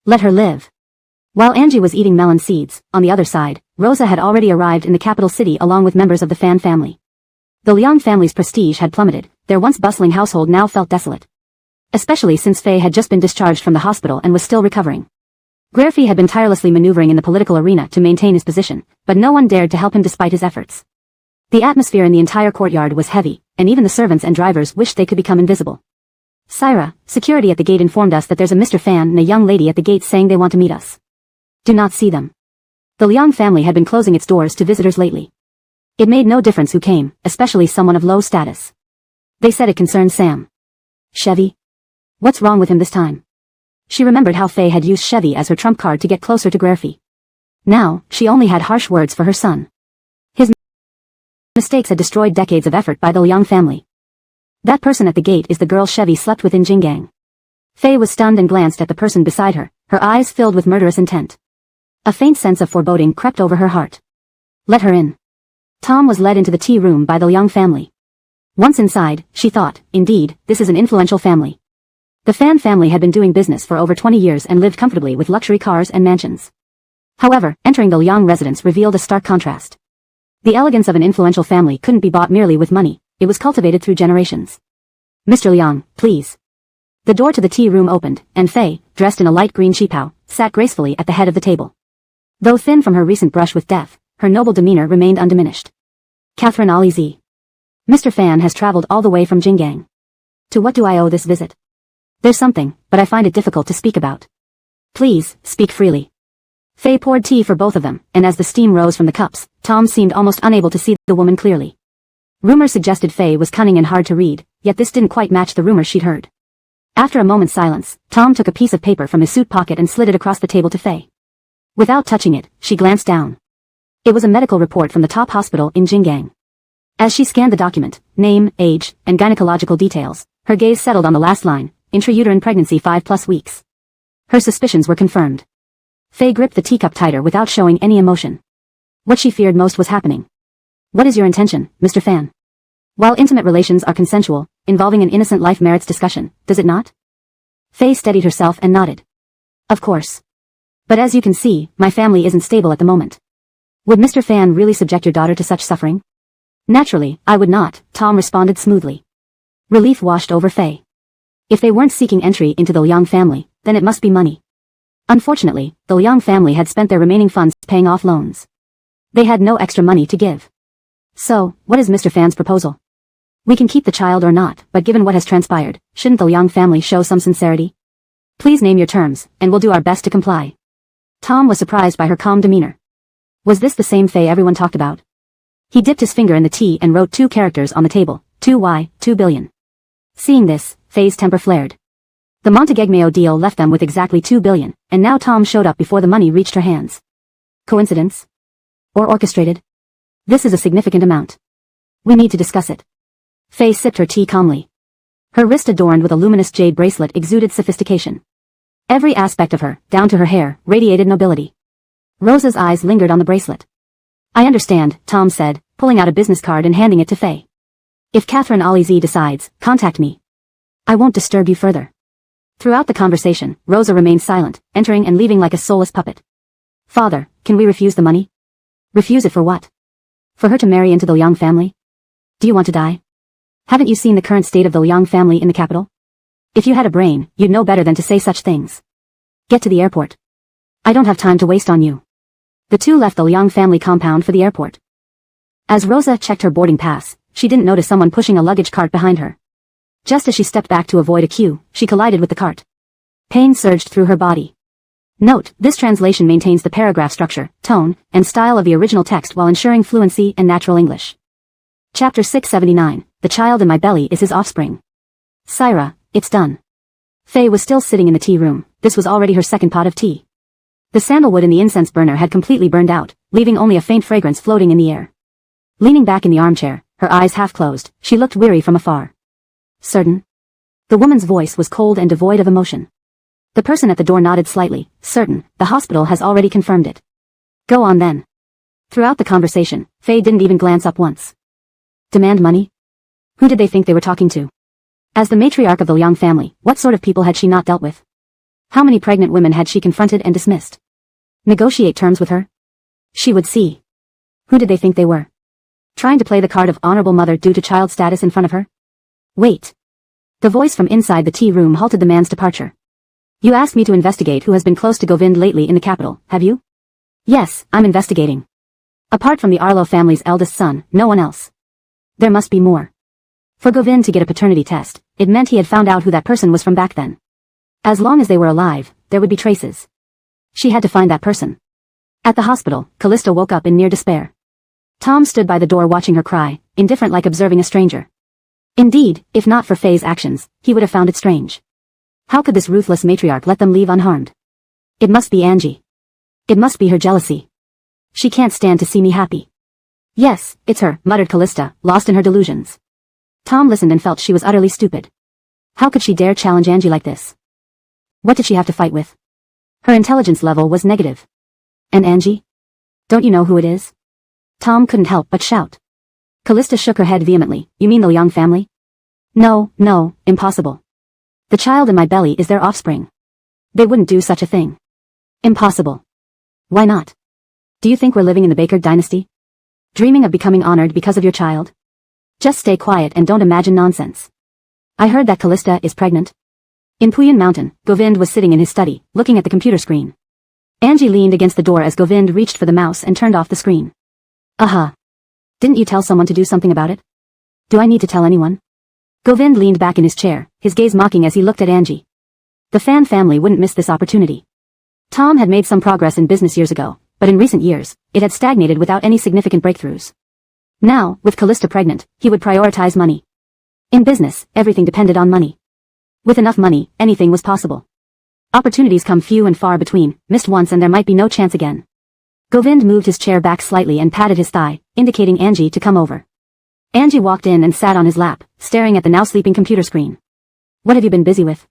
[SPEAKER 1] Let her live. While Angie was eating melon seeds, on the other side, Rosa had already arrived in the capital city along with members of the Fan family. The Liang family's prestige had plummeted, their once bustling household now felt desolate. Especially since Fei had just been discharged from the hospital and was still recovering. Guerfi had been tirelessly maneuvering in the political arena to maintain his position, but no one dared to help him despite his efforts. The atmosphere in the entire courtyard was heavy, and even the servants and drivers wished they could become invisible. Syra, security at the gate informed us that there's a Mr. Fan and a young lady at the gate saying they want to meet us. Do not see them. The Liang family had been closing its doors to visitors lately. It made no difference who came, especially someone of low status. They said it concerned Sam. Chevy? What's wrong with him this time? She remembered how Fei had used Chevy as her trump card to get closer to Guerfi. Now, she only had harsh words for her son. His mistakes had destroyed decades of effort by the Liang family. That person at the gate is the girl Chevy slept with in Jinggang. Fei was stunned and glanced at the person beside her, her eyes filled with murderous intent. A faint sense of foreboding crept over her heart. Let her in. Tom was led into the tea room by the Liang family. Once inside, she thought, indeed, this is an influential family. The Fan family had been doing business for over 20 years and lived comfortably with luxury cars and mansions. However, entering the Liang residence revealed a stark contrast. The elegance of an influential family couldn't be bought merely with money, it was cultivated through generations. Mr. Liang, please. The door to the tea room opened, and Fei, dressed in a light green qipao, sat gracefully at the head of the table. Though thin from her recent brush with death, her noble demeanor remained undiminished. Catherine Ali-Z. Mr. Fan has traveled all the way from Jinggang. To what do I owe this visit? There's something, but I find it difficult to speak about. Please, speak freely. Fei poured tea for both of them, and as the steam rose from the cups, Tom seemed almost unable to see the woman clearly. Rumor suggested Fei was cunning and hard to read, yet this didn't quite match the rumor she'd heard. After a moment's silence, Tom took a piece of paper from his suit pocket and slid it across the table to Fei. Without touching it, she glanced down. It was a medical report from the top hospital in Jinggang. As she scanned the document, name, age, and gynecological details, her gaze settled on the last line, intrauterine pregnancy 5+ weeks. Her suspicions were confirmed. Fei gripped the teacup tighter without showing any emotion. What she feared most was happening. What is your intention, Mr. Fan? While intimate relations are consensual, involving an innocent life merits discussion, does it not? Faye steadied herself and nodded. Of course. But as you can see, my family isn't stable at the moment. Would Mr. Fan really subject your daughter to such suffering? Naturally, I would not, Tom responded smoothly. Relief washed over Faye. If they weren't seeking entry into the Liang family, then it must be money. Unfortunately, the Liang family had spent their remaining funds paying off loans. They had no extra money to give. So, what is Mr. Fan's proposal? We can keep the child or not, but given what has transpired, shouldn't the Liang family show some sincerity? Please name your terms, and we'll do our best to comply. Tom was surprised by her calm demeanor. Was this the same Faye everyone talked about? He dipped his finger in the tea and wrote 2 characters on the table, 2Y, 2 billion. Seeing this, Faye's temper flared. The Montegegmeo deal left them with exactly 2 billion, and now Tom showed up before the money reached her hands. Coincidence? Or orchestrated? This is a significant amount. We need to discuss it. Faye sipped her tea calmly. Her wrist adorned with a luminous jade bracelet exuded sophistication. Every aspect of her, down to her hair, radiated nobility. Rosa's eyes lingered on the bracelet. I understand, Tom said, pulling out a business card and handing it to Faye. If Catherine Alizi decides, contact me. I won't disturb you further. Throughout the conversation, Rosa remained silent, entering and leaving like a soulless puppet. Father, can we refuse the money? Refuse it for what? For her to marry into the Liang family? Do you want to die? Haven't you seen the current state of the Liang family in the capital? If you had a brain, you'd know better than to say such things. Get to the airport. I don't have time to waste on you. The two left the Liang family compound for the airport. As Rosa checked her boarding pass, she didn't notice someone pushing a luggage cart behind her. Just as she stepped back to avoid a queue, she collided with the cart. Pain surged through her body. Note, this translation maintains the paragraph structure, tone, and style of the original text while ensuring fluency and natural English. Chapter 679, The Child in My Belly is His Offspring. Syra, it's done. Faye was still sitting in the tea room. This was already her second pot of tea. The sandalwood in the incense burner had completely burned out, leaving only a faint fragrance floating in the air. Leaning back in the armchair, her eyes half closed, she looked weary from afar. Certain? The woman's voice was cold and devoid of emotion. The person at the door nodded slightly. Certain, the hospital has already confirmed it. Go on then. Throughout the conversation, Faye didn't even glance up once. Demand money? Who did they think they were talking to? As the matriarch of the Liang family, what sort of people had she not dealt with? How many pregnant women had she confronted and dismissed? Negotiate terms with her? She would see. Who did they think they were? Trying to play the card of honorable mother due to child status in front of her? Wait. The voice from inside the tea room halted the man's departure. You asked me to investigate who has been close to Govind lately in the capital, have you? Yes, I'm investigating. Apart from the Arlo family's eldest son, no one else. There must be more. For Govind to get a paternity test, it meant he had found out who that person was from back then. As long as they were alive, there would be traces. She had to find that person. At the hospital, Callista woke up in near despair. Tom stood by the door watching her cry, indifferent like observing a stranger. Indeed, if not for Faye's actions, he would have found it strange. How could this ruthless matriarch let them leave unharmed? It must be Angie. It must be her jealousy. She can't stand to see me happy. Yes, it's her, muttered Callista, lost in her delusions. Tom listened and felt she was utterly stupid. How could she dare challenge Angie like this? What did she have to fight with? Her intelligence level was negative. And Angie? Don't you know who it is? Tom couldn't help but shout. Callista shook her head vehemently. You mean the Liang family? No, impossible. The child in my belly is their offspring. They wouldn't do such a thing. Impossible. Why not? Do you think we're living in the Baker dynasty? Dreaming of becoming honored because of your child? Just stay quiet and don't imagine nonsense. I heard that Callista is pregnant. In Puyan Mountain, Govind was sitting in his study, looking at the computer screen. Angie leaned against the door as Govind reached for the mouse and turned off the screen. Didn't you tell someone to do something about it? Do I need to tell anyone? Govind leaned back in his chair, his gaze mocking as he looked at Angie. The Fan family wouldn't miss this opportunity. Tom had made some progress in business years ago, but in recent years, it had stagnated without any significant breakthroughs. Now, with Callista pregnant, he would prioritize money. In business, everything depended on money. With enough money, anything was possible. Opportunities come few and far between, missed once and there might be no chance again. Govind moved his chair back slightly and patted his thigh, indicating Angie to come over. Angie walked in and sat on his lap, staring at the now sleeping computer screen. What have you been busy with?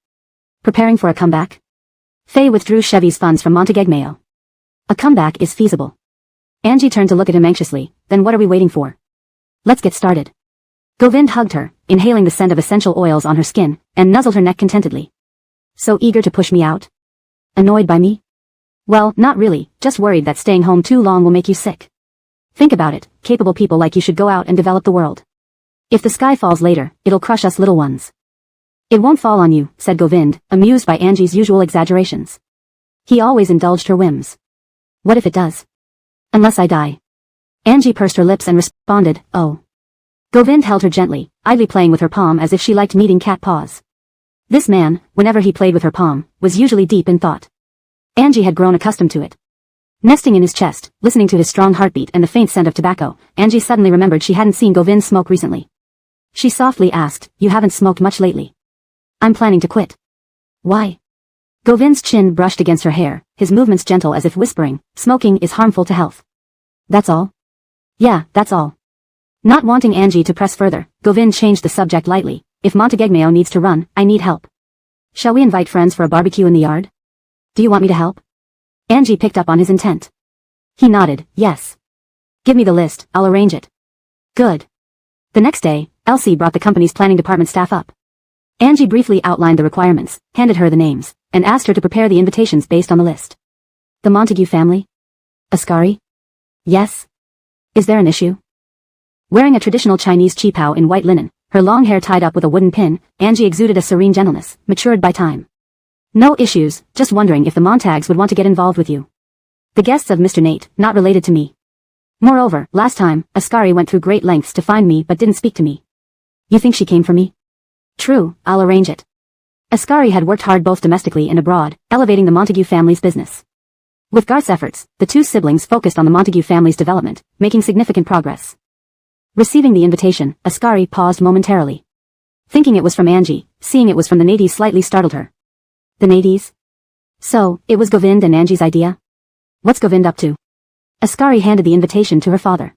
[SPEAKER 1] Preparing for a comeback? Faye withdrew Chevy's funds from Montegegmeo. A comeback is feasible. Angie turned to look at him anxiously. Then what are we waiting for? Let's get started. Govind hugged her, inhaling the scent of essential oils on her skin, and nuzzled her neck contentedly. So eager to push me out? Annoyed by me? Well, not really, just worried that staying home too long will make you sick. Think about it, capable people like you should go out and develop the world. If the sky falls later, it'll crush us little ones. It won't fall on you, said Govind, amused by Angie's usual exaggerations. He always indulged her whims. What if it does? Unless I die. Angie pursed her lips and responded, oh. Govind held her gently, idly playing with her palm as if she liked meeting cat paws. This man, whenever he played with her palm, was usually deep in thought. Angie had grown accustomed to it. Nesting in his chest, listening to his strong heartbeat and the faint scent of tobacco, Angie suddenly remembered she hadn't seen Govind smoke recently. She softly asked, you haven't smoked much lately. I'm planning to quit. Why? Govind's chin brushed against her hair, his movements gentle as if whispering, smoking is harmful to health. That's all? Yeah, that's all. Not wanting Angie to press further, Govind changed the subject lightly. If Montegegmeo needs to run, I need help. Shall we invite friends for a barbecue in the yard? Do you want me to help? Angie picked up on his intent. He nodded, yes. Give me the list, I'll arrange it. Good. The next day, Elsie brought the company's planning department staff up. Angie briefly outlined the requirements, handed her the names, and asked her to prepare the invitations based on the list. The Montague family? Ascari? Yes. Is there an issue? Wearing a traditional Chinese qipao in white linen, her long hair tied up with a wooden pin, Angie exuded a serene gentleness, matured by time. No issues, just wondering if the Montags would want to get involved with you. The guests of Mr. Nate, not related to me. Moreover, last time, Ascari went through great lengths to find me but didn't speak to me. You think she came for me? True, I'll arrange it. Ascari had worked hard both domestically and abroad, elevating the Montague family's business. With Garth's efforts, the two siblings focused on the Montague family's development, making significant progress. Receiving the invitation, Ascari paused momentarily. Thinking it was from Angie, seeing it was from the Nadies slightly startled her. The Nadies? So, it was Govind and Angie's idea? What's Govind up to? Ascari handed the invitation to her father.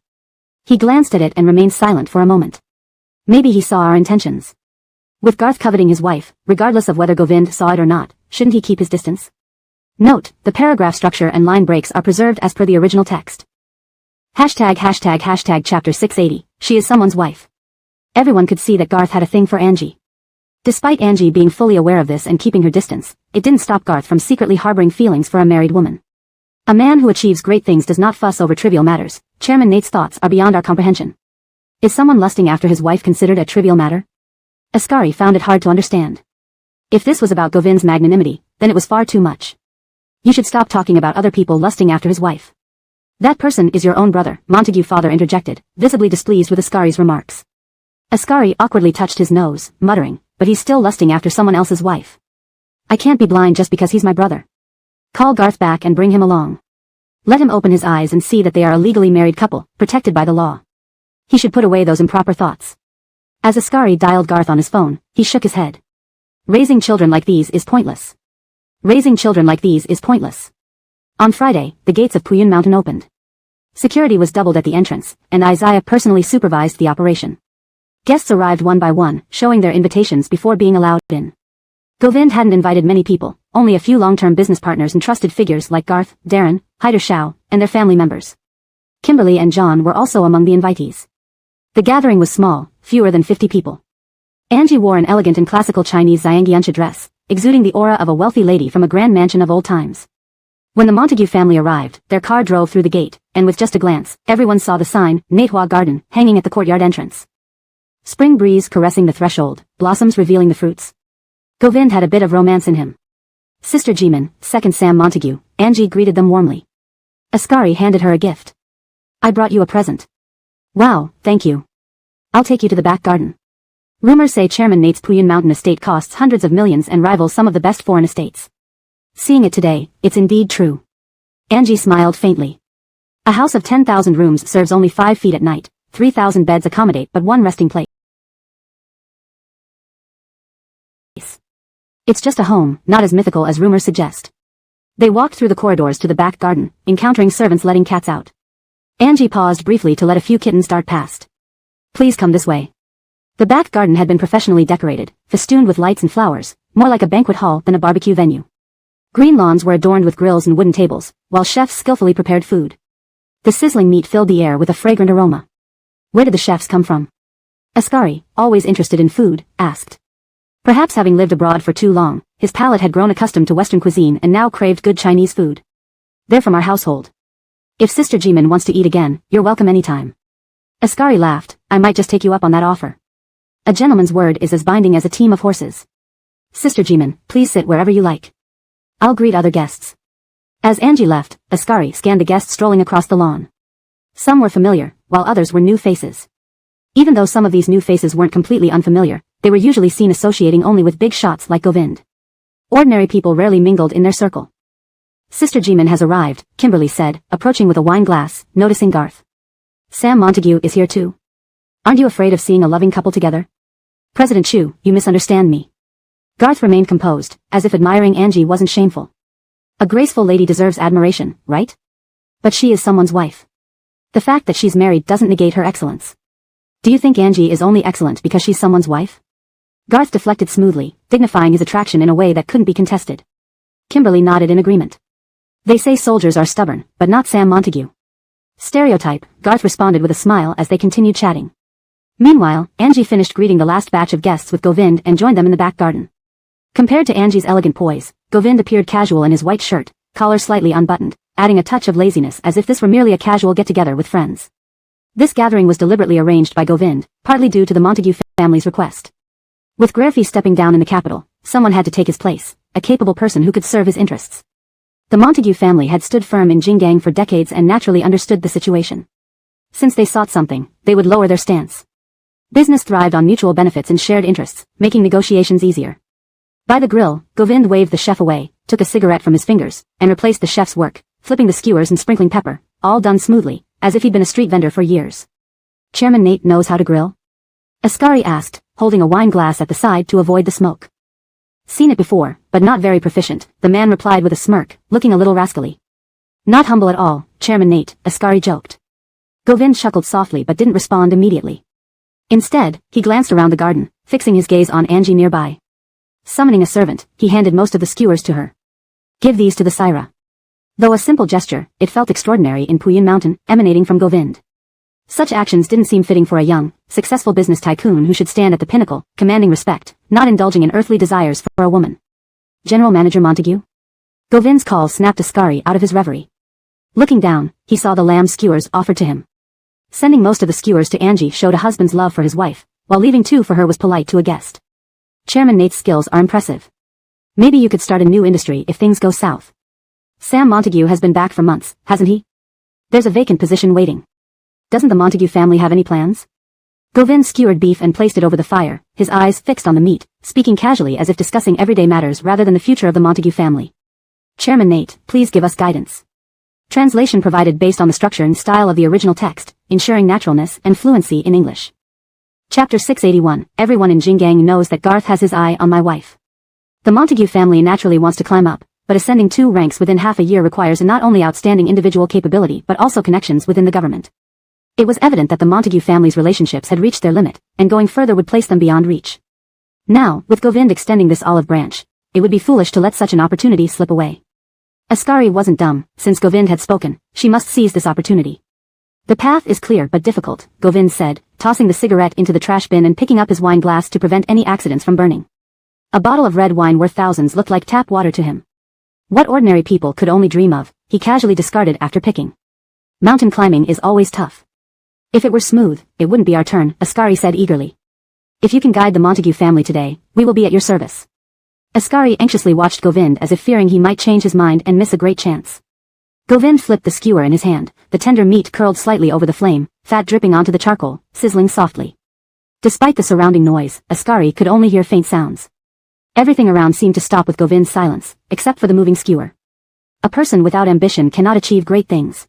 [SPEAKER 1] He glanced at it and remained silent for a moment. Maybe he saw our intentions. With Garth coveting his wife, regardless of whether Govind saw it or not, shouldn't he keep his distance? Note, the paragraph structure and line breaks are preserved as per the original text. Hashtag chapter 680, she is someone's wife. Everyone could see that Garth had a thing for Angie. Despite Angie being fully aware of this and keeping her distance, it didn't stop Garth from secretly harboring feelings for a married woman. A man who achieves great things does not fuss over trivial matters. Chairman Nate's thoughts are beyond our comprehension. Is someone lusting after his wife considered a trivial matter? Ascari found it hard to understand. If this was about Govind's magnanimity, then it was far too much. You should stop talking about other people lusting after his wife. That person is your own brother, Montague father interjected, visibly displeased with Ascari's remarks. Ascari awkwardly touched his nose, muttering, but he's still lusting after someone else's wife. I can't be blind just because he's my brother. Call Garth back and bring him along. Let him open his eyes and see that they are a legally married couple, protected by the law. He should put away those improper thoughts. As Ascari dialed Garth on his phone, he shook his head. Raising children like these is pointless. Raising children like these is pointless. On Friday, the gates of Puyun Mountain opened. Security was doubled at the entrance, and Isaiah personally supervised the operation. Guests arrived one by one, showing their invitations before being allowed in. Govind hadn't invited many people, only a few long-term business partners and trusted figures like Garth, Darren, Hyder Shao, and their family members. Kimberly and John were also among the invitees. The gathering was small, fewer than 50 people. Angie wore an elegant and classical Chinese Zhangyancha dress, exuding the aura of a wealthy lady from a grand mansion of old times. When the Montague family arrived, their car drove through the gate, and with just a glance, everyone saw the sign, Natehua Garden, hanging at the courtyard entrance. Spring breeze caressing the threshold, blossoms revealing the fruits. Govind had a bit of romance in him. Sister Jimin, second Sam Montague, Angie greeted them warmly. Ascari handed her a gift. I brought you a present. Wow, thank you. I'll take you to the back garden. Rumors say Chairman Nate's Puyun Mountain estate costs hundreds of millions and rivals some of the best foreign estates. Seeing it today, it's indeed true. Angie smiled faintly. A house of 10,000 rooms serves only 5 feet at night, 3,000 beds accommodate but one resting place. It's just a home, not as mythical as rumors suggest. They walked through the corridors to the back garden, encountering servants letting cats out. Angie paused briefly to let a few kittens dart past. Please come this way. The back garden had been professionally decorated, festooned with lights and flowers, more like a banquet hall than a barbecue venue. Green lawns were adorned with grills and wooden tables, while chefs skillfully prepared food. The sizzling meat filled the air with a fragrant aroma. Where did the chefs come from? Ascari, always interested in food, asked. Perhaps having lived abroad for too long, his palate had grown accustomed to Western cuisine and now craved good Chinese food. They're from our household. If Sister Jimin wants to eat again, you're welcome anytime. Askari laughed. I might just take you up on that offer. A gentleman's word is as binding as a team of horses. Sister Jimin, please sit wherever you like. I'll greet other guests. As Angie left, Askari scanned the guests strolling across the lawn. Some were familiar, while others were new faces. Even though some of these new faces weren't completely unfamiliar, they were usually seen associating only with big shots like Govind. Ordinary people rarely mingled in their circle. Sister Jimin has arrived, Kimberly said, approaching with a wine glass, noticing Garth. Sam Montague is here too. Aren't you afraid of seeing a loving couple together? President Chu, you misunderstand me. Garth remained composed, as if admiring Angie wasn't shameful. A graceful lady deserves admiration, right? But she is someone's wife. The fact that she's married doesn't negate her excellence. Do you think Angie is only excellent because she's someone's wife? Garth deflected smoothly, dignifying his attraction in a way that couldn't be contested. Kimberly nodded in agreement. They say soldiers are stubborn, but not Sam Montague. Stereotype, Garth responded with a smile as they continued chatting. Meanwhile, Angie finished greeting the last batch of guests with Govind and joined them in the back garden. Compared to Angie's elegant poise, Govind appeared casual in his white shirt, collar slightly unbuttoned, adding a touch of laziness as if this were merely a casual get-together with friends. This gathering was deliberately arranged by Govind, partly due to the Montague family's request. With Grairfy stepping down in the capital, someone had to take his place, a capable person who could serve his interests. The Montague family had stood firm in Jinggang for decades and naturally understood the situation. Since they sought something, they would lower their stance. Business thrived on mutual benefits and shared interests, making negotiations easier. By the grill, Govind waved the chef away, took a cigarette from his fingers, and replaced the chef's work, flipping the skewers and sprinkling pepper, all done smoothly, as if he'd been a street vendor for years. Chairman Nate knows how to grill? Askari asked, holding a wine glass at the side to avoid the smoke. Seen it before, but not very proficient, the man replied with a smirk, looking a little rascally. Not humble at all, Chairman Nate, Askari joked. Govind chuckled softly but didn't respond immediately. Instead, he glanced around the garden, fixing his gaze on Angie nearby. Summoning a servant, he handed most of the skewers to her. Give these to the Syra. Though a simple gesture, it felt extraordinary in Puyin Mountain, emanating from Govind. Such actions didn't seem fitting for a young, successful business tycoon who should stand at the pinnacle, commanding respect, not indulging in earthly desires for a woman. General Manager Montague? Govind's call snapped Askari out of his reverie. Looking down, he saw the lamb skewers offered to him. Sending most of the skewers to Angie showed a husband's love for his wife, while leaving 2 for her was polite to a guest. Chairman Nate's skills are impressive. Maybe you could start a new industry if things go south. Sam Montague has been back for months, hasn't he? There's a vacant position waiting. Doesn't the Montague family have any plans? Govind skewered beef and placed it over the fire, his eyes fixed on the meat, speaking casually as if discussing everyday matters rather than the future of the Montague family. Chairman Nate, please give us guidance. Translation provided based on the structure and style of the original text, ensuring naturalness and fluency in English. Chapter 681, Everyone in Jinggang knows that Garth has his eye on my wife. The Montague family naturally wants to climb up, but ascending 2 ranks within half a year requires not only outstanding individual capability but also connections within the government. It was evident that the Montague family's relationships had reached their limit, and going further would place them beyond reach. Now, with Govind extending this olive branch, it would be foolish to let such an opportunity slip away. Askari wasn't dumb, since Govind had spoken, she must seize this opportunity. The path is clear but difficult, Govind said, tossing the cigarette into the trash bin and picking up his wine glass to prevent any accidents from burning. A bottle of red wine worth thousands looked like tap water to him. What ordinary people could only dream of, he casually discarded after picking. Mountain climbing is always tough. If it were smooth, it wouldn't be our turn, Askari said eagerly. If you can guide the Montague family today, we will be at your service. Askari anxiously watched Govind as if fearing he might change his mind and miss a great chance. Govind flipped the skewer in his hand, the tender meat curled slightly over the flame, fat dripping onto the charcoal, sizzling softly. Despite the surrounding noise, Askari could only hear faint sounds. Everything around seemed to stop with Govind's silence, except for the moving skewer. A person without ambition cannot achieve great things.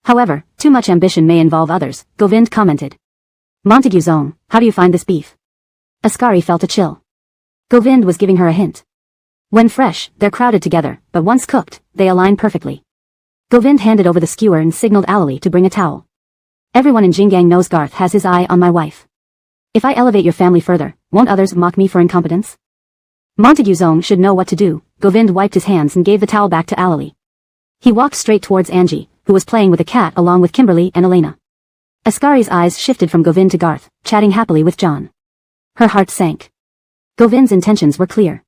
[SPEAKER 1] However, too much ambition may involve others, Govind commented. Montague Zone, how do you find this beef? Askari felt a chill. Govind was giving her a hint. When fresh, they're crowded together, but once cooked, they align perfectly. Govind handed over the skewer and signaled Alali to bring a towel. Everyone in Jinggang knows Garth has his eye on my wife. If I elevate your family further, won't others mock me for incompetence? Montague Zone should know what to do, Govind wiped his hands and gave the towel back to Alali. He walked straight towards Angie, who was playing with a cat along with Kimberly and Elena. Askari's eyes shifted from Govind to Garth, chatting happily with John. Her heart sank. Govind's intentions were clear.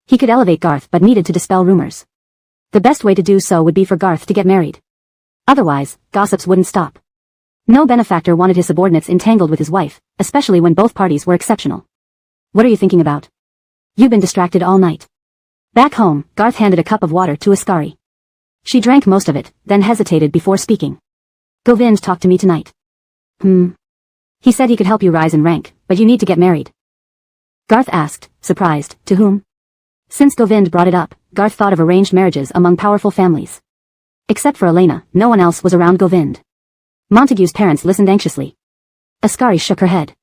[SPEAKER 1] He could elevate Garth but needed to dispel rumors. The best way to do so would be for Garth to get married. Otherwise, gossips wouldn't stop. No benefactor wanted his subordinates entangled with his wife, especially when both parties were exceptional. What are you thinking about? You've been distracted all night. Back home, Garth handed a cup of water to Askari. She drank most of it, then hesitated before speaking. Govind talked to me tonight. He said he could help you rise in rank, but you need to get married. Garth asked, surprised, to whom? Since Govind brought it up, Garth thought of arranged marriages among powerful families. Except for Elena, no one else was around Govind. Montague's parents listened anxiously. Askari shook her head.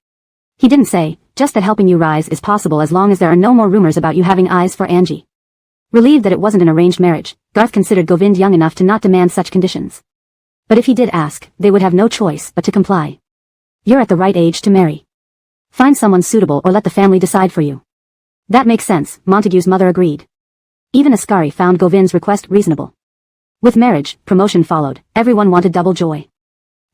[SPEAKER 1] He didn't say, just that helping you rise is possible as long as there are no more rumors about you having eyes for Angie. Relieved that it wasn't an arranged marriage, Garth considered Govind young enough to not demand such conditions. But if he did ask, they would have no choice but to comply. You're at the right age to marry. Find someone suitable or let the family decide for you. That makes sense, Montague's mother agreed. Even Askari found Govind's request reasonable. With marriage, promotion followed, everyone wanted double joy.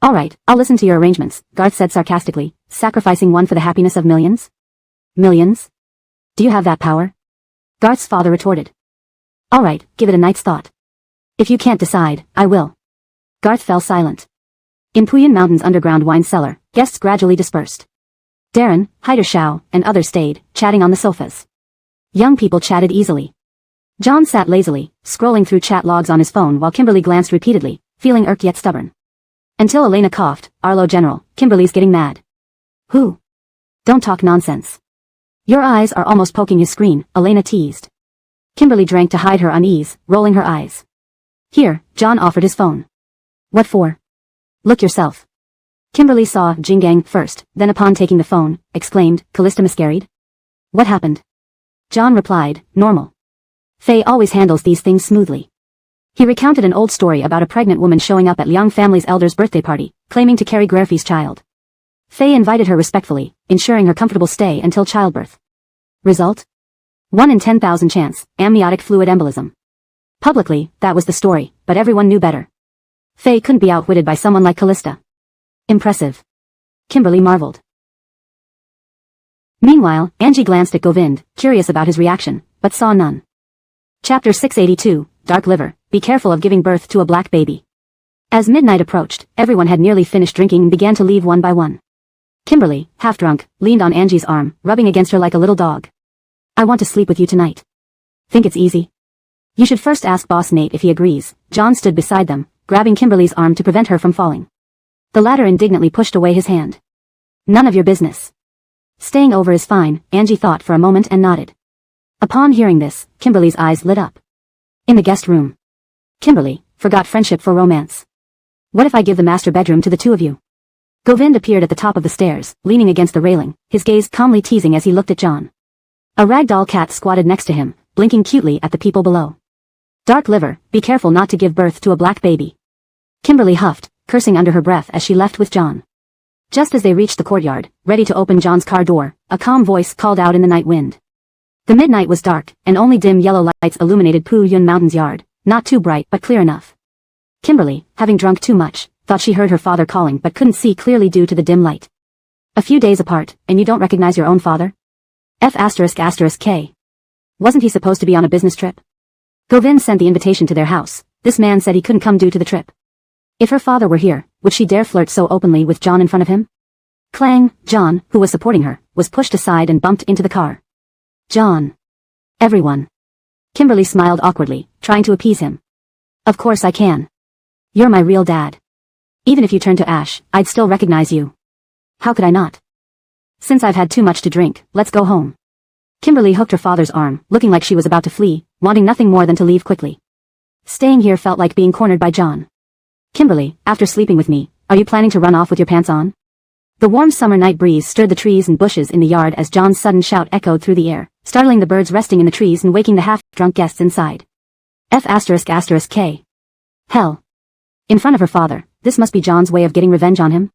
[SPEAKER 1] All right, I'll listen to your arrangements, Garth said sarcastically, sacrificing one for the happiness of millions? Millions? Do you have that power? Garth's father retorted. All right, give it a night's thought. If you can't decide, I will. Garth fell silent. In Puyan Mountain's underground wine cellar, guests gradually dispersed. Darren, Hyder Shao, and others stayed, chatting on the sofas. Young people chatted easily. John sat lazily, scrolling through chat logs on his phone while Kimberly glanced repeatedly, feeling irked yet stubborn. Until Elena coughed, Arlo General, Kimberly's getting mad. Who? Don't talk nonsense. Your eyes are almost poking his screen, Elena teased. Kimberly drank to hide her unease, rolling her eyes. Here, John offered his phone. What for? Look yourself. Kimberly saw Jingang first, then upon taking the phone, exclaimed, Callista miscarried? What happened? John replied, normal. Faye always handles these things smoothly. He recounted an old story about a pregnant woman showing up at Liang family's elder's birthday party, claiming to carry Guerfi's child. Faye invited her respectfully, ensuring her comfortable stay until childbirth. Result? 1 in 10,000 chance, amniotic fluid embolism. Publicly, that was the story, but everyone knew better. Faye couldn't be outwitted by someone like Callista. Impressive. Kimberly marveled. Meanwhile, Angie glanced at Govind, curious about his reaction, but saw none. Chapter 682, Dark Liver, be careful of giving birth to a black baby. As midnight approached, everyone had nearly finished drinking and began to leave one by one. Kimberly, half drunk, leaned on Angie's arm, rubbing against her like a little dog. I want to sleep with you tonight. Think it's easy? You should first ask Boss Nate if he agrees. John stood beside them, grabbing Kimberly's arm to prevent her from falling. The latter indignantly pushed away his hand. None of your business. Staying over is fine, Angie thought for a moment and nodded. Upon hearing this, Kimberly's eyes lit up. In the guest room. Kimberly, forgot friendship for romance. What if I give the master bedroom to the two of you? Govind appeared at the top of the stairs, leaning against the railing, his gaze calmly teasing as he looked at John. A ragdoll cat squatted next to him, blinking cutely at the people below. Dark Liver, be careful not to give birth to a black baby. Kimberly huffed, cursing under her breath as she left with John. Just as they reached the courtyard, ready to open John's car door, a calm voice called out in the night wind. The midnight was dark, and only dim yellow lights illuminated Puyan Mountain's yard, not too bright but clear enough. Kimberly, having drunk too much, thought she heard her father calling but couldn't see clearly due to the dim light. A few days apart, and you don't recognize your own father? F***K. Wasn't he supposed to be on a business trip? Govind sent the invitation to their house. This man said he couldn't come due to the trip. If her father were here, would she dare flirt so openly with John in front of him? Clang, John, who was supporting her, was pushed aside and bumped into the car. John. Everyone. Kimberly smiled awkwardly, trying to appease him. Of course I can. You're my real dad. Even if you turn to ash, I'd still recognize you. How could I not? Since I've had too much to drink, let's go home. Kimberly hooked her father's arm, looking like she was about to flee, wanting nothing more than to leave quickly. Staying here felt like being cornered by John. Kimberly, after sleeping with me, are you planning to run off with your pants on? The warm summer night breeze stirred the trees and bushes in the yard as John's sudden shout echoed through the air, startling the birds resting in the trees and waking the half-drunk guests inside. F***K. Hell. In front of her father, this must be John's way of getting revenge on him?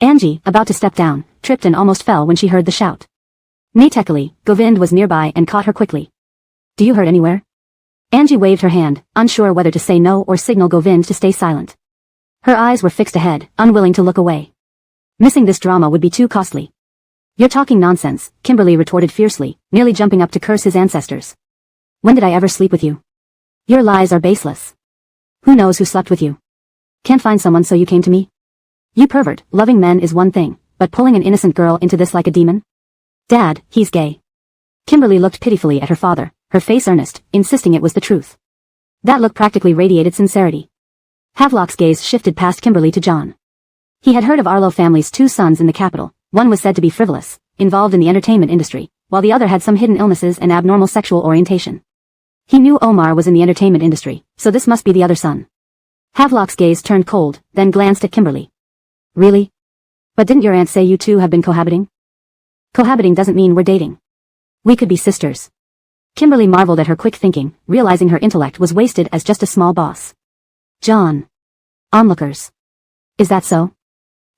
[SPEAKER 1] Angie, about to step down, tripped and almost fell when she heard the shout. Natekali, Govind was nearby and caught her quickly. Do you hurt anywhere? Angie waved her hand, unsure whether to say no or signal Govind to stay silent. Her eyes were fixed ahead, unwilling to look away. Missing this drama would be too costly. You're talking nonsense, Kimberly retorted fiercely, nearly jumping up to curse his ancestors. When did I ever sleep with you? Your lies are baseless. Who knows who slept with you? Can't find someone so you came to me? You pervert, loving men is one thing, but pulling an innocent girl into this like a demon? Dad, he's gay. Kimberly looked pitifully at her father, her face earnest, insisting it was the truth. That look practically radiated sincerity. Havelock's gaze shifted past Kimberly to John. He had heard of Arlo family's 2 sons in the capital. One was said to be frivolous, involved in the entertainment industry, while the other had some hidden illnesses and abnormal sexual orientation. He knew Omar was in the entertainment industry, so this must be the other son. Havelock's gaze turned cold, then glanced at Kimberly. Really? But didn't your aunt say you two have been cohabiting? Cohabiting doesn't mean we're dating. We could be sisters. Kimberly marveled at her quick thinking, realizing her intellect was wasted as just a small boss. John. Onlookers. Is that so?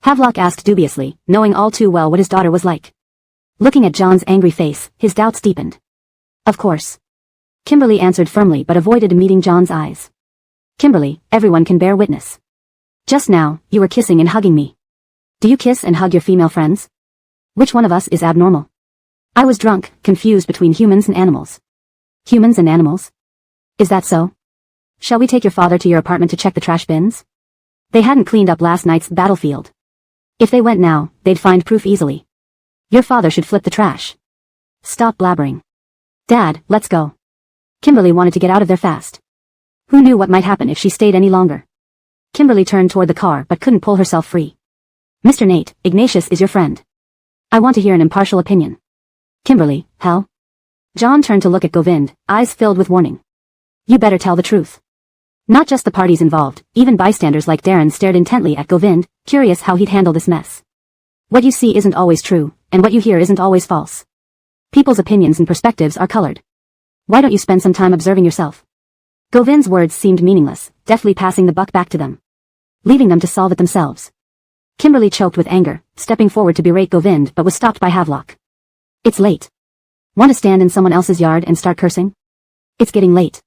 [SPEAKER 1] Havelock asked dubiously, knowing all too well what his daughter was like. Looking at John's angry face, his doubts deepened. Of course. Kimberly answered firmly but avoided meeting John's eyes. Kimberly, everyone can bear witness. Just now, you were kissing and hugging me. Do you kiss and hug your female friends? Which one of us is abnormal? I was drunk, confused between humans and animals. Humans and animals? Is that so? Shall we take your father to your apartment to check the trash bins? They hadn't cleaned up last night's battlefield. If they went now, they'd find proof easily. Your father should flip the trash. Stop blabbering. Dad, let's go. Kimberly wanted to get out of there fast. Who knew what might happen if she stayed any longer? Kimberly turned toward the car but couldn't pull herself free. Mr. Nate, Ignatius is your friend. I want to hear an impartial opinion. Kimberly, hell? John turned to look at Govind, eyes filled with warning. You better tell the truth. Not just the parties involved, even bystanders like Darren stared intently at Govind, curious how he'd handle this mess. What you see isn't always true, and what you hear isn't always false. People's opinions and perspectives are colored. Why don't you spend some time observing yourself? Govind's words seemed meaningless, deftly passing the buck back to them. Leaving them to solve it themselves. Kimberly choked with anger, stepping forward to berate Govind but was stopped by Havelock. It's late. Want to stand in someone else's yard and start cursing? It's getting late.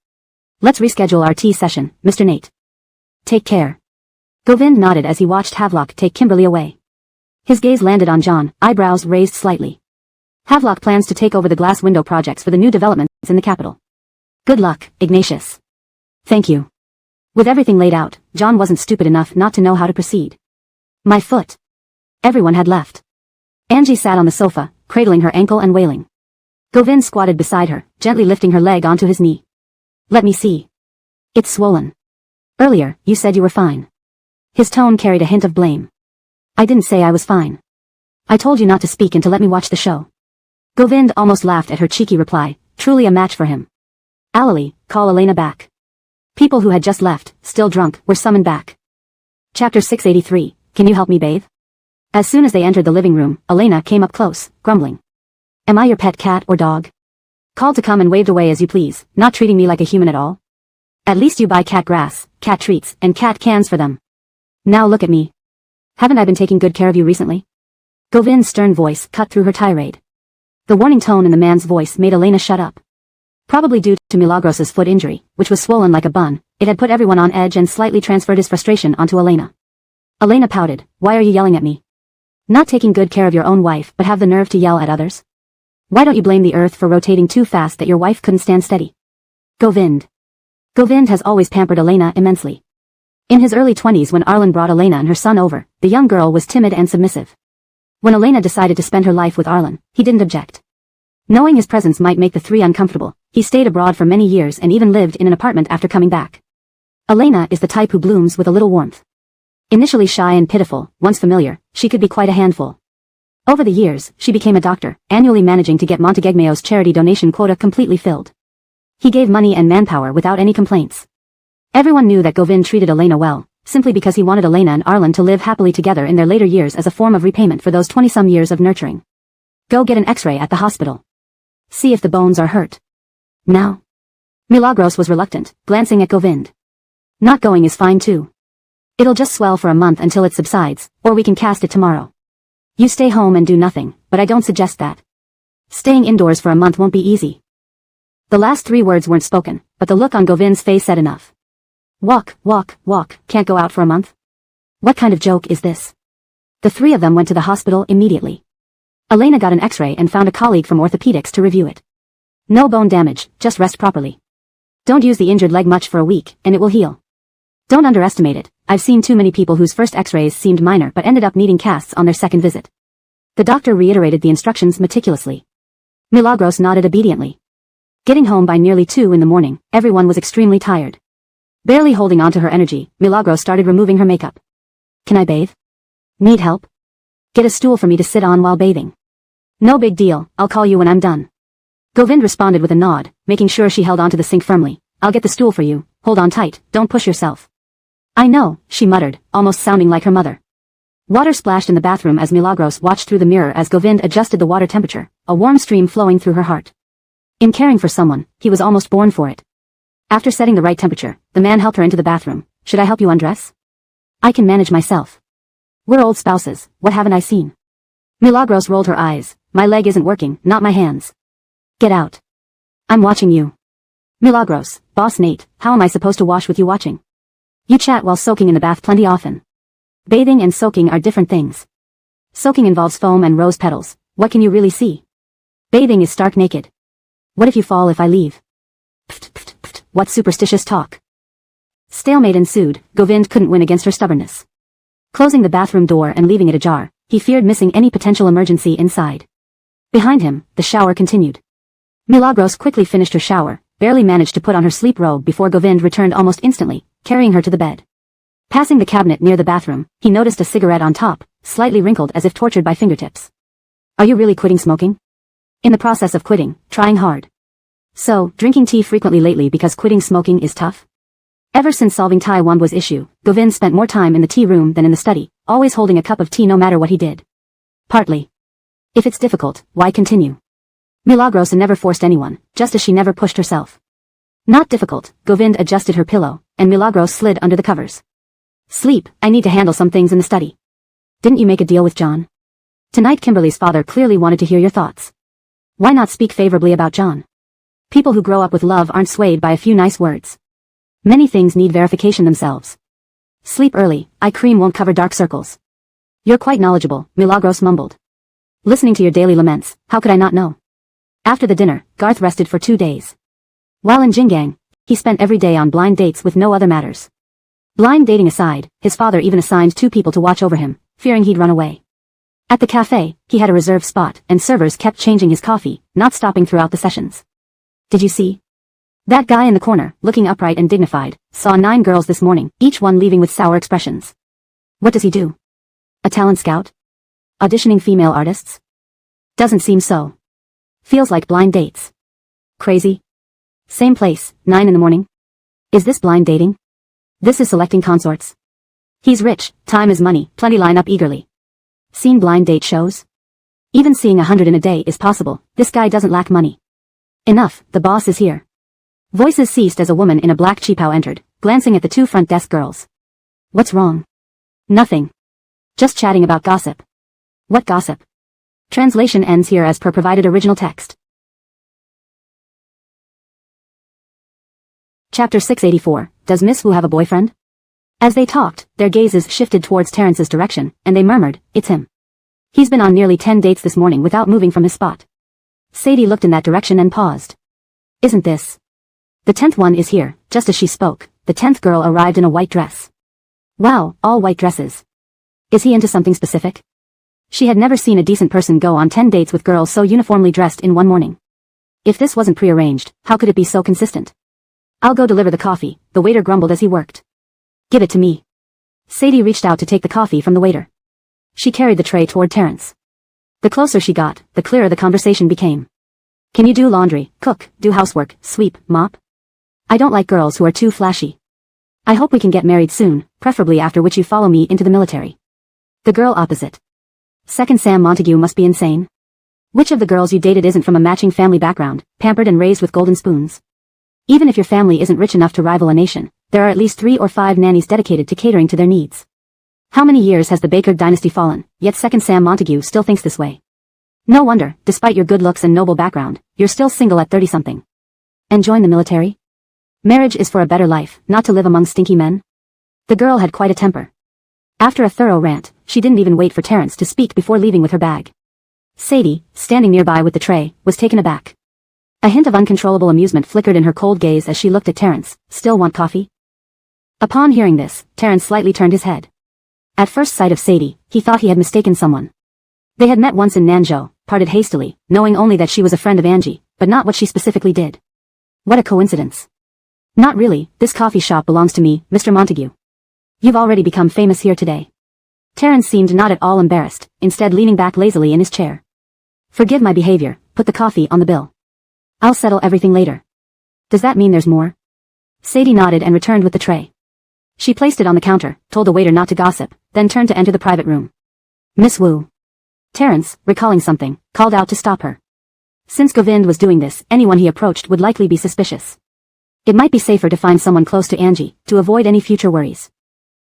[SPEAKER 1] Let's reschedule our tea session, Mr. Nate. Take care. Govind nodded as he watched Havelock take Kimberly away. His gaze landed on John, eyebrows raised slightly. Havelock plans to take over the glass window projects for the new developments in the capital. Good luck, Ignatius. Thank you. With everything laid out, John wasn't stupid enough not to know how to proceed. My foot. Everyone had left. Angie sat on the sofa, cradling her ankle and wailing. Govind squatted beside her, gently lifting her leg onto his knee. Let me see. It's swollen. Earlier, you said you were fine. His tone carried a hint of blame. I didn't say I was fine. I told you not to speak and to let me watch the show. Govind almost laughed at her cheeky reply, truly a match for him. Allely, call Elena back. People who had just left, still drunk, were summoned back. Chapter 683, Can you help me bathe? As soon as they entered the living room, Elena came up close, grumbling. Am I your pet cat or dog? Called to come and waved away as you please, not treating me like a human at all? At least you buy cat grass, cat treats, and cat cans for them. Now look at me. Haven't I been taking good care of you recently? Govind's stern voice cut through her tirade. The warning tone in the man's voice made Elena shut up. Probably due to Milagros's foot injury, which was swollen like a bun, it had put everyone on edge and slightly transferred his frustration onto Elena. Elena pouted, Why are you yelling at me? Not taking good care of your own wife but have the nerve to yell at others? Why don't you blame the earth for rotating too fast that your wife couldn't stand steady? Govind. Govind has always pampered Elena immensely. In his early 20s when Arlen brought Elena and her son over, the young girl was timid and submissive. When Elena decided to spend her life with Arlen, he didn't object. Knowing his presence might make the three uncomfortable, he stayed abroad for many years and even lived in an apartment after coming back. Elena is the type who blooms with a little warmth. Initially shy and pitiful, once familiar, she could be quite a handful. Over the years, she became a doctor, annually managing to get Montegegmeo's charity donation quota completely filled. He gave money and manpower without any complaints. Everyone knew that Govind treated Elena well, simply because he wanted Elena and Arlen to live happily together in their later years as a form of repayment for those 20-some years of nurturing. Go get an x-ray at the hospital. See if the bones are hurt. Now? Milagros was reluctant, glancing at Govind. Not going is fine too. It'll just swell for a month until it subsides, or we can cast it tomorrow. You stay home and do nothing, but I don't suggest that. Staying indoors for a month won't be easy. The last 3 words weren't spoken, but the look on Govind's face said enough. Walk, walk, walk, can't go out for a month? What kind of joke is this? The 3 of them went to the hospital immediately. Elena got an x-ray and found a colleague from orthopedics to review it. No bone damage, just rest properly. Don't use the injured leg much for a week, and it will heal. Don't underestimate it. I've seen too many people whose first x-rays seemed minor but ended up needing casts on their second visit. The doctor reiterated the instructions meticulously. Milagros nodded obediently. Getting home by nearly 2 in the morning, everyone was extremely tired. Barely holding on to her energy, Milagros started removing her makeup. Can I bathe? Need help? Get a stool for me to sit on while bathing. No big deal, I'll call you when I'm done. Govind responded with a nod, making sure she held onto the sink firmly. I'll get the stool for you, hold on tight, don't push yourself. I know, she muttered, almost sounding like her mother. Water splashed in the bathroom as Milagros watched through the mirror as Govind adjusted the water temperature, a warm stream flowing through her heart. In caring for someone, he was almost born for it. After setting the right temperature, the man helped her into the bathroom. Should I help you undress? I can manage myself. We're old spouses, what haven't I seen? Milagros rolled her eyes. My leg isn't working, not my hands. Get out. I'm watching you. Milagros, boss Nate, how am I supposed to wash with you watching? You chat while soaking in the bath plenty often. Bathing and soaking are different things. Soaking involves foam and rose petals. What can you really see? Bathing is stark naked. What if you fall if I leave? Pft, pft, pft, what superstitious talk. Stalemate ensued. Govind couldn't win against her stubbornness. Closing the bathroom door and leaving it ajar, he feared missing any potential emergency inside. Behind him, the shower continued. Milagros quickly finished her shower, barely managed to put on her sleep robe before Govind returned almost instantly, carrying her to the bed. Passing the cabinet near the bathroom, he noticed a cigarette on top, slightly wrinkled as if tortured by fingertips. Are you really quitting smoking? In the process of quitting, trying hard. So, drinking tea frequently lately because quitting smoking is tough? Ever since solving Taiwan's issue, Govind spent more time in the tea room than in the study, always holding a cup of tea no matter what he did. Partly. If it's difficult, why continue? Milagros never forced anyone, just as she never pushed herself. Not difficult, Govind adjusted her pillow, and Milagros slid under the covers. Sleep, I need to handle some things in the study. Didn't you make a deal with John? Tonight Kimberly's father clearly wanted to hear your thoughts. Why not speak favorably about John? People who grow up with love aren't swayed by a few nice words. Many things need verification themselves. Sleep early, eye cream won't cover dark circles. You're quite knowledgeable, Milagros mumbled. Listening to your daily laments, how could I not know? After the dinner, Garth rested for 2 days. While in Jingang, he spent every day on blind dates with no other matters. Blind dating aside, his father even assigned 2 people to watch over him, fearing he'd run away. At the cafe, he had a reserved spot, and servers kept changing his coffee, not stopping throughout the sessions. Did you see? That guy in the corner, looking upright and dignified, saw 9 girls this morning, each one leaving with sour expressions. What does he do? A talent scout? Auditioning female artists? Doesn't seem so. Feels like blind dates. Crazy? Same place, 9 in the morning? Is this blind dating? This is selecting consorts. He's rich, time is money, plenty line up eagerly. Seen blind date shows? Even seeing 100 in a day is possible, this guy doesn't lack money. Enough, the boss is here. Voices ceased as a woman in a black cheapao entered, glancing at the 2 front desk girls. What's wrong? Nothing. Just chatting about gossip. What gossip? Translation ends here as per provided original text. Chapter 684, Does Miss Wu have a boyfriend? As they talked, their gazes shifted towards Terrence's direction, and they murmured, it's him. He's been on nearly 10 dates this morning without moving from his spot. Sadie looked in that direction and paused. Isn't this? The 10th one is here, just as she spoke, the 10th girl arrived in a white dress. Wow, all white dresses. Is he into something specific? She had never seen a decent person go on 10 dates with girls so uniformly dressed in one morning. If this wasn't prearranged, how could it be so consistent? I'll go deliver the coffee, the waiter grumbled as he worked. Give it to me. Sadie reached out to take the coffee from the waiter. She carried the tray toward Terrence. The closer she got, the clearer the conversation became. Can you do laundry, cook, do housework, sweep, mop? I don't like girls who are too flashy. I hope we can get married soon, preferably after which you follow me into the military. The girl opposite. Second Sam Montague must be insane. Which of the girls you dated isn't from a matching family background, pampered and raised with golden spoons? Even if your family isn't rich enough to rival a nation, there are at least 3 or 5 nannies dedicated to catering to their needs. How many years has the Baker dynasty fallen, yet Second Sam Montague still thinks this way? No wonder, despite your good looks and noble background, you're still single at 30-something. And join the military? Marriage is for a better life, not to live among stinky men. The girl had quite a temper. After a thorough rant, she didn't even wait for Terrence to speak before leaving with her bag. Sadie, standing nearby with the tray, was taken aback. A hint of uncontrollable amusement flickered in her cold gaze as she looked at Terence. Still want coffee? Upon hearing this, Terence slightly turned his head. At first sight of Sadie, he thought he had mistaken someone. They had met once in Nanzhou, parted hastily, knowing only that she was a friend of Angie, but not what she specifically did. What a coincidence. Not really, this coffee shop belongs to me, Mr. Montague. You've already become famous here today. Terence seemed not at all embarrassed, instead leaning back lazily in his chair. Forgive my behavior, put the coffee on the bill. I'll settle everything later. Does that mean there's more? Sadie nodded and returned with the tray. She placed it on the counter, told the waiter not to gossip, then turned to enter the private room. Miss Wu. Terence, recalling something, called out to stop her. Since Govind was doing this, anyone he approached would likely be suspicious. It might be safer to find someone close to Angie, to avoid any future worries.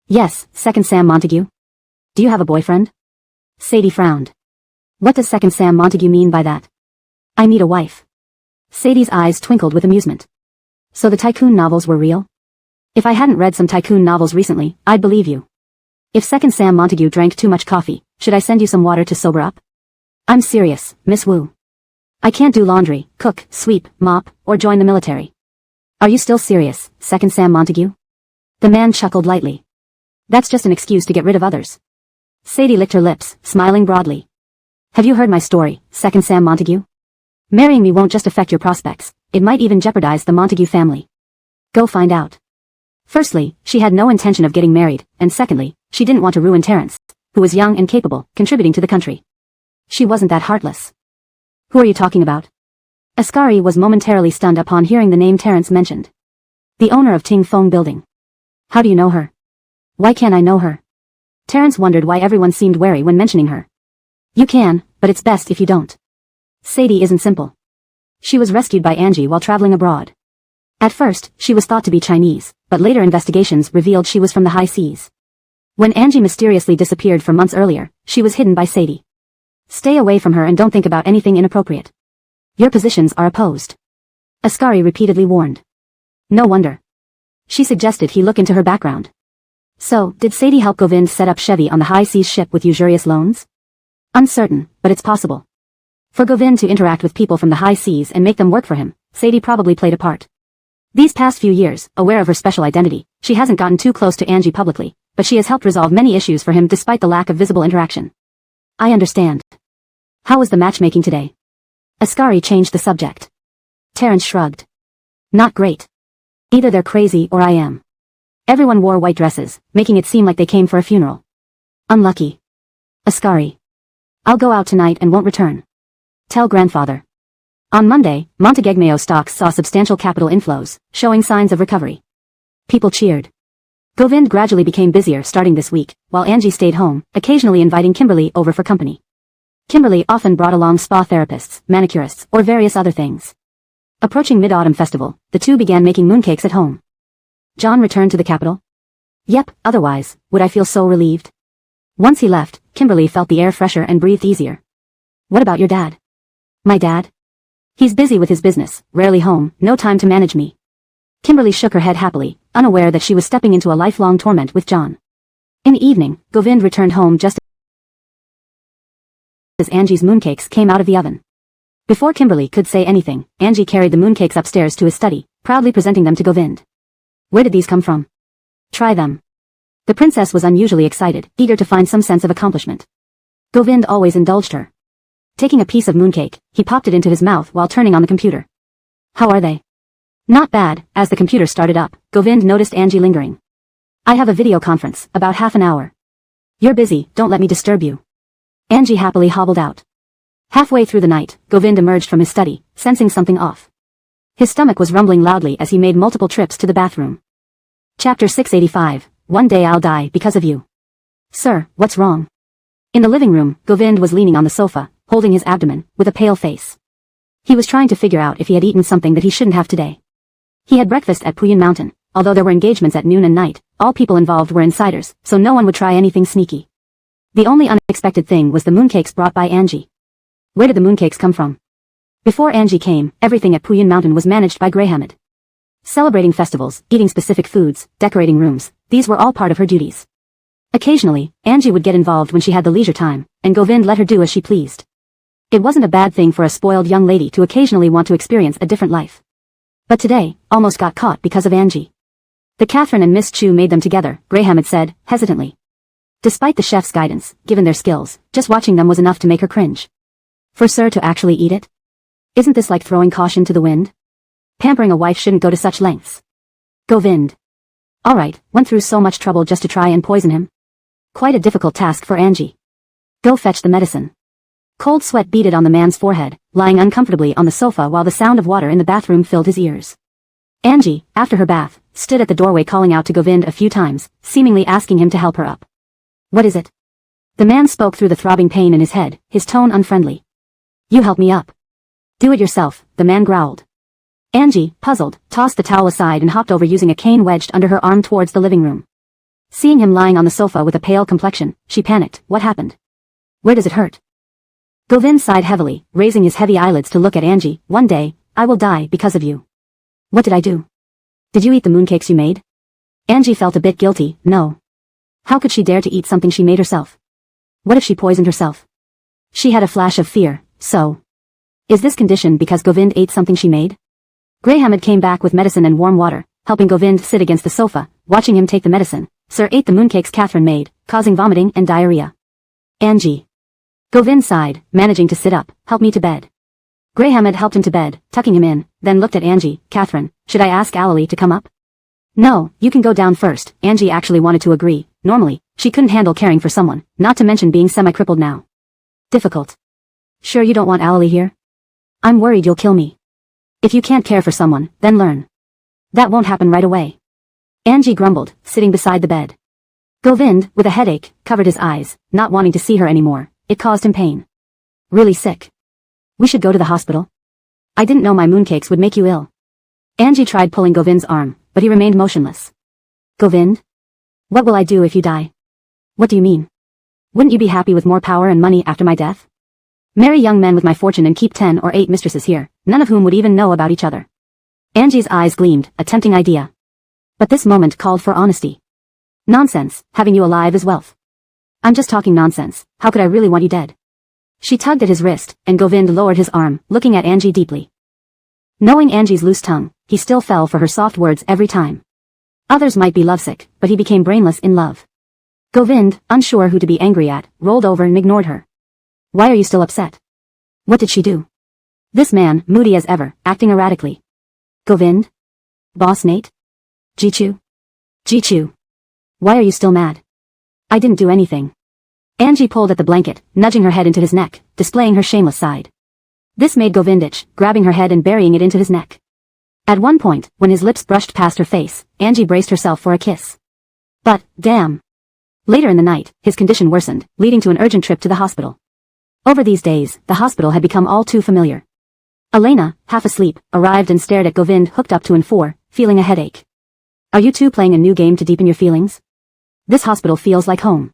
[SPEAKER 1] Yes, second Sam Montague. Do you have a boyfriend? Sadie frowned. What does second Sam Montague mean by that? I need a wife. Sadie's eyes twinkled with amusement. So the tycoon novels were real? If I hadn't read some tycoon novels recently, I'd believe you. If second Sam Montague drank too much coffee, should I send you some water to sober up? I'm serious, Miss Wu. I can't do laundry, cook, sweep, mop, or join the military. Are you still serious, second Sam Montague? The man chuckled lightly. That's just an excuse to get rid of others. Sadie licked her lips, smiling broadly. Have you heard my story, second Sam Montague? Marrying me won't just affect your prospects, it might even jeopardize the Montague family. Go find out. Firstly, she had no intention of getting married, and secondly, she didn't want to ruin Terence, who was young and capable, contributing to the country. She wasn't that heartless. Who are you talking about? Ascari was momentarily stunned upon hearing the name Terence mentioned. The owner of Ting Feng Building. How do you know her? Why can't I know her? Terence wondered why everyone seemed wary when mentioning her. You can, but it's best if you don't. Sadie isn't simple. She was rescued by Angie while traveling abroad. At first, she was thought to be Chinese, but later investigations revealed she was from the high seas. When Angie mysteriously disappeared for months earlier, she was hidden by Sadie. Stay away from her and don't think about anything inappropriate. Your positions are opposed. Ascari repeatedly warned. No wonder. She suggested he look into her background. So, did Sadie help Govind set up Chevy on the high seas ship with usurious loans? Uncertain, but it's possible. For Govind to interact with people from the high seas and make them work for him, Sadie probably played a part. These past few years, aware of her special identity, she hasn't gotten too close to Angie publicly, but she has helped resolve many issues for him despite the lack of visible interaction. I understand. How was the matchmaking today? Ascari changed the subject. Terence shrugged. Not great. Either they're crazy or I am. Everyone wore white dresses, making it seem like they came for a funeral. Unlucky. Ascari. I'll go out tonight and won't return. Tell grandfather. On Monday, Montegegmeo stocks saw substantial capital inflows, showing signs of recovery. People cheered. Govind gradually became busier starting this week, while Angie stayed home, occasionally inviting Kimberly over for company. Kimberly often brought along spa therapists, manicurists, or various other things. Approaching Mid-Autumn Festival, the two began making mooncakes at home. John returned to the capital? Yep, otherwise, would I feel so relieved? Once he left, Kimberly felt the air fresher and breathed easier. What about your dad? My dad? He's busy with his business, rarely home, no time to manage me. Kimberly shook her head happily, unaware that she was stepping into a lifelong torment with John. In the evening, Govind returned home just as Angie's mooncakes came out of the oven. Before Kimberly could say anything, Angie carried the mooncakes upstairs to his study, proudly presenting them to Govind. Where did these come from? Try them. The princess was unusually excited, eager to find some sense of accomplishment. Govind always indulged her. Taking a piece of mooncake, he popped it into his mouth while turning on the computer. How are they? Not bad. As the computer started up, Govind noticed Angie lingering. I have a video conference, about half an hour. You're busy, don't let me disturb you. Angie happily hobbled out. Halfway through the night, Govind emerged from his study, sensing something off. His stomach was rumbling loudly as he made multiple trips to the bathroom. Chapter 685, One Day I'll Die Because of You. Sir, what's wrong? In the living room, Govind was leaning on the sofa, holding his abdomen, with a pale face. He was trying to figure out if he had eaten something that he shouldn't have today. He had breakfast at Puyin Mountain. Although there were engagements at noon and night, all people involved were insiders, so no one would try anything sneaky. The only unexpected thing was the mooncakes brought by Angie. Where did the mooncakes come from? Before Angie came, everything at Puyin Mountain was managed by Greyhamid. Celebrating festivals, eating specific foods, decorating rooms, these were all part of her duties. Occasionally, Angie would get involved when she had the leisure time, and Govind let her do as she pleased. It wasn't a bad thing for a spoiled young lady to occasionally want to experience a different life. But today, almost got caught because of Angie. The Catherine and Miss Chu made them together, Graham had said, hesitantly. Despite the chef's guidance, given their skills, just watching them was enough to make her cringe. For Sir to actually eat it? Isn't this like throwing caution to the wind? Pampering a wife shouldn't go to such lengths. Govind. Alright, went through so much trouble just to try and poison him. Quite a difficult task for Angie. Go fetch the medicine. Cold sweat beaded on the man's forehead, lying uncomfortably on the sofa while the sound of water in the bathroom filled his ears. Angie, after her bath, stood at the doorway calling out to Govind a few times, seemingly asking him to help her up. What is it? The man spoke through the throbbing pain in his head, his tone unfriendly. You help me up. Do it yourself, the man growled. Angie, puzzled, tossed the towel aside and hopped over using a cane wedged under her arm towards the living room. Seeing him lying on the sofa with a pale complexion, she panicked. What happened? Where does it hurt? Govind sighed heavily, raising his heavy eyelids to look at Angie. One day, I will die because of you. What did I do? Did you eat the mooncakes you made? Angie felt a bit guilty. No. How could she dare to eat something she made herself? What if she poisoned herself? She had a flash of fear. So, is this condition because Govind ate something she made? Graham had came back with medicine and warm water, helping Govind sit against the sofa, watching him take the medicine. Sir ate the mooncakes Catherine made, causing vomiting and diarrhea. Angie. Govind sighed, managing to sit up. Help me to bed. Graham had helped him to bed, tucking him in, then looked at Angie. Catherine, should I ask Alalie to come up? No, you can go down first. Angie actually wanted to agree. Normally, she couldn't handle caring for someone, not to mention being semi-crippled now. Difficult. Sure you don't want Alalie here? I'm worried you'll kill me. If you can't care for someone, then learn. That won't happen right away. Angie grumbled, sitting beside the bed. Govind, with a headache, covered his eyes, not wanting to see her anymore. It caused him pain. Really sick. We should go to the hospital. I didn't know my mooncakes would make you ill. Angie tried pulling Govind's arm, but he remained motionless. Govind? What will I do if you die? What do you mean? Wouldn't you be happy with more power and money after my death? Marry young men with my fortune and keep 10 or 8 mistresses here, none of whom would even know about each other. Angie's eyes gleamed, a tempting idea. But this moment called for honesty. Nonsense, having you alive is wealth. I'm just talking nonsense, how could I really want you dead? She tugged at his wrist, and Govind lowered his arm, looking at Angie deeply. Knowing Angie's loose tongue, he still fell for her soft words every time. Others might be lovesick, but he became brainless in love. Govind, unsure who to be angry at, rolled over and ignored her. Why are you still upset? What did she do? This man, moody as ever, acting erratically. Govind? Boss Nate? Jichu? Jichu. Why are you still mad? I didn't do anything. Angie pulled at the blanket, nudging her head into his neck, displaying her shameless side. This made Govind itch, grabbing her head and burying it into his neck. At one point, when his lips brushed past her face, Angie braced herself for a kiss. But, damn. Later in the night, his condition worsened, leading to an urgent trip to the hospital. Over these days, the hospital had become all too familiar. Elena, half asleep, arrived and stared at Govind hooked up to an 4, feeling a headache. Are you two playing a new game to deepen your feelings? This hospital feels like home.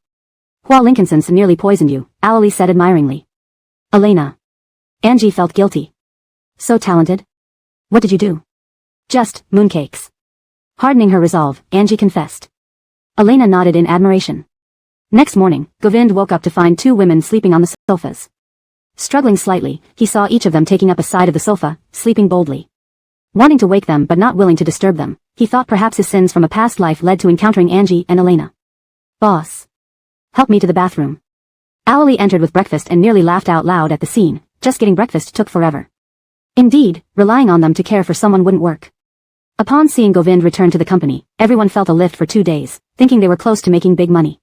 [SPEAKER 1] Hua Lincolnson nearly poisoned you, Alalie said admiringly. Elena. Angie felt guilty. So talented. What did you do? Just, mooncakes. Hardening her resolve, Angie confessed. Elena nodded in admiration. Next morning, Govind woke up to find 2 women sleeping on the sofas. Struggling slightly, he saw each of them taking up a side of the sofa, sleeping boldly. Wanting to wake them but not willing to disturb them, he thought perhaps his sins from a past life led to encountering Angie and Elena. Boss. Help me to the bathroom. Alalie entered with breakfast and nearly laughed out loud at the scene. Just getting breakfast took forever. Indeed, relying on them to care for someone wouldn't work. Upon seeing Govind return to the company, everyone felt a lift for 2 days, thinking they were close to making big money.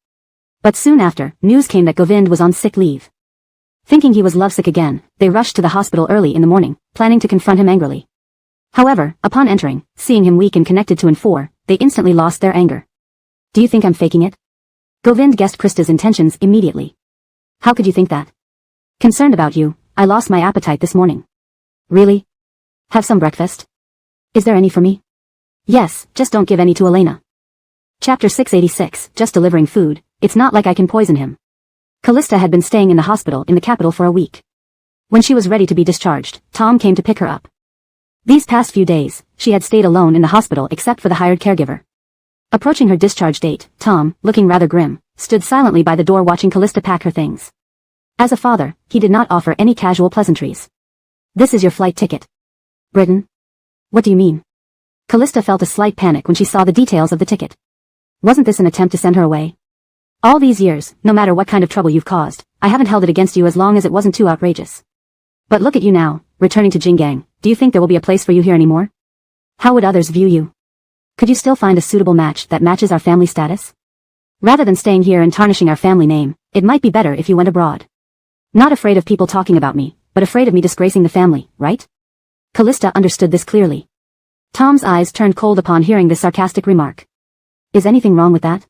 [SPEAKER 1] But soon after, news came that Govind was on sick leave. Thinking he was lovesick again, they rushed to the hospital early in the morning, planning to confront him angrily. However, upon entering, seeing him weak and connected to an 4, they instantly lost their anger. Do you think I'm faking it? Govind guessed Krista's intentions immediately. How could you think that? Concerned about you, I lost my appetite this morning. Really? Have some breakfast? Is there any for me? Yes, just don't give any to Elena. Chapter 686, just delivering food, it's not like I can poison him. Callista had been staying in the hospital in the capital for a week. When she was ready to be discharged, Tom came to pick her up. These past few days, she had stayed alone in the hospital except for the hired caregiver. Approaching her discharge date, Tom, looking rather grim, stood silently by the door watching Callista pack her things. As a father, he did not offer any casual pleasantries. This is your flight ticket. Britain? What do you mean? Callista felt a slight panic when she saw the details of the ticket. Wasn't this an attempt to send her away? All these years, no matter what kind of trouble you've caused, I haven't held it against you as long as it wasn't too outrageous. But look at you now, returning to Jinggang. Do you think there will be a place for you here anymore? How would others view you? Could you still find a suitable match that matches our family status? Rather than staying here and tarnishing our family name, it might be better if you went abroad. Not afraid of people talking about me, but afraid of me disgracing the family, right? Callista understood this clearly. Tom's eyes turned cold upon hearing this sarcastic remark. Is anything wrong with that?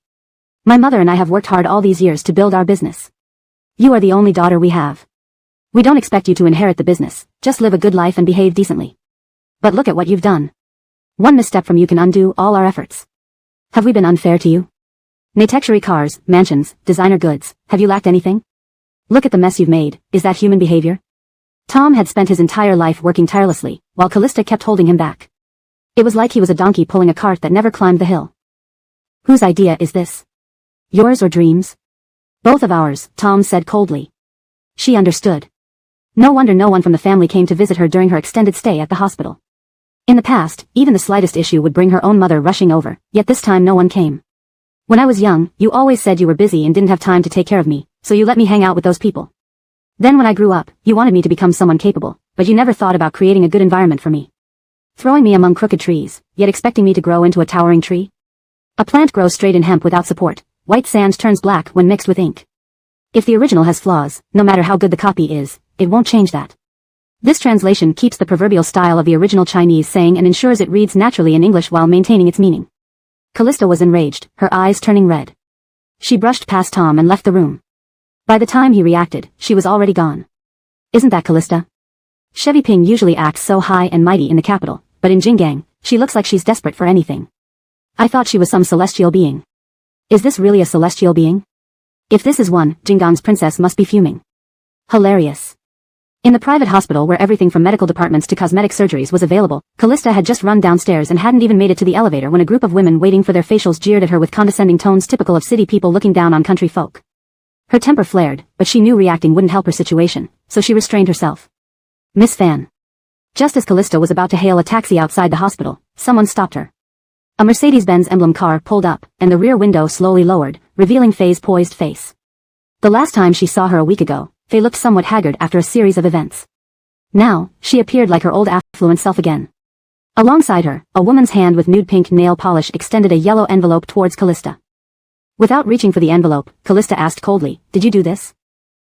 [SPEAKER 1] My mother and I have worked hard all these years to build our business. You are the only daughter we have. We don't expect you to inherit the business, just live a good life and behave decently. But look at what you've done. One misstep from you can undo all our efforts. Have we been unfair to you? Luxury cars, mansions, designer goods, have you lacked anything? Look at the mess you've made, is that human behavior? Tom had spent his entire life working tirelessly, while Callista kept holding him back. It was like he was a donkey pulling a cart that never climbed the hill. Whose idea is this? Yours or Dream's? Both of ours, Tom said coldly. She understood. No wonder no one from the family came to visit her during her extended stay at the hospital. In the past, even the slightest issue would bring her own mother rushing over, yet this time no one came. When I was young, you always said you were busy and didn't have time to take care of me, so you let me hang out with those people. Then when I grew up, you wanted me to become someone capable, but you never thought about creating a good environment for me. Throwing me among crooked trees, yet expecting me to grow into a towering tree? A plant grows straight in hemp without support. White sand turns black when mixed with ink. If the original has flaws, no matter how good the copy is, it won't change that. This translation keeps the proverbial style of the original Chinese saying and ensures it reads naturally in English while maintaining its meaning. Callista was enraged, her eyes turning red. She brushed past Tom and left the room. By the time he reacted, she was already gone. Isn't that Callista? Chevy Ping usually acts so high and mighty in the capital, but in Jinggang, she looks like she's desperate for anything. I thought she was some celestial being. Is this really a celestial being? If this is one, Jinggang's princess must be fuming. Hilarious. In the private hospital where everything from medical departments to cosmetic surgeries was available, Callista had just run downstairs and hadn't even made it to the elevator when a group of women waiting for their facials jeered at her with condescending tones typical of city people looking down on country folk. Her temper flared, but she knew reacting wouldn't help her situation, so she restrained herself. Miss Fan. Just as Callista was about to hail a taxi outside the hospital, someone stopped her. A Mercedes-Benz emblem car pulled up, and the rear window slowly lowered, revealing Faye's poised face. The last time she saw her a week ago, Faye looked somewhat haggard after a series of events. Now, she appeared like her old affluent self again. Alongside her, a woman's hand with nude pink nail polish extended a yellow envelope towards Callista. Without reaching for the envelope, Callista asked coldly, "Did you do this?"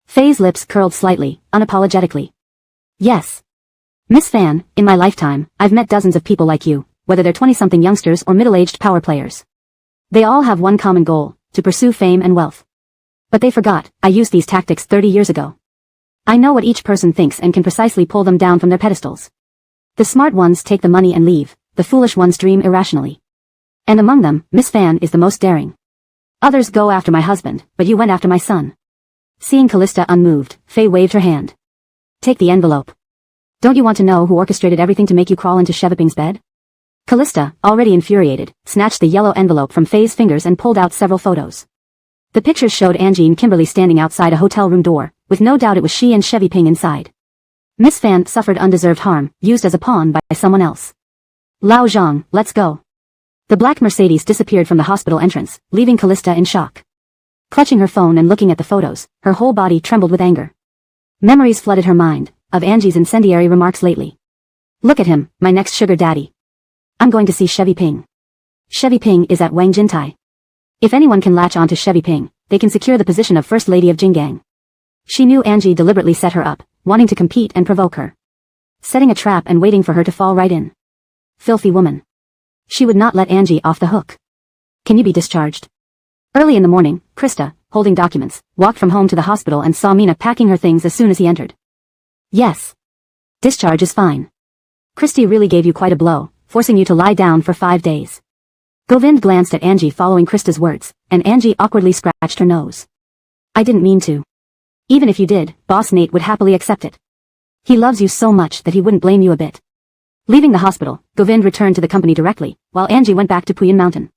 [SPEAKER 1] Faye's lips curled slightly, unapologetically. "Yes. Miss Fan, in my lifetime, I've met dozens of people like you, whether they're 20-something youngsters or middle-aged power players. They all have one common goal, to pursue fame and wealth. But they forgot, I used these tactics 30 years ago. I know what each person thinks and can precisely pull them down from their pedestals. The smart ones take the money and leave, the foolish ones dream irrationally. And among them, Miss Fan is the most daring. Others go after my husband, but you went after my son." Seeing Callista unmoved, Faye waved her hand. "Take the envelope. Don't you want to know who orchestrated everything to make you crawl into Sheviping's bed?" Callista, already infuriated, snatched the yellow envelope from Faye's fingers and pulled out several photos. The pictures showed Angie and Kimberly standing outside a hotel room door, with no doubt it was she and Chevy Ping inside. Miss Fan suffered undeserved harm, used as a pawn by someone else. "Lao Zhang, let's go." The black Mercedes disappeared from the hospital entrance, leaving Callista in shock. Clutching her phone and looking at the photos, her whole body trembled with anger. Memories flooded her mind, of Angie's incendiary remarks lately. "Look at him, my next sugar daddy. I'm going to see Chevy Ping. Chevy Ping is at Wang Jintai. If anyone can latch onto Chevy Ping, they can secure the position of First Lady of Jinggang." She knew Angie deliberately set her up, wanting to compete and provoke her. Setting a trap and waiting for her to fall right in. Filthy woman. She would not let Angie off the hook. "Can you be discharged?" Early in the morning, Krista, holding documents, walked from home to the hospital and saw Mina packing her things as soon as he entered. "Yes. Discharge is fine. Christy really gave you quite a blow, forcing you to lie down for 5 days." Govind glanced at Angie following Krista's words, and Angie awkwardly scratched her nose. "I didn't mean to. Even if you did, Boss Nate would happily accept it. He loves you so much that he wouldn't blame you a bit." Leaving the hospital, Govind returned to the company directly, while Angie went back to Puyan Mountain.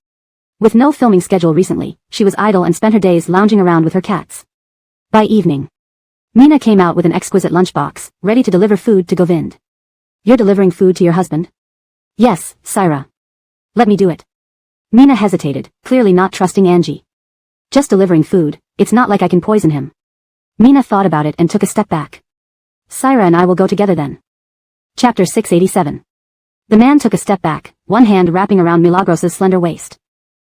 [SPEAKER 1] With no filming schedule recently, she was idle and spent her days lounging around with her cats. By evening, Mina came out with an exquisite lunchbox, ready to deliver food to Govind. You're delivering food to your husband? Yes, Saira. Let me do it. Mina hesitated, clearly not trusting Angie. Just delivering food, it's not like I can poison him. Mina thought about it and took a step back. Saira and I will go together then. Chapter 687. The man took a step back, one hand wrapping around Milagros's slender waist.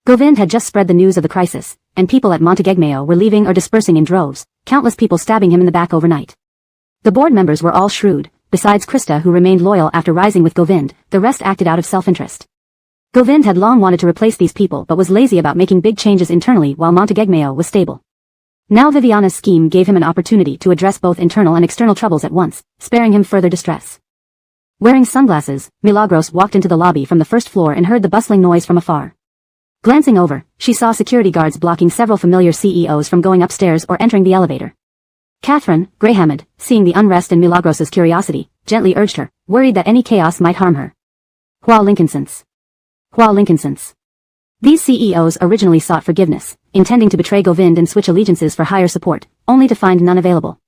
[SPEAKER 1] Govind had just spread the news of the crisis, and people at Montegegmeo were leaving or dispersing in droves, countless people stabbing him in the back overnight. The board members were all shrewd, besides Krista who remained loyal after rising with Govind, the rest acted out of self-interest. Govind had long wanted to replace these people but was lazy about making big changes internally while Montegegmeo was stable. Now Viviana's scheme gave him an opportunity to address both internal and external troubles at once, sparing him further distress. Wearing sunglasses, Milagros walked into the lobby from the first floor and heard the bustling noise from afar. Glancing over, she saw security guards blocking several familiar CEOs from going upstairs or entering the elevator. Catherine, Greyhammed, seeing the unrest and Milagros's curiosity, gently urged her, worried that any chaos might harm her. Hua Lincolnsons. These CEOs originally sought forgiveness, intending to betray Govind and switch allegiances for higher support, only to find none available.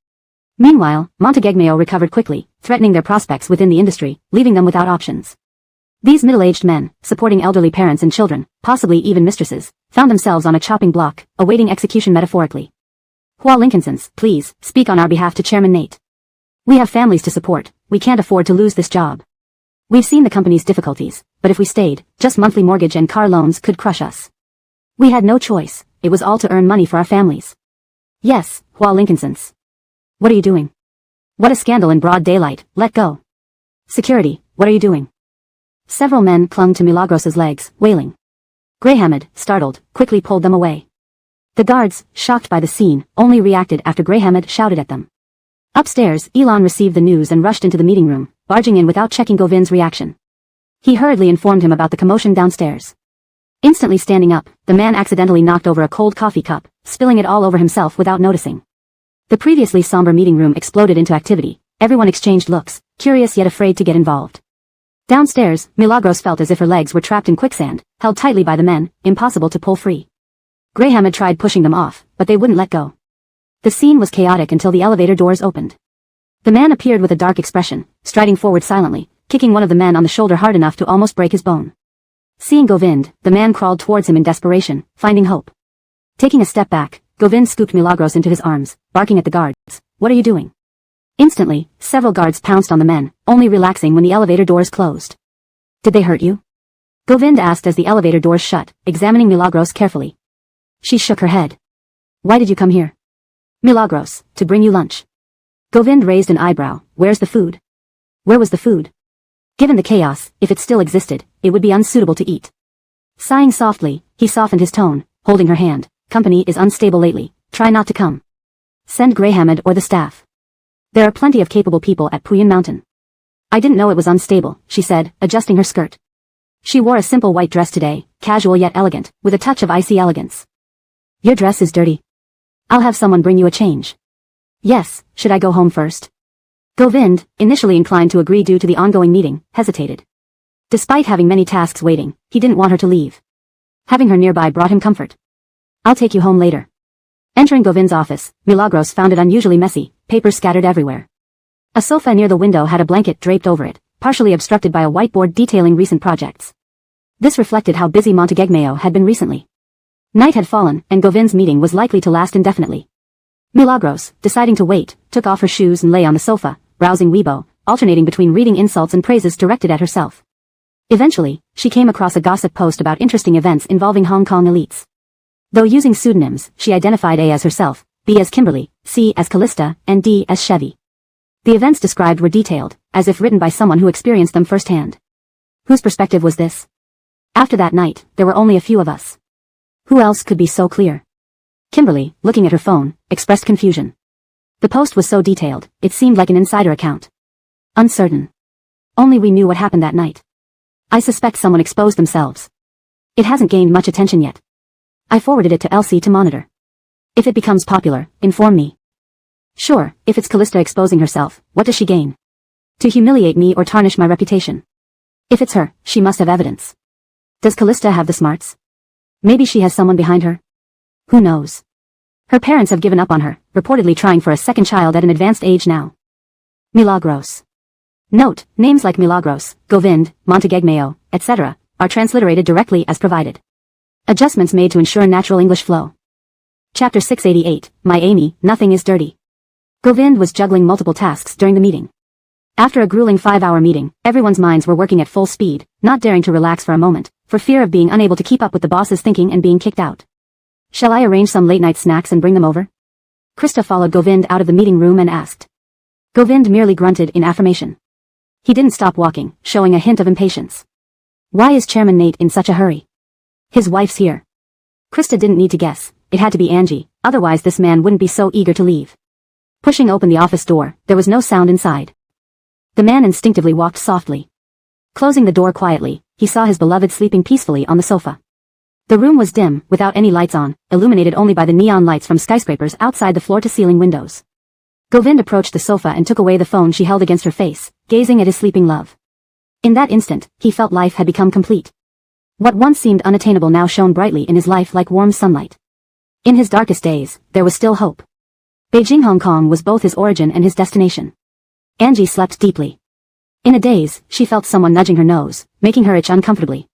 [SPEAKER 1] Meanwhile, Montegegmeo recovered quickly, threatening their prospects within the industry, leaving them without options. These middle-aged men, supporting elderly parents and children, possibly even mistresses, found themselves on a chopping block, awaiting execution metaphorically. Hua Lincolnsons, please, speak on our behalf to Chairman Nate. We have families to support, we can't afford to lose this job. We've seen the company's difficulties, but if we stayed, just monthly mortgage and car loans could crush us. We had no choice, it was all to earn money for our families. Yes, Hua Lincolnsons. What are you doing? What a scandal in broad daylight, let go. Security, what are you doing? Several men clung to Milagros's legs, wailing. Greyhammed, startled, quickly pulled them away. The guards, shocked by the scene, only reacted after Greyhammed shouted at them. Upstairs, Elon received the news and rushed into the meeting room, barging in without checking Govind's reaction. He hurriedly informed him about the commotion downstairs. Instantly standing up, the man accidentally knocked over a cold coffee cup, spilling it all over himself without noticing. The previously somber meeting room exploded into activity, everyone exchanged looks, curious yet afraid to get involved. Downstairs, Milagros felt as if her legs were trapped in quicksand, held tightly by the men, impossible to pull free. Greyhammed tried pushing them off, but they wouldn't let go. The scene was chaotic until the elevator doors opened. The man appeared with a dark expression, striding forward silently, kicking one of the men on the shoulder hard enough to almost break his bone. Seeing Govind, the man crawled towards him in desperation, finding hope. Taking a step back, Govind scooped Milagros into his arms, barking at the guards, "What are you doing?" Instantly, several guards pounced on the men, only relaxing when the elevator doors closed. "Did they hurt you?" Govind asked as the elevator doors shut, examining Milagros carefully. She shook her head. "Why did you come here?" "Milagros, to bring you lunch." Govind raised an eyebrow. "Where's the food?" "Where was the food?" Given the chaos, if it still existed, it would be unsuitable to eat. Sighing softly, he softened his tone, holding her hand. "Company is unstable lately, try not to come. Send Greyhammed or the staff. There are plenty of capable people at Puyan Mountain." "I didn't know it was unstable," she said, adjusting her skirt. She wore a simple white dress today, casual yet elegant, with a touch of icy elegance. "Your dress is dirty. I'll have someone bring you a change." "Yes, should I go home first?" Govind, initially inclined to agree due to the ongoing meeting, hesitated. Despite having many tasks waiting, he didn't want her to leave. Having her nearby brought him comfort. "I'll take you home later." Entering Govind's office, Milagros found it unusually messy, papers scattered everywhere. A sofa near the window had a blanket draped over it, partially obstructed by a whiteboard detailing recent projects. This reflected how busy Montegegmeo had been recently. Night had fallen, and Govind's meeting was likely to last indefinitely. Milagros, deciding to wait, took off her shoes and lay on the sofa, browsing Weibo, alternating between reading insults and praises directed at herself. Eventually, she came across a gossip post about interesting events involving Hong Kong elites. Though using pseudonyms, she identified A as herself, B as Kimberly, C as Callista, and D as Chevy. The events described were detailed, as if written by someone who experienced them firsthand. Whose perspective was this? After that night, there were only a few of us. Who else could be so clear? Kimberly, looking at her phone, expressed confusion. The post was so detailed, it seemed like an insider account. Uncertain. Only we knew what happened that night. I suspect someone exposed themselves. It hasn't gained much attention yet. I forwarded it to Elsie to monitor. If it becomes popular, inform me. Sure, if it's Callista exposing herself, what does she gain? To humiliate me or tarnish my reputation. If it's her, she must have evidence. Does Callista have the smarts? Maybe she has someone behind her. Who knows? Her parents have given up on her, reportedly trying for a second child at an advanced age now. Milagros. Note, names like Milagros, Govind, Montegegmeo, etc., are transliterated directly as provided. Adjustments made to ensure natural English flow. Chapter 688, My Amy, Nothing is Dirty. Govind was juggling multiple tasks during the meeting. After a grueling 5-hour meeting, everyone's minds were working at full speed, not daring to relax for a moment, for fear of being unable to keep up with the boss's thinking and being kicked out. Shall I arrange some late-night snacks and bring them over? Krista followed Govind out of the meeting room and asked. Govind merely grunted in affirmation. He didn't stop walking, showing a hint of impatience. Why is Chairman Nate in such a hurry? His wife's here. Krista didn't need to guess, it had to be Angie, otherwise this man wouldn't be so eager to leave. Pushing open the office door, there was no sound inside. The man instinctively walked softly. Closing the door quietly, he saw his beloved sleeping peacefully on the sofa. The room was dim, without any lights on, illuminated only by the neon lights from skyscrapers outside the floor-to-ceiling windows. Govind approached the sofa and took away the phone she held against her face, gazing at his sleeping love. In that instant, he felt life had become complete. What once seemed unattainable now shone brightly in his life like warm sunlight. In his darkest days, there was still hope. Beijing, Hong Kong was both his origin and his destination. Angie slept deeply. In a daze, she felt someone nudging her nose, making her itch uncomfortably.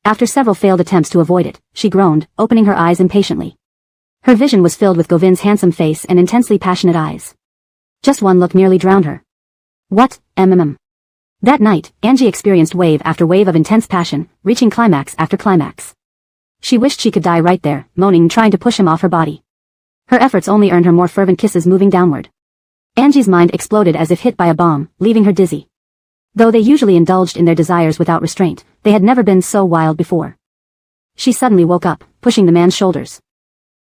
[SPEAKER 1] After several failed attempts to avoid it, she groaned, opening her eyes impatiently. Her vision was filled with Govind's handsome face and intensely passionate eyes. Just one look nearly drowned her. What, That night, Angie experienced wave after wave of intense passion, reaching climax after climax. She wished she could die right there, moaning, trying to push him off her body. Her efforts only earned her more fervent kisses moving downward. Angie's mind exploded as if hit by a bomb, leaving her dizzy. Though they usually indulged in their desires without restraint, they had never been so wild before. She suddenly woke up, pushing the man's shoulders.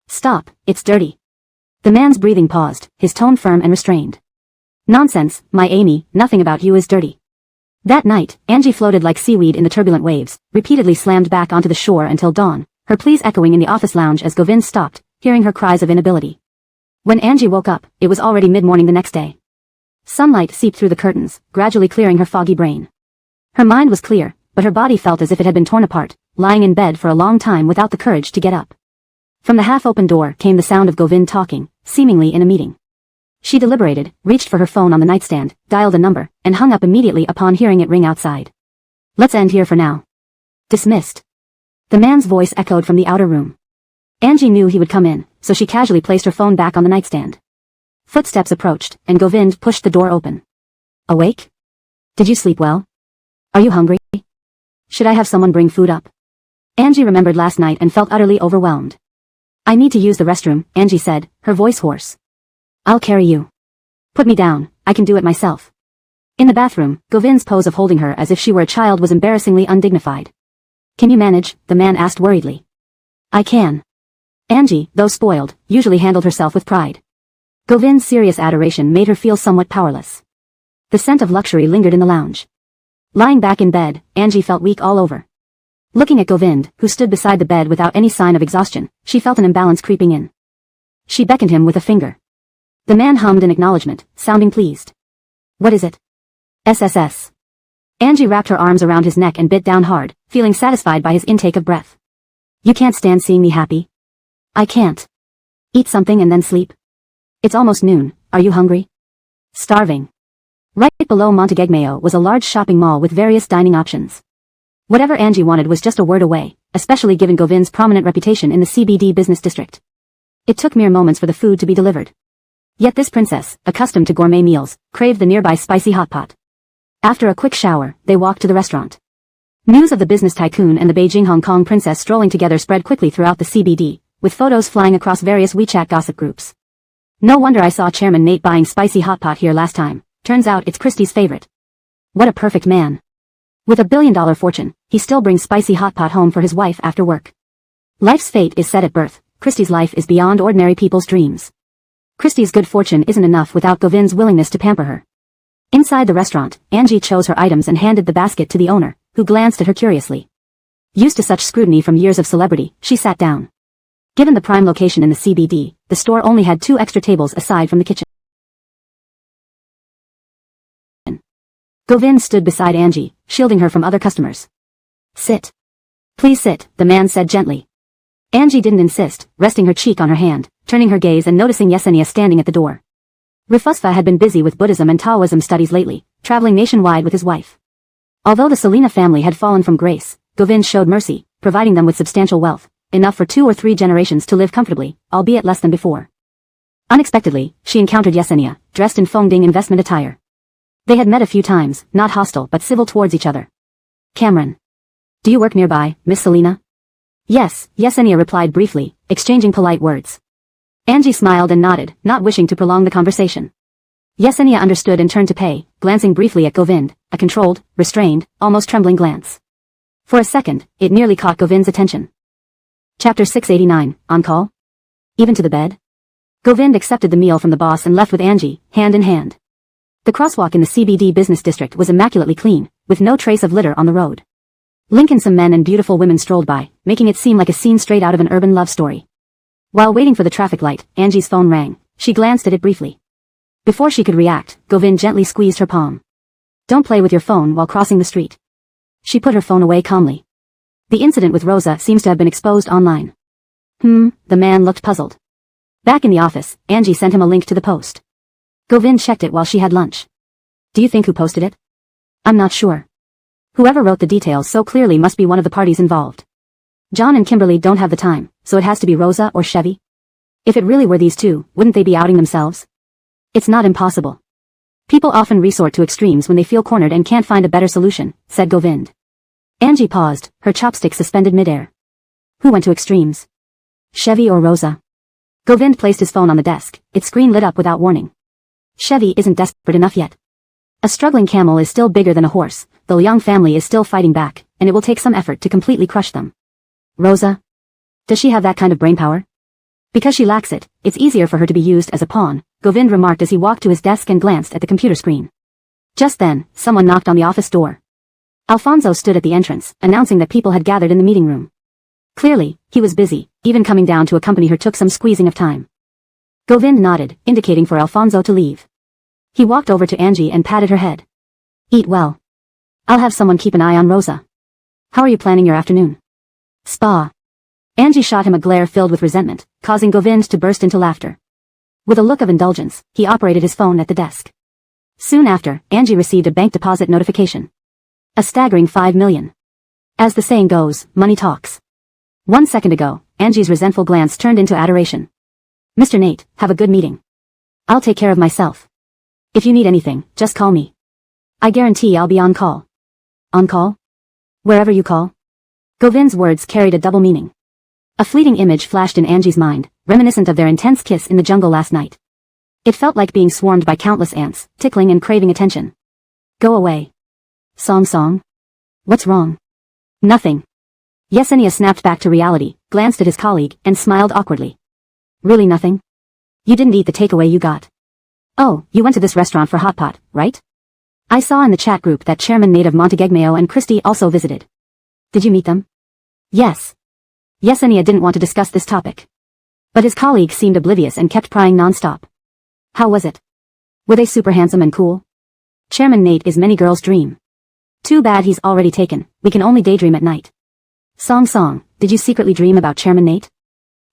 [SPEAKER 1] Stop, it's dirty. The man's breathing paused, his tone firm and restrained. Nonsense, my Amy, nothing about you is dirty. That night, Angie floated like seaweed in the turbulent waves, repeatedly slammed back onto the shore until dawn, her pleas echoing in the office lounge as Govind stopped, hearing her cries of inability. When Angie woke up, it was already mid-morning the next day. Sunlight seeped through the curtains, gradually clearing her foggy brain. Her mind was clear, but her body felt as if it had been torn apart, lying in bed for a long time without the courage to get up. From the half-open door came the sound of Govind talking, seemingly in a meeting. She deliberated, reached for her phone on the nightstand, dialed a number, and hung up immediately upon hearing it ring outside. Let's end here for now. Dismissed. The man's voice echoed from the outer room. Angie knew he would come in, so she casually placed her phone back on the nightstand. Footsteps approached, and Govind pushed the door open. Awake? Did you sleep well? Are you hungry? Should I have someone bring food up? Angie remembered last night and felt utterly overwhelmed. I need to use the restroom, Angie said, her voice hoarse. I'll carry you. Put me down, I can do it myself. In the bathroom, Govind's pose of holding her as if she were a child was embarrassingly undignified. Can you manage? The man asked worriedly. I can. Angie, though spoiled, usually handled herself with pride. Govind's serious adoration made her feel somewhat powerless. The scent of luxury lingered in the lounge. Lying back in bed, Angie felt weak all over. Looking at Govind, who stood beside the bed without any sign of exhaustion, she felt an imbalance creeping in. She beckoned him with a finger. The man hummed in acknowledgement, sounding pleased. What is it? SSS. Angie wrapped her arms around his neck and bit down hard, feeling satisfied by his intake of breath. You can't stand seeing me happy? I can't. Eat something and then sleep. It's almost noon, are you hungry? Starving. Right below Montegegmeo was a large shopping mall with various dining options. Whatever Angie wanted was just a word away, especially given Govind's prominent reputation in the CBD business district. It took mere moments for the food to be delivered. Yet this princess, accustomed to gourmet meals, craved the nearby spicy hot pot. After a quick shower, they walked to the restaurant. News of the business tycoon and the Beijing Hong Kong princess strolling together spread quickly throughout the CBD, with photos flying across various WeChat gossip groups. No wonder I saw Chairman Nate buying spicy hot pot here last time, turns out it's Christie's favorite. What a perfect man. With a billion-dollar fortune, he still brings spicy hot pot home for his wife after work. Life's fate is set at birth, Christie's life is beyond ordinary people's dreams. Christie's good fortune isn't enough without Govind's willingness to pamper her. Inside the restaurant, Angie chose her items and handed the basket to the owner, who glanced at her curiously. Used to such scrutiny from years of celebrity, she sat down. Given the prime location in the CBD, the store only had 2 extra tables aside from the kitchen. Govind stood beside Angie, shielding her from other customers. Sit. Please sit, the man said gently. Angie didn't insist, resting her cheek on her hand, turning her gaze and noticing Yesenia standing at the door. Rufusfa had been busy with Buddhism and Taoism studies lately, traveling nationwide with his wife. Although the Selena family had fallen from grace, Govind showed mercy, providing them with substantial wealth, enough for 2 or 3 generations to live comfortably, albeit less than before. Unexpectedly, she encountered Yesenia, dressed in Fengding investment attire. They had met a few times, not hostile but civil towards each other. Cameron. Do you work nearby, Miss Selena? Yes, Yesenia replied briefly, exchanging polite words. Angie smiled and nodded, not wishing to prolong the conversation. Yesenia understood and turned to pay, glancing briefly at Govind, a controlled, restrained, almost trembling glance. For a second, it nearly caught Govind's attention. Chapter 689, On Call? Even to the bed? Govind accepted the meal from the boss and left with Angie, hand in hand. The crosswalk in the CBD business district was immaculately clean, with no trace of litter on the road. Lincoln-some men and beautiful women strolled by, making it seem like a scene straight out of an urban love story. While waiting for the traffic light, Angie's phone rang. She glanced at it briefly. Before she could react, Govind gently squeezed her palm. Don't play with your phone while crossing the street. She put her phone away calmly. The incident with Rosa seems to have been exposed online. The man looked puzzled. Back in the office, Angie sent him a link to the post. Govind checked it while she had lunch. Do you think who posted it? I'm not sure. Whoever wrote the details so clearly must be one of the parties involved. John and Kimberly don't have the time, so it has to be Rosa or Chevy. If it really were these two, wouldn't they be outing themselves? It's not impossible. People often resort to extremes when they feel cornered and can't find a better solution, said Govind. Angie paused, her chopstick suspended midair. Who went to extremes? Chevy or Rosa? Govind placed his phone on the desk, its screen lit up without warning. Chevy isn't desperate enough yet. A struggling camel is still bigger than a horse, the Young family is still fighting back, and it will take some effort to completely crush them. Rosa? Does she have that kind of brainpower? Because she lacks it, it's easier for her to be used as a pawn, Govind remarked as he walked to his desk and glanced at the computer screen. Just then, someone knocked on the office door. Alfonso stood at the entrance, announcing that people had gathered in the meeting room. Clearly, he was busy, even coming down to accompany her took some squeezing of time. Govind nodded, indicating for Alfonso to leave. He walked over to Angie and patted her head. Eat well. I'll have someone keep an eye on Rosa. How are you planning your afternoon? Spa. Angie shot him a glare filled with resentment, causing Govind to burst into laughter. With a look of indulgence, he operated his phone at the desk. Soon after, Angie received a bank deposit notification. A staggering 5 million. As the saying goes, money talks. 1 second ago, Angie's resentful glance turned into adoration. Mr. Nate, have a good meeting. I'll take care of myself. If you need anything, just call me. I guarantee I'll be on call. On call? Wherever you call? Govind's words carried a double meaning. A fleeting image flashed in Angie's mind, reminiscent of their intense kiss in the jungle last night. It felt like being swarmed by countless ants, tickling and craving attention. Go away. Song. What's wrong? Nothing. Yesenia snapped back to reality, glanced at his colleague, and smiled awkwardly. Really nothing? You didn't eat the takeaway you got. Oh, you went to this restaurant for hot pot, right? I saw in the chat group that Chairman Nate of Montegegmeo and Christie also visited. Did you meet them? Yes. Yesenia didn't want to discuss this topic. But his colleague seemed oblivious and kept prying non-stop. How was it? Were they super handsome and cool? Chairman Nate is many girls' dream. Too bad he's already taken, we can only daydream at night. Song, did you secretly dream about Chairman Nate?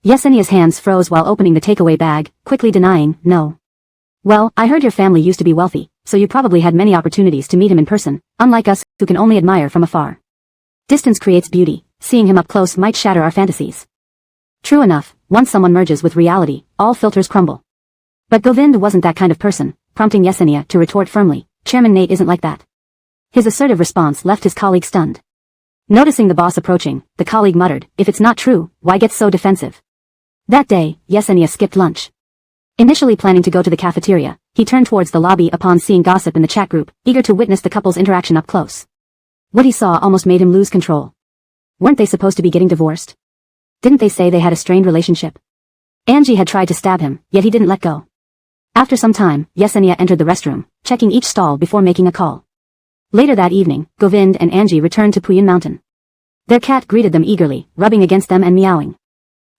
[SPEAKER 1] Yesenia's hands froze while opening the takeaway bag, quickly denying, no. Well, I heard your family used to be wealthy, so you probably had many opportunities to meet him in person, unlike us, who can only admire from afar. Distance creates beauty, seeing him up close might shatter our fantasies. True enough, once someone merges with reality, all filters crumble. But Govind wasn't that kind of person, prompting Yesenia to retort firmly, Chairman Nate isn't like that. His assertive response left his colleague stunned. Noticing the boss approaching, the colleague muttered, if it's not true, why get so defensive? That day, Yesenia skipped lunch. Initially planning to go to the cafeteria, he turned towards the lobby upon seeing gossip in the chat group, eager to witness the couple's interaction up close. What he saw almost made him lose control. Weren't they supposed to be getting divorced? Didn't they say they had a strained relationship? Angie had tried to stab him, yet he didn't let go. After some time, Yesenia entered the restroom, checking each stall before making a call. Later that evening, Govind and Angie returned to Puyin Mountain. Their cat greeted them eagerly, rubbing against them and meowing.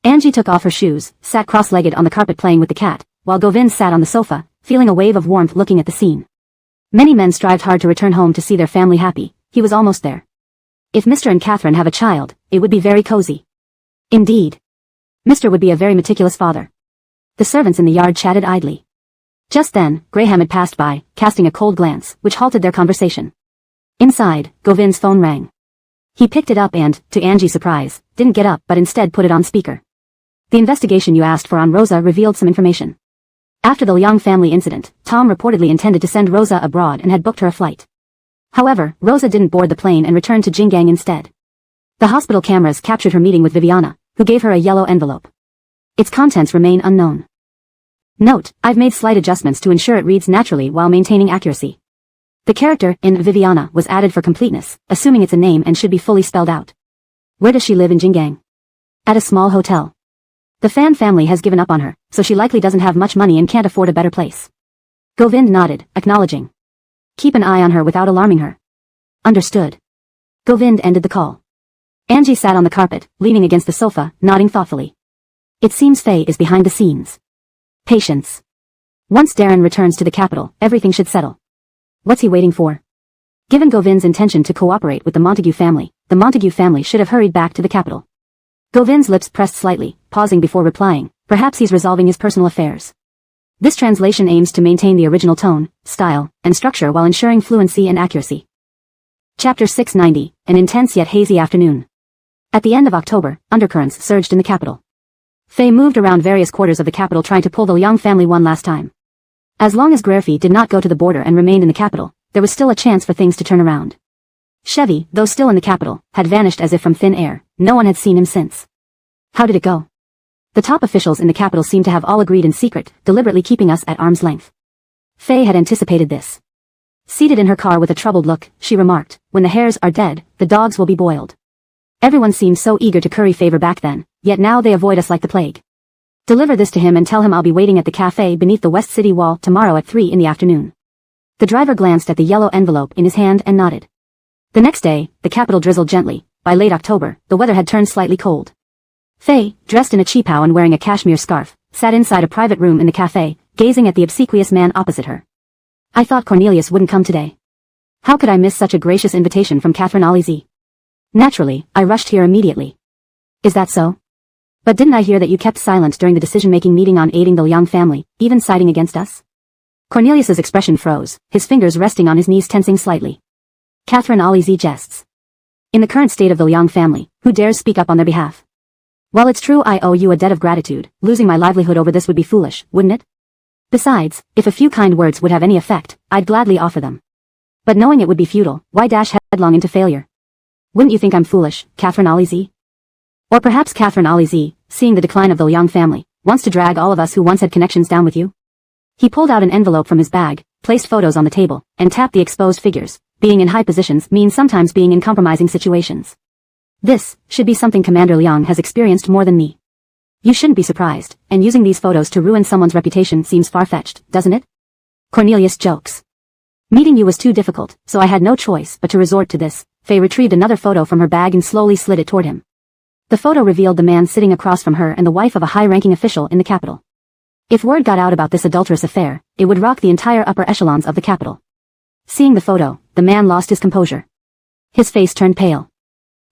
[SPEAKER 1] Angie took off her shoes, sat cross-legged on the carpet playing with the cat, while Govind sat on the sofa, feeling a wave of warmth looking at the scene. Many men strived hard to return home to see their family happy, he was almost there. If Mr. and Catherine have a child, it would be very cozy. Indeed. Mr. would be a very meticulous father. The servants in the yard chatted idly. Just then, Graham had passed by, casting a cold glance, which halted their conversation. Inside, Govind's phone rang. He picked it up and, to Angie's surprise, didn't get up but instead put it on speaker. The investigation you asked for on Rosa revealed some information. After the Liang family incident, Tom reportedly intended to send Rosa abroad and had booked her a flight. However, Rosa didn't board the plane and returned to Jinggang instead. The hospital cameras captured her meeting with Viviana, who gave her a yellow envelope. Its contents remain unknown. Note, I've made slight adjustments to ensure it reads naturally while maintaining accuracy. The character in Viviana was added for completeness, assuming it's a name and should be fully spelled out. Where does she live in Jinggang? At a small hotel. The Fan family has given up on her, so she likely doesn't have much money and can't afford a better place. Govind nodded, acknowledging. Keep an eye on her without alarming her. Understood. Govind ended the call. Angie sat on the carpet, leaning against the sofa, nodding thoughtfully. It seems Faye is behind the scenes. Patience. Once Darren returns to the capital, everything should settle. What's he waiting for? Given Govind's intention to cooperate with the Montague family should have hurried back to the capital. Govind's lips pressed slightly, pausing before replying. Perhaps he's resolving his personal affairs. This translation aims to maintain the original tone, style, and structure while ensuring fluency and accuracy. Chapter 690, an intense yet hazy afternoon. At the end of October, undercurrents surged in the capital. Faye moved around various quarters of the capital trying to pull the Liang family one last time. As long as Graerfi did not go to the border and remained in the capital, there was still a chance for things to turn around. Chevy, though still in the capital, had vanished as if from thin air. No one had seen him since. How did it go? The top officials in the capital seemed to have all agreed in secret, deliberately keeping us at arm's length. Faye had anticipated this. Seated in her car with a troubled look, she remarked, when the hares are dead, the dogs will be boiled. Everyone seemed so eager to curry favor back then, yet now they avoid us like the plague. Deliver this to him and tell him I'll be waiting at the cafe beneath the West City Wall tomorrow at 3 in the afternoon. The driver glanced at the yellow envelope in his hand and nodded. The next day, the capital drizzled gently. By late October, the weather had turned slightly cold. Faye, dressed in a cheapao and wearing a cashmere scarf, sat inside a private room in the cafe, gazing at the obsequious man opposite her. I thought Cornelius wouldn't come today. How could I miss such a gracious invitation from Catherine Alizi? Naturally, I rushed here immediately. Is that so? But didn't I hear that you kept silent during the decision-making meeting on aiding the Liang family, even siding against us? Cornelius's expression froze, his fingers resting on his knees tensing slightly. Catherine Alizi jests. In the current state of the Liang family, who dares speak up on their behalf? While it's true I owe you a debt of gratitude, losing my livelihood over this would be foolish, wouldn't it? Besides, if a few kind words would have any effect, I'd gladly offer them. But knowing it would be futile, why dash headlong into failure? Wouldn't you think I'm foolish, Catherine Alizi? Or perhaps Catherine Alizi, seeing the decline of the Liang family, wants to drag all of us who once had connections down with you? He pulled out an envelope from his bag, placed photos on the table, and tapped the exposed figures. Being in high positions means sometimes being in compromising situations. This should be something Commander Liang has experienced more than me. You shouldn't be surprised, and using these photos to ruin someone's reputation seems far-fetched, doesn't it? Cornelius jokes. Meeting you was too difficult, so I had no choice but to resort to this. Faye retrieved another photo from her bag and slowly slid it toward him. The photo revealed the man sitting across from her and the wife of a high-ranking official in the capital. If word got out about this adulterous affair, it would rock the entire upper echelons of the capital. Seeing the photo, the man lost his composure. His face turned pale.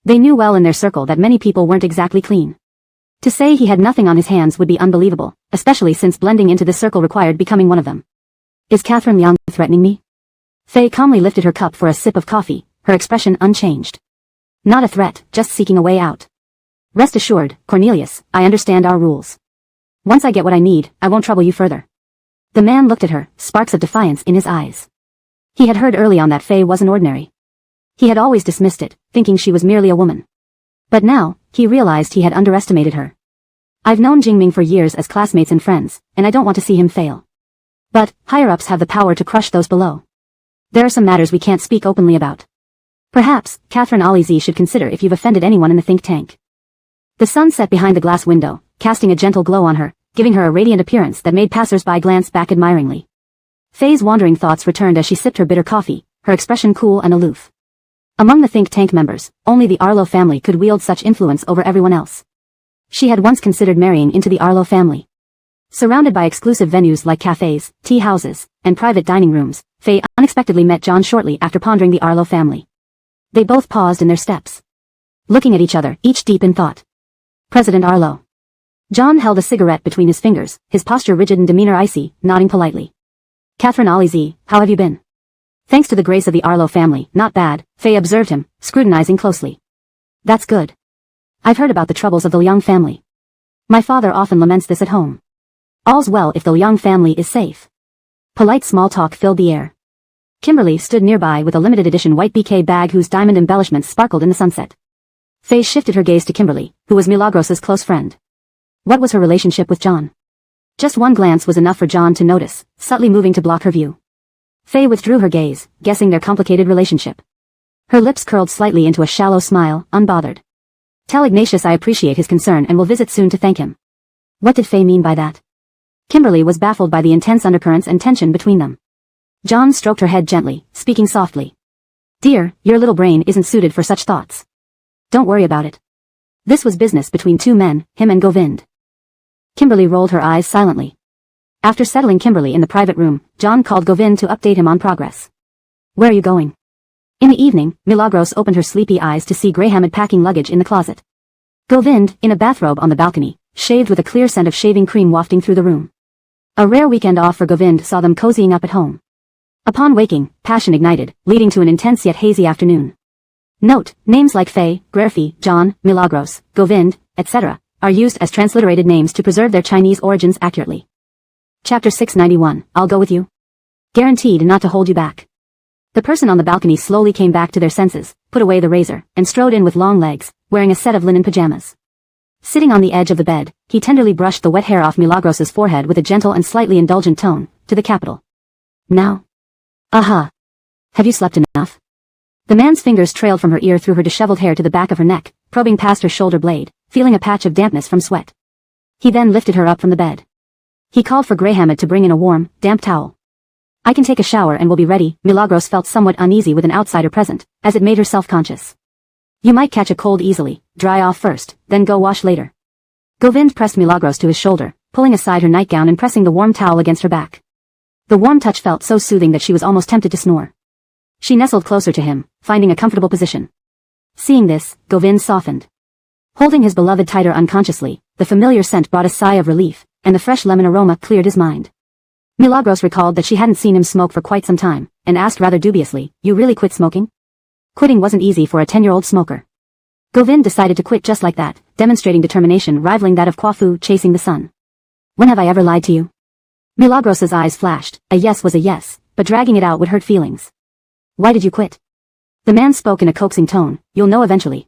[SPEAKER 1] They knew well in their circle that many people weren't exactly clean. To say he had nothing on his hands would be unbelievable, especially since blending into this circle required becoming one of them. Is Catherine Liang threatening me? Faye calmly lifted her cup for a sip of coffee, her expression unchanged. Not a threat, just seeking a way out. Rest assured, Cornelius, I understand our rules. Once I get what I need, I won't trouble you further. The man looked at her, sparks of defiance in his eyes. He had heard early on that Faye wasn't ordinary. He had always dismissed it, thinking she was merely a woman. But now, he realized he had underestimated her. I've known Jingming for years as classmates and friends, and I don't want to see him fail. But, higher-ups have the power to crush those below. There are some matters we can't speak openly about. Perhaps, Catherine Alizi should consider if you've offended anyone in the think tank. The sun set behind the glass window, casting a gentle glow on her, giving her a radiant appearance that made passers-by glance back admiringly. Faye's wandering thoughts returned as she sipped her bitter coffee, her expression cool and aloof. Among the think tank members, only the Arlo family could wield such influence over everyone else. She had once considered marrying into the Arlo family. Surrounded by exclusive venues like cafes, tea houses, and private dining rooms, Faye unexpectedly met John shortly after pondering the Arlo family. They both paused in their steps. Looking at each other, each deep in thought. President Arlo. John held a cigarette between his fingers, his posture rigid and demeanor icy, nodding politely. Catherine Ali Z, how have you been? Thanks to the grace of the Arlo family, not bad, Faye observed him, scrutinizing closely. That's good. I've heard about the troubles of the Liang family. My father often laments this at home. All's well if the Liang family is safe. Polite small talk filled the air. Kimberly stood nearby with a limited edition white BK bag whose diamond embellishments sparkled in the sunset. Faye shifted her gaze to Kimberly, who was Milagros's close friend. What was her relationship with John? Just one glance was enough for John to notice, subtly moving to block her view. Faye withdrew her gaze, guessing their complicated relationship. Her lips curled slightly into a shallow smile, unbothered. Tell Ignatius I appreciate his concern and will visit soon to thank him. What did Faye mean by that? Kimberly was baffled by the intense undercurrents and tension between them. John stroked her head gently, speaking softly. Dear, your little brain isn't suited for such thoughts. Don't worry about it. This was business between two men, him and Govind. Kimberly rolled her eyes silently. After settling Kimberly in the private room, John called Govind to update him on progress. Where are you going? In the evening, Milagros opened her sleepy eyes to see Greyhammed packing luggage in the closet. Govind, in a bathrobe on the balcony, shaved with a clear scent of shaving cream wafting through the room. A rare weekend off for Govind saw them cozying up at home. Upon waking, passion ignited, leading to an intense yet hazy afternoon. Note, names like Faye, Graerfi, John, Milagros, Govind, etc., are used as transliterated names to preserve their Chinese origins accurately. Chapter 691, I'll go with you. Guaranteed not to hold you back. The person on the balcony slowly came back to their senses, put away the razor, and strode in with long legs, wearing a set of linen pajamas. Sitting on the edge of the bed, he tenderly brushed the wet hair off Milagros's forehead with a gentle and slightly indulgent tone, to the capital. Now? Aha. Have you slept enough? The man's fingers trailed from her ear through her disheveled hair to the back of her neck, probing past her shoulder blade, feeling a patch of dampness from sweat. He then lifted her up from the bed. He called for Greyhammed to bring in a warm, damp towel. I can take a shower and will be ready. Milagros felt somewhat uneasy with an outsider present, as it made her self-conscious. You might catch a cold easily, dry off first, then go wash later. Govind pressed Milagros to his shoulder, pulling aside her nightgown and pressing the warm towel against her back. The warm touch felt so soothing that she was almost tempted to snore. She nestled closer to him, finding a comfortable position. Seeing this, Govind softened. Holding his beloved tighter unconsciously, the familiar scent brought a sigh of relief, and the fresh lemon aroma cleared his mind. Milagros recalled that she hadn't seen him smoke for quite some time, and asked rather dubiously, You really quit smoking? Quitting wasn't easy for a 10-year-old smoker. Govind decided to quit just like that, demonstrating determination rivaling that of Kwafu chasing the sun. When have I ever lied to you? Milagros's eyes flashed. A yes was a yes, but dragging it out would hurt feelings. Why did you quit? The man spoke in a coaxing tone. You'll know eventually.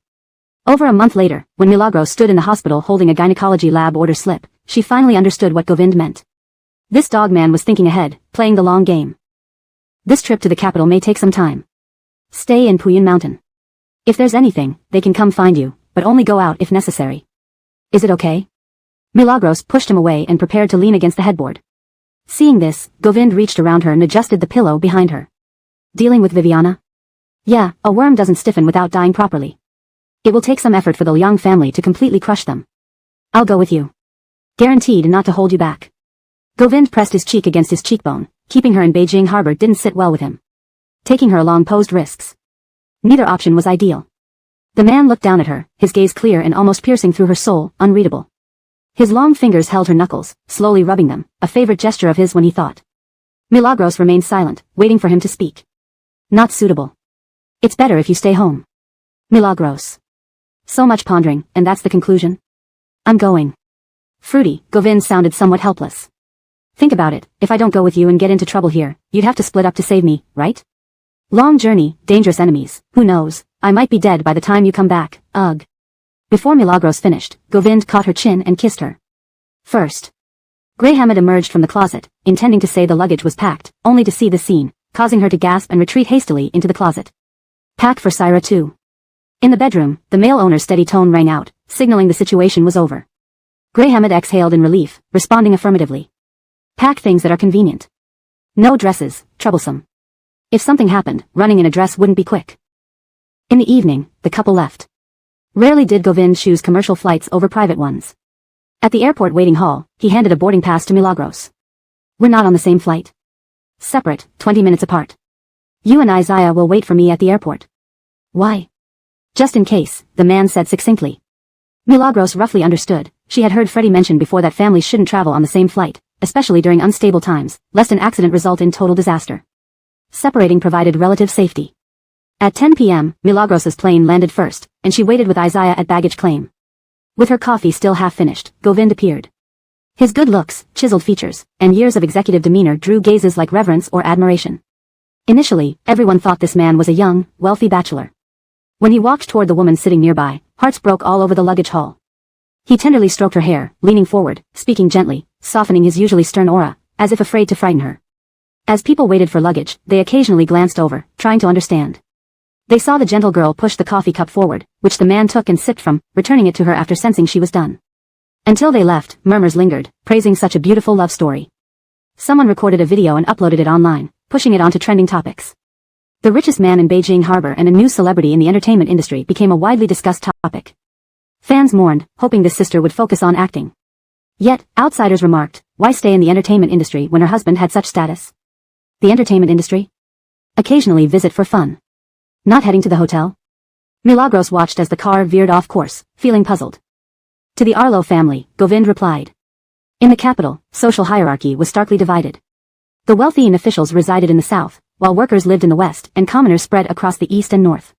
[SPEAKER 1] Over a month later, when Milagros stood in the hospital holding a gynecology lab order slip, she finally understood what Govind meant. This dog man was thinking ahead, playing the long game. This trip to the capital may take some time. Stay in Puyin Mountain. If there's anything, they can come find you, but only go out if necessary. Is it okay? Milagros pushed him away and prepared to lean against the headboard. Seeing this, Govind reached around her and adjusted the pillow behind her. Dealing with Viviana? Yeah, a worm doesn't stiffen without dying properly. It will take some effort for the Liang family to completely crush them. I'll go with you. Guaranteed not to hold you back. Govind pressed his cheek against his cheekbone. Keeping her in Beijing harbor didn't sit well with him. Taking her along posed risks. Neither option was ideal. The man looked down at her, his gaze clear and almost piercing through her soul, unreadable. His long fingers held her knuckles, slowly rubbing them, a favorite gesture of his when he thought. Milagros remained silent, waiting for him to speak. Not suitable. It's better if you stay home. Milagros. So much pondering, and that's the conclusion? I'm going. Fruity, Govind sounded somewhat helpless. Think about it, if I don't go with you and get into trouble here, you'd have to split up to save me, right? Long journey, dangerous enemies, who knows, I might be dead by the time you come back, ugh. Before Milagros finished, Govind caught her chin and kissed her. First. Greyhammed emerged from the closet, intending to say the luggage was packed, only to see the scene, causing her to gasp and retreat hastily into the closet. Pack for Syra too. In the bedroom, the male owner's steady tone rang out, signaling the situation was over. Greyhammed exhaled in relief, responding affirmatively. Pack things that are convenient. No dresses, troublesome. If something happened, running in a dress wouldn't be quick. In the evening, the couple left. Rarely did Govind choose commercial flights over private ones. At the airport waiting hall, he handed a boarding pass to Milagros. We're not on the same flight. Separate, 20 minutes apart. You and Isaiah will wait for me at the airport. Why? Just in case, the man said succinctly. Milagros roughly understood, She had heard Freddie mention before that families shouldn't travel on the same flight, especially during unstable times, lest an accident result in total disaster. Separating provided relative safety. At 10 p.m., Milagros's plane landed first, and she waited with Isaiah at baggage claim. With her coffee still half finished, Govind appeared. His good looks, chiseled features, and years of executive demeanor drew gazes like reverence or admiration. Initially, everyone thought this man was a young, wealthy bachelor. When he walked toward the woman sitting nearby, hearts broke all over the luggage hall. He tenderly stroked her hair, leaning forward, speaking gently, softening his usually stern aura, as if afraid to frighten her. As people waited for luggage, they occasionally glanced over, trying to understand. They saw the gentle girl push the coffee cup forward, which the man took and sipped from, returning it to her after sensing she was done. Until they left, murmurs lingered, praising such a beautiful love story. Someone recorded a video and uploaded it online, pushing it onto trending topics. The richest man in Beijing Harbor and a new celebrity in the entertainment industry became a widely discussed topic. Fans mourned, hoping this sister would focus on acting. Yet, outsiders remarked, why stay in the entertainment industry when her husband had such status? The entertainment industry? Occasionally visit for fun. Not heading to the hotel? Milagros watched as the car veered off course, feeling puzzled. To the Arlo family, Govind replied. In the capital, social hierarchy was starkly divided. The wealthy and officials resided in the south, while workers lived in the west and commoners spread across the east and north.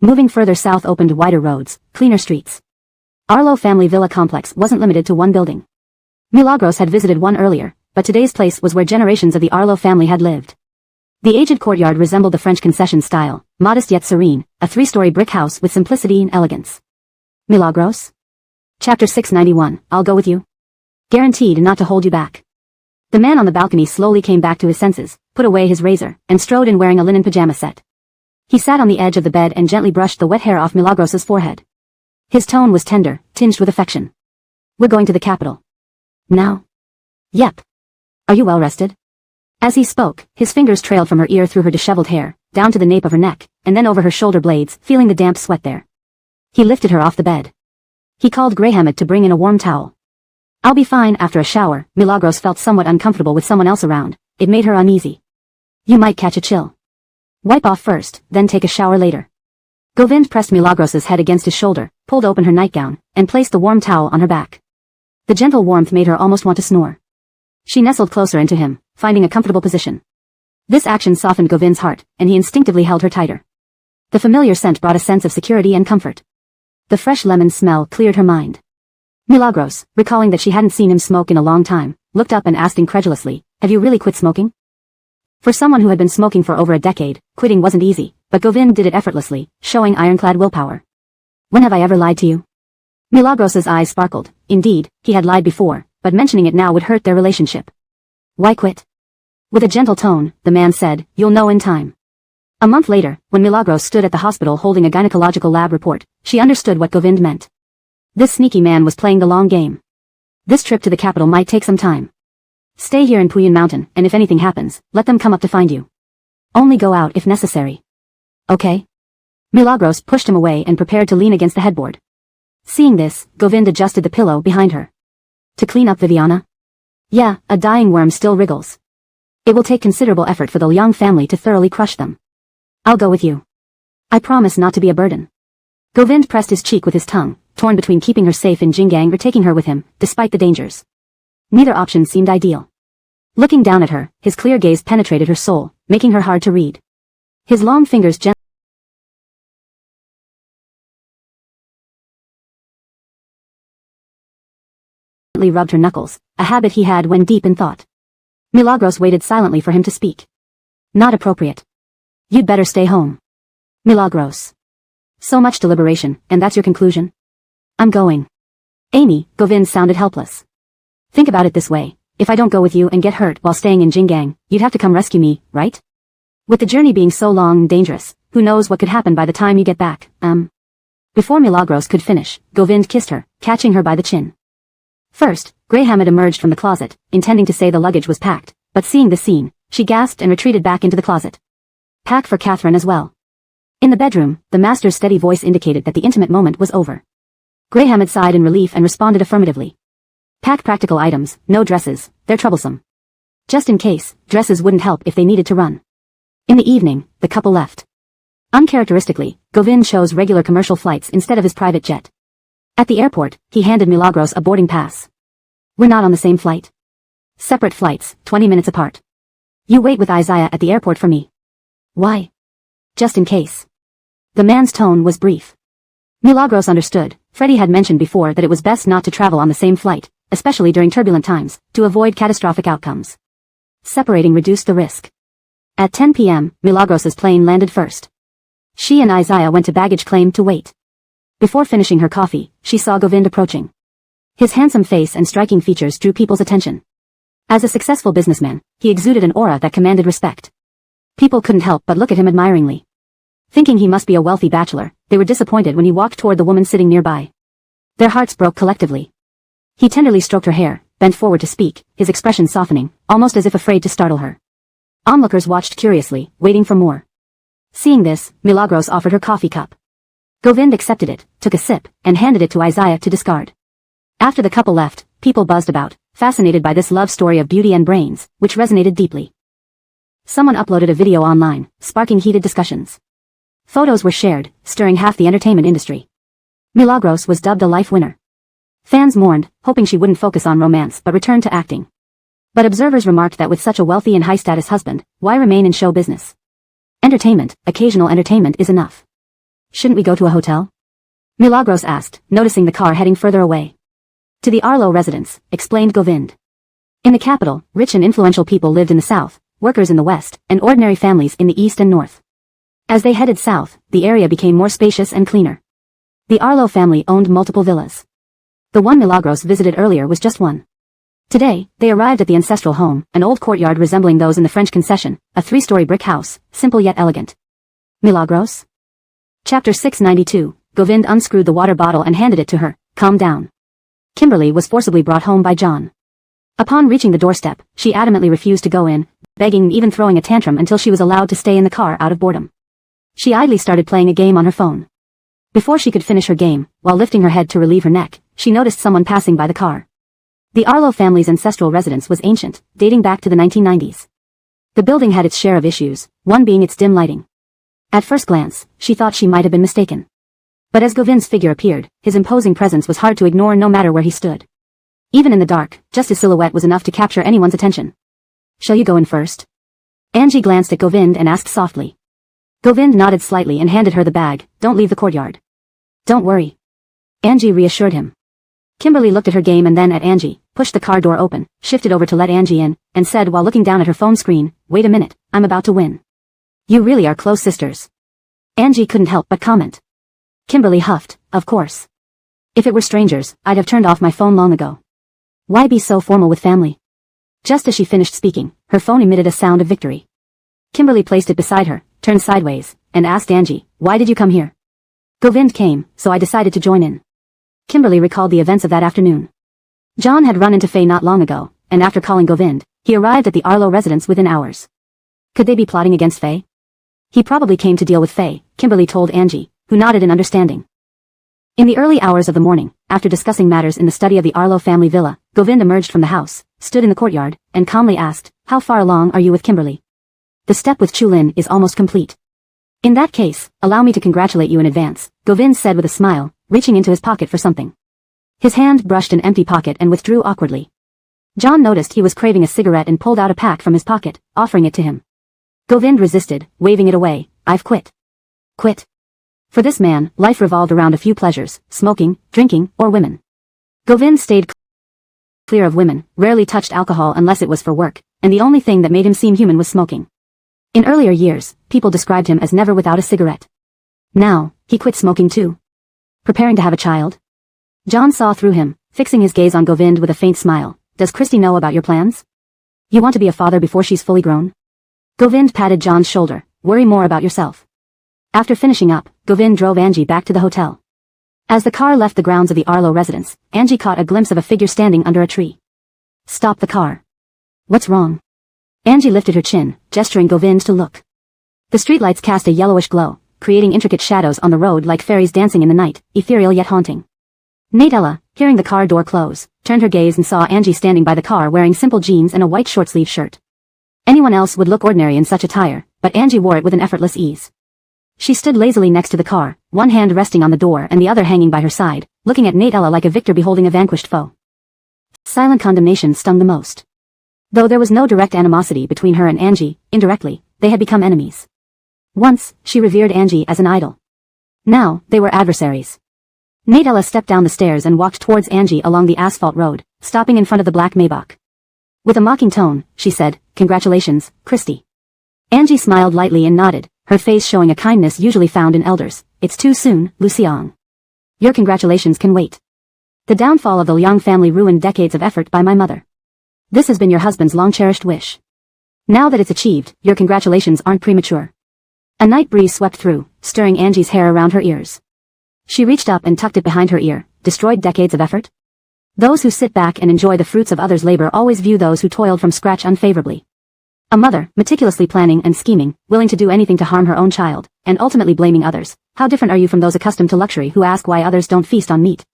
[SPEAKER 1] Moving further south opened wider roads, cleaner streets. Arlo family villa complex wasn't limited to one building. Milagros had visited one earlier, but today's place was where generations of the Arlo family had lived. The aged courtyard resembled the French concession style, modest yet serene, a 3-story brick house with simplicity and elegance. Milagros? Chapter 691, I'll go with you. Guaranteed not to hold you back. The man on the balcony slowly came back to his senses, put away his razor, and strode in wearing a linen pajama set. He sat on the edge of the bed and gently brushed the wet hair off Milagros's forehead. His tone was tender, tinged with affection. We're going to the capital. Now? Yep. Are you well rested? As he spoke, his fingers trailed from her ear through her disheveled hair, down to the nape of her neck, and then over her shoulder blades, feeling the damp sweat there. He lifted her off the bed. He called Greyhamid to bring in a warm towel. I'll be fine after a shower. Milagros felt somewhat uncomfortable with someone else around. It made her uneasy. You might catch a chill. Wipe off first, then take a shower later. Govind pressed Milagros's head against his shoulder, pulled open her nightgown, and placed the warm towel on her back. The gentle warmth made her almost want to snore. She nestled closer into him, finding a comfortable position. This action softened Govind's heart, and he instinctively held her tighter. The familiar scent brought a sense of security and comfort. The fresh lemon smell cleared her mind. Milagros, recalling that she hadn't seen him smoke in a long time, looked up and asked incredulously, have you really quit smoking? For someone who had been smoking for over a decade, quitting wasn't easy, but Govind did it effortlessly, showing ironclad willpower. When have I ever lied to you? Milagros's eyes sparkled. Indeed, he had lied before, but mentioning it now would hurt their relationship. Why quit? With a gentle tone, the man said, you'll know in time. A month later, when Milagros stood at the hospital holding a gynecological lab report, she understood what Govind meant. This sneaky man was playing the long game. This trip to the capital might take some time. Stay here in Puyan Mountain, and if anything happens, let them come up to find you. Only go out if necessary. Okay? Milagros pushed him away and prepared to lean against the headboard. Seeing this, Govind adjusted the pillow behind her. To clean up Viviana? Yeah, a dying worm still wriggles. It will take considerable effort for the young family to thoroughly crush them. I'll go with you. I promise not to be a burden. Govind pressed his cheek with his tongue, torn between keeping her safe in Jinggang or taking her with him, despite the dangers. Neither option seemed ideal. Looking down at her, his clear gaze penetrated her soul, making her hard to read. His long fingers gently rubbed her knuckles, a habit he had when deep in thought. Milagros waited silently for him to speak. Not appropriate. You'd better stay home. Milagros. So much deliberation, and that's your conclusion? I'm going. Amy, Govind sounded helpless. Think about it this way. If I don't go with you and get hurt while staying in Jinggang, you'd have to come rescue me, right? With the journey being so long and dangerous, who knows what could happen by the time you get back, Before Milagros could finish, Govind kissed her, catching her by the chin. First, Greyhamid emerged from the closet, intending to say the luggage was packed, but seeing the scene, she gasped and retreated back into the closet. Pack for Catherine as well. In the bedroom, the master's steady voice indicated that the intimate moment was over. Greyhamid sighed in relief and responded affirmatively. Pack practical items, no dresses, they're troublesome. Just in case, dresses wouldn't help if they needed to run. In the evening, the couple left. Uncharacteristically, Govind chose regular commercial flights instead of his private jet. At the airport, he handed Milagros a boarding pass. We're not on the same flight. Separate flights, 20 minutes apart. You wait with Isaiah at the airport for me. Why? Just in case. The man's tone was brief. Milagros understood. Freddie had mentioned before that it was best not to travel on the same flight, especially during turbulent times, to avoid catastrophic outcomes. Separating reduced the risk. At 10 p.m., Milagros's plane landed first. She and Isaiah went to baggage claim to wait. Before finishing her coffee, she saw Govind approaching. His handsome face and striking features drew people's attention. As a successful businessman, he exuded an aura that commanded respect. People couldn't help but look at him admiringly. Thinking he must be a wealthy bachelor, they were disappointed when he walked toward the woman sitting nearby. Their hearts broke collectively. He tenderly stroked her hair, bent forward to speak, his expression softening, almost as if afraid to startle her. Onlookers watched curiously, waiting for more. Seeing this, Milagros offered her coffee cup. Govind accepted it, took a sip, and handed it to Isaiah to discard. After the couple left, people buzzed about, fascinated by this love story of beauty and brains, which resonated deeply. Someone uploaded a video online, sparking heated discussions. Photos were shared, stirring half the entertainment industry. Milagros was dubbed a life winner. Fans mourned, hoping she wouldn't focus on romance but return to acting. But observers remarked that with such a wealthy and high-status husband, why remain in show business? Entertainment, occasional entertainment is enough. Shouldn't we go to a hotel? Milagros asked, noticing the car heading further away. To the Arlo residence, explained Govind. In the capital, rich and influential people lived in the south, workers in the west, and ordinary families in the east and north. As they headed south, the area became more spacious and cleaner. The Arlo family owned multiple villas. The one Milagros visited earlier was just one. Today, they arrived at the ancestral home, an old courtyard resembling those in the French concession, a 3-story brick house, simple yet elegant. Milagros? Chapter 692, Govind unscrewed the water bottle and handed it to her. Calm down. Kimberly was forcibly brought home by John. Upon reaching the doorstep, she adamantly refused to go in, begging and even throwing a tantrum until she was allowed to stay in the car out of boredom. She idly started playing a game on her phone. Before she could finish her game, while lifting her head to relieve her neck, she noticed someone passing by the car. The Arlo family's ancestral residence was ancient, dating back to the 1990s. The building had its share of issues, one being its dim lighting. At first glance, she thought she might have been mistaken. But as Govind's figure appeared, his imposing presence was hard to ignore no matter where he stood. Even in the dark, just his silhouette was enough to capture anyone's attention. Shall you go in first? Angie glanced at Govind and asked softly. Govind nodded slightly and handed her the bag. Don't leave the courtyard. Don't worry. Angie reassured him. Kimberly looked at her game and then at Angie, pushed the car door open, shifted over to let Angie in, and said while looking down at her phone screen, wait a minute, I'm about to win. You really are close sisters. Angie couldn't help but comment. Kimberly huffed, of course. If it were strangers, I'd have turned off my phone long ago. Why be so formal with family? Just as she finished speaking, her phone emitted a sound of victory. Kimberly placed it beside her, turned sideways, and asked Angie, why did you come here? Govind came, so I decided to join in. Kimberly recalled the events of that afternoon. John had run into Faye not long ago, and after calling Govind, he arrived at the Arlo residence within hours. Could they be plotting against Faye? He probably came to deal with Faye, Kimberly told Angie, who nodded in understanding. In the early hours of the morning, after discussing matters in the study of the Arlo family villa, Govind emerged from the house, stood in the courtyard, and calmly asked, how far along are you with Kimberly? The step with Chulin is almost complete. In that case, allow me to congratulate you in advance, Govind said with a smile, reaching into his pocket for something. His hand brushed an empty pocket and withdrew awkwardly. John noticed he was craving a cigarette and pulled out a pack from his pocket, offering it to him. Govind resisted, waving it away. I've quit. Quit. For this man, life revolved around a few pleasures, smoking, drinking, or women. Govind stayed clear of women, rarely touched alcohol unless it was for work, and the only thing that made him seem human was smoking. In earlier years, people described him as never without a cigarette. Now, he quit smoking too. Preparing to have a child? John saw through him, fixing his gaze on Govind with a faint smile. Does Christy know about your plans? You want to be a father before she's fully grown? Govind patted John's shoulder. Worry more about yourself. After finishing up, Govind drove Angie back to the hotel. As the car left the grounds of the Arlo residence, Angie caught a glimpse of a figure standing under a tree. Stop the car. What's wrong? Angie lifted her chin, gesturing Govind to look. The streetlights cast a yellowish glow, creating intricate shadows on the road like fairies dancing in the night, ethereal yet haunting. Nadella, hearing the car door close, turned her gaze and saw Angie standing by the car wearing simple jeans and a white short-sleeve shirt. Anyone else would look ordinary in such attire, but Angie wore it with an effortless ease. She stood lazily next to the car, one hand resting on the door and the other hanging by her side, looking at Natella like a victor beholding a vanquished foe. Silent condemnation stung the most. Though there was no direct animosity between her and Angie, indirectly, they had become enemies. Once, she revered Angie as an idol. Now, they were adversaries. Natella stepped down the stairs and walked towards Angie along the asphalt road, stopping in front of the black Maybach. With a mocking tone, she said, "Congratulations, Christy." Angie smiled lightly and nodded, her face showing a kindness usually found in elders. "It's too soon, Luciang. Your congratulations can wait. The downfall of the Liang family ruined decades of effort by my mother. This has been your husband's long-cherished wish. Now that it's achieved, your congratulations aren't premature." A night breeze swept through, stirring Angie's hair around her ears. She reached up and tucked it behind her ear. Destroyed decades of effort? Those who sit back and enjoy the fruits of others' labor always view those who toiled from scratch unfavorably. A mother, meticulously planning and scheming, willing to do anything to harm her own child, and ultimately blaming others. How different are you from those accustomed to luxury who ask why others don't feast on meat?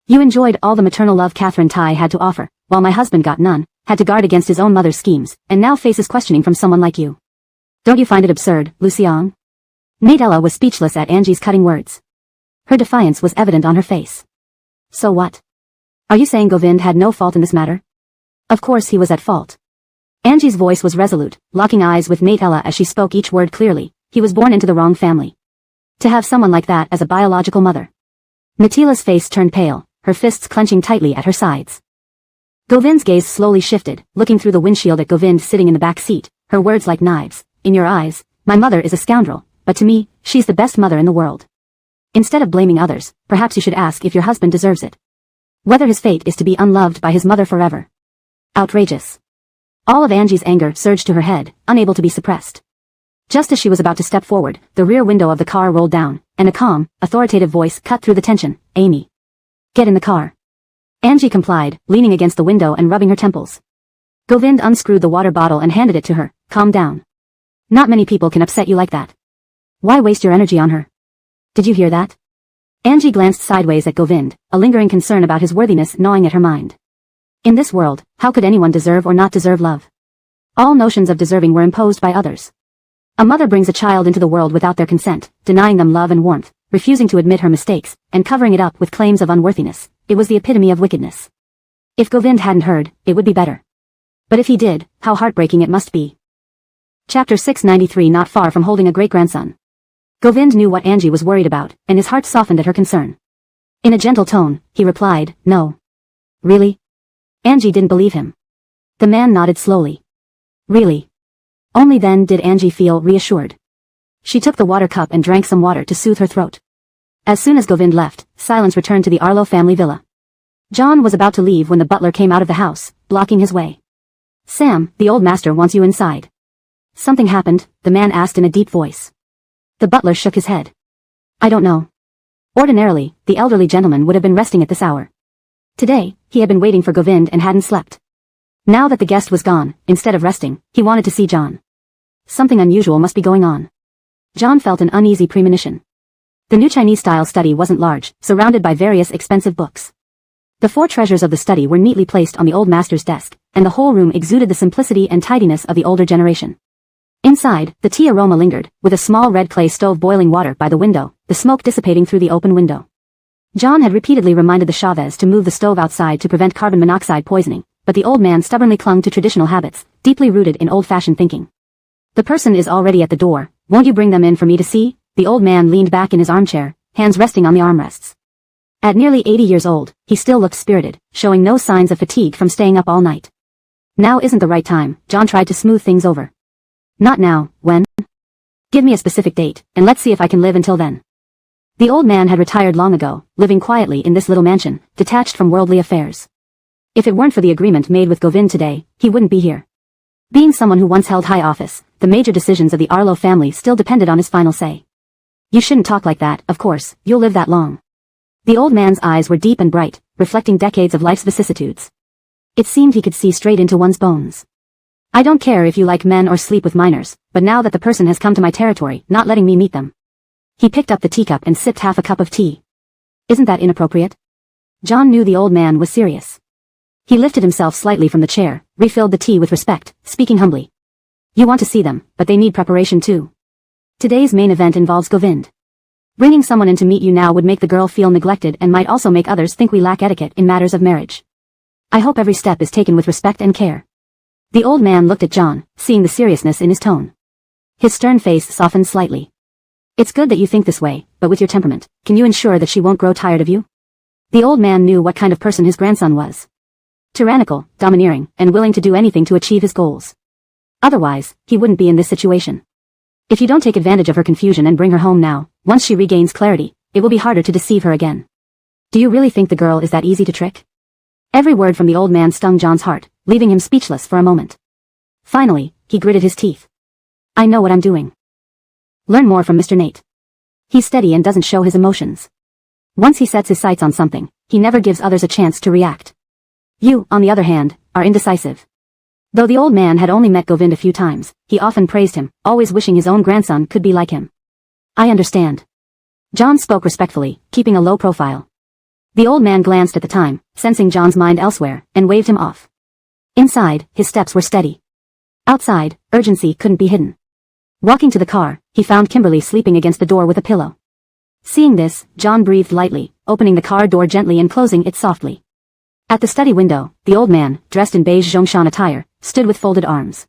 [SPEAKER 1] You enjoyed all the maternal love Catherine Tai had to offer, while my husband got none, had to guard against his own mother's schemes, and now faces questioning from someone like you. Don't you find it absurd, Luciang? Natella was speechless at Angie's cutting words. Her defiance was evident on her face. So what? Are you saying Govind had no fault in this matter? Of course he was at fault. Angie's voice was resolute, locking eyes with Natella as she spoke each word clearly. He was born into the wrong family. To have someone like that as a biological mother. Natila's face turned pale, her fists clenching tightly at her sides. Govind's gaze slowly shifted, looking through the windshield at Govind sitting in the back seat, her words like knives. "In your eyes, my mother is a scoundrel, but to me, she's the best mother in the world. Instead of blaming others, perhaps you should ask if your husband deserves it. Whether his fate is to be unloved by his mother forever." Outrageous. All of Angie's anger surged to her head, unable to be suppressed. Just as she was about to step forward, the rear window of the car rolled down, and a calm, authoritative voice cut through the tension. "Amy. Get in the car." Angie complied, leaning against the window and rubbing her temples. Govind unscrewed the water bottle and handed it to her. "Calm down. Not many people can upset you like that. Why waste your energy on her? Did you hear that?" Angie glanced sideways at Govind, a lingering concern about his worthiness gnawing at her mind. In this world, how could anyone deserve or not deserve love? All notions of deserving were imposed by others. A mother brings a child into the world without their consent, denying them love and warmth, refusing to admit her mistakes, and covering it up with claims of unworthiness. It was the epitome of wickedness. If Govind hadn't heard, it would be better. But if he did, how heartbreaking it must be. Chapter 693. Not far from holding a great-grandson. Govind knew what Angie was worried about, and his heart softened at her concern. In a gentle tone, he replied, "No." "Really?" Angie didn't believe him. The man nodded slowly. "Really?" Only then did Angie feel reassured. She took the water cup and drank some water to soothe her throat. As soon as Govind left, silence returned to the Arlo family villa. John was about to leave when the butler came out of the house, blocking his way. "Sam, the old master wants you inside." "Something happened?" the man asked in a deep voice. The butler shook his head. "I don't know." Ordinarily, the elderly gentleman would have been resting at this hour. Today, he had been waiting for Govind and hadn't slept. Now that the guest was gone, instead of resting, he wanted to see John. Something unusual must be going on. John felt an uneasy premonition. The new Chinese-style study wasn't large, surrounded by various expensive books. The 4 treasures of the study were neatly placed on the old master's desk, and the whole room exuded the simplicity and tidiness of the older generation. Inside, the tea aroma lingered, with a small red clay stove boiling water by the window, the smoke dissipating through the open window. John had repeatedly reminded the Chavez to move the stove outside to prevent carbon monoxide poisoning, but the old man stubbornly clung to traditional habits, deeply rooted in old-fashioned thinking. "The person is already at the door, won't you bring them in for me to see?" The old man leaned back in his armchair, hands resting on the armrests. At nearly 80 years old, he still looked spirited, showing no signs of fatigue from staying up all night. "Now isn't the right time," John tried to smooth things over. "Not now, when? Give me a specific date, and let's see if I can live until then." The old man had retired long ago, living quietly in this little mansion, detached from worldly affairs. If it weren't for the agreement made with Govind today, he wouldn't be here. Being someone who once held high office, the major decisions of the Arlo family still depended on his final say. "You shouldn't talk like that, of course, you'll live that long." The old man's eyes were deep and bright, reflecting decades of life's vicissitudes. It seemed he could see straight into one's bones. "I don't care if you like men or sleep with minors, but now that the person has come to my territory, not letting me meet them." He picked up the teacup and sipped half a cup of tea. "Isn't that inappropriate?" John knew the old man was serious. He lifted himself slightly from the chair, refilled the tea with respect, speaking humbly. "You want to see them, but they need preparation too." Today's main event involves Govind. Bringing someone in to meet you now would make the girl feel neglected and might also make others think we lack etiquette in matters of marriage. I hope every step is taken with respect and care. The old man looked at John, seeing the seriousness in his tone. His stern face softened slightly. It's good that you think this way, but with your temperament, can you ensure that she won't grow tired of you? The old man knew what kind of person his grandson was. Tyrannical, domineering, and willing to do anything to achieve his goals. Otherwise, he wouldn't be in this situation. If you don't take advantage of her confusion and bring her home now, once she regains clarity, it will be harder to deceive her again. Do you really think the girl is that easy to trick? Every word from the old man stung John's heart, leaving him speechless for a moment. Finally, he gritted his teeth. I know what I'm doing. Learn more from Mr. Nate. He's steady and doesn't show his emotions. Once he sets his sights on something, he never gives others a chance to react. You, on the other hand, are indecisive. Though the old man had only met Govind a few times, he often praised him, always wishing his own grandson could be like him. I understand. John spoke respectfully, keeping a low profile. The old man glanced at the time, sensing John's mind elsewhere, and waved him off. Inside, his steps were steady. Outside, urgency couldn't be hidden. Walking to the car, he found Kimberly sleeping against the door with a pillow. Seeing this, John breathed lightly, opening the car door gently and closing it softly. At the study window, the old man, dressed in beige Zhongshan attire, stood with folded arms.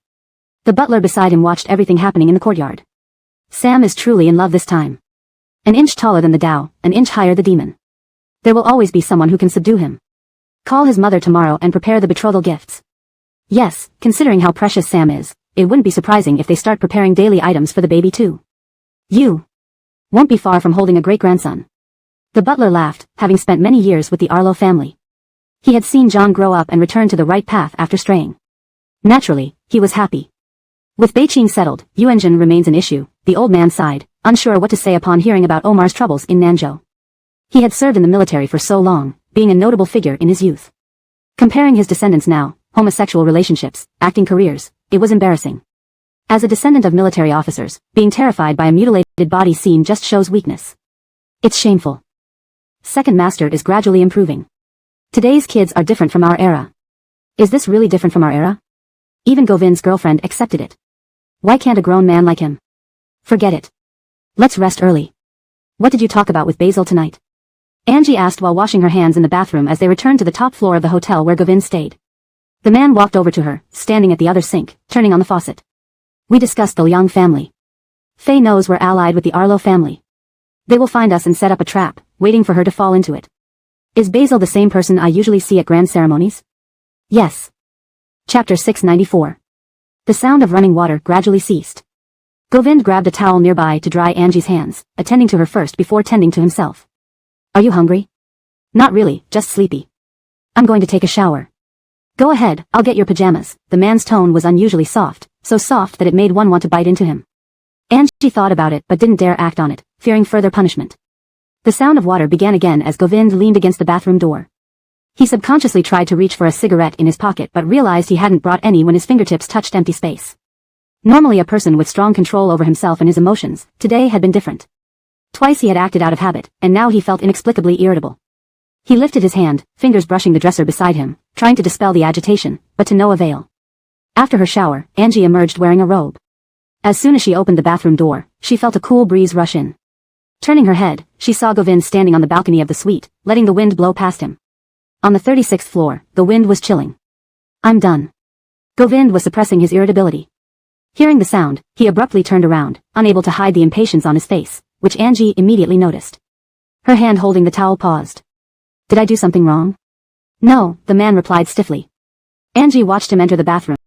[SPEAKER 1] The butler beside him watched everything happening in the courtyard. Sam is truly in love this time. An inch taller than the Tao, an inch higher the demon. There will always be someone who can subdue him. Call his mother tomorrow and prepare the betrothal gifts. Yes, considering how precious Sam is, it wouldn't be surprising if they start preparing daily items for the baby too. You won't be far from holding a great-grandson. The butler laughed, having spent many years with the Arlo family. He had seen John grow up and return to the right path after straying. Naturally, he was happy. With Beijing settled, Yuanjin remains an issue, the old man sighed, unsure what to say upon hearing about Omar's troubles in Nanzhou. He had served in the military for so long, being a notable figure in his youth. Comparing his descendants now, homosexual relationships, acting careers, it was embarrassing. As a descendant of military officers, being terrified by a mutilated body scene just shows weakness. It's shameful. Second master is gradually improving. Today's kids are different from our era. Is this really different from our era? Even Govind's girlfriend accepted it. Why can't a grown man like him? Forget it. Let's rest early. What did you talk about with Basil tonight? Angie asked while washing her hands in the bathroom as they returned to the top floor of the hotel where Govind stayed. The man walked over to her, standing at the other sink, turning on the faucet. We discussed the Liang family. Faye knows we're allied with the Arlo family. They will find us and set up a trap, waiting for her to fall into it. Is Basil the same person I usually see at grand ceremonies? Yes. Chapter 694. The sound of running water gradually ceased. Govind grabbed a towel nearby to dry Angie's hands, attending to her first before tending to himself. Are you hungry? Not really, just sleepy. I'm going to take a shower. Go ahead, I'll get your pajamas. The man's tone was unusually soft, so soft that it made one want to bite into him. Angie thought about it but didn't dare act on it, fearing further punishment. The sound of water began again as Govind leaned against the bathroom door. He subconsciously tried to reach for a cigarette in his pocket but realized he hadn't brought any when his fingertips touched empty space. Normally a person with strong control over himself and his emotions, today had been different. Twice he had acted out of habit, and now he felt inexplicably irritable. He lifted his hand, fingers brushing the dresser beside him, trying to dispel the agitation, but to no avail. After her shower, Angie emerged wearing a robe. As soon as she opened the bathroom door, she felt a cool breeze rush in. Turning her head, she saw Govind standing on the balcony of the suite, letting the wind blow past him. On the 36th floor, the wind was chilling. I'm done. Govind was suppressing his irritability. Hearing the sound, he abruptly turned around, unable to hide the impatience on his face, which Angie immediately noticed. Her hand holding the towel paused. Did I do something wrong? No, the man replied stiffly. Angie watched him enter the bathroom,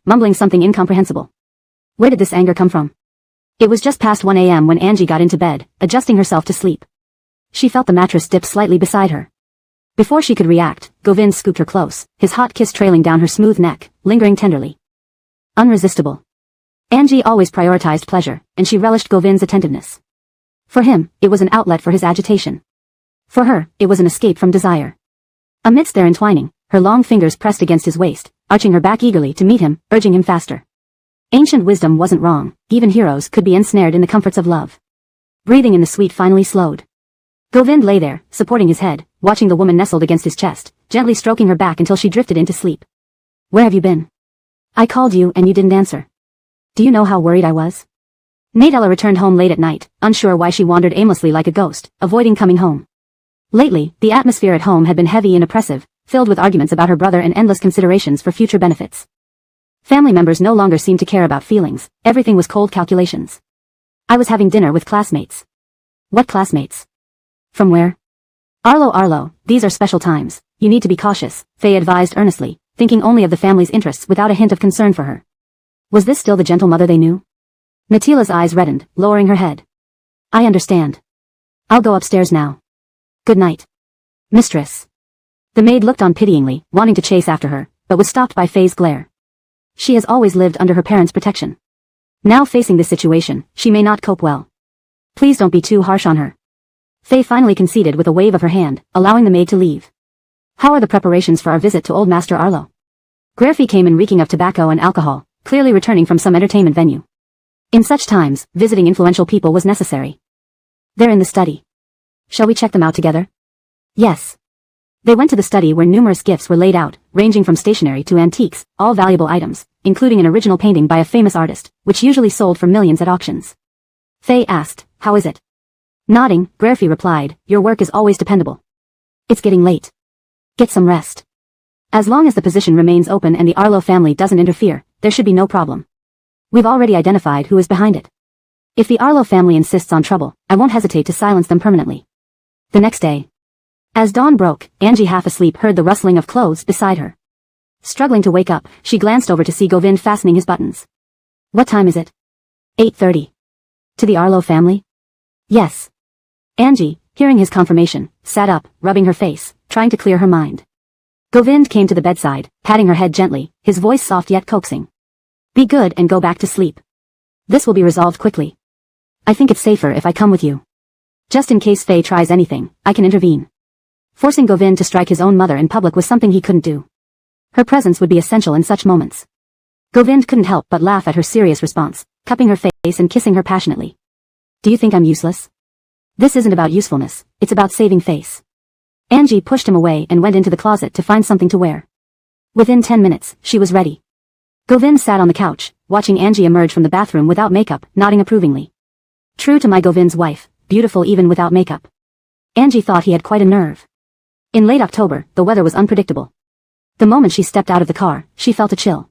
[SPEAKER 1] mumbling something incomprehensible. Where did this anger come from? It was just past 1 a.m. when Angie got into bed, adjusting herself to sleep. She felt the mattress dip slightly beside her. Before she could react, Govind scooped her close, his hot kiss trailing down her smooth neck, lingering tenderly. Unresistible. Angie always prioritized pleasure, and she relished Govind's attentiveness. For him, it was an outlet for his agitation. For her, it was an escape from desire. Amidst their entwining, her long fingers pressed against his waist, arching her back eagerly to meet him, urging him faster. Ancient wisdom wasn't wrong, even heroes could be ensnared in the comforts of love. Breathing in the suite finally slowed. Govind lay there, supporting his head, watching the woman nestled against his chest, gently stroking her back until she drifted into sleep. Where have you been? I called you and you didn't answer. Do you know how worried I was? Nadella returned home late at night, unsure why she wandered aimlessly like a ghost, avoiding coming home. Lately, the atmosphere at home had been heavy and oppressive, filled with arguments about her brother and endless considerations for future benefits. Family members no longer seemed to care about feelings, everything was cold calculations. I was having dinner with classmates. What classmates? From where? Arlo, these are special times, you need to be cautious, Faye advised earnestly, thinking only of the family's interests without a hint of concern for her. Was this still the gentle mother they knew? Natila's eyes reddened, lowering her head. I understand. I'll go upstairs now. Good night. Mistress. The maid looked on pityingly, wanting to chase after her, but was stopped by Faye's glare. She has always lived under her parents' protection. Now facing this situation, she may not cope well. Please don't be too harsh on her. Faye finally conceded with a wave of her hand, allowing the maid to leave. How are the preparations for our visit to old Master Arlo? Graffy came in reeking of tobacco and alcohol, clearly returning from some entertainment venue. In such times, visiting influential people was necessary. They're in the study. Shall we check them out together? Yes. They went to the study where numerous gifts were laid out, ranging from stationery to antiques, all valuable items, including an original painting by a famous artist, which usually sold for millions at auctions. Faye asked, how is it? Nodding, Graffy replied, your work is always dependable. It's getting late. Get some rest. As long as the position remains open and the Arlo family doesn't interfere, there should be no problem. We've already identified who is behind it. If the Arlo family insists on trouble, I won't hesitate to silence them permanently. The next day. As dawn broke, Angie half asleep heard the rustling of clothes beside her. Struggling to wake up, she glanced over to see Govind fastening his buttons. What time is it? 8:30. To the Arlo family? Yes. Angie, hearing his confirmation, sat up, rubbing her face, trying to clear her mind. Govind came to the bedside, patting her head gently, his voice soft yet coaxing. Be good and go back to sleep. This will be resolved quickly. I think it's safer if I come with you. Just in case Faye tries anything, I can intervene. Forcing Govind to strike his own mother in public was something he couldn't do. Her presence would be essential in such moments. Govind couldn't help but laugh at her serious response, cupping her face and kissing her passionately. Do you think I'm useless? This isn't about usefulness, it's about saving face. Angie pushed him away and went into the closet to find something to wear. Within 10 minutes, she was ready. Govind sat on the couch, watching Angie emerge from the bathroom without makeup, nodding approvingly. True to my Govind's wife, beautiful even without makeup. Angie thought he had quite a nerve. In late October, the weather was unpredictable. The moment she stepped out of the car, she felt a chill.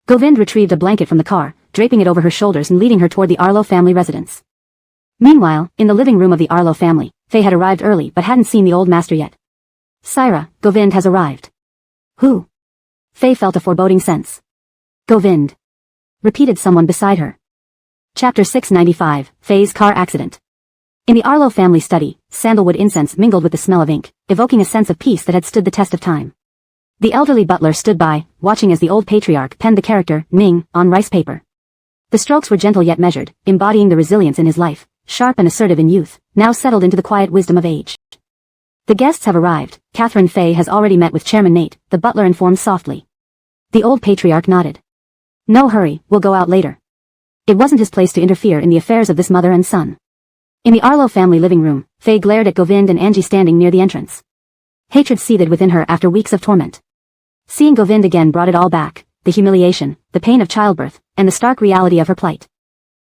[SPEAKER 1] Govind retrieved a blanket from the car, draping it over her shoulders and leading her toward the Arlo family residence. Meanwhile, in the living room of the Arlo family, Faye had arrived early but hadn't seen the old master yet. Syra, Govind has arrived. Who? Faye felt a foreboding sense. Govind. Repeated someone beside her. Chapter 695, Faye's car accident. In the Arlo family study, sandalwood incense mingled with the smell of ink, evoking a sense of peace that had stood the test of time. The elderly butler stood by, watching as the old patriarch penned the character, Ning, on rice paper. The strokes were gentle yet measured, embodying the resilience in his life, sharp and assertive in youth, now settled into the quiet wisdom of age. The guests have arrived. Catherine Faye has already met with Chairman Nate, the butler informed softly. The old patriarch nodded. No hurry, we'll go out later. It wasn't his place to interfere in the affairs of this mother and son. In the Arlo family living room, Faye glared at Govind and Angie standing near the entrance. Hatred seethed within her after weeks of torment. Seeing Govind again brought it all back, the humiliation, the pain of childbirth, and the stark reality of her plight.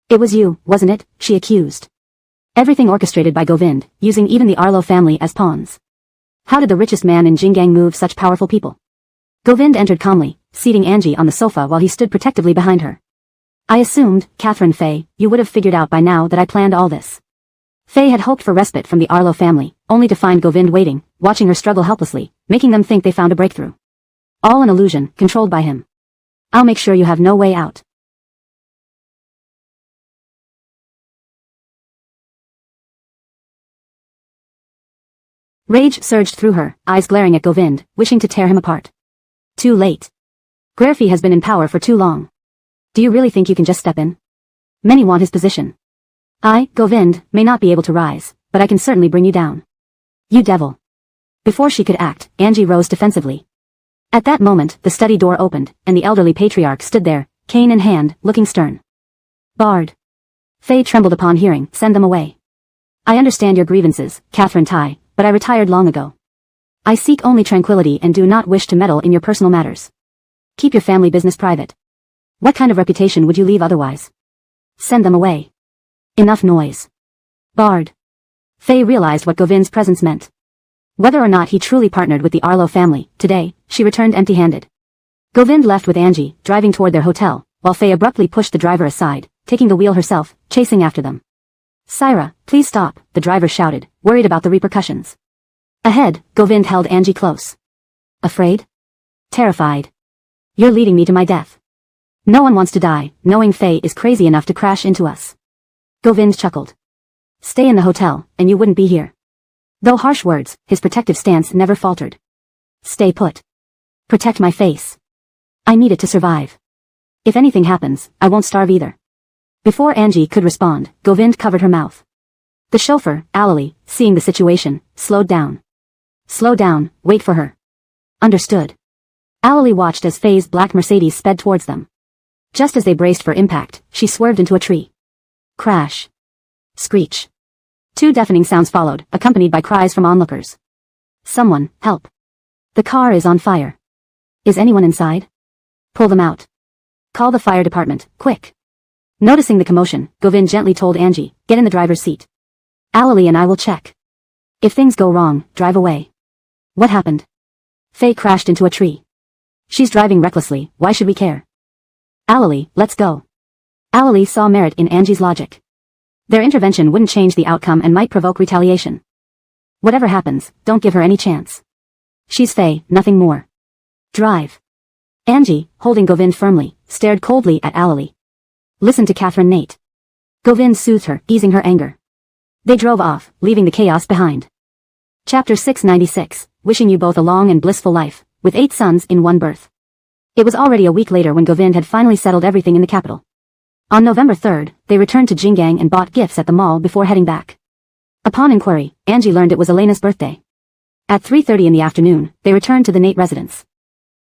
[SPEAKER 1] It was you, wasn't it? She accused. Everything orchestrated by Govind, using even the Arlo family as pawns. How did the richest man in Jingang move such powerful people? Govind entered calmly, seating Angie on the sofa while he stood protectively behind her. I assumed, Catherine Faye, you would have figured out by now that I planned all this. Faye had hoped for respite from the Arlo family, only to find Govind waiting, watching her struggle helplessly, making them think they found a breakthrough. All an illusion, controlled by him. I'll make sure you have no way out. Rage surged through her, eyes glaring at Govind, wishing to tear him apart. Too late. Graffy has been in power for too long. Do you really think you can just step in? Many want his position. I, Govind, may not be able to rise, but I can certainly bring you down. You devil. Before she could act, Angie rose defensively. At that moment, the study door opened, and the elderly patriarch stood there, cane in hand, looking stern. Barred. Faye trembled upon hearing, send them away. I understand your grievances, Catherine Tai, but I retired long ago. I seek only tranquility and do not wish to meddle in your personal matters. Keep your family business private. What kind of reputation would you leave otherwise? Send them away. Enough noise. Barred. Faye realized what Govind's presence meant. Whether or not he truly partnered with the Arlo family, today, she returned empty-handed. Govind left with Angie, driving toward their hotel, while Faye abruptly pushed the driver aside, taking the wheel herself, chasing after them. Syra, please stop, the driver shouted, worried about the repercussions. Ahead, Govind held Angie close. Afraid? Terrified. You're leading me to my death. No one wants to die, knowing Faye is crazy enough to crash into us. Govind chuckled. Stay in the hotel, and you wouldn't be here. Though harsh words, his protective stance never faltered. Stay put. Protect my face. I need it to survive. If anything happens, I won't starve either. Before Angie could respond, Govind covered her mouth. The chauffeur, Alali, seeing the situation, slowed down. Slow down, wait for her. Understood. Alali watched as Faye's black Mercedes sped towards them. Just as they braced for impact, she swerved into a tree. Crash. Screech. Two deafening sounds followed, accompanied by cries from onlookers. Someone, help. The car is on fire. Is anyone inside? Pull them out. Call the fire department, quick. Noticing the commotion, Govind gently told Angie, get in the driver's seat. Alali and I will check. If things go wrong, drive away. What happened? Faye crashed into a tree. She's driving recklessly, why should we care? Alali, let's go. Alali saw merit in Angie's logic. Their intervention wouldn't change the outcome and might provoke retaliation. Whatever happens, don't give her any chance. She's Faye, nothing more. Drive. Angie, holding Govind firmly, stared coldly at Alali. Listen to Catherine Nate. Govind soothed her, easing her anger. They drove off, leaving the chaos behind. Chapter 696, wishing you both a long and blissful life, with 8 sons in one birth. It was already a week later when Govind had finally settled everything in the capital. On November 3rd, they returned to Jingang and bought gifts at the mall before heading back. Upon inquiry, Angie learned it was Elena's birthday. At 3:30 in the afternoon, they returned to the Nate residence.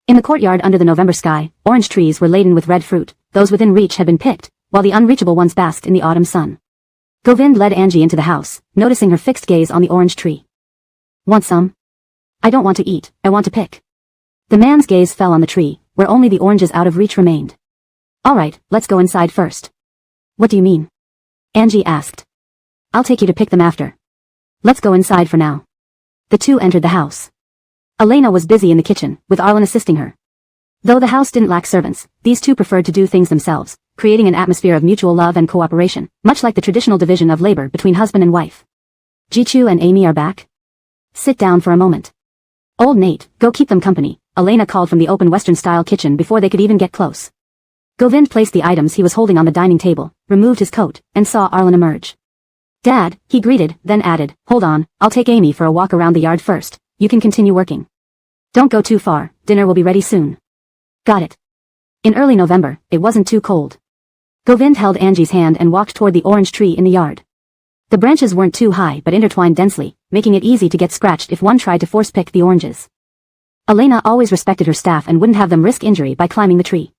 [SPEAKER 1] In the courtyard under the November sky, orange trees were laden with red fruit, those within reach had been picked, while the unreachable ones basked in the autumn sun. Govind led Angie into the house, noticing her fixed gaze on the orange tree. Want some? I don't want to eat, I want to pick. The man's gaze fell on the tree, where only the oranges out of reach remained. Alright, let's go inside first. What do you mean? Angie asked. I'll take you to pick them after. Let's go inside for now. The two entered the house. Elena was busy in the kitchen, with Arlen assisting her. Though the house didn't lack servants, these two preferred to do things themselves, creating an atmosphere of mutual love and cooperation, much like the traditional division of labor between husband and wife. Jichu and Amy are back? Sit down for a moment. Old Nate, go keep them company, Elena called from the open Western-style kitchen before they could even get close. Govind placed the items he was holding on the dining table, removed his coat, and saw Arlen emerge. Dad, he greeted, then added, hold on, I'll take Amy for a walk around the yard first, you can continue working. Don't go too far, dinner will be ready soon. Got it. In early November, it wasn't too cold. Govind held Angie's hand and walked toward the orange tree in the yard. The branches weren't too high but intertwined densely, making it easy to get scratched if one tried to force-pick the oranges. Elena always respected her staff and wouldn't have them risk injury by climbing the tree.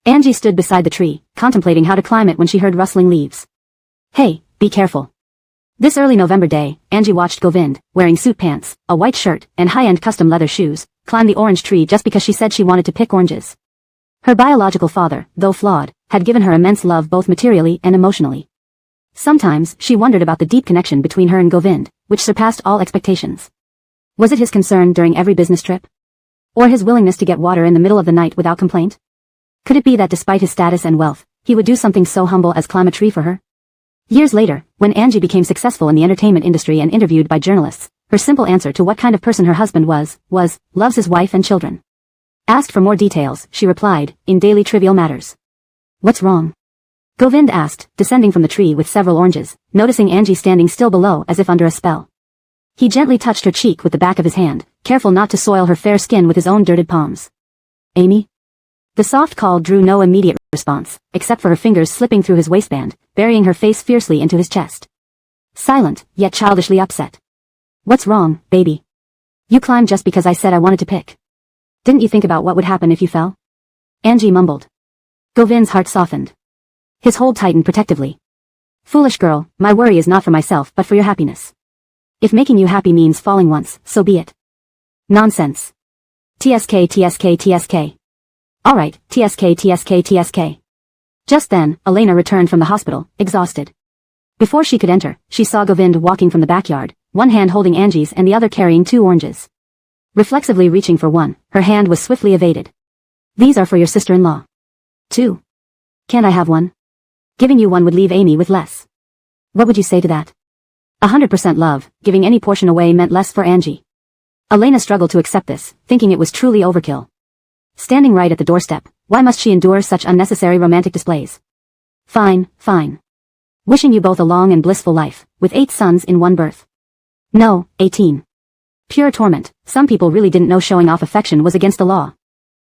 [SPEAKER 1] Angie stood beside the tree, contemplating how to climb it when she heard rustling leaves. Hey, be careful. This early November day, Angie watched Govind, wearing suit pants, a white shirt, and high-end custom leather shoes, climb the orange tree just because she said she wanted to pick oranges. Her biological father, though flawed, had given her immense love both materially and emotionally. Sometimes, she wondered about the deep connection between her and Govind, which surpassed all expectations. Was it his concern during every business trip? Or his willingness to get water in the middle of the night without complaint? Could it be that despite his status and wealth, he would do something so humble as climb a tree for her? Years later, when Angie became successful in the entertainment industry and interviewed by journalists, her simple answer to what kind of person her husband was, loves his wife and children. Asked for more details, she replied, in daily trivial matters. What's wrong? Govind asked, descending from the tree with several oranges, noticing Angie standing still below as if under a spell. He gently touched her cheek with the back of his hand, careful not to soil her fair skin with his own dirted palms. Amy? The soft call drew no immediate response, except for her fingers slipping through his waistband, burying her face fiercely into his chest. Silent, yet childishly upset. What's wrong, baby? You climbed just because I said I wanted to pick. Didn't you think about what would happen if you fell? Angie mumbled. Govind's heart softened. His hold tightened protectively. Foolish girl, my worry is not for myself but for your happiness. If making you happy means falling once, so be it. Nonsense. TSK TSK TSK. Alright, TSK. Just then, Elena returned from the hospital, exhausted. Before she could enter, she saw Govind walking from the backyard, one hand holding Angie's and the other carrying 2 oranges. Reflexively reaching for one, her hand was swiftly evaded. These are for your sister-in-law. 2. Can't I have one? Giving you one would leave Amy with less. What would you say to that? 100% love, giving any portion away meant less for Angie. Elena struggled to accept this, thinking it was truly overkill. Standing right at the doorstep, why must she endure such unnecessary romantic displays? Fine. Wishing you both a long and blissful life, with 8 sons in one birth. No, 18. Pure torment. Some people really didn't know showing off affection was against the law.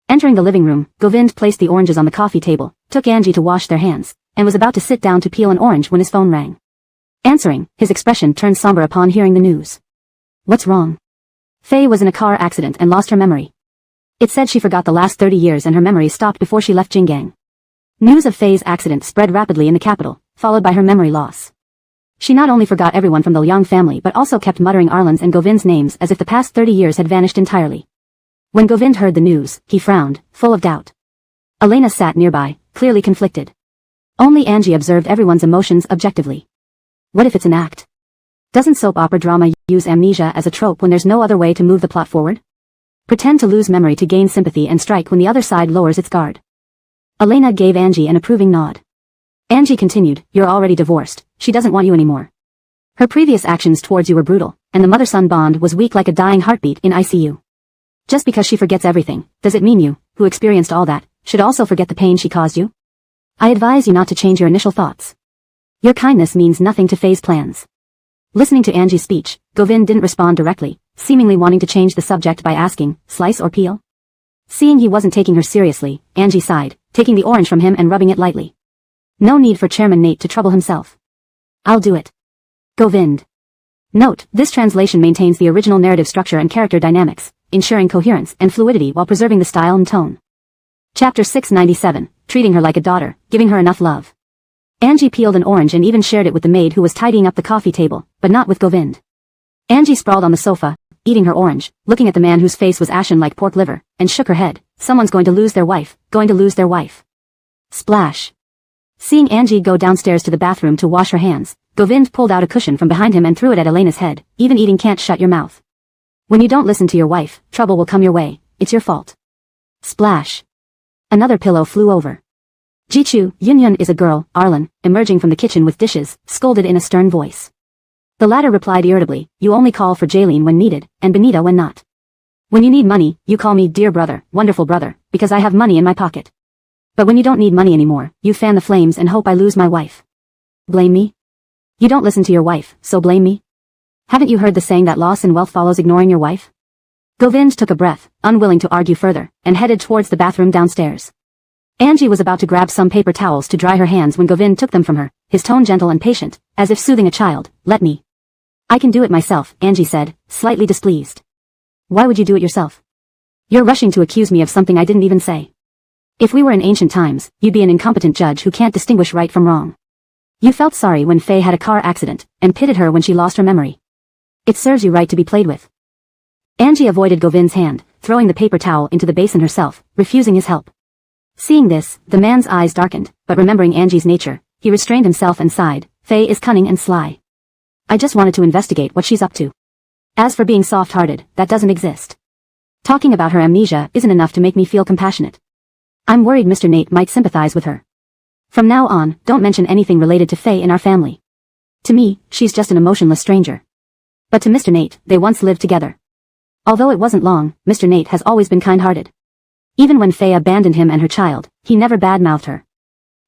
[SPEAKER 1] Entering the living room, Govind placed the oranges on the coffee table, took Angie to wash their hands, and was about to sit down to peel an orange when his phone rang. Answering, his expression turned somber upon hearing the news. What's wrong? Faye was in a car accident and lost her memory. It said she forgot the last 30 years and her memory stopped before she left Jingang. News of Faye's accident spread rapidly in the capital, followed by her memory loss. She not only forgot everyone from the Liang family but also kept muttering Arlen's and Govind's names as if the past 30 years had vanished entirely. When Govind heard the news, he frowned, full of doubt. Elena sat nearby, clearly conflicted. Only Angie observed everyone's emotions objectively. What if it's an act? Doesn't soap opera drama use amnesia as a trope when there's no other way to move the plot forward? Pretend to lose memory to gain sympathy and strike when the other side lowers its guard. Elena gave Angie an approving nod. Angie continued, you're already divorced, she doesn't want you anymore. Her previous actions towards you were brutal, and the mother-son bond was weak like a dying heartbeat in ICU. Just because she forgets everything, does it mean you, who experienced all that, should also forget the pain she caused you? I advise you not to change your initial thoughts. Your kindness means nothing to Faye's plans. Listening to Angie's speech, Govind didn't respond directly, seemingly wanting to change the subject by asking, slice or peel? Seeing he wasn't taking her seriously, Angie sighed, taking the orange from him and rubbing it lightly. No need for Chairman Nate to trouble himself. I'll do it. Govind. Note, this translation maintains the original narrative structure and character dynamics, ensuring coherence and fluidity while preserving the style and tone. Chapter 697, treating her like a daughter, giving her enough love. Angie peeled an orange and even shared it with the maid who was tidying up the coffee table, but not with Govind. Angie sprawled on the sofa, eating her orange, looking at the man whose face was ashen like pork liver, and shook her head. Someone's going to lose their wife, going to lose their wife. Splash. Seeing Angie go downstairs to the bathroom to wash her hands, Govind pulled out a cushion from behind him and threw it at Elena's head. Even eating can't shut your mouth. When you don't listen to your wife, trouble will come your way. It's your fault. Splash. Another pillow flew over. Jichu, Yunyun is a girl, Arlen, emerging from the kitchen with dishes, scolded in a stern voice. The latter replied irritably, you only call for Jaylene when needed, and Benita when not. When you need money, you call me dear brother, wonderful brother, because I have money in my pocket. But when you don't need money anymore, you fan the flames and hope I lose my wife. Blame me? You don't listen to your wife, so blame me? Haven't you heard the saying that loss in wealth follows ignoring your wife? Govind took a breath, unwilling to argue further, and headed towards the bathroom downstairs. Angie was about to grab some paper towels to dry her hands when Govind took them from her, his tone gentle and patient, as if soothing a child. Let me. I can do it myself, Angie said, slightly displeased. Why would you do it yourself? You're rushing to accuse me of something I didn't even say. If we were in ancient times, you'd be an incompetent judge who can't distinguish right from wrong. You felt sorry when Faye had a car accident, and pitied her when she lost her memory. It serves you right to be played with. Angie avoided Govind's hand, throwing the paper towel into the basin herself, refusing his help. Seeing this, the man's eyes darkened, but remembering Angie's nature, he restrained himself and sighed, Faye is cunning and sly. I just wanted to investigate what she's up to. As for being soft-hearted, that doesn't exist. Talking about her amnesia isn't enough to make me feel compassionate. I'm worried Mr. Nate might sympathize with her. From now on, don't mention anything related to Faye in our family. To me, she's just an emotionless stranger. But to Mr. Nate, they once lived together. Although it wasn't long, Mr. Nate has always been kind-hearted. Even when Faye abandoned him and her child, he never bad-mouthed her.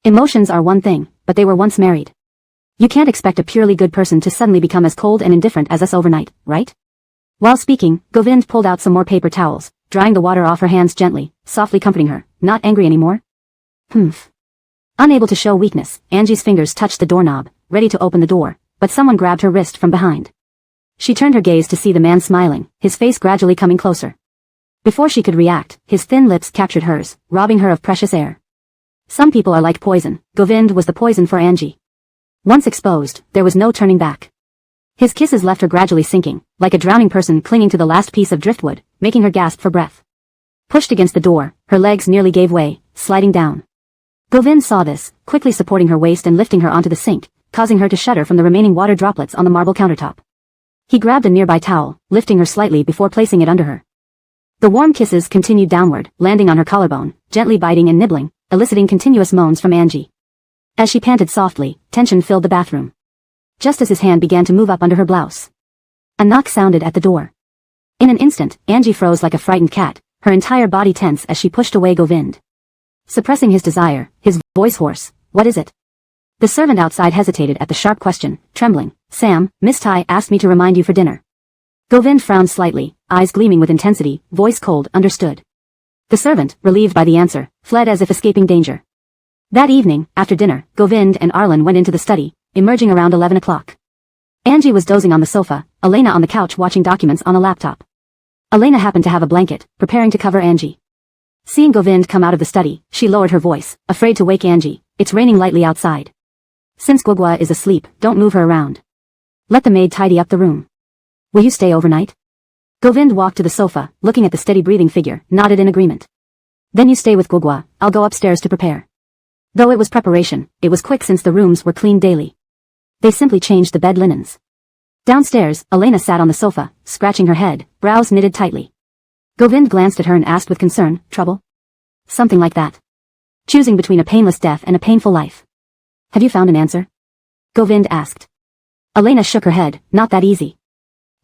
[SPEAKER 1] Emotions are one thing, but they were once married. You can't expect a purely good person to suddenly become as cold and indifferent as us overnight, right? While speaking, Govind pulled out some more paper towels, drying the water off her hands gently, softly comforting her. Not angry anymore? Humph. Unable to show weakness, Angie's fingers touched the doorknob, ready to open the door, but someone grabbed her wrist from behind. She turned her gaze to see the man smiling, his face gradually coming closer. Before she could react, his thin lips captured hers, robbing her of precious air. Some people are like poison. Govind was the poison for Angie. Once exposed, there was no turning back. His kisses left her gradually sinking, like a drowning person clinging to the last piece of driftwood, making her gasp for breath. Pushed against the door, her legs nearly gave way, sliding down. Govind saw this, quickly supporting her waist and lifting her onto the sink, causing her to shudder from the remaining water droplets on the marble countertop. He grabbed a nearby towel, lifting her slightly before placing it under her. The warm kisses continued downward, landing on her collarbone, gently biting and nibbling, eliciting continuous moans from Angie. As she panted softly, tension filled the bathroom. Just as his hand began to move up under her blouse. A knock sounded at the door. In an instant, Angie froze like a frightened cat, her entire body tense as she pushed away Govind. Suppressing his desire, his voice hoarse, "What is it?" The servant outside hesitated at the sharp question, trembling. "Sam, Miss Tai asked me to remind you for dinner." Govind frowned slightly, eyes gleaming with intensity, voice cold, "Understood." The servant, relieved by the answer, fled as if escaping danger. That evening, after dinner, Govind and Arlen went into the study, emerging around 11 o'clock. Angie was dozing on the sofa, Elena on the couch watching documents on a laptop. Elena happened to have a blanket, preparing to cover Angie. Seeing Govind come out of the study, she lowered her voice, afraid to wake Angie. "It's raining lightly outside. Since Guogua is asleep, don't move her around. Let the maid tidy up the room. Will you stay overnight?" Govind walked to the sofa, looking at the steady breathing figure, nodded in agreement. "Then you stay with Guogua, I'll go upstairs to prepare." Though it was preparation, it was quick since the rooms were cleaned daily. They simply changed the bed linens. Downstairs, Elena sat on the sofa, scratching her head, brows knitted tightly. Govind glanced at her and asked with concern, "Trouble?" "Something like that. Choosing between a painless death and a painful life. Have you found an answer?" Govind asked. Elena shook her head, "Not that easy."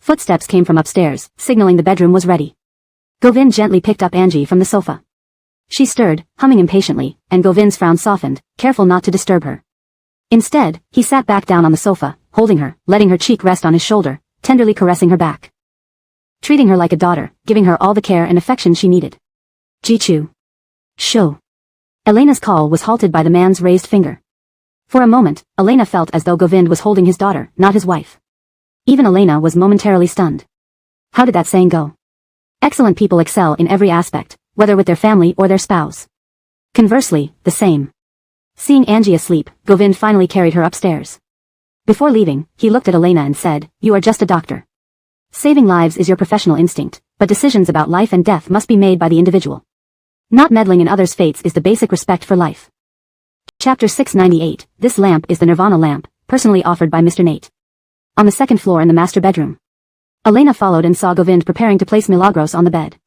[SPEAKER 1] Footsteps came from upstairs, signaling the bedroom was ready. Govind gently picked up Angie from the sofa. She stirred, humming impatiently, and Govind's frown softened, careful not to disturb her. Instead, he sat back down on the sofa, holding her, letting her cheek rest on his shoulder, tenderly caressing her back. Treating her like a daughter, giving her all the care and affection she needed. "Jichu. Sho." Elena's call was halted by the man's raised finger. For a moment, Elena felt as though Govind was holding his daughter, not his wife. Even Elena was momentarily stunned. How did that saying go? Excellent people excel in every aspect, whether with their family or their spouse. Conversely, the same. Seeing Angie asleep, Govind finally carried her upstairs. Before leaving, he looked at Elena and said, "You are just a doctor. Saving lives is your professional instinct, but decisions about life and death must be made by the individual. Not meddling in others' fates is the basic respect for life." Chapter 698, This lamp is the Nirvana lamp, personally offered by Mr. Nate. On the second floor in the master bedroom. Elena followed and saw Govind preparing to place Milagros on the bed.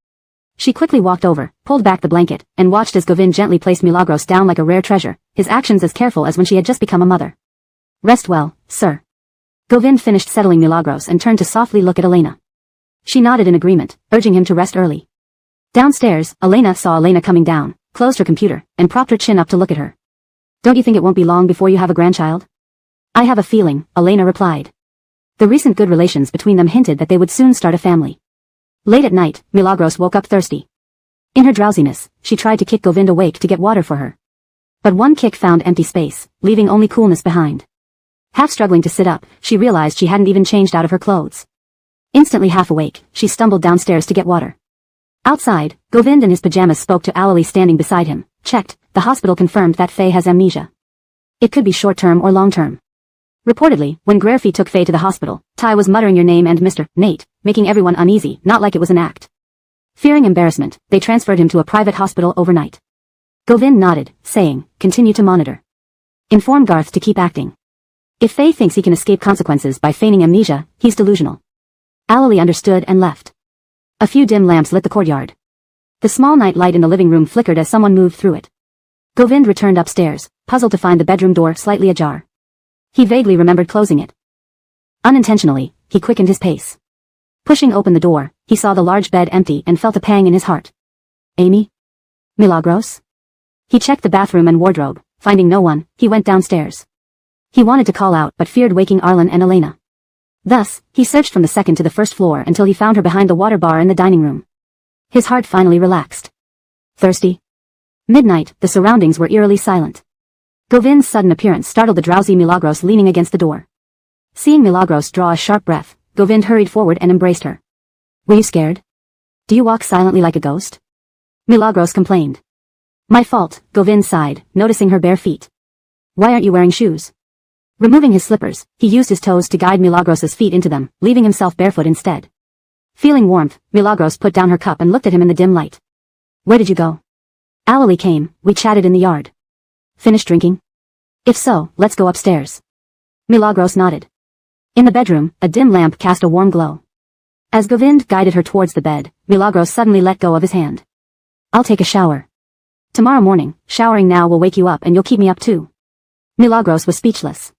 [SPEAKER 1] She quickly walked over, pulled back the blanket, and watched as Govind gently placed Milagros down like a rare treasure, his actions as careful as when she had just become a mother. "Rest well, sir." Govind finished settling Milagros and turned to softly look at Elena. She nodded in agreement, urging him to rest early. Downstairs, Elena saw Elena coming down, closed her computer, and propped her chin up to look at her. "Don't you think it won't be long before you have a grandchild?" "I have a feeling," Elena replied. The recent good relations between them hinted that they would soon start a family. Late at night, Milagros woke up thirsty. In her drowsiness, she tried to kick Govind awake to get water for her. But one kick found empty space, leaving only coolness behind. Half struggling to sit up, she realized she hadn't even changed out of her clothes. Instantly half awake, she stumbled downstairs to get water. Outside, Govind in his pajamas spoke to Alali standing beside him. "Checked, the hospital confirmed that Faye has amnesia. It could be short-term or long-term." Reportedly, when Graerfi took Faye to the hospital, Ty was muttering your name and Mr. Nate, making everyone uneasy, not like it was an act. Fearing embarrassment, they transferred him to a private hospital overnight. Govind nodded, saying, "Continue to monitor. Inform Garth to keep acting. If Faye thinks he can escape consequences by feigning amnesia, he's delusional." Alali understood and left. A few dim lamps lit the courtyard. The small night light in the living room flickered as someone moved through it. Govind returned upstairs, puzzled to find the bedroom door slightly ajar. He vaguely remembered closing it. Unintentionally, he quickened his pace. Pushing open the door, he saw the large bed empty and felt a pang in his heart. Amy? Milagros? He checked the bathroom and wardrobe. Finding no one, he went downstairs. He wanted to call out but feared waking Arlen and Elena. Thus, he searched from the second to the first floor until he found her behind the water bar in the dining room. His heart finally relaxed. Thirsty? Midnight, the surroundings were eerily silent. Govind's sudden appearance startled the drowsy Milagros leaning against the door. Seeing Milagros draw a sharp breath, Govind hurried forward and embraced her. Were you scared? Do you walk silently like a ghost? Milagros complained. My fault, Govind sighed, noticing her bare feet. Why aren't you wearing shoes? Removing his slippers, he used his toes to guide Milagros's feet into them, leaving himself barefoot instead. Feeling warmth, Milagros put down her cup and looked at him in the dim light. Where did you go? Allali came, we chatted in the yard. Finished drinking? If so, let's go upstairs. Milagros nodded. In the bedroom, a dim lamp cast a warm glow. As Govind guided her towards the bed, Milagros suddenly let go of his hand. I'll take a shower. Tomorrow morning, showering now will wake you up and you'll keep me up too. Milagros was speechless.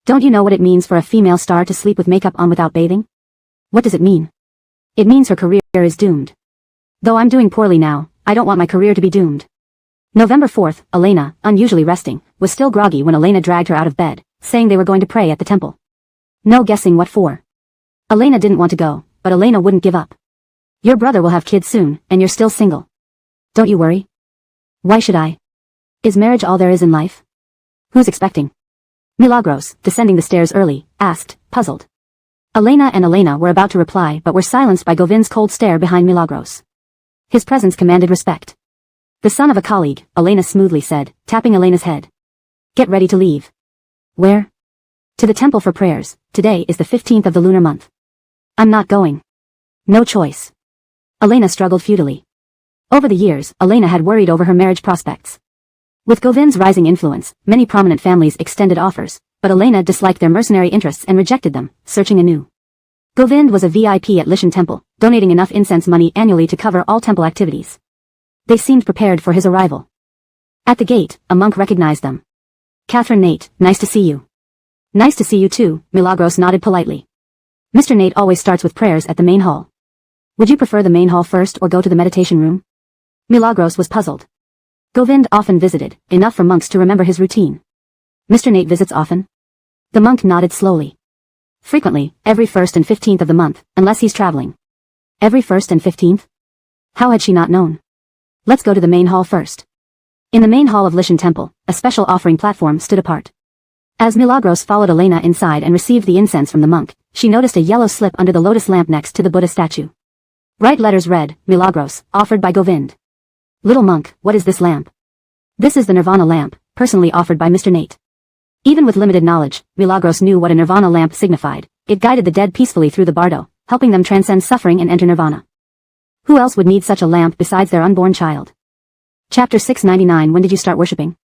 [SPEAKER 1] Don't you know what it means for a female star to sleep with makeup on without bathing? What does it mean? It means her career is doomed. Though I'm doing poorly now, I don't want my career to be doomed. November 4th, Elena, unusually resting, was still groggy when Elena dragged her out of bed, saying they were going to pray at the temple. No guessing what for. Elena didn't want to go, but Elena wouldn't give up. Your brother will have kids soon, and you're still single. Don't you worry. Why should I? Is marriage all there is in life? Who's expecting? Milagros, descending the stairs early, asked, puzzled. Elena and Elena were about to reply but were silenced by Govind's cold stare behind Milagros. His presence commanded respect. The son of a colleague, Elena smoothly said, tapping Elena's head. Get ready to leave. Where? To the temple for prayers. Today is the 15th of the lunar month. I'm not going. No choice. Elena struggled futilely. Over the years, Elena had worried over her marriage prospects. With Govind's rising influence, many prominent families extended offers, but Elena disliked their mercenary interests and rejected them, searching anew. Govind was a VIP at Lishan Temple, donating enough incense money annually to cover all temple activities. They seemed prepared for his arrival. At the gate, a monk recognized them. Catherine Nate, nice to see you. Nice to see you too, Milagros nodded politely. Mr. Nate always starts with prayers at the main hall. Would you prefer the main hall first or go to the meditation room? Milagros was puzzled. Govind often visited, enough for monks to remember his routine. Mr. Nate visits often? The monk nodded slowly. Frequently, every 1st and 15th of the month, unless he's traveling. Every 1st and 15th? How had she not known? Let's go to the main hall first. In the main hall of Lishan Temple, a special offering platform stood apart. As Milagros followed Elena inside and received the incense from the monk, she noticed a yellow slip under the lotus lamp next to the Buddha statue. Bright letters read, Milagros, offered by Govind. Little monk, what is this lamp? This is the Nirvana lamp, personally offered by Mr. Nate. Even with limited knowledge, Milagros knew what a Nirvana lamp signified. It guided the dead peacefully through the bardo, helping them transcend suffering and enter Nirvana. Who else would need such a lamp besides their unborn child? Chapter 699. When did you start worshipping?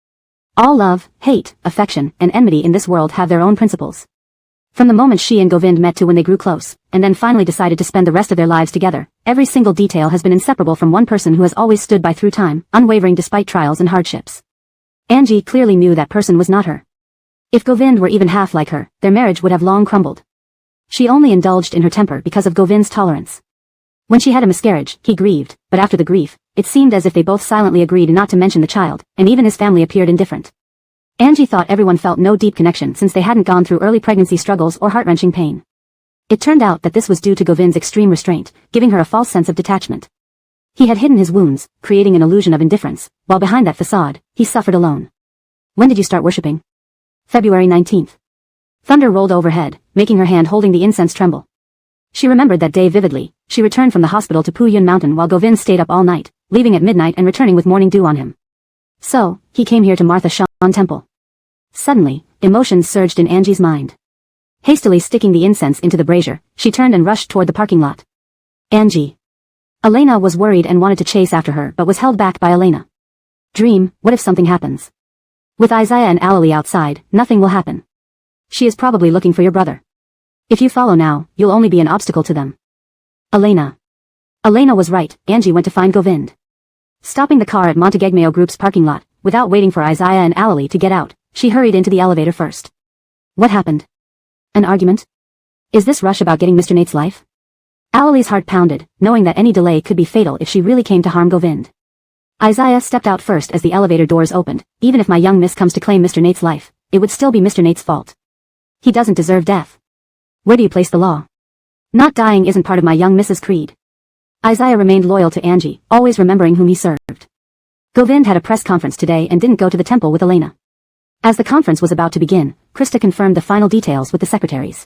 [SPEAKER 1] All love, hate, affection, and enmity in this world have their own principles. From the moment she and Govind met to when they grew close, and then finally decided to spend the rest of their lives together, every single detail has been inseparable from one person who has always stood by through time, unwavering despite trials and hardships. Angie clearly knew that person was not her. If Govind were even half like her, their marriage would have long crumbled. She only indulged in her temper because of Govind's tolerance. When she had a miscarriage, he grieved, but after the grief, it seemed as if they both silently agreed not to mention the child, and even his family appeared indifferent. Angie thought everyone felt no deep connection since they hadn't gone through early pregnancy struggles or heart-wrenching pain. It turned out that this was due to Govind's extreme restraint, giving her a false sense of detachment. He had hidden his wounds, creating an illusion of indifference, while behind that facade, he suffered alone. When did you start worshipping? February 19th. Thunder rolled overhead, making her hand holding the incense tremble. She remembered that day vividly. She returned from the hospital to Puyun Mountain while Govind stayed up all night, leaving at midnight and returning with morning dew on him. So, he came here to Martha Shan Temple. Suddenly, emotions surged in Angie's mind. Hastily sticking the incense into the brazier, she turned and rushed toward the parking lot. Angie. Elena was worried and wanted to chase after her but was held back by Elena. Dream, what if something happens? With Isaiah and Allali outside, nothing will happen. She is probably looking for your brother. If you follow now, you'll only be an obstacle to them. Elena. Elena was right, Angie went to find Govind. Stopping the car at Montegegmeo Group's parking lot, without waiting for Isaiah and Allali to get out, she hurried into the elevator first. What happened? An argument? Is this rush about getting Mr. Nate's life? Allali's heart pounded, knowing that any delay could be fatal if she really came to harm Govind. Isaiah stepped out first as the elevator doors opened. Even if my young miss comes to claim Mr. Nate's life, it would still be Mr. Nate's fault. He doesn't deserve death. Where do you place the law? Not dying isn't part of my young miss's creed. Isaiah remained loyal to Angie, always remembering whom he served. Govind had a press conference today and didn't go to the temple with Elena. As the conference was about to begin, Krista confirmed the final details with the secretaries.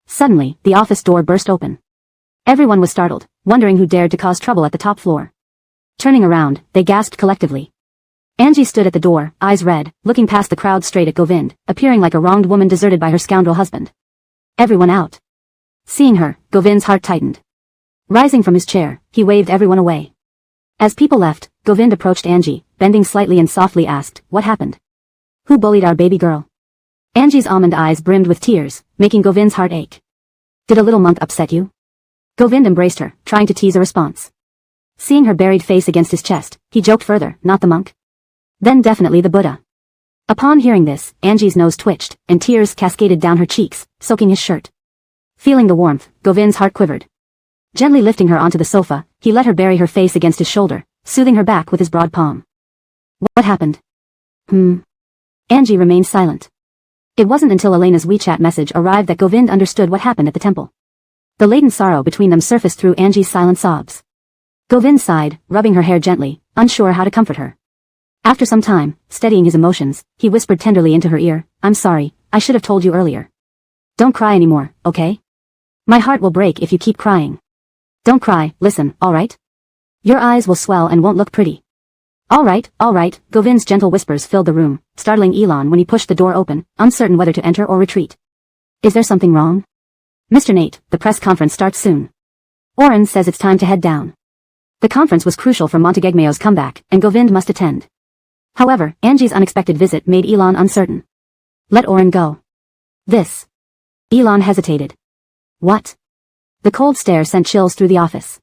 [SPEAKER 1] Suddenly, the office door burst open. Everyone was startled, wondering who dared to cause trouble at the top floor. Turning around, they gasped collectively. Angie stood at the door, eyes red, looking past the crowd straight at Govind, appearing like a wronged woman deserted by her scoundrel husband. Everyone out. Seeing her, Govind's heart tightened. Rising from his chair, he waved everyone away. As people left, Govind approached Angie, bending slightly and softly asked, "What happened? Who bullied our baby girl?" Angie's almond eyes brimmed with tears, making Govind's heart ache. "Did a little monk upset you?" Govind embraced her, trying to tease a response. Seeing her buried face against his chest, he joked further, "Not the monk? Then definitely the Buddha." Upon hearing this, Angie's nose twitched, and tears cascaded down her cheeks, soaking his shirt. Feeling the warmth, Govind's heart quivered. Gently lifting her onto the sofa, he let her bury her face against his shoulder, soothing her back with his broad palm. "What happened?" Angie remained silent. It wasn't until Elena's WeChat message arrived that Govind understood what happened at the temple. The latent sorrow between them surfaced through Angie's silent sobs. Govind sighed, rubbing her hair gently, unsure how to comfort her. After some time, steadying his emotions, he whispered tenderly into her ear, "I'm sorry, I should have told you earlier. Don't cry anymore, okay? My heart will break if you keep crying. Don't cry, listen, alright? Your eyes will swell and won't look pretty." Alright, Govind's gentle whispers filled the room, startling Elon when he pushed the door open, uncertain whether to enter or retreat. "Is there something wrong?" "Mr. Nate, the press conference starts soon. Oren says it's time to head down." The conference was crucial for Montegegmeo's comeback, and Govind must attend. However, Angie's unexpected visit made Elon uncertain. "Let Oren go." "This." Elon hesitated. "What?" The cold stare sent chills through the office.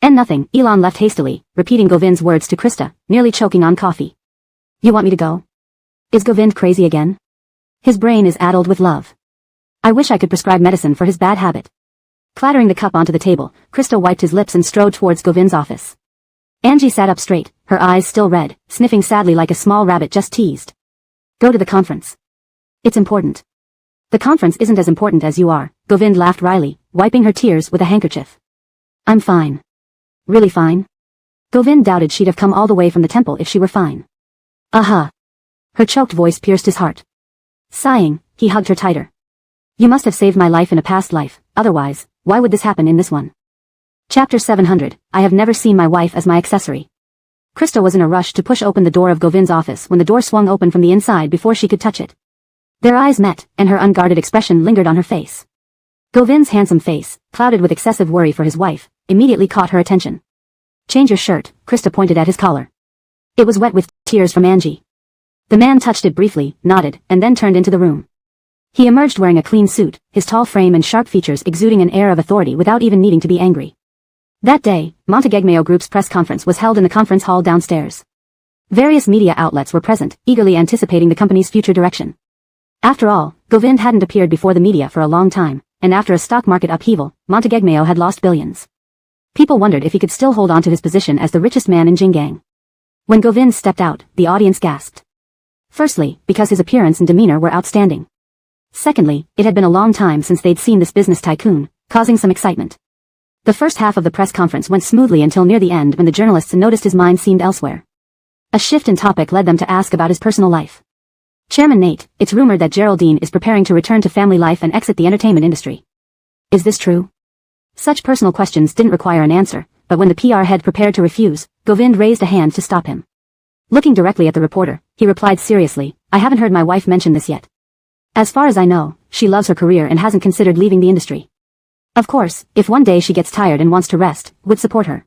[SPEAKER 1] And nothing, Elon left hastily, repeating Govind's words to Krista, nearly choking on coffee. "You want me to go? Is Govind crazy again? His brain is addled with love. I wish I could prescribe medicine for his bad habit." Clattering the cup onto the table, Krista wiped his lips and strode towards Govind's office. Angie sat up straight, her eyes still red, sniffing sadly like a small rabbit just teased. "Go to the conference. It's important." "The conference isn't as important as you are," Govind laughed wryly, wiping her tears with a handkerchief. "I'm fine." "Really fine?" Govind doubted she'd have come all the way from the temple if she were fine. "Uh-huh." Her choked voice pierced his heart. Sighing, he hugged her tighter. "You must have saved my life in a past life, otherwise, why would this happen in this one?" Chapter 700, I have never seen my wife as my accessory. Krista was in a rush to push open the door of Govind's office when the door swung open from the inside before she could touch it. Their eyes met, and her unguarded expression lingered on her face. Govind's handsome face, clouded with excessive worry for his wife, immediately caught her attention. "Change your shirt," Krista pointed at his collar. It was wet with tears from Angie. The man touched it briefly, nodded, and then turned into the room. He emerged wearing a clean suit, his tall frame and sharp features exuding an air of authority without even needing to be angry. That day, Montegegmeo Group's press conference was held in the conference hall downstairs. Various media outlets were present, eagerly anticipating the company's future direction. After all, Govind hadn't appeared before the media for a long time, and after a stock market upheaval, Montegegmeo had lost billions. People wondered if he could still hold on to his position as the richest man in Jingang. When Govind stepped out, the audience gasped. Firstly, because his appearance and demeanor were outstanding. Secondly, it had been a long time since they'd seen this business tycoon, causing some excitement. The first half of the press conference went smoothly until near the end when the journalists noticed his mind seemed elsewhere. A shift in topic led them to ask about his personal life. "Chairman Nate, it's rumored that Geraldine is preparing to return to family life and exit the entertainment industry. Is this true?" Such personal questions didn't require an answer, but when the PR head prepared to refuse, Govind raised a hand to stop him. Looking directly at the reporter, he replied seriously, "I haven't heard my wife mention this yet. As far as I know, she loves her career and hasn't considered leaving the industry. Of course, if one day she gets tired and wants to rest, would support her.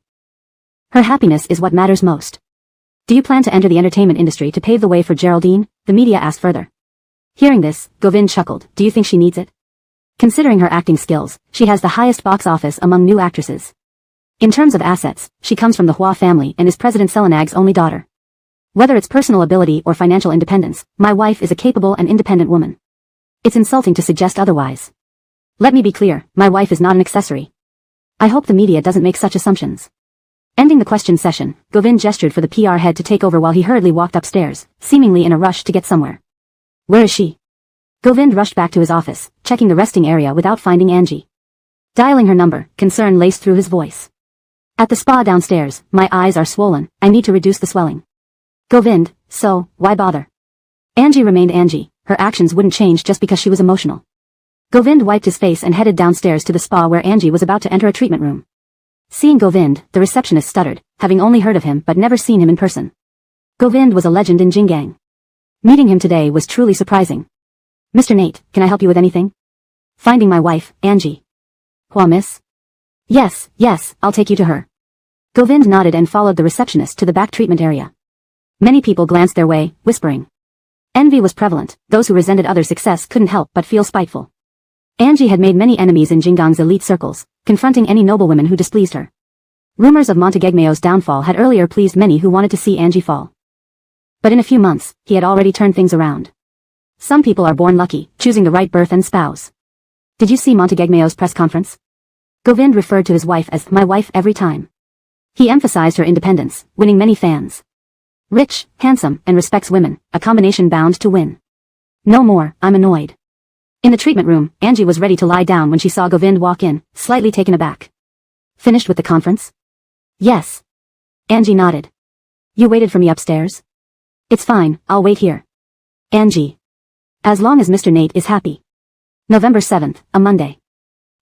[SPEAKER 1] Her happiness is what matters most." "Do you plan to enter the entertainment industry to pave the way for Geraldine?" the media asked further. Hearing this, Govind chuckled, "Do you think she needs it? Considering her acting skills, she has the highest box office among new actresses. In terms of assets, she comes from the Hua family and is President Selenag's only daughter. Whether it's personal ability or financial independence, my wife is a capable and independent woman. It's insulting to suggest otherwise. Let me be clear, my wife is not an accessory. I hope the media doesn't make such assumptions." Ending the question session, Govind gestured for the PR head to take over while he hurriedly walked upstairs, seemingly in a rush to get somewhere. "Where is she?" Govind rushed back to his office, checking the resting area without finding Angie. Dialing her number, concern laced through his voice. "At the spa downstairs, my eyes are swollen, I need to reduce the swelling." "Govind, so, why bother?" Angie remained Angie, her actions wouldn't change just because she was emotional. Govind wiped his face and headed downstairs to the spa where Angie was about to enter a treatment room. Seeing Govind, the receptionist stuttered, having only heard of him but never seen him in person. Govind was a legend in Jingang. Meeting him today was truly surprising. "Mr. Nate, can I help you with anything?" "Finding my wife, Angie." "Hua miss?" Yes, I'll take you to her." Govind nodded and followed the receptionist to the back treatment area. Many people glanced their way, whispering. Envy was prevalent. Those who resented others' success couldn't help but feel spiteful. Angie had made many enemies in Jinggang's elite circles, confronting any noblewoman who displeased her. Rumors of Montegegmeo's downfall had earlier pleased many who wanted to see Angie fall. But in a few months, he had already turned things around. Some people are born lucky, choosing the right birth and spouse. Did you see Montegegmeo's press conference? Govind referred to his wife as my wife every time. He emphasized her independence, winning many fans. Rich, handsome, and respects women, a combination bound to win. No more, I'm annoyed. In the treatment room, Angie was ready to lie down when she saw Govind walk in, slightly taken aback. Finished with the conference? Yes. Angie nodded. You waited for me upstairs? It's fine, I'll wait here. Angie. As long as Mr. Nate is happy. November 7th, a Monday.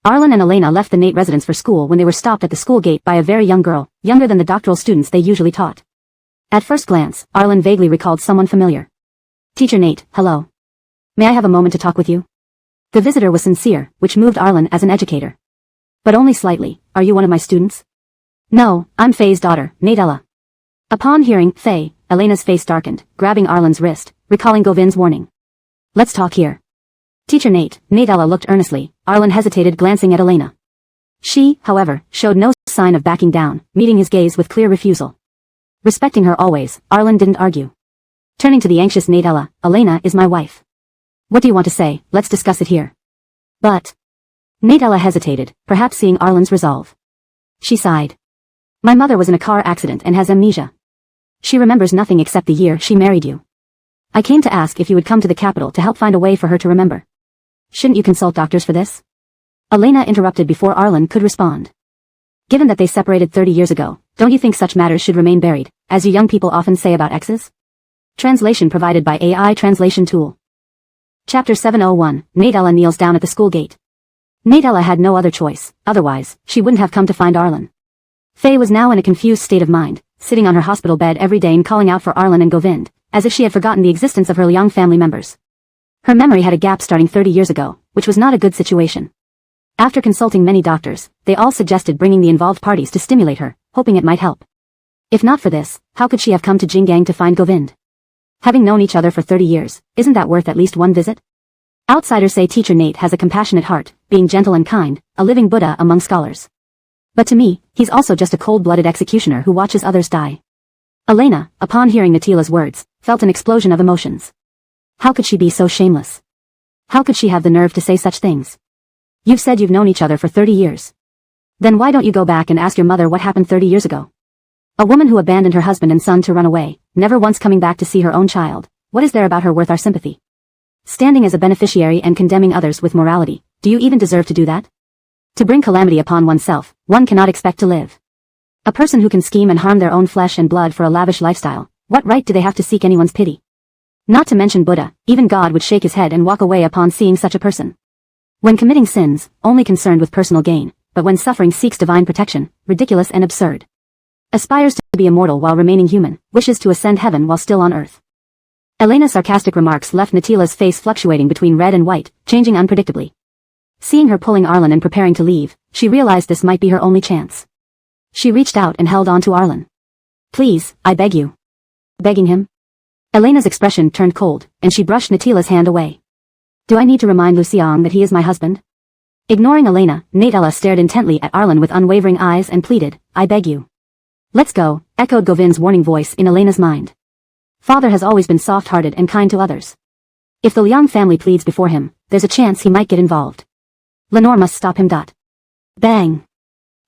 [SPEAKER 1] Arlen and Elena left the Nate residence for school when they were stopped at the school gate by a very young girl, younger than the doctoral students they usually taught. At first glance, Arlen vaguely recalled someone familiar. Teacher Nate, hello. May I have a moment to talk with you? The visitor was sincere, which moved Arlen as an educator. But only slightly. Are you one of my students? No, I'm Faye's daughter, Nadella. Upon hearing Faye, Elena's face darkened, grabbing Arlen's wrist, recalling Govind's warning. Let's talk here. Teacher Nate, Nadella looked earnestly. Arlen hesitated, glancing at Elena. She, however, showed no sign of backing down, meeting his gaze with clear refusal. Respecting her always, Arlen didn't argue. Turning to the anxious Nadella, Elena is my wife. What do you want to say? Let's discuss it here. But... Nadella hesitated, perhaps seeing Arlen's resolve. She sighed. My mother was in a car accident and has amnesia. She remembers nothing except the year she married you. I came to ask if you would come to the capital to help find a way for her to remember. Shouldn't you consult doctors for this? Elena interrupted before Arlen could respond. Given that they separated 30 years ago, don't you think such matters should remain buried, as you young people often say about exes? Translation provided by AI translation tool. Chapter 701, Nadella kneels down at the school gate. Nadella had no other choice, otherwise, she wouldn't have come to find Arlen. Faye was now in a confused state of mind, sitting on her hospital bed every day and calling out for Arlen and Govind, as if she had forgotten the existence of her young family members. Her memory had a gap starting 30 years ago, which was not a good situation. After consulting many doctors, they all suggested bringing the involved parties to stimulate her, hoping it might help. If not for this, how could she have come to Jinggang to find Govind? Having known each other for 30 years, isn't that worth at least one visit? Outsiders say Teacher Nate has a compassionate heart, being gentle and kind, a living Buddha among scholars. But to me, he's also just a cold-blooded executioner who watches others die. Elena, upon hearing Natila's words, felt an explosion of emotions. How could she be so shameless? How could she have the nerve to say such things? You've said you've known each other for 30 years. Then why don't you go back and ask your mother what happened 30 years ago? A woman who abandoned her husband and son to run away, never once coming back to see her own child. What is there about her worth our sympathy? Standing as a beneficiary and condemning others with morality, do you even deserve to do that? To bring calamity upon oneself, one cannot expect to live. A person who can scheme and harm their own flesh and blood for a lavish lifestyle, what right do they have to seek anyone's pity? Not to mention Buddha, even God would shake his head and walk away upon seeing such a person. When committing sins, only concerned with personal gain, but when suffering seeks divine protection, ridiculous and absurd. Aspires to be immortal while remaining human, wishes to ascend heaven while still on earth. Elena's sarcastic remarks left Natila's face fluctuating between red and white, changing unpredictably. Seeing her pulling Arlen and preparing to leave, she realized this might be her only chance. She reached out and held on to Arlen. Please, I beg you. Begging him? Elena's expression turned cold, and she brushed Natila's hand away. Do I need to remind Luciang that he is my husband? Ignoring Elena, Nadella stared intently at Arlen with unwavering eyes and pleaded, I beg you. Let's go, echoed Govind's warning voice in Elena's mind. Father has always been soft-hearted and kind to others. If the Liang family pleads before him, there's a chance he might get involved. Lenore must stop him. Bang.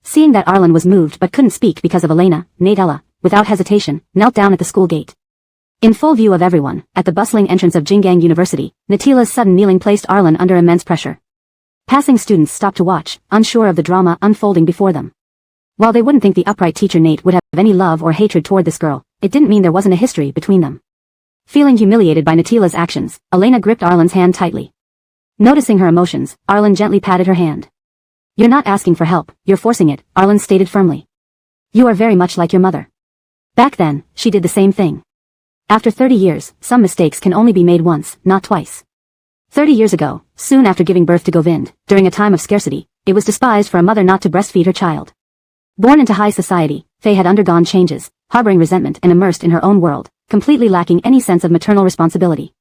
[SPEAKER 1] Seeing that Arlen was moved but couldn't speak because of Elena, Nadella, without hesitation, knelt down at the school gate. In full view of everyone, at the bustling entrance of Jinggang University, Natila's sudden kneeling placed Arlen under immense pressure. Passing students stopped to watch, unsure of the drama unfolding before them. While they wouldn't think the upright Teacher Nate would have any love or hatred toward this girl, it didn't mean there wasn't a history between them. Feeling humiliated by Natila's actions, Elena gripped Arlen's hand tightly. Noticing her emotions, Arlen gently patted her hand. You're not asking for help, you're forcing it, Arlen stated firmly. You are very much like your mother. Back then, she did the same thing. After 30 years, some mistakes can only be made once, not twice. 30 years ago, soon after giving birth to Govind, during a time of scarcity, it was despised for a mother not to breastfeed her child. Born into high society, Faye had undergone changes, harboring resentment and immersed in her own world, completely lacking any sense of maternal responsibility.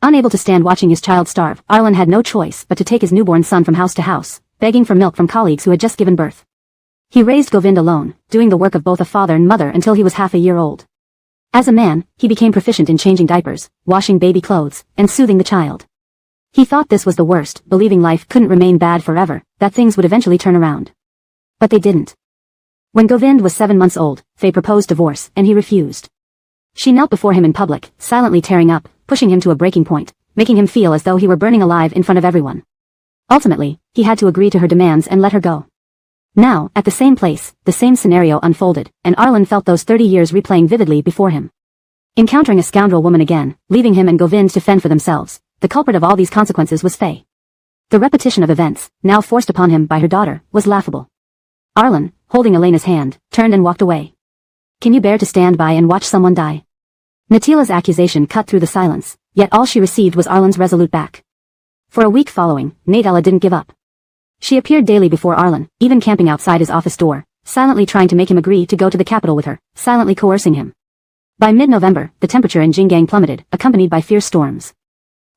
[SPEAKER 1] Unable to stand watching his child starve, Arlen had no choice but to take his newborn son from house to house, begging for milk from colleagues who had just given birth. He raised Govind alone, doing the work of both a father and mother until he was half a year old. As a man, he became proficient in changing diapers, washing baby clothes, and soothing the child. He thought this was the worst, believing life couldn't remain bad forever, that things would eventually turn around. But they didn't. When Govind was 7 months old, Faye proposed divorce, and he refused. She knelt before him in public, silently tearing up, pushing him to a breaking point, making him feel as though he were burning alive in front of everyone. Ultimately, he had to agree to her demands and let her go. Now, at the same place, the same scenario unfolded, and Arlen felt those 30 years replaying vividly before him. Encountering a scoundrel woman again, leaving him and Govind to fend for themselves, the culprit of all these consequences was Faye. The repetition of events, now forced upon him by her daughter, was laughable. Arlen, holding Elena's hand, turned and walked away. Can you bear to stand by and watch someone die? Natila's accusation cut through the silence, yet all she received was Arlen's resolute back. For a week following, Natila didn't give up. She appeared daily before Arlen, even camping outside his office door, silently trying to make him agree to go to the capital with her, silently coercing him. By mid-November, the temperature in Jingang plummeted, accompanied by fierce storms.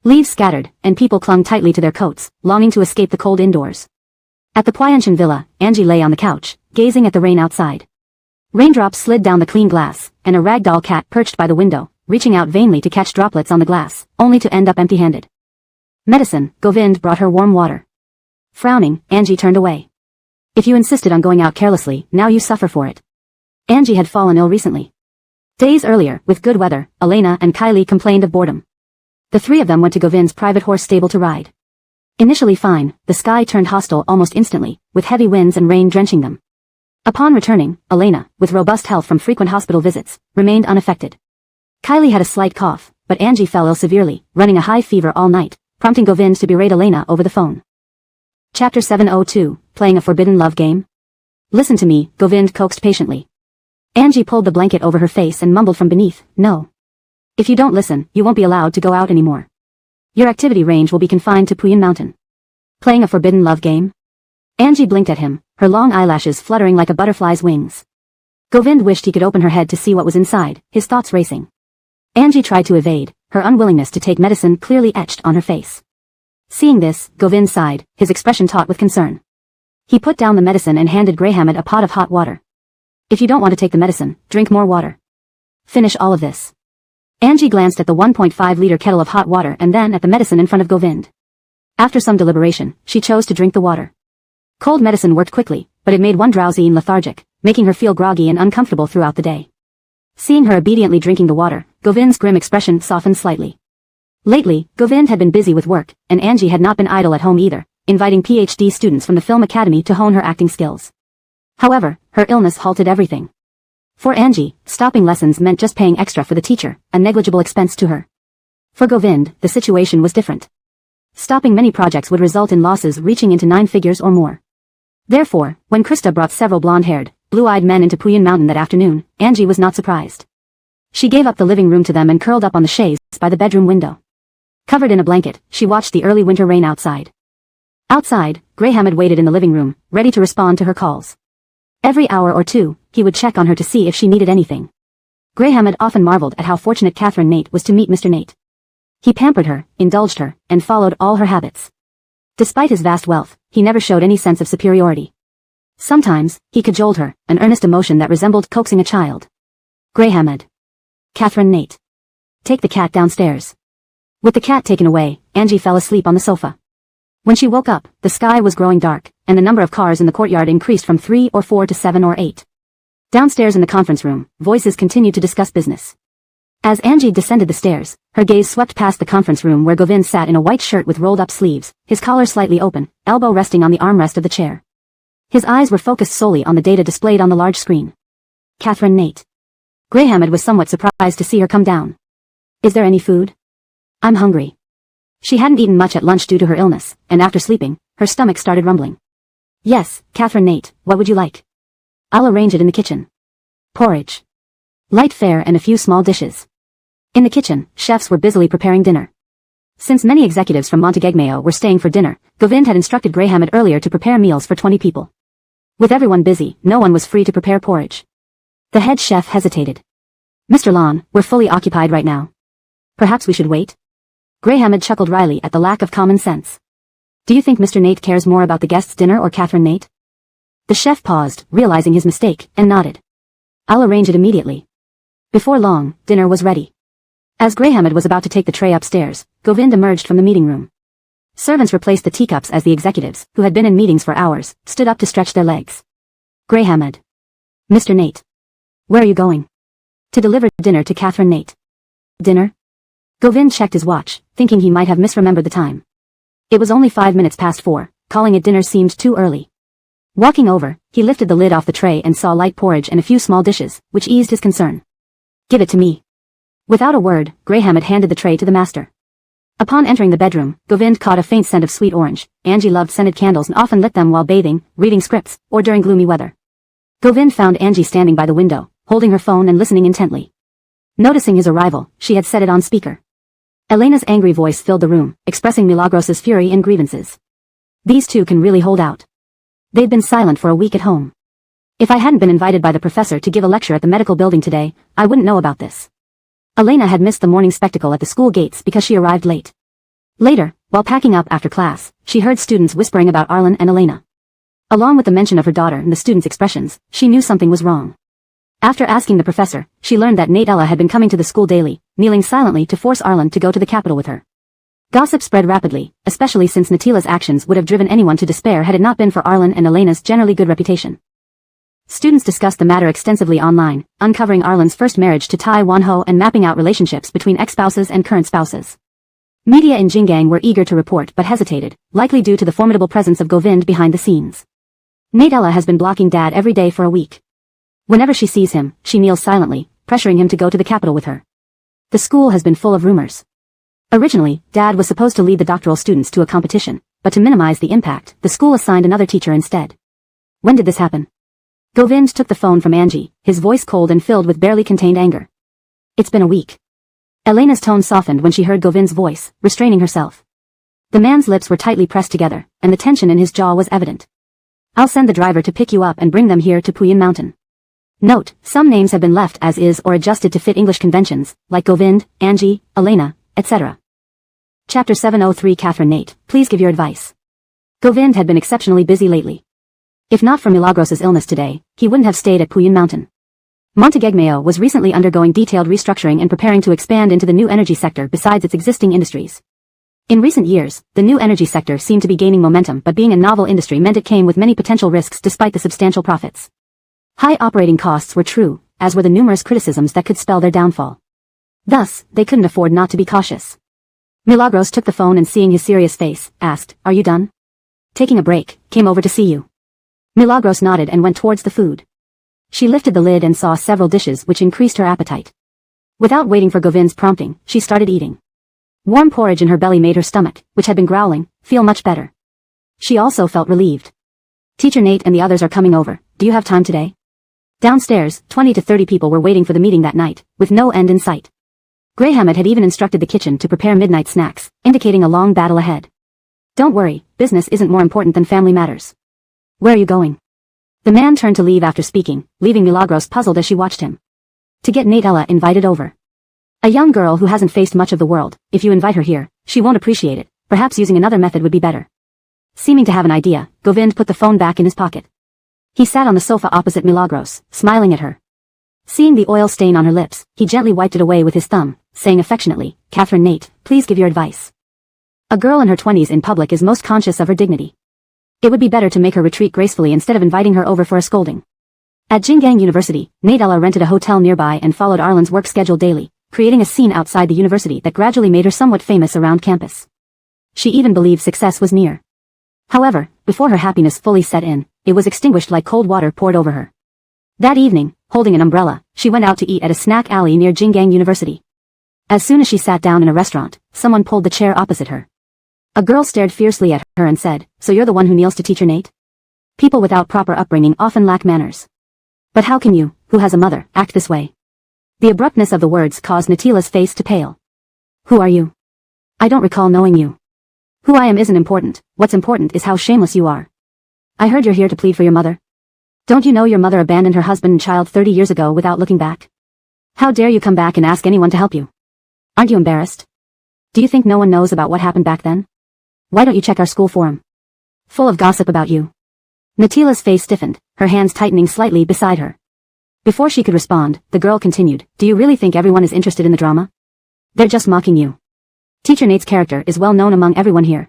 [SPEAKER 1] Leaves scattered, and people clung tightly to their coats, longing to escape the cold indoors. At the Pyeongchon villa, Angie lay on the couch, gazing at the rain outside. Raindrops slid down the clean glass, and a ragdoll cat perched by the window, reaching out vainly to catch droplets on the glass, only to end up empty-handed. Medicine, Govind brought her warm water. Frowning, Angie turned away. If you insisted on going out carelessly, now you suffer for it. Angie had fallen ill recently. Days earlier, with good weather, Elena and Kylie complained of boredom. The three of them went to Govind's private horse stable to ride. Initially fine, the sky turned hostile almost instantly, with heavy winds and rain drenching them. Upon returning, Elena, with robust health from frequent hospital visits, remained unaffected. Kylie had a slight cough, but Angie fell ill severely, running a high fever all night, prompting Govind to berate Elena over the phone. Chapter 702, Playing a Forbidden Love Game? Listen to me, Govind coaxed patiently. Angie pulled the blanket over her face and mumbled from beneath, no. If you don't listen, you won't be allowed to go out anymore. Your activity range will be confined to Puyan Mountain. Playing a forbidden love game? Angie blinked at him, her long eyelashes fluttering like a butterfly's wings. Govind wished he could open her head to see what was inside, his thoughts racing. Angie tried to evade, her unwillingness to take medicine clearly etched on her face. Seeing this, Govind sighed, his expression taut with concern. He put down the medicine and handed Greyhammed a pot of hot water. If you don't want to take the medicine, drink more water. Finish all of this. Angie glanced at the 1.5-liter kettle of hot water and then at the medicine in front of Govind. After some deliberation, she chose to drink the water. Cold medicine worked quickly, but it made one drowsy and lethargic, making her feel groggy and uncomfortable throughout the day. Seeing her obediently drinking the water, Govind's grim expression softened slightly. Lately, Govind had been busy with work, and Angie had not been idle at home either, inviting PhD students from the film academy to hone her acting skills. However, her illness halted everything. For Angie, stopping lessons meant just paying extra for the teacher, a negligible expense to her. For Govind, the situation was different. Stopping many projects would result in losses reaching into 9 figures or more. Therefore, when Krista brought several blonde-haired, blue-eyed men into Puyan Mountain that afternoon, Angie was not surprised. She gave up the living room to them and curled up on the chaise by the bedroom window. Covered in a blanket, she watched the early winter rain outside. Outside, Greyhammed waited in the living room, ready to respond to her calls. Every hour or two, he would check on her to see if she needed anything. Greyhammed often marveled at how fortunate Catherine Nate was to meet Mr. Nate. He pampered her, indulged her, and followed all her habits. Despite his vast wealth, he never showed any sense of superiority. Sometimes, he cajoled her, an earnest emotion that resembled coaxing a child. Greyhammed. Catherine Nate. Take the cat downstairs. With the cat taken away, Angie fell asleep on the sofa. When she woke up, the sky was growing dark, and the number of cars in the courtyard increased from 3 or 4 to 7 or 8. Downstairs in the conference room, voices continued to discuss business. As Angie descended the stairs, her gaze swept past the conference room where Govind sat in a white shirt with rolled-up sleeves, his collar slightly open, elbow resting on the armrest of the chair. His eyes were focused solely on the data displayed on the large screen. Catherine Nate. Greyhammed was somewhat surprised to see her come down. Is there any food? I'm hungry. She hadn't eaten much at lunch due to her illness, and after sleeping, her stomach started rumbling. Yes, Catherine Nate, what would you like? I'll arrange it in the kitchen. Porridge. Light fare and a few small dishes. In the kitchen, chefs were busily preparing dinner. Since many executives from Montegegmeo were staying for dinner, Govind had instructed Greyhammed earlier to prepare meals for 20 people. With everyone busy, no one was free to prepare porridge. The head chef hesitated. Mr. Lon, we're fully occupied right now. Perhaps we should wait? Graham chuckled wryly at the lack of common sense. Do you think Mr. Nate cares more about the guests' dinner or Catherine Nate? The chef paused, realizing his mistake, and nodded. I'll arrange it immediately. Before long, dinner was ready. As Graham was about to take the tray upstairs, Govind emerged from the meeting room. Servants replaced the teacups as the executives, who had been in meetings for hours, stood up to stretch their legs. Graham. Mr. Nate. Where are you going? To deliver dinner to Catherine Nate. Dinner? Govind checked his watch, thinking he might have misremembered the time. It was only 5 minutes past 4, calling it dinner seemed too early. Walking over, he lifted the lid off the tray and saw light porridge and a few small dishes, which eased his concern. Give it to me. Without a word, Graham handed the tray to the master. Upon entering the bedroom, Govind caught a faint scent of sweet orange. Angie loved scented candles and often lit them while bathing, reading scripts, or during gloomy weather. Govind found Angie standing by the window, holding her phone and listening intently. Noticing his arrival, she had set it on speaker. Elena's angry voice filled the room, expressing Milagros's fury and grievances. These two can really hold out. They'd been silent for a week at home. If I hadn't been invited by the professor to give a lecture at the medical building today, I wouldn't know about this. Elena had missed the morning spectacle at the school gates because she arrived late. Later, while packing up after class, she heard students whispering about Arlen and Elena. Along with the mention of her daughter and the students' expressions, she knew something was wrong. After asking the professor, she learned that Nate Ella had been coming to the school daily, kneeling silently to force Arlen to go to the capital with her. Gossip spread rapidly, especially since Natila's actions would have driven anyone to despair had it not been for Arlen and Elena's generally good reputation. Students discussed the matter extensively online, uncovering Arlen's first marriage to Tai Wanho and mapping out relationships between ex-spouses and current spouses. Media in Jingang were eager to report but hesitated, likely due to the formidable presence of Govind behind the scenes. Nate Ella has been blocking Dad every day for a week. Whenever she sees him, she kneels silently, pressuring him to go to the capital with her. The school has been full of rumors. Originally, Dad was supposed to lead the doctoral students to a competition, but to minimize the impact, the school assigned another teacher instead. When did this happen? Govind took the phone from Angie, his voice cold and filled with barely contained anger. It's been a week. Elena's tone softened when she heard Govind's voice, restraining herself. The man's lips were tightly pressed together, and the tension in his jaw was evident. I'll send the driver to pick you up and bring them here to Puyin Mountain. Note, some names have been left as is or adjusted to fit English conventions, like Govind, Angie, Elena, etc. Chapter 703 Catherine Nate, please give your advice. Govind had been exceptionally busy lately. If not for Milagros's illness today, he wouldn't have stayed at Puyin Mountain. Montegegmeo was recently undergoing detailed restructuring and preparing to expand into the new energy sector besides its existing industries. In recent years, the new energy sector seemed to be gaining momentum, but being a novel industry meant it came with many potential risks despite the substantial profits. High operating costs were true, as were the numerous criticisms that could spell their downfall. Thus, they couldn't afford not to be cautious. Milagros took the phone and seeing his serious face, asked, "Are you done?" "Taking a break, came over to see you." Milagros nodded and went towards the food. She lifted the lid and saw several dishes which increased her appetite. Without waiting for Govind's prompting, she started eating. Warm porridge in her belly made her stomach, which had been growling, feel much better. She also felt relieved. "Teacher Nate and the others are coming over, do you have time today?" Downstairs, 20 to 30 people were waiting for the meeting that night, with no end in sight. Graham had even instructed the kitchen to prepare midnight snacks, indicating a long battle ahead. "Don't worry, business isn't more important than family matters." "Where are you going?" The man turned to leave after speaking, leaving Milagros puzzled as she watched him. "To get Nate Ella invited over. A young girl who hasn't faced much of the world, if you invite her here, she won't appreciate it, perhaps using another method would be better." Seeming to have an idea, Govind put the phone back in his pocket. He sat on the sofa opposite Milagros, smiling at her. Seeing the oil stain on her lips, he gently wiped it away with his thumb, saying affectionately, "Catherine Nate, please give your advice. A girl in her 20s in public is most conscious of her dignity. It would be better to make her retreat gracefully instead of inviting her over for a scolding." At Jingang University, Nate Ella rented a hotel nearby and followed Arlen's work schedule daily, creating a scene outside the university that gradually made her somewhat famous around campus. She even believed success was near. However, before her happiness fully set in, it was extinguished like cold water poured over her. That evening, holding an umbrella, she went out to eat at a snack alley near Jingang University. As soon as she sat down in a restaurant, someone pulled the chair opposite her. A girl stared fiercely at her and said, "So you're the one who kneels to Teacher Nate?" People without proper upbringing often lack manners. But how can you, who has a mother, act this way? The abruptness of the words caused Natila's face to pale. "Who are you?" "I don't recall knowing you." "Who I am isn't important, what's important is how shameless you are." "I heard you're here to plead for your mother." Don't you know your mother abandoned her husband and child 30 years ago without looking back? How dare you come back and ask anyone to help you? Aren't you embarrassed? Do you think no one knows about what happened back then? Why don't you check our school forum? Full of gossip about you. Natila's face stiffened, her hands tightening slightly beside her. Before she could respond, the girl continued, do you really think everyone is interested in the drama? They're just mocking you. Teacher Nate's character is well known among everyone here.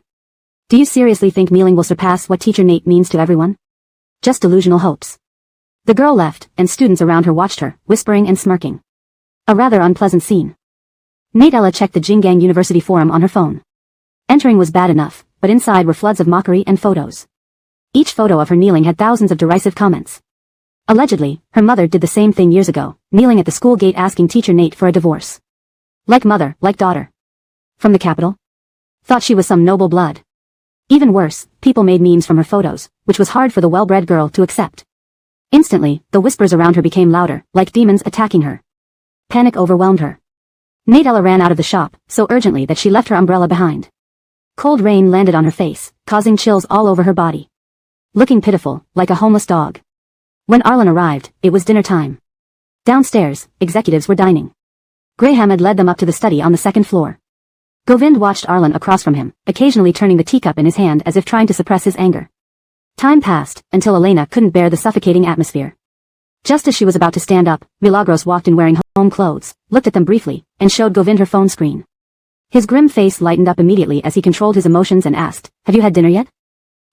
[SPEAKER 1] Do you seriously think kneeling will surpass what Teacher Nate means to everyone? Just delusional hopes. The girl left, and students around her watched her, whispering and smirking. A rather unpleasant scene. Natella checked the Jinggang University forum on her phone. Entering was bad enough, but inside were floods of mockery and photos. Each photo of her kneeling had thousands of derisive comments. Allegedly, her mother did the same thing years ago, kneeling at the school gate asking Teacher Nate for a divorce. Like mother, like daughter. From the capital? Thought she was some noble blood. Even worse, people made memes from her photos, which was hard for the well-bred girl to accept. Instantly, the whispers around her became louder, like demons attacking her. Panic overwhelmed her. Natella ran out of the shop, so urgently that she left her umbrella behind. Cold rain landed on her face, causing chills all over her body. Looking pitiful, like a homeless dog. When Arlen arrived, it was dinner time. Downstairs, executives were dining. Graham had led them up to the study on the second floor. Govind watched Arlen across from him, occasionally turning the teacup in his hand as if trying to suppress his anger. Time passed, until Elena couldn't bear the suffocating atmosphere. Just as she was about to stand up, Milagros walked in wearing home clothes, looked at them briefly, and showed Govind her phone screen. His grim face lightened up immediately as he controlled his emotions and asked, have you had dinner yet?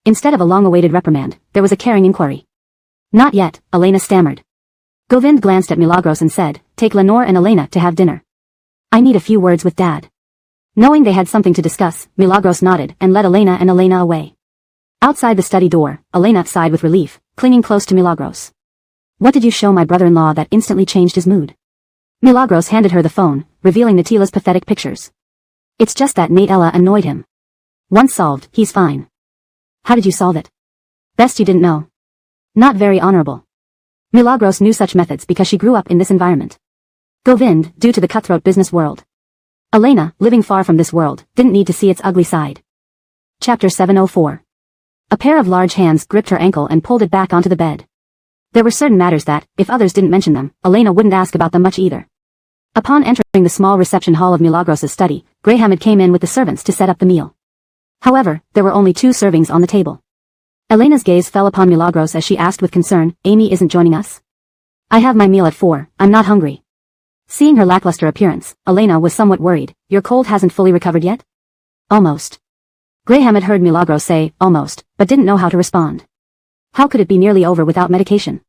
[SPEAKER 1] Instead of a long-awaited reprimand, there was a caring inquiry. Not yet, Elena stammered. Govind glanced at Milagros and said, take Lenore and Elena to have dinner. I need a few words with Dad. Knowing they had something to discuss, Milagros nodded and led Elena away. Outside the study door, Elena sighed with relief, clinging close to Milagros. What did you show my brother-in-law that instantly changed his mood? Milagros handed her the phone, revealing Natila's pathetic pictures. It's just that Natella annoyed him. Once solved, he's fine. How did you solve it? Best you didn't know. Not very honorable. Milagros knew such methods because she grew up in this environment. Govind, due to the cutthroat business world. Elena, living far from this world, didn't need to see its ugly side. Chapter 704. A pair of large hands gripped her ankle and pulled it back onto the bed. There were certain matters that, if others didn't mention them, Elena wouldn't ask about them much either. Upon entering the small reception hall of Milagros' study, Graham came in with the servants to set up the meal. However, there were only 2 servings on the table. Elena's gaze fell upon Milagros as she asked with concern, Amy isn't joining us? I have my meal at 4, I'm not hungry. Seeing her lackluster appearance, Elena was somewhat worried. Your cold hasn't fully recovered yet? Almost. Graham had heard Milagros say, almost, but didn't know how to respond. How could it be nearly over without medication?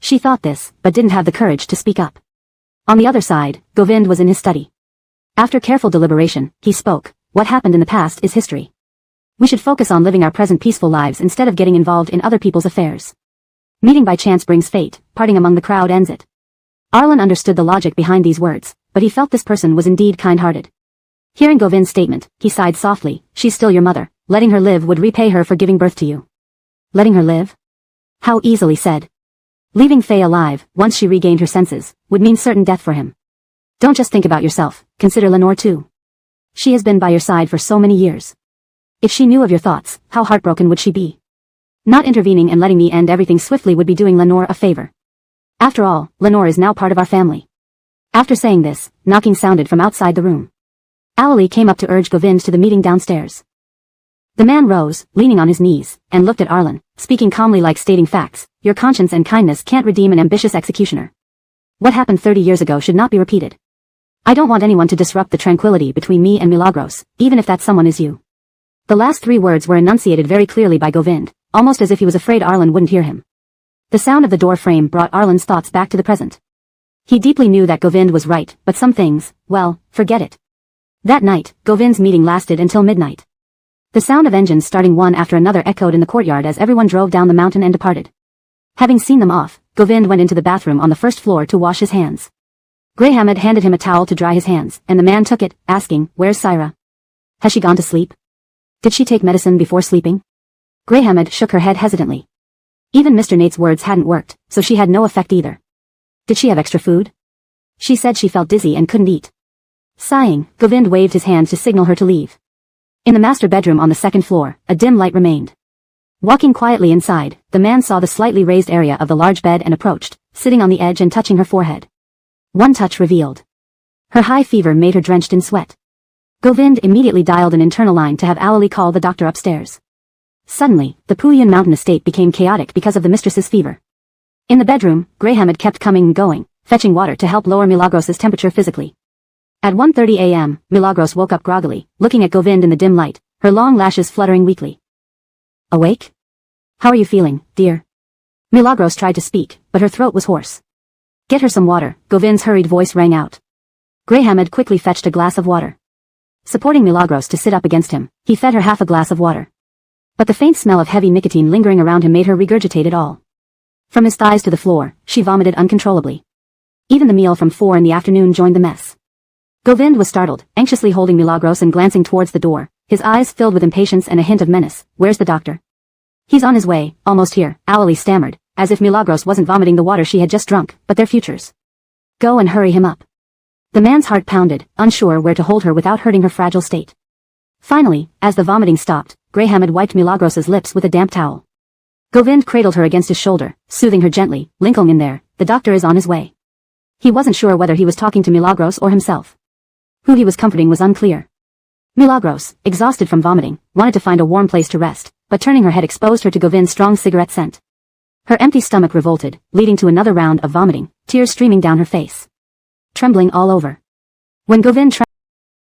[SPEAKER 1] She thought this, but didn't have the courage to speak up. On the other side, Govind was in his study. After careful deliberation, he spoke, what happened in the past is history. We should focus on living our present peaceful lives instead of getting involved in other people's affairs. Meeting by chance brings fate, parting among the crowd ends it. Arlen understood the logic behind these words, but he felt this person was indeed kind-hearted. Hearing Govind's statement, he sighed softly, she's still your mother, letting her live would repay her for giving birth to you. Letting her live? How easily said. Leaving Faye alive, once she regained her senses, would mean certain death for him. Don't just think about yourself, consider Lenore too. She has been by your side for so many years. If she knew of your thoughts, how heartbroken would she be? Not intervening and letting me end everything swiftly would be doing Lenore a favor. After all, Lenore is now part of our family. After saying this, knocking sounded from outside the room. Ali came up to urge Govind to the meeting downstairs. The man rose, leaning on his knees, and looked at Arlen, speaking calmly like stating facts, your conscience and kindness can't redeem an ambitious executioner. What happened 30 years ago should not be repeated. I don't want anyone to disrupt the tranquility between me and Milagros, even if that someone is you. The last 3 words were enunciated very clearly by Govind, almost as if he was afraid Arlen wouldn't hear him. The sound of the door frame brought Arlen's thoughts back to the present. He deeply knew that Govind was right, but some things, well, forget it. That night, Govind's meeting lasted until midnight. The sound of engines starting one after another echoed in the courtyard as everyone drove down the mountain and departed. Having seen them off, Govind went into the bathroom on the first floor to wash his hands. Graham had handed him a towel to dry his hands, and the man took it, asking, where's Syra? Has she gone to sleep? Did she take medicine before sleeping? Graham shook her head hesitantly. Even Mr. Nate's words hadn't worked, so she had no effect either. Did she have extra food? She said she felt dizzy and couldn't eat. Sighing, Govind waved his hand to signal her to leave. In the master bedroom on the second floor, a dim light remained. Walking quietly inside, the man saw the slightly raised area of the large bed and approached, sitting on the edge and touching her forehead. One touch revealed. Her high fever made her drenched in sweat. Govind immediately dialed an internal line to have Ali call the doctor upstairs. Suddenly, the Puyan mountain estate became chaotic because of the mistress's fever. In the bedroom, Greyhammed kept coming and going, fetching water to help lower Milagros's temperature physically. At 1:30 a.m., Milagros woke up groggily, looking at Govind in the dim light, her long lashes fluttering weakly. Awake? How are you feeling, dear? Milagros tried to speak, but her throat was hoarse. Get her some water, Govind's hurried voice rang out. Greyhammed quickly fetched a glass of water. Supporting Milagros to sit up against him, he fed her half a glass of water. But the faint smell of heavy nicotine lingering around him made her regurgitate it all. From his thighs to the floor, she vomited uncontrollably. Even the meal from 4 in the afternoon joined the mess. Govind was startled, anxiously holding Milagros and glancing towards the door, his eyes filled with impatience and a hint of menace. Where's the doctor? He's on his way, almost here, Ali stammered, as if Milagros wasn't vomiting the water she had just drunk, but their futures. Go and hurry him up. The man's heart pounded, unsure where to hold her without hurting her fragile state. Finally, as the vomiting stopped, Greyhammed wiped Milagros's lips with a damp towel. Govind cradled her against his shoulder, soothing her gently. Lincoln in there, the doctor is on his way. He wasn't sure whether he was talking to Milagros or himself. Who he was comforting was unclear. Milagros, exhausted from vomiting, wanted to find a warm place to rest, but turning her head exposed her to Govind's strong cigarette scent. Her empty stomach revolted, leading to another round of vomiting, tears streaming down her face. Trembling all over. When Govind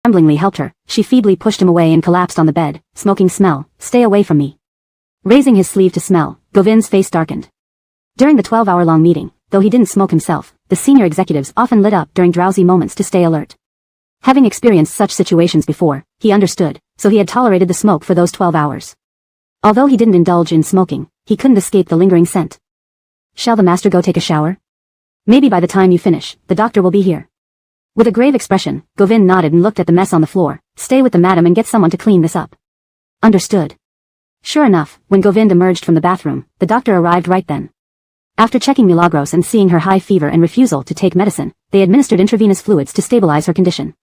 [SPEAKER 1] tremblingly helped her, she feebly pushed him away and collapsed on the bed. Smoking smell, stay away from me. Raising his sleeve to smell, Govind's face darkened. During the 12-hour-long meeting, though he didn't smoke himself, the senior executives often lit up during drowsy moments to stay alert. Having experienced such situations before, he understood, so he had tolerated the smoke for those 12 hours. Although he didn't indulge in smoking, he couldn't escape the lingering scent. Shall the master go take a shower? Maybe by the time you finish, the doctor will be here. With a grave expression, Govind nodded and looked at the mess on the floor. Stay with the madam and get someone to clean this up. Understood. Sure enough, when Govind emerged from the bathroom, the doctor arrived right then. After checking Milagros and seeing her high fever and refusal to take medicine, they administered intravenous fluids to stabilize her condition.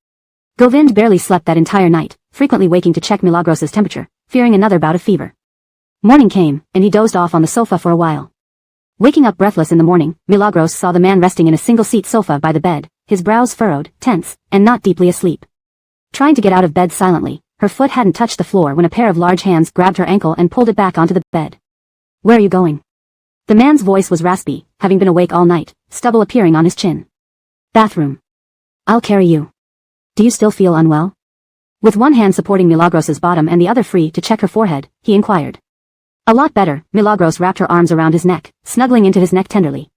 [SPEAKER 1] Govind barely slept that entire night, frequently waking to check Milagros's temperature, fearing another bout of fever. Morning came, and he dozed off on the sofa for a while. Waking up breathless in the morning, Milagros saw the man resting in a single-seat sofa by the bed, his brows furrowed, tense, and not deeply asleep. Trying to get out of bed silently, her foot hadn't touched the floor when a pair of large hands grabbed her ankle and pulled it back onto the bed. Where are you going? The man's voice was raspy, having been awake all night, stubble appearing on his chin. Bathroom. I'll carry you. Do you still feel unwell? With one hand supporting Milagros's bottom and the other free to check her forehead, he inquired. A lot better, Milagros wrapped her arms around his neck, snuggling into his neck tenderly.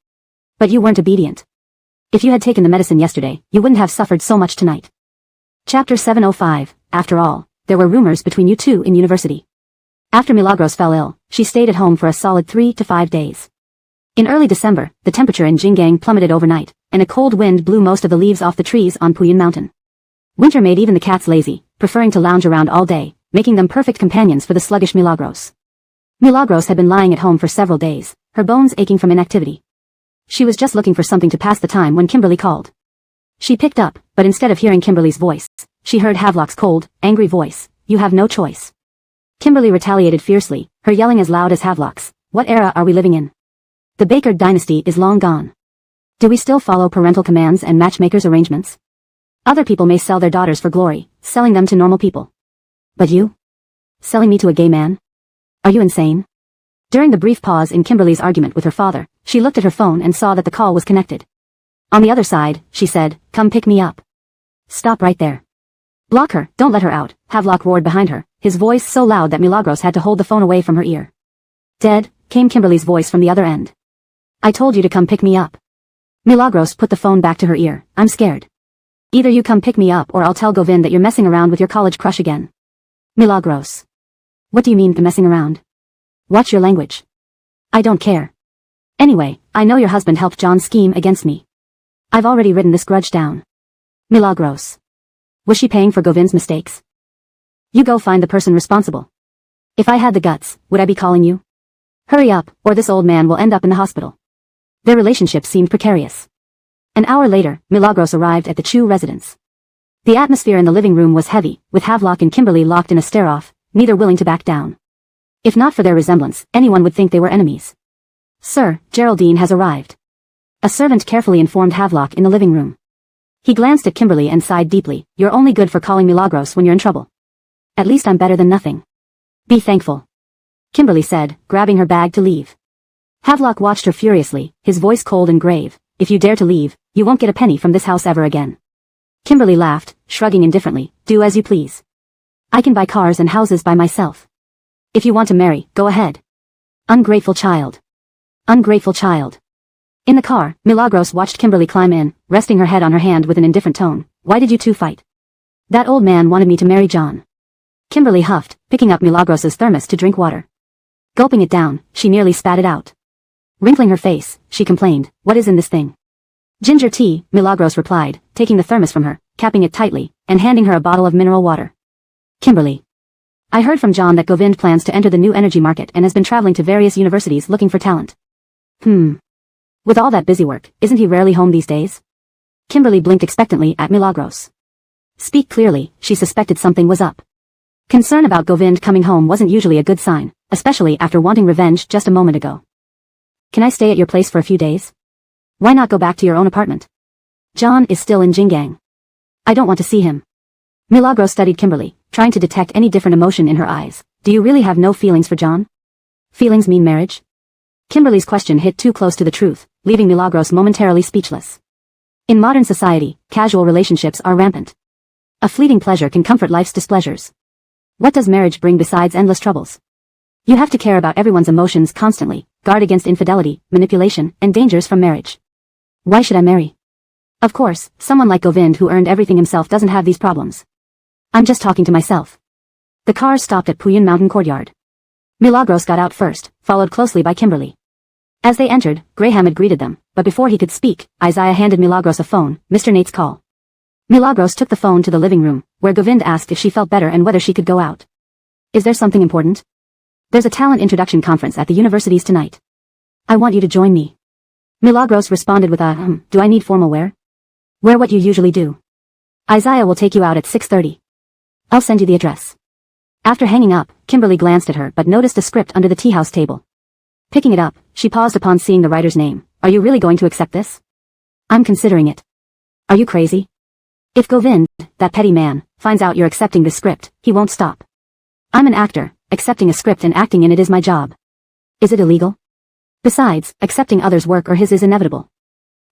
[SPEAKER 1] But you weren't obedient. If you had taken the medicine yesterday, you wouldn't have suffered so much tonight. Chapter 705, After all, there were rumors between you two in university. After Milagros fell ill, she stayed at home for a solid 3 to 5 days. In early December, the temperature in Jingang plummeted overnight, and a cold wind blew most of the leaves off the trees on Puyan Mountain. Winter made even the cats lazy, preferring to lounge around all day, making them perfect companions for the sluggish Milagros. Milagros had been lying at home for several days, her bones aching from inactivity. She was just looking for something to pass the time when Kimberly called. She picked up, but instead of hearing Kimberly's voice, she heard Havelock's cold, angry voice. You have no choice. Kimberly retaliated fiercely, her yelling as loud as Havelock's. What era are we living in? The Baker dynasty is long gone. Do we still follow parental commands and matchmakers' arrangements? Other people may sell their daughters for glory, selling them to normal people. But you? Selling me to a gay man? Are you insane? During the brief pause in Kimberly's argument with her father, she looked at her phone and saw that the call was connected. On the other side, she said, come pick me up. Stop right there. Block her, don't let her out, Havelock roared behind her, his voice so loud that Milagros had to hold the phone away from her ear. Dead, came Kimberly's voice from the other end. I told you to come pick me up. Milagros put the phone back to her ear. I'm scared. Either you come pick me up or I'll tell Govind that you're messing around with your college crush again. Milagros. What do you mean messing around? Watch your language. I don't care. Anyway, I know your husband helped John scheme against me. I've already written this grudge down. Milagros. Was she paying for Govind's mistakes? You go find the person responsible. If I had the guts, would I be calling you? Hurry up, or this old man will end up in the hospital. Their relationship seemed precarious. An hour later, Milagros arrived at the Chu residence. The atmosphere in the living room was heavy, with Havelock and Kimberly locked in a stare-off, neither willing to back down. If not for their resemblance, anyone would think they were enemies. Sir, Geraldine has arrived. A servant carefully informed Havelock in the living room. He glanced at Kimberly and sighed deeply. You're only good for calling Milagros when you're in trouble. At least I'm better than nothing. Be thankful. Kimberly said, grabbing her bag to leave. Havelock watched her furiously, his voice cold and grave. If you dare to leave, you won't get a penny from this house ever again. Kimberly laughed, shrugging indifferently. Do as you please. I can buy cars and houses by myself. If you want to marry, go ahead. Ungrateful child. Ungrateful child. In the car, Milagros watched Kimberly climb in, resting her head on her hand with an indifferent tone. Why did you two fight? That old man wanted me to marry John. Kimberly huffed, picking up Milagros's thermos to drink water. Gulping it down, she nearly spat it out. Wrinkling her face, she complained, what is in this thing? Ginger tea, Milagros replied, taking the thermos from her, capping it tightly, and handing her a bottle of mineral water. Kimberly. I heard from John that Govind plans to enter the new energy market and has been traveling to various universities looking for talent. With all that busy work, isn't he rarely home these days? Kimberly blinked expectantly at Milagros. Speak clearly, she suspected something was up. Concern about Govind coming home wasn't usually a good sign, especially after wanting revenge just a moment ago. Can I stay at your place for a few days? Why not go back to your own apartment? John is still in Jingang. I don't want to see him. Milagros studied Kimberly, trying to detect any different emotion in her eyes. Do you really have no feelings for John? Feelings mean marriage? Kimberly's question hit too close to the truth, leaving Milagros momentarily speechless. In modern society, casual relationships are rampant. A fleeting pleasure can comfort life's displeasures. What does marriage bring besides endless troubles? You have to care about everyone's emotions constantly, guard against infidelity, manipulation, and dangers from marriage. Why should I marry? Of course, someone like Govind who earned everything himself doesn't have these problems. I'm just talking to myself. The cars stopped at Puyan Mountain Courtyard. Milagros got out first, followed closely by Kimberly. As they entered, Graham had greeted them, but before he could speak, Isaiah handed Milagros a phone, Mr. Nate's call. Milagros took the phone to the living room, where Govind asked if she felt better and whether she could go out. Is there something important? There's a talent introduction conference at the universities tonight. I want you to join me. Milagros responded with a, do I need formal wear? Wear what you usually do. Isaiah will take you out at 6:30. I'll send you the address. After hanging up, Kimberly glanced at her but noticed a script under the teahouse table. Picking it up, she paused upon seeing the writer's name. Are you really going to accept this? I'm considering it. Are you crazy? If Govind, that petty man, finds out you're accepting this script, he won't stop. I'm an actor, accepting a script and acting in it is my job. Is it illegal? Besides, accepting others' work or his is inevitable.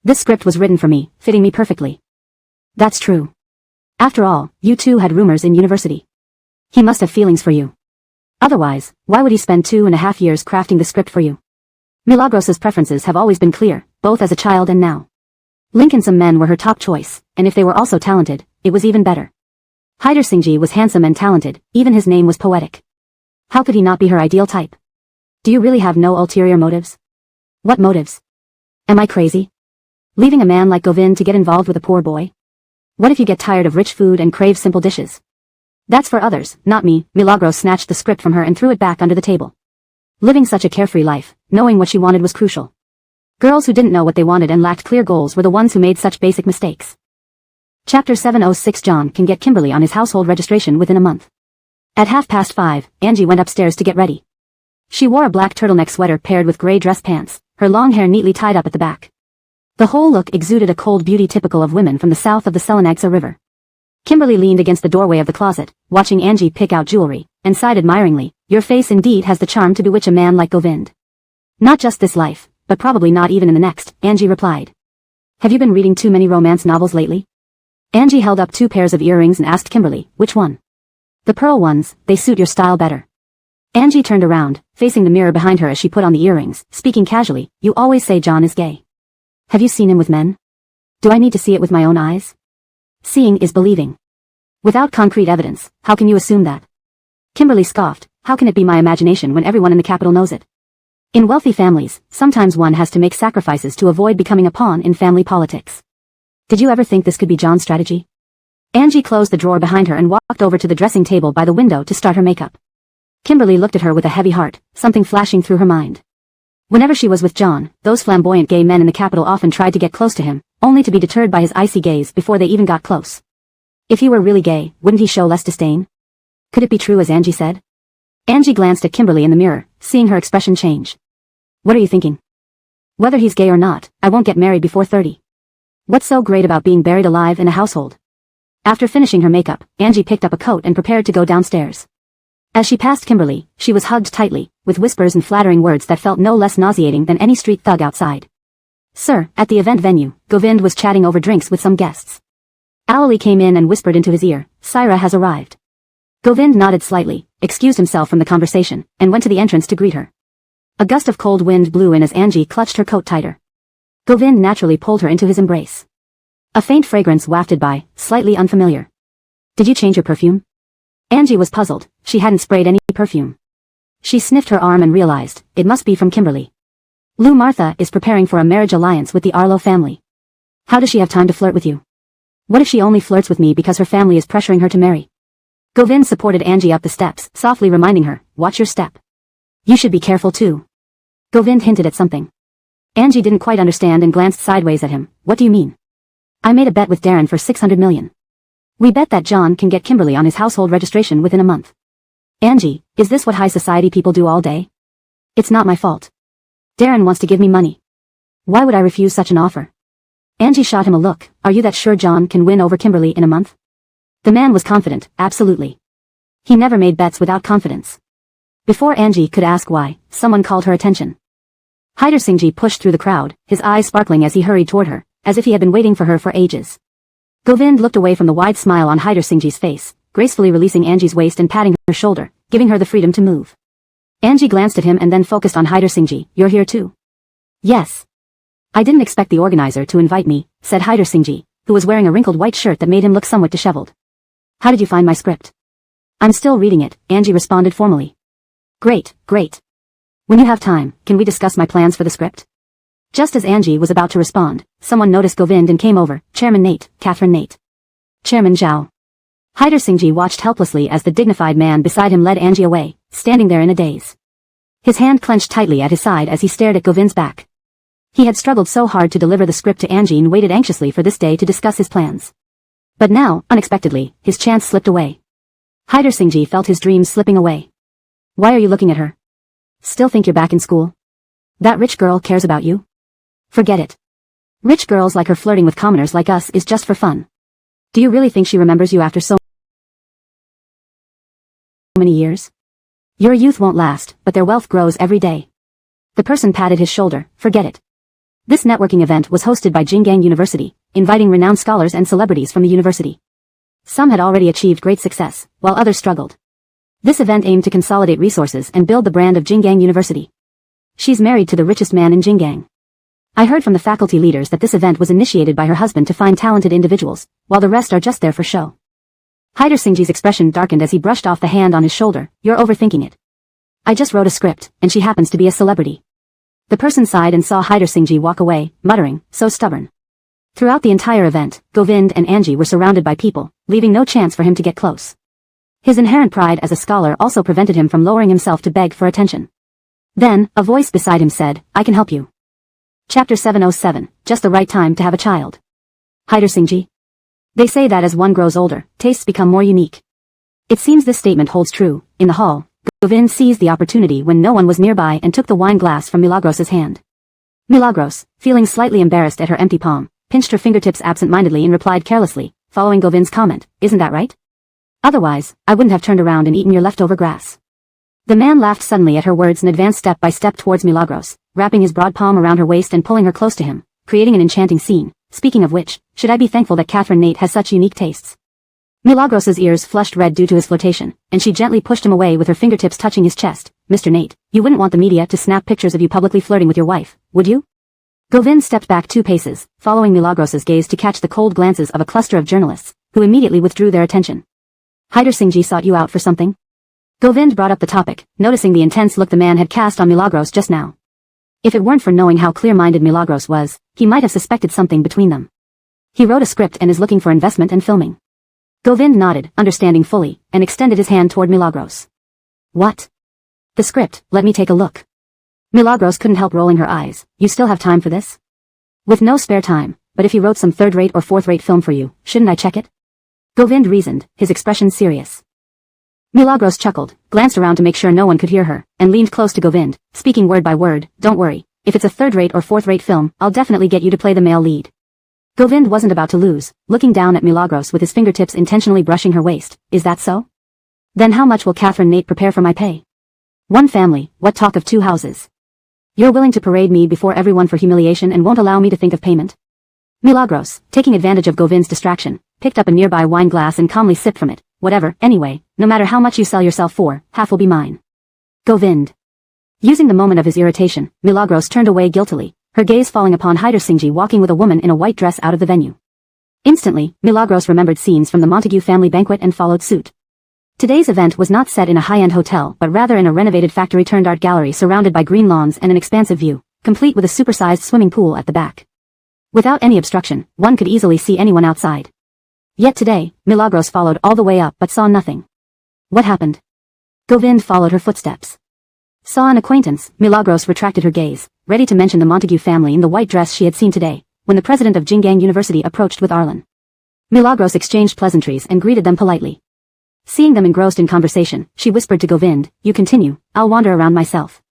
[SPEAKER 1] This script was written for me, fitting me perfectly. That's true. After all, you two had rumors in university. He must have feelings for you. Otherwise, why would he spend 2.5 years crafting the script for you? Milagros's preferences have always been clear, both as a child and now. Lincoln men were her top choice, and if they were also talented, it was even better. Haider Singhji was handsome and talented, even his name was poetic. How could he not be her ideal type? Do you really have no ulterior motives? What motives? Am I crazy? Leaving a man like Govind to get involved with a poor boy? What if you get tired of rich food and crave simple dishes? That's for others, not me. Milagros snatched the script from her and threw it back under the table. Living such a carefree life, knowing what she wanted was crucial. Girls who didn't know what they wanted and lacked clear goals were the ones who made such basic mistakes. Chapter 706. John can get Kimberly on his household registration within a month. At 5:30, Angie went upstairs to get ready. She wore a black turtleneck sweater paired with gray dress pants, her long hair neatly tied up at the back. The whole look exuded a cold beauty typical of women from the south of the Selenagsa River. Kimberly leaned against the doorway of the closet, watching Angie pick out jewelry, and sighed admiringly, your face indeed has the charm to bewitch a man like Govind. Not just this life, but probably not even in the next, Angie replied. Have you been reading too many romance novels lately? Angie held up 2 pairs of earrings and asked Kimberly, which one? The pearl ones, they suit your style better. Angie turned around, facing the mirror behind her as she put on the earrings, speaking casually, you always say John is gay. Have you seen him with men? Do I need to see it with my own eyes? Seeing is believing. Without concrete evidence, how can you assume that? Kimberly scoffed, how can it be my imagination when everyone in the capital knows it? In wealthy families, sometimes one has to make sacrifices to avoid becoming a pawn in family politics. Did you ever think this could be John's strategy? Angie closed the drawer behind her and walked over to the dressing table by the window to start her makeup. Kimberly looked at her with a heavy heart, something flashing through her mind. Whenever she was with John, those flamboyant gay men in the capital often tried to get close to him, only to be deterred by his icy gaze before they even got close. If he were really gay, wouldn't he show less disdain? Could it be true as Angie said? Angie glanced at Kimberly in the mirror, seeing her expression change. What are you thinking? Whether he's gay or not, I won't get married before 30. What's so great about being buried alive in a household? After finishing her makeup, Angie picked up a coat and prepared to go downstairs. As she passed Kimberly, she was hugged tightly, with whispers and flattering words that felt no less nauseating than any street thug outside. Sir, at the event venue, Govind was chatting over drinks with some guests. Owlie came in and whispered into his ear, Syra has arrived. Govind nodded slightly, excused himself from the conversation, and went to the entrance to greet her. A gust of cold wind blew in as Angie clutched her coat tighter. Govind naturally pulled her into his embrace. A faint fragrance wafted by, slightly unfamiliar. Did you change your perfume? Angie was puzzled, she hadn't sprayed any perfume. She sniffed her arm and realized, it must be from Kimberly. Lou Martha is preparing for a marriage alliance with the Arlo family. How does she have time to flirt with you? What if she only flirts with me because her family is pressuring her to marry? Govind supported Angie up the steps, softly reminding her, watch your step. You should be careful too. Govind hinted at something. Angie didn't quite understand and glanced sideways at him. What do you mean? I made a bet with Darren for 600 million. We bet that John can get Kimberly on his household registration within a month. Angie, is this what high society people do all day? It's not my fault. Darren wants to give me money. Why would I refuse such an offer? Angie shot him a look. Are you that sure John can win over Kimberly in a month? The man was confident, absolutely. He never made bets without confidence. Before Angie could ask why, someone called her attention. Haider Singhji pushed through the crowd, his eyes sparkling as he hurried toward her, as if he had been waiting for her for ages. Govind looked away from the wide smile on Haider Singhji's face, gracefully releasing Angie's waist and patting her shoulder, giving her the freedom to move. Angie glanced at him and then focused on Haider Singhji. You're here too? Yes. I didn't expect the organizer to invite me, said Haider Singhji, who was wearing a wrinkled white shirt that made him look somewhat disheveled. How did you find my script? I'm still reading it, Angie responded formally. Great, great. When you have time, can we discuss my plans for the script? Just as Angie was about to respond, someone noticed Govind and came over. Chairman Nate, Catherine Nate. Chairman Zhao. Haider Singhji watched helplessly as the dignified man beside him led Angie away, standing there in a daze. His hand clenched tightly at his side as he stared at Govind's back. He had struggled so hard to deliver the script to Angie and waited anxiously for this day to discuss his plans. But now, unexpectedly, his chance slipped away. Haider Singhji felt his dreams slipping away. Why are you looking at her? Still think you're back in school? That rich girl cares about you? Forget it. Rich girls like her flirting with commoners like us is just for fun. Do you really think she remembers you after so many years? Your youth won't last, but their wealth grows every day. The person patted his shoulder. Forget it. This networking event was hosted by Jinggang University, inviting renowned scholars and celebrities from the university. Some had already achieved great success, while others struggled. This event aimed to consolidate resources and build the brand of Jinggang University. She's married to the richest man in Jinggang. I heard from the faculty leaders that this event was initiated by her husband to find talented individuals, while the rest are just there for show. Haider Singhji's expression darkened as he brushed off the hand on his shoulder. You're overthinking it. I just wrote a script, and she happens to be a celebrity. The person sighed and saw Haider Singhji walk away, muttering, so stubborn. Throughout the entire event, Govind and Angie were surrounded by people, leaving no chance for him to get close. His inherent pride as a scholar also prevented him from lowering himself to beg for attention. Then, a voice beside him said, I can help you. Chapter 707, just the right time to have a child. Haider Singhji. They say that as one grows older, tastes become more unique. It seems this statement holds true. In the hall, Govind seized the opportunity when no one was nearby and took the wine glass from Milagros's hand. Milagros, feeling slightly embarrassed at her empty palm, pinched her fingertips absent-mindedly and replied carelessly, following Govind's comment, isn't that right? Otherwise, I wouldn't have turned around and eaten your leftover grass. The man laughed suddenly at her words and advanced step by step towards Milagros, wrapping his broad palm around her waist and pulling her close to him, creating an enchanting scene. Speaking of which, should I be thankful that Catherine Nate has such unique tastes? Milagros's ears flushed red due to his flirtation, and she gently pushed him away with her fingertips touching his chest. Mr. Nate, you wouldn't want the media to snap pictures of you publicly flirting with your wife, would you? Govind stepped back 2 paces, following Milagros's gaze to catch the cold glances of a cluster of journalists, who immediately withdrew their attention. Haider Singhji sought you out for something? Govind brought up the topic, noticing the intense look the man had cast on Milagros just now. If it weren't for knowing how clear-minded Milagros was, he might have suspected something between them. He wrote a script and is looking for investment and filming. Govind nodded, understanding fully, and extended his hand toward Milagros. What? The script, let me take a look. Milagros couldn't help rolling her eyes. You still have time for this? With no spare time, but if he wrote some third-rate or fourth-rate film for you, shouldn't I check it? Govind reasoned, his expression serious. Milagros chuckled, glanced around to make sure no one could hear her, and leaned close to Govind, speaking word by word. Don't worry. If it's a third-rate or fourth-rate film, I'll definitely get you to play the male lead. Govind wasn't about to lose, looking down at Milagros with his fingertips intentionally brushing her waist. Is that so? Then how much will Catherine Nate prepare for my pay? One family, what talk of two houses? You're willing to parade me before everyone for humiliation and won't allow me to think of payment? Milagros, taking advantage of Govind's distraction, picked up a nearby wine glass and calmly sipped from it. Whatever, anyway, no matter how much you sell yourself for, half will be mine. Govind. Using the moment of his irritation, Milagros turned away guiltily, her gaze falling upon Haider Singhji walking with a woman in a white dress out of the venue. Instantly, Milagros remembered scenes from the Montague family banquet and followed suit. Today's event was not set in a high-end hotel but rather in a renovated factory-turned-art gallery surrounded by green lawns and an expansive view, complete with a supersized swimming pool at the back. Without any obstruction, one could easily see anyone outside. Yet today, Milagros followed all the way up but saw nothing. What happened? Govind followed her footsteps. Saw an acquaintance. Milagros retracted her gaze, ready to mention the Montague family in the white dress she had seen today, when the president of Jinggang University approached with Arlen. Milagros exchanged pleasantries and greeted them politely. Seeing them engrossed in conversation, she whispered to Govind, "You continue, I'll wander around myself."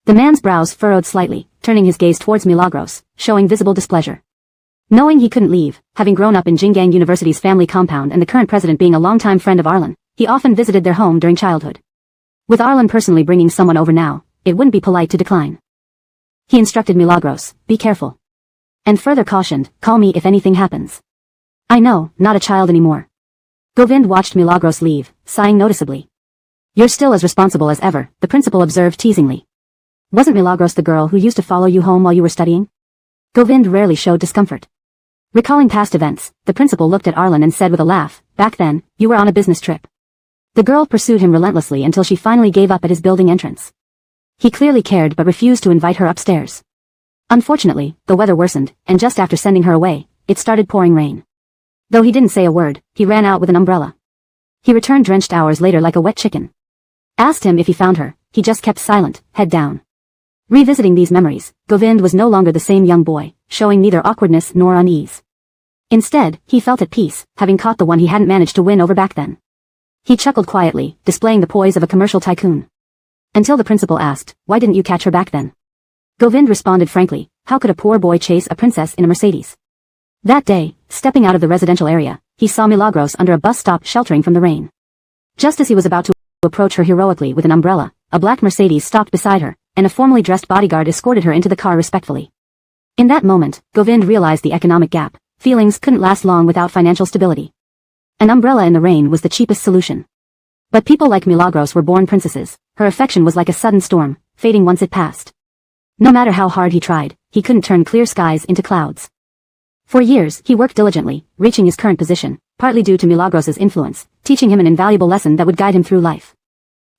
[SPEAKER 1] The man's brows furrowed slightly, turning his gaze towards Milagros, showing visible displeasure. Knowing he couldn't leave, having grown up in Jinggang University's family compound and the current president being a longtime friend of Arlen, he often visited their home during childhood. With Arlen personally bringing someone over now, it wouldn't be polite to decline. He instructed Milagros, "Be careful." And further cautioned, "Call me if anything happens." "I know, not a child anymore." Govind watched Milagros leave, sighing noticeably. "You're still as responsible as ever," the principal observed teasingly. "Wasn't Milagros the girl who used to follow you home while you were studying?" Govind rarely showed discomfort. Recalling past events, the principal looked at Arlen and said with a laugh, "Back then, you were on a business trip." The girl pursued him relentlessly until she finally gave up at his building entrance. He clearly cared but refused to invite her upstairs. Unfortunately, the weather worsened, and just after sending her away, it started pouring rain. Though he didn't say a word, he ran out with an umbrella. He returned drenched hours later like a wet chicken. Asked him if he found her, he just kept silent, head down. Revisiting these memories, Govind was no longer the same young boy, showing neither awkwardness nor unease. Instead, he felt at peace, having caught the one he hadn't managed to win over back then. He chuckled quietly, displaying the poise of a commercial tycoon. Until the principal asked, "Why didn't you catch her back then?" Govind responded frankly, "How could a poor boy chase a princess in a Mercedes?" That day, stepping out of the residential area, he saw Milagros under a bus stop sheltering from the rain. Just as he was about to approach her heroically with an umbrella, a black Mercedes stopped beside her, and a formally dressed bodyguard escorted her into the car respectfully. In that moment, Govind realized the economic gap. Feelings couldn't last long without financial stability. An umbrella in the rain was the cheapest solution. But people like Milagros were born princesses. Her affection was like a sudden storm, fading once it passed. No matter how hard he tried, he couldn't turn clear skies into clouds. For years, he worked diligently, reaching his current position, partly due to Milagros's influence, teaching him an invaluable lesson that would guide him through life.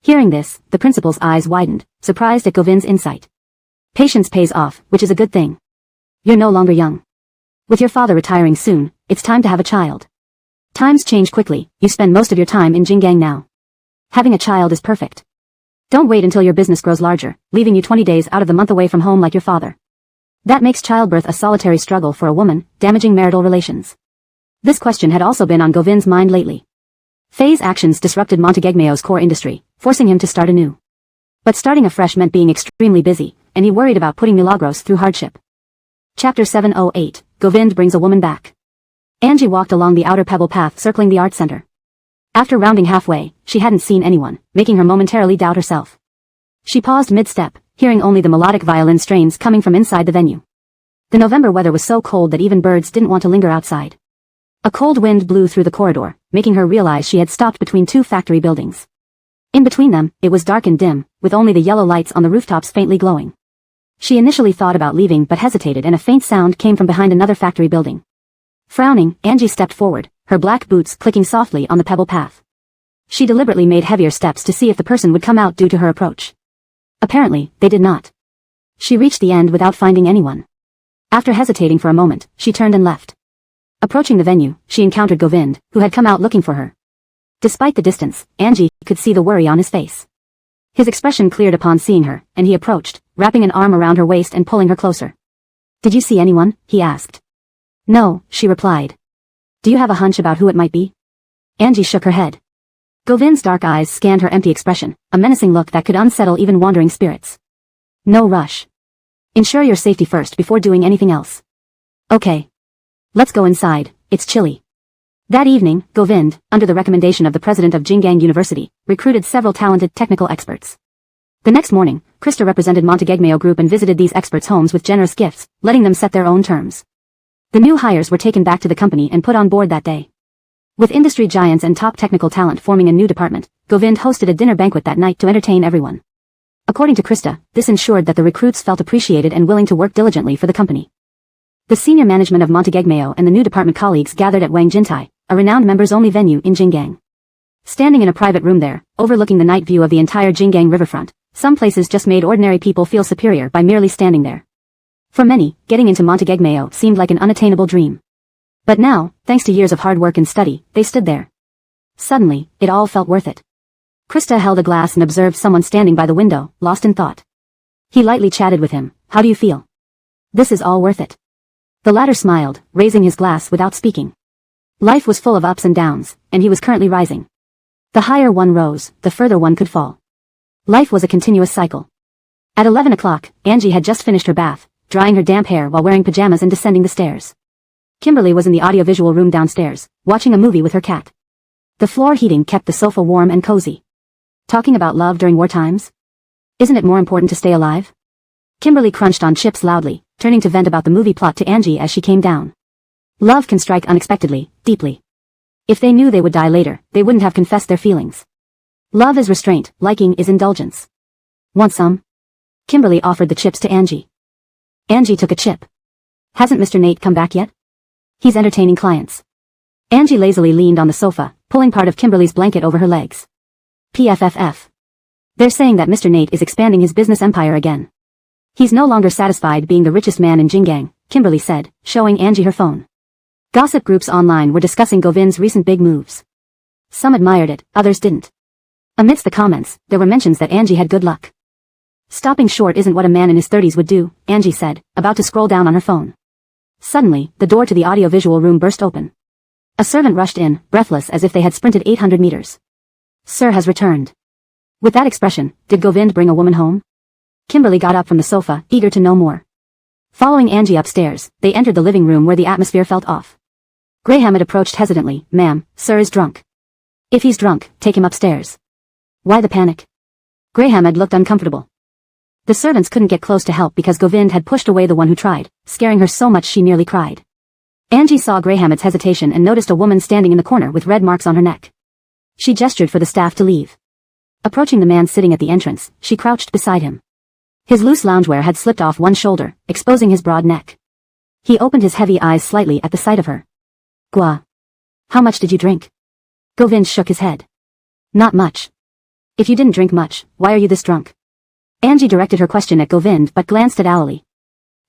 [SPEAKER 1] Hearing this, the principal's eyes widened, surprised at Govind's insight. Patience pays off, which is a good thing. You're no longer young. With your father retiring soon, it's time to have a child. Times change quickly, you spend most of your time in Jinggang now. Having a child is perfect. Don't wait until your business grows larger, leaving you 20 days out of the month away from home like your father. That makes childbirth a solitary struggle for a woman, damaging marital relations. This question had also been on Govind's mind lately. Faye's actions disrupted Montegegmeo's core industry, forcing him to start anew. But starting afresh meant being extremely busy, and he worried about putting Milagros through hardship. Chapter 708, Govind brings a woman back. Angie walked along the outer pebble path circling the art center. After rounding halfway, she hadn't seen anyone, making her momentarily doubt herself. She paused mid-step, hearing only the melodic violin strains coming from inside the venue. The November weather was so cold that even birds didn't want to linger outside. A cold wind blew through the corridor, making her realize she had stopped between two factory buildings. In between them, it was dark and dim, with only the yellow lights on the rooftops faintly glowing. She initially thought about leaving but hesitated, and a faint sound came from behind another factory building. Frowning, Angie stepped forward, her black boots clicking softly on the pebble path. She deliberately made heavier steps to see if the person would come out due to her approach. Apparently, they did not. She reached the end without finding anyone. After hesitating for a moment, she turned and left. Approaching the venue, she encountered Govind, who had come out looking for her. Despite the distance, Angie could see the worry on his face. His expression cleared upon seeing her, and he approached, wrapping an arm around her waist and pulling her closer. "Did you see anyone?" he asked. "No," she replied. "Do you have a hunch about who it might be?" Angie shook her head. Govind's dark eyes scanned her empty expression, a menacing look that could unsettle even wandering spirits. No rush. Ensure your safety first before doing anything else. Okay. Let's go inside, it's chilly. That evening, Govind, under the recommendation of the president of Jinggang University, recruited several talented technical experts. The next morning, Krista represented Montegegmeo Group and visited these experts' homes with generous gifts, letting them set their own terms. The new hires were taken back to the company and put on board that day. With industry giants and top technical talent forming a new department, Govind hosted a dinner banquet that night to entertain everyone. According to Krista, this ensured that the recruits felt appreciated and willing to work diligently for the company. The senior management of Montegegmeo and the new department colleagues gathered at Wang Jintai, a renowned members-only venue in Jinggang. Standing in a private room there, overlooking the night view of the entire Jinggang riverfront, some places just made ordinary people feel superior by merely standing there. For many, getting into Montegegmeo seemed like an unattainable dream. But now, thanks to years of hard work and study, they stood there. Suddenly, it all felt worth it. Krista held a glass and observed someone standing by the window, lost in thought. He lightly chatted with him. How do you feel? This is all worth it. The latter smiled, raising his glass without speaking. Life was full of ups and downs, and he was currently rising. The higher one rose, the further one could fall. Life was a continuous cycle. At 11 o'clock, Angie had just finished her bath, drying her damp hair while wearing pajamas and descending the stairs. Kimberly was in the audiovisual room downstairs, watching a movie with her cat. The floor heating kept the sofa warm and cozy. Talking about love during war times? Isn't it more important to stay alive? Kimberly crunched on chips loudly, turning to vent about the movie plot to Angie as she came down. Love can strike unexpectedly, deeply. If they knew they would die later, they wouldn't have confessed their feelings. Love is restraint, liking is indulgence. Want some? Kimberly offered the chips to Angie. Angie took a chip. Hasn't Mr. Nate come back yet? He's entertaining clients. Angie lazily leaned on the sofa, pulling part of Kimberly's blanket over her legs. PFFF. They're saying that Mr. Nate is expanding his business empire again. He's no longer satisfied being the richest man in Jinggang, Kimberly said, showing Angie her phone. Gossip groups online were discussing Govind's recent big moves. Some admired it, others didn't. Amidst the comments, there were mentions that Angie had good luck. Stopping short isn't what a man in his 30s would do, Angie said, about to scroll down on her phone. Suddenly, the door to the audiovisual room burst open. A servant rushed in, breathless as if they had sprinted 800 meters. Sir has returned. With that expression, did Govind bring a woman home? Kimberly got up from the sofa, eager to know more. Following Angie upstairs, they entered the living room where the atmosphere felt off. Graham had approached hesitantly. Ma'am, sir is drunk. If he's drunk, take him upstairs. Why the panic? Graham had looked uncomfortable. The servants couldn't get close to help because Govind had pushed away the one who tried, scaring her so much she nearly cried. Angie saw Graham's hesitation and noticed a woman standing in the corner with red marks on her neck. She gestured for the staff to leave. Approaching the man sitting at the entrance, she crouched beside him. His loose loungewear had slipped off one shoulder, exposing his broad neck. He opened his heavy eyes slightly at the sight of her. Gua. How much did you drink? Govind shook his head. Not much. If you didn't drink much, why are you this drunk? Angie directed her question at Govind but glanced at Ali.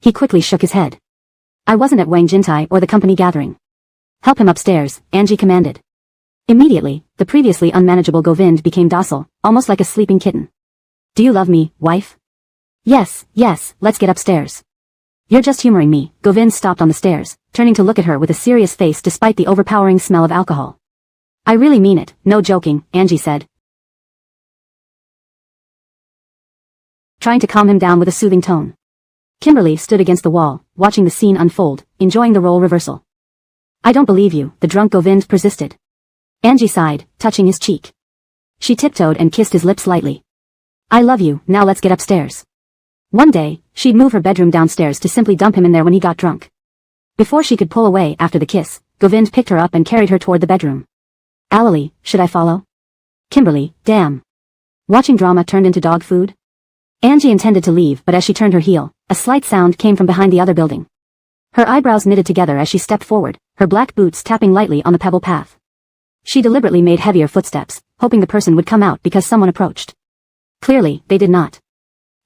[SPEAKER 1] He quickly shook his head. I wasn't at Wang Jintai or the company gathering. Help him upstairs, Angie commanded. Immediately, the previously unmanageable Govind became docile, almost like a sleeping kitten. Do you love me, wife? Yes, let's get upstairs. You're just humoring me. Govind stopped on the stairs, turning to look at her with a serious face despite the overpowering smell of alcohol. I really mean it, no joking, Angie said, trying to calm him down with a soothing tone. Kimberly stood against the wall, watching the scene unfold, enjoying the role reversal. I don't believe you, the drunk Govind persisted. Angie sighed, touching his cheek. She tiptoed and kissed his lips lightly. I love you, now let's get upstairs. One day, she'd move her bedroom downstairs to simply dump him in there when he got drunk. Before she could pull away after the kiss, Govind picked her up and carried her toward the bedroom. Ali, should I follow? Kimberly, damn. Watching drama turned into dog food? Angie intended to leave, but as she turned her heel, a slight sound came from behind the other building. Her eyebrows knitted together as she stepped forward, her black boots tapping lightly on the pebble path. She deliberately made heavier footsteps, hoping the person would come out because someone approached. Clearly, they did not.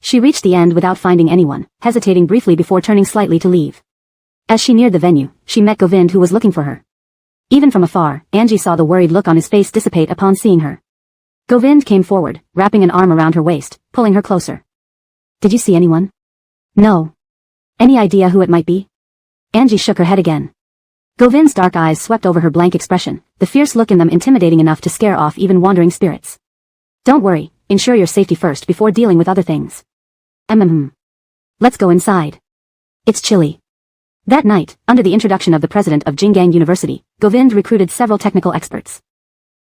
[SPEAKER 1] She reached the end without finding anyone, hesitating briefly before turning slightly to leave. As she neared the venue, she met Govind who was looking for her. Even from afar, Angie saw the worried look on his face dissipate upon seeing her. Govind came forward, wrapping an arm around her waist, pulling her closer. Did you see anyone? No. Any idea who it might be? Angie shook her head again. Govind's dark eyes swept over her blank expression, the fierce look in them intimidating enough to scare off even wandering spirits. Don't worry, ensure your safety first before dealing with other things. Let's go inside. It's chilly. That night, under the introduction of the president of Jinggang University, Govind recruited several technical experts.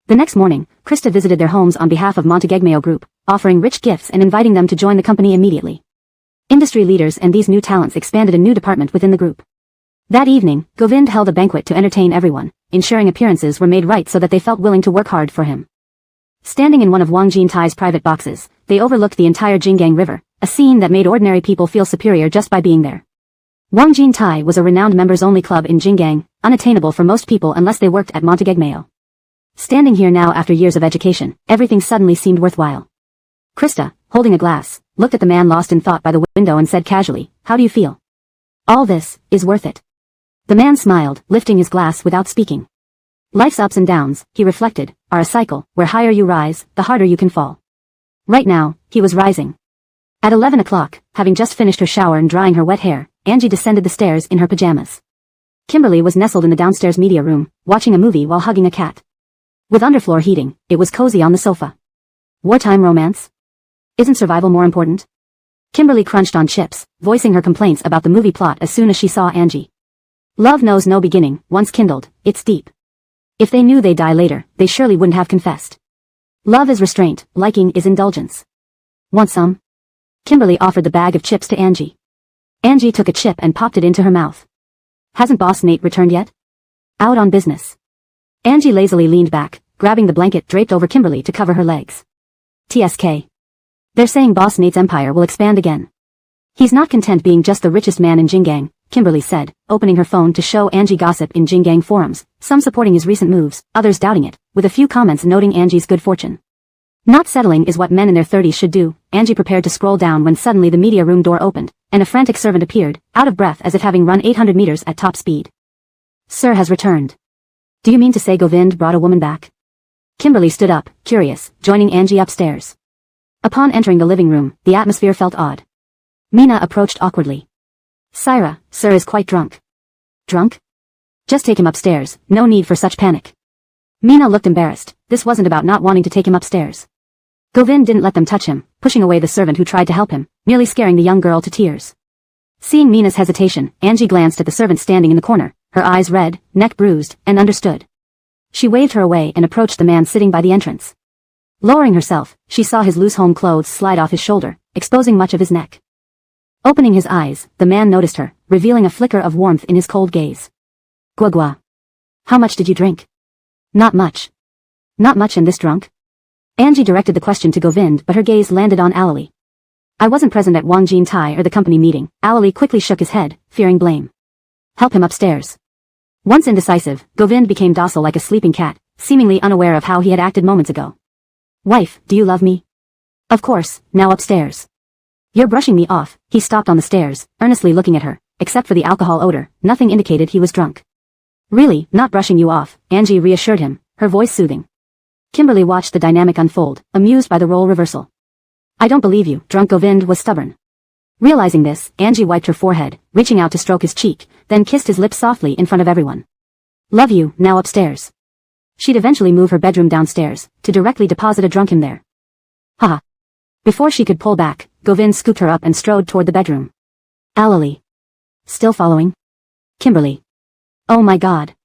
[SPEAKER 1] The next morning, Krista visited their homes on behalf of Montegegmeo Group, offering rich gifts and inviting them to join the company immediately. Industry leaders and these new talents expanded a new department within the group. That evening, Govind held a banquet to entertain everyone, ensuring appearances were made right so that they felt willing to work hard for him. Standing in one of Wang Jintai's private boxes, they overlooked the entire Jinggang River, a scene that made ordinary people feel superior just by being there. Wang Jintai was a renowned members-only club in Jinggang, unattainable for most people unless they worked at Montegegmeo. Standing here now after years of education, everything suddenly seemed worthwhile. Krista, holding a glass, looked at the man lost in thought by the window and said casually, "How do you feel?" "All this is worth it." The man smiled, lifting his glass without speaking. Life's ups and downs, he reflected, are a cycle, where higher you rise, the harder you can fall. Right now, he was rising. At 11 o'clock, having just finished her shower and drying her wet hair, Angie descended the stairs in her pajamas. Kimberly was nestled in the downstairs media room, watching a movie while hugging a cat. With underfloor heating, it was cozy on the sofa. Wartime romance? Isn't survival more important? Kimberly crunched on chips, voicing her complaints about the movie plot as soon as she saw Angie. Love knows no beginning, once kindled, it's deep. If they knew they'd die later, they surely wouldn't have confessed. Love is restraint, liking is indulgence. Want some? Kimberly offered the bag of chips to Angie. Angie took a chip and popped it into her mouth. Hasn't Boss Nate returned yet? Out on business. Angie lazily leaned back, grabbing the blanket draped over Kimberly to cover her legs. TSK. They're saying Boss Nate's empire will expand again. He's not content being just the richest man in Jinggang, Kimberly said, opening her phone to show Angie gossip in Jinggang forums, some supporting his recent moves, others doubting it, with a few comments noting Angie's good fortune. Not settling is what men in their 30s should do. Angie prepared to scroll down when suddenly the media room door opened, and a frantic servant appeared, out of breath as if having run 800 meters at top speed. Sir has returned. Do you mean to say Govind brought a woman back? Kimberly stood up, curious, joining Angie upstairs. Upon entering the living room, the atmosphere felt odd. Mina approached awkwardly. Syra, sir is quite drunk. Drunk? Just take him upstairs, no need for such panic. Mina looked embarrassed. This wasn't about not wanting to take him upstairs. Govind didn't let them touch him, pushing away the servant who tried to help him, nearly scaring the young girl to tears. Seeing Mina's hesitation, Angie glanced at the servant standing in the corner, her eyes red, neck bruised, and understood. She waved her away and approached the man sitting by the entrance. Lowering herself, she saw his loose home clothes slide off his shoulder, exposing much of his neck. Opening his eyes, the man noticed her, revealing a flicker of warmth in his cold gaze. Gua. How much did you drink? Not much. Not much and this drunk? Angie directed the question to Govind but her gaze landed on Alali. I wasn't present at Wang Jintai or the company meeting. Alali quickly shook his head, fearing blame. Help him upstairs. Once indecisive, Govind became docile like a sleeping cat, seemingly unaware of how he had acted moments ago. Wife, do you love me? Of course, now upstairs. You're brushing me off. He stopped on the stairs, earnestly looking at her. Except for the alcohol odor, nothing indicated he was drunk. Really, not brushing you off, Angie reassured him, her voice soothing. Kimberly watched the dynamic unfold, amused by the role reversal. I don't believe you. Drunk Govind was stubborn. Realizing this, Angie wiped her forehead, reaching out to stroke his cheek, then kissed his lips softly in front of everyone. Love you, now upstairs. She'd eventually move her bedroom downstairs, to directly deposit a drunk him there. Haha. Before she could pull back, Govind scooped her up and strode toward the bedroom. Alali. Still following? Kimberly. Oh my god.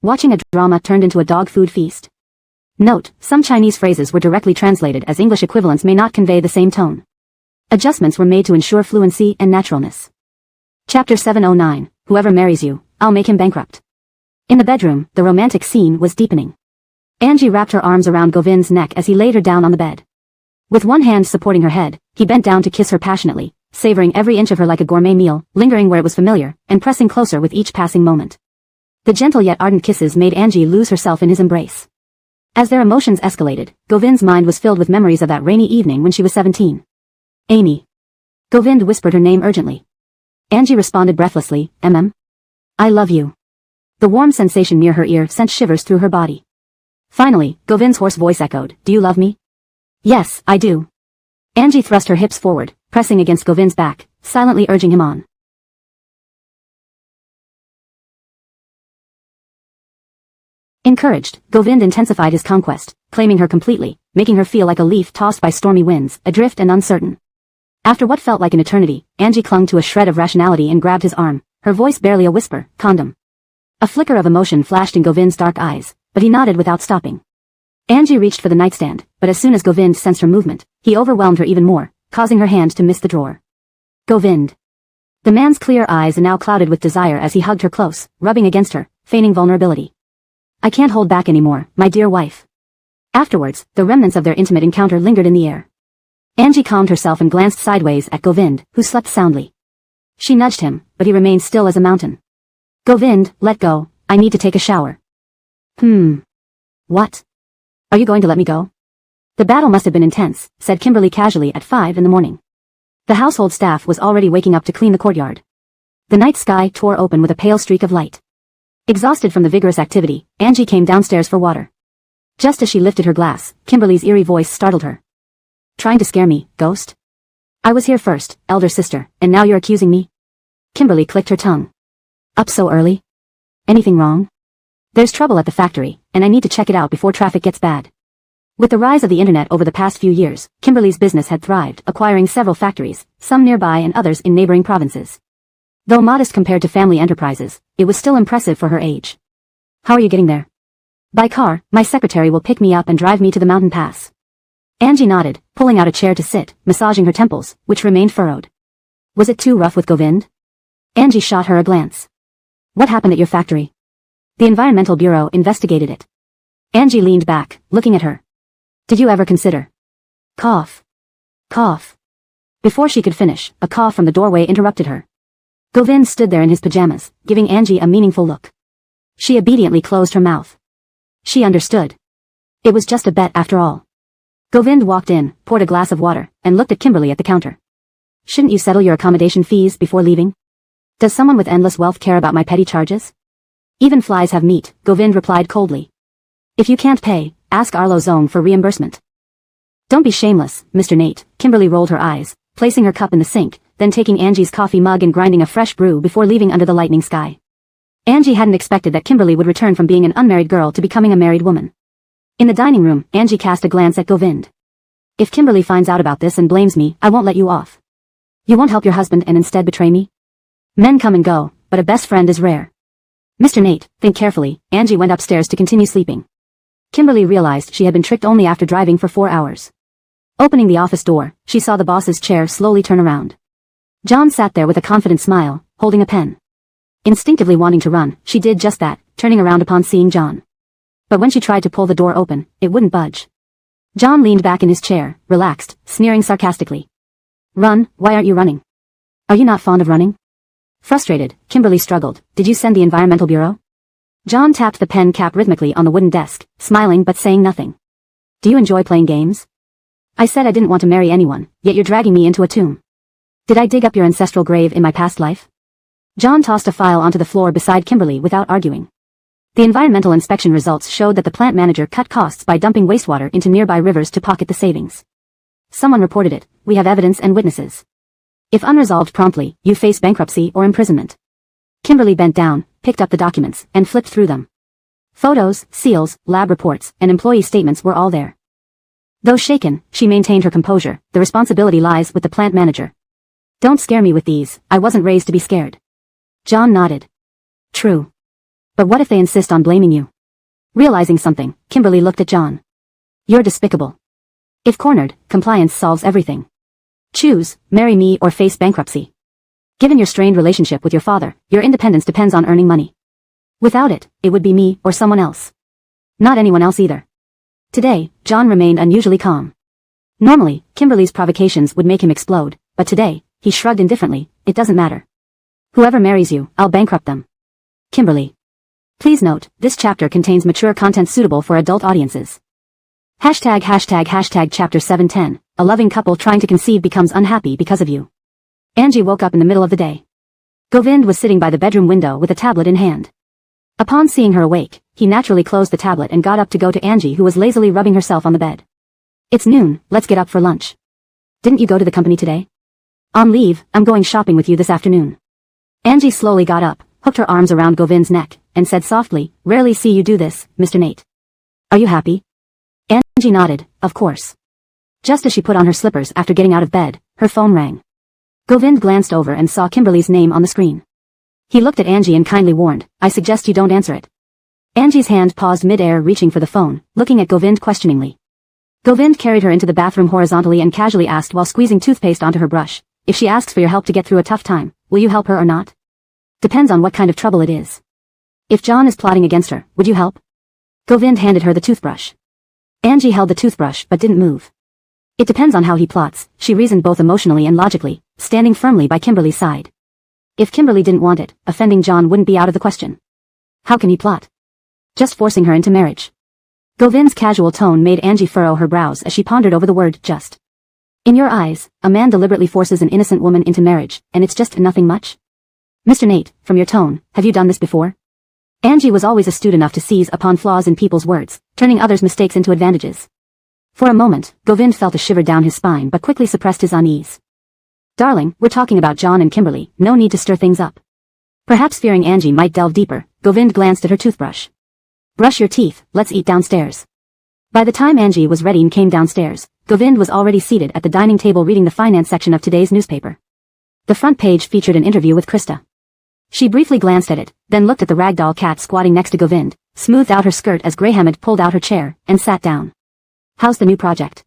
[SPEAKER 1] Watching a drama turned into a dog food feast. Note, some Chinese phrases were directly translated as English equivalents may not convey the same tone. Adjustments were made to ensure fluency and naturalness. Chapter 709, Whoever marries you, I'll make him bankrupt. In the bedroom, the romantic scene was deepening. Angie wrapped her arms around Govind's neck as he laid her down on the bed. With one hand supporting her head, he bent down to kiss her passionately, savoring every inch of her like a gourmet meal, lingering where it was familiar, and pressing closer with each passing moment. The gentle yet ardent kisses made Angie lose herself in his embrace. As their emotions escalated, Govind's mind was filled with memories of that rainy evening when she was 17. Amy. Govind whispered her name urgently. Angie responded breathlessly, I love you. The warm sensation near her ear sent shivers through her body. Finally, Govind's hoarse voice echoed, Do you love me? Yes, I do. Angie thrust her hips forward, pressing against Govind's back, silently urging him on. Encouraged, Govind intensified his conquest, claiming her completely, making her feel like a leaf tossed by stormy winds, adrift and uncertain. After what felt like an eternity, Angie clung to a shred of rationality and grabbed his arm, her voice barely a whisper, condom. A flicker of emotion flashed in Govind's dark eyes, but he nodded without stopping. Angie reached for the nightstand, but as soon as Govind sensed her movement, he overwhelmed her even more, causing her hand to miss the drawer. Govind. The man's clear eyes now clouded with desire as he hugged her close, rubbing against her, feigning vulnerability. I can't hold back anymore, my dear wife. Afterwards, the remnants of their intimate encounter lingered in the air. Angie calmed herself and glanced sideways at Govind, who slept soundly. She nudged him, but he remained still as a mountain. Govind, let go, I need to take a shower. What? Are you going to let me go? The battle must have been intense, said Kimberly casually at 5 in the morning. The household staff was already waking up to clean the courtyard. The night sky tore open with a pale streak of light. Exhausted from the vigorous activity, Angie came downstairs for water. Just as she lifted her glass, Kimberly's eerie voice startled her. Trying to scare me, ghost? I was here first, elder sister, and now you're accusing me? Kimberly clicked her tongue. Up so early? Anything wrong? There's trouble at the factory, and I need to check it out before traffic gets bad. With the rise of the internet over the past few years, Kimberly's business had thrived, acquiring several factories, some nearby and others in neighboring provinces. Though modest compared to family enterprises, it was still impressive for her age. How are you getting there? By car, my secretary will pick me up and drive me to the mountain pass. Angie nodded, pulling out a chair to sit, massaging her temples, which remained furrowed. Was it too rough with Govind? Angie shot her a glance. What happened at your factory? The Environmental Bureau investigated it. Angie leaned back, looking at her. Did you ever consider? Cough. Cough. Before she could finish, a cough from the doorway interrupted her. Govind stood there in his pajamas, giving Angie a meaningful look. She obediently closed her mouth. She understood. It was just a bet after all. Govind walked in, poured a glass of water, and looked at Kimberly at the counter. Shouldn't you settle your accommodation fees before leaving? Does someone with endless wealth care about my petty charges? Even flies have meat, Govind replied coldly. If you can't pay, ask Arlo Zone for reimbursement. Don't be shameless, Mr. Nate, Kimberly rolled her eyes, placing her cup in the sink, then taking Angie's coffee mug and grinding a fresh brew before leaving under the lightning sky. Angie hadn't expected that Kimberly would return from being an unmarried girl to becoming a married woman. In the dining room, Angie cast a glance at Govind. If Kimberly finds out about this and blames me, I won't let you off. You won't help your husband and instead betray me? Men come and go, but a best friend is rare. Mr. Nate, think carefully. Angie went upstairs to continue sleeping. Kimberly realized she had been tricked only after driving for 4 hours. Opening the office door, she saw the boss's chair slowly turn around. John sat there with a confident smile, holding a pen. Instinctively wanting to run, she did just that, turning around upon seeing John. But when she tried to pull the door open, it wouldn't budge. John leaned back in his chair, relaxed, sneering sarcastically. Run, why aren't you running? Are you not fond of running? Frustrated, Kimberly struggled. Did you send the Environmental Bureau? John tapped the pen cap rhythmically on the wooden desk, smiling but saying nothing. Do you enjoy playing games? I said I didn't want to marry anyone, yet you're dragging me into a tomb. Did I dig up your ancestral grave in my past life? John tossed a file onto the floor beside Kimberly without arguing. The environmental inspection results showed that the plant manager cut costs by dumping wastewater into nearby rivers to pocket the savings. Someone reported it. We have evidence and witnesses. If unresolved promptly, you face bankruptcy or imprisonment. Kimberly bent down, picked up the documents, and flipped through them. Photos, seals, lab reports, and employee statements were all there. Though shaken, she maintained her composure. The responsibility lies with the plant manager. Don't scare me with these, I wasn't raised to be scared. John nodded. True. But what if they insist on blaming you? Realizing something, Kimberly looked at John. You're despicable. If cornered, compliance solves everything. Choose, marry me or face bankruptcy. Given your strained relationship with your father, your independence depends on earning money. Without it, it would be me or someone else. Not anyone else either. Today, John remained unusually calm. Normally, Kimberly's provocations would make him explode, but today, he shrugged indifferently. It doesn't matter. Whoever marries you, I'll bankrupt them. Kimberly. Please note, this chapter contains mature content suitable for adult audiences. Hashtag chapter 710, a loving couple trying to conceive becomes unhappy because of you. Angie woke up in the middle of the day. Govind was sitting by the bedroom window with a tablet in hand. Upon seeing her awake, he naturally closed the tablet and got up to go to Angie, who was lazily rubbing herself on the bed. It's noon, let's get up for lunch. Didn't you go to the company today? On leave, I'm going shopping with you this afternoon. Angie slowly got up, hooked her arms around Govind's neck, and said softly, "Rarely see you do this, Mr. Nate. Are you happy?" Angie nodded, "Of course." Just as she put on her slippers after getting out of bed, her phone rang. Govind glanced over and saw Kimberly's name on the screen. He looked at Angie and kindly warned, "I suggest you don't answer it." Angie's hand paused mid-air, reaching for the phone, looking at Govind questioningly. Govind carried her into the bathroom horizontally and casually asked while squeezing toothpaste onto her brush, "If she asks for your help to get through a tough time, will you help her or not? Depends on what kind of trouble it is. If John is plotting against her, would you help?" Govind handed her the toothbrush. Angie held the toothbrush but didn't move. "It depends on how he plots," she reasoned both emotionally and logically, standing firmly by Kimberly's side. If Kimberly didn't want it, offending John wouldn't be out of the question. How can he plot? Just forcing her into marriage. Govind's casual tone made Angie furrow her brows as she pondered over the word just. "In your eyes, a man deliberately forces an innocent woman into marriage, and it's just nothing much?" "Mr. Nate, from your tone, have you done this before?" Angie was always astute enough to seize upon flaws in people's words, turning others' mistakes into advantages. For a moment, Govind felt a shiver down his spine but quickly suppressed his unease. "Darling, we're talking about John and Kimberly, no need to stir things up." Perhaps fearing Angie might delve deeper, Govind glanced at her toothbrush. "Brush your teeth, let's eat downstairs." By the time Angie was ready and came downstairs, Govind was already seated at the dining table reading the finance section of today's newspaper. The front page featured an interview with Krista. She briefly glanced at it, then looked at the ragdoll cat squatting next to Govind, smoothed out her skirt as Greyhamid pulled out her chair, and sat down. "How's the new project?"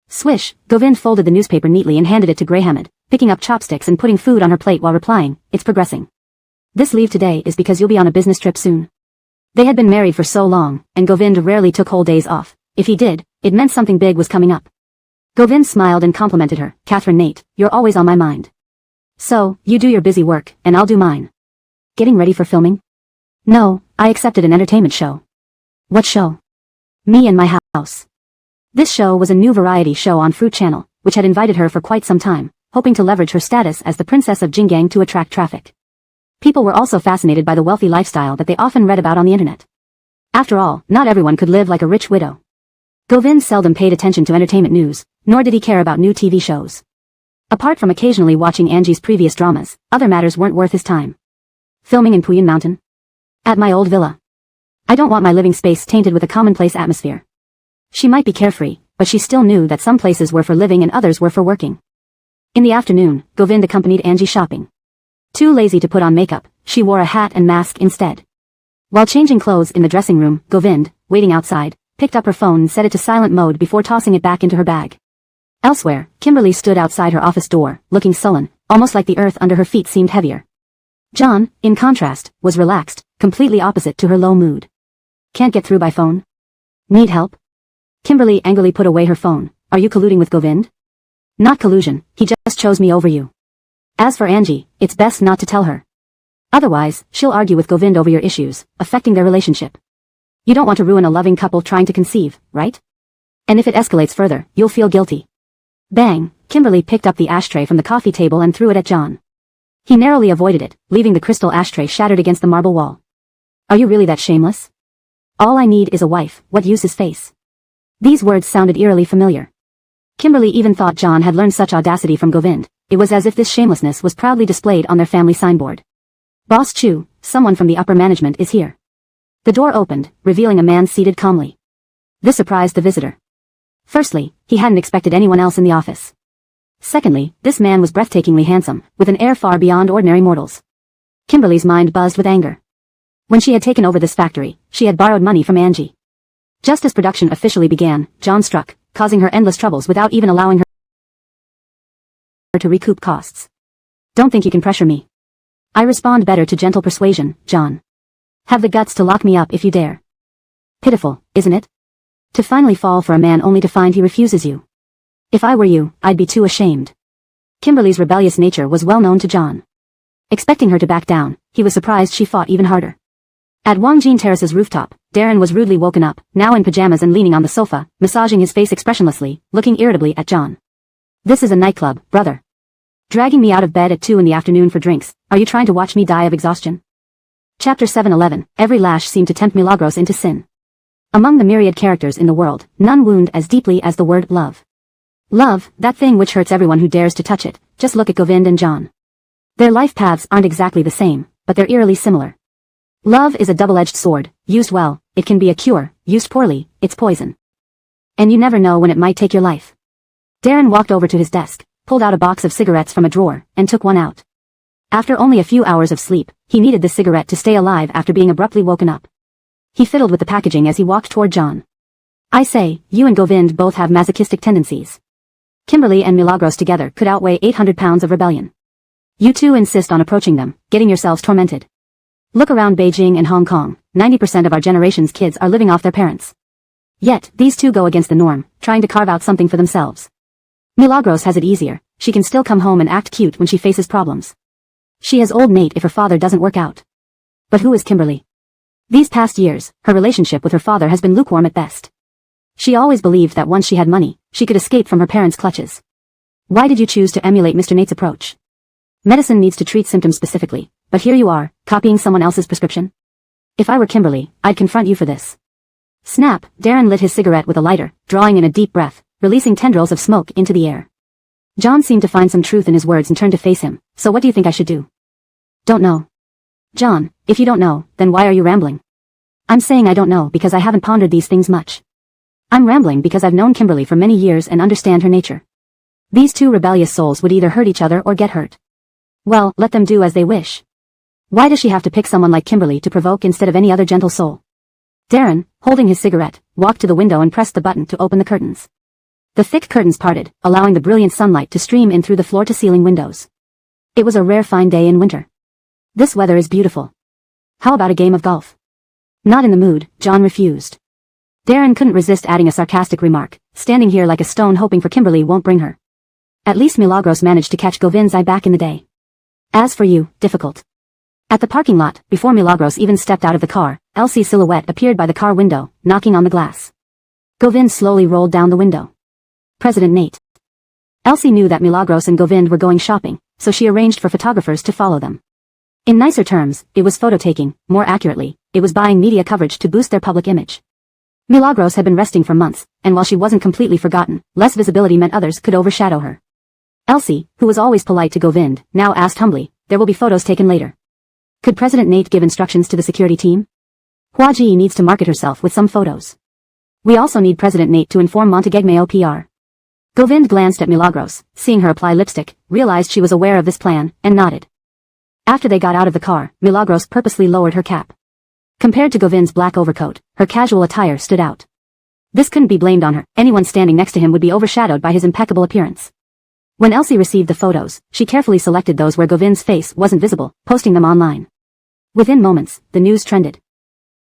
[SPEAKER 1] Swish, Govind folded the newspaper neatly and handed it to Greyhamid, picking up chopsticks and putting food on her plate while replying, "It's progressing. This leave today is because you'll be on a business trip soon." They had been married for so long, and Govind rarely took whole days off. If he did, it meant something big was coming up. Govind smiled and complimented her, "Catherine Nate, you're always on my mind. So, you do your busy work, and I'll do mine." "Getting ready for filming?" "No, I accepted an entertainment show." "What show?" "Me and My House." This show was a new variety show on Fruit Channel, which had invited her for quite some time, hoping to leverage her status as the princess of Jingang to attract traffic. People were also fascinated by the wealthy lifestyle that they often read about on the internet. After all, not everyone could live like a rich widow. Govind seldom paid attention to entertainment news, nor did he care about new TV shows. Apart from occasionally watching Angie's previous dramas, other matters weren't worth his time. "Filming in Puyan Mountain?" "At my old villa. I don't want my living space tainted with a commonplace atmosphere." She might be carefree, but she still knew that some places were for living and others were for working. In the afternoon, Govind accompanied Angie shopping. Too lazy to put on makeup, she wore a hat and mask instead. While changing clothes in the dressing room, Govind, waiting outside, picked up her phone and set it to silent mode before tossing it back into her bag. Elsewhere, Kimberly stood outside her office door, looking sullen, almost like the earth under her feet seemed heavier. John, in contrast, was relaxed, completely opposite to her low mood. "Can't get through by phone? Need help?" Kimberly angrily put away her phone. "Are you colluding with Govind?" "Not collusion, he just chose me over you. As for Angie, it's best not to tell her. Otherwise, she'll argue with Govind over your issues, affecting their relationship. You don't want to ruin a loving couple trying to conceive, right? And if it escalates further, you'll feel guilty." Bang! Kimberly picked up the ashtray from the coffee table and threw it at John. He narrowly avoided it, leaving the crystal ashtray shattered against the marble wall. "Are you really that shameless? All I need is a wife, what use is face?" These words sounded eerily familiar. Kimberly even thought John had learned such audacity from Govind. It was as if this shamelessness was proudly displayed on their family signboard. "Boss Chu, someone from the upper management is here." The door opened, revealing a man seated calmly. This surprised the visitor. Firstly, he hadn't expected anyone else in the office. Secondly, this man was breathtakingly handsome, with an air far beyond ordinary mortals. Kimberly's mind buzzed with anger. When she had taken over this factory, she had borrowed money from Angie. Just as production officially began, John struck, causing her endless troubles without even allowing her to recoup costs. "Don't think you can pressure me. I respond better to gentle persuasion, John. Have the guts to lock me up if you dare." Pitiful, isn't it? To finally fall for a man only to find he refuses you. "If I were you, I'd be too ashamed." Kimberly's rebellious nature was well known to John. Expecting her to back down, he was surprised she fought even harder. At Wangjin Terrace's rooftop, Darren was rudely woken up, now in pajamas and leaning on the sofa, massaging his face expressionlessly, looking irritably at John. "This is a nightclub, brother. Dragging me out of bed at 2 in the afternoon for drinks, are you trying to watch me die of exhaustion?" Chapter 711, every lash seemed to tempt Milagros into sin. Among the myriad characters in the world, none wound as deeply as the word love. Love, that thing which hurts everyone who dares to touch it. Just look at Govind and John. Their life paths aren't exactly the same, but they're eerily similar. Love is a double-edged sword. Used well, it can be a cure. Used poorly, it's poison. And you never know when it might take your life. Darren walked over to his desk, pulled out a box of cigarettes from a drawer, and took one out. After only a few hours of sleep, he needed this cigarette to stay alive after being abruptly woken up. He fiddled with the packaging as he walked toward John. I say, you and Govind both have masochistic tendencies. Kimberly and Milagros together could outweigh 800 pounds of rebellion. You two insist on approaching them, getting yourselves tormented. Look around Beijing and Hong Kong, 90% of our generation's kids are living off their parents. Yet, these two go against the norm, trying to carve out something for themselves. Milagros has it easier. She can still come home and act cute when she faces problems. She has old Nate if her father doesn't work out. But who is Kimberly? These past years, her relationship with her father has been lukewarm at best. She always believed that once she had money, she could escape from her parents' clutches. Why did you choose to emulate Mr. Nate's approach? Medicine needs to treat symptoms specifically, but here you are, copying someone else's prescription. If I were Kimberly, I'd confront you for this. Snap, Darren lit his cigarette with a lighter, drawing in a deep breath, releasing tendrils of smoke into the air. John seemed to find some truth in his words and turned to face him. So what do you think I should do? Don't know. John, if you don't know, then why are you rambling? I'm saying I don't know because I haven't pondered these things much. I'm rambling because I've known Kimberly for many years and understand her nature. These two rebellious souls would either hurt each other or get hurt. Well, let them do as they wish. Why does she have to pick someone like Kimberly to provoke instead of any other gentle soul? Darren, holding his cigarette, walked to the window and pressed the button to open the curtains. The thick curtains parted, allowing the brilliant sunlight to stream in through the floor-to-ceiling windows. It was a rare fine day in winter. This weather is beautiful. How about a game of golf? Not in the mood, John refused. Darren couldn't resist adding a sarcastic remark, standing here like a stone hoping for Kimberly won't bring her. At least Milagros managed to catch Govind's eye back in the day. As for you, difficult. At the parking lot, before Milagros even stepped out of the car, Elsie's silhouette appeared by the car window, knocking on the glass. Govind slowly rolled down the window. President Nate. Elsie knew that Milagros and Govind were going shopping, so she arranged for photographers to follow them. In nicer terms, it was photo-taking. More accurately, it was buying media coverage to boost their public image. Milagros had been resting for months, and while she wasn't completely forgotten, less visibility meant others could overshadow her. Elsie, who was always polite to Govind, now asked humbly, there will be photos taken later. Could President Nate give instructions to the security team? Hua Ji needs to market herself with some photos. We also need President Nate to inform Montegegmeo PR. Govind glanced at Milagros, seeing her apply lipstick, realized she was aware of this plan, and nodded. After they got out of the car, Milagros purposely lowered her cap. Compared to Govind's black overcoat, her casual attire stood out. This couldn't be blamed on her. Anyone standing next to him would be overshadowed by his impeccable appearance. When Elsie received the photos, she carefully selected those where Govind's face wasn't visible, posting them online. Within moments, the news trended.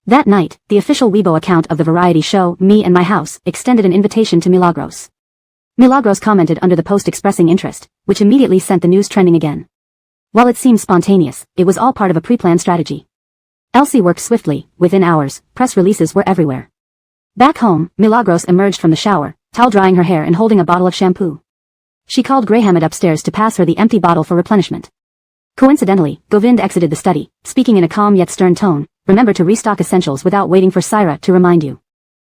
[SPEAKER 1] That night, the official Weibo account of the variety show, Me and My House, extended an invitation to Milagros. Milagros commented under the post expressing interest, which immediately sent the news trending again. While it seemed spontaneous, it was all part of a pre-planned strategy. Elsie worked swiftly. Within hours, press releases were everywhere. Back home, Milagros emerged from the shower, towel drying her hair and holding a bottle of shampoo. She called Greyhammed upstairs to pass her the empty bottle for replenishment. Coincidentally, Govind exited the study, speaking in a calm yet stern tone, remember to restock essentials without waiting for Syra to remind you.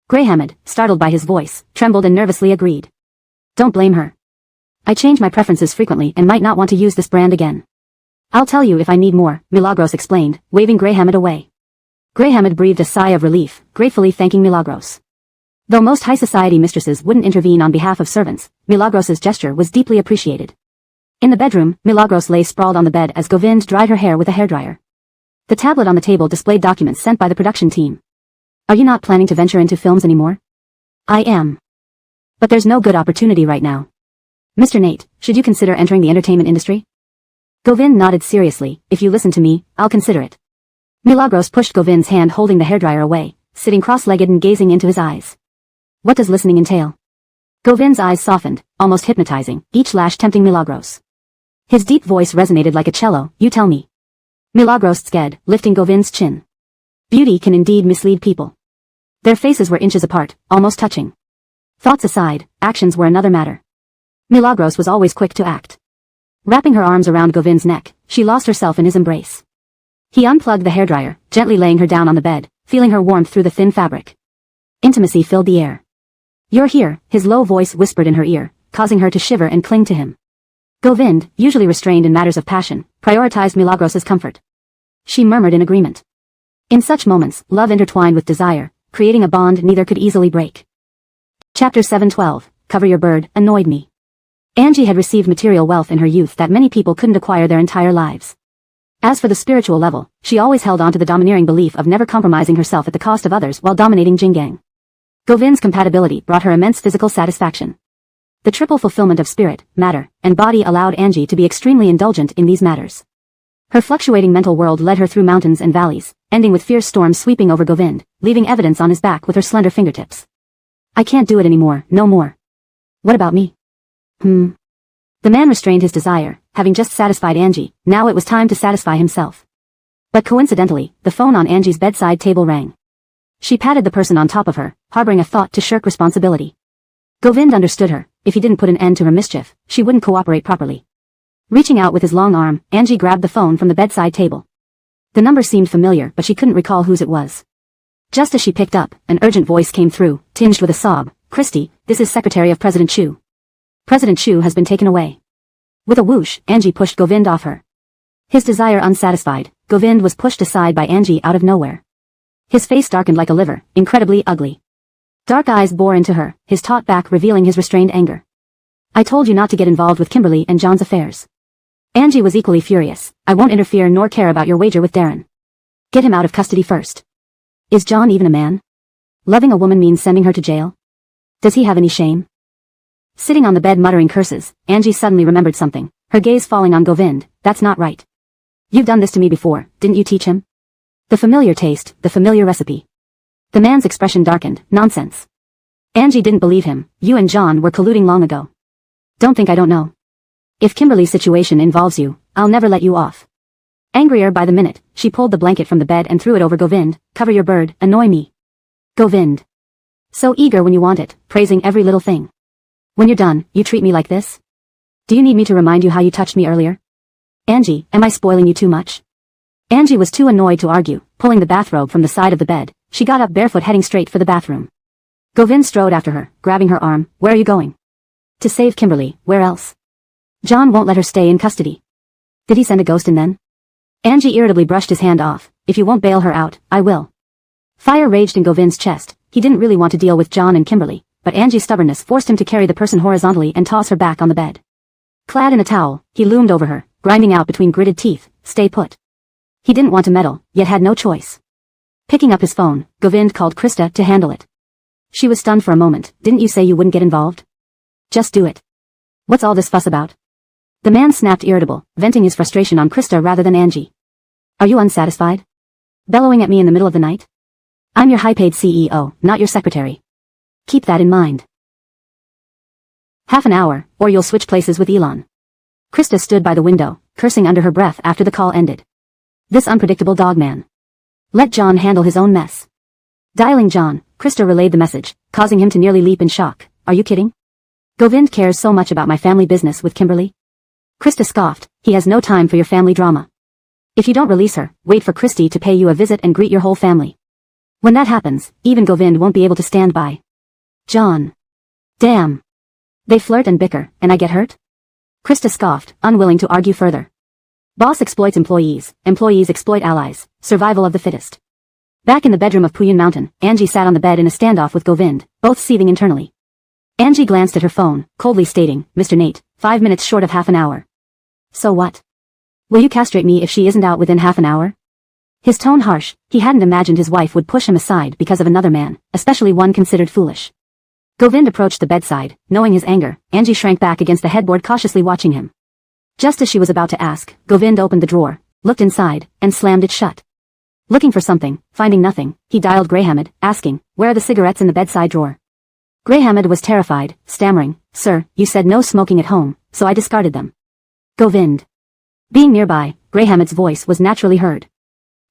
[SPEAKER 1] Greyhammed, startled by his voice, trembled and nervously agreed. Don't blame her. I change my preferences frequently and might not want to use this brand again. I'll tell you if I need more, Milagros explained, waving Greyhammed away. Greyhammed breathed a sigh of relief, gratefully thanking Milagros. Though most high society mistresses wouldn't intervene on behalf of servants, Milagros's gesture was deeply appreciated. In the bedroom, Milagros lay sprawled on the bed as Govind dried her hair with a hairdryer. The tablet on the table displayed documents sent by the production team. Are you not planning to venture into films anymore? I am. But there's no good opportunity right now. Mr. Nate, should you consider entering the entertainment industry? Govind nodded seriously. If you listen to me, I'll consider it. Milagros pushed Govind's hand holding the hairdryer away, sitting cross-legged and gazing into his eyes. What does listening entail? Govind's eyes softened, almost hypnotizing, each lash tempting Milagros. His deep voice resonated like a cello. You tell me. Milagros sked, lifting Govind's chin. Beauty can indeed mislead people. Their faces were inches apart, almost touching. Thoughts aside, actions were another matter. Milagros was always quick to act. Wrapping her arms around Govind's neck, she lost herself in his embrace. He unplugged the hairdryer, gently laying her down on the bed, feeling her warmth through the thin fabric. Intimacy filled the air. You're here, his low voice whispered in her ear, causing her to shiver and cling to him. Govind, usually restrained in matters of passion, prioritized Milagros's comfort. She murmured in agreement. In such moments, love intertwined with desire, creating a bond neither could easily break. Chapter 7:12, Cover Your Bird, Annoyed Me. Angie had received material wealth in her youth that many people couldn't acquire their entire lives. As for the spiritual level, she always held on to the domineering belief of never compromising herself at the cost of others while dominating Jingang. Govind's compatibility brought her immense physical satisfaction. The triple fulfillment of spirit, matter, and body allowed Angie to be extremely indulgent in these matters. Her fluctuating mental world led her through mountains and valleys, ending with fierce storms sweeping over Govind, leaving evidence on his back with her slender fingertips. I can't do it anymore, no more. What about me? The man restrained his desire, having just satisfied Angie, now it was time to satisfy himself. But coincidentally, the phone on Angie's bedside table rang. She patted the person on top of her, harboring a thought to shirk responsibility. Govind understood her. If he didn't put an end to her mischief, she wouldn't cooperate properly. Reaching out with his long arm, Angie grabbed the phone from the bedside table. The number seemed familiar, but she couldn't recall whose it was. Just as she picked up, an urgent voice came through, tinged with a sob. Christy, this is Secretary of President Chu. President Chu has been taken away. With a whoosh, Angie pushed Govind off her. His desire unsatisfied, Govind was pushed aside by Angie out of nowhere. His face darkened like a liver, incredibly ugly. Dark eyes bore into her, his taut back revealing his restrained anger. I told you not to get involved with Kimberly and John's affairs. Angie was equally furious. I won't interfere nor care about your wager with Darren. Get him out of custody first. Is John even a man? Loving a woman means sending her to jail? Does he have any shame? Sitting on the bed muttering curses, Angie suddenly remembered something, her gaze falling on Govind. That's not right. You've done this to me before, didn't you teach him? The familiar taste, the familiar recipe. The man's expression darkened. Nonsense. Angie didn't believe him. You and John were colluding long ago. Don't think I don't know. If Kimberly's situation involves you, I'll never let you off. Angrier by the minute, she pulled the blanket from the bed and threw it over Govind. Cover your bird, annoy me. Govind. So eager when you want it, praising every little thing. When you're done, you treat me like this? Do you need me to remind you how you touched me earlier? Angie, am I spoiling you too much? Angie was too annoyed to argue. Pulling the bathrobe from the side of the bed, she got up barefoot heading straight for the bathroom. Govind strode after her, grabbing her arm. Where are you going? To save Kimberly, where else? John won't let her stay in custody. Did he send a ghost in then? Angie irritably brushed his hand off. If you won't bail her out, I will. Fire raged in Govind's chest. He didn't really want to deal with John and Kimberly, but Angie's stubbornness forced him to carry the person horizontally and toss her back on the bed. Clad in a towel, he loomed over her, grinding out between gritted teeth, stay put. He didn't want to meddle, yet had no choice. Picking up his phone, Govind called Krista to handle it. She was stunned for a moment. Didn't you say you wouldn't get involved? Just do it. What's all this fuss about? The man snapped irritable, venting his frustration on Krista rather than Angie. Are you unsatisfied? Bellowing at me in the middle of the night? I'm your high-paid CEO, not your secretary. Keep that in mind. Half an hour, or you'll switch places with Elon. Krista stood by the window, cursing under her breath after the call ended. This unpredictable dogman. Let John handle his own mess. Dialing John, Krista relayed the message, causing him to nearly leap in shock. Are you kidding? Govind cares so much about my family business with Kimberly? Krista scoffed. He has no time for your family drama. If you don't release her, wait for Christy to pay you a visit and greet your whole family. When that happens, even Govind won't be able to stand by. John. Damn. They flirt and bicker, and I get hurt? Krista scoffed, unwilling to argue further. Boss exploits employees, employees exploit allies, survival of the fittest. Back in the bedroom of Puyun Mountain, Angie sat on the bed in a standoff with Govind, both seething internally. Angie glanced at her phone, coldly stating, Mr. Nate, 5 minutes short of half an hour. So what? Will you castrate me if she isn't out within half an hour? His tone harsh, he hadn't imagined his wife would push him aside because of another man, especially one considered foolish. Govind approached the bedside, knowing his anger. Angie shrank back against the headboard cautiously watching him. Just as she was about to ask, Govind opened the drawer, looked inside, and slammed it shut. Looking for something, finding nothing, he dialed Greyhamid, asking, where are the cigarettes in the bedside drawer? Greyhamid was terrified, stammering, Sir, you said no smoking at home, so I discarded them. Govind. Being nearby, Greyhamid's voice was naturally heard.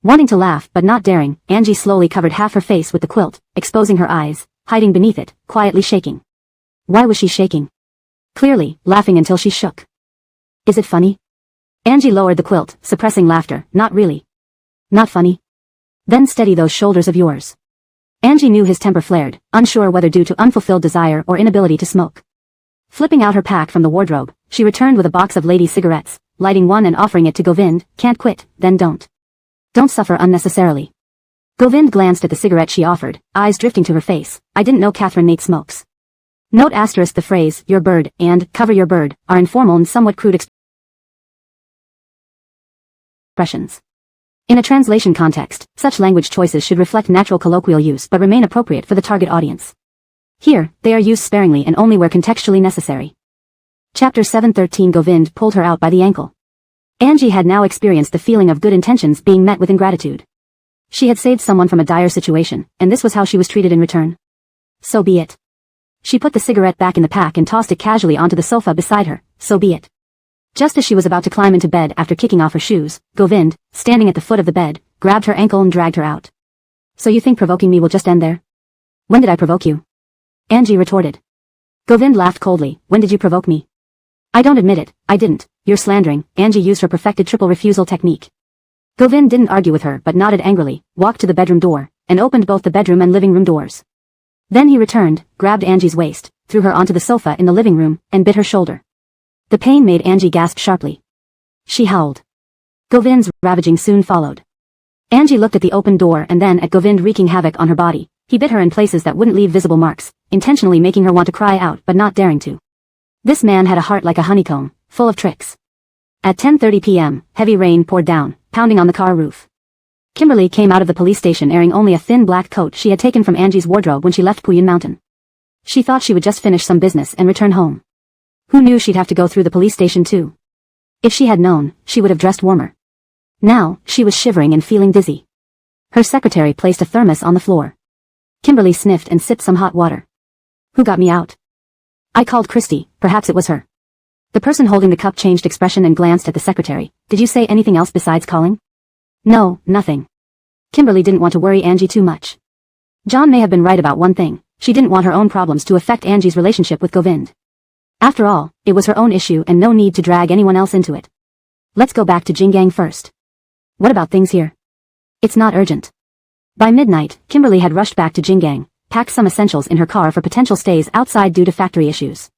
[SPEAKER 1] Wanting to laugh but not daring, Angie slowly covered half her face with the quilt, exposing her eyes, hiding beneath it, quietly shaking. Why was she shaking? Clearly, laughing until she shook. Is it funny? Angie lowered the quilt, suppressing laughter. Not really. Not funny? Then steady those shoulders of yours. Angie knew his temper flared, unsure whether due to unfulfilled desire or inability to smoke. Flipping out her pack from the wardrobe, she returned with a box of lady cigarettes, lighting one and offering it to Govind. Can't quit, then don't. Don't suffer unnecessarily. Govind glanced at the cigarette she offered, eyes drifting to her face. I didn't know Catherine Nate smokes. Note asterisk the phrase, your bird, and, cover your bird, are informal and somewhat crude expressions. In a translation context, such language choices should reflect natural colloquial use but remain appropriate for the target audience. Here, they are used sparingly and only where contextually necessary. Chapter 7:13 Govind pulled her out by the ankle. Angie had now experienced the feeling of good intentions being met with ingratitude. She had saved someone from a dire situation, and this was how she was treated in return. So be it. She put the cigarette back in the pack and tossed it casually onto the sofa beside her. So be it. Just as she was about to climb into bed after kicking off her shoes, Govind, standing at the foot of the bed, grabbed her ankle and dragged her out. So you think provoking me will just end there? When did I provoke you? Angie retorted. Govind laughed coldly. When did you provoke me? I don't admit it, I didn't. You're slandering. Angie used her perfected triple refusal technique. Govind didn't argue with her but nodded angrily, walked to the bedroom door, and opened both the bedroom and living room doors. Then he returned, grabbed Angie's waist, threw her onto the sofa in the living room, and bit her shoulder. The pain made Angie gasp sharply. She howled. Govind's ravaging soon followed. Angie looked at the open door and then at Govind wreaking havoc on her body. He bit her in places that wouldn't leave visible marks, intentionally making her want to cry out but not daring to. This man had a heart like a honeycomb, full of tricks. At 10:30 p.m., heavy rain poured down, pounding on the car roof. Kimberly came out of the police station wearing only a thin black coat she had taken from Angie's wardrobe when she left Puyin Mountain. She thought she would just finish some business and return home. Who knew she'd have to go through the police station too? If she had known, she would have dressed warmer. Now, she was shivering and feeling dizzy. Her secretary placed a thermos on the floor. Kimberly sniffed and sipped some hot water. Who got me out? I called Christy, perhaps it was her. The person holding the cup changed expression and glanced at the secretary. Did you say anything else besides calling? No, nothing. Kimberly didn't want to worry Angie too much. John may have been right about one thing. She didn't want her own problems to affect Angie's relationship with Govind. After all, it was her own issue and no need to drag anyone else into it. Let's go back to Jingang first. What about things here? It's not urgent. By midnight, Kimberly had rushed back to Jingang, packed some essentials in her car for potential stays outside due to factory issues.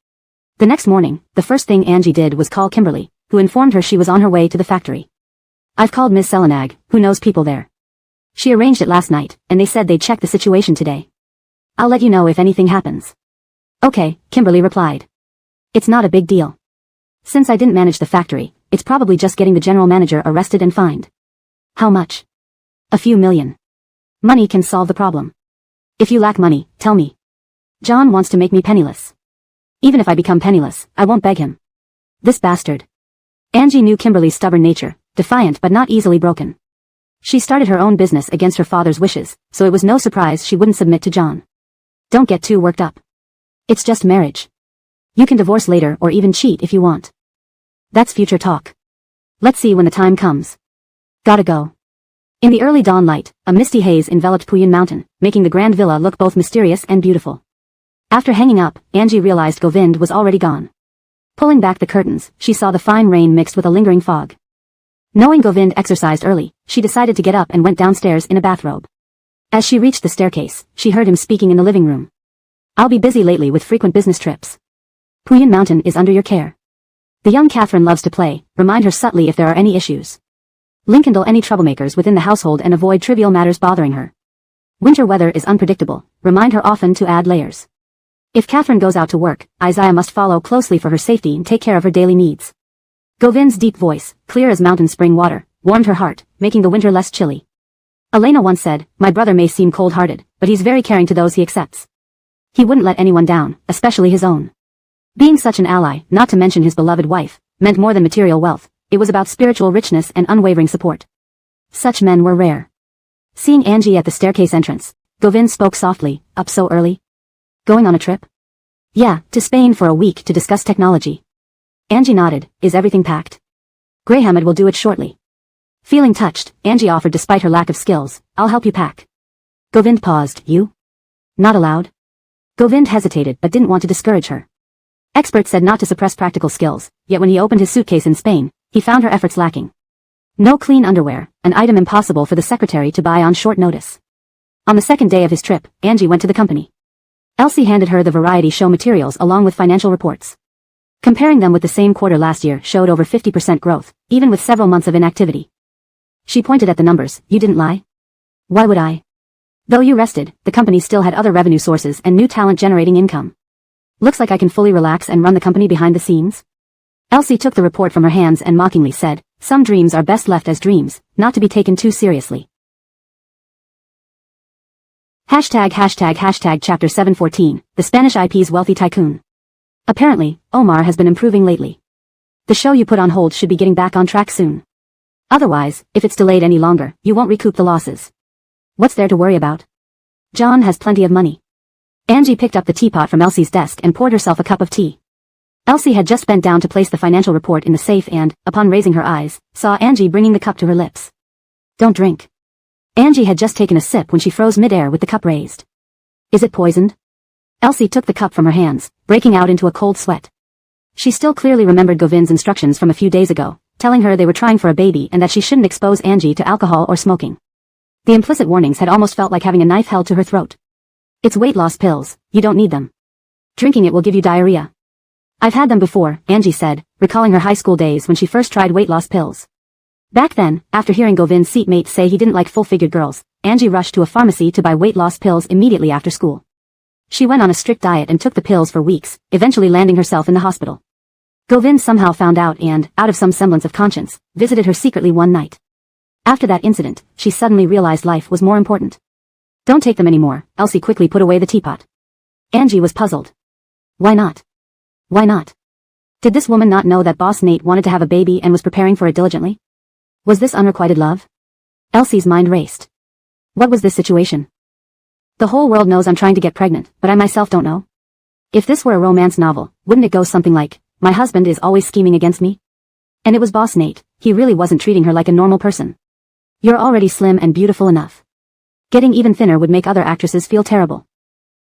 [SPEAKER 1] The next morning, the first thing Angie did was call Kimberly, who informed her she was on her way to the factory. I've called Ms. Selenag, who knows people there. She arranged it last night, and they said they'd check the situation today. I'll let you know if anything happens. Okay, Kimberly replied. It's not a big deal. Since I didn't manage the factory, it's probably just getting the general manager arrested and fined. How much? A few million. Money can solve the problem. If you lack money, tell me. John wants to make me penniless. Even if I become penniless, I won't beg him. This bastard. Angie knew Kimberly's stubborn nature, defiant but not easily broken. She started her own business against her father's wishes, so it was no surprise she wouldn't submit to John. Don't get too worked up. It's just marriage. You can divorce later or even cheat if you want. That's future talk. Let's see when the time comes. Gotta go. In the early dawn light, a misty haze enveloped Puyin Mountain, making the grand villa look both mysterious and beautiful. After hanging up, Angie realized Govind was already gone. Pulling back the curtains, she saw the fine rain mixed with a lingering fog. Knowing Govind exercised early, she decided to get up and went downstairs in a bathrobe. As she reached the staircase, she heard him speaking in the living room. I'll be busy lately with frequent business trips. Puyin Mountain is under your care. The young Catherine loves to play, remind her subtly if there are any issues. Linkendle any troublemakers within the household and avoid trivial matters bothering her. Winter weather is unpredictable, remind her often to add layers. If Catherine goes out to work, Isaiah must follow closely for her safety and take care of her daily needs. Govind's deep voice, clear as mountain spring water, warmed her heart, making the winter less chilly. Elena once said, my brother may seem cold-hearted, but he's very caring to those he accepts. He wouldn't let anyone down, especially his own. Being such an ally, not to mention his beloved wife, meant more than material wealth. It was about spiritual richness and unwavering support. Such men were rare. Seeing Angie at the staircase entrance, Govind spoke softly, up so early? Going on a trip? Yeah, to Spain for a week to discuss technology. Angie nodded. Is everything packed? Greyhammed will do it shortly. Feeling touched, Angie offered despite her lack of skills, I'll help you pack. Govind paused. You? Not allowed? Govind hesitated but didn't want to discourage her. Experts said not to suppress practical skills, yet when he opened his suitcase in Spain, he found her efforts lacking. No clean underwear, an item impossible for the secretary to buy on short notice. On the second day of his trip, Angie went to the company. Elsie handed her the variety show materials along with financial reports. Comparing them with the same quarter last year showed over 50% growth, even with several months of inactivity. She pointed at the numbers. You didn't lie? Why would I? Though you rested, the company still had other revenue sources and new talent generating income. Looks like I can fully relax and run the company behind the scenes. Elsie took the report from her hands and mockingly said, some dreams are best left as dreams, not to be taken too seriously. Chapter 714, The Spanish IP's Wealthy Tycoon. Apparently, Omar has been improving lately. The show you put on hold should be getting back on track soon. Otherwise, if it's delayed any longer, you won't recoup the losses. What's there to worry about? John has plenty of money. Angie picked up the teapot from Elsie's desk and poured herself a cup of tea. Elsie had just bent down to place the financial report in the safe and, upon raising her eyes, saw Angie bringing the cup to her lips. Don't drink. Angie had just taken a sip when she froze midair with the cup raised. Is it poisoned? Elsie took the cup from her hands, breaking out into a cold sweat. She still clearly remembered Govind's instructions from a few days ago, telling her they were trying for a baby and that she shouldn't expose Angie to alcohol or smoking. The implicit warnings had almost felt like having a knife held to her throat. It's weight loss pills, you don't need them. Drinking it will give you diarrhea. I've had them before, Angie said, recalling her high school days when she first tried weight loss pills. Back then, after hearing Govind's seatmate say he didn't like full-figured girls, Angie rushed to a pharmacy to buy weight loss pills immediately after school. She went on a strict diet and took the pills for weeks, eventually landing herself in the hospital. Govind somehow found out and, out of some semblance of conscience, visited her secretly one night. After that incident, she suddenly realized life was more important. Don't take them anymore, Elsie quickly put away the teapot. Angie was puzzled. Why not? Why not? Did this woman not know that Boss Nate wanted to have a baby and was preparing for it diligently? Was this unrequited love? Elsie's mind raced. What was this situation? The whole world knows I'm trying to get pregnant, but I myself don't know. If this were a romance novel, wouldn't it go something like, my husband is always scheming against me? And it was Boss Nate, he really wasn't treating her like a normal person. You're already slim and beautiful enough. Getting even thinner would make other actresses feel terrible.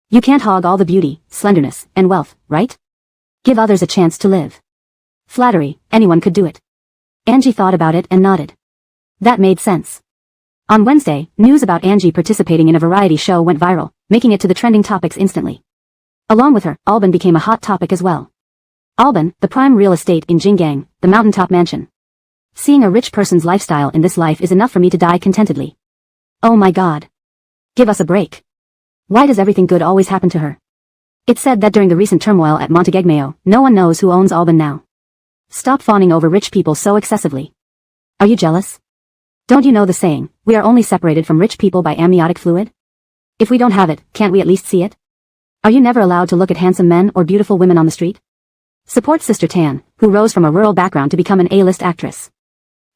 [SPEAKER 1] You can't hog all the beauty, slenderness, and wealth, right? Give others a chance to live. Flattery, anyone could do it. Angie thought about it and nodded. That made sense. On Wednesday, news about Angie participating in a variety show went viral, making it to the trending topics instantly. Along with her, Alban became a hot topic as well. Alban, the prime real estate in Jingang, the mountaintop mansion. Seeing a rich person's lifestyle in this life is enough for me to die contentedly. Oh my God. Give us a break. Why does everything good always happen to her? It's said that during the recent turmoil at Montegegmeo, no one knows who owns Alban now. Stop fawning over rich people so excessively. Are you jealous? Don't you know the saying, we are only separated from rich people by amniotic fluid? If we don't have it, can't we at least see it? Are you never allowed to look at handsome men or beautiful women on the street? Support Sister Tan, who rose from a rural background to become an A-list actress.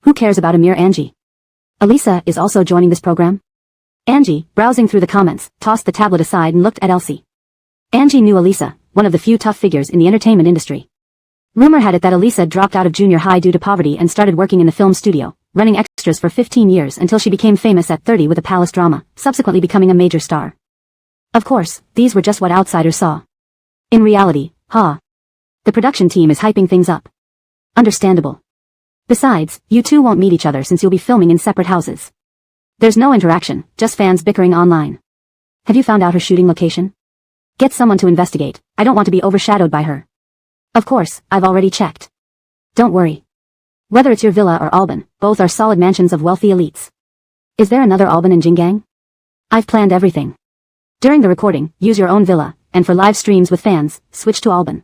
[SPEAKER 1] Who cares about a mere Angie? Elisa is also joining this program? Angie, browsing through the comments, tossed the tablet aside and looked at Elsie. Angie knew Elisa, one of the few tough figures in the entertainment industry. Rumor had it that Elisa dropped out of junior high due to poverty and started working in the film studio, running extras for 15 years until she became famous at 30 with a palace drama, subsequently becoming a major star. Of course, these were just what outsiders saw. In reality, the production team is hyping things up. Understandable. Besides, you two won't meet each other since you'll be filming in separate houses. There's no interaction, just fans bickering online. Have you found out her shooting location? Get someone to investigate, I don't want to be overshadowed by her. Of course, I've already checked. Don't worry. Whether it's your villa or Alban, both are solid mansions of wealthy elites. Is there another Alban in Jingang? I've planned everything. During the recording, use your own villa, and for live streams with fans, switch to Alban.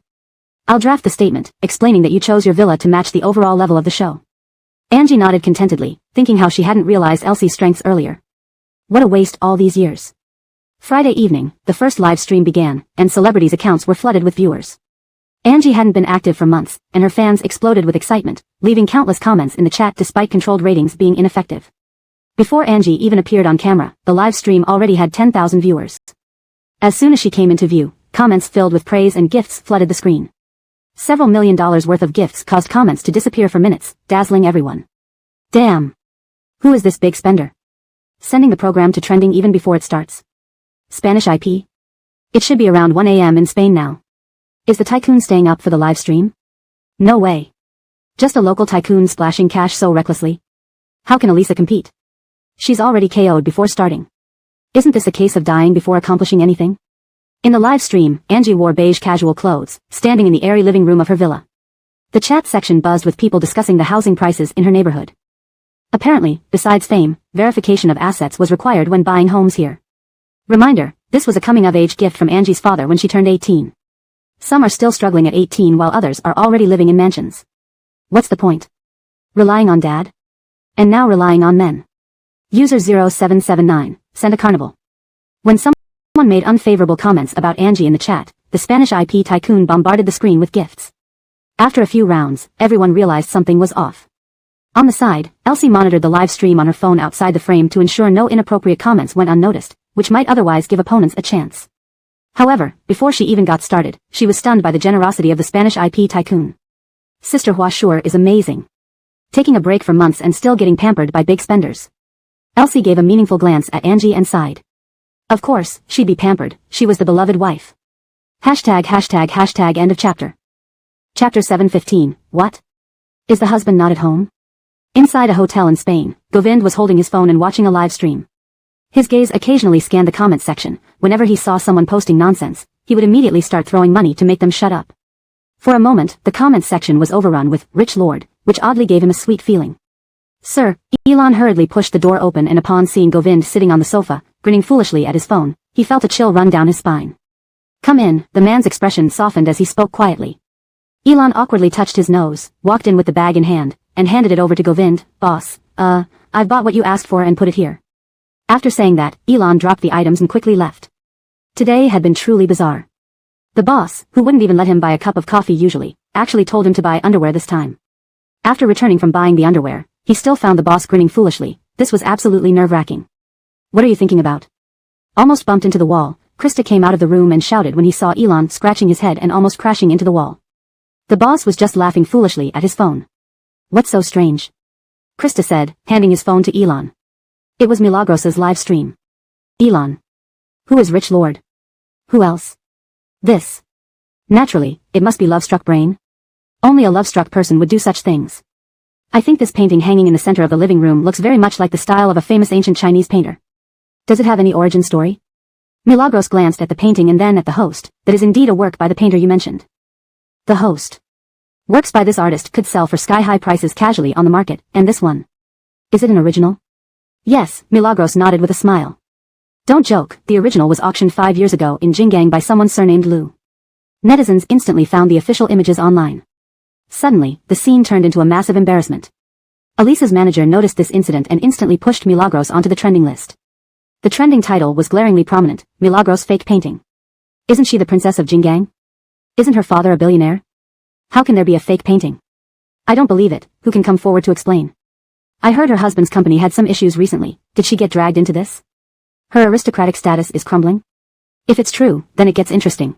[SPEAKER 1] I'll draft the statement, explaining that you chose your villa to match the overall level of the show. Angie nodded contentedly, thinking how she hadn't realized Elsie's strengths earlier. What a waste all these years. Friday evening, the first live stream began, and celebrities' accounts were flooded with viewers. Angie hadn't been active for months, and her fans exploded with excitement, leaving countless comments in the chat despite controlled ratings being ineffective. Before Angie even appeared on camera, the live stream already had 10,000 viewers. As soon as she came into view, comments filled with praise and gifts flooded the screen. Several $1 million worth of gifts caused comments to disappear for minutes, dazzling everyone. Damn! Who is this big spender? Sending the program to trending even before it starts. Spanish IP? It should be around 1 a.m. in Spain now. Is the tycoon staying up for the live stream? No way. Just a local tycoon splashing cash so recklessly. How can Elisa compete? She's already KO'd before starting. Isn't this a case of dying before accomplishing anything? In the live stream, Angie wore beige casual clothes, standing in the airy living room of her villa. The chat section buzzed with people discussing the housing prices in her neighborhood. Apparently, besides fame, verification of assets was required when buying homes here. Reminder, this was a coming-of-age gift from Angie's father when she turned 18. Some are still struggling at 18 while others are already living in mansions. What's the point? Relying on dad? And now relying on men. User 0779, send a carnival. When someone made unfavorable comments about Angie in the chat, the Spanish IP tycoon bombarded the screen with gifts. After a few rounds, everyone realized something was off. On the side, Elsie monitored the live stream on her phone outside the frame to ensure no inappropriate comments went unnoticed, which might otherwise give opponents a chance. However, before she even got started, she was stunned by the generosity of the Spanish IP tycoon. Sister Hua sure is amazing. Taking a break for months and still getting pampered by big spenders. Elsie gave a meaningful glance at Angie and sighed. Of course, she'd be pampered, she was the beloved wife. Hashtag end of chapter. Chapter 715, what? Is the husband not at home? Inside a hotel in Spain, Govind was holding his phone and watching a live stream. His gaze occasionally scanned the comments section. Whenever he saw someone posting nonsense, he would immediately start throwing money to make them shut up. For a moment, the comments section was overrun with "Rich Lord," which oddly gave him a sweet feeling. Sir, Elon hurriedly pushed the door open and upon seeing Govind sitting on the sofa, grinning foolishly at his phone, he felt a chill run down his spine. Come in, the man's expression softened as he spoke quietly. Elon awkwardly touched his nose, walked in with the bag in hand, and handed it over to Govind. Boss, I've bought what you asked for and put it here. After saying that, Elon dropped the items and quickly left. Today had been truly bizarre. The boss, who wouldn't even let him buy a cup of coffee usually, actually told him to buy underwear this time. After returning from buying the underwear, he still found the boss grinning foolishly. This was absolutely nerve-wracking. What are you thinking about? Almost bumped into the wall, Krista came out of the room and shouted when he saw Elon scratching his head and almost crashing into the wall. The boss was just laughing foolishly at his phone. What's so strange? Krista said, handing his phone to Elon. It was Milagros's live stream. Elon. Who is Rich Lord? Who else? This. Naturally, it must be love-struck brain. Only a love-struck person would do such things. I think this painting hanging in the center of the living room looks very much like the style of a famous ancient Chinese painter. Does it have any origin story? Milagros glanced at the painting and then at the host. That is indeed a work by the painter you mentioned. The host. Works by this artist could sell for sky-high prices casually on the market, and this one. Is it an original? Yes, Milagros nodded with a smile. Don't joke, the original was auctioned 5 years ago in Jinggang by someone surnamed Lu. Netizens instantly found the official images online. Suddenly, the scene turned into a massive embarrassment. Elisa's manager noticed this incident and instantly pushed Milagros onto the trending list. The trending title was glaringly prominent, Milagros fake painting. Isn't she the princess of Jinggang? Isn't her father a billionaire? How can there be a fake painting? I don't believe it, who can come forward to explain? I heard her husband's company had some issues recently, did she get dragged into this? Her aristocratic status is crumbling? If it's true, then it gets interesting.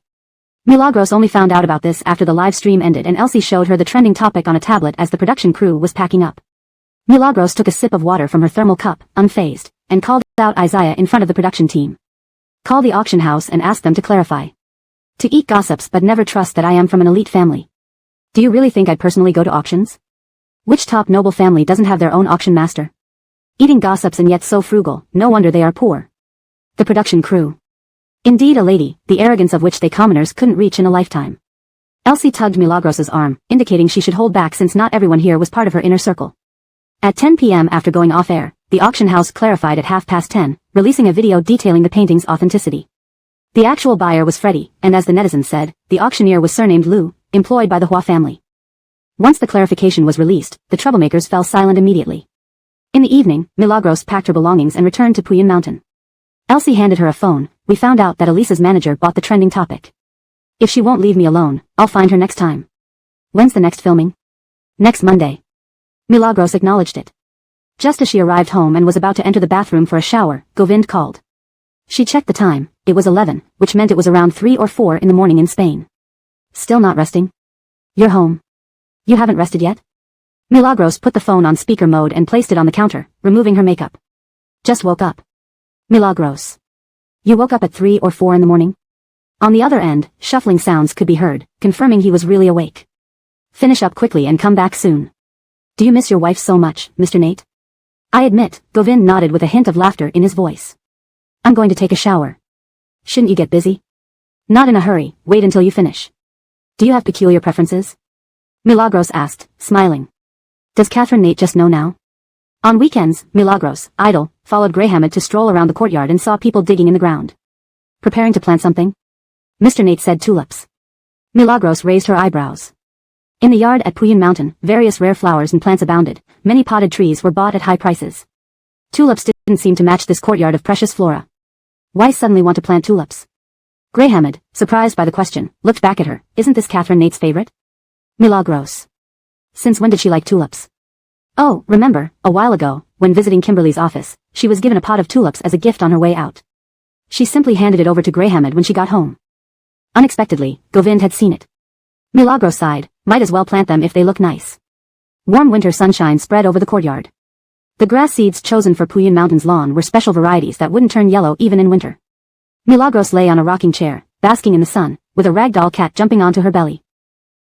[SPEAKER 1] Milagros only found out about this after the live stream ended and Elsie showed her the trending topic on a tablet as the production crew was packing up. Milagros took a sip of water from her thermal cup, unfazed, and called out Isaiah in front of the production team. Call the auction house and ask them to clarify. To eat gossips but never trust that I am from an elite family. Do you really think I'd personally go to auctions? Which top noble family doesn't have their own auction master? Eating gossips and yet so frugal, no wonder they are poor. The production crew. Indeed a lady, the arrogance of which they commoners couldn't reach in a lifetime. Elsie tugged Milagros's arm, indicating she should hold back since not everyone here was part of her inner circle. At 10 p.m. after going off air, the auction house clarified at 10:30, releasing a video detailing the painting's authenticity. The actual buyer was Freddie, and as the netizens said, the auctioneer was surnamed Lu, employed by the Hua family. Once the clarification was released, the troublemakers fell silent immediately. In the evening, Milagros packed her belongings and returned to Puyin Mountain. Elsie handed her a phone. We found out that Elisa's manager bought the trending topic. If she won't leave me alone, I'll find her next time. When's the next filming? Next Monday. Milagros acknowledged it. Just as she arrived home and was about to enter the bathroom for a shower, Govind called. She checked the time, it was 11, which meant it was around 3 or 4 in the morning in Spain. Still not resting? You're home. You haven't rested yet? Milagros put the phone on speaker mode and placed it on the counter, removing her makeup. Just woke up. Milagros. You woke up at 3 or 4 in the morning? On the other end, shuffling sounds could be heard, confirming he was really awake. Finish up quickly and come back soon. Do you miss your wife so much, Mr. Nate? I admit, Govind nodded with a hint of laughter in his voice. I'm going to take a shower. Shouldn't you get busy? Not in a hurry, wait until you finish. Do you have peculiar preferences? Milagros asked, smiling. Does Catherine Nate just know now? On weekends, Milagros, idle, followed Greyhammed to stroll around the courtyard and saw people digging in the ground. Preparing to plant something? Mr. Nate said tulips. Milagros raised her eyebrows. In the yard at Puyin Mountain, various rare flowers and plants abounded. Many potted trees were bought at high prices. Tulips didn't seem to match this courtyard of precious flora. Why suddenly want to plant tulips? Greyhammed, surprised by the question, looked back at her. Isn't this Catherine Nate's favorite? Milagros. Since when did she like tulips? Oh, remember, a while ago, when visiting Kimberly's office, she was given a pot of tulips as a gift on her way out. She simply handed it over to Greyhammed when she got home. Unexpectedly, Govind had seen it. Milagros sighed, might as well plant them if they look nice. Warm winter sunshine spread over the courtyard. The grass seeds chosen for Puyin Mountain's lawn were special varieties that wouldn't turn yellow even in winter. Milagros lay on a rocking chair, basking in the sun, with a ragdoll cat jumping onto her belly.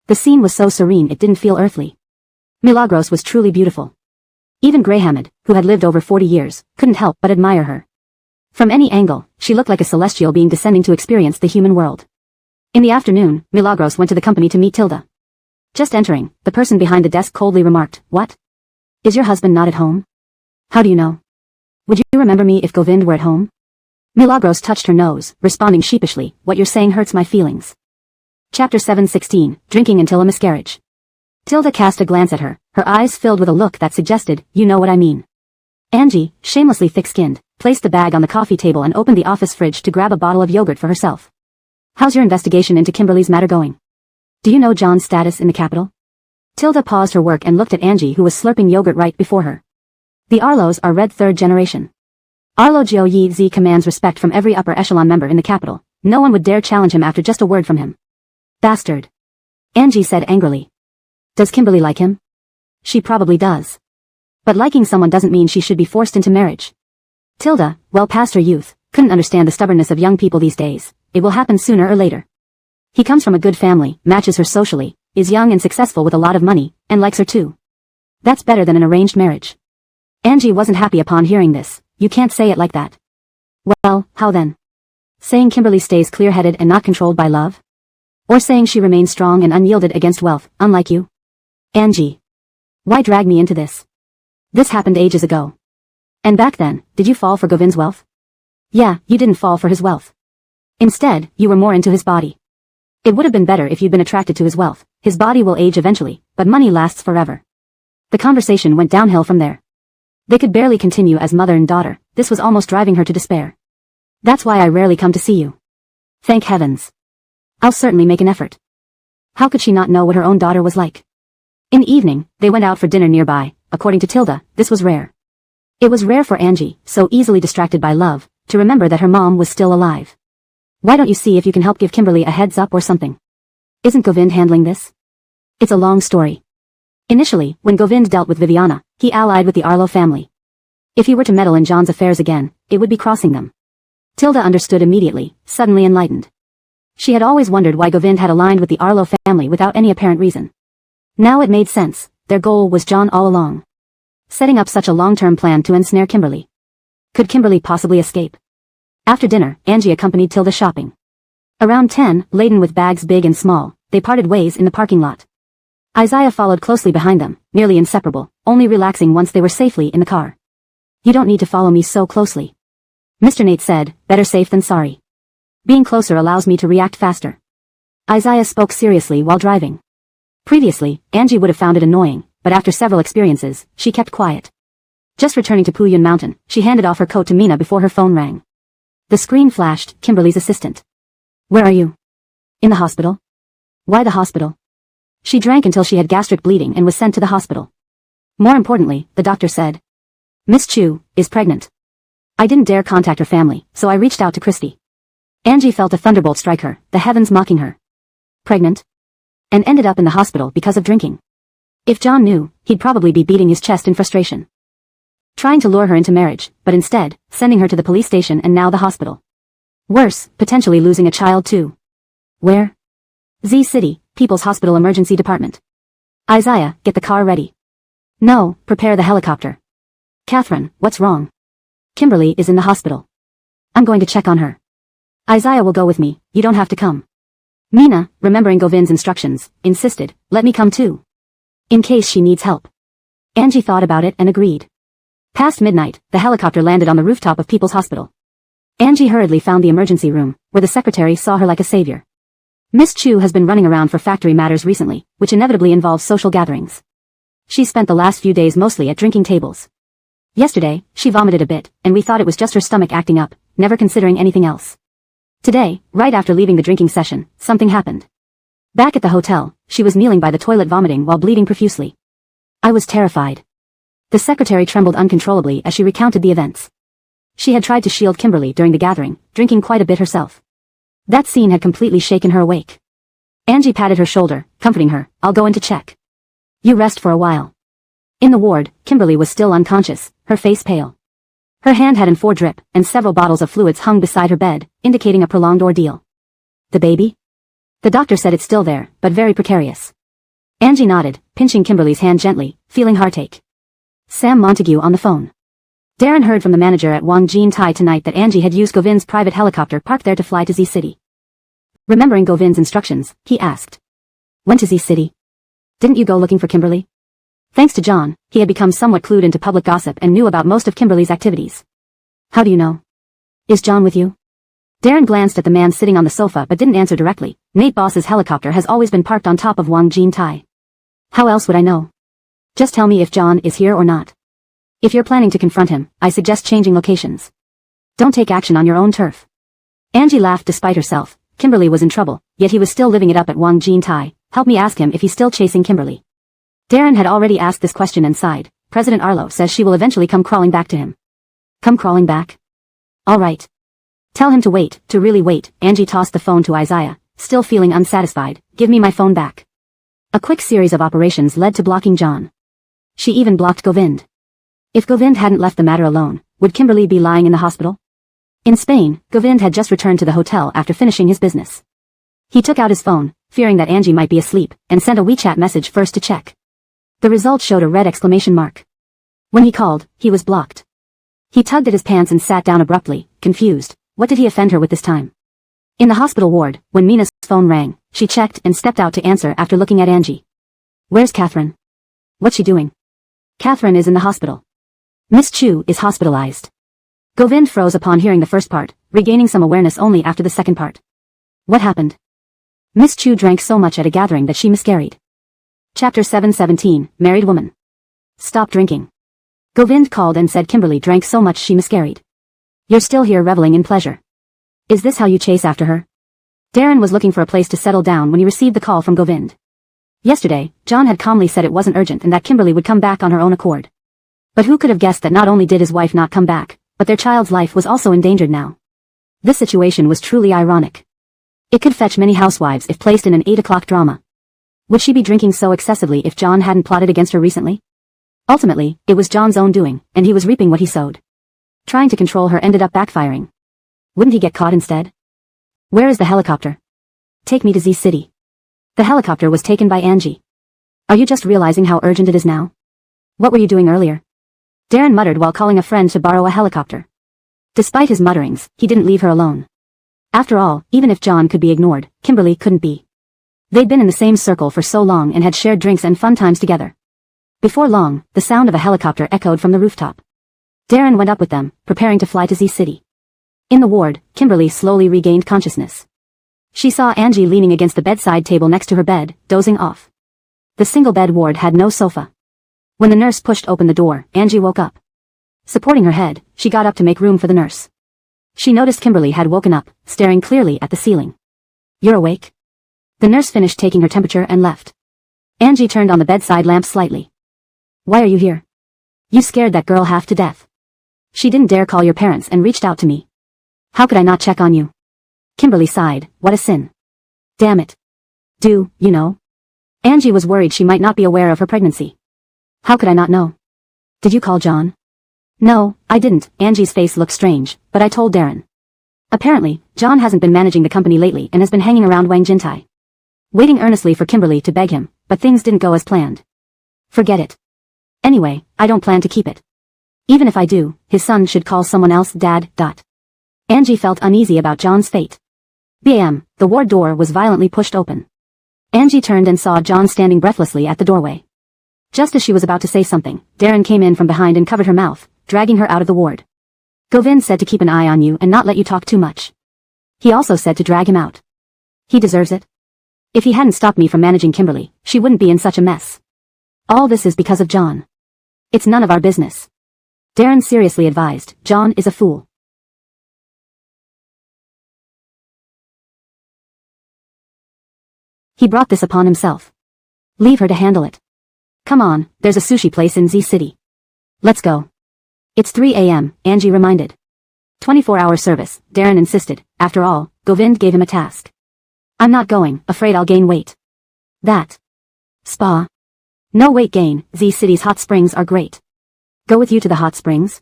[SPEAKER 1] The scene was so serene it didn't feel earthly. Milagros was truly beautiful. Even Greyhammed, who had lived over 40 years, couldn't help but admire her. From any angle, she looked like a celestial being descending to experience the human world. In the afternoon, Milagros went to the company to meet Tilda. Just entering, the person behind the desk coldly remarked, "What? Is your husband not at home? How do you know? Would you remember me if Govind were at home?" Milagros touched her nose, responding sheepishly, "What you're saying hurts my feelings." Chapter 7:16, Drinking Until a Miscarriage. Tilda cast a glance at her, her eyes filled with a look that suggested, "You know what I mean." Angie, shamelessly thick-skinned, placed the bag on the coffee table and opened the office fridge to grab a bottle of yogurt for herself. "How's your investigation into Kimberly's matter going? Do you know John's status in the capital?" Tilda paused her work and looked at Angie, who was slurping yogurt right before her. "The Arlos are red third generation. Arlo Jio Z commands respect from every upper echelon member in the capital. No one would dare challenge him after just a word from him." "Bastard," Angie said angrily. "Does Kimberly like him?" "She probably does. But liking someone doesn't mean she should be forced into marriage." Tilda, well past her youth, couldn't understand the stubbornness of young people these days. It will happen sooner or later. He comes from a good family, matches her socially, is young and successful with a lot of money, and likes her too. That's better than an arranged marriage. Angie wasn't happy upon hearing this. "You can't say it like that." "Well, how then? Saying Kimberly stays clear-headed and not controlled by love? Or saying she remains strong and unyielded against wealth, unlike you?" "Angie. Why drag me into this? This happened ages ago. And back then, did you fall for Govind's wealth?" "Yeah, you didn't fall for his wealth. Instead, you were more into his body. It would have been better if you'd been attracted to his wealth. His body will age eventually, but money lasts forever." The conversation went downhill from there. They could barely continue as mother and daughter. This was almost driving her to despair. "That's why I rarely come to see you." "Thank heavens. I'll certainly make an effort." How could she not know what her own daughter was like? In the evening, they went out for dinner nearby. According to Tilda, this was rare. It was rare for Angie, so easily distracted by love, to remember that her mom was still alive. "Why don't you see if you can help give Kimberly a heads up or something? Isn't Govind handling this?" "It's a long story. Initially, when Govind dealt with Viviana, he allied with the Arlo family. If he were to meddle in John's affairs again, it would be crossing them." Tilda understood immediately, suddenly enlightened. She had always wondered why Govind had aligned with the Arlo family without any apparent reason. Now it made sense. Their goal was John all along. Setting up such a long-term plan to ensnare Kimberly. Could Kimberly possibly escape? After dinner, Angie accompanied Tilda shopping. Around 10, laden with bags big and small, they parted ways in the parking lot. Isaiah followed closely behind them, nearly inseparable, only relaxing once they were safely in the car. "You don't need to follow me so closely," Mr. Nate said, "better safe than sorry. Being closer allows me to react faster." Isaiah spoke seriously while driving. Previously, Angie would have found it annoying, but after several experiences, she kept quiet. Just returning to Puyin Mountain, she handed off her coat to Mina before her phone rang. The screen flashed, Kimberly's assistant. "Where are you?" "In the hospital." "Why the hospital?" "She drank until she had gastric bleeding and was sent to the hospital. More importantly, the doctor said, Miss Chu is pregnant." I didn't dare contact her family, so I reached out to Christy. Angie felt a thunderbolt strike her, the heavens mocking her. Pregnant? And ended up in the hospital because of drinking. If John knew, he'd probably be beating his chest in frustration. Trying to lure her into marriage, but instead, sending her to the police station and now the hospital. Worse, potentially losing a child too. Where? Z City, People's Hospital Emergency Department. Isaiah, get the car ready. No, prepare the helicopter. Catherine, what's wrong? Kimberly is in the hospital. I'm going to check on her. Isaiah will go with me, you don't have to come. Mina, remembering Govind's instructions, insisted, let me come too. In case she needs help. Angie thought about it and agreed. Past midnight, the helicopter landed on the rooftop of People's Hospital. Angie hurriedly found the emergency room, where the secretary saw her like a savior. Miss Chu has been running around for factory matters recently, which inevitably involves social gatherings. She spent the last few days mostly at drinking tables. Yesterday, she vomited a bit, and we thought it was just her stomach acting up, never considering anything else. Today, right after leaving the drinking session, something happened. Back at the hotel, she was kneeling by the toilet vomiting while bleeding profusely. I was terrified. The secretary trembled uncontrollably as she recounted the events. She had tried to shield Kimberly during the gathering, drinking quite a bit herself. That scene had completely shaken her awake. Angie patted her shoulder, comforting her. I'll go in to check. You rest for a while. In the ward, Kimberly was still unconscious, her face pale. Her hand had an 4 drip, and several bottles of fluids hung beside her bed, indicating a prolonged ordeal. The baby? The doctor said it's still there, but very precarious. Angie nodded, pinching Kimberly's hand gently, feeling heartache. Sam Montague on the phone. Darren heard from the manager at Tai tonight that Angie had used Govind's private helicopter parked there to fly to Z City. Remembering Govind's instructions, he asked. Went to Z City? Didn't you go looking for Kimberly? Thanks to John, he had become somewhat clued into public gossip and knew about most of Kimberly's activities. How do you know? Is John with you? Darren glanced at the man sitting on the sofa but didn't answer directly. Nate Boss's helicopter has always been parked on top of Tai. How else would I know? Just tell me if John is here or not. If you're planning to confront him, I suggest changing locations. Don't take action on your own turf. Angie laughed despite herself. Kimberly was in trouble, yet he was still living it up at Tai. Help me ask him if he's still chasing Kimberly. Darren had already asked this question and sighed. President Arlo says she will eventually come crawling back to him. Come crawling back? All right. Tell him to wait, to really wait. Angie tossed the phone to Isaiah, still feeling unsatisfied. Give me my phone back. A quick series of operations led to blocking John. She even blocked Govind. If Govind hadn't left the matter alone, would Kimberly be lying in the hospital? In Spain, Govind had just returned to the hotel after finishing his business. He took out his phone, fearing that Angie might be asleep, and sent a WeChat message first to check. The result showed a red exclamation mark. When he called, he was blocked. He tugged at his pants and sat down abruptly, confused. What did he offend her with this time? In the hospital ward, when Mina's phone rang, she checked and stepped out to answer after looking at Angie. Where's Catherine? What's she doing? Catherine is in the hospital. Miss Chu is hospitalized. Govind froze upon hearing the first part, regaining some awareness only after the second part. What happened? Miss Chu drank so much at a gathering that she miscarried. Chapter 717, Married Woman. Stop drinking. Govind called and said Kimberly drank so much she miscarried. You're still here reveling in pleasure. Is this how you chase after her? Darren was looking for a place to settle down when he received the call from Govind. Yesterday, John had calmly said it wasn't urgent and that Kimberly would come back on her own accord. But who could have guessed that not only did his wife not come back, but their child's life was also endangered now. This situation was truly ironic. It could fetch many housewives if placed in an 8 o'clock drama. Would she be drinking so excessively if John hadn't plotted against her recently? Ultimately, it was John's own doing, and he was reaping what he sowed. Trying to control her ended up backfiring. Wouldn't he get caught instead? Where is the helicopter? Take me to Z City. The helicopter was taken by Angie. Are you just realizing how urgent it is now? What were you doing earlier? Darren muttered while calling a friend to borrow a helicopter. Despite his mutterings, he didn't leave her alone. After all, even if John could be ignored, Kimberly couldn't be. They'd been in the same circle for so long and had shared drinks and fun times together. Before long, the sound of a helicopter echoed from the rooftop. Darren went up with them, preparing to fly to Z City. In the ward, Kimberly slowly regained consciousness. She saw Angie leaning against the bedside table next to her bed, dozing off. The single-bed ward had no sofa. When the nurse pushed open the door, Angie woke up. Supporting her head, she got up to make room for the nurse. She noticed Kimberly had woken up, staring clearly at the ceiling. You're awake? The nurse finished taking her temperature and left. Angie turned on the bedside lamp slightly. Why are you here? You scared that girl half to death. She didn't dare call your parents and reached out to me. How could I not check on you? Kimberly sighed. What a sin. Damn it. Do you know? Angie was worried she might not be aware of her pregnancy. How could I not know? Did you call John? No, I didn't. Angie's face looked strange, but I told Darren. Apparently, John hasn't been managing the company lately and has been hanging around Tai, waiting earnestly for Kimberly to beg him, but things didn't go as planned. Forget it. Anyway, I don't plan to keep it. Even if I do, his son should call someone else Dad. Angie felt uneasy about John's fate. Bam! The ward door was violently pushed open. Angie turned and saw John standing breathlessly at the doorway. Just as she was about to say something, Darren came in from behind and covered her mouth, dragging her out of the ward. Govind said to keep an eye on you and not let you talk too much. He also said to drag him out. He deserves it. If he hadn't stopped me from managing Kimberly, she wouldn't be in such a mess. All this is because of John. It's none of our business. Darren seriously advised, John is a fool. He brought this upon himself. Leave her to handle it. Come on, there's a sushi place in Z City. Let's go. It's 3 a.m., Angie reminded. 24-hour service, Darren insisted. After all, Govind gave him a task. I'm not going, afraid I'll gain weight. That. Spa. No weight gain, Z City's hot springs are great. Go with you to the hot springs?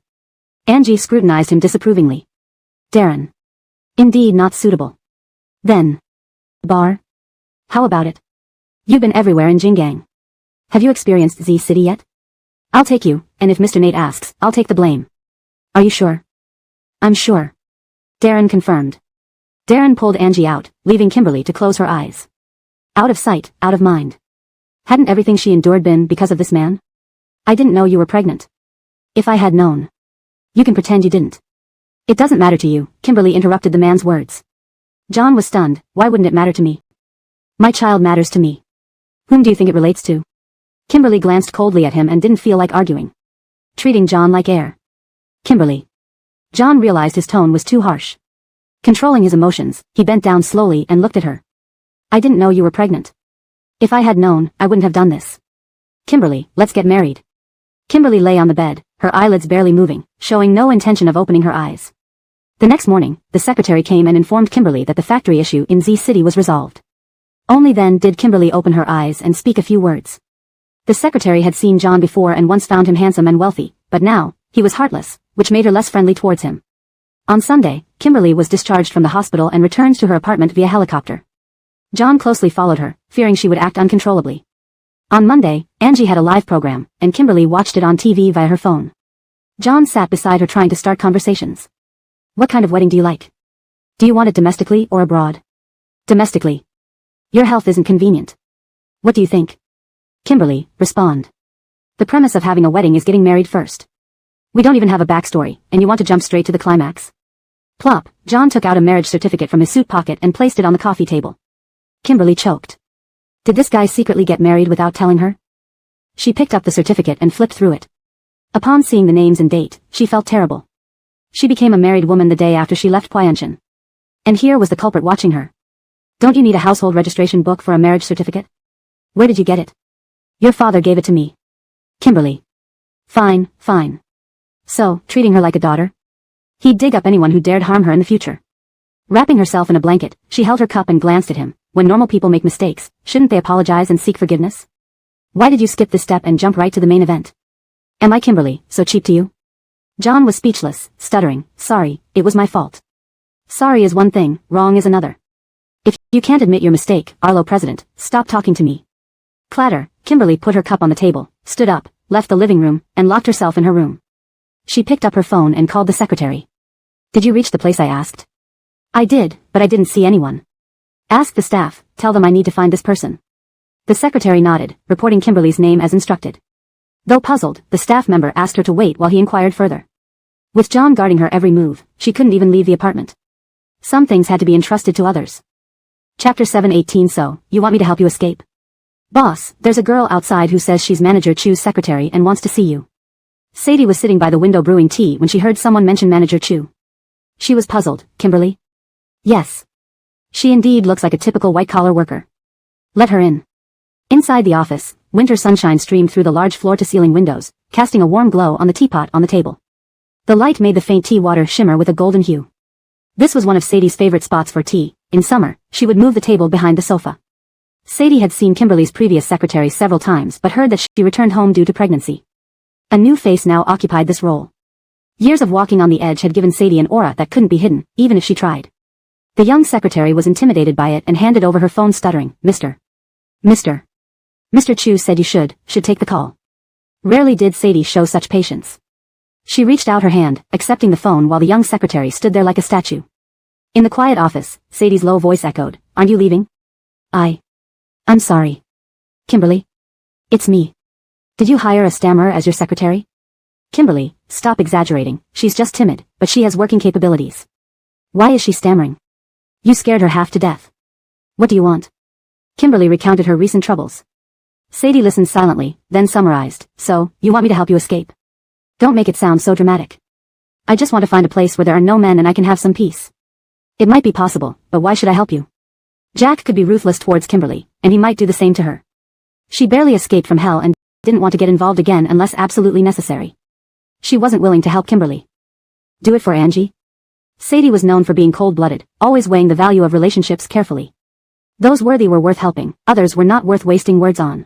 [SPEAKER 1] Angie scrutinized him disapprovingly. Darren. Indeed not suitable. Then. Bar? How about it? You've been everywhere in Jingang. Have you experienced Z City yet? I'll take you, and if Mr. Nate asks, I'll take the blame. Are you sure? I'm sure. Darren confirmed. Darren pulled Angie out, leaving Kimberly to close her eyes. Out of sight, out of mind. Hadn't everything she endured been because of this man? I didn't know you were pregnant. If I had known. You can pretend you didn't. It doesn't matter to you, Kimberly interrupted the man's words. John was stunned. Why wouldn't it matter to me? My child matters to me. Whom do you think it relates to? Kimberly glanced coldly at him and didn't feel like arguing. Treating John like air. Kimberly. John realized his tone was too harsh. Controlling his emotions, he bent down slowly and looked at her. I didn't know you were pregnant. If I had known, I wouldn't have done this. Kimberly, let's get married. Kimberly lay on the bed, her eyelids barely moving, showing no intention of opening her eyes. The next morning, the secretary came and informed Kimberly that the factory issue in Z City was resolved. Only then did Kimberly open her eyes and speak a few words. The secretary had seen John before and once found him handsome and wealthy, but now, he was heartless, which made her less friendly towards him. On Sunday, Kimberly was discharged from the hospital and returned to her apartment via helicopter. John closely followed her, fearing she would act uncontrollably. On Monday, Angie had a live program, and Kimberly watched it on TV via her phone. John sat beside her trying to start conversations. What kind of wedding do you like? Do you want it domestically or abroad? Domestically. Your health isn't convenient. What do you think? Kimberly, respond. The premise of having a wedding is getting married first. We don't even have a backstory, and you want to jump straight to the climax? Plop, John took out a marriage certificate from his suit pocket and placed it on the coffee table. Kimberly choked. Did this guy secretly get married without telling her? She picked up the certificate and flipped through it. Upon seeing the names and date, she felt terrible. She became a married woman the day after she left Pyeongchang. And here was the culprit watching her. Don't you need a household registration book for a marriage certificate? Where did you get it? Your father gave it to me. Kimberly. Fine, fine. So, treating her like a daughter? He'd dig up anyone who dared harm her in the future. Wrapping herself in a blanket, she held her cup and glanced at him. When normal people make mistakes, shouldn't they apologize and seek forgiveness? Why did you skip this step and jump right to the main event? Am I Kimberly, so cheap to you? John was speechless, stuttering, sorry, it was my fault. Sorry is one thing, wrong is another. If you can't admit your mistake, Arlo President, stop talking to me. Clatter, Kimberly put her cup on the table, stood up, left the living room, and locked herself in her room. She picked up her phone and called the secretary. Did you reach the place I asked? I did, but I didn't see anyone. Ask the staff, tell them I need to find this person. The secretary nodded, reporting Kimberly's name as instructed. Though puzzled, the staff member asked her to wait while he inquired further. With John guarding her every move, she couldn't even leave the apartment. Some things had to be entrusted to others. Chapter 7:18. So, you want me to help you escape? Boss, there's a girl outside who says she's Manager Chu's secretary and wants to see you. Sadie was sitting by the window brewing tea when she heard someone mention Manager Chu. She was puzzled. Kimberly? Yes. She indeed looks like a typical white-collar worker. Let her in. Inside the office, winter sunshine streamed through the large floor-to-ceiling windows, casting a warm glow on the teapot on the table. The light made the faint tea water shimmer with a golden hue. This was one of Sadie's favorite spots for tea. In summer, she would move the table behind the sofa. Sadie had seen Kimberly's previous secretary several times but heard that she returned home due to pregnancy. A new face now occupied this role. Years of walking on the edge had given Sadie an aura that couldn't be hidden, even if she tried. The young secretary was intimidated by it and handed over her phone stuttering, Mr. Chu said you should take the call. Rarely did Sadie show such patience. She reached out her hand, accepting the phone while the young secretary stood there like a statue. In the quiet office, Sadie's low voice echoed, aren't you leaving? I'm sorry. Kimberly? It's me. Did you hire a stammerer as your secretary? Kimberly, stop exaggerating, she's just timid, but she has working capabilities. Why is she stammering? You scared her half to death. What do you want? Kimberly recounted her recent troubles. Sadie listened silently, then summarized, so, you want me to help you escape? Don't make it sound so dramatic. I just want to find a place where there are no men and I can have some peace. It might be possible, but why should I help you? Jack could be ruthless towards Kimberly, and he might do the same to her. She barely escaped from hell and didn't want to get involved again unless absolutely necessary. She wasn't willing to help Kimberly. Do it for Angie? Sadie was known for being cold-blooded, always weighing the value of relationships carefully. Those worthy were worth helping, others were not worth wasting words on.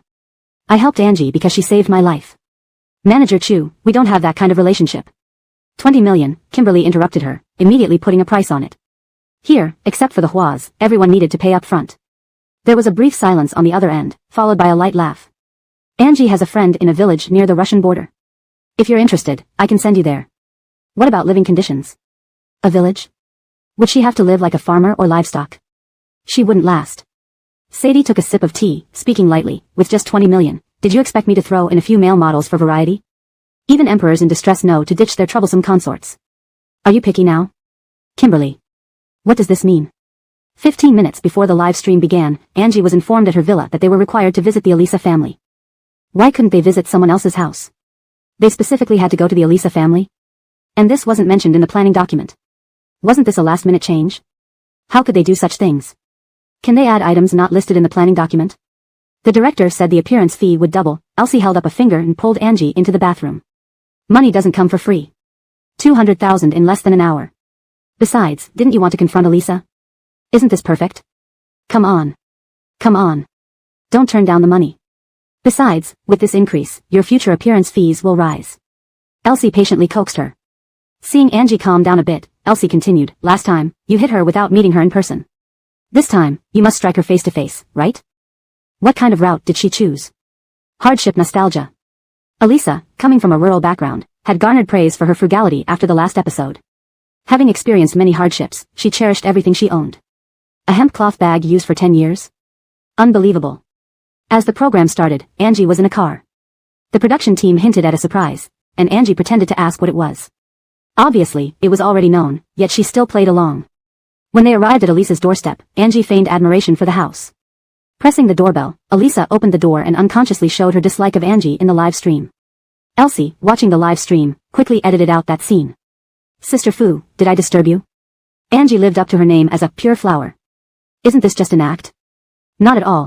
[SPEAKER 1] I helped Angie because she saved my life. Manager Chu, we don't have that kind of relationship. 20 million, Kimberly interrupted her, immediately putting a price on it. Here, except for the Huas, everyone needed to pay up front. There was a brief silence on the other end, followed by a light laugh. Angie has a friend in a village near the Russian border. If you're interested, I can send you there. What about living conditions? A village? Would she have to live like a farmer or livestock? She wouldn't last. Sadie took a sip of tea, speaking lightly, with just 20 million. Did you expect me to throw in a few male models for variety? Even emperors in distress know to ditch their troublesome consorts. Are you picky now? Kimberly. What does this mean? 15 minutes before the live stream began, Angie was informed at her villa that they were required to visit the Elisa family. Why couldn't they visit someone else's house? They specifically had to go to the Elisa family? And this wasn't mentioned in the planning document. Wasn't this a last-minute change? How could they do such things? Can they add items not listed in the planning document? The director said the appearance fee would double. Elsie held up a finger and pulled Angie into the bathroom. Money doesn't come for free. 200,000 in less than an hour. Besides, didn't you want to confront Elisa? Isn't this perfect? Come on. Come on. Don't turn down the money. Besides, with this increase, your future appearance fees will rise. Elsie patiently coaxed her. Seeing Angie calm down a bit, Elsie continued, last time, you hit her without meeting her in person. This time, you must strike her face to face, right? What kind of route did she choose? Hardship nostalgia. Elisa, coming from a rural background, had garnered praise for her frugality after the last episode. Having experienced many hardships, she cherished everything she owned. A hemp cloth bag used for 10 years? Unbelievable. As the program started, Angie was in a car. The production team hinted at a surprise, and Angie pretended to ask what it was. Obviously, it was already known, yet she still played along. When they arrived at Elisa's doorstep, Angie feigned admiration for the house. Pressing the doorbell, Elisa opened the door and unconsciously showed her dislike of Angie in the live stream. Elsie, watching the live stream, quickly edited out that scene. Sister Fu, did I disturb you? Angie lived up to her name as a pure flower. Isn't this just an act? Not at all.